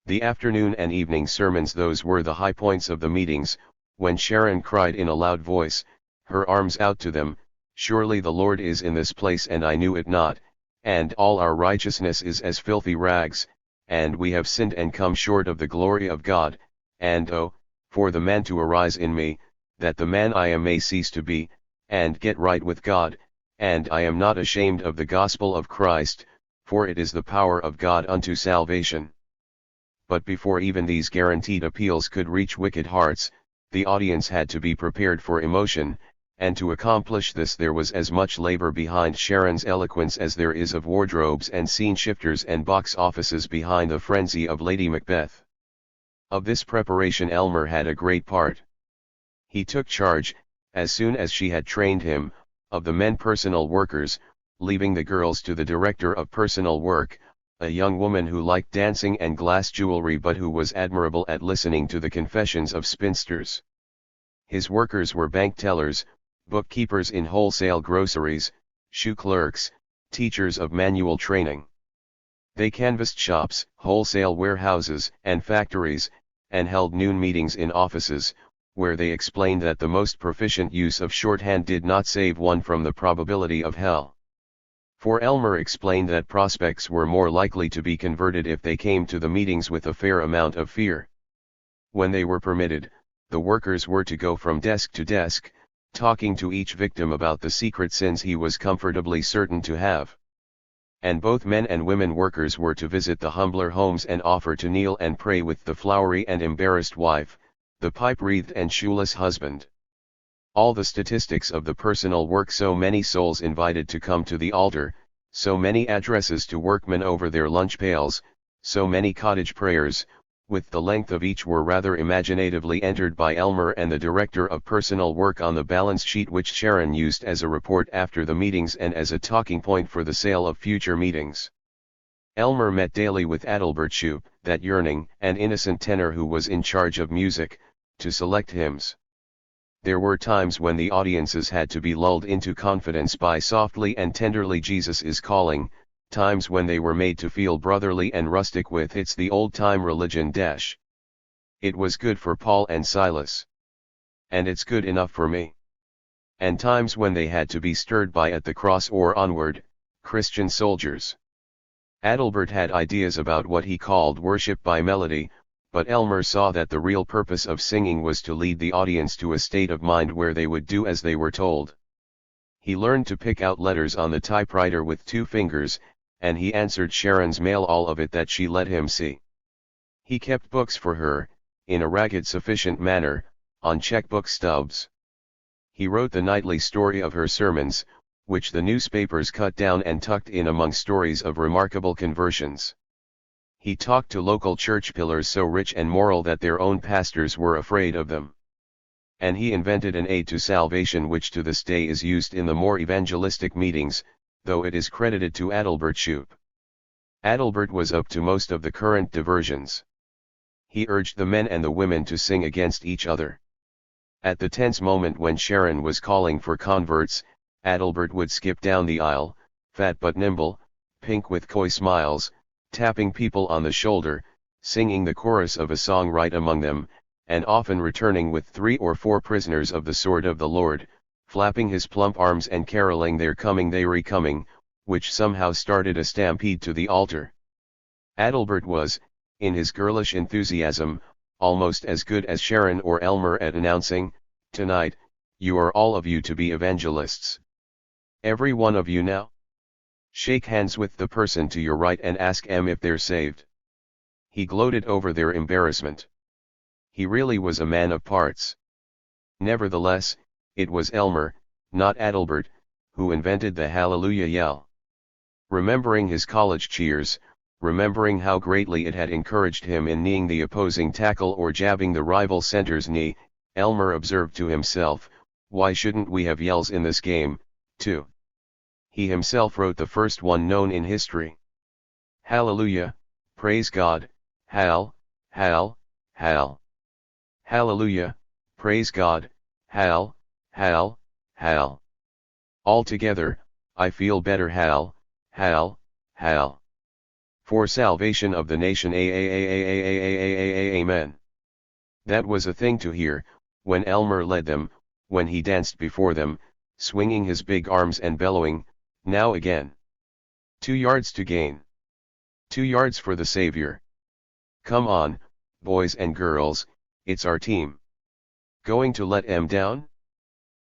The afternoon and evening sermons, those were the high points of the meetings, when Sharon cried in a loud voice, her arms out to them, surely the Lord is in this place and I knew it not, and all our righteousness is as filthy rags, and we have sinned and come short of the glory of God, and oh, for the man to arise in me, that the man I am may cease to be, and get right with God, and I am not ashamed of the gospel of Christ, for it is the power of God unto salvation. But before even these guaranteed appeals could reach wicked hearts, the audience had to be prepared for emotion, and to accomplish this there was as much labor behind Sharon's eloquence as there is of wardrobes and scene shifters and box offices behind the frenzy of Lady Macbeth. Of this preparation Elmer had a great part. He took charge, as soon as she had trained him, of the men personal workers, leaving the girls to the director of personal work, a young woman who liked dancing and glass jewelry but who was admirable at listening to the confessions of spinsters. His workers were bank tellers, bookkeepers in wholesale groceries, shoe clerks, teachers of manual training. They canvassed shops, wholesale warehouses, and factories, and held noon meetings in offices, where they explained that the most proficient use of shorthand did not save one from the probability of hell. For Elmer explained that prospects were more likely to be converted if they came to the meetings with a fair amount of fear. When they were permitted, the workers were to go from desk to desk, talking to each victim about the secret sins he was comfortably certain to have. And both men and women workers were to visit the humbler homes and offer to kneel and pray with the flowery and embarrassed wife, the pipe-wreathed and shoeless husband. All the statistics of the personal work: so many souls invited to come to the altar, so many addresses to workmen over their lunch pails, so many cottage prayers, with the length of each, were rather imaginatively entered by Elmer and the director of personal work on the balance sheet which Sharon used as a report after the meetings and as a talking point for the sale of future meetings. Elmer met daily with Adalbert Shoup, that yearning and innocent tenor who was in charge of music, to select hymns. There were times when the audiences had to be lulled into confidence by softly and tenderly "Jesus is Calling," times when they were made to feel brotherly and rustic with "It's the old-time religion." It was good for Paul and Silas. And it's good enough for me. And times when they had to be stirred by "At the Cross" or "Onward, Christian Soldiers." Adalbert had ideas about what he called worship by melody, but Elmer saw that the real purpose of singing was to lead the audience to a state of mind where they would do as they were told. He learned to pick out letters on the typewriter with 2 fingers, and he answered Sharon's mail, all of it that she let him see. He kept books for her, in a ragged sufficient manner, on checkbook stubs. He wrote the nightly story of her sermons, which the newspapers cut down and tucked in among stories of remarkable conversions. He talked to local church pillars so rich and moral that their own pastors were afraid of them. And he invented an aid to salvation which to this day is used in the more evangelistic meetings, though it is credited to Adalbert Shoup. Adalbert was up to most of the current diversions. He urged the men and the women to sing against each other. At the tense moment when Sharon was calling for converts, Adalbert would skip down the aisle, fat but nimble, pink with coy smiles, tapping people on the shoulder, singing the chorus of a song right among them, and often returning with 3 or 4 prisoners of the sword of the Lord, flapping his plump arms and caroling "They're coming, they're coming," which somehow started a stampede to the altar. Adalbert was, in his girlish enthusiasm, almost as good as Sharon or Elmer at announcing, "Tonight, you are all of you to be evangelists. Every one of you now. Shake hands with the person to your right and ask 'em if they're saved." He gloated over their embarrassment. He really was a man of parts. Nevertheless, it was Elmer, not Adalbert, who invented the hallelujah yell. Remembering his college cheers, remembering how greatly it had encouraged him in kneeing the opposing tackle or jabbing the rival center's knee, Elmer observed to himself, "Why shouldn't we have yells in this game, too?" He himself wrote the first one known in history. Hallelujah, praise God, hal, hal, hal. Hallelujah, praise God, hal, hal, hal. All together, I feel better, hal, hal, hal. For salvation of the nation, amen. That was a thing to hear, when Elmer led them, when he danced before them, swinging his big arms and bellowing, "Now again. 2 yards to gain. 2 yards for the Savior. Come on, boys and girls, it's our team. Going to let 'em down?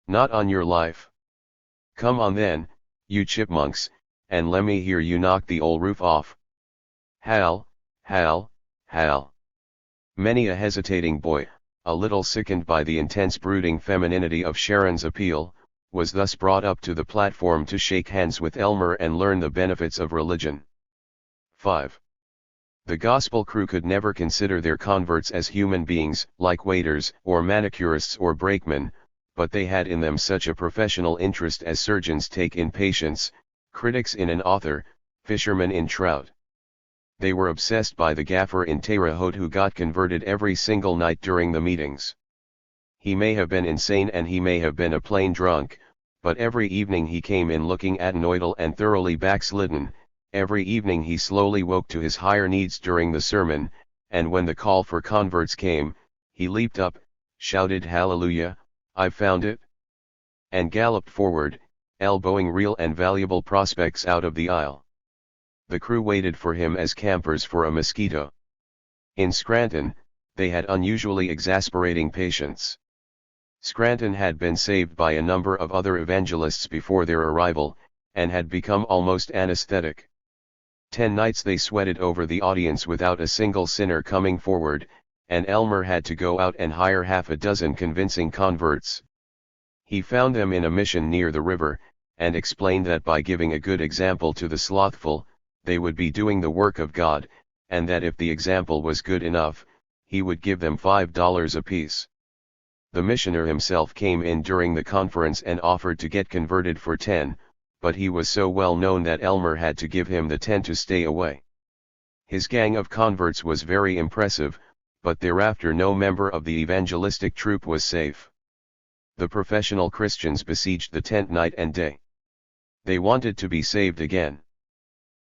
Not on your life. Come on then, you chipmunks, and lemme hear you knock the old roof off. Hal, hal, hal." Many a hesitating boy, a little sickened by the intense brooding femininity of Sharon's appeal, was thus brought up to the platform to shake hands with Elmer and learn the benefits of religion. 5. The gospel crew could never consider their converts as human beings, like waiters, or manicurists or brakemen, but they had in them such a professional interest as surgeons take in patients, critics in an author, fishermen in trout. They were obsessed by the gaffer in Terre Haute who got converted every single night during the meetings. He may have been insane and he may have been a plain drunk, but every evening he came in looking adenoidal and thoroughly backslidden. Every evening he slowly woke to his higher needs during the sermon, and when the call for converts came, he leaped up, shouted hallelujah, I've found it, and galloped forward, elbowing real and valuable prospects out of the aisle. The crew waited for him as campers for a mosquito. In Scranton, they had unusually exasperating patients. Scranton had been saved by a number of other evangelists before their arrival, and had become almost anesthetic. 10 nights they sweated over the audience without a single sinner coming forward, and Elmer had to go out and hire half a dozen convincing converts. He found them in a mission near the river, and explained that by giving a good example to the slothful, they would be doing the work of God, and that if the example was good enough, he would give them $5 apiece. The missioner himself came in during the conference and offered to get converted for 10, but he was so well known that Elmer had to give him the 10 to stay away. His gang of converts was very impressive, but thereafter no member of the evangelistic troop was safe. The professional Christians besieged the tent night and day. They wanted to be saved again.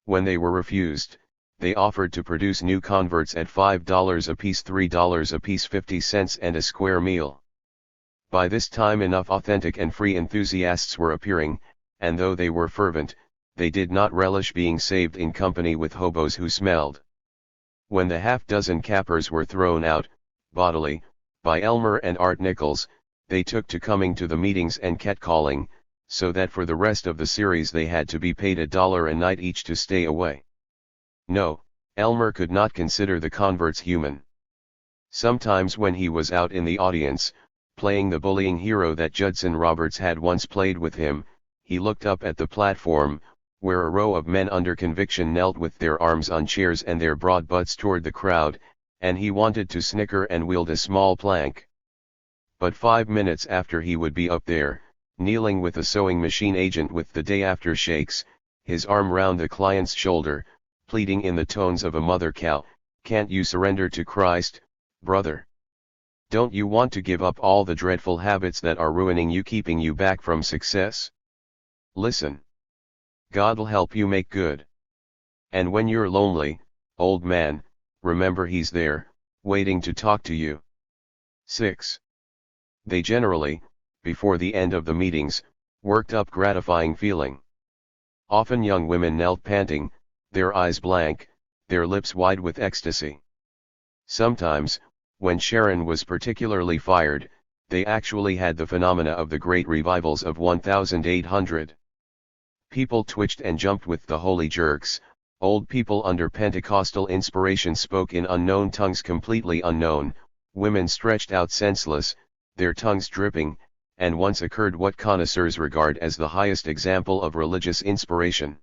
When they were refused, they offered to produce new converts at $5 apiece, $3 apiece, 50 cents and a square meal. By this time enough authentic and free enthusiasts were appearing, and though they were fervent, they did not relish being saved in company with hobos who smelled. When the half-dozen cappers were thrown out, bodily, by Elmer and Art Nichols, they took to coming to the meetings and catcalling, so that for the rest of the series they had to be paid $1 a night each to stay away. No, Elmer could not consider the converts human. Sometimes when he was out in the audience, playing the bullying hero that Judson Roberts had once played with him, he looked up at the platform, where a row of men under conviction knelt with their arms on chairs and their broad butts toward the crowd, and he wanted to snicker and wield a small plank. But 5 minutes after he would be up there, kneeling with a sewing machine agent with the day after shakes, his arm round the client's shoulder, pleading in the tones of a mother cow, "Can't you surrender to Christ, brother? Don't you want to give up all the dreadful habits that are ruining you, keeping you back from success? Listen. God'll help you make good. And when you're lonely, old man, remember He's there, waiting to talk to you." 6. They generally, before the end of the meetings, worked up gratifying feeling. Often young women knelt panting, their eyes blank, their lips wide with ecstasy. Sometimes, when Sharon was particularly fired, they actually had the phenomena of the great revivals of 1800. People twitched and jumped with the holy jerks, old people under Pentecostal inspiration spoke in unknown tongues completely unknown, women stretched out senseless, their tongues dripping, and once occurred what connoisseurs regard as the highest example of religious inspiration.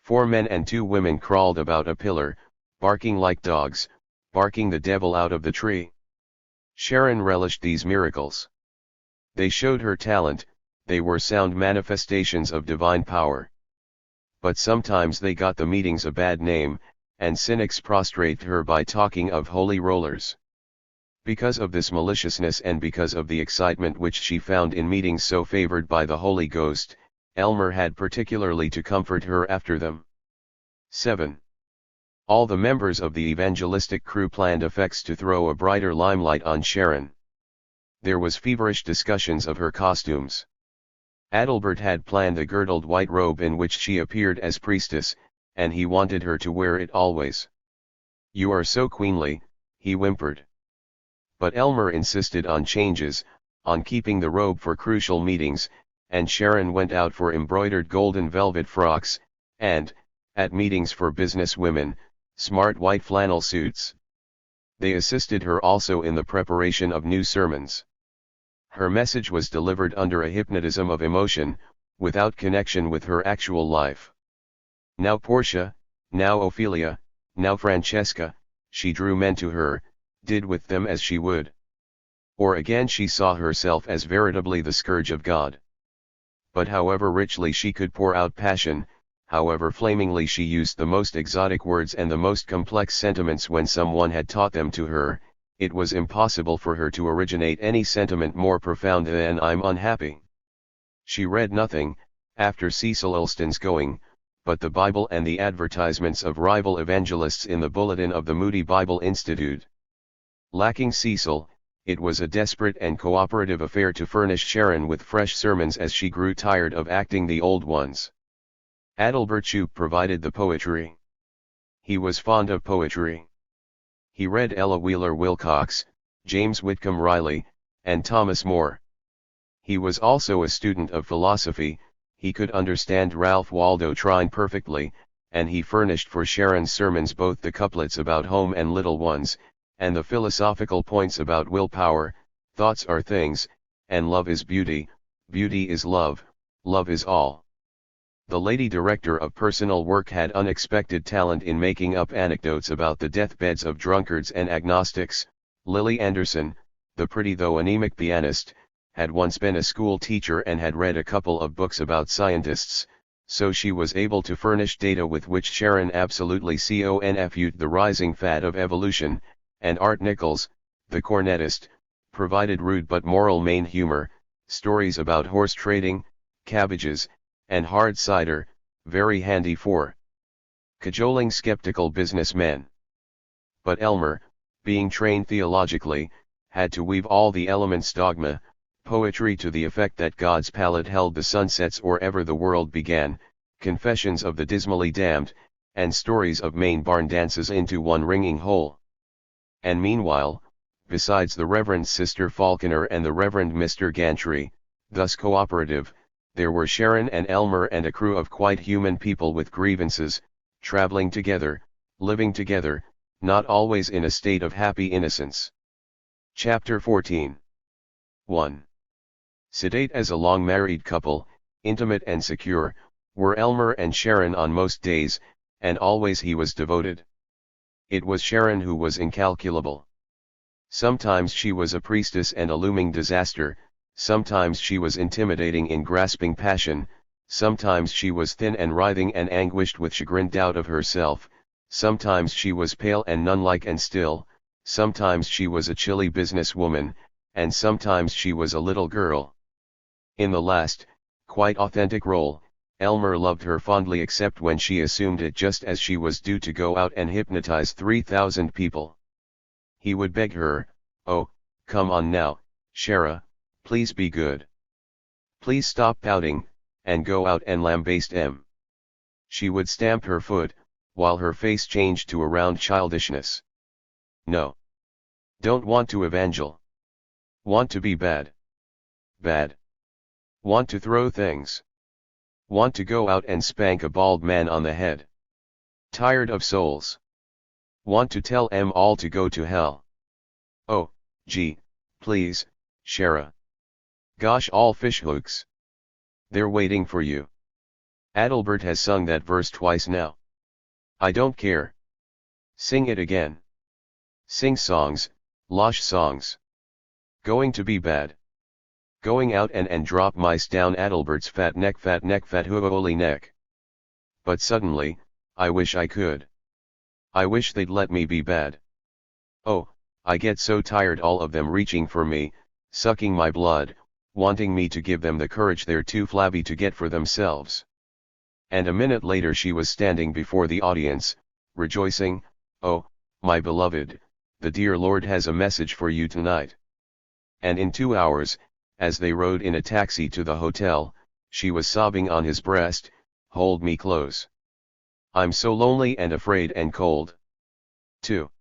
4 men and 2 women crawled about a pillar, barking like dogs, barking the devil out of the tree. Sharon relished these miracles. They showed her talent, they were sound manifestations of divine power. But sometimes they got the meetings a bad name, and cynics prostrate her by talking of holy rollers. Because of this maliciousness and because of the excitement which she found in meetings so favored by the Holy Ghost, Elmer had particularly to comfort her after them. 7. All the members of the evangelistic crew planned effects to throw a brighter limelight on Sharon. There was feverish discussions of her costumes. Adalbert had planned a girdled white robe in which she appeared as priestess, and he wanted her to wear it always. "You are so queenly," he whimpered. But Elmer insisted on changes, on keeping the robe for crucial meetings, and Sharon went out for embroidered golden velvet frocks, and, at meetings for business women, smart white flannel suits. They assisted her also in the preparation of new sermons. Her message was delivered under a hypnotism of emotion, without connection with her actual life. Now Portia, now Ophelia, now Francesca, she drew men to her, did with them as she would. Or again she saw herself as veritably the scourge of God. But however richly she could pour out passion, however flamingly she used the most exotic words and the most complex sentiments when someone had taught them to her, it was impossible for her to originate any sentiment more profound than "I'm unhappy." She read nothing, after Cecil Elston's going, but the Bible and the advertisements of rival evangelists in the bulletin of the Moody Bible Institute. Lacking Cecil, it was a desperate and cooperative affair to furnish Sharon with fresh sermons as she grew tired of acting the old ones. Adalbert Shoup provided the poetry. He was fond of poetry. He read Ella Wheeler Wilcox, James Whitcomb Riley, and Thomas More. He was also a student of philosophy. He could understand Ralph Waldo Trine perfectly, and he furnished for Sharon's sermons both the couplets about home and little ones, and the philosophical points about willpower, thoughts are things, and love is beauty, beauty is love, love is all. The lady director of personal work had unexpected talent in making up anecdotes about the deathbeds of drunkards and agnostics. Lily Anderson, the pretty though anemic pianist, had once been a school teacher and had read a couple of books about scientists, so she was able to furnish data with which Sharon absolutely confused the rising fad of evolution, and Art Nichols, the cornetist, provided rude but moral Maine humor, stories about horse trading, cabbages, and hard cider, very handy for cajoling skeptical businessmen. But Elmer, being trained theologically, had to weave all the elements dogma, poetry to the effect that God's palette held the sunsets or ever the world began, confessions of the dismally damned, and stories of Maine barn dances into one ringing whole. And meanwhile, besides the Reverend Sister Falconer and the Reverend Mr. Gantry, thus cooperative, there were Sharon and Elmer and a crew of quite human people with grievances, traveling together, living together, not always in a state of happy innocence. Chapter 14. 1. Sedate as a long-married couple, intimate and secure, were Elmer and Sharon on most days, and always he was devoted. It was Sharon who was incalculable. Sometimes she was a priestess and a looming disaster, sometimes she was intimidating in grasping passion, sometimes she was thin and writhing and anguished with chagrined doubt of herself, sometimes she was pale and nun-like and still, sometimes she was a chilly business woman, and sometimes she was a little girl. In the last, quite authentic role, Elmer loved her fondly except when she assumed it just as she was due to go out and hypnotize 3,000 people. He would beg her, "Oh, come on now, Shara, please be good. Please stop pouting, and go out and lambaste em." She would stamp her foot, while her face changed to a round childishness. "No. Don't want to evangel. Want to be bad. Bad. Want to throw things. Want to go out and spank a bald man on the head. Tired of souls. Want to tell em all to go to hell. Oh, gee, please, Shara. Gosh, all fishhooks. They're waiting for you." Adalbert has sung that verse twice now. I don't care. Sing it again. Sing songs, losh songs. Going to be bad. Going out and drop mice down Adalbert's fat neck fat holy neck. But suddenly, I wish I could. I wish they'd let me be bad. Oh, I get so tired all of them reaching for me, sucking my blood, wanting me to give them the courage they're too flabby to get for themselves. And a minute later she was standing before the audience, rejoicing, "Oh, my beloved, the dear Lord has a message for you tonight." And in 2 hours, as they rode in a taxi to the hotel, she was sobbing on his breast, "Hold me close. I'm so lonely and afraid and cold." 2.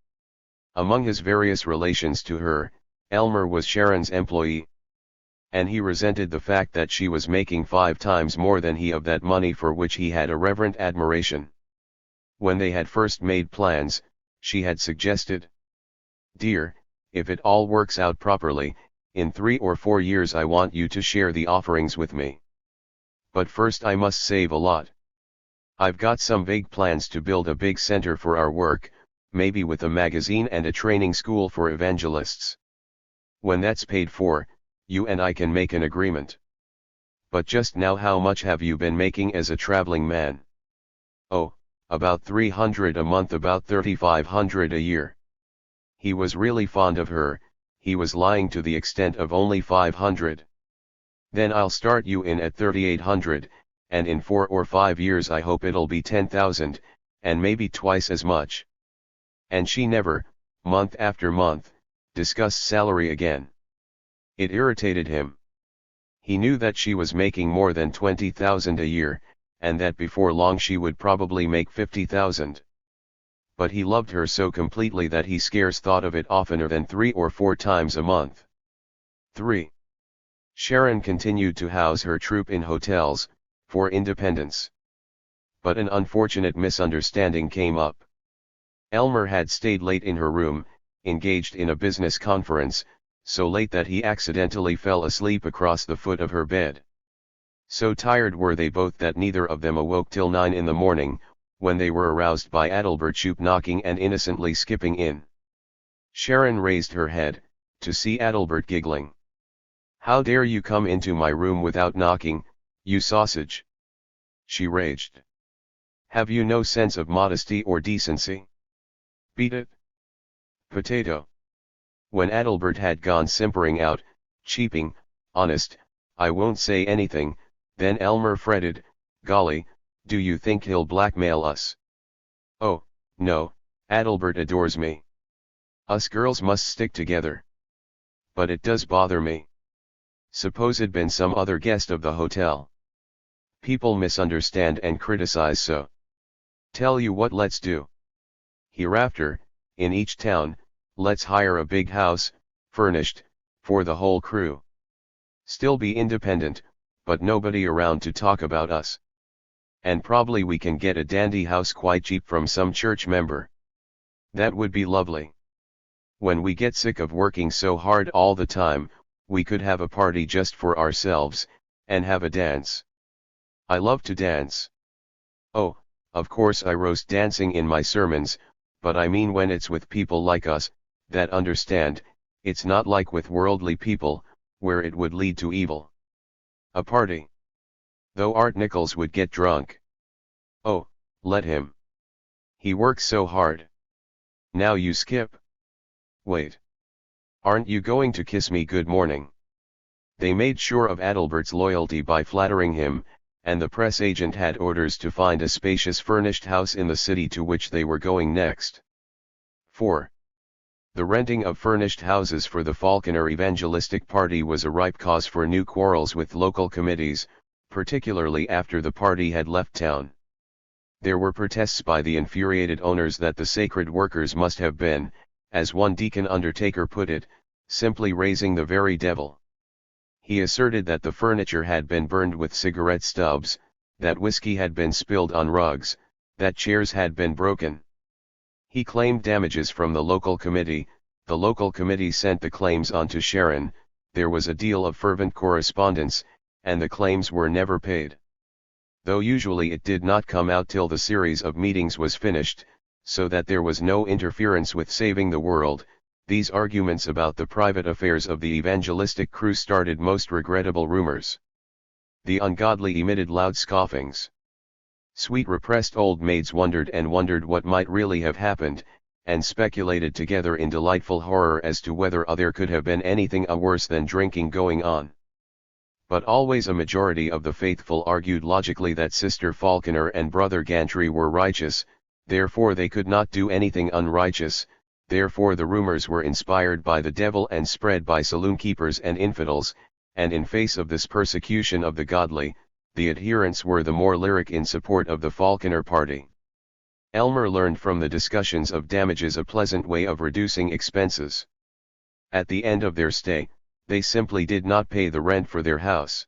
Among his various relations to her, Elmer was Sharon's employee. And he resented the fact that she was making 5 times more than he of that money for which he had a reverent admiration. When they had first made plans, she had suggested, "Dear, if it all works out properly, in 3 or 4 years I want you to share the offerings with me. But first I must save a lot. I've got some vague plans to build a big center for our work, maybe with a magazine and a training school for evangelists. When that's paid for, you and I can make an agreement. But just now, how much have you been making as a traveling man? Oh, about 300 a month, about 3,500 a year. He was really fond of her, he was lying to the extent of only 500. Then I'll start you in at 3,800, and in 4 or 5 years I hope it'll be 10,000, and maybe twice as much. And she never, month after month, discussed salary again. It irritated him. He knew that she was making more than 20,000 a year, and that before long she would probably make 50,000. But he loved her so completely that he scarce thought of it oftener than 3 or 4 times a month. 3. Sharon continued to house her troupe in hotels, for independence. But an unfortunate misunderstanding came up. Elmer had stayed late in her room, engaged in a business conference, so late that he accidentally fell asleep across the foot of her bed. So tired were they both that neither of them awoke till 9 in the morning, when they were aroused by Adalbert Shoup knocking and innocently skipping in. Sharon raised her head, to see Adalbert giggling. "How dare you come into my room without knocking, you sausage?" she raged. "Have you no sense of modesty or decency? Beat it." Potato. When Adalbert had gone simpering out, cheeping, "Honest, I won't say anything," then Elmer fretted, "Golly, do you think he'll blackmail us?" "Oh, no, Adalbert adores me. Us girls must stick together. But it does bother me. Suppose it'd been some other guest of the hotel. People misunderstand and criticize so. Tell you what let's do. Hereafter, in each town, let's hire a big house, furnished, for the whole crew. Still be independent, but nobody around to talk about us. And probably we can get a dandy house quite cheap from some church member. That would be lovely. When we get sick of working so hard all the time, we could have a party just for ourselves, and have a dance. I love to dance. Oh, of course I roast dancing in my sermons, but I mean when it's with people like us, that understand, it's not like with worldly people, where it would lead to evil. A party. Though Art Nichols would get drunk. Oh, let him. He works so hard. Now you skip. Wait. Aren't you going to kiss me good morning? They made sure of Adalbert's loyalty by flattering him, and the press agent had orders to find a spacious furnished house in the city to which they were going next. 4. The renting of furnished houses for the Falconer Evangelistic Party was a ripe cause for new quarrels with local committees, particularly after the party had left town. There were protests by the infuriated owners that the sacred workers must have been, as one deacon undertaker put it, simply raising the very devil. He asserted that the furniture had been burned with cigarette stubs, that whiskey had been spilled on rugs, that chairs had been broken. He claimed damages from the local committee sent the claims on to Sharon, there was a deal of fervent correspondence, and the claims were never paid. Though usually it did not come out till the series of meetings was finished, so that there was no interference with saving the world, these arguments about the private affairs of the evangelistic crew started most regrettable rumors. The ungodly emitted loud scoffings. Sweet repressed old maids wondered and wondered what might really have happened, and speculated together in delightful horror as to whether there could have been anything worse than drinking going on. But always a majority of the faithful argued logically that Sister Falconer and Brother Gantry were righteous, therefore they could not do anything unrighteous, therefore the rumors were inspired by the devil and spread by saloon-keepers and infidels, and in face of this persecution of the godly, the adherents were the more lyric in support of the Falconer party. Elmer learned from the discussions of damages a pleasant way of reducing expenses. At the end of their stay, they simply did not pay the rent for their house.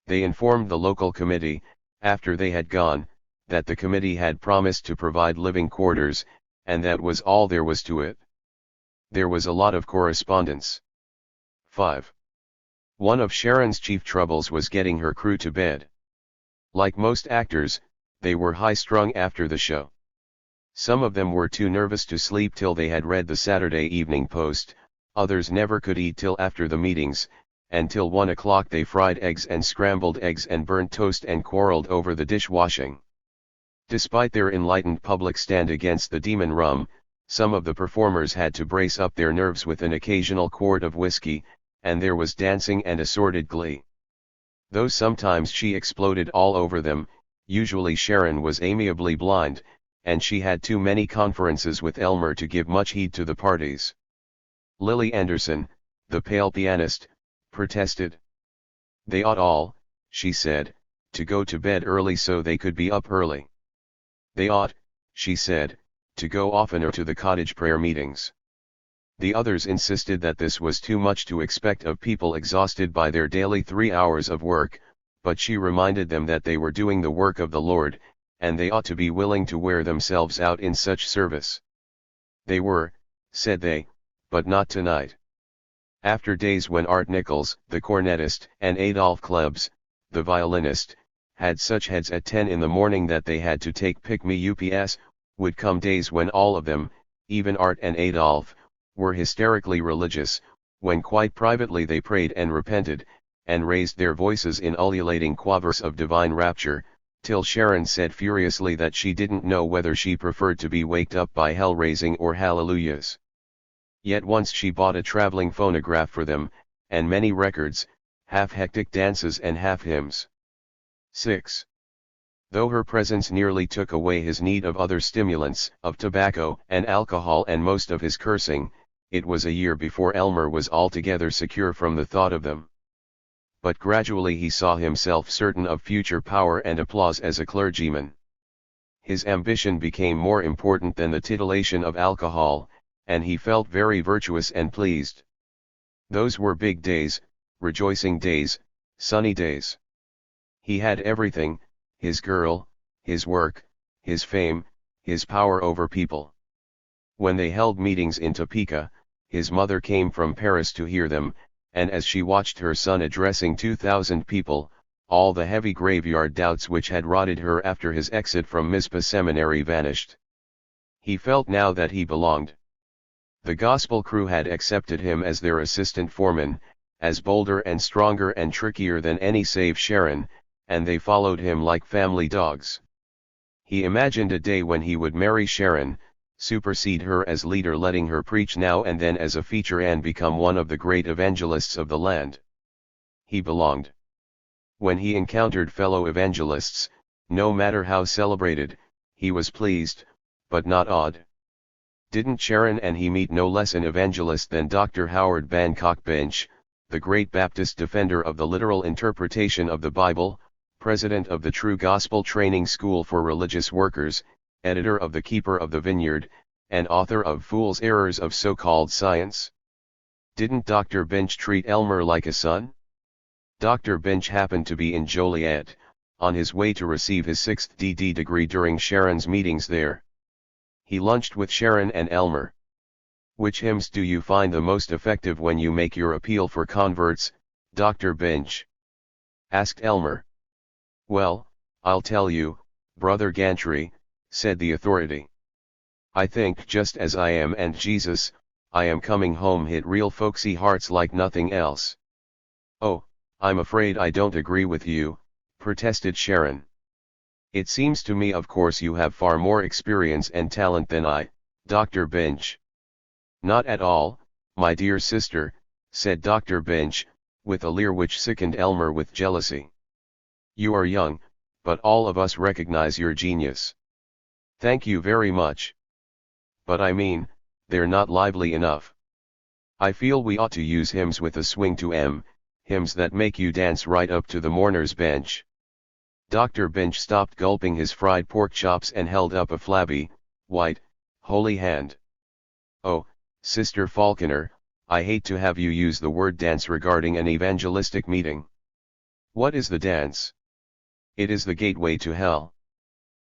They informed the local committee, after they had gone, that the committee had promised to provide living quarters, and that was all there was to it. There was a lot of correspondence. 5. One of Sharon's chief troubles was getting her crew to bed. Like most actors, they were high-strung after the show. Some of them were too nervous to sleep till they had read the Saturday Evening Post, Others never could eat till after the meetings, and till 1 o'clock they fried eggs and scrambled eggs and burnt toast and quarreled over the dishwashing. Despite their enlightened public stand against the demon rum, some of the performers had to brace up their nerves with an occasional quart of whiskey, and there was dancing and assorted glee. Though sometimes she exploded all over them, usually Sharon was amiably blind, and she had too many conferences with Elmer to give much heed to the parties. Lily Anderson, the pale pianist, protested. They ought all, she said, to go to bed early so they could be up early. They ought, she said, to go oftener to the cottage prayer meetings. The others insisted that this was too much to expect of people exhausted by their daily 3 hours of work, but she reminded them that they were doing the work of the Lord, and they ought to be willing to wear themselves out in such service. They were, said they, but not tonight. After days when Art Nichols, the cornetist, and Adolph Klebs, the violinist, had such heads at 10 in the morning that they had to take pick-me-ups, would come days when all of them, even Art and Adolph, were hysterically religious, when quite privately they prayed and repented, and raised their voices in ululating quavers of divine rapture, till Sharon said furiously that she didn't know whether she preferred to be waked up by hell-raising or hallelujahs. Yet once she bought a traveling phonograph for them, and many records, half hectic dances and half hymns. 6. Though her presence nearly took away his need of other stimulants, of tobacco and alcohol and most of his cursing, it was a year before Elmer was altogether secure from the thought of them. But gradually he saw himself certain of future power and applause as a clergyman. His ambition became more important than the titillation of alcohol, and he felt very virtuous and pleased. Those were big days, rejoicing days, sunny days. He had everything, his girl, his work, his fame, his power over people. When they held meetings in Topeka, his mother came from Paris to hear them, and as she watched her son addressing 2,000 people, all the heavy graveyard doubts which had rotted her after his exit from Mizpah Seminary vanished. He felt now that he belonged. The gospel crew had accepted him as their assistant foreman, as bolder and stronger and trickier than any save Sharon, and they followed him like family dogs. He imagined a day when he would marry Sharon, supersede her as leader, letting her preach now and then as a feature, and become one of the great evangelists of the land. He belonged. When he encountered fellow evangelists, no matter how celebrated, he was pleased, but not awed. Didn't Sharon and he meet no less an evangelist than Dr. Howard Bancock Bench, the great Baptist defender of the literal interpretation of the Bible, president of the True Gospel Training School for Religious Workers, editor of The Keeper of the Vineyard, and author of Fool's Errors of So-Called Science? Didn't Dr. Bench treat Elmer like a son? Dr. Bench happened to be in Joliet, on his way to receive his 6th DD degree during Sharon's meetings there. He lunched with Sharon and Elmer. "Which hymns do you find the most effective when you make your appeal for converts, Dr. Bench?" asked Elmer. "Well, I'll tell you, Brother Gantry," said the authority. "I think Just As I Am and Jesus, I Am Coming Home hit real folksy hearts like nothing else." "Oh, I'm afraid I don't agree with you," protested Sharon. "It seems to me of course you have far more experience and talent than I, Dr. Bench." "Not at all, my dear sister," said Dr. Bench, with a leer which sickened Elmer with jealousy. "You are young, but all of us recognize your genius." "Thank you very much. But I mean, they're not lively enough. I feel we ought to use hymns with a swing to 'em, hymns that make you dance right up to the mourner's bench." Dr. Bench stopped gulping his fried pork chops and held up a flabby, white, holy hand. "Oh, Sister Falconer, I hate to have you use the word dance regarding an evangelistic meeting. What is the dance? It is the gateway to hell.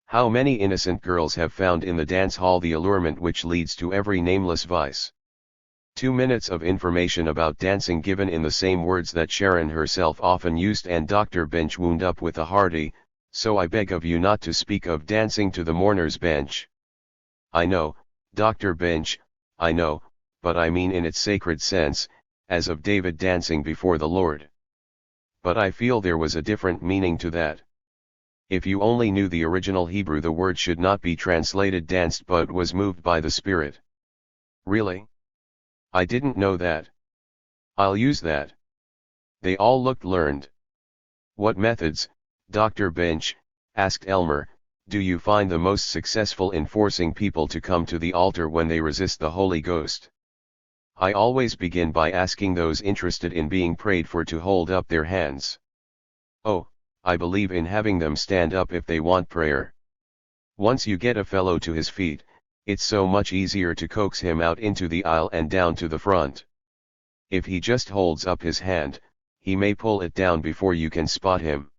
How many innocent girls have found in the dance hall the allurement which leads to every nameless vice?" 2 minutes of information about dancing given in the same words that Sharon herself often used, and Dr. Bench wound up with a hearty, "So I beg of you not to speak of dancing to the mourner's bench." "I know, Dr. Bench, I know, but I mean in its sacred sense, as of David dancing before the Lord. But I feel there was a different meaning to that. If you only knew the original Hebrew, the word should not be translated danced but was moved by the Spirit. Really? I didn't know that. I'll use that. They all looked learned. What methods, Dr. Bench, asked Elmer, do you find the most successful in forcing people to come to the altar when they resist the Holy Ghost? I always begin by asking those interested in being prayed for to hold up their hands. Oh, I believe in having them stand up if they want prayer. Once you get a fellow to his feet, it's so much easier to coax him out into the aisle and down to the front. If he just holds up his hand, he may pull it down before you can spot him.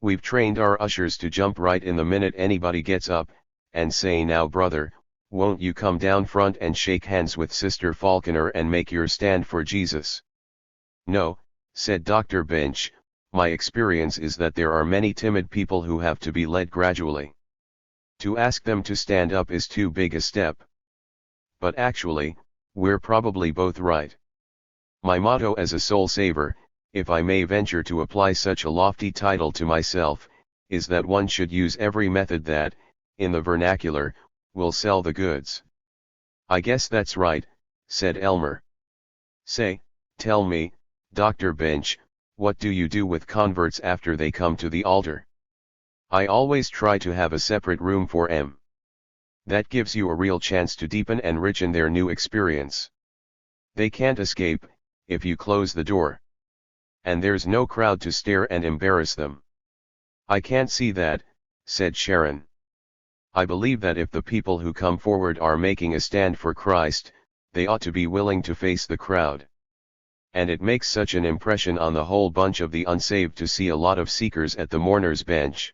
We've trained our ushers to jump right in the minute anybody gets up, and say, "Now brother, won't you come down front and shake hands with Sister Falconer and make your stand for Jesus?" "No," said Dr. Bench, "my experience is that there are many timid people who have to be led gradually. To ask them to stand up is too big a step." But actually, we're probably both right. My motto as a soul saver, if I may venture to apply such a lofty title to myself, is that one should use every method that, in the vernacular, will sell the goods. "I guess that's right," said Elmer. "Say, tell me, Dr. Bench, what do you do with converts after they come to the altar?" "I always try to have a separate room for 'em. That gives you a real chance to deepen and richen their new experience. They can't escape, if you close the door. And there's no crowd to stare and embarrass them." "I can't see that," said Sharon. "I believe that if the people who come forward are making a stand for Christ, they ought to be willing to face the crowd. And it makes such an impression on the whole bunch of the unsaved to see a lot of seekers at the mourner's bench.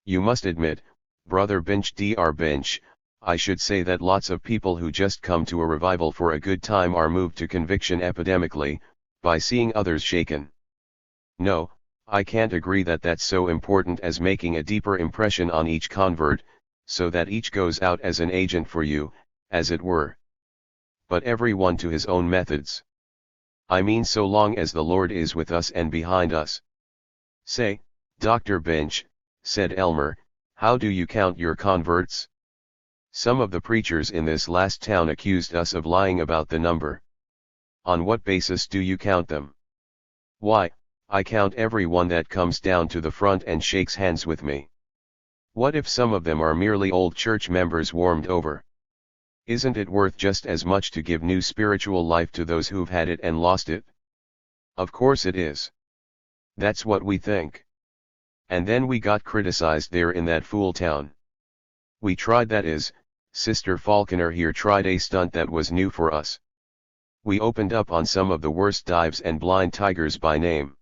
You must admit, Brother Bench Dr. Bench, I should say that lots of people who just come to a revival for a good time are moved to conviction epidemically, by seeing others shaken." "No, I can't agree that that's so important as making a deeper impression on each convert, so that each goes out as an agent for you, as it were. But everyone to his own methods. I mean, so long as the Lord is with us and behind us." "Say, Dr. Bench," said Elmer, "how do you count your converts? Some of the preachers in this last town accused us of lying about the number. On what basis do you count them?" "Why, I count everyone that comes down to the front and shakes hands with me. What if some of them are merely old church members warmed over? Isn't it worth just as much to give new spiritual life to those who've had it and lost it?" "Of course it is. That's what we think. And then we got criticized there in that fool town. We tried, that is, Sister Falconer here tried a stunt that was new for us. We opened up on some of the worst dives and blind tigers by name.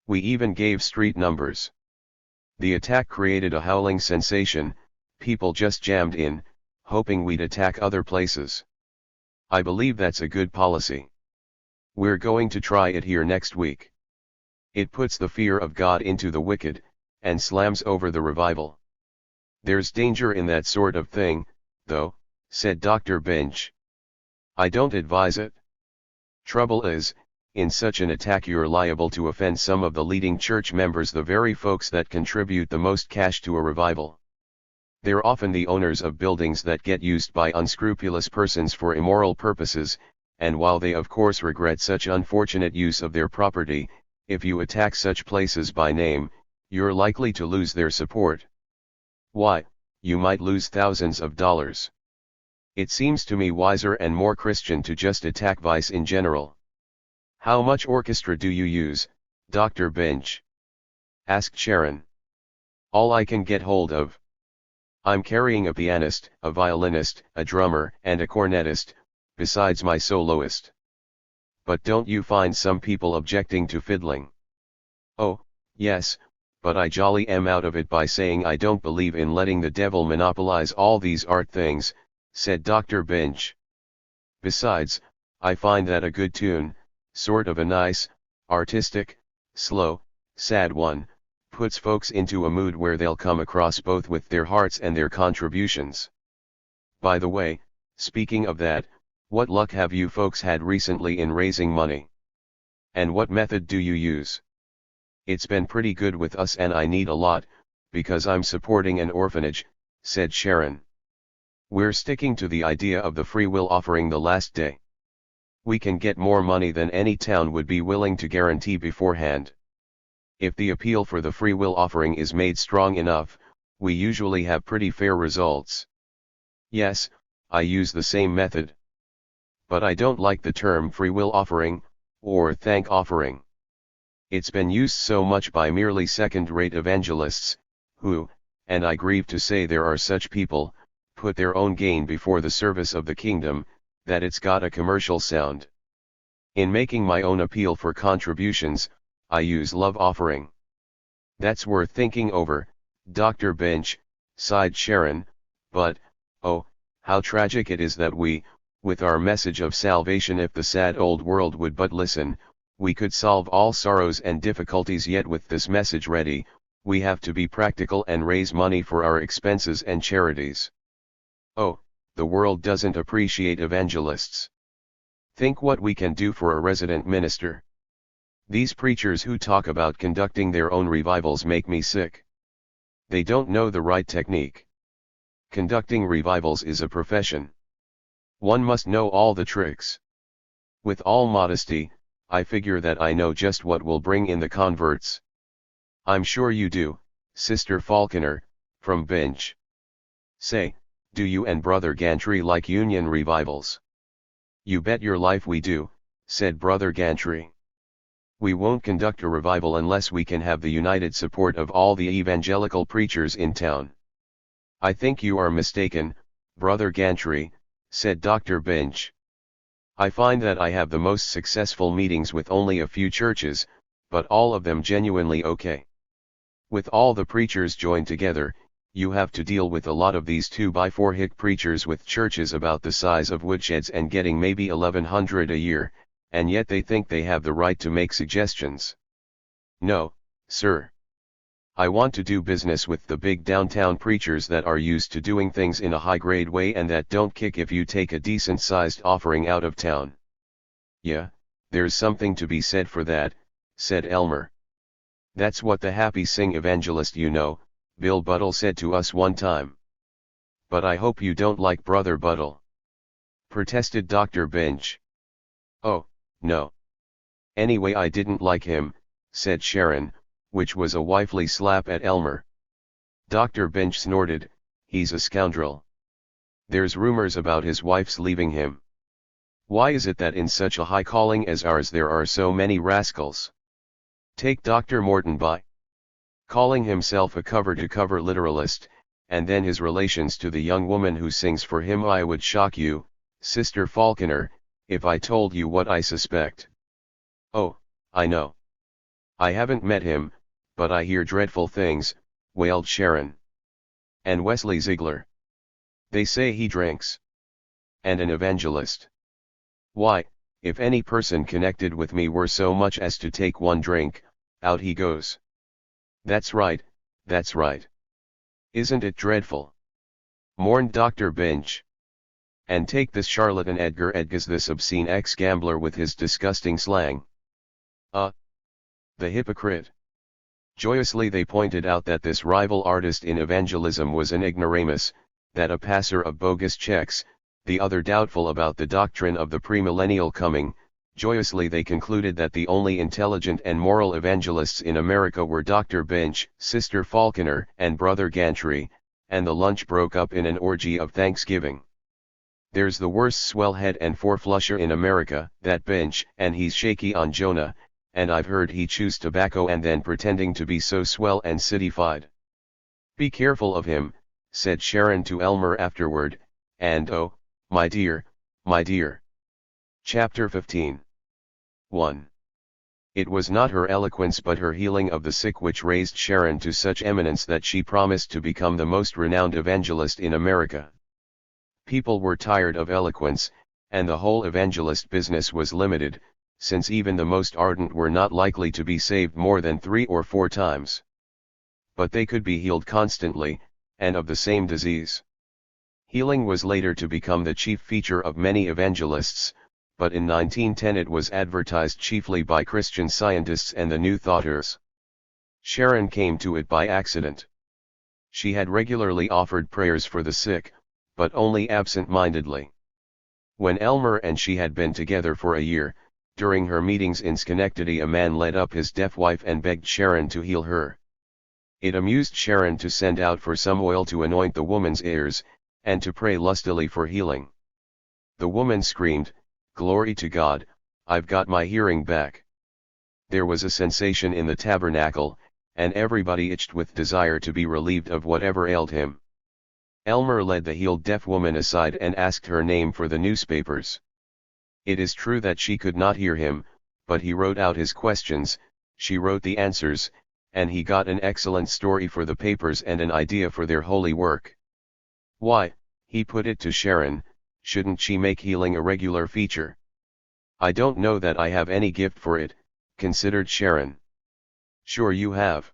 We even gave street numbers. The attack created a howling sensation, people just jammed in, hoping we'd attack other places. I believe that's a good policy. We're going to try it here next week. It puts the fear of God into the wicked, and slams over the revival." "There's danger in that sort of thing, though," said Dr. Bench. "I don't advise it. Trouble is, in such an attack you're liable to offend some of the leading church members, the very folks that contribute the most cash to a revival. They're often the owners of buildings that get used by unscrupulous persons for immoral purposes, and while they of course regret such unfortunate use of their property, if you attack such places by name, you're likely to lose their support. Why, you might lose thousands of dollars. It seems to me wiser and more Christian to just attack vice in general." "How much orchestra do you use, Dr. Bench?" asked Sharon. "All I can get hold of. I'm carrying a pianist, a violinist, a drummer, and a cornetist, besides my soloist." "But don't you find some people objecting to fiddling?" "Oh, yes, but I jolly am out of it by saying I don't believe in letting the devil monopolize all these art things," said Dr. Bench. "Besides, I find that a good tune, sort of a nice, artistic, slow, sad one, puts folks into a mood where they'll come across both with their hearts and their contributions. By the way, speaking of that, What luck have you folks had recently in raising money? And what method do you use? It's been pretty good with us and I need a lot, because I'm supporting an orphanage, said Sharon. We're sticking to the idea of the free will offering the last day. We can get more money than any town would be willing to guarantee beforehand. If the appeal for the free will offering is made strong enough, we usually have pretty fair results. Yes, I use the same method. But I don't like the term free will offering, or thank offering. It's been used so much by merely second-rate evangelists, who, and I grieve to say there are such people, put their own gain before the service of the kingdom, that it's got a commercial sound. In making my own appeal for contributions, I use love offering. That's worth thinking over, Dr. Bench, sighed Sharon, but, oh, how tragic it is that we, with our message of salvation, if the sad old world would but listen, we could solve all sorrows and difficulties. Yet with this message ready, we have to be practical and raise money for our expenses and charities. Oh, the world doesn't appreciate evangelists. Think what we can do for a resident minister. These preachers who talk about conducting their own revivals make me sick. They don't know the right technique. Conducting revivals is a profession. One must know all the tricks. With all modesty, I figure that I know just what will bring in the converts. I'm sure you do, Sister Falconer, from Bench. Say, do you and Brother Gantry like union revivals? You bet your life we do, said Brother Gantry. We won't conduct a revival unless we can have the united support of all the evangelical preachers in town. I think you are mistaken, Brother Gantry, said Dr. Bench. I find that I have the most successful meetings with only a few churches, but all of them genuinely okay. With all the preachers joined together, you have to deal with a lot of these 2x4 hick preachers with churches about the size of woodsheds and getting maybe $1,100 a year, and yet they think they have the right to make suggestions. No, sir. I want to do business with the big downtown preachers that are used to doing things in a high-grade way and that don't kick if you take a decent-sized offering out of town. Yeah, there's something to be said for that, said Elmer. That's what the happy sing evangelist Bill Buttle said to us one time. But I hope you don't like Brother Buttle, protested Dr. Bench. Oh, no. Anyway, I didn't like him, said Sharon, which was a wifely slap at Elmer. Dr. Bench snorted, he's a scoundrel. There's rumors about his wife's leaving him. Why is it that in such a high calling as ours there are so many rascals? Take Dr. Morton by calling himself a cover-to-cover literalist, and then his relations to the young woman who sings for him. I would shock you, Sister Falconer, if I told you what I suspect. Oh, I know. I haven't met him, but I hear dreadful things, wailed Sharon. And Wesley Ziegler. They say he drinks. And an evangelist. Why, if any person connected with me were so much as to take one drink, out he goes. That's right, that's right. Isn't it dreadful? Mourned Dr. Bench. And take this charlatan Edgar Edgas, this obscene ex-gambler with his disgusting slang. The hypocrite. Joyously they pointed out that this rival artist in evangelism was an ignoramus, that a passer of bogus checks, the other doubtful about the doctrine of the premillennial coming. Joyously they concluded that the only intelligent and moral evangelists in America were Dr. Bench, Sister Falconer, and Brother Gantry, and the lunch broke up in an orgy of thanksgiving. There's the worst swellhead and four-flusher in America, that Bench, and he's shaky on Jonah, and I've heard he chews tobacco and then pretending to be so swell and cityfied. Be careful of him, said Sharon to Elmer afterward, and oh, my dear, my dear. Chapter 15. 1. It was not her eloquence but her healing of the sick which raised Sharon to such eminence that she promised to become the most renowned evangelist in America. People were tired of eloquence, and the whole evangelist business was limited, since even the most ardent were not likely to be saved more than 3 or 4 times. But they could be healed constantly, and of the same disease. Healing was later to become the chief feature of many evangelists, but in 1910 it was advertised chiefly by Christian Scientists and the New Thoughters. Sharon came to it by accident. She had regularly offered prayers for the sick, but only absent-mindedly. When Elmer and she had been together for a year, during her meetings in Schenectady a man led up his deaf wife and begged Sharon to heal her. It amused Sharon to send out for some oil to anoint the woman's ears, and to pray lustily for healing. The woman screamed, "Glory to God, I've got my hearing back." There was a sensation in the tabernacle, and everybody itched with desire to be relieved of whatever ailed him. Elmer led the healed deaf woman aside and asked her name for the newspapers. It is true that she could not hear him, but he wrote out his questions, she wrote the answers, and he got an excellent story for the papers and an idea for their holy work. Why, he put it to Sharon, shouldn't she make healing a regular feature? "I don't know that I have any gift for it," considered Sharon. "Sure you have.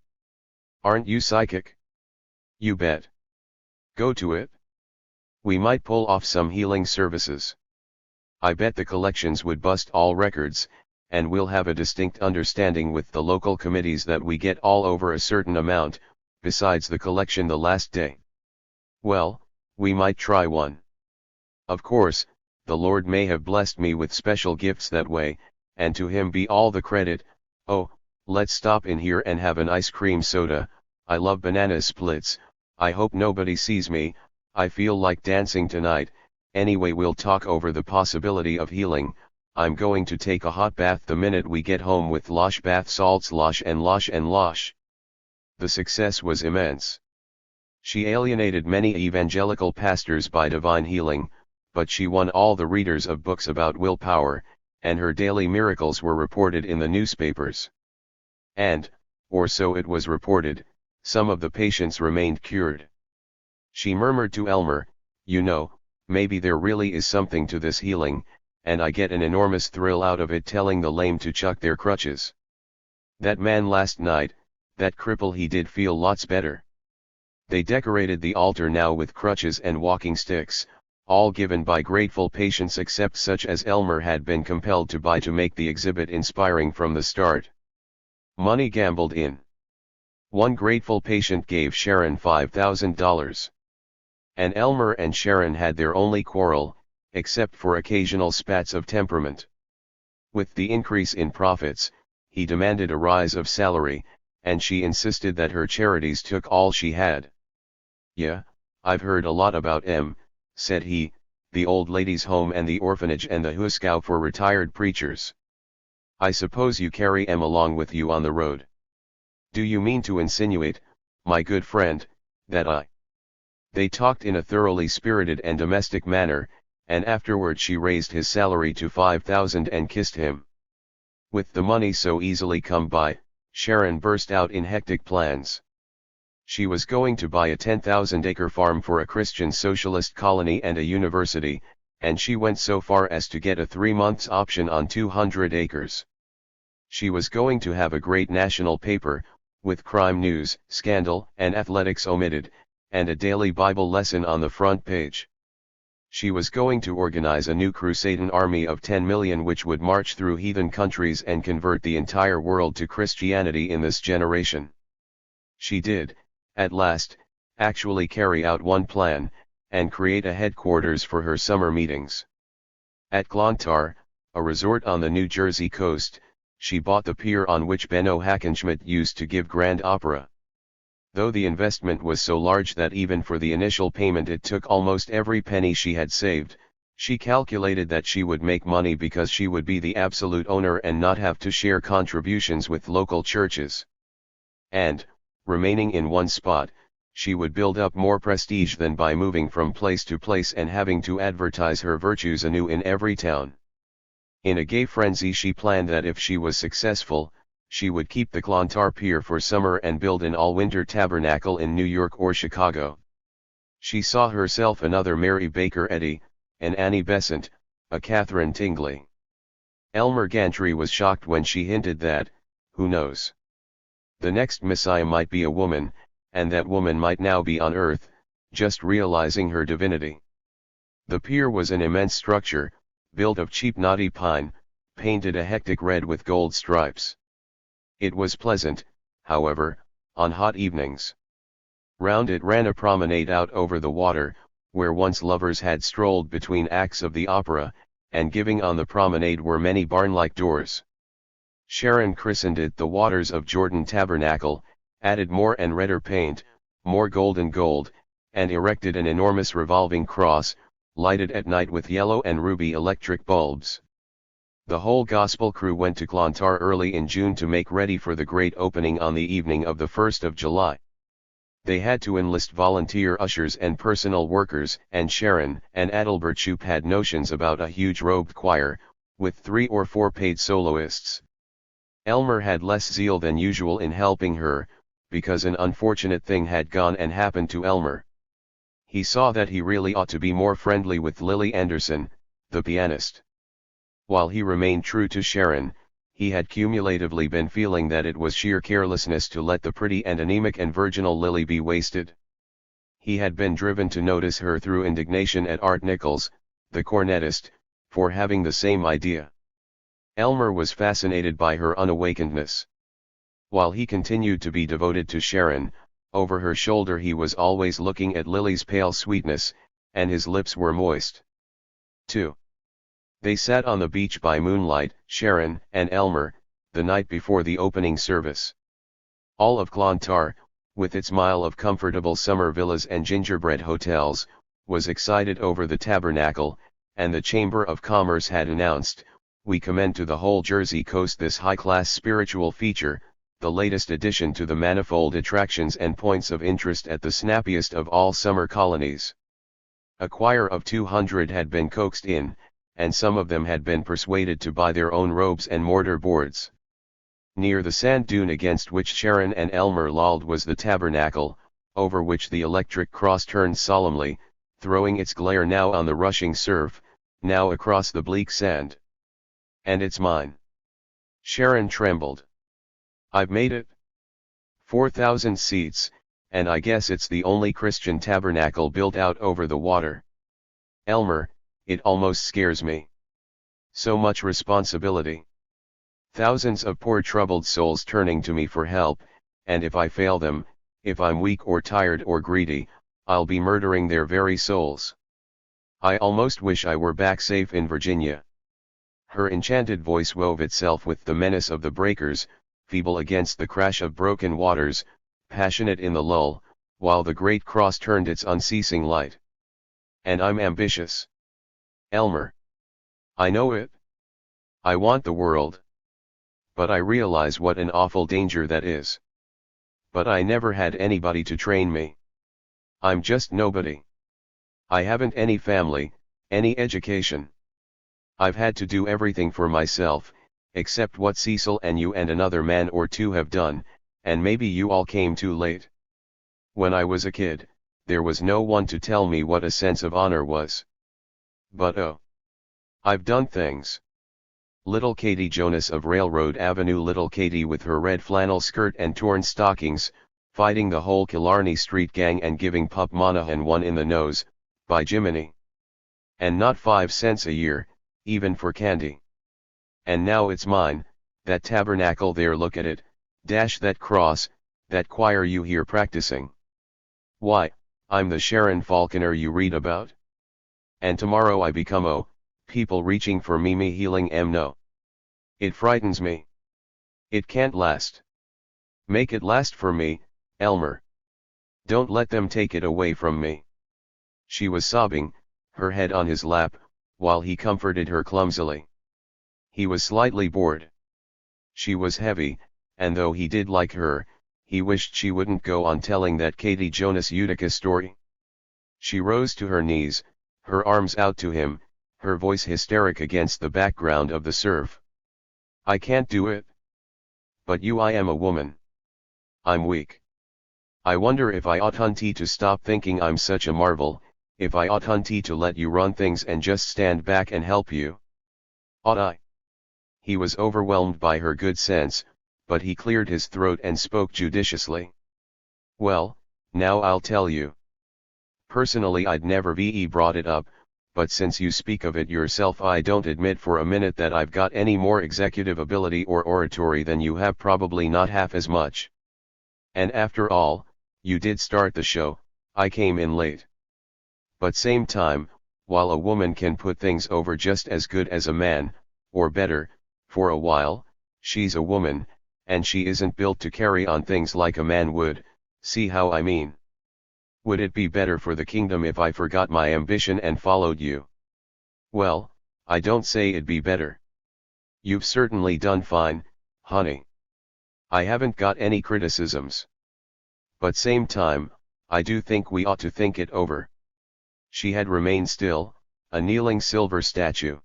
Aren't you psychic?" "You bet. Go to it. We might pull off some healing services. I bet the collections would bust all records, and we'll have a distinct understanding with the local committees that we get all over a certain amount, besides the collection the last day. Well, we might try one. Of course, the Lord may have blessed me with special gifts that way, and to Him be all the credit. Oh, let's stop in here and have an ice cream soda. I love banana splits. I hope nobody sees me. I feel like dancing tonight. Anyway, we'll talk over the possibility of healing. I'm going to take a hot bath the minute we get home with Losh bath salts, Losh and Losh and Losh." The success was immense. She alienated many evangelical pastors by divine healing, but she won all the readers of books about willpower, and her daily miracles were reported in the newspapers. And, or so it was reported, some of the patients remained cured. She murmured to Elmer, "You know, maybe there really is something to this healing, and I get an enormous thrill out of it telling the lame to chuck their crutches. That man last night, that cripple, he did feel lots better." They decorated the altar now with crutches and walking sticks, all given by grateful patients except such as Elmer had been compelled to buy to make the exhibit inspiring from the start. Money gambled in. One grateful patient gave Sharon $5,000. And Elmer and Sharon had their only quarrel, except for occasional spats of temperament. With the increase in profits, he demanded a rise of salary, and she insisted that her charities took all she had. "Yeah, I've heard a lot about said he, "the old ladies' home and the orphanage and the Huskow for retired preachers. I suppose you carry along with you on the road. Do you mean to insinuate, my good friend, that I—" They talked in a thoroughly spirited and domestic manner, and afterward she raised his salary to $5,000 and kissed him. With the money so easily come by, Sharon burst out in hectic plans. She was going to buy a 10,000-acre farm for a Christian socialist colony and a university, and she went so far as to get a 3-month option on 200 acres. She was going to have a great national paper, with crime news, scandal, and athletics omitted, and a daily Bible lesson on the front page. She was going to organize a new Crusadan army of 10 million which would march through heathen countries and convert the entire world to Christianity in this generation. She did, at last, actually carry out one plan, and create a headquarters for her summer meetings. At Glantar, a resort on the New Jersey coast, she bought the pier on which Benno Hackenschmidt used to give grand opera. Though the investment was so large that even for the initial payment it took almost every penny she had saved, she calculated that she would make money because she would be the absolute owner and not have to share contributions with local churches. And, remaining in one spot, she would build up more prestige than by moving from place to place and having to advertise her virtues anew in every town. In a gay frenzy she planned that if she was successful, she would keep the Clontar Pier for summer and build an all-winter tabernacle in New York or Chicago. She saw herself another Mary Baker Eddy, an Annie Besant, a Catherine Tingley. Elmer Gantry was shocked when she hinted that, who knows, the next Messiah might be a woman, and that woman might now be on earth, just realizing her divinity. The pier was an immense structure, built of cheap knotty pine, painted a hectic red with gold stripes. It was pleasant, however, on hot evenings. Round it ran a promenade out over the water, where once lovers had strolled between acts of the opera, and giving on the promenade were many barn-like doors. Sharon christened it the Waters of Jordan Tabernacle, added more and redder paint, more golden gold, and erected an enormous revolving cross, lighted at night with yellow and ruby electric bulbs. The whole gospel crew went to Clontarr early in June to make ready for the great opening on the evening of the 1st of July. They had to enlist volunteer ushers and personal workers, and Sharon and Adalbert Shoup had notions about a huge robed choir, with 3 or 4 paid soloists. Elmer had less zeal than usual in helping her, because an unfortunate thing had gone and happened to Elmer. He saw that he really ought to be more friendly with Lily Anderson, the pianist. While he remained true to Sharon, he had cumulatively been feeling that it was sheer carelessness to let the pretty and anemic and virginal Lily be wasted. He had been driven to notice her through indignation at Art Nichols, the cornetist, for having the same idea. Elmer was fascinated by her unawakenedness. While he continued to be devoted to Sharon, over her shoulder he was always looking at Lily's pale sweetness, and his lips were moist. 2. They sat on the beach by moonlight, Sharon and Elmer, the night before the opening service. All of Clontarr, with its mile of comfortable summer villas and gingerbread hotels, was excited over the tabernacle, and the Chamber of Commerce had announced, "We commend to the whole Jersey coast this high-class spiritual feature, the latest addition to the manifold attractions and points of interest at the snappiest of all summer colonies." A choir of 200 had been coaxed in, and some of them had been persuaded to buy their own robes and mortar boards. Near the sand dune against which Sharon and Elmer lolled was the tabernacle, over which the electric cross turned solemnly, throwing its glare now on the rushing surf, now across the bleak sand. "And it's mine." Sharon trembled. "I've made it. 4,000 seats, and I guess it's the only Christian tabernacle built out over the water." "Elmer, it almost scares me. So much responsibility. Thousands of poor troubled souls turning to me for help, and if I fail them, if I'm weak or tired or greedy, I'll be murdering their very souls. I almost wish I were back safe in Virginia." Her enchanted voice wove itself with the menace of the breakers, feeble against the crash of broken waters, passionate in the lull, while the great cross turned its unceasing light. "And I'm ambitious. Elmer. I know it. I want the world. But I realize what an awful danger that is. But I never had anybody to train me. I'm just nobody. I haven't any family, any education. I've had to do everything for myself, except what Cecil and you and another man or two have done, and maybe you all came too late. When I was a kid, there was no one to tell me what a sense of honor was. But oh, I've done things. Little Katie Jonas of Railroad Avenue, little Katie with her red flannel skirt and torn stockings, fighting the whole Killarney Street gang and giving Pup Monahan one in the nose, by Jiminy. And not 5 cents a year, even for candy. And now it's mine, that tabernacle there, look at it, dash that cross, that choir you hear practicing. Why, I'm the Sharon Falconer you read about. And tomorrow I become people reaching for me healing no. It frightens me. It can't last. Make it last for me, Elmer. Don't let them take it away from me." She was sobbing, her head on his lap, while he comforted her clumsily. He was slightly bored. She was heavy, and though he did like her, he wished she wouldn't go on telling that Katie Jonas Utica story. She rose to her knees, her arms out to him, her voice hysteric against the background of the surf. "I can't do it. But I am a woman. I'm weak. I wonder if I ought to stop thinking I'm such a marvel, if I ought to let you run things and just stand back and help you. Ought I?" He was overwhelmed by her good sense, but he cleared his throat and spoke judiciously. "Well, now I'll tell you. Personally I'd never brought it up, but since you speak of it yourself, I don't admit for a minute that I've got any more executive ability or oratory than you have, probably not half as much. And after all, you did start the show, I came in late. But same time, while a woman can put things over just as good as a man, or better, for a while, she's a woman, and she isn't built to carry on things like a man would, see how I mean? Would it be better for the kingdom if I forgot my ambition and followed you? Well, I don't say it'd be better. You've certainly done fine, honey. I haven't got any criticisms. But same time, I do think we ought to think it over. She had remained still, a kneeling silver statue.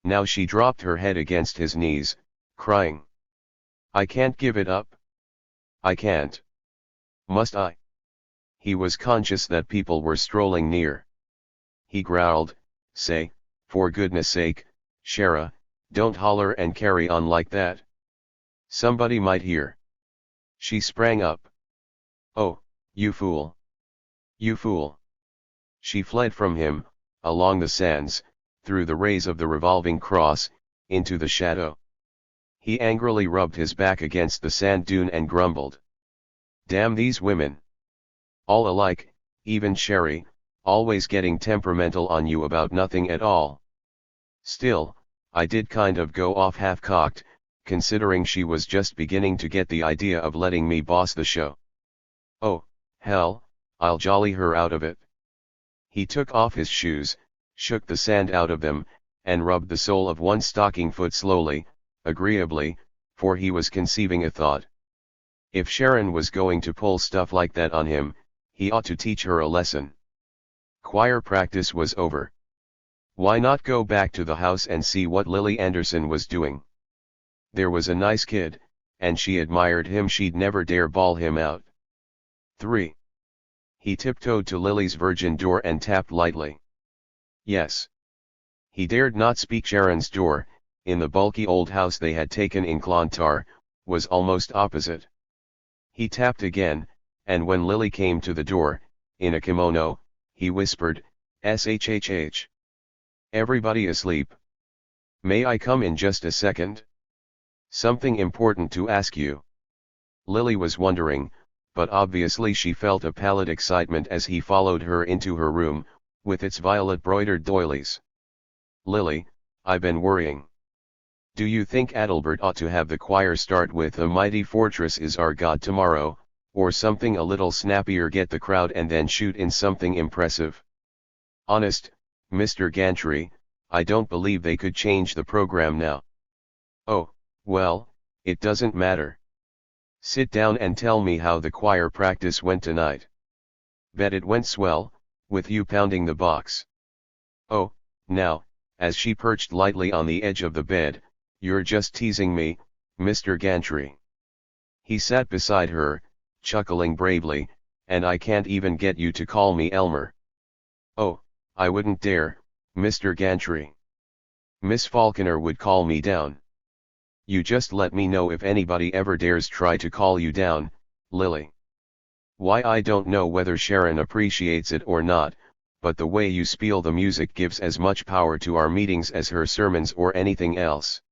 Now she dropped her head against his knees, crying. I can't give it up. I can't. Must I? He was conscious that people were strolling near. He growled, Say, for goodness sake, Shara, don't holler and carry on like that. Somebody might hear. She sprang up. Oh, you fool. You fool. She fled from him, along the sands, through the rays of the revolving cross, into the shadow. He angrily rubbed his back against the sand dune and grumbled. Damn these women. All alike, even Sherry, always getting temperamental on you about nothing at all. Still, I did kind of go off half-cocked, considering she was just beginning to get the idea of letting me boss the show. Oh, hell, I'll jolly her out of it. He took off his shoes, shook the sand out of them, and rubbed the sole of one stocking foot slowly, agreeably, for he was conceiving a thought. If Sharon was going to pull stuff like that on him, he ought to teach her a lesson. Choir practice was over. Why not go back to the house and see what Lily Anderson was doing? There was a nice kid, and she admired him, she'd never dare bawl him out. 3. He tiptoed to Lily's virgin door and tapped lightly. Yes. He dared not speak. Sharon's door, in the bulky old house they had taken in Clontarf, was almost opposite. He tapped again, and when Lily came to the door, in a kimono, he whispered, "Shhh. Everybody asleep. May I come in just a second? Something important to ask you." Lily was wondering, but obviously she felt a pallid excitement as he followed her into her room, with its violet-broidered doilies. "Lily, I've been worrying. Do you think Adalbert ought to have the choir start with 'A Mighty Fortress Is Our God' tomorrow, or something a little snappier, get the crowd and then shoot in something impressive? Honest, Mr. Gantry, I don't believe they could change the program now." "Oh, well, it doesn't matter. Sit down and tell me how the choir practice went tonight." "Bet it went swell, with you pounding the box." "Oh, now," as she perched lightly on the edge of the bed, "you're just teasing me, Mr. Gantry." He sat beside her, chuckling bravely, "And I can't even get you to call me Elmer." "Oh, I wouldn't dare, Mr. Gantry. Miss Falconer would call me down." "You just let me know if anybody ever dares try to call you down, Lily. Why, I don't know whether Sharon appreciates it or not, but the way you spiel the music gives as much power to our meetings as her sermons or anything else."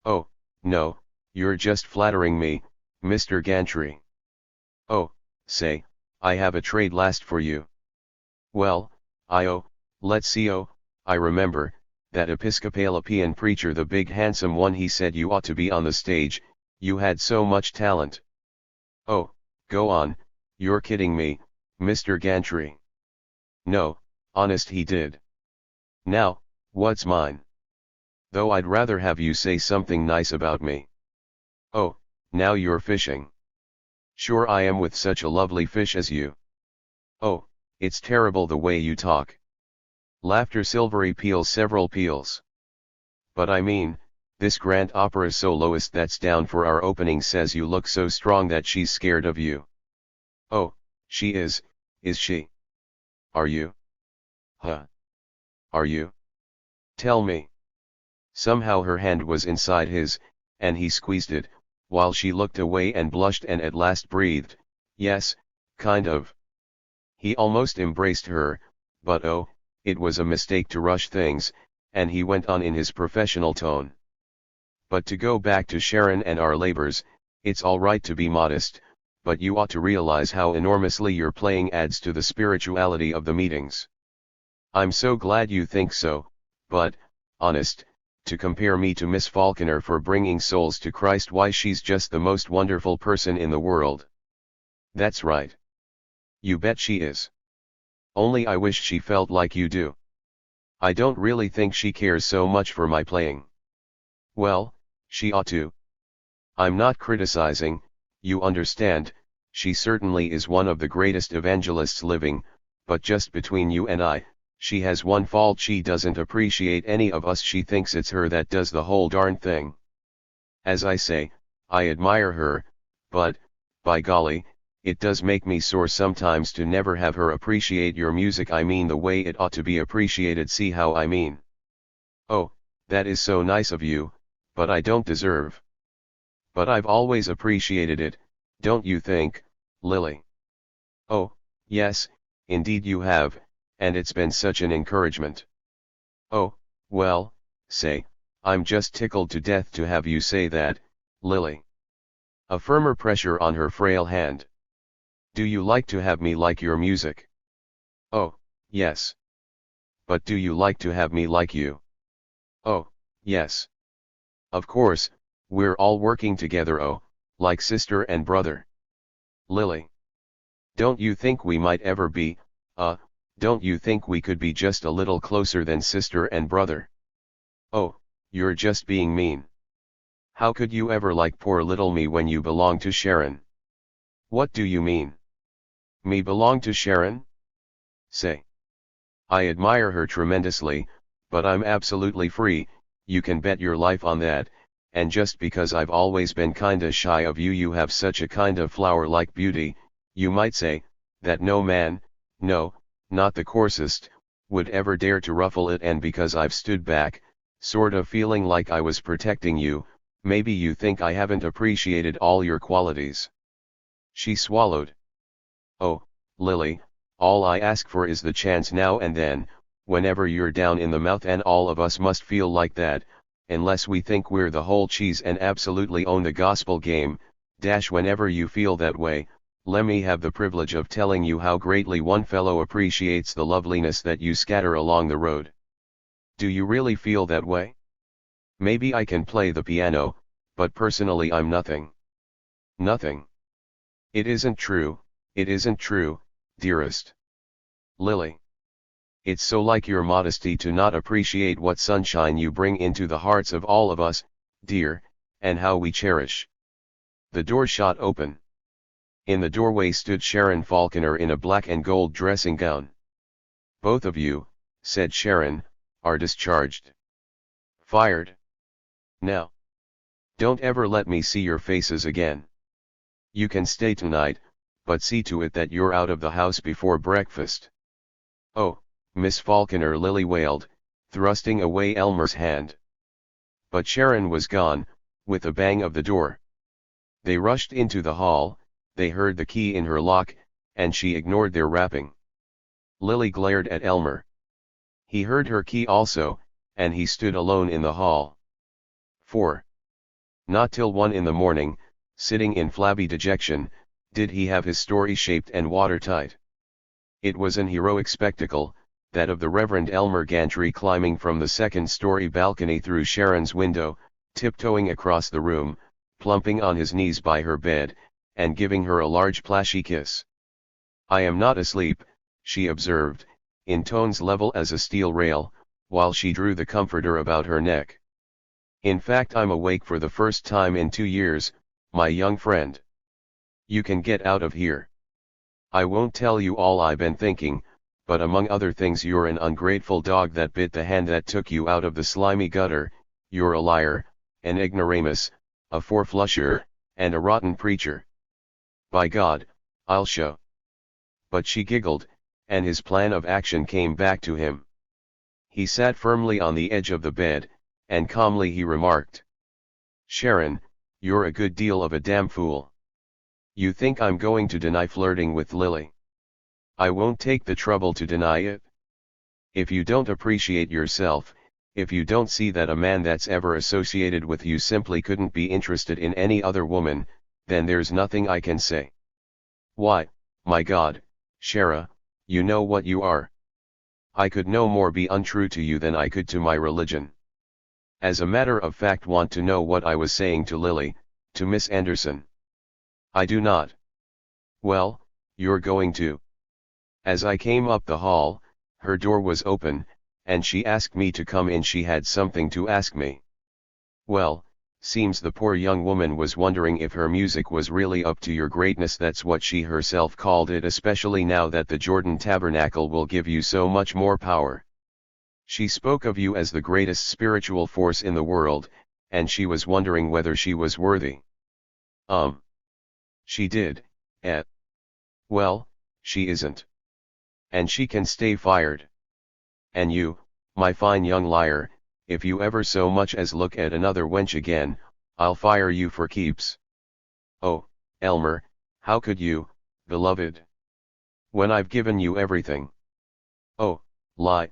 "Oh, no, you're just flattering me, Mr. Gantry." "Oh, say, I have a trade last for you." "Well, let's see, I remember, that Episcopalian preacher, the big handsome one, he said you ought to be on the stage, you had so much talent." "Oh, go on, you're kidding me, Mr. Gantry." "No, honest he did." "Now, what's mine? Though I'd rather have you say something nice about me." "Oh, now you're fishing." "Sure I am, with such a lovely fish as you." "Oh, it's terrible the way you talk." Laughter, silvery peals, several peals. "But I mean, this grand opera soloist that's down for our opening says you look so strong that she's scared of you." "Oh, she is she? Are you? Huh? Are you? Tell me." Somehow her hand was inside his, and he squeezed it, while she looked away and blushed and at last breathed, "Yes, kind of." He almost embraced her, but oh, it was a mistake to rush things, and he went on in his professional tone. But to go back to Sharon and our labors, it's all right to be modest, but you ought to realize how enormously your playing adds to the spirituality of the meetings. I'm so glad you think so, but, honest, to compare me to Miss Falconer for bringing souls to Christ, why, she's just the most wonderful person in the world. That's right. You bet she is. Only I wish she felt like you do. I don't really think she cares so much for my playing. Well, she ought to. I'm not criticizing, you understand, she certainly is one of the greatest evangelists living, but just between you and I, she has one fault: she doesn't appreciate any of us. She thinks it's her that does the whole darn thing. As I say, I admire her, but, by golly, it does make me sore sometimes to never have her appreciate your music. I mean the way it ought to be appreciated. See how I mean? Oh, that is so nice of you, but I don't deserve. But I've always appreciated it, don't you think, Lily? Oh, yes, indeed you have, and it's been such an encouragement. Oh, well, say, I'm just tickled to death to have you say that, Lily. A firmer pressure on her frail hand. Do you like to have me like your music? Oh, yes. But do you like to have me like you? Oh, yes. Of course, we're all working together, oh, like sister and brother. Lily. Don't you think we might ever be, don't you think we could be just a little closer than sister and brother? Oh, you're just being mean. How could you ever like poor little me when you belong to Sharon? What do you mean? Me belong to Sharon? Say. I admire her tremendously, but I'm absolutely free, you can bet your life on that, and just because I've always been kinda shy of you, you have such a kind of flower-like beauty, you might say, that no man, no, not the coarsest, would ever dare to ruffle it. And because I've stood back, sort of feeling like I was protecting you, maybe you think I haven't appreciated all your qualities. She swallowed. Oh, Lily, all I ask for is the chance now and then, whenever you're down in the mouth, and all of us must feel like that, unless we think we're the whole cheese and absolutely own the gospel game, whenever you feel that way, let me have the privilege of telling you how greatly one fellow appreciates the loveliness that you scatter along the road. Do you really feel that way? Maybe I can play the piano, but personally I'm nothing. Nothing. It isn't true, dearest. Lily. It's so like your modesty to not appreciate what sunshine you bring into the hearts of all of us, dear, and how we cherish. The door shot open. In the doorway stood Sharon Falconer in a black and gold dressing gown. Both of you, said Sharon, are discharged. Fired. Now. Don't ever let me see your faces again. You can stay tonight, but see to it that you're out of the house before breakfast. Oh, Miss Falconer, Lily wailed, thrusting away Elmer's hand. But Sharon was gone, with a bang of the door. They rushed into the hall, they heard the key in her lock, and she ignored their rapping. Lily glared at Elmer. He heard her key also, and he stood alone in the hall. 4. Not till 1 in the morning, sitting in flabby dejection, did he have his story shaped and watertight. It was an heroic spectacle, that of the Reverend Elmer Gantry climbing from the second-story balcony through Sharon's window, tiptoeing across the room, plumping on his knees by her bed, and giving her a large plashy kiss. I am not asleep, she observed, in tones level as a steel rail, while she drew the comforter about her neck. In fact, I'm awake for the first time in 2 years, my young friend. You can get out of here. I won't tell you all I've been thinking, but among other things, you're an ungrateful dog that bit the hand that took you out of the slimy gutter, you're a liar, an ignoramus, a fourflusher, and a rotten preacher. By God, I'll show. But she giggled, and his plan of action came back to him. He sat firmly on the edge of the bed, and calmly he remarked. Sharon, you're a good deal of a damn fool. You think I'm going to deny flirting with Lily? I won't take the trouble to deny it. If you don't appreciate yourself, if you don't see that a man that's ever associated with you simply couldn't be interested in any other woman, then there's nothing I can say. Why, my God, Shara, you know what you are. I could no more be untrue to you than I could to my religion. As a matter of fact, want to know what I was saying to Lily, to Miss Anderson? I do not. Well, you're going to. As I came up the hall, her door was open, and she asked me to come in. She had something to ask me. Well, seems the poor young woman was wondering if her music was really up to your greatness. That's what she herself called it, especially now that the Jordan Tabernacle will give you so much more power. She spoke of you as the greatest spiritual force in the world, and she was wondering whether she was worthy. She did, eh? Well, she isn't. And she can stay fired. And you, my fine young liar, if you ever so much as look at another wench again, I'll fire you for keeps. Oh, Elmer, how could you, beloved? When I've given you everything. Oh, lie,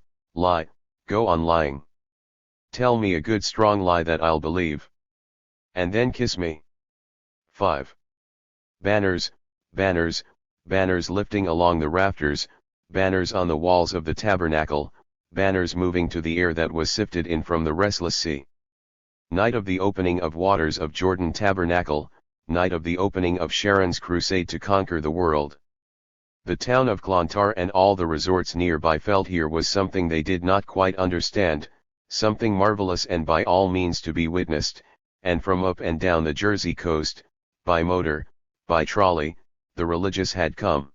go on lying. Tell me a good strong lie that I'll believe. And then kiss me. 5. Banners, banners, banners lifting along the rafters, banners on the walls of the tabernacle, banners moving to the air that was sifted in from the restless sea. Night of the opening of waters of Jordan Tabernacle, night of the opening of Sharon's crusade to conquer the world. The town of Clontarf and all the resorts nearby felt here was something they did not quite understand, something marvelous and by all means to be witnessed, and from up and down the Jersey coast, by motor, by trolley, the religious had come.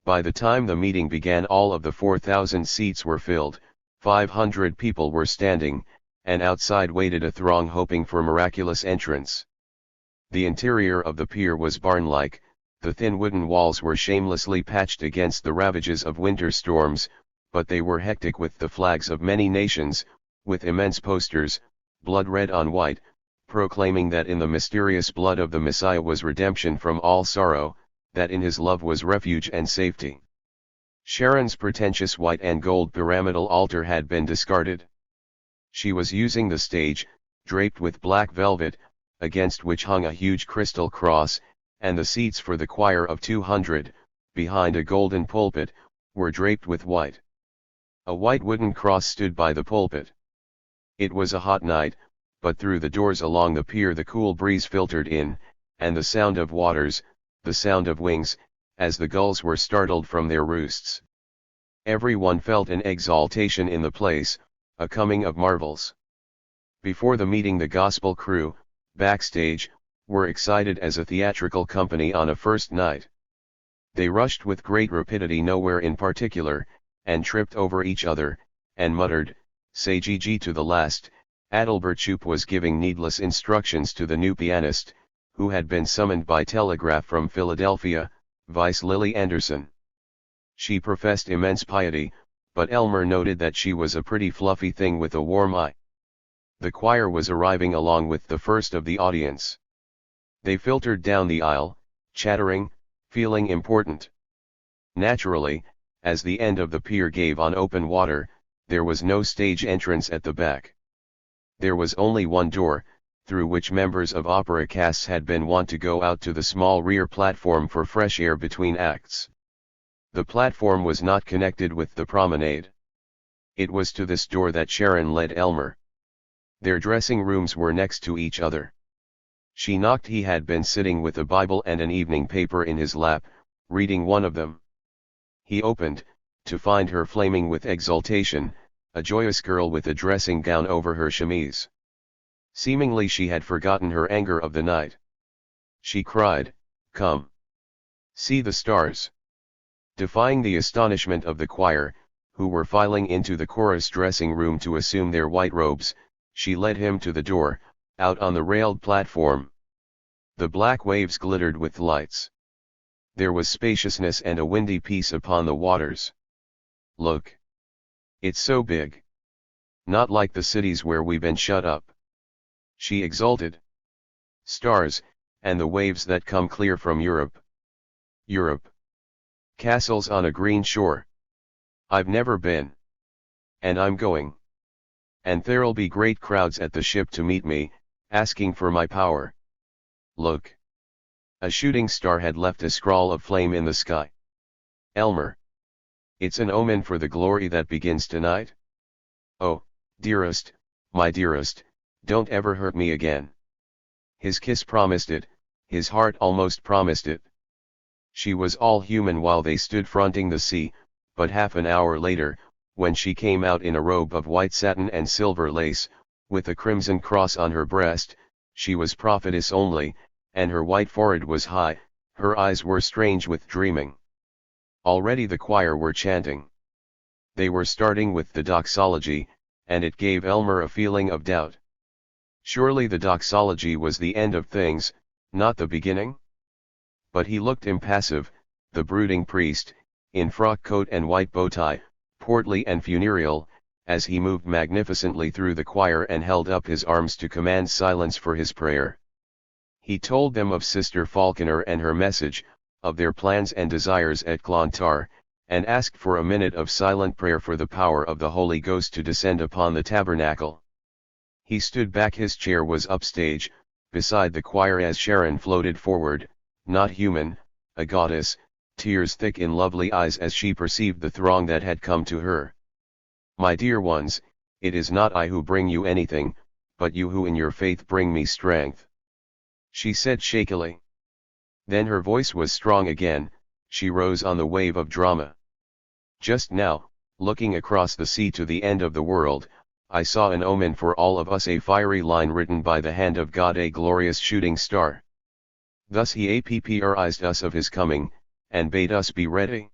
By the time the meeting began, all of the 4,000 seats were filled, 500 people were standing, and outside waited a throng hoping for miraculous entrance. The interior of the pier was barn-like, the thin wooden walls were shamelessly patched against the ravages of winter storms, but they were hectic with the flags of many nations, with immense posters, blood red on white, proclaiming that in the mysterious blood of the Messiah was redemption from all sorrow, that in his love was refuge and safety. Sharon's pretentious white and gold pyramidal altar had been discarded. She was using the stage, draped with black velvet, against which hung a huge crystal cross, and the seats for the choir of 200, behind a golden pulpit, were draped with white. A white wooden cross stood by the pulpit. It was a hot night, but through the doors along the pier the cool breeze filtered in, and the sound of waters, the sound of wings, as the gulls were startled from their roosts. Everyone felt an exaltation in the place, a coming of marvels. Before the meeting the gospel crew, backstage, were excited as a theatrical company on a first night. They rushed with great rapidity nowhere in particular, and tripped over each other, and muttered, "Say GG to the last." Adalbert Shoup was giving needless instructions to the new pianist, who had been summoned by telegraph from Philadelphia, Vice Lily Anderson. She professed immense piety, but Elmer noted that she was a pretty fluffy thing with a warm eye. The choir was arriving along with the first of the audience. They filtered down the aisle, chattering, feeling important. Naturally, as the end of the pier gave on open water, there was no stage entrance at the back. There was only one door, through which members of opera casts had been wont to go out to the small rear platform for fresh air between acts. The platform was not connected with the promenade. It was to this door that Sharon led Elmer. Their dressing rooms were next to each other. She knocked. He had been sitting with a Bible and an evening paper in his lap, reading one of them. He opened, to find her flaming with exultation, a joyous girl with a dressing gown over her chemise. Seemingly she had forgotten her anger of the night. She cried, "Come! See the stars!" Defying the astonishment of the choir, who were filing into the chorus dressing room to assume their white robes, she led him to the door, out on the railed platform. The black waves glittered with lights. There was spaciousness and a windy peace upon the waters. "Look! It's so big. Not like the cities where we've been shut up," she exulted. "Stars, and the waves that come clear from Europe. Europe. Castles on a green shore. I've never been. And I'm going. And there'll be great crowds at the ship to meet me, asking for my power. Look. A shooting star had left a scrawl of flame in the sky. Elmer. It's an omen for the glory that begins tonight. Oh, dearest, my dearest, don't ever hurt me again. His kiss promised it, his heart almost promised it. She was all human while they stood fronting the sea, but half an hour later, when she came out in a robe of white satin and silver lace, with a crimson cross on her breast, she was prophetess only, and her white forehead was high, her eyes were strange with dreaming. Already the choir were chanting. They were starting with the doxology, and it gave Elmer a feeling of doubt. Surely the doxology was the end of things, not the beginning? But he looked impassive, the brooding priest, in frock coat and white bow tie, portly and funereal, as he moved magnificently through the choir and held up his arms to command silence for his prayer. He told them of Sister Falconer and her message, of their plans and desires at Clontarf, and asked for a minute of silent prayer for the power of the Holy Ghost to descend upon the tabernacle. He stood back, his chair was upstage, beside the choir as Sharon floated forward, not human, a goddess, tears thick in lovely eyes as she perceived the throng that had come to her. My dear ones, it is not I who bring you anything, but you who in your faith bring me strength, she said shakily. Then her voice was strong again, she rose on the wave of drama. Just now, looking across the sea to the end of the world, I saw an omen for all of us, a fiery line written by the hand of God, a glorious shooting star. Thus he apprised us of his coming, and bade us be ready.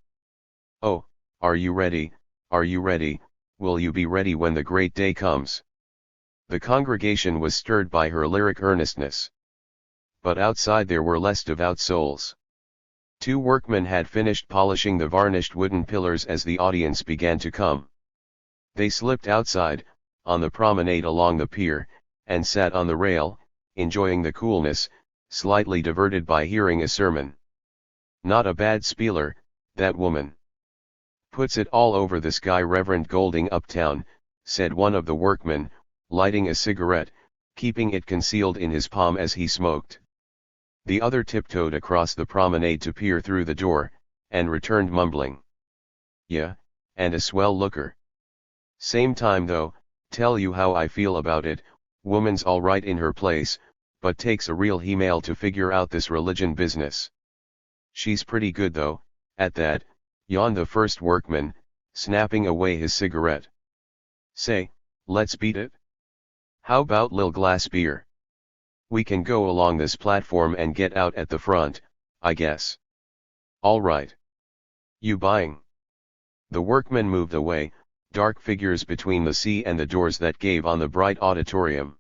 Oh, are you ready, are you ready, will you be ready when the great day comes? The congregation was stirred by her lyric earnestness. But outside there were less devout souls. 2 workmen had finished polishing the varnished wooden pillars as the audience began to come. They slipped outside, on the promenade along the pier, and sat on the rail, enjoying the coolness, slightly diverted by hearing a sermon. Not a bad spieler, that woman. Puts it all over the sky, Reverend Golding uptown, said one of the workmen, lighting a cigarette, keeping it concealed in his palm as he smoked. The other tiptoed across the promenade to peer through the door, and returned mumbling. Yeah, and a swell looker. Same time though, tell you how I feel about it, woman's all right in her place, but takes a real he-male to figure out this religion business. She's pretty good though, at that, yawned the first workman, snapping away his cigarette. Say, let's beat it. How about lil glass beer? We can go along this platform and get out at the front, I guess. All right. You buying? The workmen moved away, dark figures between the sea and the doors that gave on the bright auditorium.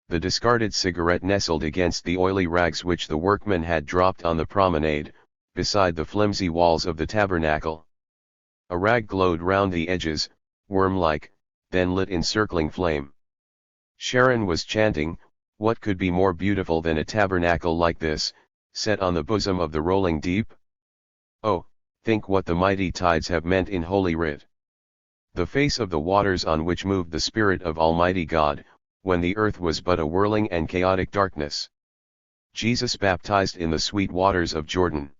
The discarded cigarette nestled against the oily rags which the workmen had dropped on the promenade, beside the flimsy walls of the tabernacle. A rag glowed round the edges, worm-like, then lit encircling flame. Sharon was chanting, what could be more beautiful than a tabernacle like this, set on the bosom of the rolling deep? Oh, think what the mighty tides have meant in Holy Writ. The face of the waters on which moved the Spirit of Almighty God, when the earth was but a whirling and chaotic darkness. Jesus baptized in the sweet waters of Jordan.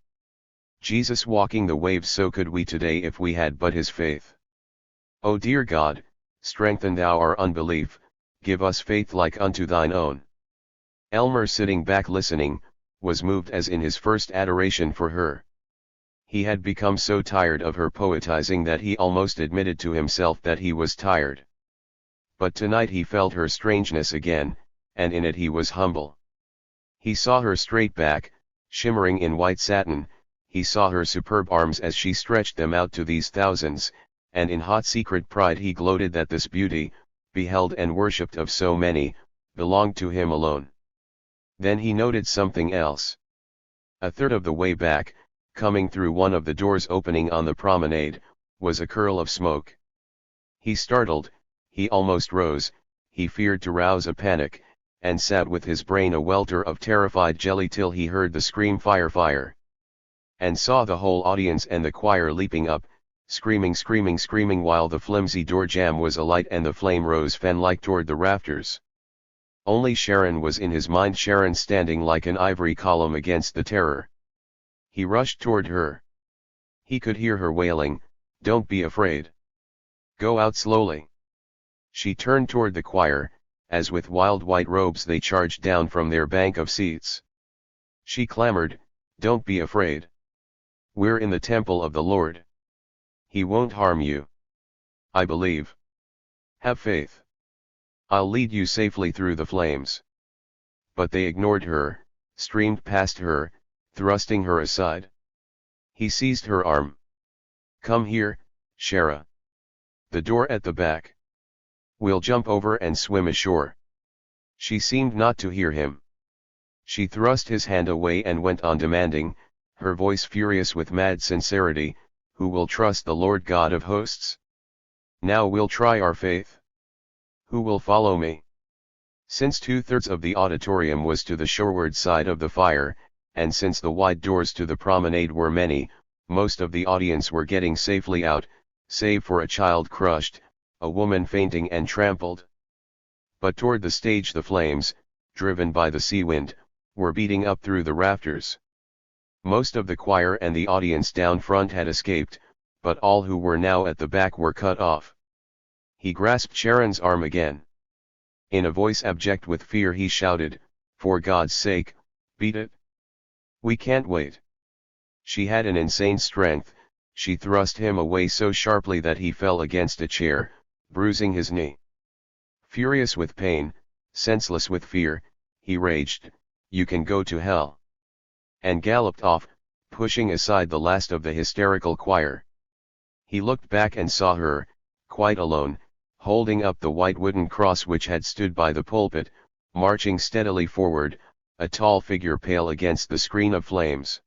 Jesus walking the waves, so could we today if we had but his faith. O dear God, strengthen thou our unbelief, give us faith like unto thine own. Elmer, sitting back listening, was moved as in his first adoration for her. He had become so tired of her poetizing that he almost admitted to himself that he was tired. But tonight he felt her strangeness again, and in it he was humble. He saw her straight back, shimmering in white satin, he saw her superb arms as she stretched them out to these thousands, and in hot secret pride he gloated that this beauty, beheld and worshipped of so many, belonged to him alone. Then he noted something else. A third of the way back, coming through one of the doors opening on the promenade, was a curl of smoke. He startled, he almost rose, he feared to rouse a panic, and sat with his brain a welter of terrified jelly till he heard the scream, fire, fire! And saw the whole audience and the choir leaping up, screaming while the flimsy door jamb was alight and the flame rose fan-like toward the rafters. Only Sharon was in his mind, Sharon standing like an ivory column against the terror. He rushed toward her. He could hear her wailing, "Don't be afraid. Go out slowly." She turned toward the choir, as with wild white robes they charged down from their bank of seats. She clamored, "Don't be afraid. We're in the temple of the Lord. He won't harm you. I believe. Have faith. I'll lead you safely through the flames." But they ignored her, streamed past her, thrusting her aside. He seized her arm. "Come here, Shara. The door at the back. We'll jump over and swim ashore." She seemed not to hear him. She thrust his hand away and went on demanding, her voice furious with mad sincerity, "Who will trust the Lord God of hosts? Now we'll try our faith. Who will follow me?" Since 2/3 of the auditorium was to the shoreward side of the fire, and since the wide doors to the promenade were many, most of the audience were getting safely out, save for a child crushed, a woman fainting and trampled. But toward the stage the flames, driven by the sea wind, were beating up through the rafters. Most of the choir and the audience down front had escaped, but all who were now at the back were cut off. He grasped Sharon's arm again. In a voice abject with fear he shouted, "For God's sake, beat it. We can't wait." She had an insane strength. She thrust him away so sharply that he fell against a chair, bruising his knee. Furious with pain, senseless with fear, he raged, "You can go to hell," and galloped off, pushing aside the last of the hysterical choir. He looked back and saw her, quite alone, holding up the white wooden cross which had stood by the pulpit, marching steadily forward, a tall figure pale against the screen of flames.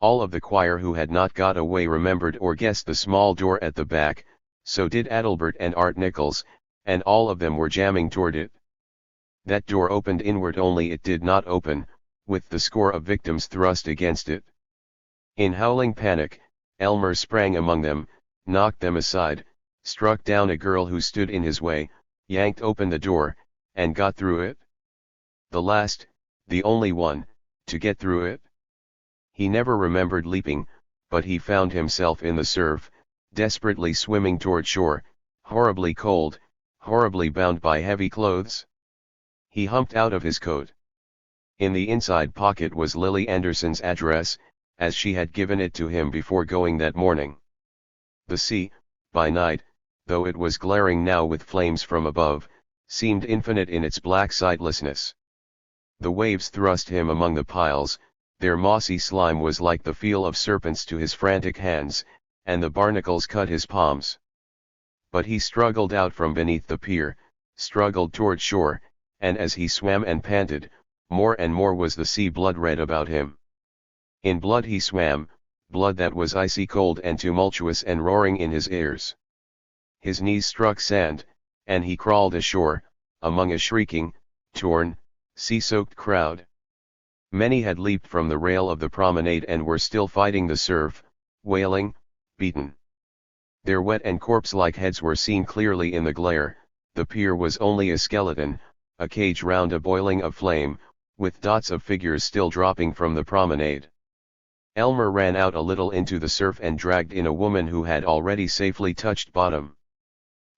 All of the choir who had not got away remembered or guessed the small door at the back, so did Adalbert and Art Nichols, and all of them were jamming toward it. That door opened inward, only it did not open, with the score of victims thrust against it. In howling panic, Elmer sprang among them, knocked them aside, struck down a girl who stood in his way, yanked open the door, and got through it. The last, the only one, to get through it. He never remembered leaping, but he found himself in the surf, desperately swimming toward shore, horribly cold, horribly bound by heavy clothes. He humped out of his coat. In the inside pocket was Lily Anderson's address, as she had given it to him before going that morning. The sea, by night, though it was glaring now with flames from above, seemed infinite in its black sightlessness. The waves thrust him among the piles, their mossy slime was like the feel of serpents to his frantic hands, and the barnacles cut his palms. But he struggled out from beneath the pier, struggled toward shore, and as he swam and panted, more and more was the sea blood red about him. In blood he swam, blood that was icy cold and tumultuous and roaring in his ears. His knees struck sand, and he crawled ashore, among a shrieking, torn, sea-soaked crowd. Many had leaped from the rail of the promenade and were still fighting the surf, wailing, beaten. Their wet and corpse-like heads were seen clearly in the glare. The pier was only a skeleton, a cage round a boiling of flame, with dots of figures still dropping from the promenade. Elmer ran out a little into the surf and dragged in a woman who had already safely touched bottom.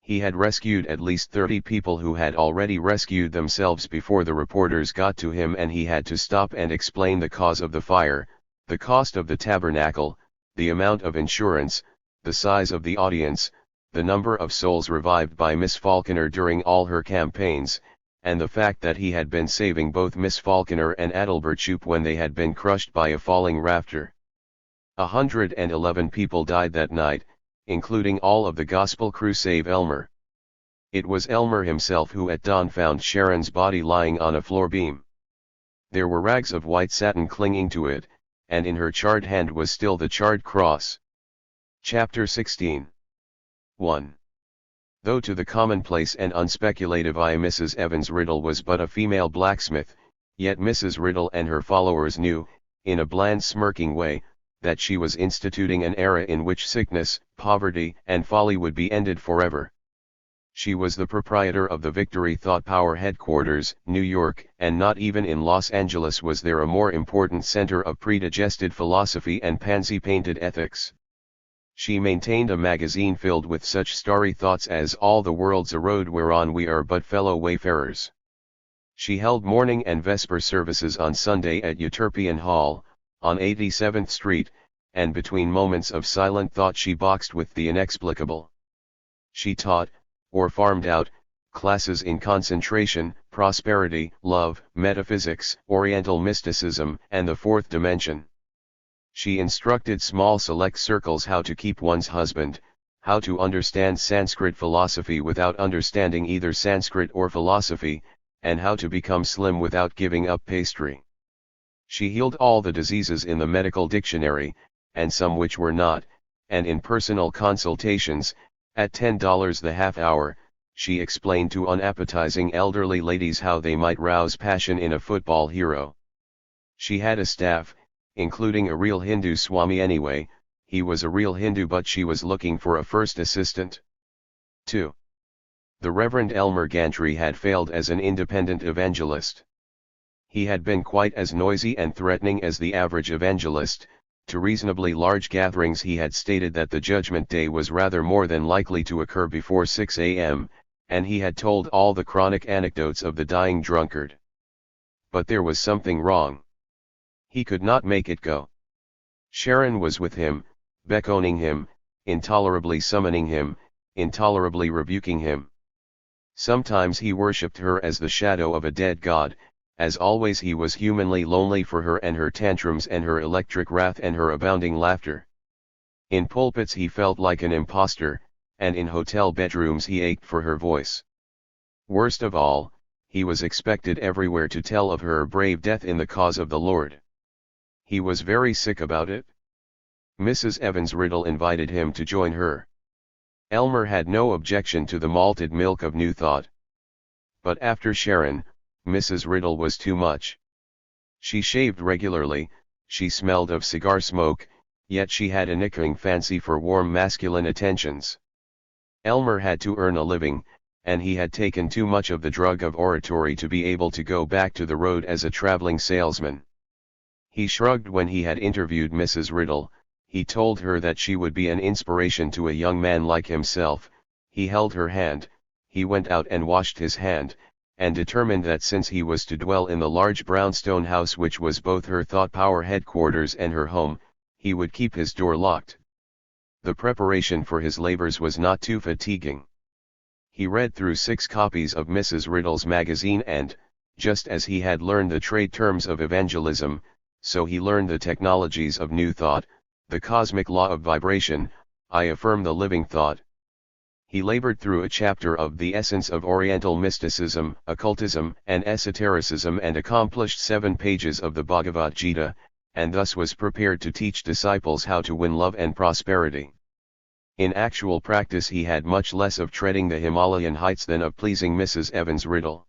He had rescued at least 30 people who had already rescued themselves before the reporters got to him, and he had to stop and explain the cause of the fire, the cost of the tabernacle, the amount of insurance, the size of the audience, the number of souls revived by Miss Falconer during all her campaigns, and the fact that he had been saving both Miss Falconer and Adalbert Shoup when they had been crushed by a falling rafter. 111 people died that night, including all of the gospel crew save Elmer. It was Elmer himself who at dawn found Sharon's body lying on a floor beam. There were rags of white satin clinging to it, and in her charred hand was still the charred cross. Chapter 16. 1. Though to the commonplace and unspeculative eye Mrs. Evans Riddle was but a female blacksmith, yet Mrs. Riddle and her followers knew, in a bland smirking way, that she was instituting an era in which sickness, poverty, and folly would be ended forever. She was the proprietor of the Victory Thought Power headquarters, New York, and not even in Los Angeles was there a more important center of predigested philosophy and pansy-painted ethics. She maintained a magazine filled with such starry thoughts as all the world's a road whereon we are but fellow wayfarers. She held morning and vesper services on Sunday at Utopian Hall, on 87th Street, and between moments of silent thought she boxed with the inexplicable. She taught, or farmed out, classes in concentration, prosperity, love, metaphysics, Oriental mysticism, and the fourth dimension. She instructed small select circles how to keep one's husband, how to understand Sanskrit philosophy without understanding either Sanskrit or philosophy, and how to become slim without giving up pastry. She healed all the diseases in the medical dictionary, and some which were not, and in personal consultations, at $10 the half hour, she explained to unappetizing elderly ladies how they might rouse passion in a football hero. She had a staff, including a real Hindu Swami anyway, he was a real Hindu but she was looking for a first assistant. 2. The Reverend Elmer Gantry had failed as an independent evangelist. He had been quite as noisy and threatening as the average evangelist. To reasonably large gatherings he had stated that the judgment day was rather more than likely to occur before 6 a.m., and he had told all the chronic anecdotes of the dying drunkard. But there was something wrong. He could not make it go. Sharon was with him, beckoning him, intolerably summoning him, intolerably rebuking him. Sometimes he worshipped her as the shadow of a dead god. As always he was humanly lonely for her and her tantrums and her electric wrath and her abounding laughter. In pulpits he felt like an impostor, and in hotel bedrooms he ached for her voice. Worst of all, he was expected everywhere to tell of her brave death in the cause of the Lord. He was very sick about it. Mrs. Evans Riddle invited him to join her. Elmer had no objection to the malted milk of New Thought. But after Sharon, Mrs. Riddle was too much. She shaved regularly, she smelled of cigar smoke, yet she had a nickering fancy for warm masculine attentions. Elmer had to earn a living, and he had taken too much of the drug of oratory to be able to go back to the road as a traveling salesman. He shrugged when he had interviewed Mrs. Riddle. He told her that she would be an inspiration to a young man like himself. He held her hand, he went out and washed his hand, and determined that since he was to dwell in the large brownstone house which was both her thought power headquarters and her home, he would keep his door locked. The preparation for his labors was not too fatiguing. He read through 6 copies of Mrs. Riddle's magazine and, just as he had learned the trade terms of evangelism, so he learned the technologies of New Thought, the cosmic law of vibration, I affirm the living thought. He labored through a chapter of the essence of Oriental mysticism, occultism, and esotericism and accomplished 7 pages of the Bhagavad Gita, and thus was prepared to teach disciples how to win love and prosperity. In actual practice he had much less of treading the Himalayan heights than of pleasing Mrs. Evans Riddle.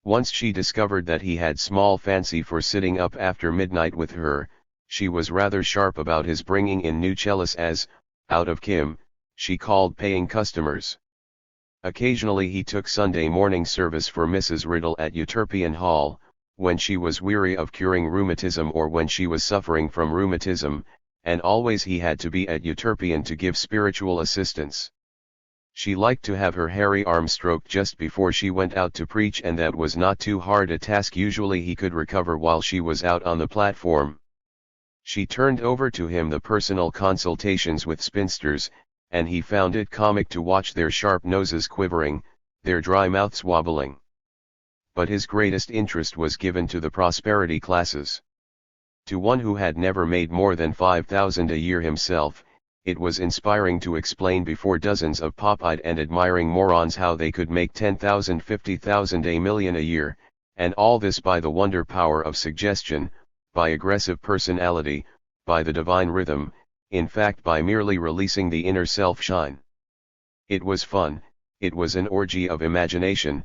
Once she discovered that he had small fancy for sitting up after midnight with her, she was rather sharp about his bringing in new cellists as, out of Kim, she called paying customers. Occasionally he took Sunday morning service for Mrs. Riddle at Utopian Hall, when she was weary of curing rheumatism or when she was suffering from rheumatism, and always he had to be at Utopian to give spiritual assistance. She liked to have her hairy arm stroked just before she went out to preach, and that was not too hard a task. Usually he could recover while she was out on the platform. She turned over to him the personal consultations with spinsters, and he found it comic to watch their sharp noses quivering, their dry mouths wobbling. But his greatest interest was given to the prosperity classes. To one who had never made more than $5,000 a year himself, it was inspiring to explain before dozens of pop-eyed and admiring morons how they could make $10,000, $50,000, $1 million a year, and all this by the wonder power of suggestion, by aggressive personality, by the divine rhythm, in fact by merely releasing the inner self-shine. It was fun, it was an orgy of imagination,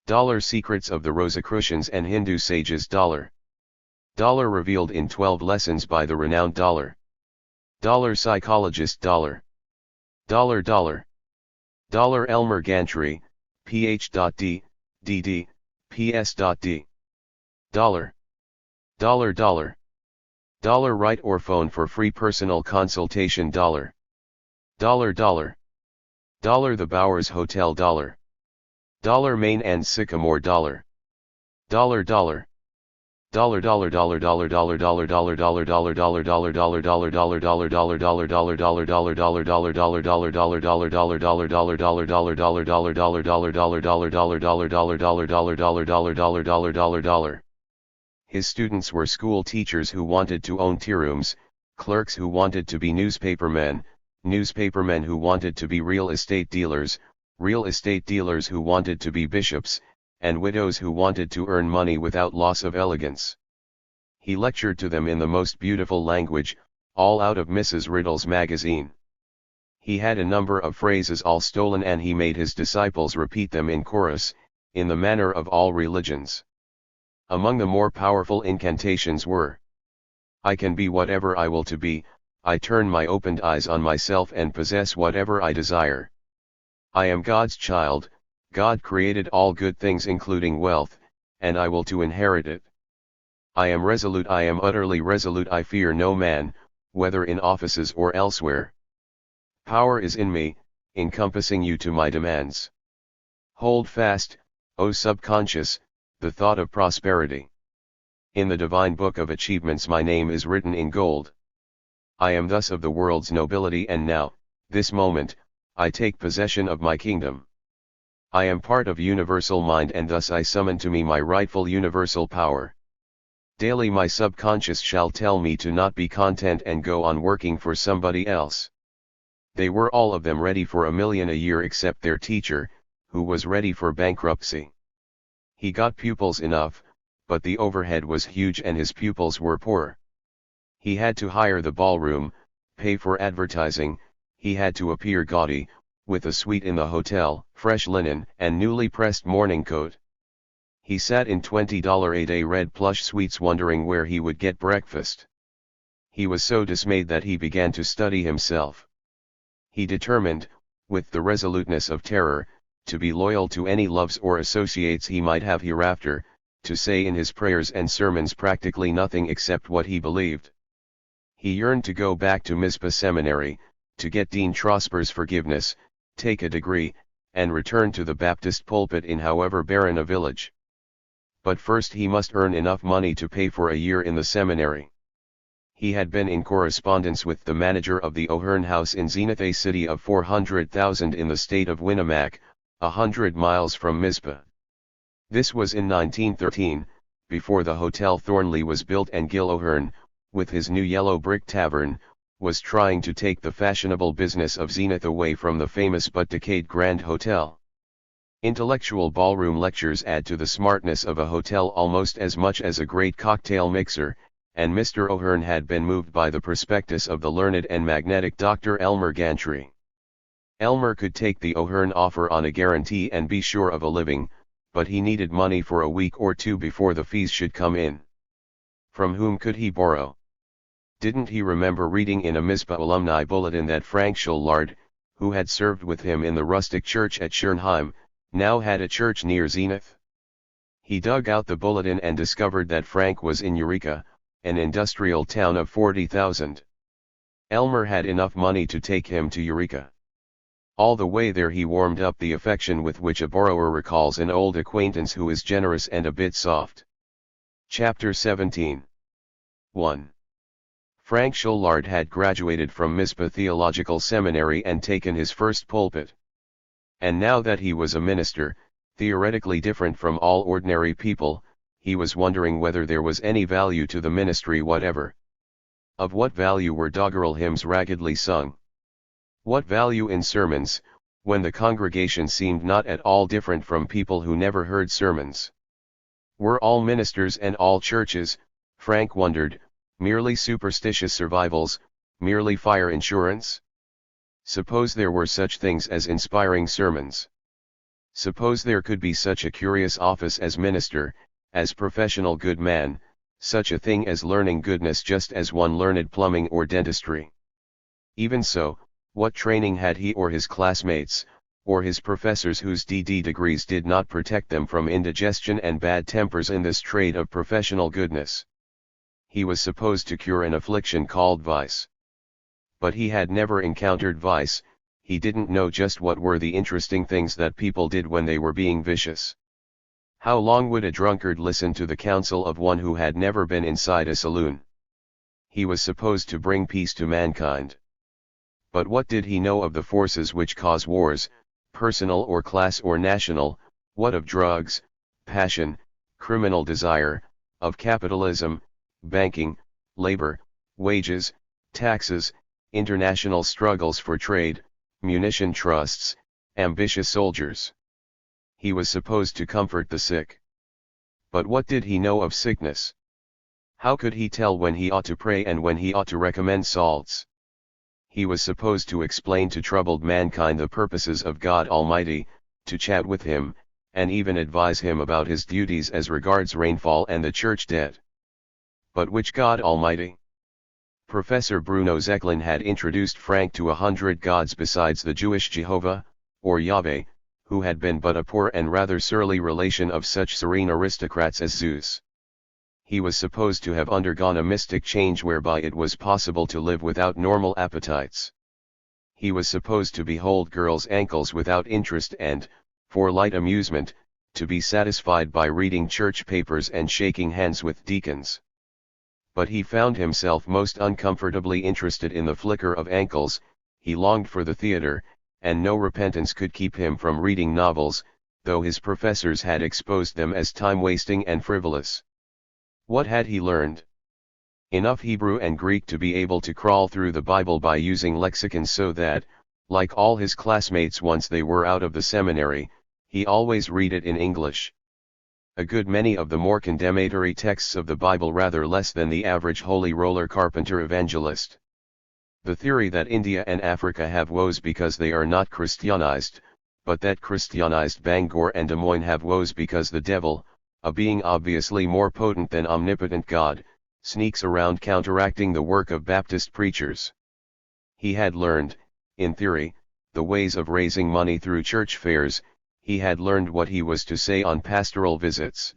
Secrets of the Rosicrucians and Hindu sages. Revealed in 12 lessons by the renowned psychologist. Elmer Gantry, Ph.D., D.D., Ps.D. Write or phone for free personal consultation. The Bowers Hotel. Main and Sycamore. Dollar His students were school teachers who wanted to own tea rooms, clerks who wanted to be newspapermen who wanted to be real estate dealers who wanted to be bishops, and widows who wanted to earn money without loss of elegance. He lectured to them in the most beautiful language, all out of Mrs. Riddle's magazine. He had a number of phrases all stolen, and he made his disciples repeat them in chorus, in the manner of all religions. Among the more powerful incantations were: I can be whatever I will to be, I turn my opened eyes on myself and possess whatever I desire. I am God's child, God created all good things including wealth, and I will to inherit it. I am resolute, I am utterly resolute, I fear no man, whether in offices or elsewhere. Power is in me, encompassing you to my demands. Hold fast, O subconscious, the thought of prosperity. In the divine book of achievements my name is written in gold. I am thus of the world's nobility, and now, this moment, I take possession of my kingdom. I am part of universal mind, and thus I summon to me my rightful universal power. Daily my subconscious shall tell me to not be content and go on working for somebody else. They were all of them ready for $1 million a year except their teacher, who was ready for bankruptcy. He got pupils enough, but the overhead was huge and his pupils were poor. He had to hire the ballroom, pay for advertising, he had to appear gaudy, with a suite in the hotel, fresh linen, and newly pressed morning coat. He sat in $20 a day red plush suites wondering where he would get breakfast. He was so dismayed that he began to study himself. He determined, with the resoluteness of terror, to be loyal to any loves or associates he might have hereafter, to say in his prayers and sermons practically nothing except what he believed. He yearned to go back to Mizpah Seminary, to get Dean Trosper's forgiveness, take a degree, and return to the Baptist pulpit in however barren a village. But first he must earn enough money to pay for a year in the seminary. He had been in correspondence with the manager of the O'Hearn House in Zenith, a city of 400,000 in the state of Winnemac, 100 miles from Mizpah. This was in 1913, before the Hotel Thornley was built, and Gil O'Hearn, with his new yellow brick tavern, was trying to take the fashionable business of Zenith away from the famous but decayed Grand Hotel. Intellectual ballroom lectures add to the smartness of a hotel almost as much as a great cocktail mixer, and Mr. O'Hearn had been moved by the prospectus of the learned and magnetic Dr. Elmer Gantry. Elmer could take the O'Hearn offer on a guarantee and be sure of a living, but he needed money for a week or two before the fees should come in. From whom could he borrow? Didn't he remember reading in a Mizpah alumni bulletin that Frank Schullard, who had served with him in the rustic church at Schernheim, now had a church near Zenith? He dug out the bulletin and discovered that Frank was in Eureka, an industrial town of 40,000. Elmer had enough money to take him to Eureka. All the way there he warmed up the affection with which a borrower recalls an old acquaintance who is generous and a bit soft. Chapter 17. 1. Frank Schullard had graduated from Mizpah Theological Seminary and taken his first pulpit. And now that he was a minister, theoretically different from all ordinary people, he was wondering whether there was any value to the ministry whatever. Of what value were doggerel hymns raggedly sung? What value in sermons, when the congregation seemed not at all different from people who never heard sermons? Were all ministers and all churches, Frank wondered, merely superstitious survivals, merely fire insurance? Suppose there were such things as inspiring sermons. Suppose there could be such a curious office as minister, as professional good man, such a thing as learning goodness just as one learned plumbing or dentistry. Even so, what training had he or his classmates, or his professors whose DD degrees did not protect them from indigestion and bad tempers in this trade of professional goodness? He was supposed to cure an affliction called vice. But he had never encountered vice, he didn't know just what were the interesting things that people did when they were being vicious. How long would a drunkard listen to the counsel of one who had never been inside a saloon? He was supposed to bring peace to mankind. But what did he know of the forces which cause wars, personal or class or national, what of drugs, passion, criminal desire, of capitalism, banking, labor, wages, taxes, international struggles for trade, munition trusts, ambitious soldiers? He was supposed to comfort the sick. But what did he know of sickness? How could he tell when he ought to pray and when he ought to recommend salts? He was supposed to explain to troubled mankind the purposes of God Almighty, to chat with him, and even advise him about his duties as regards rainfall and the church debt. But which God Almighty? Professor Bruno Zeklin had introduced Frank to 100 gods besides the Jewish Jehovah, or Yahweh, who had been but a poor and rather surly relation of such serene aristocrats as Zeus. He was supposed to have undergone a mystic change whereby it was possible to live without normal appetites. He was supposed to behold girls' ankles without interest and, for light amusement, to be satisfied by reading church papers and shaking hands with deacons. But he found himself most uncomfortably interested in the flicker of ankles, he longed for the theater, and no repentance could keep him from reading novels, though his professors had exposed them as time-wasting and frivolous. What had he learned? Enough Hebrew and Greek to be able to crawl through the Bible by using lexicon so that, like all his classmates once they were out of the seminary, he always read it in English. A good many of the more condemnatory texts of the Bible rather less than the average holy roller carpenter evangelist. The theory that India and Africa have woes because they are not Christianized, but that Christianized Bangor and Des Moines have woes because the devil, a being obviously more potent than omnipotent God, sneaks around counteracting the work of Baptist preachers. He had learned, in theory, the ways of raising money through church fairs, he had learned what he was to say on pastoral visits.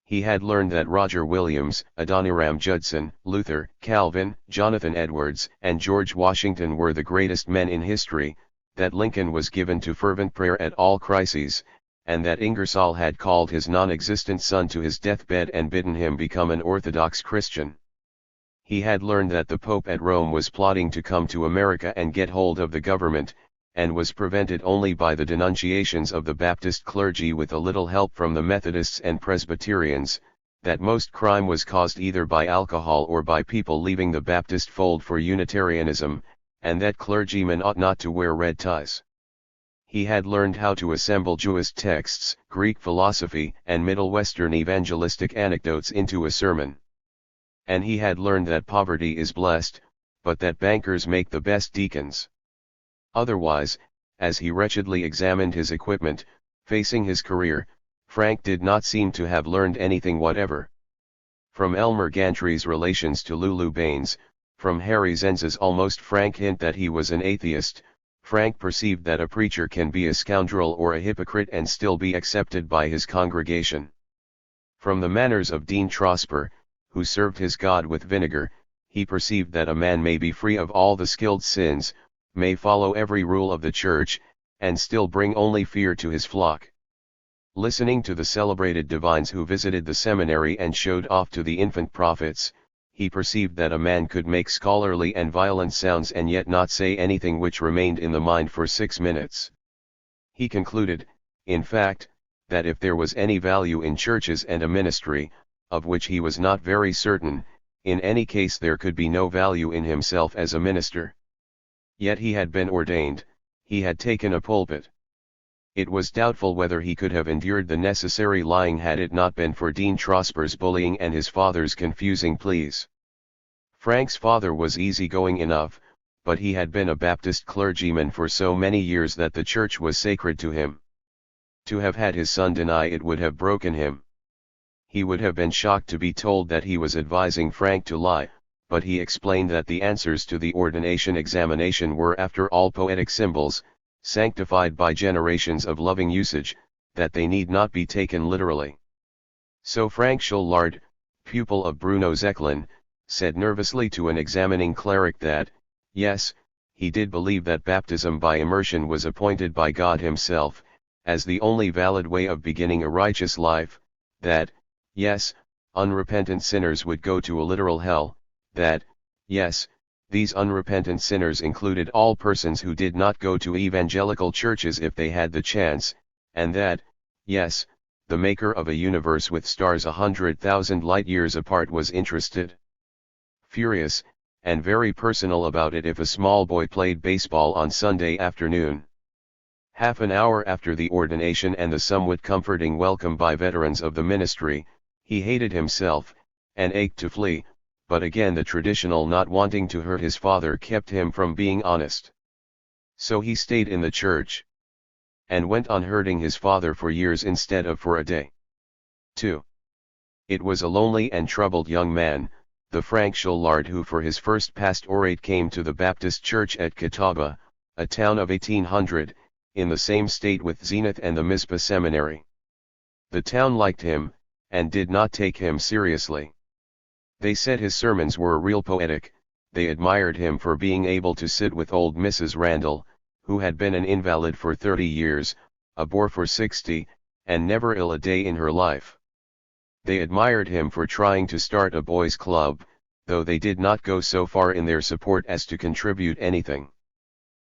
He had learned that Roger Williams, Adoniram Judson, Luther, Calvin, Jonathan Edwards, and George Washington were the greatest men in history, that Lincoln was given to fervent prayer at all crises, and that Ingersoll had called his non-existent son to his deathbed and bidden him become an Orthodox Christian. He had learned that the Pope at Rome was plotting to come to America and get hold of the government, and was prevented only by the denunciations of the Baptist clergy with a little help from the Methodists and Presbyterians, that most crime was caused either by alcohol or by people leaving the Baptist fold for Unitarianism, and that clergymen ought not to wear red ties. He had learned how to assemble Jewish texts, Greek philosophy, and Middle Western evangelistic anecdotes into a sermon. And he had learned that poverty is blessed, but that bankers make the best deacons. Otherwise, as he wretchedly examined his equipment, facing his career, Frank did not seem to have learned anything whatever. From Elmer Gantry's relations to Lulu Baines, from Harry Zenz's almost frank hint that he was an atheist, Frank perceived that a preacher can be a scoundrel or a hypocrite and still be accepted by his congregation. From the manners of Dean Trosper, who served his God with vinegar, he perceived that a man may be free of all the skilled sins, may follow every rule of the church, and still bring only fear to his flock. Listening to the celebrated divines who visited the seminary and showed off to the infant prophets, he perceived that a man could make scholarly and violent sounds and yet not say anything which remained in the mind for 6 minutes. He concluded, in fact, that if there was any value in churches and a ministry, of which he was not very certain, in any case there could be no value in himself as a minister. Yet he had been ordained, he had taken a pulpit. It was doubtful whether he could have endured the necessary lying had it not been for Dean Trosper's bullying and his father's confusing pleas. Frank's father was easygoing enough, but he had been a Baptist clergyman for so many years that the church was sacred to him. To have had his son deny it would have broken him. He would have been shocked to be told that he was advising Frank to lie, but he explained that the answers to the ordination examination were after all poetic symbols, sanctified by generations of loving usage, that they need not be taken literally. So Frank Schullard, pupil of Bruno Zeklin, said nervously to an examining cleric that, yes, he did believe that baptism by immersion was appointed by God himself, as the only valid way of beginning a righteous life, that, yes, unrepentant sinners would go to a literal hell, that, yes, these unrepentant sinners included all persons who did not go to evangelical churches if they had the chance, and that, yes, the maker of a universe with stars 100,000 light-years apart was interested, furious, and very personal about it if a small boy played baseball on Sunday afternoon. Half an hour after the ordination and the somewhat comforting welcome by veterans of the ministry, he hated himself, and ached to flee, but again the traditional not wanting to hurt his father kept him from being honest. So he stayed in the church, and went on hurting his father for years instead of for a day. 2. It was a lonely and troubled young man, the Frank Schullard who for his first pastorate came to the Baptist church at Catawba, a town of 1800, in the same state with Zenith and the Mizpah Seminary. The town liked him, and did not take him seriously. They said his sermons were real poetic, they admired him for being able to sit with old Mrs. Randall, who had been an invalid for 30 years, a bore for 60, and never ill a day in her life. They admired him for trying to start a boys' club, though they did not go so far in their support as to contribute anything.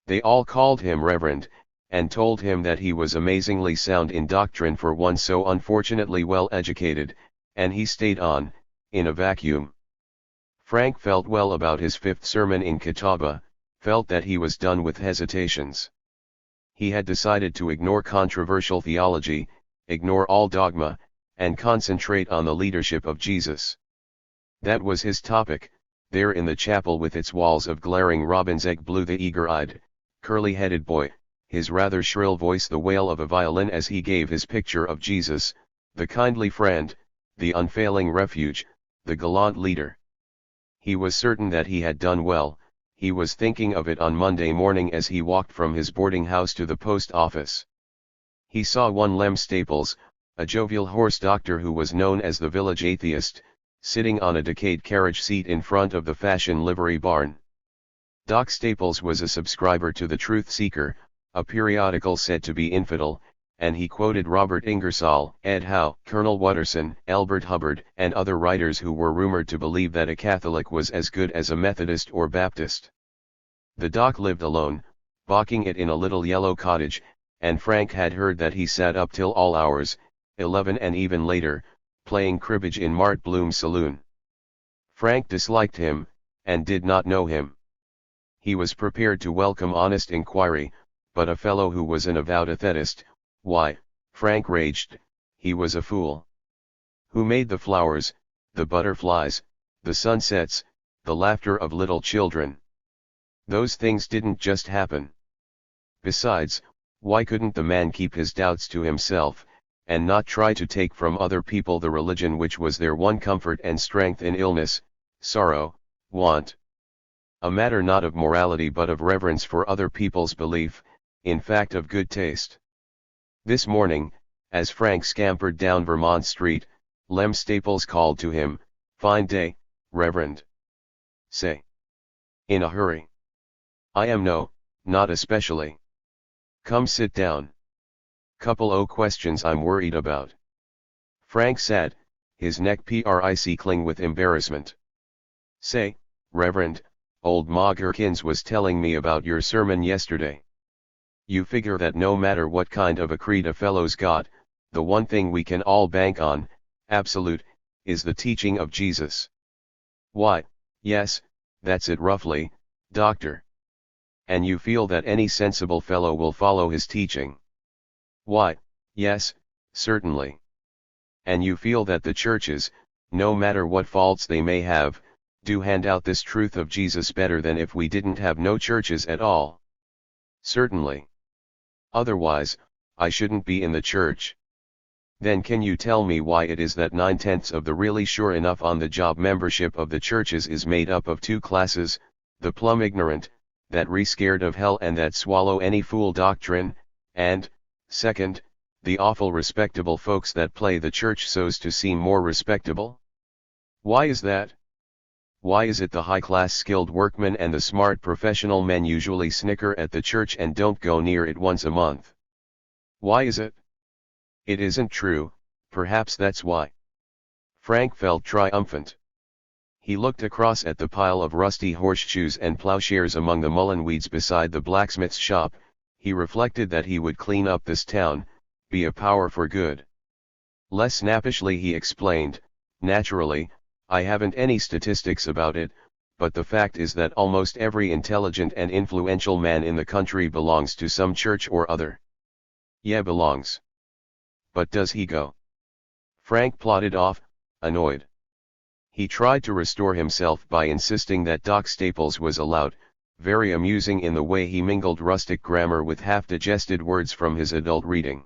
They all called him Reverend, and told him that he was amazingly sound in doctrine for one so unfortunately well educated, and he stayed on, in a vacuum. Frank felt well about his fifth sermon in Catawba, felt that he was done with hesitations. He had decided to ignore controversial theology, ignore all dogma, and concentrate on the leadership of Jesus. That was his topic, there in the chapel with its walls of glaring robin's egg blue, the eager-eyed, curly-headed boy, his rather shrill voice the wail of a violin as he gave his picture of Jesus, the kindly friend, the unfailing refuge, the gallant leader. He was certain that he had done well. He was thinking of it on Monday morning as he walked from his boarding house to the post office. He saw one Lem Staples, a jovial horse doctor who was known as the village atheist, sitting on a decayed carriage seat in front of the Fashion Livery Barn. Doc Staples was a subscriber to the Truth Seeker, a periodical said to be infidel, and he quoted Robert Ingersoll, Ed Howe, Colonel Watterson, Elbert Hubbard, and other writers who were rumored to believe that a Catholic was as good as a Methodist or Baptist. The doc lived alone, balking it in a little yellow cottage, and Frank had heard that he sat up till all hours, 11 and even later, playing cribbage in Mart Bloom's saloon. Frank disliked him, and did not know him. He was prepared to welcome honest inquiry, but a fellow who was an avowed atheist, why, Frank raged, he was a fool. Who made the flowers, the butterflies, the sunsets, the laughter of little children? Those things didn't just happen. Besides, why couldn't the man keep his doubts to himself, and not try to take from other people the religion which was their one comfort and strength in illness, sorrow, want? A matter not of morality but of reverence for other people's belief, in fact of good taste. This morning, as Frank scampered down Vermont Street, Lem Staples called to him, "Fine day, Reverend." "Say." "In a hurry." "I am no, not especially." "Come sit down. Couple o' questions I'm worried about." Frank sat, his neck prickling with embarrassment. "Say, Reverend, old Ma Gerkins was telling me about your sermon yesterday. You figure that no matter what kind of a creed a fellow's got, the one thing we can all bank on, absolute, is the teaching of Jesus." "Why, yes, that's it roughly, Doctor." "And you feel that any sensible fellow will follow his teaching?" "Why, yes, certainly." "And you feel that the churches, no matter what faults they may have, do hand out this truth of Jesus better than if we didn't have no churches at all?" "Certainly. Otherwise, I shouldn't be in the church. Then can you tell me why it is that 9/10 of the really sure enough on-the-job membership of the churches is made up of two classes, the plumb ignorant, that re-scared of hell and that swallow any fool doctrine, and, second, the awful respectable folks that play the church so's to seem more respectable? Why is that? Why is it the high-class skilled workmen and the smart professional men usually snicker at the church and don't go near it once a month? Why is it? It isn't true, perhaps that's why. Frank felt triumphant. He looked across at the pile of rusty horseshoes and plowshares among the mullein weeds beside the blacksmith's shop. He reflected that he would clean up this town, be a power for good. Less snappishly he explained, naturally, I haven't any statistics about it, but the fact is that almost every intelligent and influential man in the country belongs to some church or other. Yeah, belongs. But does he go? Frank plodded off, annoyed. He tried to restore himself by insisting that Doc Staples was allowed, very amusing in the way he mingled rustic grammar with half-digested words from his adult reading.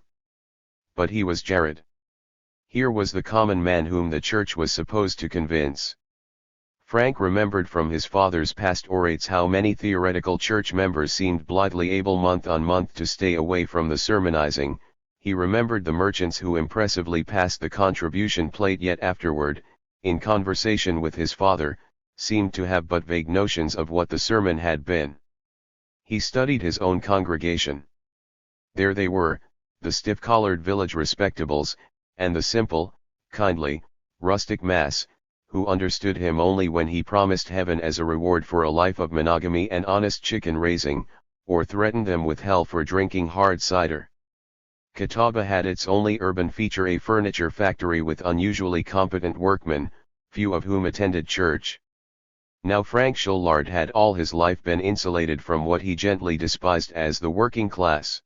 But he was Jared. Here was the common man whom the church was supposed to convince. Frank remembered from his father's past orates how many theoretical church members seemed blithely able month on month to stay away from the sermonizing. He remembered the merchants who impressively passed the contribution plate yet afterward, in conversation with his father, seemed to have but vague notions of what the sermon had been. He studied his own congregation. There they were, the stiff-collared village respectables, and the simple, kindly, rustic mass, who understood him only when he promised heaven as a reward for a life of monogamy and honest chicken raising, or threatened them with hell for drinking hard cider. Catawba had its only urban feature, a furniture factory with unusually competent workmen, few of whom attended church. Now Frank Shullard had all his life been insulated from what he gently despised as the working class.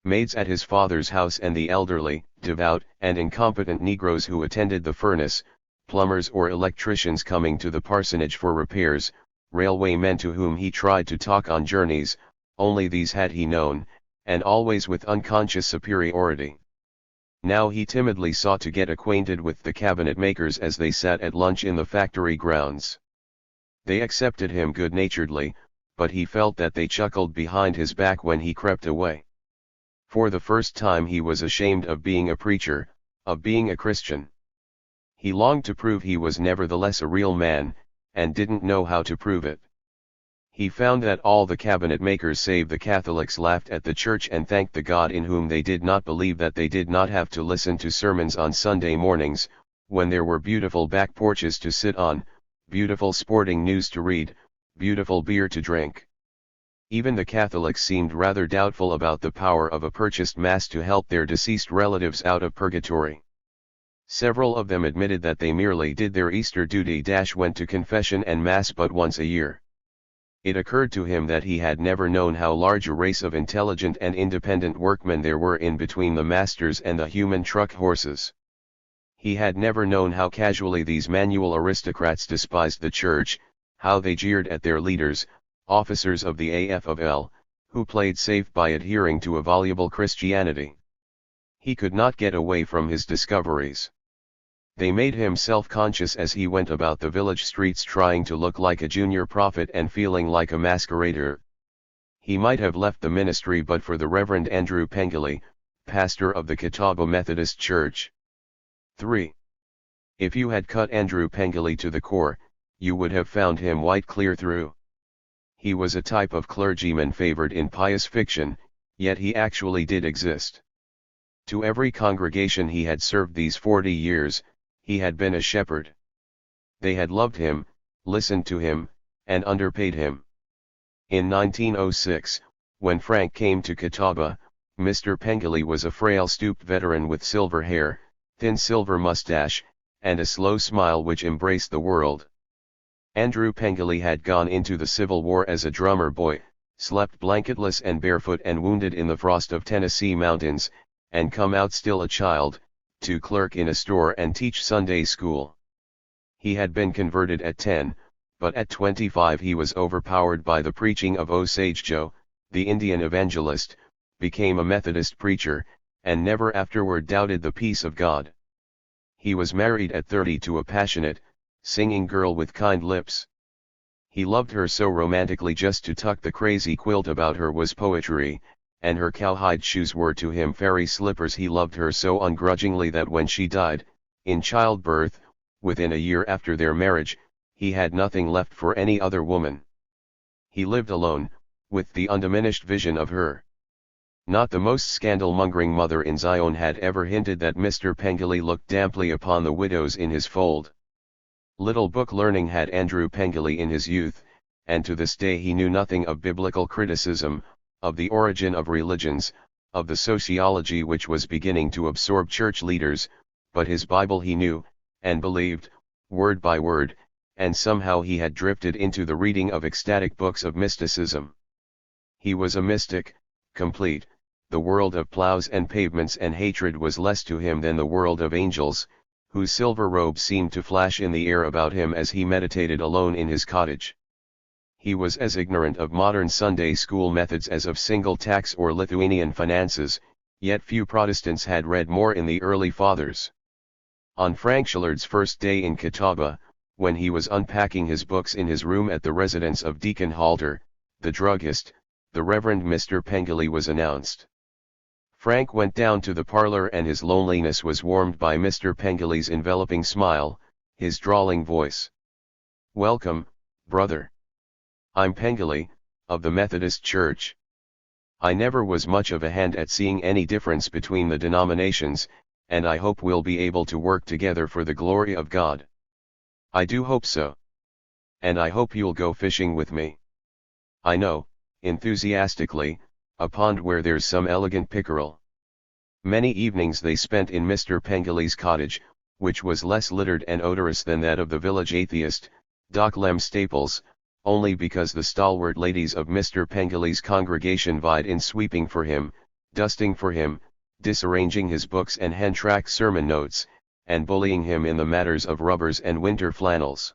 Maids at his father's house and the elderly, devout, and incompetent Negroes who attended the furnace, plumbers or electricians coming to the parsonage for repairs, railway men to whom he tried to talk on journeys, only these had he known, and always with unconscious superiority. Now he timidly sought to get acquainted with the cabinet makers as they sat at lunch in the factory grounds. They accepted him good-naturedly, but he felt that they chuckled behind his back when he crept away. For the first time he was ashamed of being a preacher, of being a Christian. He longed to prove he was nevertheless a real man, and didn't know how to prove it. He found that all the cabinet makers save the Catholics laughed at the church and thanked the God in whom they did not believe that they did not have to listen to sermons on Sunday mornings, when there were beautiful back porches to sit on, beautiful sporting news to read, beautiful beer to drink. Even the Catholics seemed rather doubtful about the power of a purchased mass to help their deceased relatives out of purgatory. Several of them admitted that they merely did their Easter duty — went to confession and mass but once a year. It occurred to him that he had never known how large a race of intelligent and independent workmen there were in between the masters and the human truck horses. He had never known how casually these manual aristocrats despised the church, how they jeered at their leaders, officers of the AFL, who played safe by adhering to a voluble Christianity. He could not get away from his discoveries. They made him self-conscious as he went about the village streets trying to look like a junior prophet and feeling like a masquerader. He might have left the ministry but for the Reverend Andrew Pengilly, pastor of the Catawba Methodist Church. 3. If you had cut Andrew Pengilly to the core, you would have found him white clear through. He was a type of clergyman favored in pious fiction, yet he actually did exist. To every congregation he had served these 40 years, he had been a shepherd. They had loved him, listened to him, and underpaid him. In 1906, when Frank came to Catawba, Mr. Pengilly was a frail stooped veteran with silver hair, thin silver mustache, and a slow smile which embraced the world. Andrew Pengilly had gone into the Civil War as a drummer boy, slept blanketless and barefoot and wounded in the frost of Tennessee mountains, and come out still a child, to clerk in a store and teach Sunday school. He had been converted at 10, but at 25 he was overpowered by the preaching of Osage Joe, the Indian evangelist, became a Methodist preacher, and never afterward doubted the peace of God. He was married at 30 to a passionate, singing girl with kind lips. He loved her so romantically, just to tuck the crazy quilt about her was poetry, and her cowhide shoes were to him fairy slippers. He loved her so ungrudgingly that when she died, in childbirth, within a year after their marriage, he had nothing left for any other woman. He lived alone, with the undiminished vision of her. Not the most scandal-mongering mother in Zion had ever hinted that Mr. Pengilly looked damply upon the widows in his fold. Little book learning had Andrew Pengilly in his youth, and to this day he knew nothing of biblical criticism, of the origin of religions, of the sociology which was beginning to absorb church leaders, but his Bible he knew, and believed, word by word, and somehow he had drifted into the reading of ecstatic books of mysticism. He was a mystic, complete. The world of plows and pavements and hatred was less to him than the world of angels, whose silver robes seemed to flash in the air about him as he meditated alone in his cottage. He was as ignorant of modern Sunday school methods as of single tax or Lithuanian finances, yet few Protestants had read more in the early fathers. On Frank Schillard's first day in Catawba, when he was unpacking his books in his room at the residence of Deacon Halter, the druggist, the Reverend Mr. Pengilly was announced. Frank went down to the parlor, and his loneliness was warmed by Mr. Pengilly's enveloping smile, his drawling voice. "Welcome, brother. I'm Pengilly, of the Methodist Church. I never was much of a hand at seeing any difference between the denominations, and I hope we'll be able to work together for the glory of God." "I do hope so. And I hope you'll go fishing with me." "I know," enthusiastically, "a pond where there's some elegant pickerel." Many evenings they spent in Mr. Pengilly's cottage, which was less littered and odorous than that of the village atheist, Doc Lem Staples, only because the stalwart ladies of Mr. Pengilly's congregation vied in sweeping for him, dusting for him, disarranging his books and hand-track sermon notes, and bullying him in the matters of rubbers and winter flannels.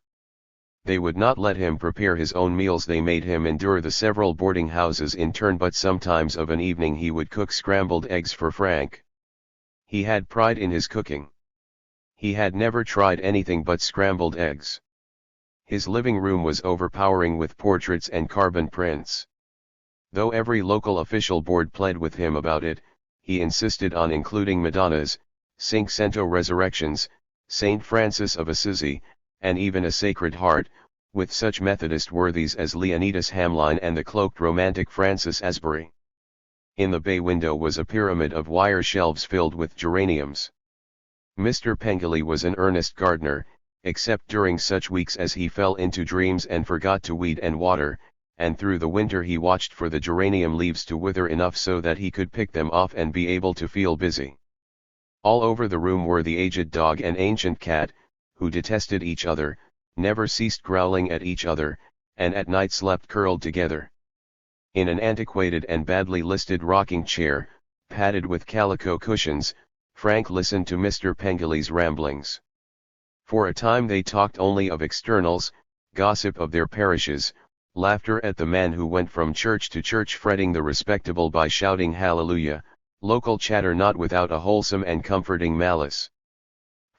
They would not let him prepare his own meals. They made him endure the several boarding houses in turn, but sometimes of an evening he would cook scrambled eggs for Frank. He had pride in his cooking. He had never tried anything but scrambled eggs. His living room was overpowering with portraits and carbon prints. Though every local official board pled with him about it, he insisted on including Madonnas, Cinque Cento Resurrections, St. Francis of Assisi, and even a Sacred Heart, with such Methodist worthies as Leonidas Hamline and the cloaked romantic Francis Asbury. In the bay window was a pyramid of wire shelves filled with geraniums. Mr. Pengilly was an earnest gardener, except during such weeks as he fell into dreams and forgot to weed and water, and through the winter he watched for the geranium leaves to wither enough so that he could pick them off and be able to feel busy. All over the room were the aged dog and ancient cat, who detested each other, never ceased growling at each other, and at night slept curled together. In an antiquated and badly listed rocking chair, padded with calico cushions, Frank listened to Mr. Pengilly's ramblings. For a time they talked only of externals, gossip of their parishes, laughter at the man who went from church to church fretting the respectable by shouting hallelujah, local chatter not without a wholesome and comforting malice.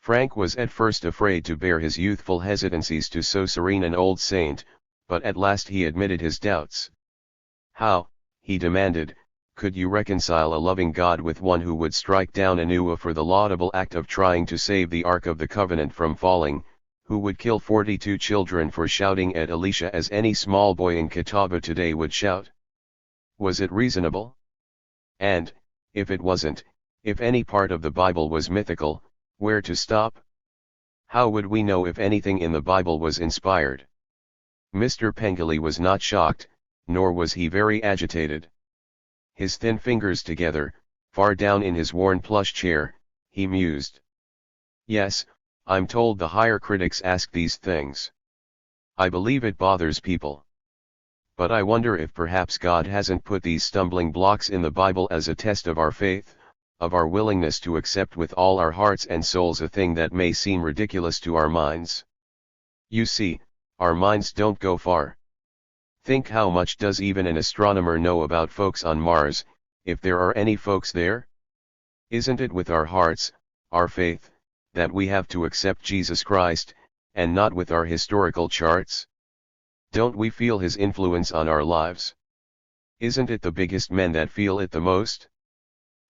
Frank was at first afraid to bear his youthful hesitancies to so serene an old saint, but at last he admitted his doubts. "How," he demanded, "could you reconcile a loving God with one who would strike down Anuwa for the laudable act of trying to save the Ark of the Covenant from falling, who would kill 42 children for shouting at Elisha as any small boy in Catawba today would shout? Was it reasonable? And, if it wasn't, if any part of the Bible was mythical, where to stop? How would we know if anything in the Bible was inspired?" Mr. Pengilly was not shocked, nor was he very agitated. His thin fingers together, far down in his worn plush chair, he mused. "Yes, I'm told the higher critics ask these things. I believe it bothers people. But I wonder if perhaps God hasn't put these stumbling blocks in the Bible as a test of our faith, of our willingness to accept with all our hearts and souls a thing that may seem ridiculous to our minds. You see, our minds don't go far. Think how much does even an astronomer know about folks on Mars, if there are any folks there? Isn't it with our hearts, our faith, that we have to accept Jesus Christ, and not with our historical charts? Don't we feel his influence on our lives? Isn't it the biggest men that feel it the most?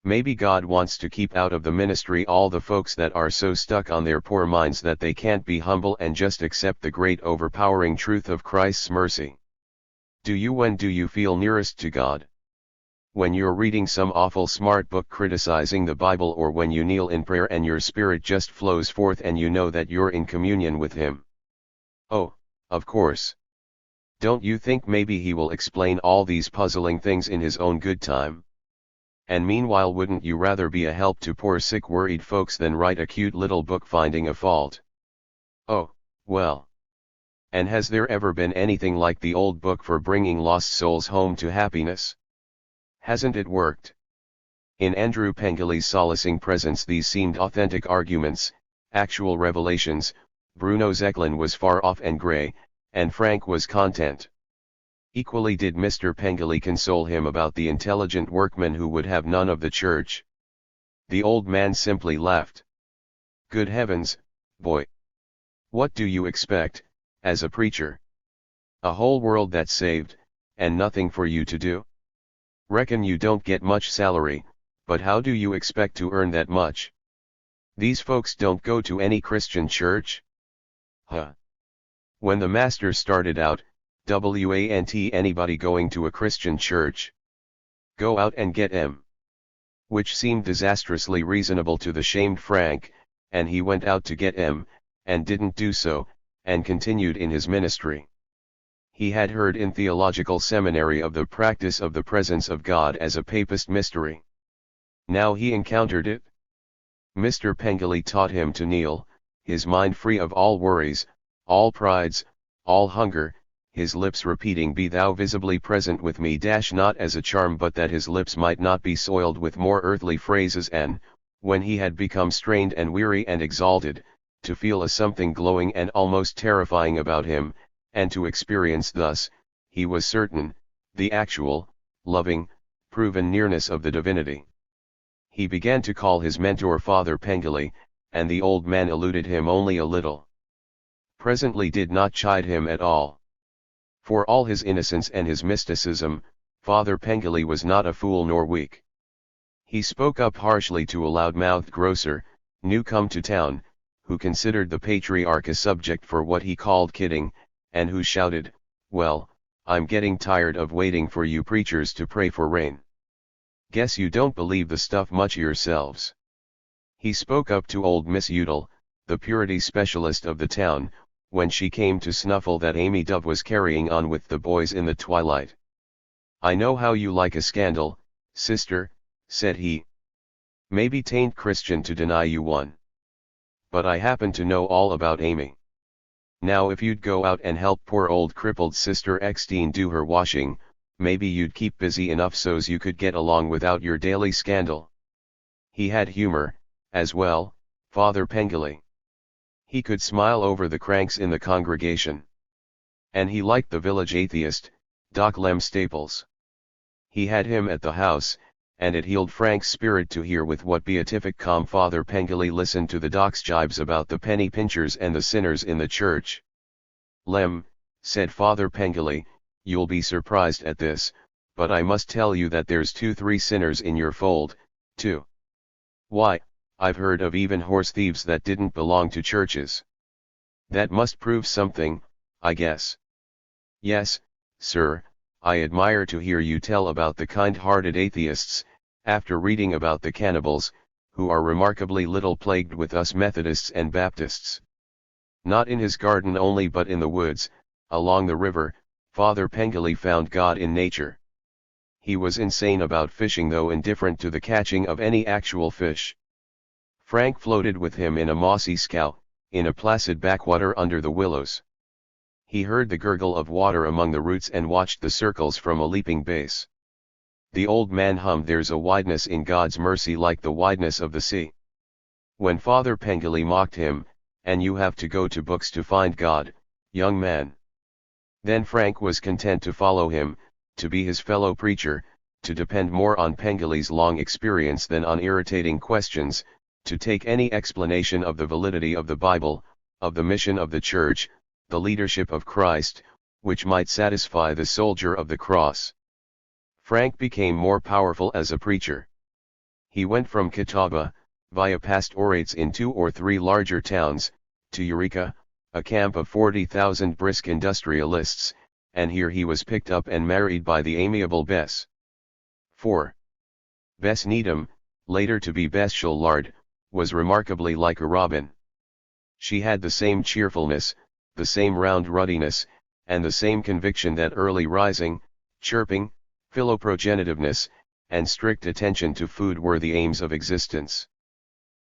Maybe God wants to keep out of the ministry all the folks that are so stuck on their poor minds that they can't be humble and just accept the great overpowering truth of Christ's mercy. When do you feel nearest to God? When you're reading some awful smart book criticizing the Bible, or when you kneel in prayer and your spirit just flows forth and you know that you're in communion with him? Oh, of course. Don't you think maybe he will explain all these puzzling things in his own good time? And meanwhile, wouldn't you rather be a help to poor sick worried folks than write a cute little book finding a fault? Oh, well. And has there ever been anything like the old book for bringing lost souls home to happiness? Hasn't it worked? In Andrew Pengilly's solacing presence these seemed authentic arguments, actual revelations. Bruno Zeklin was far off and grey, and Frank was content. Equally did Mr. Pengilly console him about the intelligent workman who would have none of the church. The old man simply laughed. Good heavens, boy! What do you expect, as a preacher? A whole world that's saved, and nothing for you to do? Reckon you don't get much salary, but how do you expect to earn that much? These folks don't go to any Christian church? Huh. When the master started out, anybody going to a Christian church? Go out and get him. Which seemed disastrously reasonable to the shamed Frank, and he went out to get him, and didn't do so, and continued in his ministry. He had heard in theological seminary of the practice of the presence of God as a papist mystery. Now he encountered it. Mr. Pengilly taught him to kneel, his mind free of all worries, all prides, all hunger, his lips repeating, "Be thou visibly present with me," not as a charm but that his lips might not be soiled with more earthly phrases, and, when he had become strained and weary and exalted, to feel a something glowing and almost terrifying about him, and to experience thus, he was certain, the actual, loving, proven nearness of the divinity. He began to call his mentor Father Pengilly, and the old man eluded him only a little. Presently did not chide him at all. For all his innocence and his mysticism, Father Pengilly was not a fool nor weak. He spoke up harshly to a loud-mouthed grocer, new come to town, who considered the patriarch a subject for what he called kidding, and who shouted, "Well, I'm getting tired of waiting for you preachers to pray for rain. Guess you don't believe the stuff much yourselves." He spoke up to old Miss Udall, the purity specialist of the town, when she came to snuffle that Amy Dove was carrying on with the boys in the twilight. "I know how you like a scandal, sister," said he. "Maybe 'tain't Christian to deny you one. But I happen to know all about Amy. Now if you'd go out and help poor old crippled Sister Eckstein do her washing, maybe you'd keep busy enough so's you could get along without your daily scandal." He had humor, as well, Father Pengilly. He could smile over the cranks in the congregation. And he liked the village atheist, Doc Lem Staples. He had him at the house, and it healed Frank's spirit to hear with what beatific calm Father Pengilly listened to the doc's jibes about the penny pinchers and the sinners in the church. "Lem," said Father Pengilly, "you'll be surprised at this, but I must tell you that there's 2-3 sinners in your fold, too. Why, I've heard of even horse thieves that didn't belong to churches. That must prove something, I guess." "Yes, sir, I admire to hear you tell about the kind-hearted atheists, after reading about the cannibals, who are remarkably little plagued with us Methodists and Baptists." Not in his garden only but in the woods, along the river, Father Pengilly found God in nature. He was insane about fishing, though indifferent to the catching of any actual fish. Frank floated with him in a mossy scow, in a placid backwater under the willows. He heard the gurgle of water among the roots and watched the circles from a leaping base. The old man hummed, "There's a wideness in God's mercy like the wideness of the sea." When Father Pengilly mocked him, "And you have to go to books to find God, young man," then Frank was content to follow him, to be his fellow preacher, to depend more on Pengilly's long experience than on irritating questions, to take any explanation of the validity of the Bible, of the mission of the Church, the leadership of Christ, which might satisfy the soldier of the cross. Frank became more powerful as a preacher. He went from Catawba, via pastorates in 2 or 3 larger towns, to Eureka, a camp of 40,000 brisk industrialists, and here he was picked up and married by the amiable Bess. 4. Bess Needham, later to be Bess Shullard, was remarkably like a robin. She had the same cheerfulness, the same round ruddiness, and the same conviction that early rising, chirping, philoprogenitiveness, and strict attention to food were the aims of existence.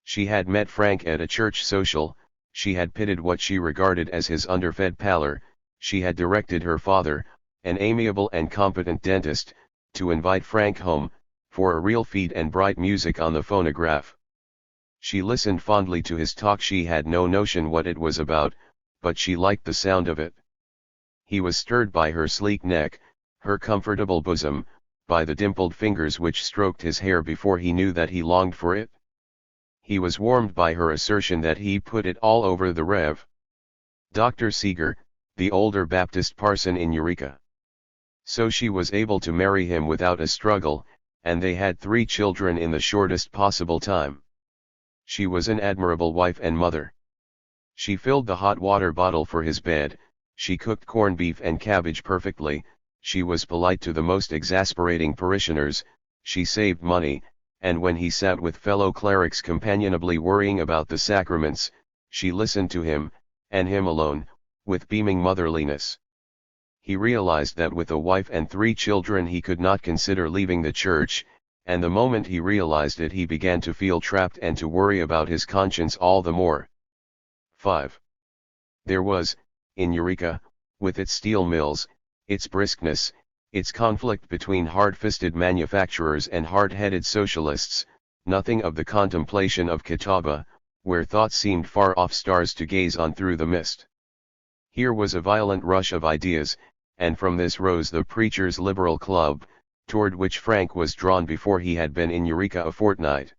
She had met Frank at a church social, she had pitied what she regarded as his underfed pallor, she had directed her father, an amiable and competent dentist, to invite Frank home, for a real feed and bright music on the phonograph. She listened fondly to his talk. She had no notion what it was about, but she liked the sound of it. He was stirred by her sleek neck, her comfortable bosom, by the dimpled fingers which stroked his hair before he knew that he longed for it. He was warmed by her assertion that he put it all over the Rev. Dr. Seeger, the older Baptist parson in Eureka. So she was able to marry him without a struggle, and they had 3 children in the shortest possible time. She was an admirable wife and mother. She filled the hot water bottle for his bed, she cooked corned beef and cabbage perfectly, she was polite to the most exasperating parishioners, she saved money, and when he sat with fellow clerics companionably worrying about the sacraments, she listened to him, and him alone, with beaming motherliness. He realized that with a wife and 3 children he could not consider leaving the church, and the moment he realized it he began to feel trapped and to worry about his conscience all the more. 5. There was, in Eureka, with its steel mills, its briskness, its conflict between hard-fisted manufacturers and hard-headed socialists, nothing of the contemplation of Catawba, where thought seemed far off stars to gaze on through the mist. Here was a violent rush of ideas, and from this rose the Preachers' Liberal Club, toward which Frank was drawn before he had been in Eureka a fortnight.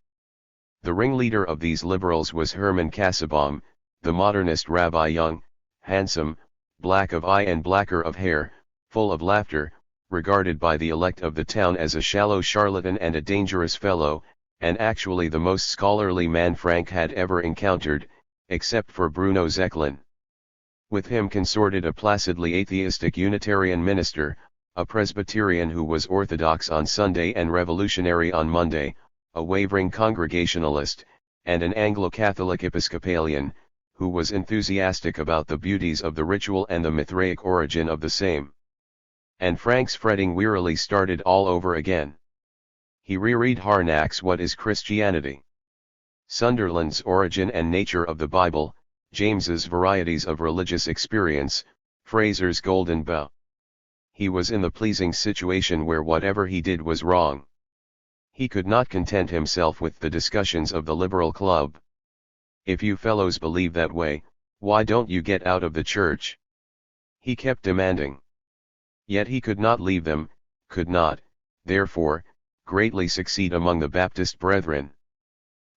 The ringleader of these liberals was Herman Casaubon, the modernist rabbi, young, handsome, black of eye and blacker of hair, full of laughter, regarded by the elect of the town as a shallow charlatan and a dangerous fellow, and actually the most scholarly man Frank had ever encountered, except for Bruno Zeklin. With him consorted a placidly atheistic Unitarian minister, a Presbyterian who was orthodox on Sunday and revolutionary on Monday, a wavering Congregationalist, and an Anglo-Catholic Episcopalian, who was enthusiastic about the beauties of the ritual and the Mithraic origin of the same. And Frank's fretting wearily started all over again. He reread Harnack's What is Christianity? Sunderland's Origin and Nature of the Bible, James's Varieties of Religious Experience, Fraser's Golden Bough. He was in the pleasing situation where whatever he did was wrong. He could not content himself with the discussions of the Liberal Club. If you fellows believe that way, why don't you get out of the church? He kept demanding. Yet he could not leave them, could not, therefore, greatly succeed among the Baptist brethren.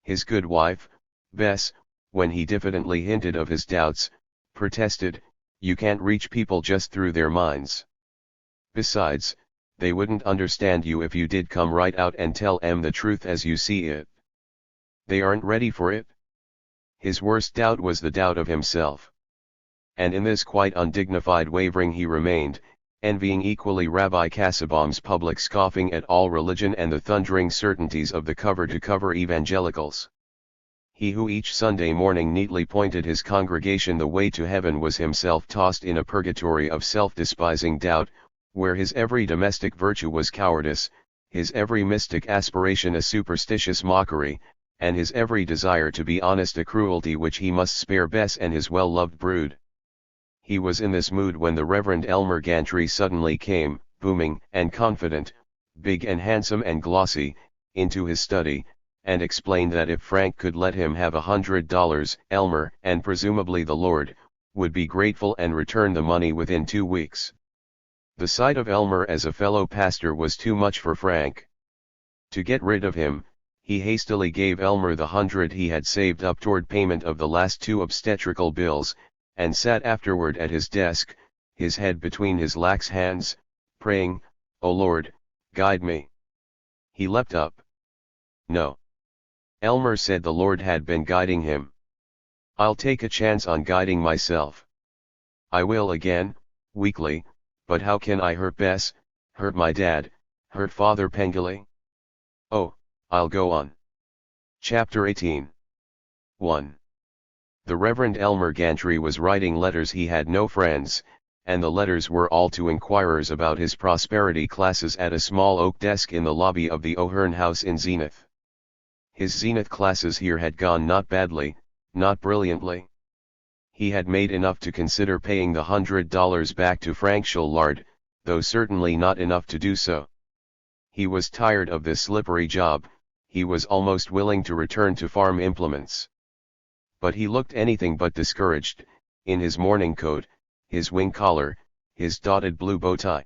His good wife, Bess, when he diffidently hinted of his doubts, protested, "You can't reach people just through their minds. Besides, they wouldn't understand you if you did come right out and tell 'em the truth as you see it. They aren't ready for it." His worst doubt was the doubt of himself. And in this quite undignified wavering he remained, envying equally Rabbi Casaubon's public scoffing at all religion and the thundering certainties of the cover-to-cover evangelicals. He who each Sunday morning neatly pointed his congregation the way to heaven was himself tossed in a purgatory of self-despising doubt, where his every domestic virtue was cowardice, his every mystic aspiration a superstitious mockery, and his every desire to be honest a cruelty which he must spare Bess and his well-loved brood. He was in this mood when the Reverend Elmer Gantry suddenly came, booming and confident, big and handsome and glossy, into his study, and explained that if Frank could let him have $100, Elmer, and presumably the Lord, would be grateful and return the money within 2 weeks. The sight of Elmer as a fellow pastor was too much for Frank. To get rid of him, he hastily gave Elmer the 100 he had saved up toward payment of the last 2 obstetrical bills, and sat afterward at his desk, his head between his lax hands, praying, "O Lord, guide me." He leapt up. No. Elmer said the Lord had been guiding him. "I'll take a chance on guiding myself. I will again, weakly, but how can I hurt Bess, hurt my dad, hurt Father Pengilly? Oh, I'll go on." Chapter 18. 1. The Reverend Elmer Gantry was writing letters. He had no friends, and the letters were all to inquirers about his prosperity classes at a small oak desk in the lobby of the O'Hearn House in Zenith. His Zenith classes here had gone not badly, not brilliantly. He had made enough to consider paying the $100 back to Frank Shullard, though certainly not enough to do so. He was tired of this slippery job. He was almost willing to return to farm implements. But he looked anything but discouraged, in his morning coat, his wing collar, his dotted blue bow tie.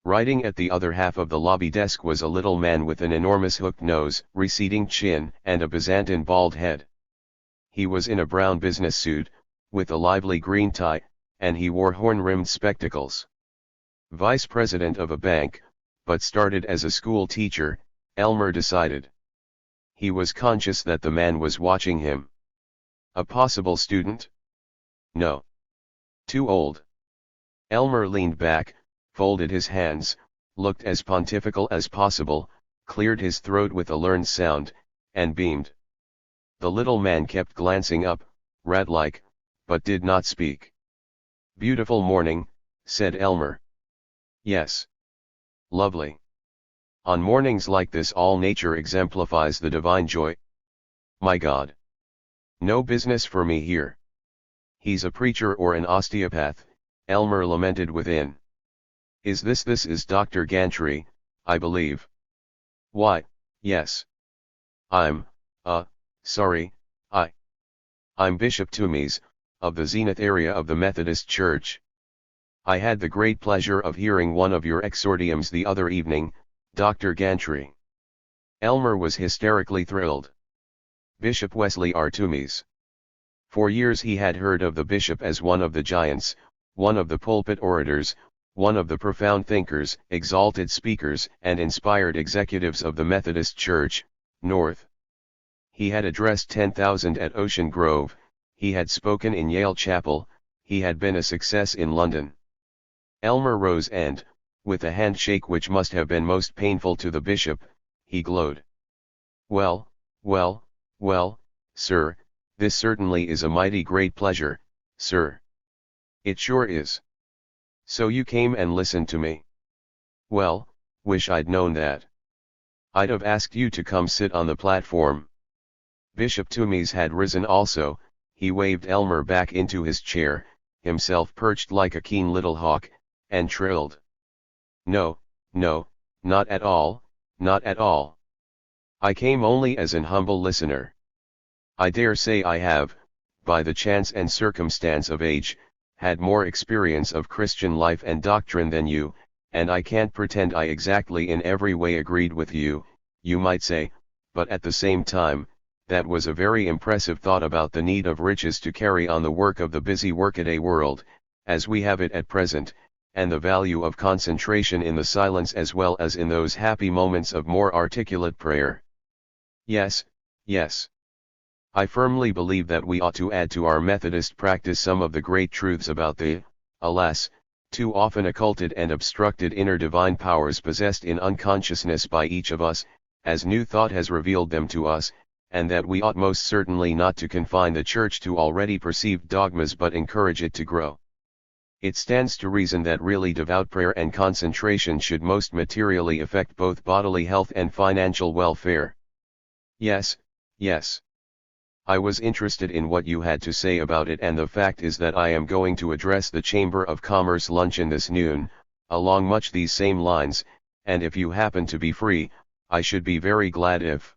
Writing at the other half of the lobby desk was a little man with an enormous hooked nose, receding chin, and a Byzantine bald head. He was in a brown business suit, with a lively green tie, and he wore horn-rimmed spectacles. Vice president of a bank, but started as a school teacher, Elmer decided. He was conscious that the man was watching him. A possible student? No. Too old. Elmer leaned back, folded his hands, looked as pontifical as possible, cleared his throat with a learned sound, and beamed. The little man kept glancing up, rat-like, but did not speak. "Beautiful morning," said Elmer. "Yes. Lovely. On mornings like this all nature exemplifies the divine joy. My God. No business for me here. He's a preacher or an osteopath," Elmer lamented within. This is Dr. Gantry, I believe." "Why, yes. Sorry, I'm Bishop Toomies, of the Zenith area of the Methodist Church. I had the great pleasure of hearing one of your exordiums the other evening, Dr. Gantry." Elmer was hysterically thrilled. Bishop Wesley R. Toomies. For years he had heard of the bishop as one of the giants, one of the pulpit orators, one of the profound thinkers, exalted speakers, and inspired executives of the Methodist Church, North. He had addressed 10,000 at Ocean Grove, he had spoken in Yale Chapel, he had been a success in London. Elmer rose and, with a handshake which must have been most painful to the bishop, he glowed. Well, sir, this certainly is a mighty great pleasure, sir. It sure is. So you came and listened to me. Well, wish I'd known that. I'd have asked you to come sit on the platform." Bishop Toomies had risen also. He waved Elmer back into his chair, himself perched like a keen little hawk, and trilled. No, not at all, not at all. I came only as an humble listener. I dare say I have, by the chance and circumstance of age, had more experience of Christian life and doctrine than you, and I can't pretend I exactly in every way agreed with you, you might say, but at the same time, that was a very impressive thought about the need of riches to carry on the work of the busy workaday world, as we have it at present, and the value of concentration in the silence as well as in those happy moments of more articulate prayer. Yes. I firmly believe that we ought to add to our Methodist practice some of the great truths about the, alas, too often occulted and obstructed inner divine powers possessed in unconsciousness by each of us, as new thought has revealed them to us, and that we ought most certainly not to confine the Church to already perceived dogmas but encourage it to grow. It stands to reason that really devout prayer and concentration should most materially affect both bodily health and financial welfare. Yes. I was interested in what you had to say about it, and the fact is that I am going to address the Chamber of Commerce luncheon this noon, along much these same lines, and if you happen to be free, I should be very glad if.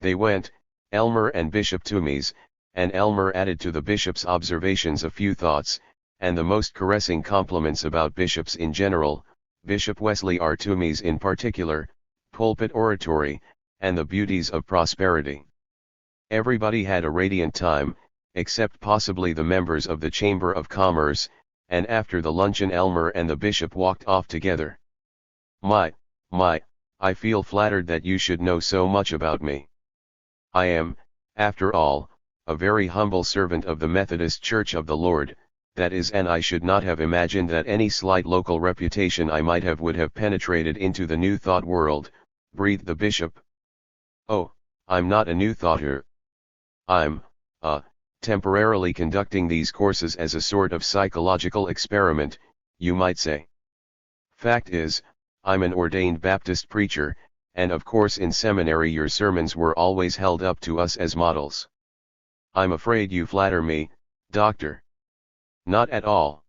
They went, Elmer and Bishop Toomies, and Elmer added to the bishop's observations a few thoughts, and the most caressing compliments about bishops in general, Bishop Wesley R. Toomeys in particular, pulpit oratory, and the beauties of prosperity. Everybody had a radiant time, except possibly the members of the Chamber of Commerce, and after the luncheon Elmer and the bishop walked off together. My, I feel flattered that you should know so much about me. I am, after all, a very humble servant of the Methodist Church of the Lord, that is, and I should not have imagined that any slight local reputation I might have would have penetrated into the New Thought world, breathed the bishop. Oh, I'm not a New Thoughter. I'm, temporarily conducting these courses as a sort of psychological experiment, you might say. Fact is, I'm an ordained Baptist preacher, and of course in seminary your sermons were always held up to us as models. I'm afraid you flatter me, Doctor. Not at all.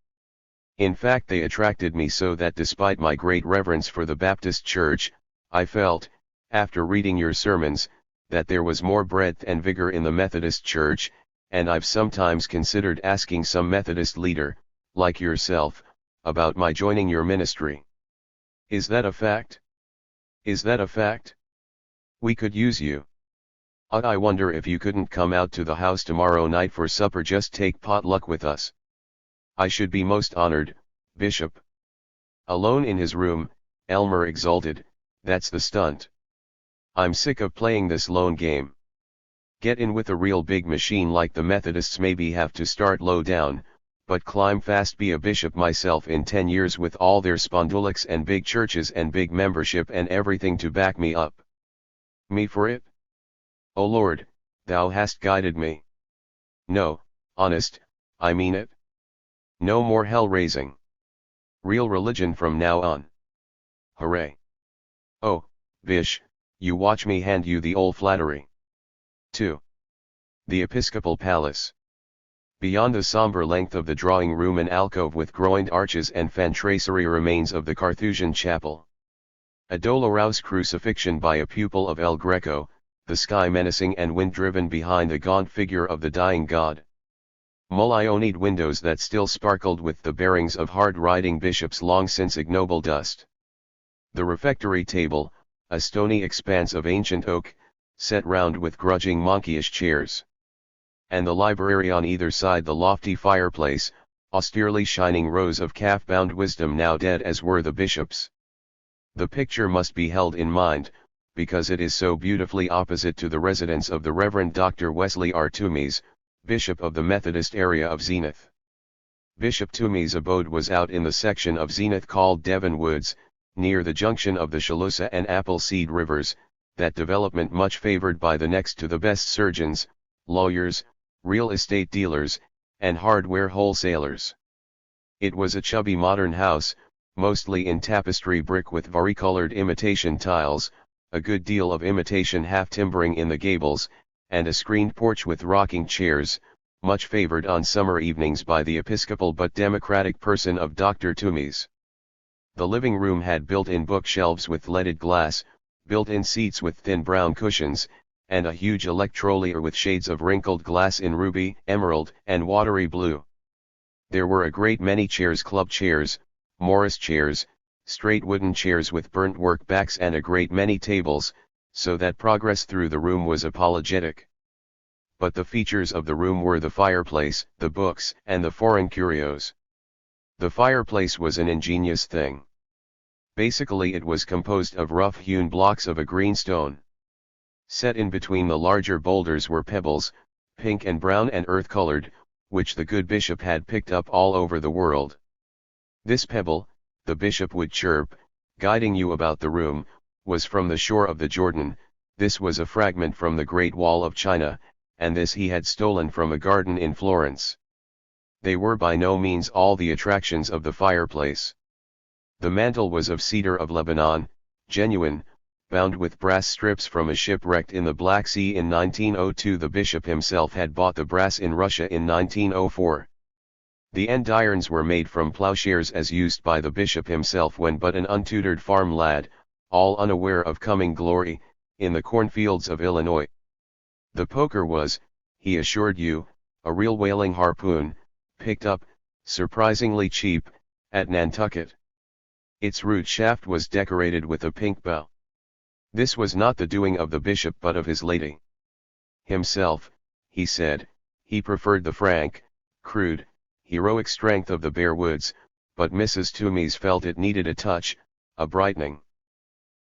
In fact, they attracted me so that despite my great reverence for the Baptist Church, I felt, after reading your sermons, that there was more breadth and vigor in the Methodist Church, and I've sometimes considered asking some Methodist leader, like yourself, about my joining your ministry. Is that a fact? Is that a fact? We could use you. I wonder if you couldn't come out to the house tomorrow night for supper, just take potluck with us. I should be most honored, Bishop. Alone in his room, Elmer exulted, that's the stunt. I'm sick of playing this lone game. Get in with a real big machine like the Methodists, maybe have to start low down, but climb fast, be a bishop myself in 10 years with all their spondulics and big churches and big membership and everything to back me up. Me for it? O Lord, thou hast guided me. No, honest, I mean it. No more hell-raising. Real religion from now on. Hooray. Oh, Bish, you watch me hand you the old flattery. 2. The Episcopal Palace. Beyond the somber length of the drawing room, an alcove with groined arches and fan tracery remains of the Carthusian chapel. A dolorous crucifixion by a pupil of El Greco, the sky menacing and wind-driven behind the gaunt figure of the dying god. Mulioned windows that still sparkled with the bearings of hard-riding bishops long since ignoble dust. The refectory table, a stony expanse of ancient oak, set round with grudging monkeyish chairs. And the library on either side, the lofty fireplace, austerely shining rows of calf-bound wisdom now dead as were the bishops. The picture must be held in mind, because it is so beautifully opposite to the residence of the Reverend Dr. Wesley R. Toomeys, Bishop of the Methodist area of Zenith. Bishop Toomeys' abode was out in the section of Zenith called Devon Woods, near the junction of the Shalusa and Appleseed rivers, that development much favored by the next to the best surgeons, lawyers, real estate dealers, and hardware wholesalers. It was a chubby modern house, mostly in tapestry brick with varicolored imitation tiles, a good deal of imitation half-timbering in the gables, and a screened porch with rocking chairs, much favored on summer evenings by the episcopal but democratic person of Dr. Toomeys. The living room had built-in bookshelves with leaded glass, built-in seats with thin brown cushions, and a huge electrolier with shades of wrinkled glass in ruby, emerald, and watery blue. There were a great many chairs, club chairs, Morris chairs, straight wooden chairs with burnt work backs, and a great many tables, so that progress through the room was apologetic. But the features of the room were the fireplace, the books, and the foreign curios. The fireplace was an ingenious thing. Basically it was composed of rough-hewn blocks of a green stone. Set in between the larger boulders were pebbles, pink and brown and earth-colored, which the good bishop had picked up all over the world. This pebble, the bishop would chirp, guiding you about the room, was from the shore of the Jordan, this was a fragment from the Great Wall of China, and this he had stolen from a garden in Florence. They were by no means all the attractions of the fireplace. The mantel was of cedar of Lebanon, genuine, bound with brass strips from a ship wrecked in the Black Sea in 1902. The bishop himself had bought the brass in Russia in 1904. The endirons were made from plowshares as used by the bishop himself when but an untutored farm lad, all unaware of coming glory, in the cornfields of Illinois. The poker was, he assured you, a real whaling harpoon, picked up, surprisingly cheap, at Nantucket. Its root shaft was decorated with a pink bow. This was not the doing of the bishop but of his lady. Himself, he said, he preferred the frank, crude, heroic strength of the bare woods, but Mrs. Toomey's felt it needed a touch, a brightening.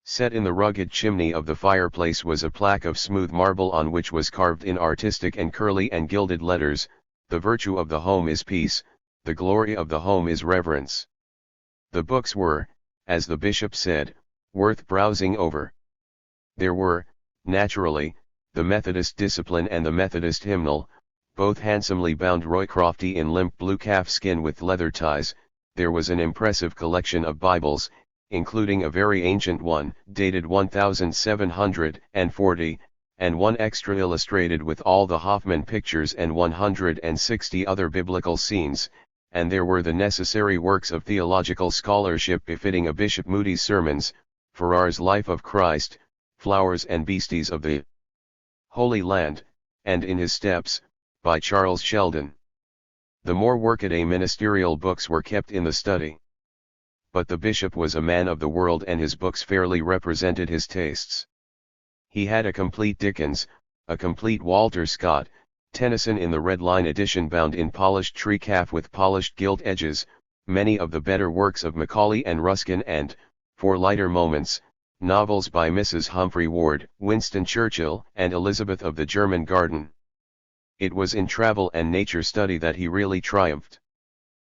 Set in the rugged chimney of the fireplace was a plaque of smooth marble on which was carved in artistic and curly and gilded letters, "The virtue of the home is peace, the glory of the home is reverence." The books were, as the bishop said, worth browsing over. There were, naturally, the Methodist Discipline and the Methodist Hymnal, both handsomely bound Roycrofty in limp blue calf skin with leather ties. There was an impressive collection of Bibles, including a very ancient one, dated 1740, and one extra illustrated with all the Hoffman pictures and 160 other biblical scenes, and there were the necessary works of theological scholarship befitting a Bishop Moody's sermons, Farrar's Life of Christ, Flowers and Beasties of the Holy Land, and In His Steps, by Charles Sheldon. The more workaday ministerial books were kept in the study. But the bishop was a man of the world and his books fairly represented his tastes. He had a complete Dickens, a complete Walter Scott, Tennyson in the Red Line edition bound in polished tree calf with polished gilt edges, many of the better works of Macaulay and Ruskin and, for lighter moments, novels by Mrs. Humphrey Ward, Winston Churchill and Elizabeth of the German Garden. It was in travel and nature study that he really triumphed.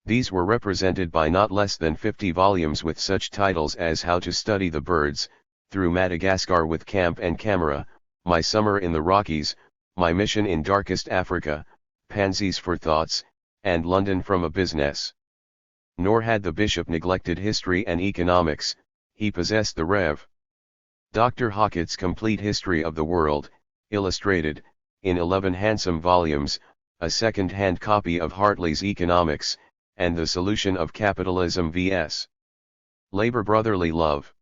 These were represented by not less than 50 volumes with such titles as How to Study the Birds, Through Madagascar with Camp and Camera, My Summer in the Rockies, My Mission in Darkest Africa, Pansies for Thoughts, and London from a Business. Nor had the bishop neglected history and economics. He possessed the Rev. Dr. Hockett's Complete History of the World, illustrated, in 11 handsome volumes, a second-hand copy of Hartley's Economics, and The Solution of Capitalism vs. Labor. Brotherly Love.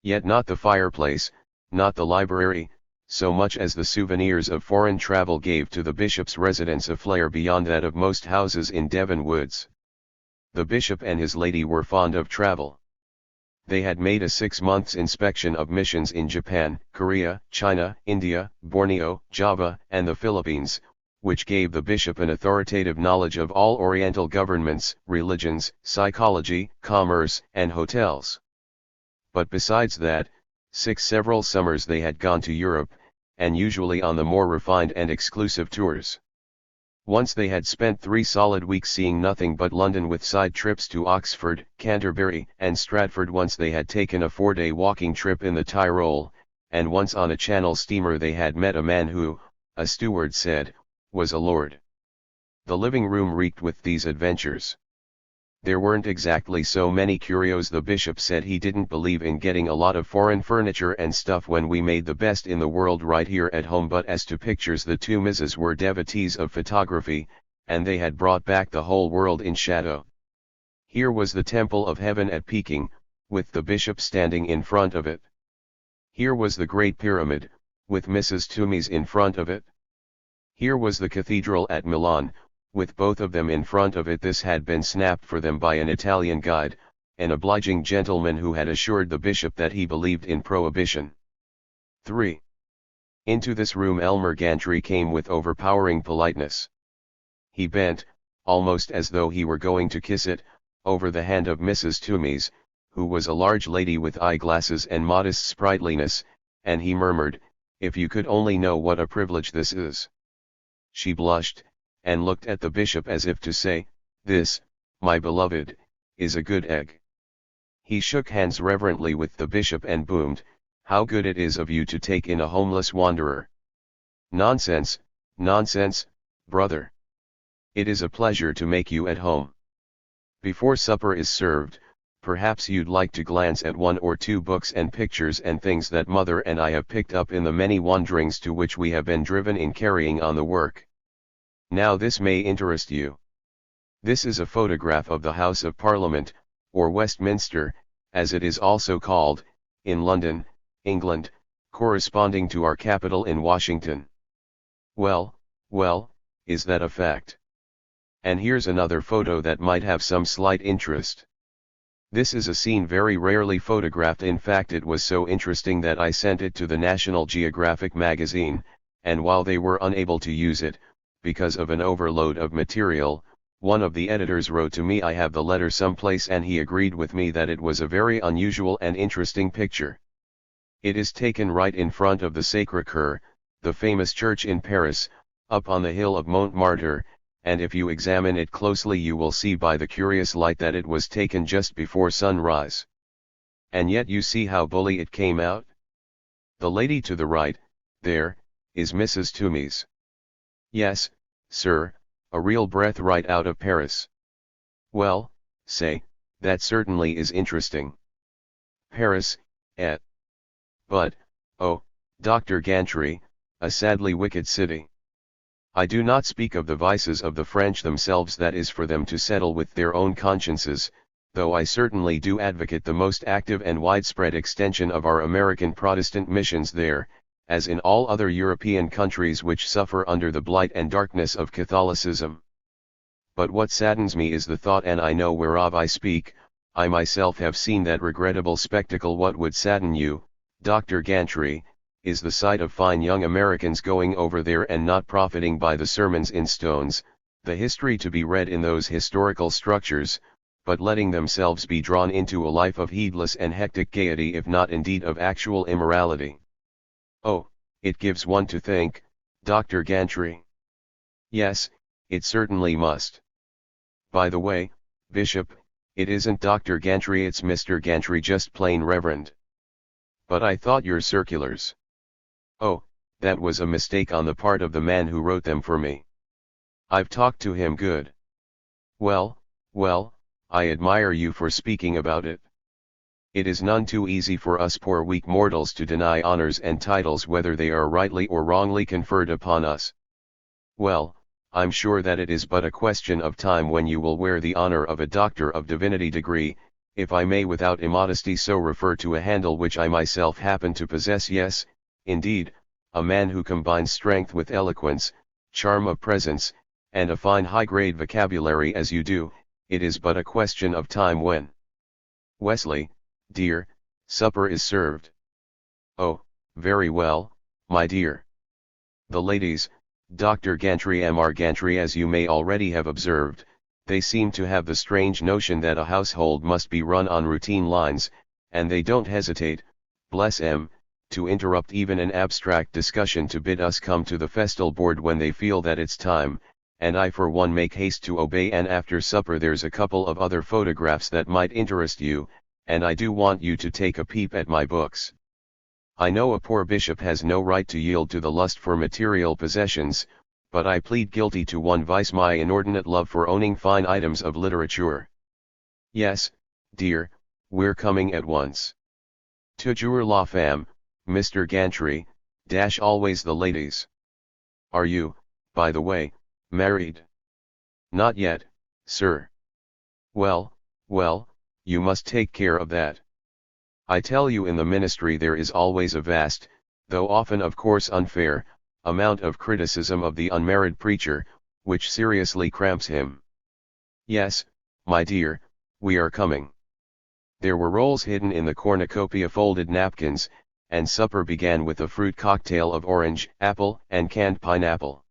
Yet not the fireplace, not the library, so much as the souvenirs of foreign travel gave to the bishop's residence a flair beyond that of most houses in Devon Woods. The bishop and his lady were fond of travel. They had made a 6 months inspection of missions in Japan, Korea, China, India, Borneo, Java, and the Philippines, which gave the bishop an authoritative knowledge of all Oriental governments, religions, psychology, commerce, and hotels. But besides that, several summers they had gone to Europe, and usually on the more refined and exclusive tours. Once they had spent 3 solid weeks seeing nothing but London with side trips to Oxford, Canterbury, and Stratford. Once they had taken a 4-day walking trip in the Tyrol, and once on a Channel steamer they had met a man who, a steward said, was a lord. The living room reeked with these adventures. There weren't exactly so many curios. The bishop said he didn't believe in getting a lot of foreign furniture and stuff when we made the best in the world right here at home, but as to pictures, the two Mrs. were devotees of photography, and they had brought back the whole world in shadow. Here was the Temple of Heaven at Peking, with the bishop standing in front of it. Here was the Great Pyramid, with Mrs. Toomey's in front of it. Here was the cathedral at Milan, with both of them in front of it. This had been snapped for them by an Italian guide, an obliging gentleman who had assured the bishop that he believed in prohibition. 3. Into this room Elmer Gantry came with overpowering politeness. He bent, almost as though he were going to kiss it, over the hand of Mrs. Toomey's, who was a large lady with eyeglasses and modest sprightliness, and he murmured, "If you could only know what a privilege this is." She blushed, and looked at the bishop as if to say, "This, my beloved, is a good egg." He shook hands reverently with the bishop and boomed, "How good it is of you to take in a homeless wanderer." "Nonsense, nonsense, brother. It is a pleasure to make you at home. Before supper is served, perhaps you'd like to glance at 1 or 2 books and pictures and things that Mother and I have picked up in the many wanderings to which we have been driven in carrying on the work. Now this may interest you. This is a photograph of the House of Parliament, or Westminster, as it is also called, in London, England, corresponding to our capital in Washington. Well, well, is that a fact? And here's another photo that might have some slight interest. This is a scene very rarely photographed. In fact, it was so interesting that I sent it to the National Geographic magazine, and while they were unable to use it, because of an overload of material, one of the editors wrote to me. I have the letter someplace, and he agreed with me that it was a very unusual and interesting picture. It is taken right in front of the Sacré-Cœur, the famous church in Paris, up on the hill of Montmartre, and if you examine it closely you will see by the curious light that it was taken just before sunrise. And yet you see how bully it came out? The lady to the right, there, is Mrs. Tumis. Yes, sir, a real breath right out of Paris. Well, say, that certainly is interesting. Paris, eh? But, oh, Dr. Gantry, a sadly wicked city. I do not speak of the vices of the French themselves, that is for them to settle with their own consciences, though I certainly do advocate the most active and widespread extension of our American Protestant missions there, as in all other European countries which suffer under the blight and darkness of Catholicism. But what saddens me is the thought, and I know whereof I speak. I myself have seen that regrettable spectacle. What would sadden you, Dr. Gantry, is the sight of fine young Americans going over there and not profiting by the sermons in stones, the history to be read in those historical structures, but letting themselves be drawn into a life of heedless and hectic gaiety, if not indeed of actual immorality. Oh, it gives one to think, Dr. Gantry. Yes, it certainly must. By the way, Bishop, it isn't Dr. Gantry, it's Mr. Gantry, just plain Reverend. But I thought your circulars. Oh, that was a mistake on the part of the man who wrote them for me. I've talked to him good. Well, I admire you for speaking about it. It is none too easy for us poor weak mortals to deny honors and titles whether they are rightly or wrongly conferred upon us. Well, I'm sure that it is but a question of time when you will wear the honor of a Doctor of Divinity degree, if I may without immodesty so refer to a handle which I myself happen to possess. Yes, indeed, a man who combines strength with eloquence, charm of presence, and a fine high-grade vocabulary as you do, it is but a question of time when. Wesley, dear, supper is served. Oh, very well, my dear. The ladies, Dr. Gantry Mr. Gantry, as you may already have observed, they seem to have the strange notion that a household must be run on routine lines, and they don't hesitate, bless 'em, to interrupt even an abstract discussion to bid us come to the festal board when they feel that it's time, and I for one make haste to obey. And after supper there's a couple of other photographs that might interest you, and I do want you to take a peep at my books. I know a poor bishop has no right to yield to the lust for material possessions, but I plead guilty to one vice, my inordinate love for owning fine items of literature. Yes, dear, we're coming at once. Toujours la femme, Mr. Gantry, always the ladies. Are you, by the way, married? Not yet, sir. Well, you must take care of that. I tell you, in the ministry there is always a vast, though often of course unfair, amount of criticism of the unmarried preacher, which seriously cramps him. Yes, my dear, we are coming. There were rolls hidden in the cornucopia, folded napkins, and supper began with a fruit cocktail of orange, apple, and canned pineapple.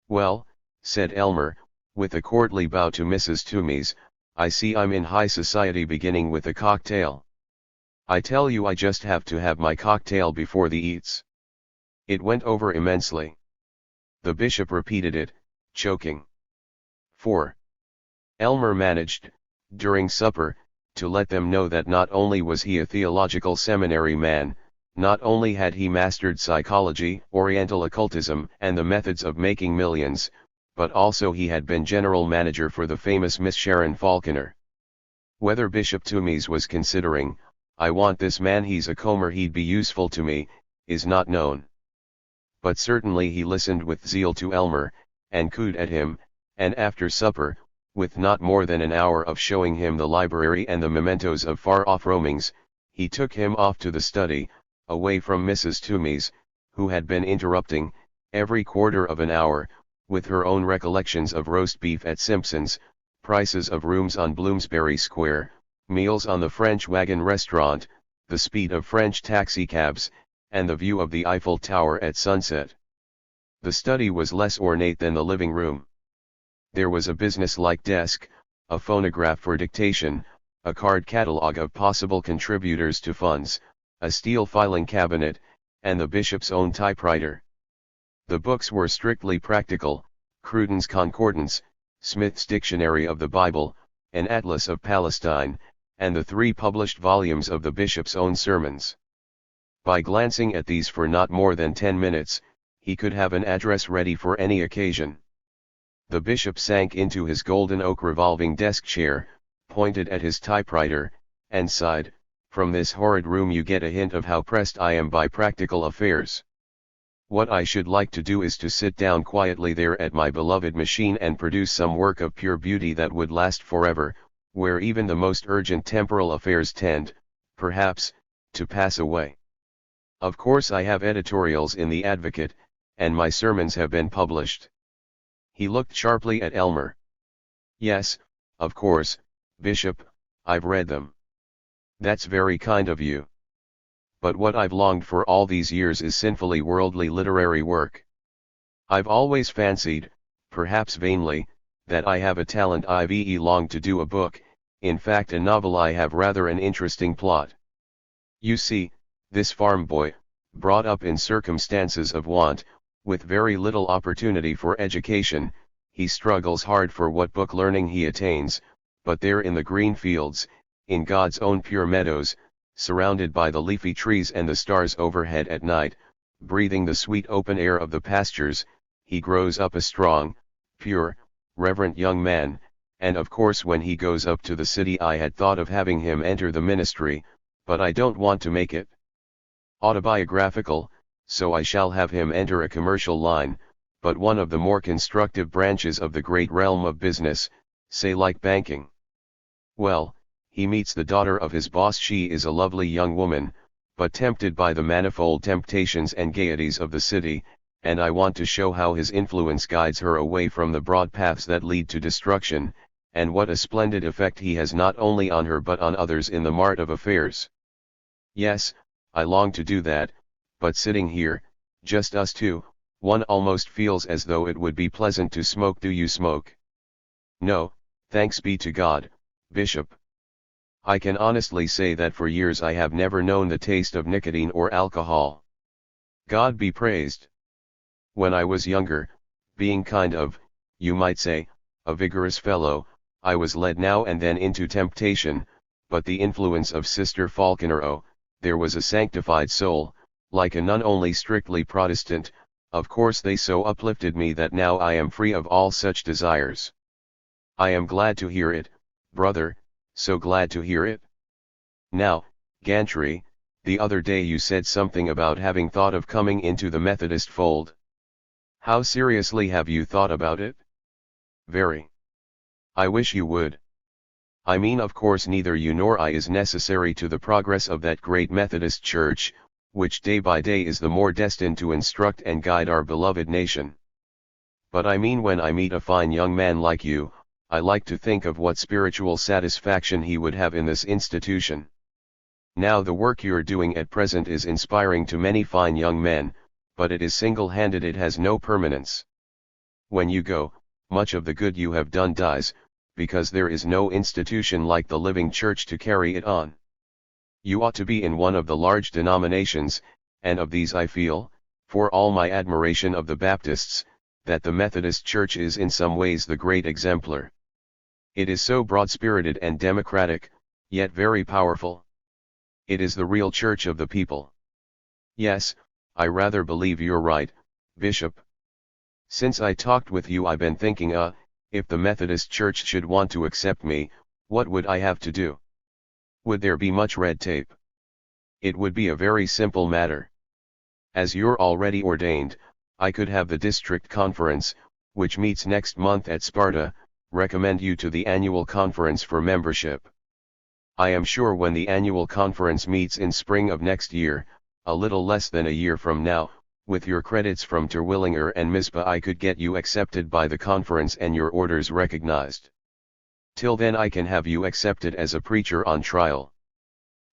Well, said Elmer, with a courtly bow to Mrs. Tumis, I see I'm in high society, beginning with a cocktail. I tell you, I just have to have my cocktail before the eats. It went over immensely. The bishop repeated it, choking. 4. Elmer managed, during supper, to let them know that not only was he a theological seminary man, not only had he mastered psychology, Oriental occultism, and the methods of making millions, but also he had been general manager for the famous Miss Sharon Falconer. Whether Bishop Tumis was considering, I want this man, he's a comer, he'd be useful to me, is not known. But certainly he listened with zeal to Elmer, and cooed at him, and after supper, with not more than an hour of showing him the library and the mementos of far-off roamings, he took him off to the study, away from Mrs. Tumis, who had been interrupting, every quarter of an hour, with her own recollections of roast beef at Simpson's, prices of rooms on Bloomsbury Square, meals on the French wagon restaurant, the speed of French taxicabs, and the view of the Eiffel Tower at sunset. The study was less ornate than the living room. There was a business-like desk, a phonograph for dictation, a card catalogue of possible contributors to funds, a steel filing cabinet, and the bishop's own typewriter. The books were strictly practical: Cruden's Concordance, Smith's Dictionary of the Bible, an Atlas of Palestine, and the 3 published volumes of the bishop's own sermons. By glancing at these for not more than 10 minutes, he could have an address ready for any occasion. The bishop sank into his golden oak revolving desk chair, pointed at his typewriter, and sighed, "From this horrid room you get a hint of how pressed I am by practical affairs. What I should like to do is to sit down quietly there at my beloved machine and produce some work of pure beauty that would last forever, where even the most urgent temporal affairs tend, perhaps, to pass away. Of course I have editorials in the Advocate, and my sermons have been published." He looked sharply at Elmer. "Yes, of course, Bishop, I've read them. That's very kind of you. But what I've longed for all these years is sinfully worldly literary work. I've always fancied, perhaps vainly, that I have a talent. I've longed to do a book, in fact a novel. I have rather an interesting plot. You see, this farm boy, brought up in circumstances of want, with very little opportunity for education, he struggles hard for what book learning he attains, but there in the green fields, in God's own pure meadows, surrounded by the leafy trees and the stars overhead at night, breathing the sweet open air of the pastures, he grows up a strong, pure, reverent young man, and of course when he goes up to the city I had thought of having him enter the ministry, but I don't want to make it autobiographical, so I shall have him enter a commercial line, but one of the more constructive branches of the great realm of business, say like banking. Well, he meets the daughter of his boss. She is a lovely young woman, but tempted by the manifold temptations and gaieties of the city, and I want to show how his influence guides her away from the broad paths that lead to destruction, and what a splendid effect he has not only on her but on others in the mart of affairs. Yes, I long to do that, but sitting here, just us two, one almost feels as though it would be pleasant to smoke. Do you smoke? No, thanks be to God, Bishop. I can honestly say that for years I have never known the taste of nicotine or alcohol. God be praised. When I was younger, being kind of, you might say, a vigorous fellow, I was led now and then into temptation, but the influence of Sister Falconer, oh, there was a sanctified soul, like a nun, only strictly Protestant. Of course they so uplifted me that now I am free of all such desires. I am glad to hear it, brother, so glad to hear it. Now, Gantry, the other day you said something about having thought of coming into the Methodist fold. How seriously have you thought about it? Very. I wish you would. I mean, of course neither you nor I is necessary to the progress of that great Methodist Church, which day by day is the more destined to instruct and guide our beloved nation. But I mean, when I meet a fine young man like you, I like to think of what spiritual satisfaction he would have in this institution. Now the work you're doing at present is inspiring to many fine young men, but it is single-handed, it has no permanence. When you go, much of the good you have done dies, because there is no institution like the living church to carry it on. You ought to be in one of the large denominations, and of these I feel, for all my admiration of the Baptists, that the Methodist Church is in some ways the great exemplar. It is so broad-spirited and democratic, yet very powerful. It is the real church of the people. Yes, I rather believe you're right, Bishop. Since I talked with you I've been thinking, if the Methodist Church should want to accept me, what would I have to do? Would there be much red tape? It would be a very simple matter. As you're already ordained, I could have the district conference, which meets next month at Sparta, recommend you to the annual conference for membership. I am sure when the annual conference meets in spring of next year, a little less than a year from now, With your credits from Terwillinger and Mizpah I could get you accepted by the conference and your orders recognized. Till then I can have you accepted as a preacher on trial.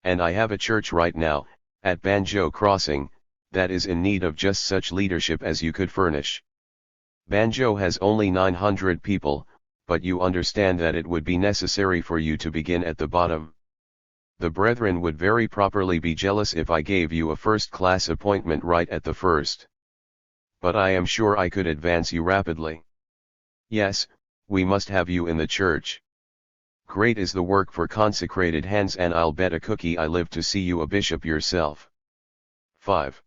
And I have a church right now, at Banjo Crossing, that is in need of just such leadership as you could furnish. Banjo has only 900 people, but you understand that it would be necessary for you to begin at the bottom. The brethren would very properly be jealous if I gave you a first-class appointment right at the first. But I am sure I could advance you rapidly. Yes, we must have you in the church. Great is the work for consecrated hands, and I'll bet a cookie I live to see you a bishop yourself. 5.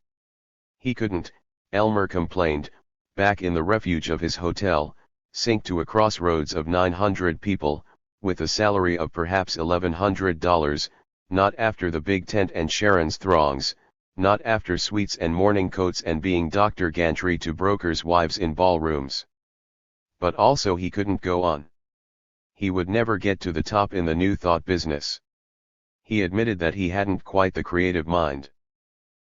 He couldn't, Elmer complained, back in the refuge of his hotel, sink to a crossroads of 900 people, with a salary of perhaps $1,100, not after the big tent and Sharon's throngs, not after suites and morning coats and being Dr. Gantry to brokers' wives in ballrooms. But also he couldn't go on. He would never get to the top in the New Thought business. He admitted that he hadn't quite the creative mind.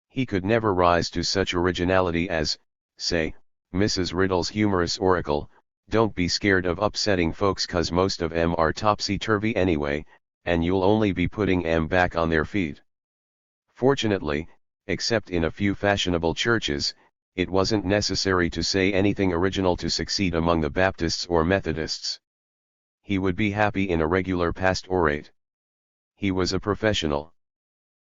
He could never rise to such originality as, say, Mrs. Riddle's humorous oracle, "Don't be scared of upsetting folks 'cause most of 'em are topsy-turvy anyway, and you'll only be putting 'em back on their feet." Fortunately, except in a few fashionable churches, it wasn't necessary to say anything original to succeed among the Baptists or Methodists. He would be happy in a regular pastorate. He was a professional.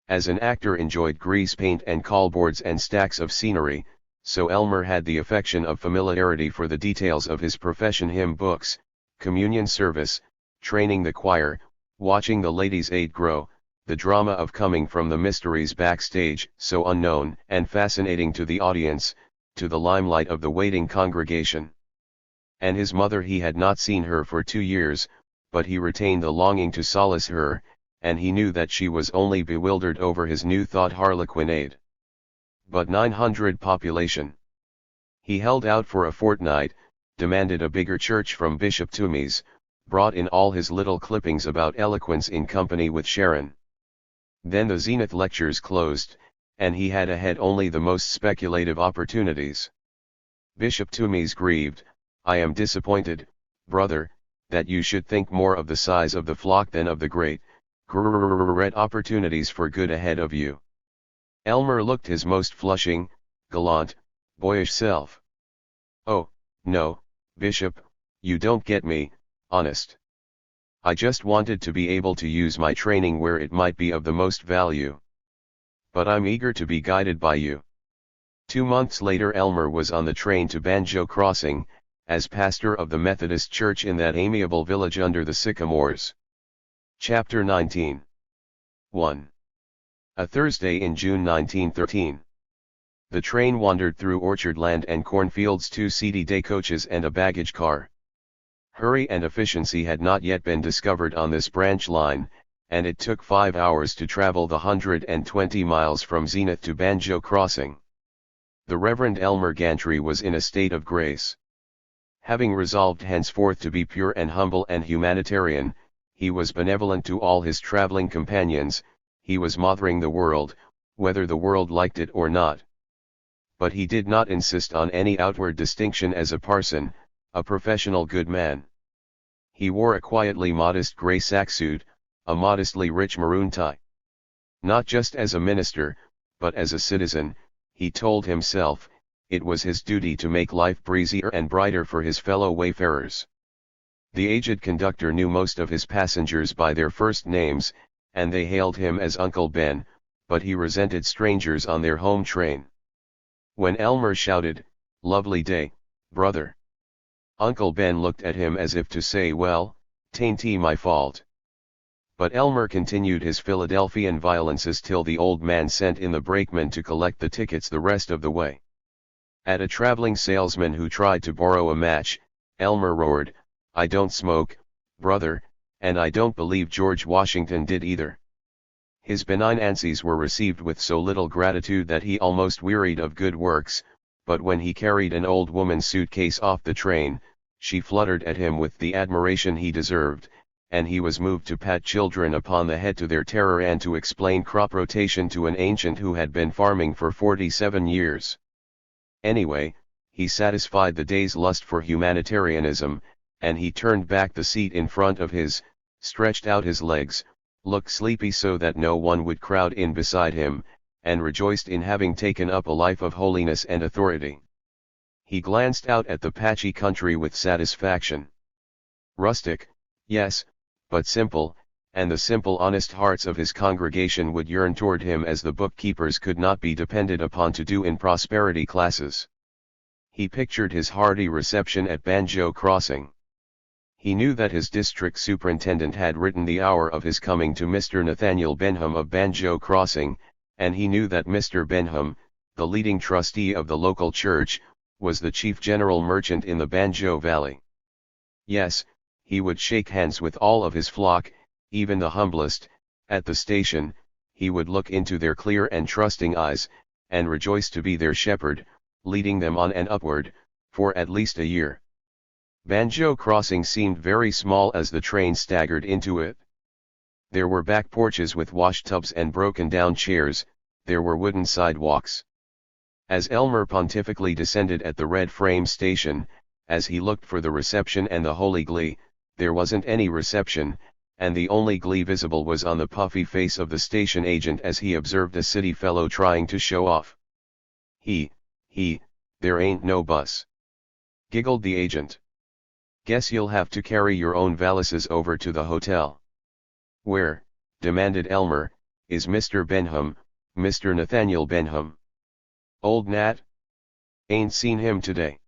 As an actor enjoyed grease paint and callboards and stacks of scenery, so Elmer had the affection of familiarity for the details of his profession: hymn books, communion service, training the choir, watching the Ladies' Aid grow, the drama of coming from the mysteries backstage, so unknown and fascinating to the audience, to the limelight of the waiting congregation. And his mother, he had not seen her for 2 years, but he retained the longing to solace her, and he knew that she was only bewildered over his New Thought harlequinade. But 900 population. He held out for a fortnight, demanded a bigger church from Bishop Toomeys, brought in all his little clippings about eloquence in company with Sharon. Then the Zenith lectures closed, and he had ahead only the most speculative opportunities. Bishop Toomeys grieved, "I am disappointed, brother, that you should think more of the size of the flock than of the great, red opportunities for good ahead of you." Elmer looked his most flushing, gallant, boyish self. "Oh, no, Bishop, you don't get me, honest. I just wanted to be able to use my training where it might be of the most value. But I'm eager to be guided by you." 2 months later Elmer was on the train to Banjo Crossing, as pastor of the Methodist Church in that amiable village under the sycamores. Chapter 19. 1. A Thursday in June 1913. The train wandered through orchardland and cornfields, 2 seedy day coaches and a baggage car. Hurry and efficiency had not yet been discovered on this branch line, and it took 5 hours to travel the 120 miles from Zenith to Banjo Crossing. The Reverend Elmer Gantry was in a state of grace. Having resolved henceforth to be pure and humble and humanitarian, he was benevolent to all his traveling companions. He was mothering the world, whether the world liked it or not. But he did not insist on any outward distinction as a parson, a professional good man. He wore a quietly modest gray sack suit, a modestly rich maroon tie. Not just as a minister, but as a citizen, he told himself, it was his duty to make life breezier and brighter for his fellow wayfarers. The aged conductor knew most of his passengers by their first names, and they hailed him as Uncle Ben, but he resented strangers on their home train. When Elmer shouted, "Lovely day, brother," Uncle Ben looked at him as if to say, "Well, 'tain't my fault." But Elmer continued his Philadelphian violences till the old man sent in the brakeman to collect the tickets the rest of the way. At a traveling salesman who tried to borrow a match, Elmer roared, "I don't smoke, brother, and I don't believe George Washington did either." His benign ansies were received with so little gratitude that he almost wearied of good works, but when he carried an old woman's suitcase off the train, she fluttered at him with the admiration he deserved, and he was moved to pat children upon the head to their terror and to explain crop rotation to an ancient who had been farming for 47 years. Anyway, he satisfied the day's lust for humanitarianism, and he turned back the seat in front of his, stretched out his legs, looked sleepy so that no one would crowd in beside him, and rejoiced in having taken up a life of holiness and authority. He glanced out at the patchy country with satisfaction. Rustic, yes, but simple, and the simple honest hearts of his congregation would yearn toward him as the bookkeepers could not be depended upon to do in prosperity classes. He pictured his hearty reception at Banjo Crossing. He knew that his district superintendent had written the hour of his coming to Mr. Nathaniel Benham of Banjo Crossing, and he knew that Mr. Benham, the leading trustee of the local church, was the chief general merchant in the Banjo Valley. Yes, he would shake hands with all of his flock, even the humblest. At the station, he would look into their clear and trusting eyes, and rejoice to be their shepherd, leading them on and upward, for at least a year. Banjo Crossing seemed very small as the train staggered into it. There were back porches with washtubs and broken-down chairs, there were wooden sidewalks. As Elmer pontifically descended at the red frame station, as he looked for the reception and the holy glee, there wasn't any reception, and the only glee visible was on the puffy face of the station agent as he observed a city fellow trying to show off. There ain't no bus," giggled the agent. "Guess you'll have to carry your own valises over to the hotel." "Where," demanded Elmer, "is Mr. Benham, Mr. Nathaniel Benham?" "Old Nat? Ain't seen him today.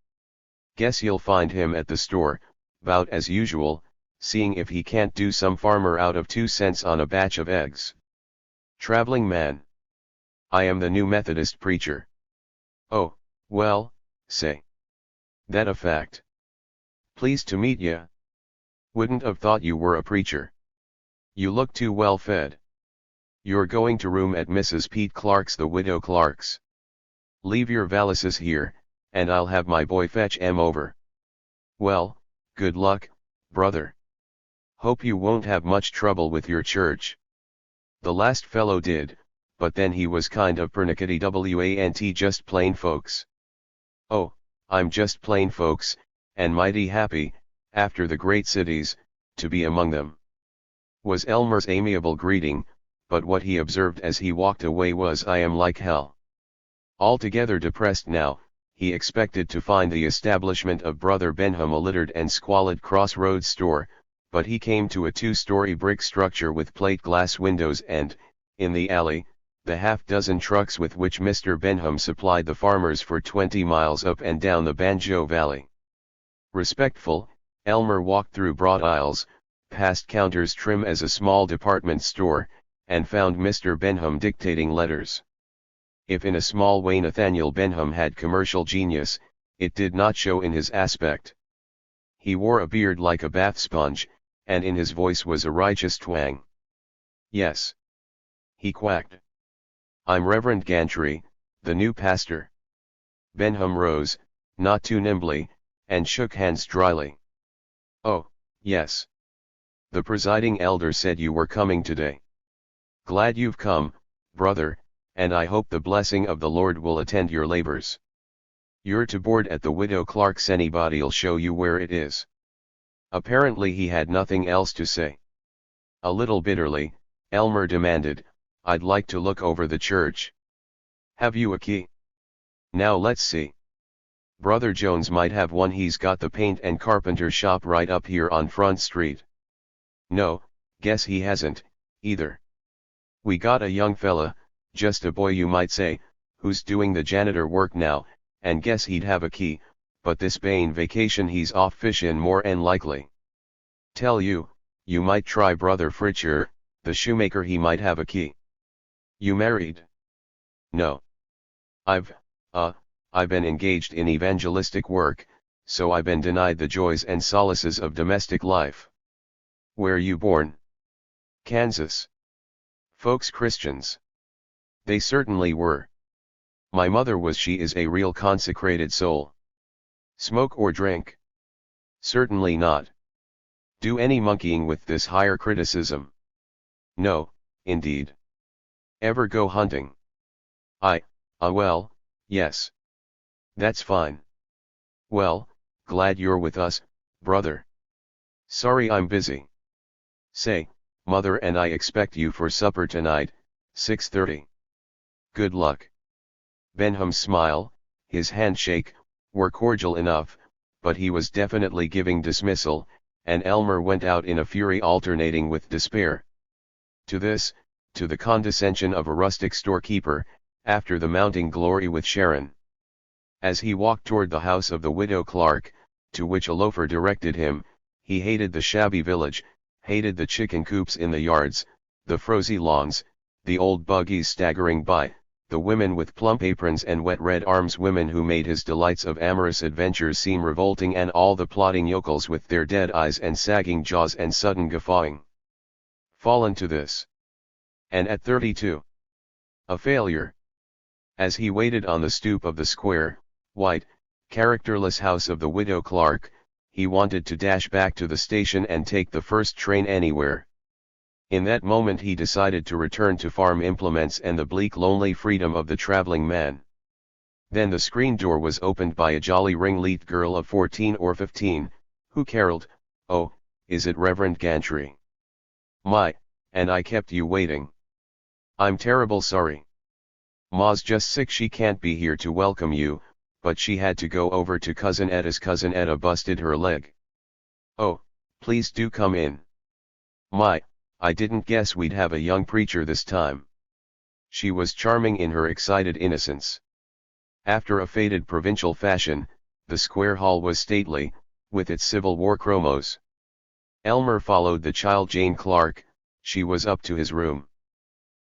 Guess you'll find him at the store, 'bout as usual, seeing if he can't do some farmer out of 2 cents on a batch of eggs." "Traveling man. I am the new Methodist preacher." "Oh, well, say. That a fact. Pleased to meet ya. Wouldn't have thought you were a preacher. You look too well fed. You're going to room at Mrs. Pete Clark's, the widow Clark's. Leave your valises here, and I'll have my boy fetch 'em over." "Well, good luck, brother. Hope you won't have much trouble with your church." "The last fellow did, but then he was kind of pernickety want just plain folks." "Oh, I'm just plain folks, and mighty happy, after the great cities, to be among them," was Elmer's amiable greeting, but what he observed as he walked away was, "I am like hell." Altogether depressed now, he expected to find the establishment of Brother Benham a littered and squalid crossroads store, but he came to a 2-story brick structure with plate glass windows and, in the alley, the half-dozen trucks with which Mr. Benham supplied the farmers for 20 miles up and down the Banjo Valley. Respectful, Elmer walked through broad aisles, past counters trim as a small department store, and found Mr. Benham dictating letters. If in a small way Nathaniel Benham had commercial genius, it did not show in his aspect. He wore a beard like a bath sponge, and in his voice was a righteous twang. "Yes," he quacked. "I'm Reverend Gantry, the new pastor." Benham rose, not too nimbly, and shook hands dryly. "Oh, yes. The presiding elder said you were coming today. Glad you've come, brother, and I hope the blessing of the Lord will attend your labors. You're to board at the widow Clark's. Anybody'll show you where it is." Apparently he had nothing else to say. A little bitterly, Elmer demanded, "I'd like to look over the church. Have you a key?" "Now let's see. Brother Jones might have one. He's got the paint and carpenter shop right up here on Front Street." "No, guess he hasn't, either. We got a young fella, just a boy you might say, who's doing the janitor work now, and guess he'd have a key, but this Bain vacation he's off fishin' more 'n likely. Tell you, you might try Brother Fritcher, the shoemaker. He might have a key." "You married?" "No. I've been engaged in evangelistic work, so I've been denied the joys and solaces of domestic life." "Where you born?" "Kansas." "Folks Christians?" "They certainly were. My mother was. She is a real consecrated soul." "Smoke or drink?" "Certainly not." "Do any monkeying with this higher criticism?" "No, indeed." "Ever go hunting?" Well, yes. That's fine. Well, glad you're with us, brother. Sorry I'm busy. Say, mother and I expect you for supper tonight, 6:30. Good luck. Benham's smile, his handshake, were cordial enough, but he was definitely giving dismissal, and Elmer went out in a fury alternating with despair. To the condescension of a rustic storekeeper, after the mounting glory with Sharon. As he walked toward the house of the widow Clark, to which a loafer directed him, he hated the shabby village, hated the chicken coops in the yards, the frosy lawns, the old buggies staggering by, the women with plump aprons and wet red arms, women who made his delights of amorous adventures seem revolting, and all the plodding yokels with their dead eyes and sagging jaws and sudden guffawing. Fallen to this. And at 32. A failure. As he waited on the stoop of the square, white, characterless house of the widow Clark, he wanted to dash back to the station and take the first train anywhere. In that moment he decided to return to farm implements and the bleak lonely freedom of the traveling man. Then the screen door was opened by a jolly ringlead girl of 14 or 15, who caroled, "Oh, is it Reverend Gantry? My, and I kept you waiting. I'm terrible sorry. Ma's just sick, she can't be here to welcome you, but she had to go over to Cousin Etta's. Cousin Etta busted her leg. Oh, please do come in. My, I didn't guess we'd have a young preacher this time." She was charming in her excited innocence. After a faded provincial fashion, the square hall was stately, with its Civil War chromos. Elmer followed the child Jane Clark. She was up to his room.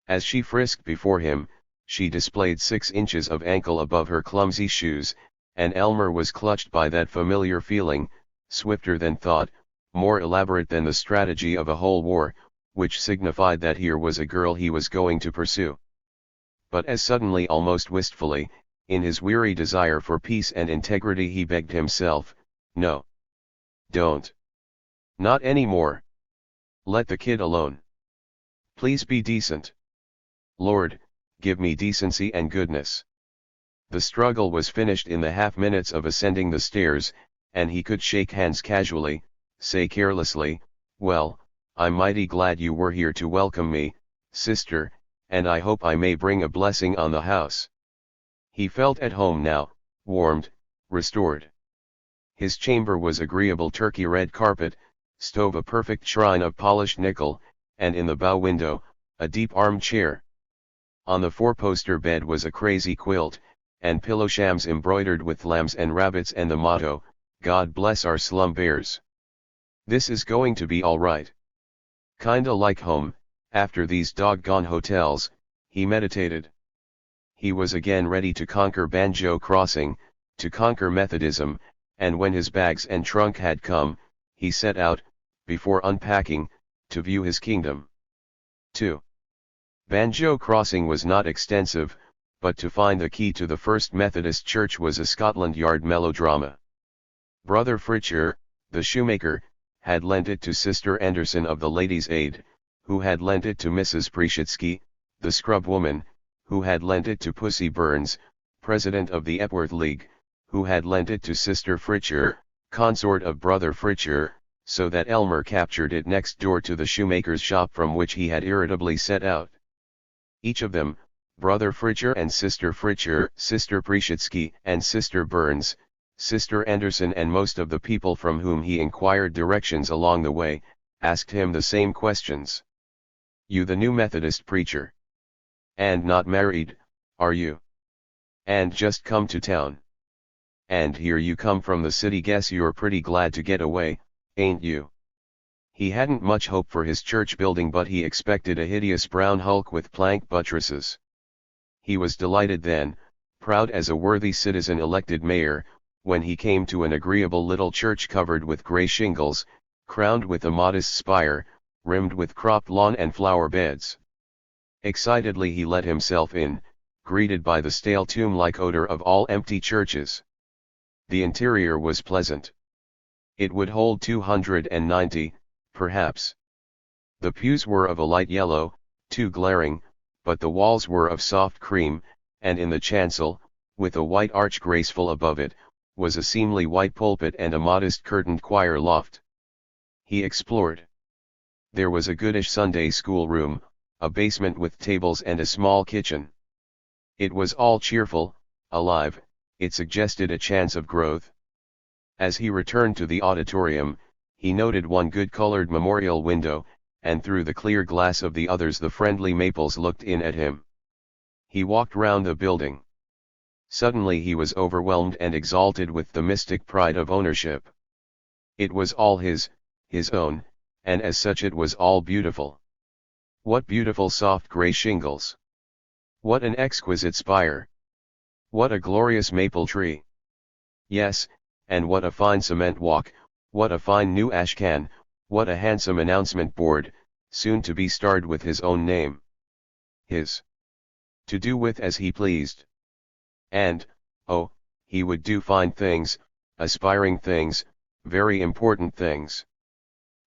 As she frisked before him, she displayed 6 inches of ankle above her clumsy shoes, and Elmer was clutched by that familiar feeling, swifter than thought, more elaborate than the strategy of a whole war, which signified that here was a girl he was going to pursue. But as suddenly, almost wistfully, in his weary desire for peace and integrity, he begged himself, "No. Don't. Not anymore. Let the kid alone. Please be decent. Lord, give me decency and goodness." The struggle was finished in the half minutes of ascending the stairs, and he could shake hands casually, say carelessly, "Well, I'm mighty glad you were here to welcome me, sister, and I hope I may bring a blessing on the house." He felt at home now, warmed, restored. His chamber was agreeable turkey red carpet, stove a perfect shrine of polished nickel, and in the bow window, a deep armchair. On the four-poster bed was a crazy quilt, and pillow shams embroidered with lambs and rabbits and the motto, "God bless our slum bears." This is going to be all right. Kinda like home, after these doggone hotels, he meditated. He was again ready to conquer Banjo Crossing, to conquer Methodism, and when his bags and trunk had come, he set out, before unpacking, to view his kingdom. 2. Banjo Crossing was not extensive, but to find the key to the First Methodist Church was a Scotland Yard melodrama. Brother Fritcher, the shoemaker, had lent it to Sister Anderson of the Ladies' Aid, who had lent it to Mrs. Prieshitsky, the scrub woman, who had lent it to Pussy Burns, president of the Epworth League, who had lent it to Sister Fritcher, consort of Brother Fritcher, so that Elmer captured it next door to the shoemaker's shop from which he had irritably set out. Each of them, Brother Fritcher and Sister Fritcher, Sister Prieshitsky and Sister Burns, Sister Anderson, and most of the people from whom he inquired directions along the way, asked him the same questions. "You the new Methodist preacher? And not married, are you? And just come to town? And here you come from the city, guess you're pretty glad to get away, ain't you?" He hadn't much hope for his church building, but he expected a hideous brown hulk with plank buttresses. He was delighted then, proud as a worthy citizen elected mayor, when he came to an agreeable little church covered with grey shingles, crowned with a modest spire, rimmed with cropped lawn and flower beds. Excitedly he let himself in, greeted by the stale tomb-like odor of all empty churches. The interior was pleasant. It would hold 290, perhaps. The pews were of a light yellow, too glaring, but the walls were of soft cream, and in the chancel, with a white arch graceful above it, was a seemly white pulpit and a modest curtained choir loft. He explored. There was a goodish Sunday school room, a basement with tables and a small kitchen. It was all cheerful, alive, it suggested a chance of growth. As he returned to the auditorium, he noted one good-colored memorial window, and through the clear glass of the others the friendly maples looked in at him. He walked round the building. Suddenly he was overwhelmed and exalted with the mystic pride of ownership. It was all his own, and as such it was all beautiful. What beautiful soft grey shingles! What an exquisite spire! What a glorious maple tree! Yes, and what a fine cement walk, what a fine new ash can, what a handsome announcement board, soon to be starred with his own name. His. To do with as he pleased. And, oh, he would do fine things, aspiring things, very important things.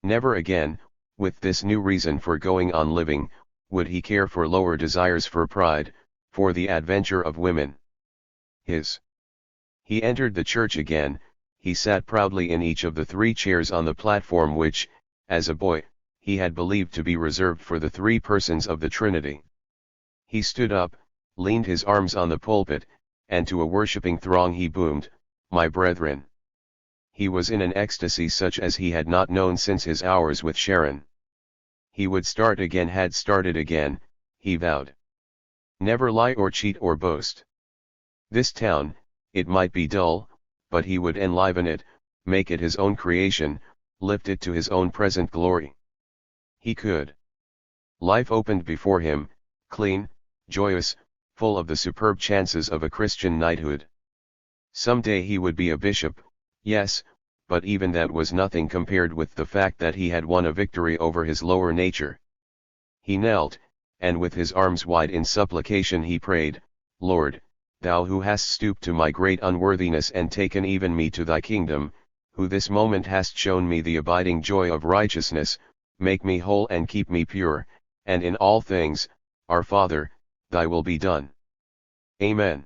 Never again, with this new reason for going on living, would he care for lower desires, for pride, for the adventure of women. He entered the church again. He sat proudly in each of the 3 chairs on the platform which, as a boy, he had believed to be reserved for the 3 persons of the Trinity. He stood up, leaned his arms on the pulpit, and to a worshipping throng he boomed, "My brethren." He was in an ecstasy such as he had not known since his hours with Sharon. He would start again, had started again, he vowed. Never lie or cheat or boast. This town, it might be dull, but he would enliven it, make it his own creation, lift it to his own present glory. He could. Life opened before him, clean, joyous, full of the superb chances of a Christian knighthood. Some day he would be a bishop, yes, but even that was nothing compared with the fact that he had won a victory over his lower nature. He knelt, and with his arms wide in supplication he prayed, "Lord, Thou who hast stooped to my great unworthiness and taken even me to thy kingdom, who this moment hast shown me the abiding joy of righteousness, make me whole and keep me pure, and in all things, our Father, thy will be done. Amen."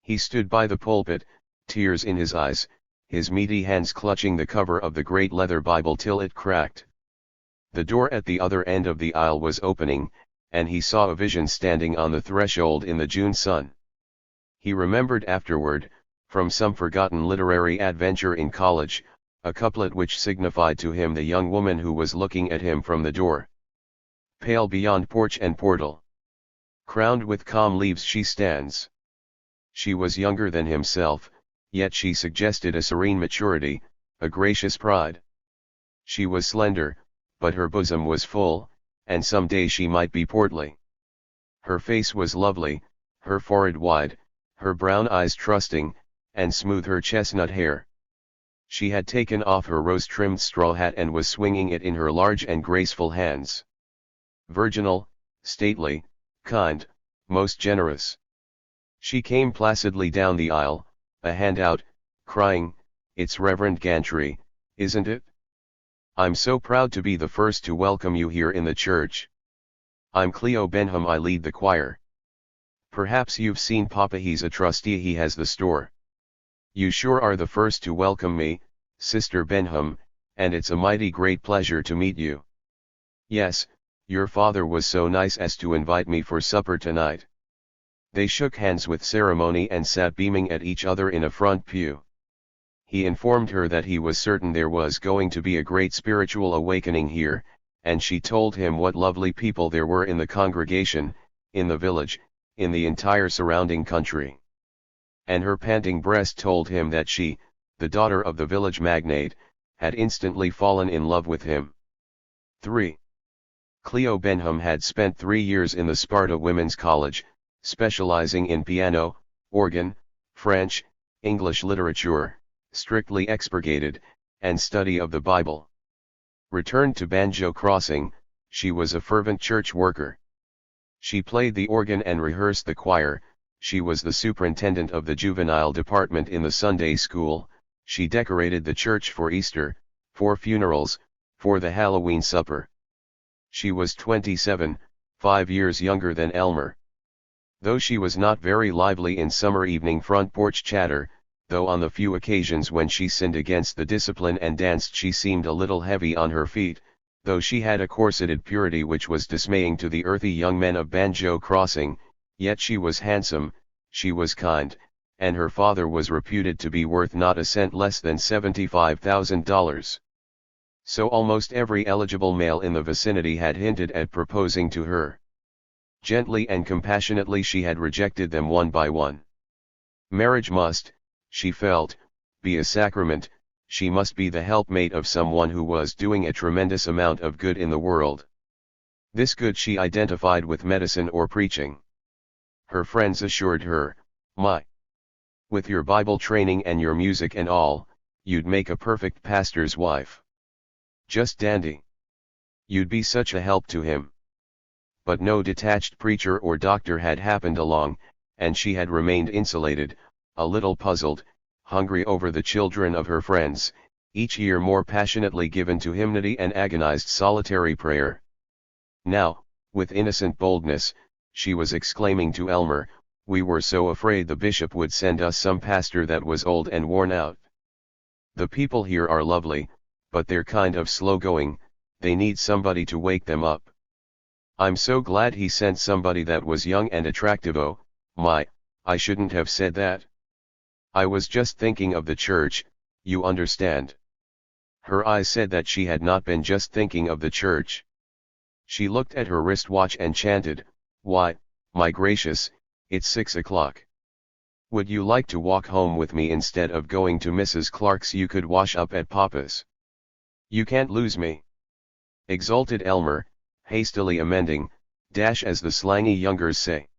He stood by the pulpit, tears in his eyes, his meaty hands clutching the cover of the great leather Bible till it cracked. The door at the other end of the aisle was opening, and he saw a vision standing on the threshold in the June sun. He remembered afterward, from some forgotten literary adventure in college, a couplet which signified to him the young woman who was looking at him from the door. Pale beyond porch and portal, crowned with calm leaves she stands. She was younger than himself, yet she suggested a serene maturity, a gracious pride. She was slender, but her bosom was full, and some day she might be portly. Her face was lovely, her forehead wide, her brown eyes trusting, and smooth her chestnut hair. She had taken off her rose-trimmed straw hat and was swinging it in her large and graceful hands. Virginal, stately, kind, most generous. She came placidly down the aisle, a hand out, crying, "It's Reverend Gantry, isn't it? I'm so proud to be the first to welcome you here in the church. I'm Cleo Benham, I lead the choir. Perhaps you've seen Papa, he's a trustee, he has the store. You sure are the first to welcome me, Sister Benham, and it's a mighty great pleasure to meet you. Yes, your father was so nice as to invite me for supper tonight." They shook hands with ceremony and sat beaming at each other in a front pew. He informed her that he was certain there was going to be a great spiritual awakening here, and she told him what lovely people there were in the congregation, in the village, in the entire surrounding country. And her panting breast told him that she, the daughter of the village magnate, had instantly fallen in love with him. 3. Cleo Benham had spent 3 years in the Sparta Women's College, specializing in piano, organ, French, English literature, strictly expurgated, and study of the Bible. Returned to Banjo Crossing, she was a fervent church worker. She played the organ and rehearsed the choir, she was the superintendent of the juvenile department in the Sunday school, she decorated the church for Easter, for funerals, for the Halloween supper. She was 27, 5 years younger than Elmer. Though she was not very lively in summer evening front porch chatter, though on the few occasions when she sinned against the discipline and danced she seemed a little heavy on her feet, though she had a corseted purity which was dismaying to the earthy young men of Banjo Crossing, yet she was handsome, she was kind, and her father was reputed to be worth not a cent less than $75,000. So almost every eligible male in the vicinity had hinted at proposing to her. Gently and compassionately she had rejected them one by one. Marriage must, she felt, be a sacrament, she must be the helpmate of someone who was doing a tremendous amount of good in the world. This good she identified with medicine or preaching. Her friends assured her, with your Bible training and your music and all, you'd make a perfect pastor's wife. Just dandy. You'd be such a help to him. But no detached preacher or doctor had happened along, and she had remained insulated, a little puzzled, hungry over the children of her friends, each year more passionately given to hymnody and agonized solitary prayer. Now, with innocent boldness, she was exclaiming to Elmer, "We were so afraid the bishop would send us some pastor that was old and worn out. The people here are lovely, but they're kind of slow-going, they need somebody to wake them up. I'm so glad he sent somebody that was young and attractive. Oh, I shouldn't have said that. I was just thinking of the church, you understand." Her eyes said that she had not been just thinking of the church. She looked at her wristwatch and chanted, "Why, my gracious, it's 6 o'clock. Would you like to walk home with me instead of going to Mrs. Clark's? You could wash up at Papa's. You can't lose me," exulted Elmer, hastily amending, as the slangy youngers say.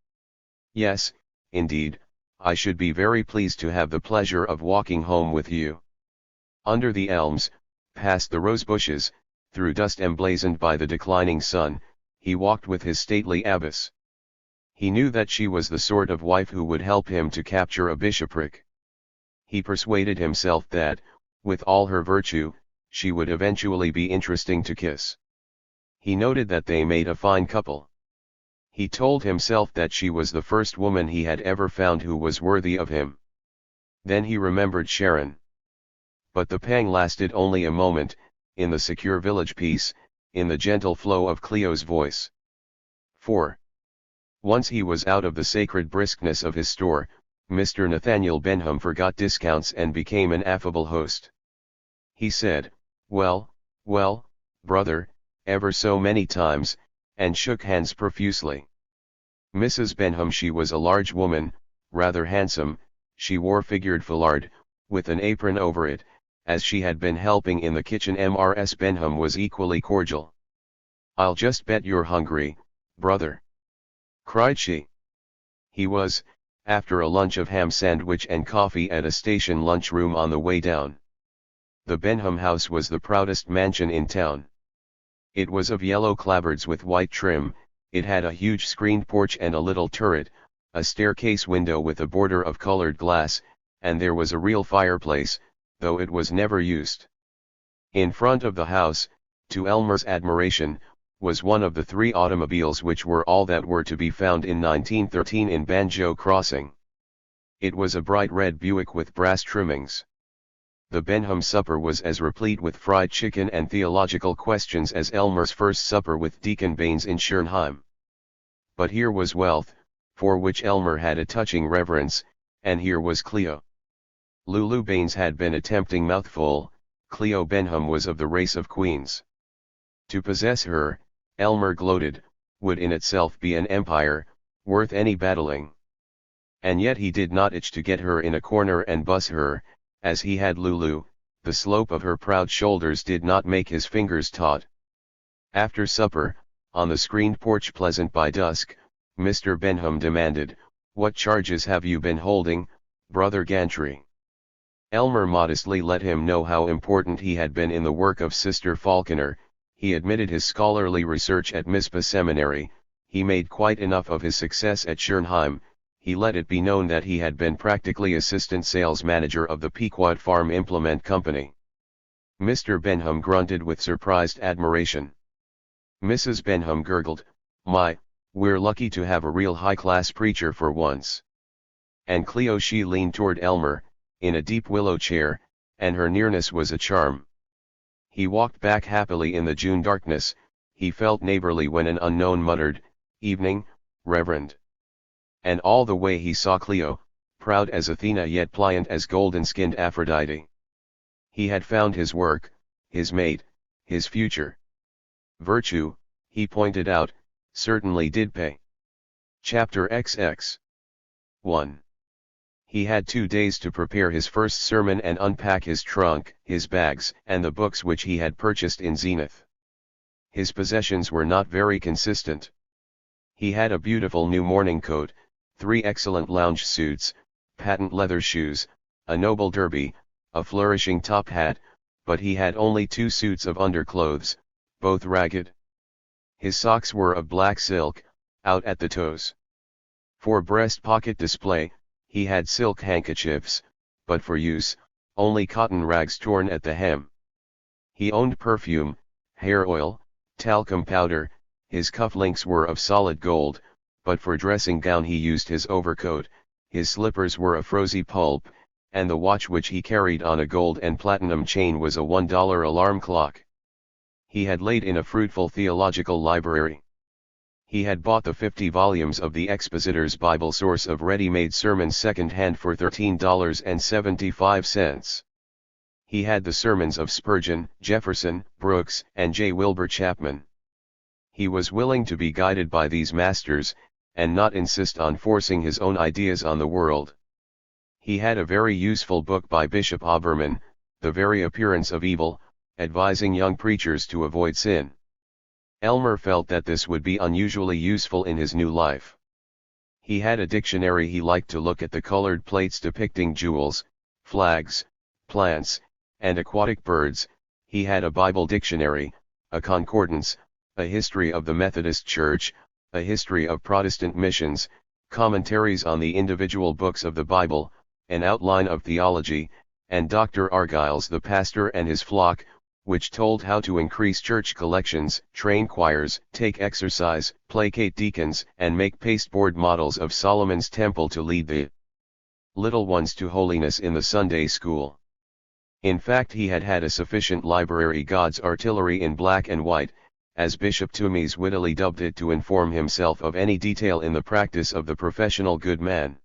"Yes, indeed, I should be very pleased to have the pleasure of walking home with you." Under the elms, past the rose bushes, through dust emblazoned by the declining sun, he walked with his stately abbess. He knew that she was the sort of wife who would help him to capture a bishopric. He persuaded himself that, with all her virtue, she would eventually be interesting to kiss. He noted that they made a fine couple. He told himself that she was the first woman he had ever found who was worthy of him. Then he remembered Sharon. But the pang lasted only a moment, in the secure village peace, in the gentle flow of Cleo's voice. For once he was out of the sacred briskness of his store, Mr. Nathaniel Benham forgot discounts and became an affable host. He said, well, brother," ever so many times, and shook hands profusely. Mrs. Benham, she was a large woman, rather handsome, she wore figured foulard, with an apron over it, as she had been helping in the kitchen. Mrs. Benham was equally cordial. "I'll just bet you're hungry, brother," cried she. He was, after a lunch of ham sandwich and coffee at a station lunchroom on the way down. The Benham house was the proudest mansion in town. It was of yellow clapboards with white trim, it had a huge screened porch and a little turret, a staircase window with a border of colored glass, and there was a real fireplace, though it was never used. In front of the house, to Elmer's admiration, was one of the 3 automobiles which were all that were to be found in 1913 in Banjo Crossing. It was a bright red Buick with brass trimmings. The Benham supper was as replete with fried chicken and theological questions as Elmer's first supper with Deacon Baines in Schernheim. But here was wealth, for which Elmer had a touching reverence, and here was Cleo. Lulu Baines had been a tempting mouthful, Cleo Benham was of the race of queens. To possess her, Elmer gloated, would in itself be an empire, worth any battling. And yet he did not itch to get her in a corner and buss her, as he had Lulu. The slope of her proud shoulders did not make his fingers taut. After supper, on the screened porch pleasant by dusk, Mr. Benham demanded, "What charges have you been holding, Brother Gantry?" Elmer modestly let him know how important he had been in the work of Sister Falconer. He admitted his scholarly research at Mizpah Seminary, he made quite enough of his success at Schernheim. He let it be known that he had been practically assistant sales manager of the Pequot Farm Implement Company. Mr. Benham grunted with surprised admiration. Mrs. Benham gurgled, We're lucky to have a real high-class preacher for once. And Cleo, she leaned toward Elmer, in a deep willow chair, and her nearness was a charm. He walked back happily in the June darkness. He felt neighborly when an unknown muttered, "Evening, Reverend." And all the way he saw Cleo, proud as Athena yet pliant as golden-skinned Aphrodite. He had found his work, his mate, his future. Virtue, he pointed out, certainly did pay. Chapter XX 1. He had 2 days to prepare his first sermon and unpack his trunk, his bags, and the books which he had purchased in Zenith. His possessions were not very consistent. He had a beautiful new morning coat, 3 excellent lounge suits, patent leather shoes, a noble derby, a flourishing top hat, but he had only 2 suits of underclothes, both ragged. His socks were of black silk, out at the toes. For breast pocket display, he had silk handkerchiefs, but for use, only cotton rags torn at the hem. He owned perfume, hair oil, talcum powder. His cufflinks were of solid gold, but for dressing gown he used his overcoat. His slippers were of frozy pulp, and the watch which he carried on a gold and platinum chain was a $1 alarm clock. He had laid in a fruitful theological library. He had bought the 50 volumes of the Expositor's Bible source of ready-made sermons second-hand for $13.75. He had the sermons of Spurgeon, Jefferson, Brooks, and J. Wilbur Chapman. He was willing to be guided by these masters, and not insist on forcing his own ideas on the world. He had a very useful book by Bishop Oberman, The Very Appearance of Evil, advising young preachers to avoid sin. Elmer felt that this would be unusually useful in his new life. He had a dictionary. He liked to look at the colored plates depicting jewels, flags, plants, and aquatic birds. He had a Bible dictionary, a concordance, a history of the Methodist Church, a history of Protestant missions, commentaries on the individual books of the Bible, an outline of theology, and Dr. Argyle's The Pastor and His Flock, which told how to increase church collections, train choirs, take exercise, placate deacons, and make pasteboard models of Solomon's temple to lead the little ones to holiness in the Sunday school. In fact, he had had a sufficient library, God's artillery in black and white, as Bishop Toomeys wittily dubbed it, to inform himself of any detail in the practice of the professional good man.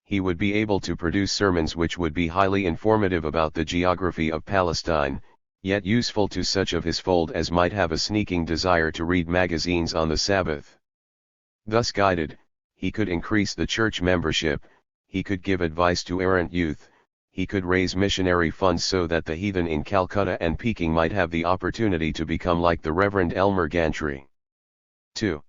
He would be able to produce sermons which would be highly informative about the geography of Palestine, yet useful to such of his fold as might have a sneaking desire to read magazines on the Sabbath. Thus guided, he could increase the church membership, he could give advice to errant youth, he could raise missionary funds so that the heathen in Calcutta and Peking might have the opportunity to become like the Reverend Elmer Gantry. 2.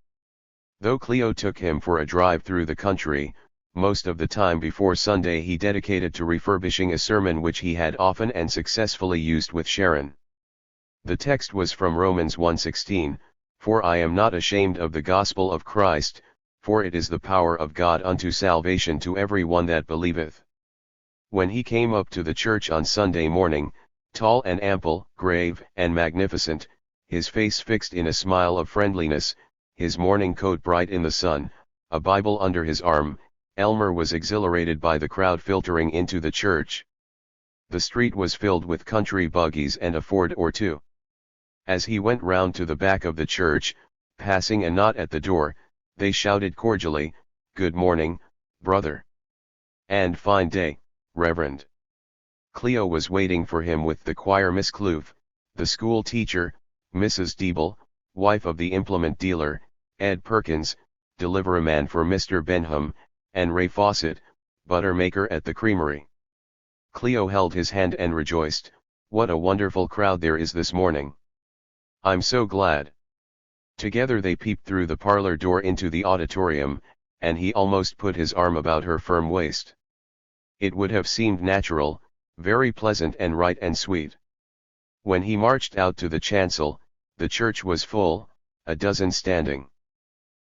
Though Cleo took him for a drive through the country, most of the time before Sunday he dedicated to refurbishing a sermon which he had often and successfully used with Sharon. The text was from Romans 1:16, "For I am not ashamed of the gospel of Christ, for it is the power of God unto salvation to every one that believeth." When he came up to the church on Sunday morning, tall and ample, grave and magnificent, his face fixed in a smile of friendliness, his morning coat bright in the sun, a Bible under his arm, Elmer was exhilarated by the crowd filtering into the church. The street was filled with country buggies and a Ford or two. As he went round to the back of the church, passing a knot at the door, they shouted cordially, "Good morning, brother." And "Fine day, Reverend." Cleo was waiting for him with the choir, Miss Kloof, the school teacher, Mrs. Deeble, wife of the implement dealer, Ed Perkins, deliveryman for Mr. Benham, and Ray Fawcett, butter maker at the creamery. Cleo held his hand and rejoiced, "What a wonderful crowd there is this morning. I'm so glad." Together they peeped through the parlor door into the auditorium, and he almost put his arm about her firm waist. It would have seemed natural, very pleasant and right and sweet. When he marched out to the chancel, the church was full, a dozen standing.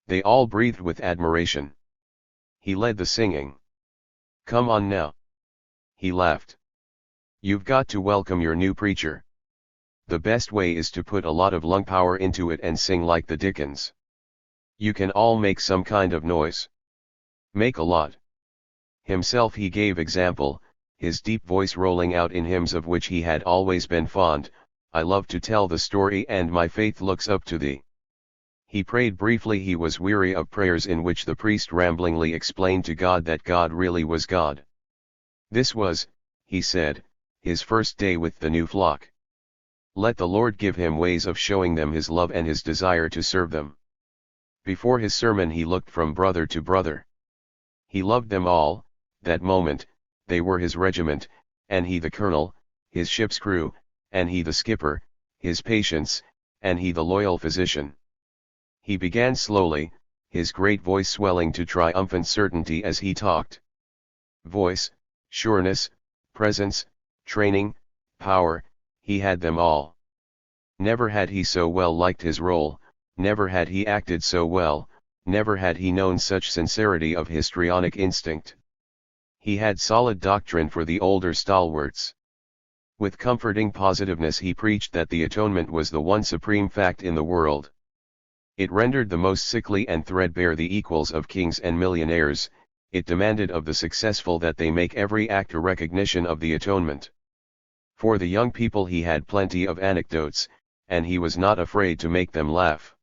They all breathed with admiration. He led the singing. "Come on now." He laughed. "You've got to welcome your new preacher. The best way is to put a lot of lung power into it and sing like the Dickens. You can all make some kind of noise. Make a lot. Himself he gave example, his deep voice rolling out in hymns of which he had always been fond. I love to tell the story and my faith looks up to thee. He prayed briefly. He was weary of prayers in which the priest ramblingly explained to God that God really was God. This was, he said, his first day with the new flock. Let the Lord give him ways of showing them his love and his desire to serve them. Before his sermon he looked from brother to brother. He loved them all, that moment, they were his regiment, and he the colonel, his ship's crew, and he the skipper, his patients, and he the loyal physician. He began slowly, his great voice swelling to triumphant certainty as he talked. Voice, sureness, presence, training, power, he had them all. Never had he so well liked his role, never had he acted so well, never had he known such sincerity of histrionic instinct. He had solid doctrine for the older stalwarts. With comforting positiveness he preached that the atonement was the one supreme fact in the world. It rendered the most sickly and threadbare the equals of kings and millionaires. It demanded of the successful that they make every act a recognition of the atonement. For the young people he had plenty of anecdotes, and he was not afraid to make them laugh.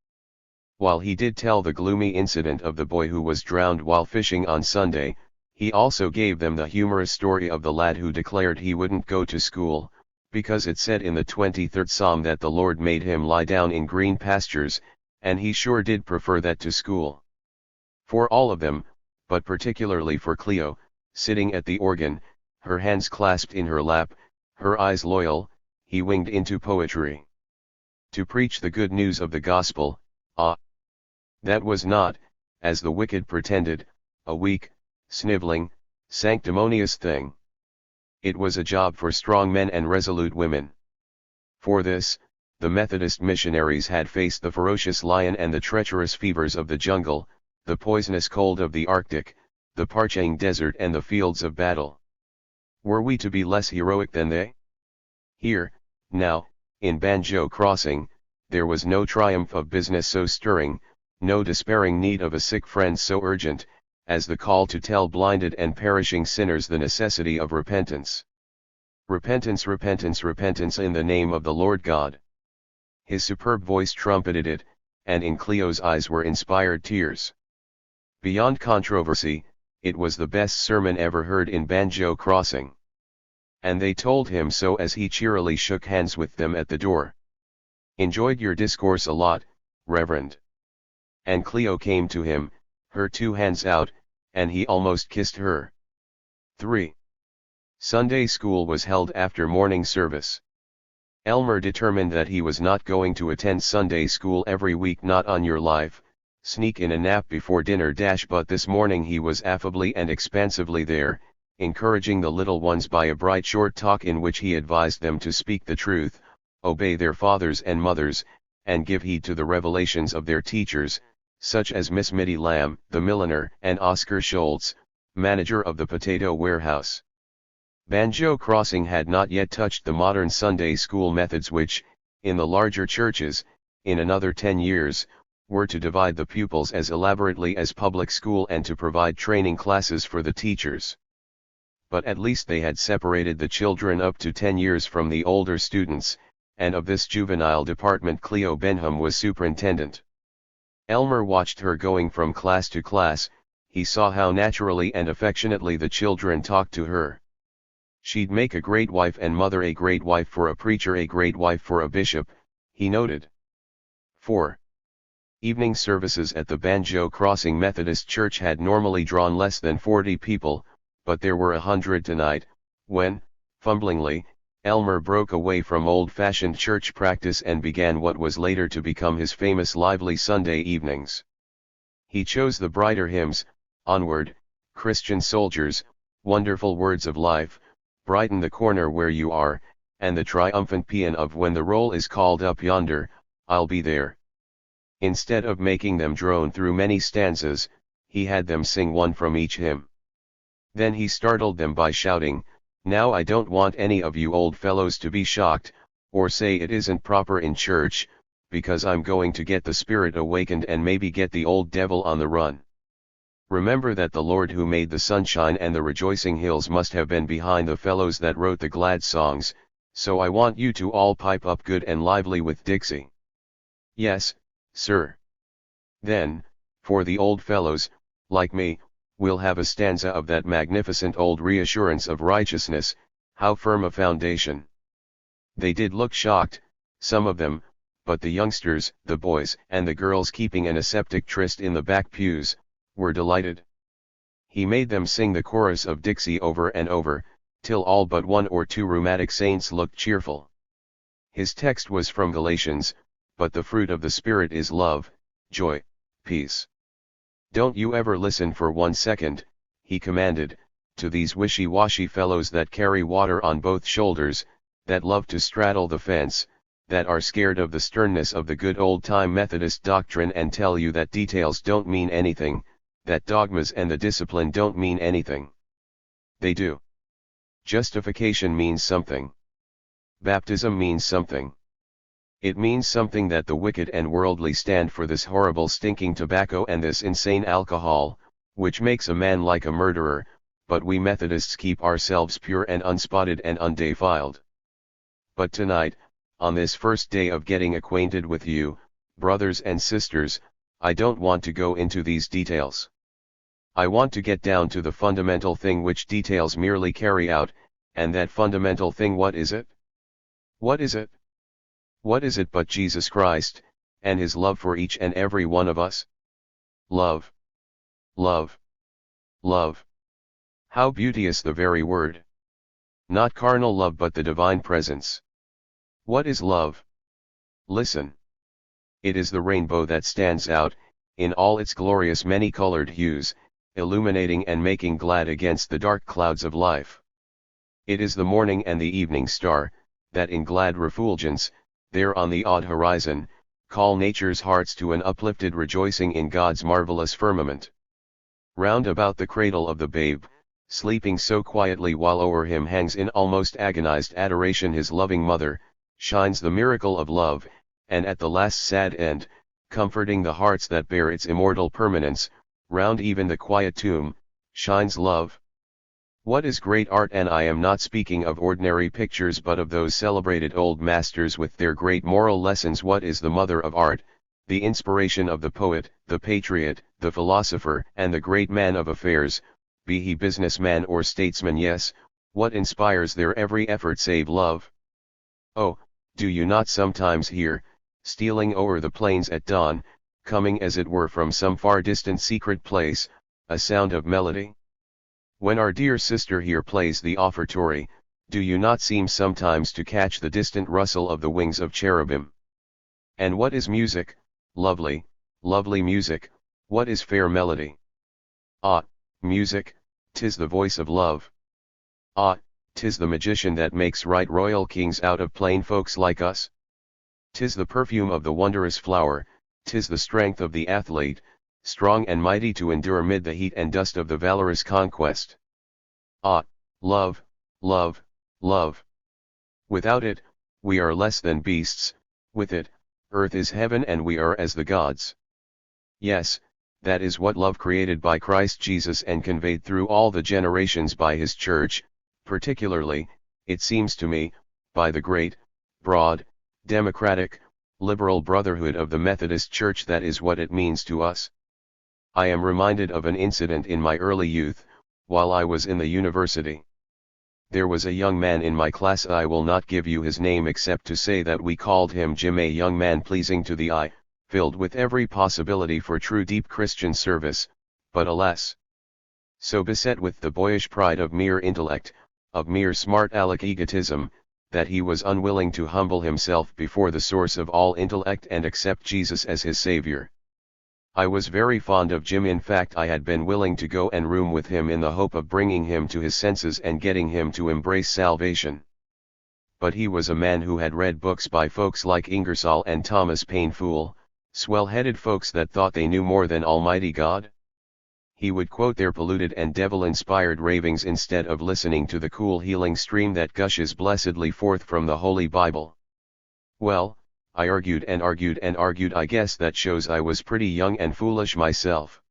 While he did tell the gloomy incident of the boy who was drowned while fishing on Sunday, he also gave them the humorous story of the lad who declared he wouldn't go to school, because it said in the 23rd Psalm that the Lord made him lie down in green pastures, and he sure did prefer that to school. For all of them, but particularly for Cleo, sitting at the organ, her hands clasped in her lap, her eyes loyal, he winged into poetry. To preach the good news of the gospel, that was not, as the wicked pretended, a weak, sniveling, sanctimonious thing. It was a job for strong men and resolute women. For this, the Methodist missionaries had faced the ferocious lion and the treacherous fevers of the jungle, the poisonous cold of the Arctic, the parching desert and the fields of battle. Were we to be less heroic than they? Here, now, in Banjo Crossing, there was no triumph of business so stirring, no despairing need of a sick friend so urgent, as the call to tell blinded and perishing sinners the necessity of repentance. Repentance, repentance, repentance in the name of the Lord God. His superb voice trumpeted it, and in Cleo's eyes were inspired tears. Beyond controversy, it was the best sermon ever heard in Banjo Crossing. And they told him so as he cheerily shook hands with them at the door. Enjoyed your discourse a lot, Reverend. And Cleo came to him, her two hands out, and he almost kissed her. 3. Sunday school was held after morning service. Elmer determined that he was not going to attend Sunday school every week, not on your life, sneak in a nap before dinner but this morning he was affably and expansively there, encouraging the little ones by a bright short talk in which he advised them to speak the truth, obey their fathers and mothers, and give heed to the revelations of their teachers, such as Miss Mitty Lamb, the milliner, and Oscar Schultz, manager of the potato warehouse. Banjo Crossing had not yet touched the modern Sunday school methods which, in the larger churches, in another 10 years, were to divide the pupils as elaborately as public school and to provide training classes for the teachers. But at least they had separated the children up to 10 years from the older students, and of this juvenile department Cleo Benham was superintendent. Elmer watched her going from class to class. He saw how naturally and affectionately the children talked to her. She'd make a great wife and mother, a great wife for a preacher, a great wife for a bishop, he noted. 4. Evening services at the Banjo Crossing Methodist Church had normally drawn less than 40 people, but there were 100 tonight, when, fumblingly, Elmer broke away from old-fashioned church practice and began what was later to become his famous lively Sunday evenings. He chose the brighter hymns, Onward, Christian Soldiers, Wonderful Words of Life, Brighten the Corner Where You Are, and the triumphant paean of When the Roll is Called Up Yonder, I'll Be There. Instead of making them drone through many stanzas, he had them sing one from each hymn. Then he startled them by shouting, "Now I don't want any of you old fellows to be shocked, or say it isn't proper in church, because I'm going to get the spirit awakened and maybe get the old devil on the run. Remember that the Lord who made the sunshine and the rejoicing hills must have been behind the fellows that wrote the glad songs, so I want you to all pipe up good and lively with Dixie. Yes, sir. Then, for the old fellows, like me, we'll have a stanza of that magnificent old reassurance of righteousness, how firm a foundation. They did look shocked, some of them, but the youngsters, the boys and the girls keeping an aseptic tryst in the back pews, were delighted. He made them sing the chorus of Dixie over and over, till all but one or two rheumatic saints looked cheerful. His text was from Galatians, but the fruit of the Spirit is love, joy, peace. Don't you ever listen for 1 second, he commanded, to these wishy-washy fellows that carry water on both shoulders, that love to straddle the fence, that are scared of the sternness of the good old-time Methodist doctrine and tell you that details don't mean anything, that dogmas and the discipline don't mean anything. They do. Justification means something. Baptism means something. It means something that the wicked and worldly stand for this horrible stinking tobacco and this insane alcohol, which makes a man like a murderer, but we Methodists keep ourselves pure and unspotted and undefiled. But tonight, on this first day of getting acquainted with you, brothers and sisters, I don't want to go into these details. I want to get down to the fundamental thing which details merely carry out, and that fundamental thing, what is it? What is it? What is it but Jesus Christ, and His love for each and every one of us? Love. Love. Love. How beauteous the very word. Not carnal love but the divine presence. What is love? Listen. It is the rainbow that stands out, in all its glorious many-colored hues, illuminating and making glad against the dark clouds of life. It is the morning and the evening star, that in glad refulgence, there on the odd horizon, call nature's hearts to an uplifted rejoicing in God's marvelous firmament. Round about the cradle of the babe, sleeping so quietly while o'er him hangs in almost agonized adoration his loving mother, shines the miracle of love, and at the last sad end, comforting the hearts that bear its immortal permanence, round even the quiet tomb, shines love. What is great art? And I am not speaking of ordinary pictures but of those celebrated old masters with their great moral lessons. What is the mother of art, the inspiration of the poet, the patriot, the philosopher and the great man of affairs, be he businessman or statesman? Yes, what inspires their every effort save love? Oh, do you not sometimes hear, stealing o'er the plains at dawn, coming as it were from some far distant secret place, a sound of melody? When our dear sister here plays the offertory, do you not seem sometimes to catch the distant rustle of the wings of cherubim? And what is music? Lovely, lovely music. What is fair melody? Ah, music, 'tis the voice of love. Ah, 'tis the magician that makes right royal kings out of plain folks like us. 'Tis the perfume of the wondrous flower, 'tis the strength of the athlete, strong and mighty to endure mid the heat and dust of the valorous conquest. Ah, love, love, love. Without it, we are less than beasts, with it, earth is heaven and we are as the gods. Yes, that is what love created by Christ Jesus and conveyed through all the generations by His church, particularly, it seems to me, by the great, broad, democratic, liberal brotherhood of the Methodist Church. That is what it means to us. I am reminded of an incident in my early youth, while I was in the university. There was a young man in my class. I will not give you his name except to say that we called him Jim, a young man pleasing to the eye, filled with every possibility for true deep Christian service, but alas, so beset with the boyish pride of mere intellect, of mere smart aleck egotism, that he was unwilling to humble himself before the source of all intellect and accept Jesus as his Savior. I was very fond of Jim. In fact, I had been willing to go and room with him in the hope of bringing him to his senses and getting him to embrace salvation. But he was a man who had read books by folks like Ingersoll and Thomas Paine, swell-headed folks that thought they knew more than Almighty God. He would quote their polluted and devil-inspired ravings instead of listening to the cool healing stream that gushes blessedly forth from the Holy Bible. Well, I argued and argued and argued. I guess that shows I was pretty young and foolish myself.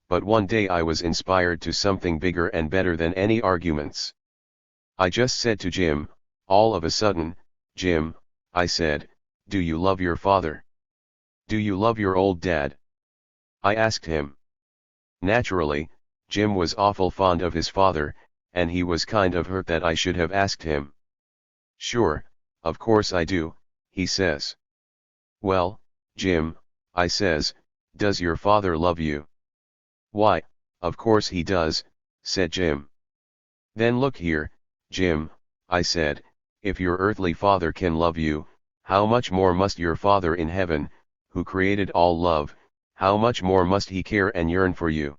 But one day I was inspired to something bigger and better than any arguments. I just said to Jim, all of a sudden, Jim, I said, do you love your father? Do you love your old dad? I asked him. Naturally, Jim was awful fond of his father, and he was kind of hurt that I should have asked him. Sure, of course I do, he says. Well, Jim, I says, does your father love you? Why, of course he does, said Jim. Then look here, Jim, I said, if your earthly father can love you, how much more must your Father in heaven, who created all love, how much more must he care and yearn for you?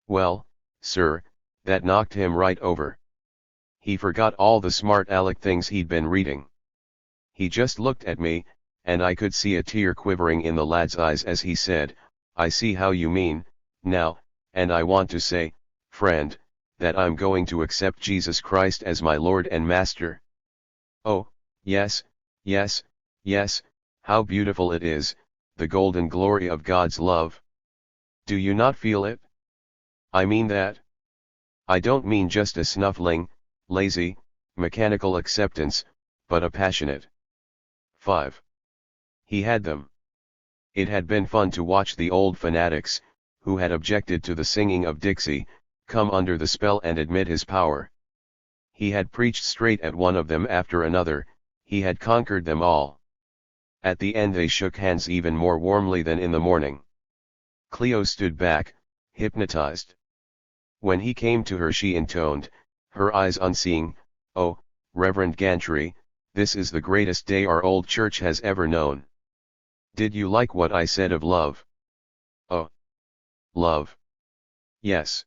Well, sir, that knocked him right over. He forgot all the smart aleck things he'd been reading. He just looked at me, and I could see a tear quivering in the lad's eyes as he said, I see how you mean, now, and I want to say, friend, that I'm going to accept Jesus Christ as my Lord and Master. Oh, yes, yes, yes, how beautiful it is, the golden glory of God's love. Do you not feel it? I mean that. I don't mean just a snuffling, lazy, mechanical acceptance, but a passionate. 5. He had them. It had been fun to watch the old fanatics, who had objected to the singing of Dixie, come under the spell and admit his power. He had preached straight at one of them after another, he had conquered them all. At the end they shook hands even more warmly than in the morning. Cleo stood back, hypnotized. When he came to her she intoned, her eyes unseeing, oh, Reverend Gantry, this is the greatest day our old church has ever known. Did you like what I said of love? Oh. Love. Yes.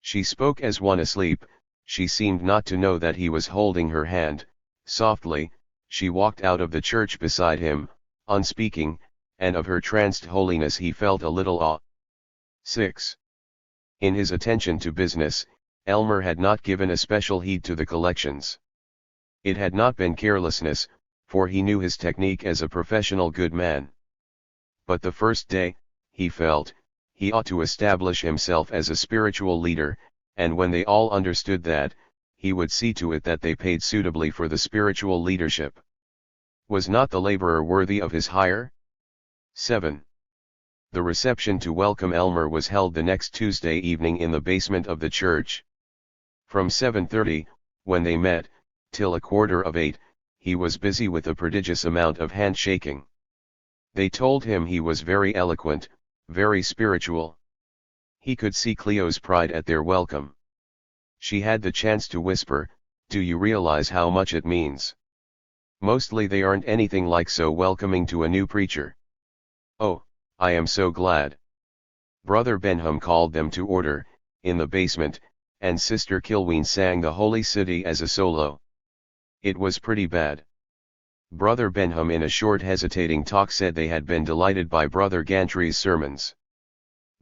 She spoke as one asleep, she seemed not to know that he was holding her hand. Softly, she walked out of the church beside him, unspeaking, and of her tranced holiness he felt a little awe. 6. In his attention to business, Elmer had not given a special heed to the collections. It had not been carelessness, for he knew his technique as a professional good man. But the first day, he felt, he ought to establish himself as a spiritual leader, and when they all understood that, he would see to it that they paid suitably for the spiritual leadership. Was not the laborer worthy of his hire? 7. The reception to welcome Elmer was held the next Tuesday evening in the basement of the church. From 7:30, when they met, till 7:45, he was busy with a prodigious amount of handshaking. They told him he was very eloquent, very spiritual. He could see Cleo's pride at their welcome. She had the chance to whisper, do you realize how much it means? Mostly they aren't anything like so welcoming to a new preacher. Oh, I am so glad. Brother Benham called them to order, in the basement, and Sister Kilween sang the Holy City as a solo. It was pretty bad. Brother Benham in a short hesitating talk said they had been delighted by Brother Gantry's sermons.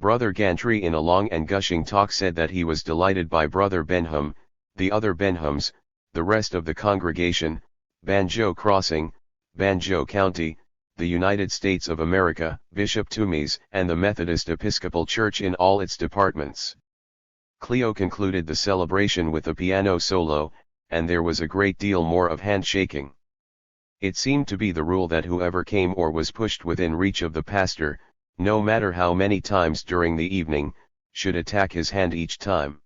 Brother Gantry in a long and gushing talk said that he was delighted by Brother Benham, the other Benhams, the rest of the congregation, Banjo Crossing, Banjo County, the United States of America, Bishop Toomey's, and the Methodist Episcopal Church in all its departments. Cleo concluded the celebration with a piano solo, and there was a great deal more of handshaking. It seemed to be the rule that whoever came or was pushed within reach of the pastor, no matter how many times during the evening, should attack his hand each time.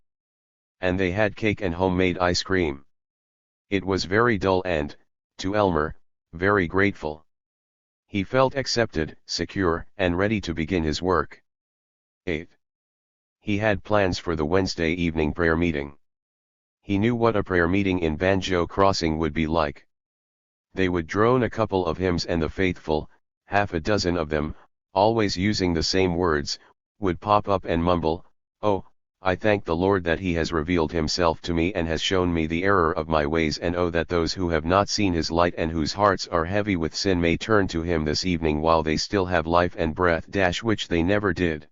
And they had cake and homemade ice cream. It was very dull and, to Elmer, very grateful. He felt accepted, secure, and ready to begin his work. 8. He had plans for the Wednesday evening prayer meeting. He knew what a prayer meeting in Banjo Crossing would be like. They would drone a couple of hymns and the faithful, half a dozen of them, always using the same words, would pop up and mumble, oh, I thank the Lord that he has revealed himself to me and has shown me the error of my ways, and oh that those who have not seen his light and whose hearts are heavy with sin may turn to him this evening while they still have life and breath, which they never did.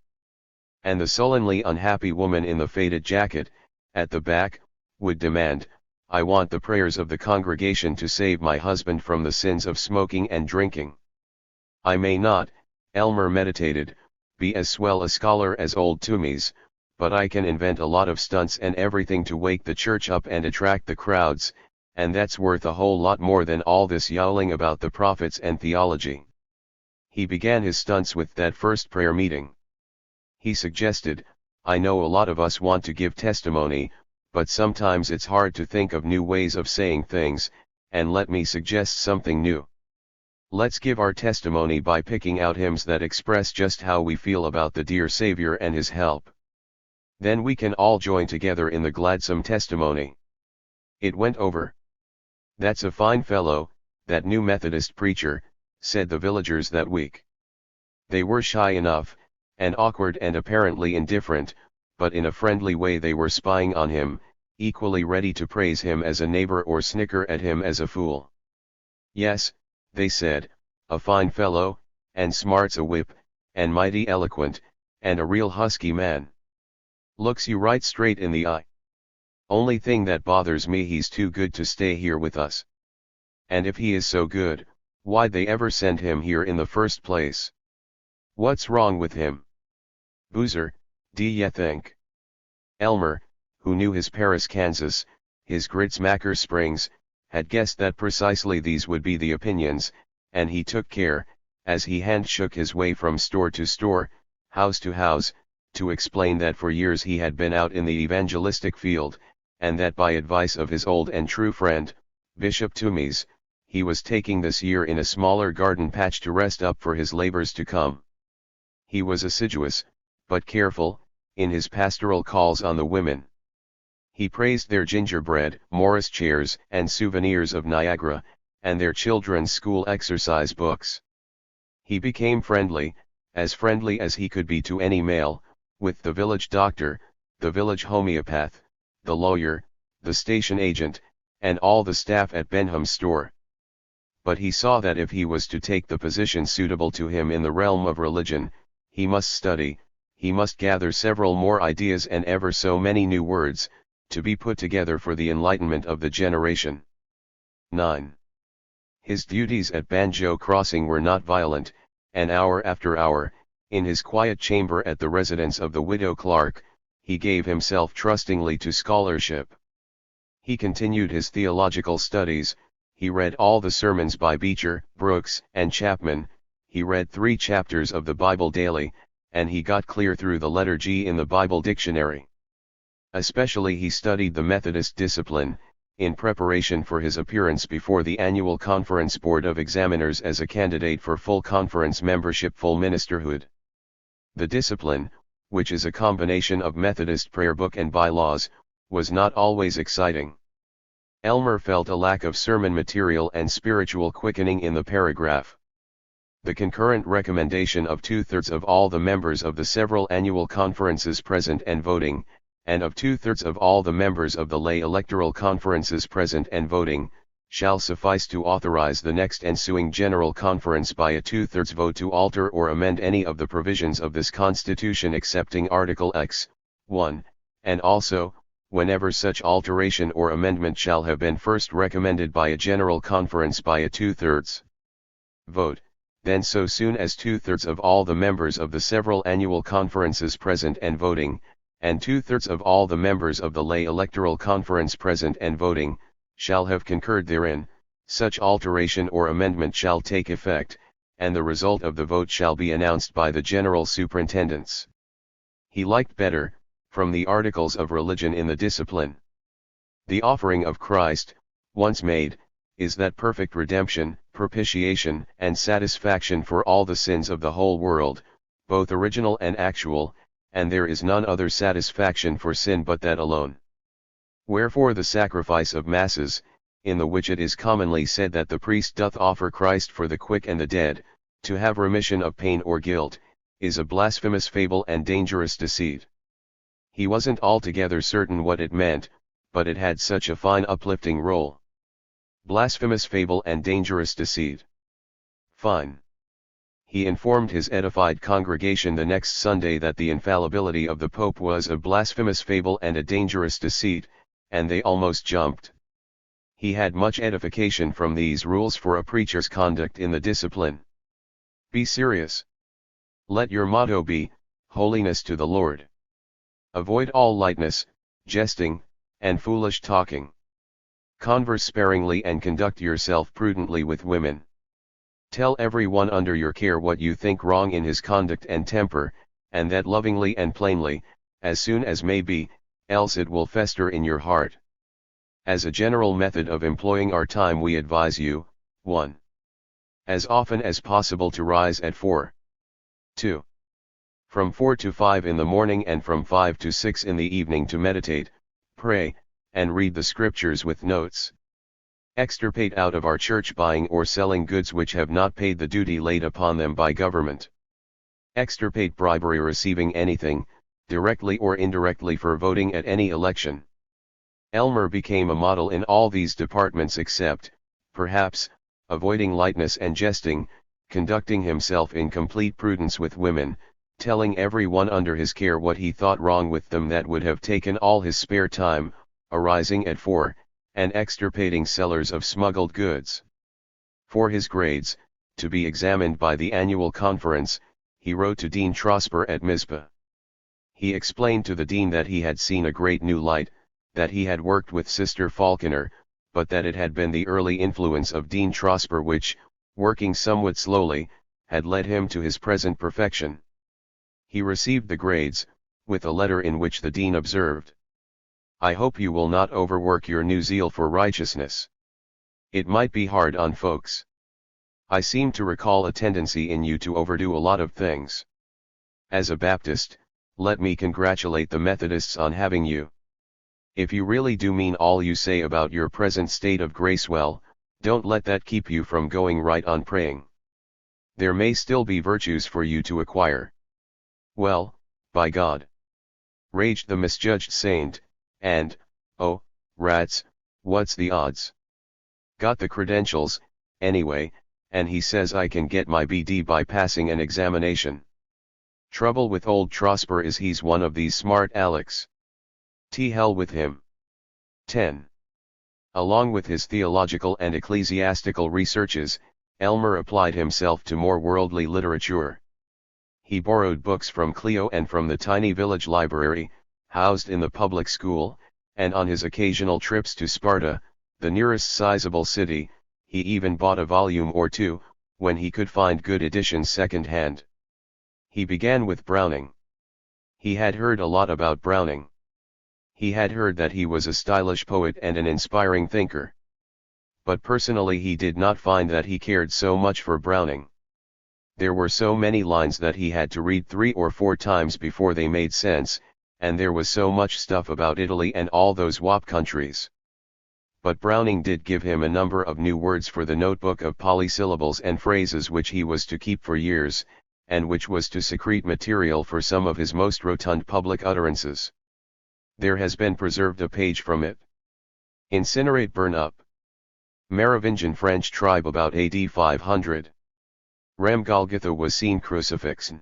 And the sullenly unhappy woman in the faded jacket, at the back, would demand, I want the prayers of the congregation to save my husband from the sins of smoking and drinking. I may not, Elmer meditated, be as swell a scholar as old Toomey's, but I can invent a lot of stunts and everything to wake the church up and attract the crowds, and that's worth a whole lot more than all this yowling about the prophets and theology. He began his stunts with that first prayer meeting. He suggested, I know a lot of us want to give testimony, but sometimes it's hard to think of new ways of saying things, and let me suggest something new. Let's give our testimony by picking out hymns that express just how we feel about the dear Savior and His help. Then we can all join together in the gladsome testimony. It went over. That's a fine fellow, that new Methodist preacher, said the villagers that week. They were shy enough, and awkward and apparently indifferent, but in a friendly way they were spying on him, equally ready to praise him as a neighbor or snicker at him as a fool. Yes, they said, a fine fellow, and smarts a whip, and mighty eloquent, and a real husky man. Looks you right straight in the eye. Only thing that bothers me, he's too good to stay here with us. And if he is so good, why'd they ever send him here in the first place? What's wrong with him? Boozer, d'ye think? Elmer, who knew his Paris, Kansas, his Gritsmacker Springs, had guessed that precisely these would be the opinions, and he took care, as he hand-shook his way from store to store, house to house, to explain that for years he had been out in the evangelistic field, and that by advice of his old and true friend, Bishop Toomey's, he was taking this year in a smaller garden patch to rest up for his labors to come. He was assiduous, but careful, in his pastoral calls on the women. He praised their gingerbread, Morris chairs, and souvenirs of Niagara, and their children's school exercise books. He became friendly as he could be to any male, with the village doctor, the village homeopath, the lawyer, the station agent, and all the staff at Benham's store. But he saw that if he was to take the position suitable to him in the realm of religion, he must study, he must gather several more ideas and ever so many new words, to be put together for the enlightenment of the generation. 9. His duties at Banjo Crossing were not violent, and hour after hour, in his quiet chamber at the residence of the widow Clark, he gave himself trustingly to scholarship. He continued his theological studies, he read all the sermons by Beecher, Brooks, and Chapman, he read 3 chapters of the Bible daily, and he got clear through the letter G in the Bible dictionary. Especially he studied the Methodist discipline, in preparation for his appearance before the annual Conference Board of Examiners as a candidate for full conference membership, full ministerhood. The discipline, which is a combination of Methodist prayer book and bylaws, was not always exciting. Elmer felt a lack of sermon material and spiritual quickening in the paragraph. The concurrent recommendation of 2/3 of all the members of the several annual conferences present and voting, and of 2/3 of all the members of the lay electoral conferences present and voting, shall suffice to authorize the next ensuing General Conference by a 2/3 vote to alter or amend any of the provisions of this Constitution excepting Article X, 1, and also, whenever such alteration or amendment shall have been first recommended by a General Conference by a 2/3 vote, then so soon as 2/3 of all the members of the several annual conferences present and voting, and 2/3 of all the members of the lay electoral conference present and voting, shall have concurred therein, such alteration or amendment shall take effect, and the result of the vote shall be announced by the general superintendents. He liked better, from the articles of religion in the discipline. The offering of Christ, once made, is that perfect redemption, propitiation, and satisfaction for all the sins of the whole world, both original and actual, and there is none other satisfaction for sin but that alone. Wherefore the sacrifice of masses, in the which it is commonly said that the priest doth offer Christ for the quick and the dead, to have remission of pain or guilt, is a blasphemous fable and dangerous deceit. He wasn't altogether certain what it meant, but it had such a fine uplifting roll. Blasphemous fable and dangerous deceit. Fine. He informed his edified congregation the next Sunday that the infallibility of the Pope was a blasphemous fable and a dangerous deceit, and they almost jumped. He had much edification from these rules for a preacher's conduct in the discipline. Be serious. Let your motto be, holiness to the Lord. Avoid all lightness, jesting, and foolish talking. Converse sparingly and conduct yourself prudently with women. Tell everyone under your care what you think wrong in his conduct and temper, and that lovingly and plainly, as soon as may be, else it will fester in your heart. As a general method of employing our time we advise you, 1. As often as possible to rise at 4. 2. From 4 to 5 in the morning and from 5 to 6 in the evening to meditate, pray, and read the scriptures with notes. Extirpate out of our church buying or selling goods which have not paid the duty laid upon them by government. Extirpate bribery receiving anything, directly or indirectly for voting at any election. Elmer became a model in all these departments except, perhaps, avoiding lightness and jesting, conducting himself in complete prudence with women, telling everyone under his care what he thought wrong with them that would have taken all his spare time, arising at 4, and extirpating sellers of smuggled goods. For his grades, to be examined by the annual conference, he wrote to Dean Trosper at Mizpah. He explained to the dean that he had seen a great new light, that he had worked with Sister Falconer, but that it had been the early influence of Dean Trosper which, working somewhat slowly, had led him to his present perfection. He received the grades, with a letter in which the dean observed, "I hope you will not overwork your new zeal for righteousness. It might be hard on folks. I seem to recall a tendency in you to overdo a lot of things. As a Baptist, let me congratulate the Methodists on having you. If you really do mean all you say about your present state of grace, well, don't let that keep you from going right on praying. There may still be virtues for you to acquire." "Well, by God!" raged the misjudged saint, and, "Oh, rats, what's the odds? Got the credentials, anyway, and he says I can get my BD by passing an examination. Trouble with old Trosper is he's one of these smart Alecs. T hell with him." 10. Along with his theological and ecclesiastical researches, Elmer applied himself to more worldly literature. He borrowed books from Clio and from the tiny village library, housed in the public school, and on his occasional trips to Sparta, the nearest sizable city, he even bought a volume or two, when he could find good editions second-hand. He began with Browning. He had heard a lot about Browning. He had heard that he was a stylish poet and an inspiring thinker. But personally he did not find that he cared so much for Browning. There were so many lines that he had to read 3 or 4 times before they made sense, and there was so much stuff about Italy and all those WAP countries. But Browning did give him a number of new words for the notebook of polysyllables and phrases which he was to keep for years, and which was to secrete material for some of his most rotund public utterances. There has been preserved a page from it. Incinerate, burn up. Merovingian French tribe about AD 500. Rem Golgotha was seen crucifixen.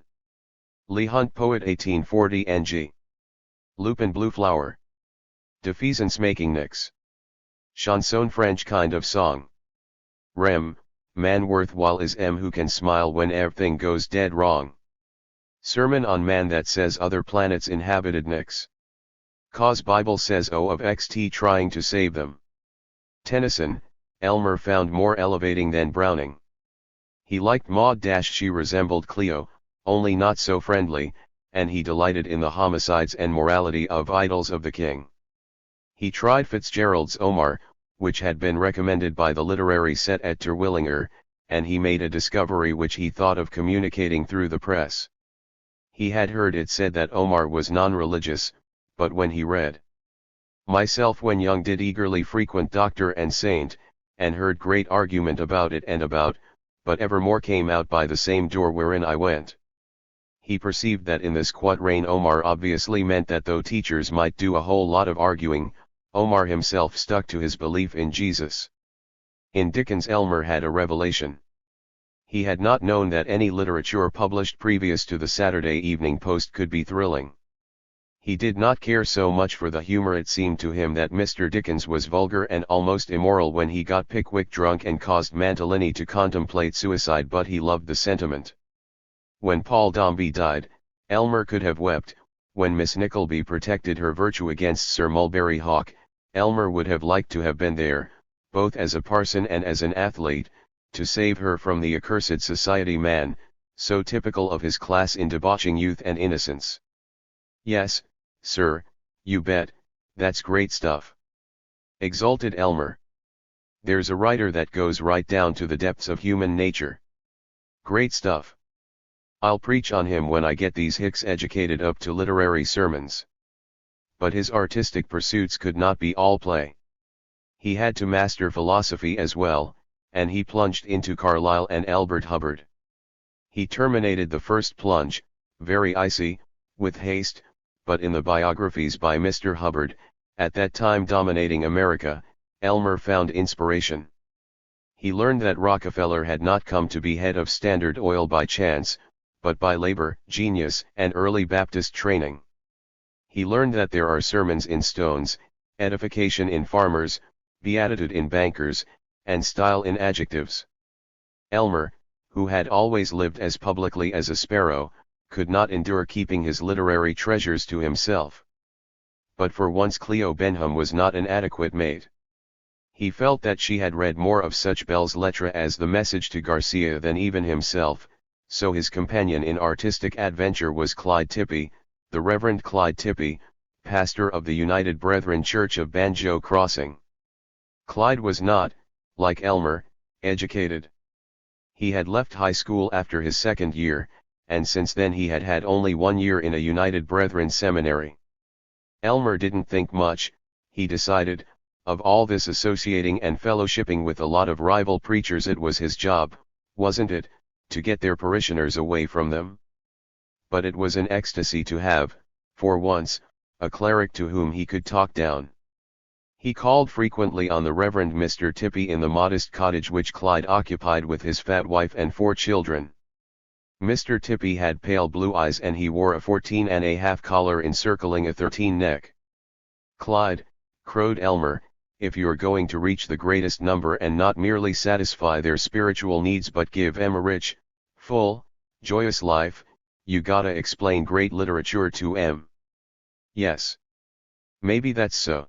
Leigh Hunt poet 1840 NG. Lupin blue flower. Defeasance making nix. Chanson French kind of song. Rem, man worthwhile is M who can smile when everything goes dead wrong. Sermon on man that says other planets inhabited nix. Cause Bible says O of XT trying to save them. Tennyson, Elmer found more elevating than Browning. He liked Maud. She resembled Clio, only not so friendly, and he delighted in the homicides and morality of Idols of the King. He tried Fitzgerald's Omar, which had been recommended by the literary set at Terwilliger, and he made a discovery which he thought of communicating through the press. He had heard it said that Omar was non-religious, but when he read myself when young did eagerly frequent Doctor and Saint, and heard great argument about it and about, but evermore came out by the same door wherein I went. He perceived that in this quatrain Omar obviously meant that though teachers might do a whole lot of arguing, Omar himself stuck to his belief in Jesus. In Dickens Elmer had a revelation. He had not known that any literature published previous to the Saturday Evening Post could be thrilling. He did not care so much for the humor. It seemed to him that Mr. Dickens was vulgar and almost immoral when he got Pickwick drunk and caused Mantalini to contemplate suicide, but he loved the sentiment. When Paul Dombey died, Elmer could have wept. When Miss Nickleby protected her virtue against Sir Mulberry Hawk, Elmer would have liked to have been there, both as a parson and as an athlete, to save her from the accursed society man, so typical of his class in debauching youth and innocence. "Yes, sir, you bet, that's great stuff," exulted Elmer. "There's a writer that goes right down to the depths of human nature. Great stuff. I'll preach on him when I get these hicks educated up to literary sermons." But his artistic pursuits could not be all play. He had to master philosophy as well, and he plunged into Carlyle and Albert Hubbard. He terminated the first plunge, very icy, with haste, but in the biographies by Mr. Hubbard, at that time dominating America, Elmer found inspiration. He learned that Rockefeller had not come to be head of Standard Oil by chance, but by labor, genius, and early Baptist training. He learned that there are sermons in stones, edification in farmers, beatitude in bankers, and style in adjectives. Elmer, who had always lived as publicly as a sparrow, could not endure keeping his literary treasures to himself. But for once Cleo Benham was not an adequate mate. He felt that she had read more of such belles lettres as The Message to Garcia than even himself, so his companion in artistic adventure was Clyde Tippy, the Reverend Clyde Tippy, pastor of the United Brethren Church of Banjo Crossing. Clyde was not, like Elmer, educated. He had left high school after his second year, and since then he had had only 1 year in a United Brethren seminary. Elmer didn't think much, he decided, of all this associating and fellowshipping with a lot of rival preachers. It was his job, wasn't it, to get their parishioners away from them? But it was an ecstasy to have, for once, a cleric to whom he could talk down. He called frequently on the Reverend Mr. Tippy in the modest cottage which Clyde occupied with his fat wife and 4 children. Mr. Tippy had pale blue eyes and he wore a 14.5 collar encircling a 13 neck. "Clyde," crowed Elmer, "if you're going to reach the greatest number and not merely satisfy their spiritual needs but give 'em a rich, full, joyous life, you gotta explain great literature to 'em." "Yes. Maybe that's so.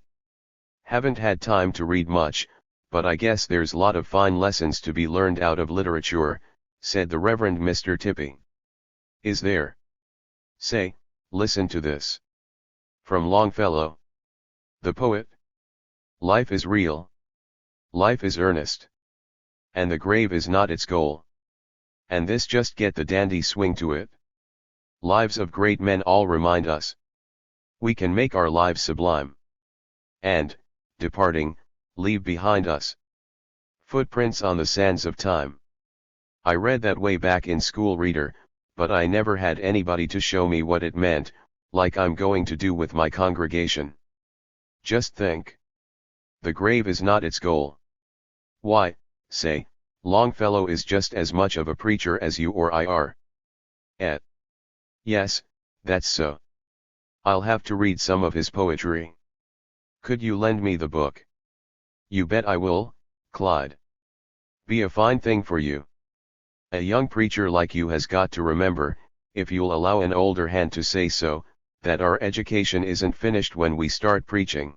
Haven't had time to read much, but I guess there's lot of fine lessons to be learned out of literature," said the Reverend Mr. Tippy. "Is there? Say, listen to this. From Longfellow. The poet. Life is real. Life is earnest. And the grave is not its goal. And this just get the dandy swing to it. Lives of great men all remind us we can make our lives sublime. And, departing, leave behind us footprints on the sands of time." I read that way back in school, reader, but I never had anybody to show me what it meant, like I'm going to do with my congregation. Just think. The grave is not its goal. Why, say, Longfellow is just as much of a preacher as you or I are. Yes, that's so. I'll have to read some of his poetry. Could you lend me the book? You bet I will, Clyde. Be a fine thing for you. A young preacher like you has got to remember, if you'll allow an older hand to say so, that our education isn't finished when we start preaching.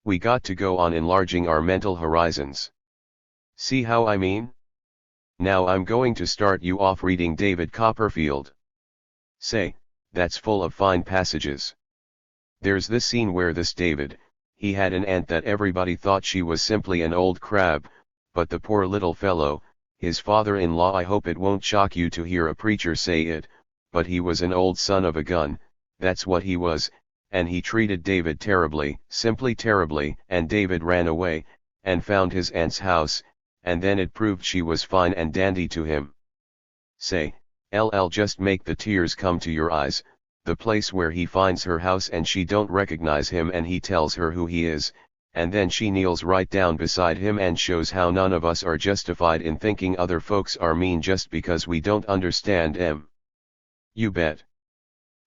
We got to go on enlarging our mental horizons. See how I mean? Now I'm going to start you off reading David Copperfield. Say, that's full of fine passages. There's this scene where this David, he had an aunt that everybody thought she was simply an old crab, but the poor little fellow, his father-in-law, I hope it won't shock you to hear a preacher say it, but he was an old son of a gun, that's what he was, and he treated David terribly, simply terribly, and David ran away, and found his aunt's house, and then it proved she was fine and dandy to him. Say, LL, just make the tears come to your eyes, the place where he finds her house and she don't recognize him and he tells her who he is, and then she kneels right down beside him and shows how none of us are justified in thinking other folks are mean just because we don't understand 'em. You bet.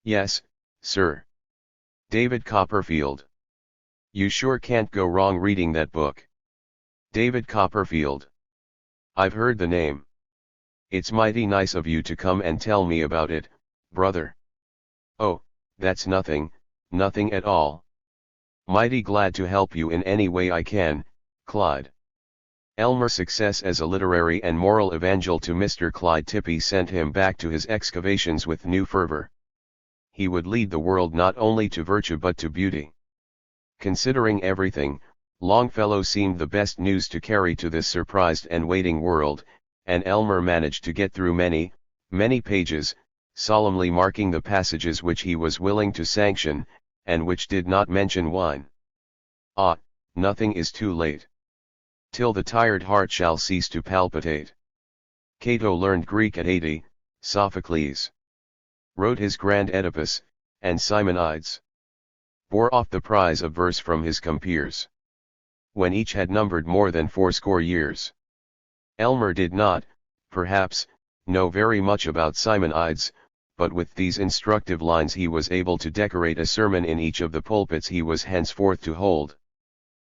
Yes, sir. David Copperfield. You sure can't go wrong reading that book. David Copperfield. I've heard the name. It's mighty nice of you to come and tell me about it, brother. Oh, that's nothing, nothing at all. Mighty glad to help you in any way I can, Clyde. Elmer's success as a literary and moral evangel to Mr. Clyde Tippy sent him back to his excavations with new fervor. He would lead the world not only to virtue but to beauty. Considering everything, Longfellow seemed the best news to carry to this surprised and waiting world, and Elmer managed to get through many, many pages, solemnly marking the passages which he was willing to sanction, and which did not mention wine. Ah, nothing is too late. Till the tired heart shall cease to palpitate. Cato learned Greek at 80, Sophocles wrote his grand Oedipus, and Simonides bore off the prize of verse from his compeers, when each had numbered more than 80 years. Elmer did not, perhaps, know very much about Simonides, but with these instructive lines he was able to decorate a sermon in each of the pulpits he was henceforth to hold.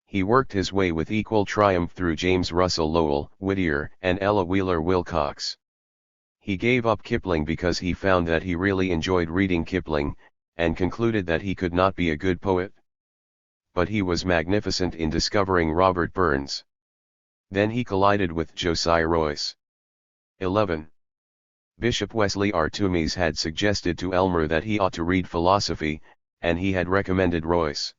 He worked his way with equal triumph through James Russell Lowell, Whittier, and Ella Wheeler Wilcox. He gave up Kipling because he found that he really enjoyed reading Kipling, and concluded that he could not be a good poet. But he was magnificent in discovering Robert Burns. Then he collided with Josiah Royce. 11. Bishop Wesley R. Toomeys had suggested to Elmer that he ought to read philosophy, and he had recommended Royce.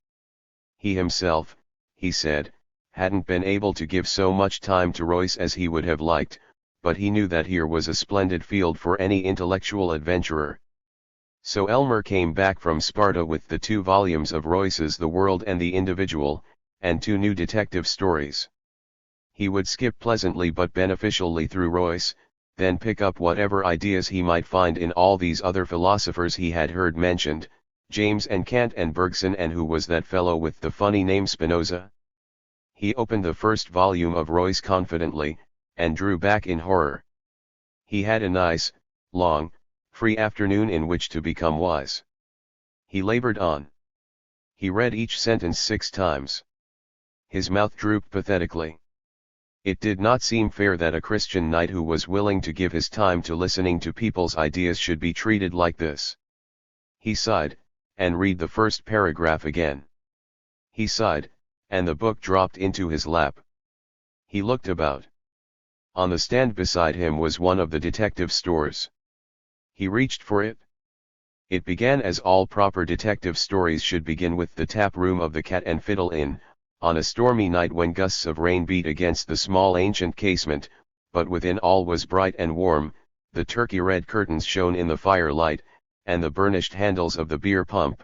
He himself, he said, hadn't been able to give so much time to Royce as he would have liked, but he knew that here was a splendid field for any intellectual adventurer. So Elmer came back from Sparta with the 2 volumes of Royce's The World and the Individual, and 2 new detective stories. He would skip pleasantly but beneficially through Royce, then pick up whatever ideas he might find in all these other philosophers he had heard mentioned, James and Kant and Bergson, and who was that fellow with the funny name Spinoza? He opened the first volume of Royce confidently, and drew back in horror. He had a nice, long, free afternoon in which to become wise. He labored on. He read each sentence 6 times. His mouth drooped pathetically. It did not seem fair that a Christian knight who was willing to give his time to listening to people's ideas should be treated like this. He sighed, and read the first paragraph again. He sighed, and the book dropped into his lap. He looked about. On the stand beside him was one of the detective stores. He reached for it. It began as all proper detective stories should begin, with the tap room of the Cat and Fiddle Inn, on a stormy night when gusts of rain beat against the small ancient casement, but within all was bright and warm, the turkey-red curtains shone in the firelight, and the burnished handles of the beer pump,